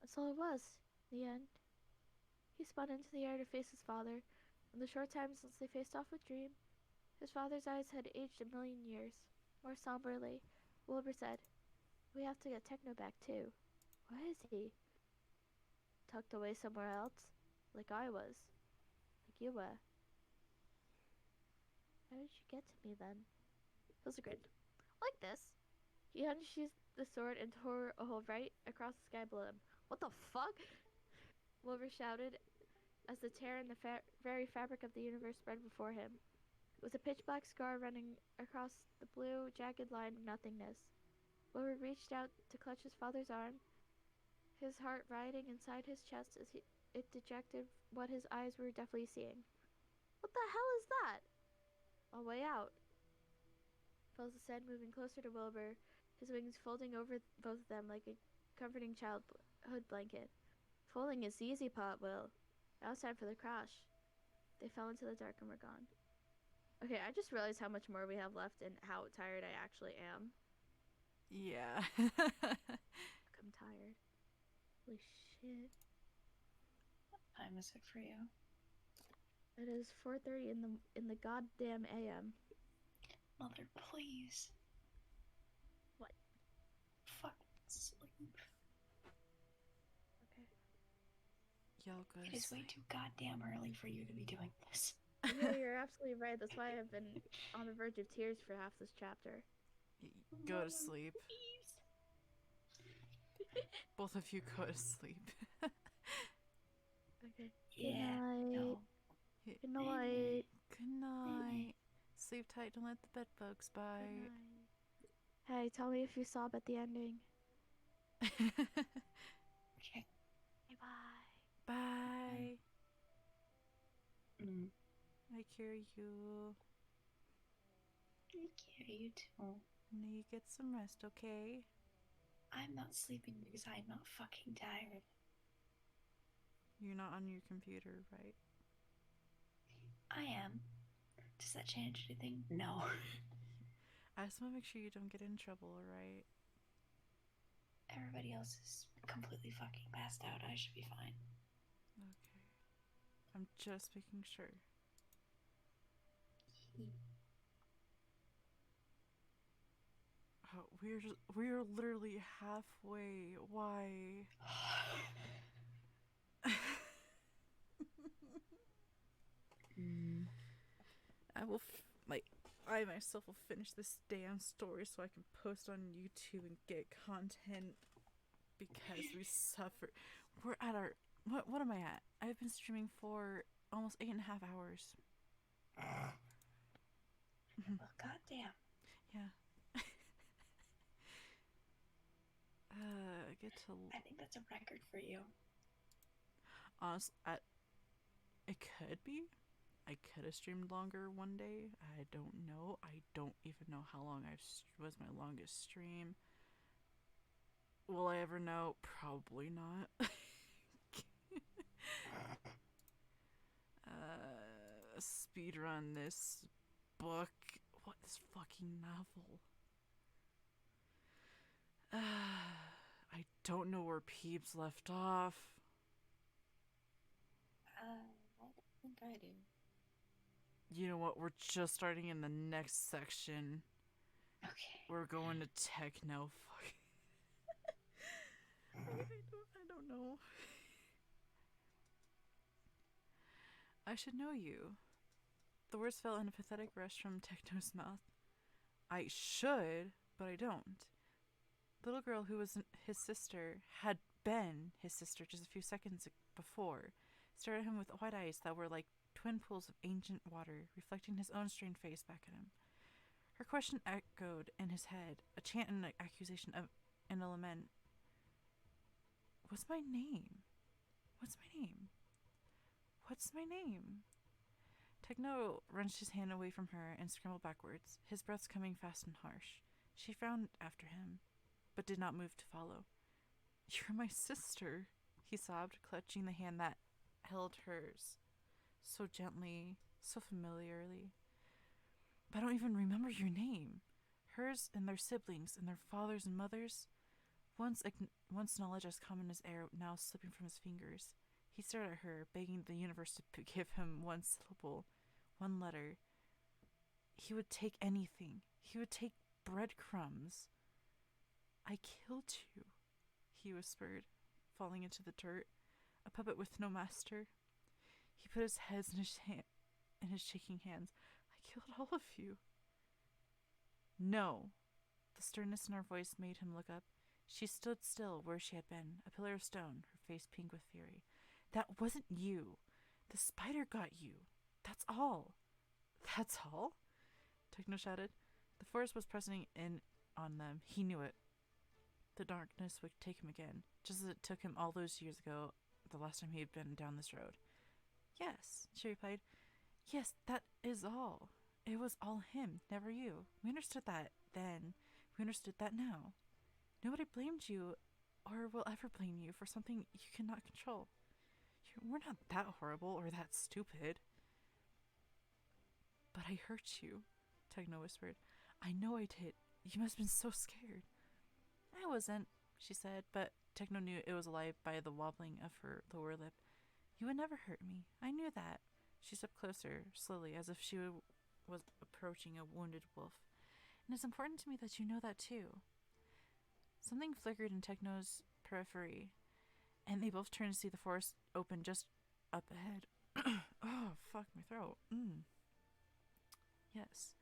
S6: That's all it was, in the end. He spun into the air to face his father. In the short time since they faced off with Dream, his father's eyes had aged a million years. More somberly, Wilbur said, We have to get Techno back too. Where is he? Tucked away somewhere else, like I was. Like you were. How did you get to me then? Hilsa grinned. Like this. He unsheathed the sword and tore a hole right across the sky below him. What the fuck? Wilbur shouted as the tear in the very fabric of the universe spread before him. It was a pitch-black scar running across the blue, jagged line of nothingness. Wilbur reached out to clutch his father's arm, his heart riding inside his chest as it dejected what his eyes were definitely seeing. What the hell is that? A way out. Felsa said, moving closer to Wilbur, his wings folding over both of them like a comforting childhood blanket. Folding is the easy part, Will. Now it's time for the crash. They fell into the dark and were gone. Okay, I just realized how much more we have left and how tired I actually am.
S2: Yeah.
S6: I'm tired. Holy shit.
S7: What time is it for you?
S6: It is 4:30 in the goddamn AM.
S7: Mother, please.
S6: What?
S7: Fucking sleep.
S6: Okay.
S2: Y'all go
S7: It
S2: to
S7: is way
S2: sleep.
S7: too goddamn early for you to be doing this.
S6: Yeah, you're absolutely right. That's why I've been on the verge of tears for half this chapter.
S2: Go
S7: Mother,
S2: to sleep.
S7: please.
S2: Both of you go to sleep.
S6: Okay.
S7: Yeah.
S6: Good night.
S7: No.
S6: Good night.
S2: Good night. Sleep tight. Don't let the bed bugs
S6: Good
S2: bite.
S6: night. Hey, tell me if you sob at the ending.
S7: Okay.
S6: Bye.
S2: Bye.
S7: Mm.
S2: I carry you.
S7: I carry you too.
S2: Now you get some rest, okay?
S7: I'm not sleeping because I'm not fucking tired.
S2: You're not on your computer, right?
S7: I am. Does that change anything? No.
S2: I just want to make sure you don't get in trouble, alright?
S7: Everybody else is completely fucking passed out. I should be fine.
S2: Okay. I'm just making sure. Oh, we're literally halfway. Why? I myself will finish this damn story so I can post on YouTube and get content because we suffer. We're at our what am I at? I've been streaming for almost 8.5 hours.
S7: Well, goddamn.
S2: Yeah. Get to.
S7: I think that's a record for you.
S2: Honestly, it could be. I could have streamed longer one day. I don't know. I don't even know how long was my longest stream. Will I ever know? Probably not. Speedrun this book. What, this fucking novel? I don't know where Peeps left off.
S7: I don't think I do.
S2: You know what? We're just starting in the next section.
S7: Okay.
S2: We're going to techno. Fuck. I don't know. I should know you. The words fell in a pathetic rush from Techno's mouth. I should, but I don't. The little girl who was his sister had been his sister just a few seconds before, stared at him with wide eyes that were like twin pools of ancient water, reflecting his own strained face back at him. Her question echoed in his head, a chant and an accusation and a lament. What's my name? What's my name? What's my name? Techno wrenched his hand away from her and scrambled backwards, his breaths coming fast and harsh. She frowned after him, but did not move to follow. You're my sister, he sobbed, clutching the hand that held hers so gently, so familiarly. But I don't even remember your name. Hers and their siblings and their fathers and mothers. Once knowledge as common as air, now slipping from his fingers. He stared at her, begging the universe to give him one syllable, one letter. He would take anything. He would take breadcrumbs. I killed you, he whispered, falling into the dirt, a puppet with no master. He put his head in his shaking hands. I killed all of you. No. The sternness in her voice made him look up. She stood still where she had been, a pillar of stone, her face pink with fury. That wasn't you. The spider got you. That's all. That's all? Techno shouted. The forest was pressing in on them. He knew it. The darkness would take him again, just as it took him all those years ago, the last time he had been down this road. Yes, she replied. Yes, that is all. It was all him, never you. We understood that then. We understood that now. Nobody blamed you or will ever blame you for something you cannot control. We're not that horrible or that stupid. But I hurt you, Techno whispered. I know I did. You must have been so scared. I wasn't, she said, but Techno knew it was a lie by the wobbling of her lower lip. You would never hurt me. I knew that. She stepped closer, slowly, as if she was approaching a wounded wolf. And it's important to me that you know that too. Something flickered in Techno's periphery, and they both turned to see the forest open just up ahead. Oh, fuck, my throat. Yes.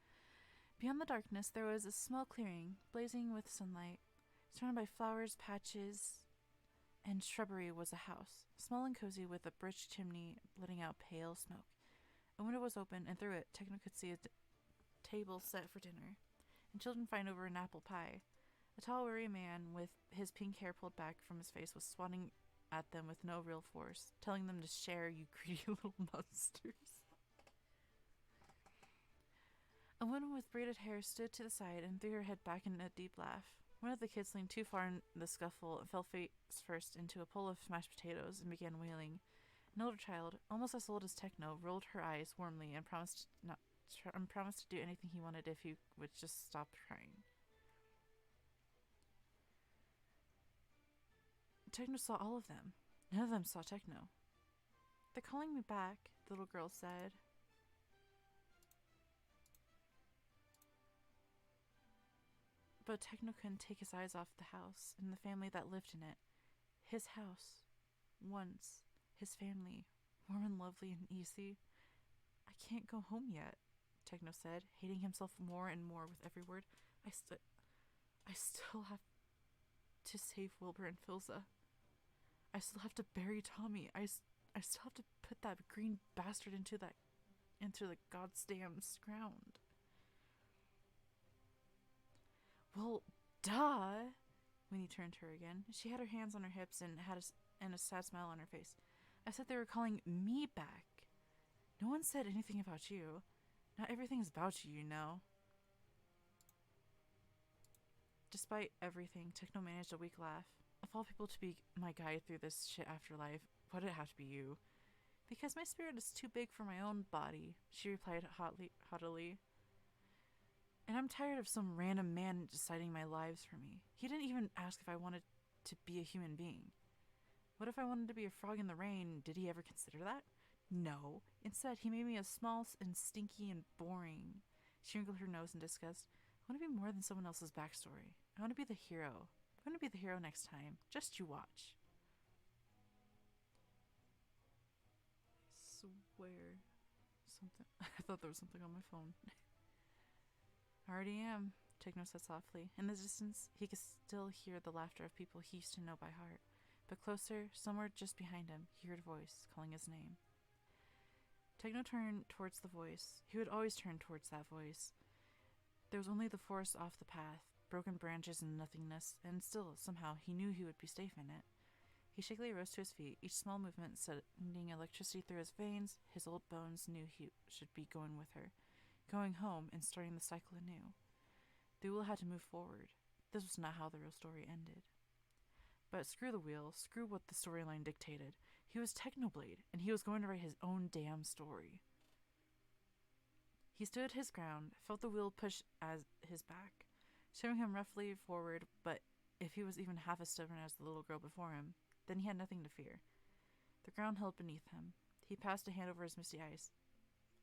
S2: Beyond the darkness, there was a small clearing, blazing with sunlight. Surrounded by flowers, patches, and shrubbery was a house, small and cozy with a bridge chimney letting out pale smoke. A window was open, and through it, Techno could see a table set for dinner, and children fighting over an apple pie. A tall, weary man with his pink hair pulled back from his face was swatting at them with no real force, telling them to share, you greedy little monsters. A woman with braided hair stood to the side and threw her head back in a deep laugh. One of the kids leaned too far in the scuffle and fell face first into a bowl of mashed potatoes and began wailing. An older child, almost as old as Techno, rolled her eyes warmly and promised to do anything he wanted if he would just stop crying. Techno saw all of them. None of them saw Techno. They're calling me back, the little girl said. But Techno couldn't take his eyes off the house and the family that lived in it. His house. Once. His family. Warm and lovely and easy. I can't go home yet, Techno said, hating himself more and more with every word. I still have to save Wilbur and Filza. I still have to bury Tommy. I still have to put that green bastard into the goddamn ground. Well, duh! Winnie turned to her again. She had her hands on her hips and had a sad smile on her face. I said they were calling me back. No one said anything about you. Not everything's about you, you know. Despite everything, Techno managed a weak laugh. Of all people to be my guide through this shit afterlife, why'd it have to be you? Because my spirit is too big for my own body, she replied haughtily. And I'm tired of some random man deciding my lives for me. He didn't even ask if I wanted to be a human being. What if I wanted to be a frog in the rain? Did he ever consider that? No. Instead, he made me as small and stinky and boring. She wrinkled her nose in disgust. I want to be more than someone else's backstory. I want to be the hero. I'm going to be the hero next time. Just you watch. I swear. Something. I thought there was something on my phone. I already am, Techno said softly. In the distance, he could still hear the laughter of people he used to know by heart. But closer, somewhere just behind him, he heard a voice calling his name. Techno turned towards the voice. He would always turn towards that voice. There was only the forest off the path, broken branches and nothingness, and still, somehow, he knew he would be safe in it. He shakily rose to his feet, each small movement sending electricity through his veins. His old bones knew he should be going with her, going home and starting the cycle anew. The wheel had to move forward. This was not how the real story ended. But screw the wheel, screw what the storyline dictated. He was Technoblade, and he was going to write his own damn story. He stood his ground, felt the wheel push at his back, shoving him roughly forward, but if he was even half as stubborn as the little girl before him, then he had nothing to fear. The ground held beneath him. He passed a hand over his misty eyes.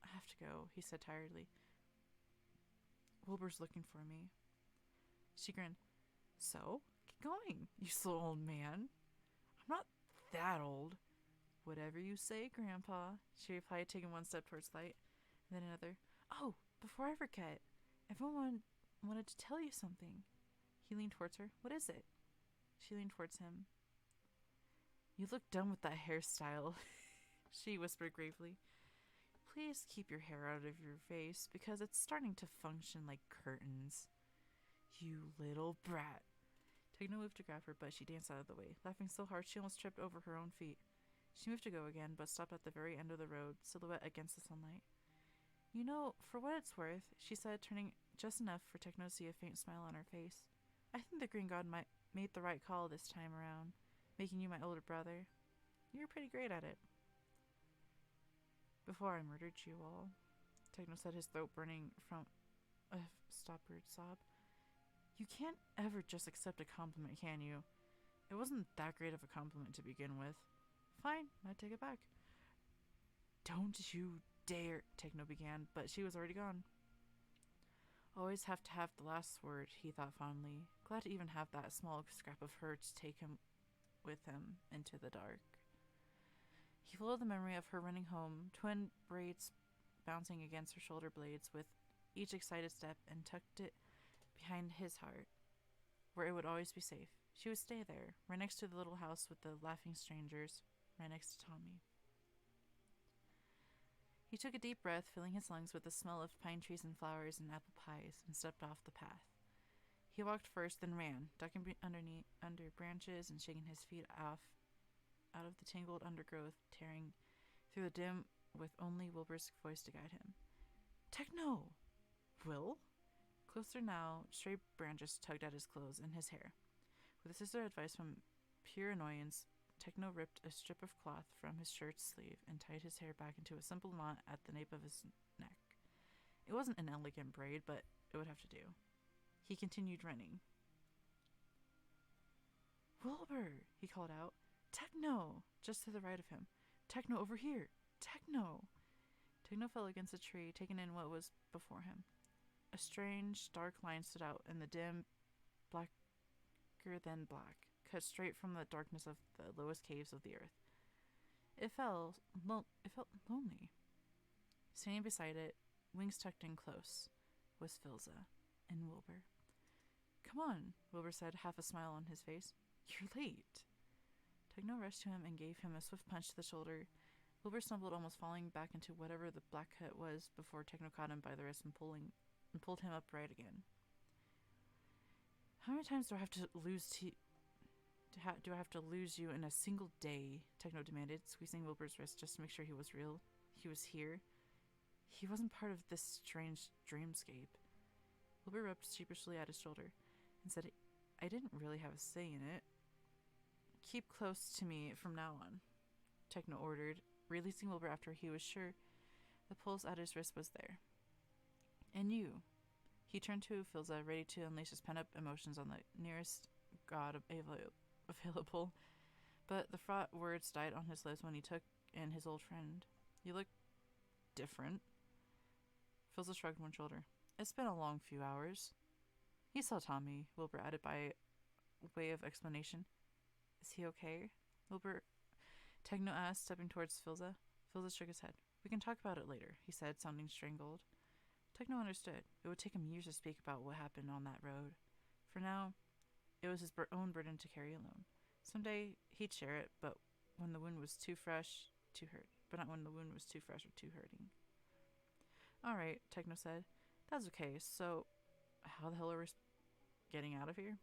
S2: I have to go, he said tiredly. Wilbur's looking for me. She grinned. So? Get going, you slow old man. I'm not that old. Whatever you say, Grandpa, she replied, taking one step towards light, and then another. Oh, before I forget, everyone wanted to tell you something. He leaned towards her. What is it? She leaned towards him. You look done with that hairstyle, she whispered gravely. Please keep your hair out of your face, because it's starting to function like curtains. You little brat. Techno moved to grab her, but she danced out of the way, laughing so hard she almost tripped over her own feet. She moved to go again, but stopped at the very end of the road, silhouette against the sunlight. You know, for what it's worth, she said, turning just enough for Techno to see a faint smile on her face. I think the Green God made the right call this time around, making you my older brother. You're pretty great at it. Before I murdered you all, Techno said, his throat burning from a stoppered sob. You can't ever just accept a compliment, can you? It wasn't that great of a compliment to begin with. Fine, I take it back. Don't you dare, Techno began, but she was already gone. Always have to have the last word, he thought fondly, glad to even have that small scrap of her to take him with him into the dark. He followed the memory of her running home, twin braids bouncing against her shoulder blades with each excited step, and tucked it behind his heart, where it would always be safe. She would stay there, right next to the little house with the laughing strangers, right next to Tommy. He took a deep breath, filling his lungs with the smell of pine trees and flowers and apple pies, and stepped off the path. He walked first, then ran, ducking under branches and shaking his feet out of the tangled undergrowth, tearing through the dim with only Wilbur's voice to guide him. Techno! Will? Closer now, stray branches tugged at his clothes and his hair. With a sister's advice from pure annoyance, Techno ripped a strip of cloth from his shirt sleeve and tied his hair back into a simple knot at the nape of his neck. It wasn't an elegant braid, but it would have to do. He continued running. Wilbur, he called out. Techno! Just to the right of him. Techno over here! Techno! Techno fell against a tree, taking in what was before him. A strange, dark line stood out in the dim, blacker than black, cut straight from the darkness of the lowest caves of the earth. It felt lonely. Standing beside it, wings tucked in close, was Filza and Wilbur. Come on, Wilbur said, half a smile on his face. You're late. Techno rushed to him and gave him a swift punch to the shoulder. Wilbur stumbled, almost falling back into whatever the black cut was before Techno caught him by the wrist and pulled him upright again. How many times do I have to lose you in a single day? Techno demanded, squeezing Wilbur's wrist just to make sure he was real. He was here. He wasn't part of this strange dreamscape. Wilbur rubbed sheepishly at his shoulder and said, I didn't really have a say in it. Keep close to me from now on, Techno ordered, releasing Wilbur after he was sure the pulse at his wrist was there. And you. He turned to Filza, ready to unleash his pent-up emotions on the nearest god available, but the fraught words died on his lips when he took in his old friend. You look different. Filza shrugged one shoulder. It's been a long few hours. He saw Tommy, Wilbur added by way of explanation. Is he okay? Techno asked, stepping towards Filza. Filza shook his head. We can talk about it later, he said, sounding strangled. Techno understood. It would take him years to speak about what happened on that road. For now, it was his own burden to carry alone. Someday, he'd share it, but when the wound was too fresh, too hurt. But not when the wound was too fresh or too hurting. All right, Techno said. That's okay. So, how the hell are we getting out of here?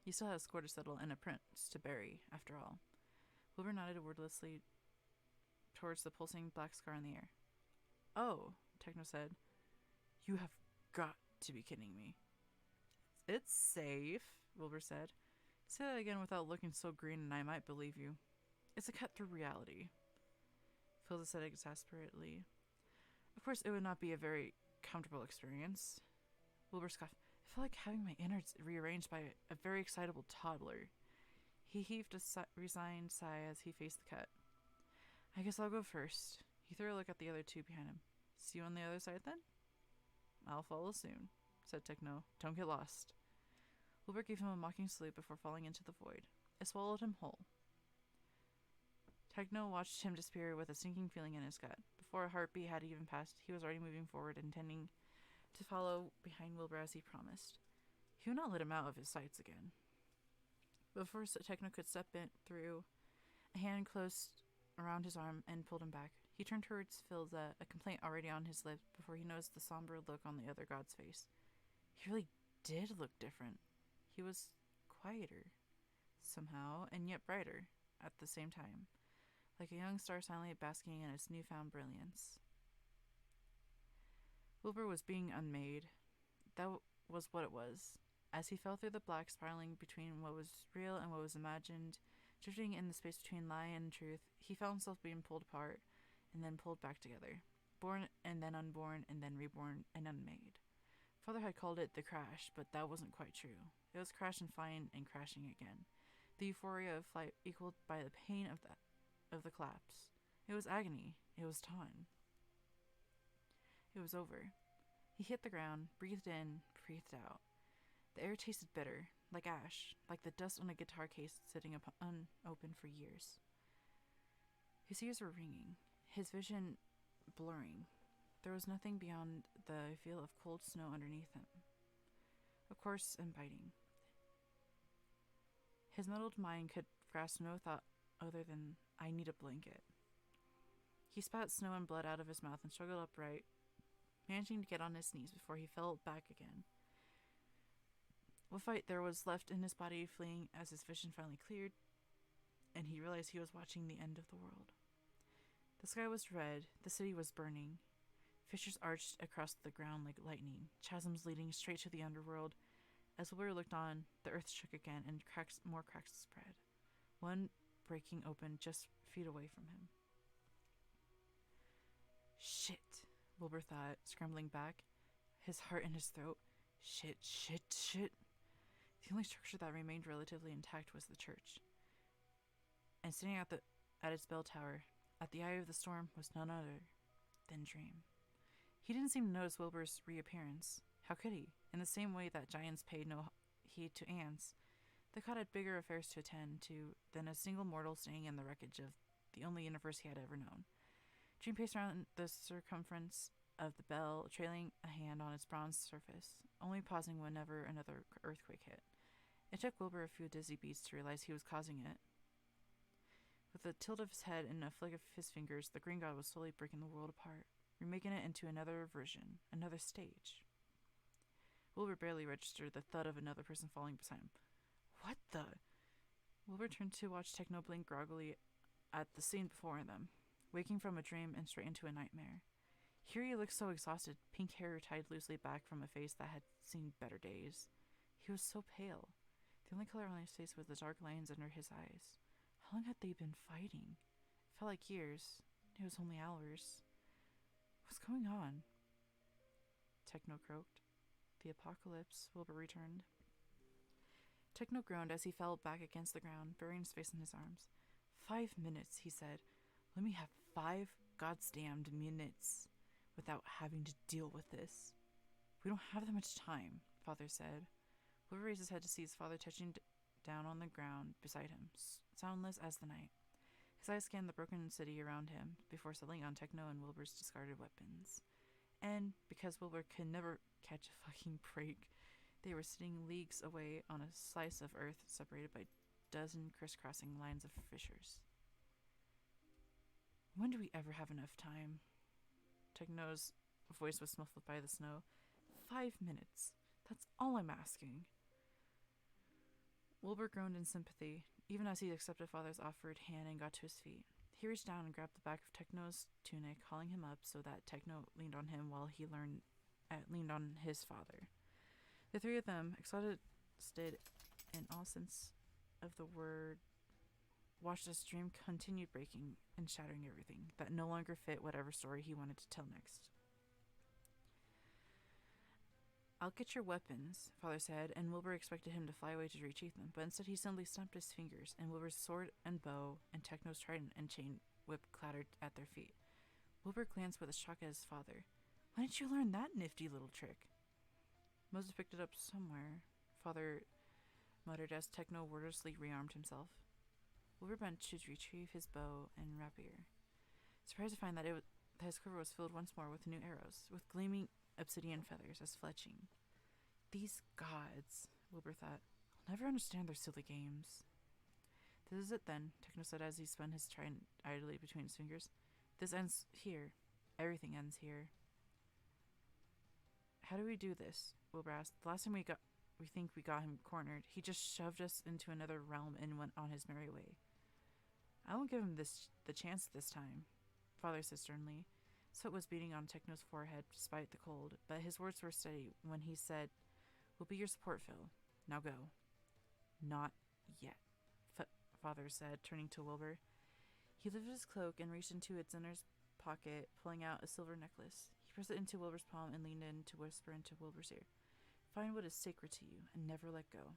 S2: You still have a score to settle and a prince to bury, after all. Wilbur nodded wordlessly towards the pulsing black scar in the air. Oh, Techno said. You have got to be kidding me. It's safe, Wilbur said. Say that again without looking so green and I might believe you. It's a cut through reality, Filza said exasperatedly. Of course, it would not be a very comfortable experience. Wilbur scoffed. I feel like having my innards rearranged by a very excitable toddler. He heaved a resigned sigh as he faced the cut. I guess I'll go first. He threw a look at the other two behind him. See you on the other side then? I'll follow soon, said Techno. Don't get lost. Wilbur gave him a mocking salute before falling into the void. It swallowed him whole. Techno watched him disappear with a sinking feeling in his gut. Before a heartbeat had even passed, he was already moving forward, intending to follow behind Wilbur as he promised. He would not let him out of his sights again. Before Techno could step in through, a hand closed around his arm and pulled him back. He turned towards Filza, a complaint already on his lips, before he noticed the somber look on the other god's face. He really did look different. He was quieter, somehow, and yet brighter at the same time, like a young star silently basking in its newfound brilliance. Wilbur was being unmade. That was what it was. As he fell through the black, spiraling between what was real and what was imagined, drifting in the space between lie and truth, he felt himself being pulled apart and then pulled back together. Born and then unborn and then reborn and unmade. Father had called it the crash, but that wasn't quite true. It was crash and flying and crashing again. The euphoria of flight equaled by the pain of the collapse. It was agony. It was dawn. It was over. He hit the ground, breathed in, breathed out. The air tasted bitter, like ash, like the dust on a guitar case sitting unopened for years. His ears were ringing, his vision blurring. There was nothing beyond the feel of cold snow underneath him. Of course, and biting. His muddled mind could grasp no thought other than, I need a blanket. He spat snow and blood out of his mouth and struggled upright, managing to get on his knees before he fell back again. What fight there was left in his body fleeing as his vision finally cleared, and he realized he was watching the end of the world. The sky was red, the city was burning. Fissures arched across the ground like lightning, chasms leading straight to the underworld. As Wilbur looked on, the earth shook again and more cracks spread, one breaking open just feet away from him. Shit, Wilbur thought, scrambling back, his heart in his throat. Shit, shit, shit. The only structure that remained relatively intact was the church. And sitting at its bell tower, at the eye of the storm, was none other than Dream. He didn't seem to notice Wilbur's reappearance. How could he? In the same way that giants paid no heed to ants, the god had bigger affairs to attend to than a single mortal staying in the wreckage of the only universe he had ever known. Dream paced around the circumference of the bell, trailing a hand on its bronze surface, only pausing whenever another earthquake hit. It took Wilbur a few dizzy beats to realize he was causing it. With a tilt of his head and a flick of his fingers, the green god was slowly breaking the world apart, remaking it into another version, another stage. Wilbur barely registered the thud of another person falling beside him. What the? Wilbur turned to watch Techno blink groggily at the scene before them, waking from a dream and straight into a nightmare. Here he looked so exhausted, pink hair tied loosely back from a face that had seen better days. He was so pale. The only color on his face was the dark lines under his eyes. How long had they been fighting? It felt like years. It was only hours. What's going on? Techno croaked. The apocalypse, Wilbur returned. Techno groaned as he fell back against the ground, burying his face in his arms. 5 minutes, he said. Let me have 5 goddamned minutes without having to deal with this. We don't have that much time, Father said. Wilbur raised his head to see his father touching down on the ground beside him, soundless as the night. His eyes scanned the broken city around him before settling on Techno and Wilbur's discarded weapons. And, because Wilbur could never catch a fucking break, they were sitting leagues away on a slice of earth separated by a dozen crisscrossing lines of fissures. When do we ever have enough time? Techno's voice was muffled by the snow. 5 minutes. That's all I'm asking. Wilbur groaned in sympathy, even as he accepted Father's offered hand and got to his feet. He reached down and grabbed the back of Techno's tunic, hauling him up so that Techno leaned on him while he leaned on his father. The three of them, exhausted in all sense of the word, watched as Dream continued breaking and shattering everything that no longer fit whatever story he wanted to tell next. I'll get your weapons, Father said, and Wilbur expected him to fly away to retrieve them, but instead he simply snapped his fingers, and Wilbur's sword and bow and Techno's trident and chain whip clattered at their feet. Wilbur glanced with a shock at his father. Why didn't you learn that nifty little trick? Moses picked it up somewhere, Father muttered as Techno wordlessly rearmed himself. Wilbur bent to retrieve his bow and rapier, surprised to find that his quiver was filled once more with new arrows, with gleaming obsidian feathers as fletching. These gods, Wilbur thought. I'll never understand their silly games. This is it then, Techno said as he spun his trident idly between his fingers. This ends here. Everything ends here. How do we do this? Wilbur asked. The last time we think we got him cornered, he just shoved us into another realm and went on his merry way. I won't give him the chance this time, Father said sternly. Sweat was beating on Techno's forehead despite the cold, but his words were steady when he said, We'll be your support, Phil. Now go. Not yet, Father said, turning to Wilbur. He lifted his cloak and reached into its inner pocket, pulling out a silver necklace. He pressed it into Wilbur's palm and leaned in to whisper into Wilbur's ear. Find what is sacred to you and never let go.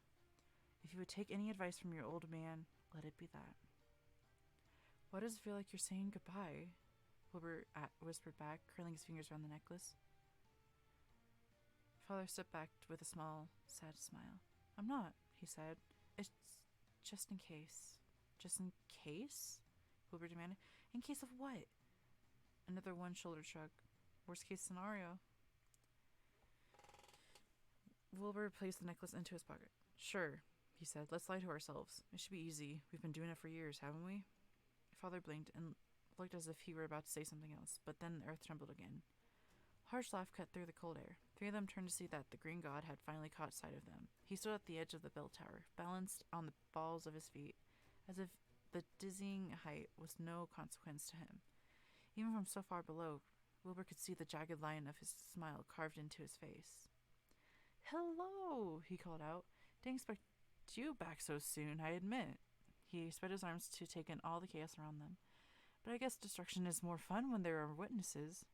S2: If you would take any advice from your old man, let it be that. Why does it feel like you're saying goodbye? Wilbur whispered back, curling his fingers around the necklace. Father stepped back with a small, sad smile. I'm not, he said. It's just in case. Just in case? Wilbur demanded. In case of what? Another one-shoulder shrug. Worst case scenario. Wilbur placed the necklace into his pocket. Sure, he said. Let's lie to ourselves. It should be easy. We've been doing it for years, haven't we? Father blinked and looked as if he were about to say something else, but then the earth trembled again. Harsh laugh cut through the cold air. 3 of them turned to see that the green god had finally caught sight of them. He stood at the edge of the bell tower, balanced on the balls of his feet, as if the dizzying height was no consequence to him. Even from so far below, Wilbur could see the jagged line of his smile carved into his face. Hello, he called out. Didn't expect you back so soon, I admit. He spread his arms to take in all the chaos around them. But I guess destruction is more fun when there are witnesses.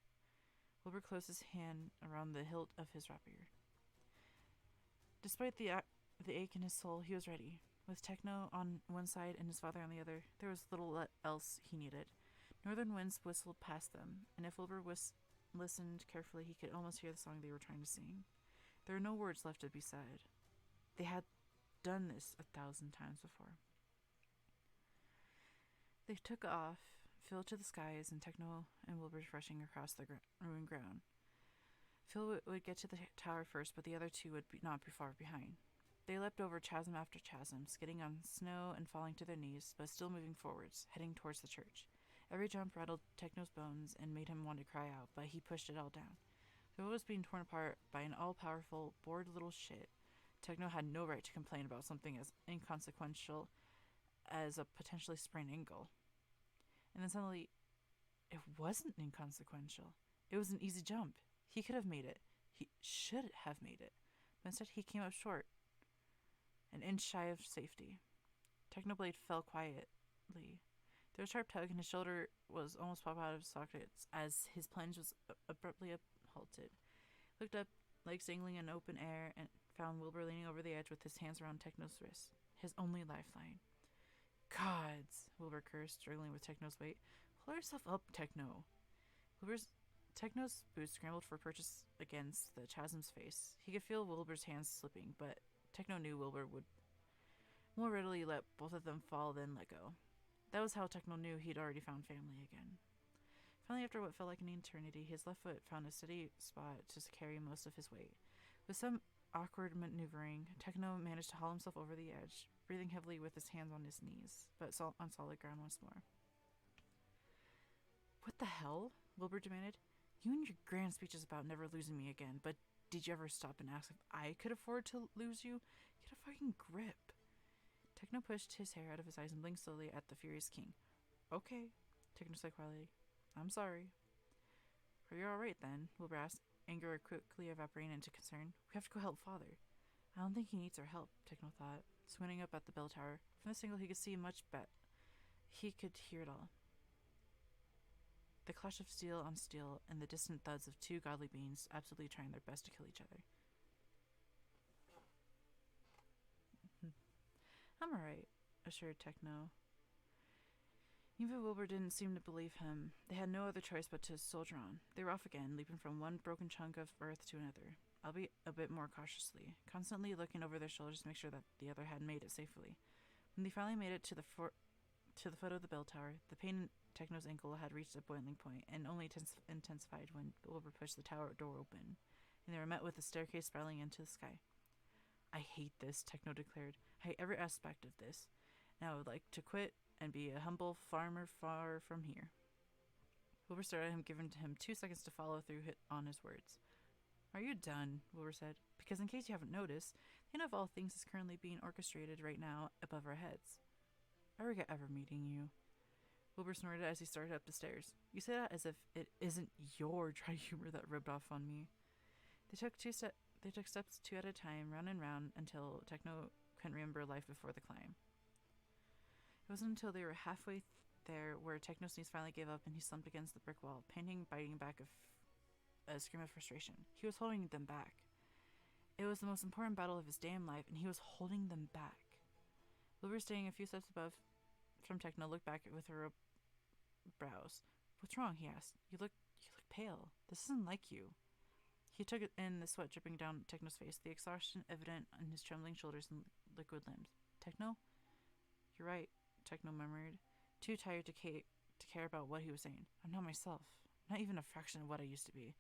S2: Wilbur closed his hand around the hilt of his rapier. Despite the the ache in his soul, he was ready. With Techno on one side and his father on the other, there was little else he needed. Northern winds whistled past them, and if Wilbur listened carefully, he could almost hear the song they were trying to sing. There were no words left to be said. They had done this 1,000 times before. They took off, filled to the skies, and Techno and Wilbur rushing across the ruined ground. Phil would get to the tower first, but the other two would not be far behind. They leapt over chasm after chasm, skidding on snow and falling to their knees, but still moving forwards, heading towards the church. Every jump rattled Techno's bones and made him want to cry out, but he pushed it all down. The world was being torn apart by an all-powerful, bored little shit. Techno had no right to complain about something as inconsequential as a potentially sprained ankle. And then suddenly, it wasn't inconsequential. It was an easy jump. He could have made it. He should have made it. But instead, he came up short, an inch shy of safety. Technoblade fell quietly. There was a sharp tug, and his shoulder was almost popped out of sockets as his plunge was abruptly halted. Looked up, legs dangling in open air, and found Wilbur leaning over the edge with his hands around Techno's wrist, his only lifeline. Gods, Wilbur cursed, struggling with Techno's weight. Pull yourself up, Techno. Techno's boots scrambled for purchase against the chasm's face. He could feel Wilbur's hands slipping, but Techno knew Wilbur would more readily let both of them fall than let go. That was how Techno knew he'd already found family again. Finally, after what felt like an eternity, his left foot found a steady spot to carry most of his weight. With some awkward maneuvering, Techno managed to haul himself over the edge, breathing heavily with his hands on his knees, but on solid ground once more. What the hell? Wilbur demanded. You and your grand speeches about never losing me again, but did you ever stop and ask if I could afford to lose you? Get a fucking grip. Techno pushed his hair out of his eyes and blinked slowly at the furious king. Okay, Techno said quietly. I'm sorry. Are you alright then? Wilbur asked, anger quickly evaporating into concern. We have to go help father. I don't think he needs our help, Techno thought, squinting up at the bell tower. From this angle he could see much better. He could hear it all. The clash of steel on steel and the distant thuds of two godly beings absolutely trying their best to kill each other. I'm alright, assured Techno. Even Wilbur didn't seem to believe him. They had no other choice but to soldier on. They were off again, leaping from one broken chunk of earth to another, albeit a bit more cautiously, constantly looking over their shoulders to make sure that the other had made it safely. When they finally made it to the foot of the bell tower, the pain in Techno's ankle had reached a boiling point and only intensified when Wilbur pushed the tower door open, and they were met with a staircase spiraling into the sky. I hate this, Techno declared. I hate every aspect of this, and I would like to quit and be a humble farmer far from here. Wilbur stared at him, giving him 2 seconds to follow through on his words. Are you done? Wilbur said. Because in case you haven't noticed, the end of all things is currently being orchestrated right now above our heads. I regret ever meeting you. Wilbur snorted as he started up the stairs. You say that as if it isn't your dry humor that rubbed off on me. They took steps 2 at a time, round and round, until Techno couldn't remember life before the climb. It wasn't until they were halfway there where Techno's knees finally gave up and he slumped against the brick wall, panting, biting back a scream of frustration. He was holding them back. It was the most important battle of his damn life, and he was holding them back. Wilbur, staying a few steps above from Techno, looked back with her brows. What's wrong? He asked. You look pale. This isn't like you. He took it in, the sweat dripping down Techno's face, the exhaustion evident on his trembling shoulders and liquid limbs. Techno? You're right, Techno murmured, too tired to care about what he was saying. I'm not myself. Not even a fraction of what I used to be.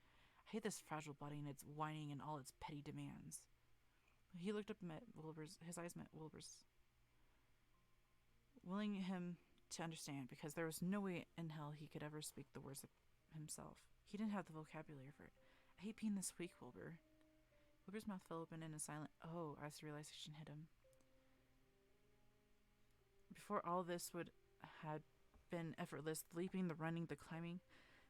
S2: I hate this fragile body and its whining and all its petty demands. He looked up and met Wilbur's. His eyes met Wilbur's, willing him to understand, because there was no way in hell he could ever speak the words himself. He didn't have the vocabulary for it. I hate being this weak, Wilbur. Wilbur's mouth fell open in a silent "oh" as the realization hit him. Before all this had been effortless, the leaping, the running, the climbing.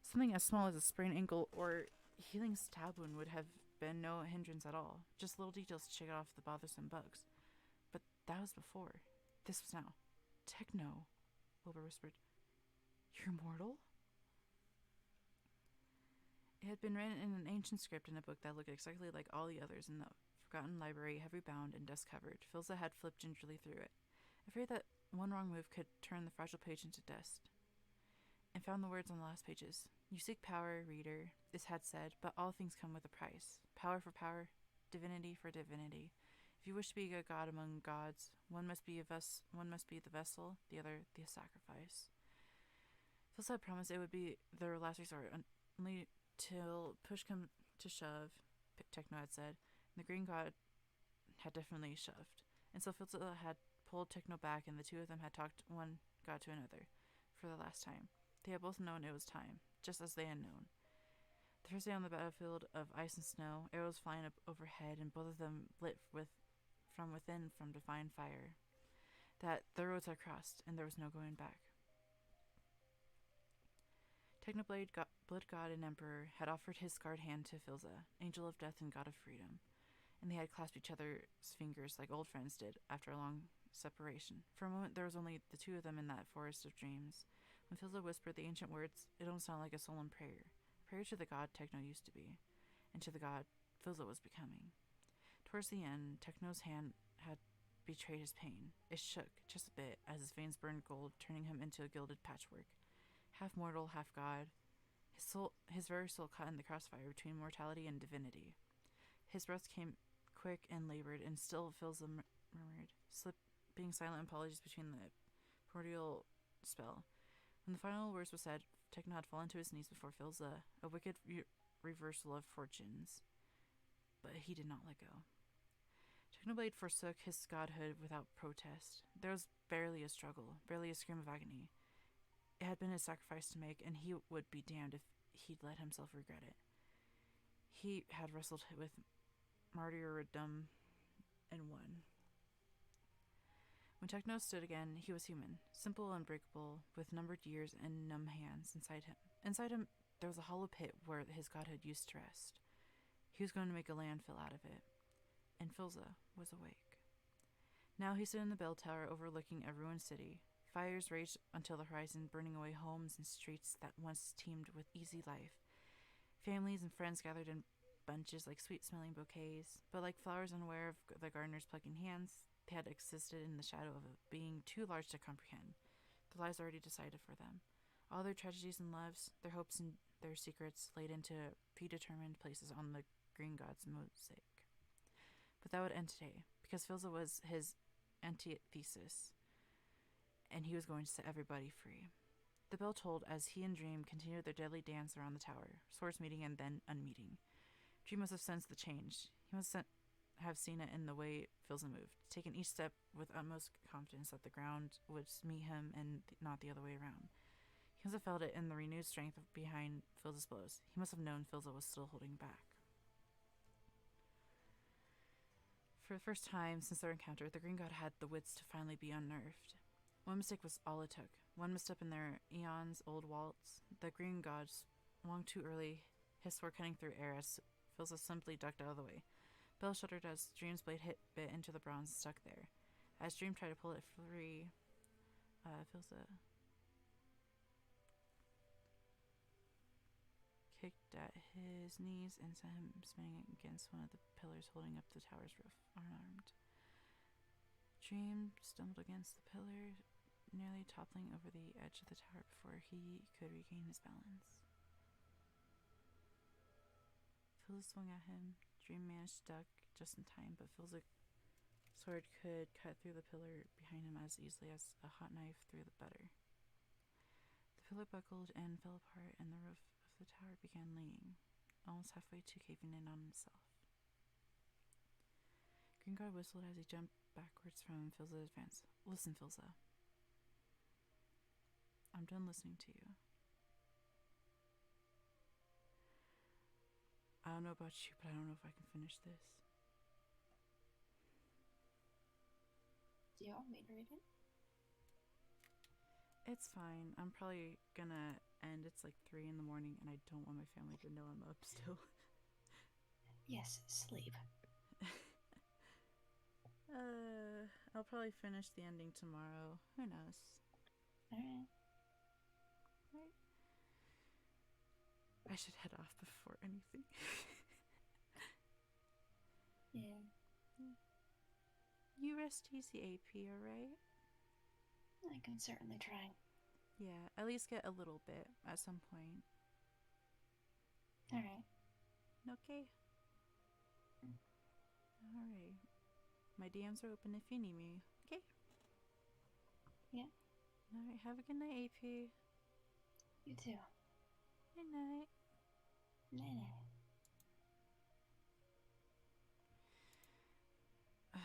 S2: Something as small as a sprained ankle or healing stab wound would have been no hindrance at all. Just little details to shake off the bothersome bugs. But that was before. This was now. Techno, Wilbur whispered. You're mortal? It had been written in an ancient script in a book that looked exactly like all the others in the forgotten library, heavy bound and dust covered. Filza had flipped gingerly through it, afraid that one wrong move could turn the fragile page into dust, and found the words on the last pages. You seek power, reader, this had said, but all things come with a price. Power for power, divinity for divinity. If you wish to be a god among gods, one must be the vessel, the other the sacrifice. Filza had promised it would be their last resort, only till push come to shove, Techno had said, and the green god had definitely shoved. And so Filza had pulled Techno back, and the two of them had talked one god to another for the last time. They had both known it was time, just as they had known. The first day on the battlefield of ice and snow, arrows flying up overhead, and both of them lit from within from divine fire. That the roads had crossed, and there was no going back. Technoblade, Blood God and Emperor, had offered his scarred hand to Filza, angel of death and god of freedom, and they had clasped each other's fingers like old friends did after a long separation. For a moment there was only the two of them in that forest of dreams. When Filza whispered the ancient words, it almost sounded like a solemn prayer. A prayer to the god Techno used to be, and to the god Filza was becoming. Towards the end, Techno's hand had betrayed his pain. It shook, just a bit, as his veins burned gold, turning him into a gilded patchwork. Half mortal, half god, his very soul caught in the crossfire between mortality and divinity. His breath came quick and labored, and still Filza murmured, slipping silent apologies between the primordial spell. When the final words were said, Techno had fallen to his knees before Filza, a wicked reversal of fortunes. But he did not let go. Technoblade forsook his godhood without protest. There was barely a struggle, barely a scream of agony. It had been his sacrifice to make, and he would be damned if he'd let himself regret it. He had wrestled with martyrdom and won. When Techno stood again, he was human, simple, unbreakable, with numbered years and numb hands inside him. Inside him, there was a hollow pit where his godhood used to rest. He was going to make a landfill out of it, and Filza was awake. Now he stood in the bell tower overlooking a ruined city. Fires raged until the horizon, burning away homes and streets that once teemed with easy life. Families and friends gathered in bunches like sweet-smelling bouquets, but like flowers unaware of the gardener's plucking hands, they had existed in the shadow of a being too large to comprehend. The lives already decided for them. All their tragedies and loves, their hopes and their secrets laid into predetermined places on the green god's mosaic. But that would end today, because Filza was his antithesis, and he was going to set everybody free. The bell tolled as he and Dream continued their deadly dance around the tower, swords meeting and then unmeeting. Dream must have sensed the change. He must have seen it in the way Filza moved, taken each step with utmost confidence that the ground would meet him and not the other way around. He must have felt it in the renewed strength behind Filza's blows. He must have known Filza was still holding back. For the first time since their encounter, the Green God had the wits to finally be unnerved. One mistake was all it took. One misstep in their eons-old waltz. The Green God swung too early, his sword cutting through air as Filza simply ducked out of the way. Bell shuddered as Dream's blade bit into the bronze and stuck there. As Dream tried to pull it free, Filza kicked at his knees and sent him spinning against one of the pillars holding up the tower's roof, unarmed. Dream stumbled against the pillar, nearly toppling over the edge of the tower before he could regain his balance. Filza swung at him. Dream managed to duck just in time, but Filza's sword could cut through the pillar behind him as easily as a hot knife through the butter. The pillar buckled and fell apart, and the roof of the tower began leaning, almost halfway to caving in on himself. Green God whistled as he jumped backwards from Filza's advance. Listen, Filza. I'm done listening to you. I don't know about you, but I don't know if I can finish this.
S7: Do you want me to read it?
S2: It's fine. I'm probably gonna end. It's like 3 in the morning, and I don't want my family to know I'm up still.
S7: Yes, sleep.
S2: I'll probably finish the ending tomorrow. Who knows?
S7: Alright.
S2: Right. I should head off before anything.
S7: Yeah.
S2: You rest easy, AP, alright?
S7: I can certainly try.
S2: Yeah, at least get a little bit at some point.
S7: Alright.
S2: Okay. Alright. My DMs are open if you need me. Okay?
S7: Yeah.
S2: Alright, have a good night, AP.
S7: You too.
S2: Good night.
S7: Night.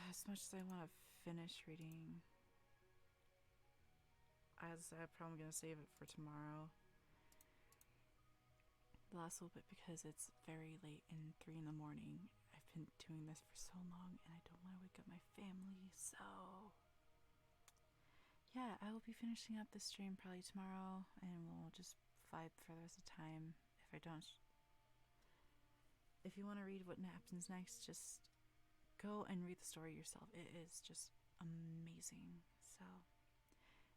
S2: As much as I want to finish reading, as I'm probably going to save it for tomorrow. The last little bit, because it's very late and 3 in the morning. I've been doing this for so long and I don't want to wake up my family, so yeah, I will be finishing up the stream probably tomorrow and we'll just vibe for the rest of the time. If you want to read what happens next, just go and read the story yourself. It is just amazing. So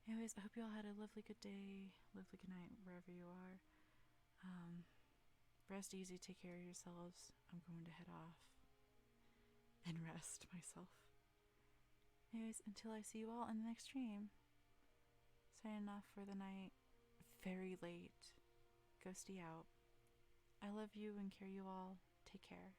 S2: anyways, I hope you all had a lovely good day, lovely good night wherever you are. Rest easy, take care of yourselves. I'm going to head off and rest myself. Anyways, until I see you all in the next stream. Signing off for the night. Very late. Ghosty out. I love you and care you all. Take care.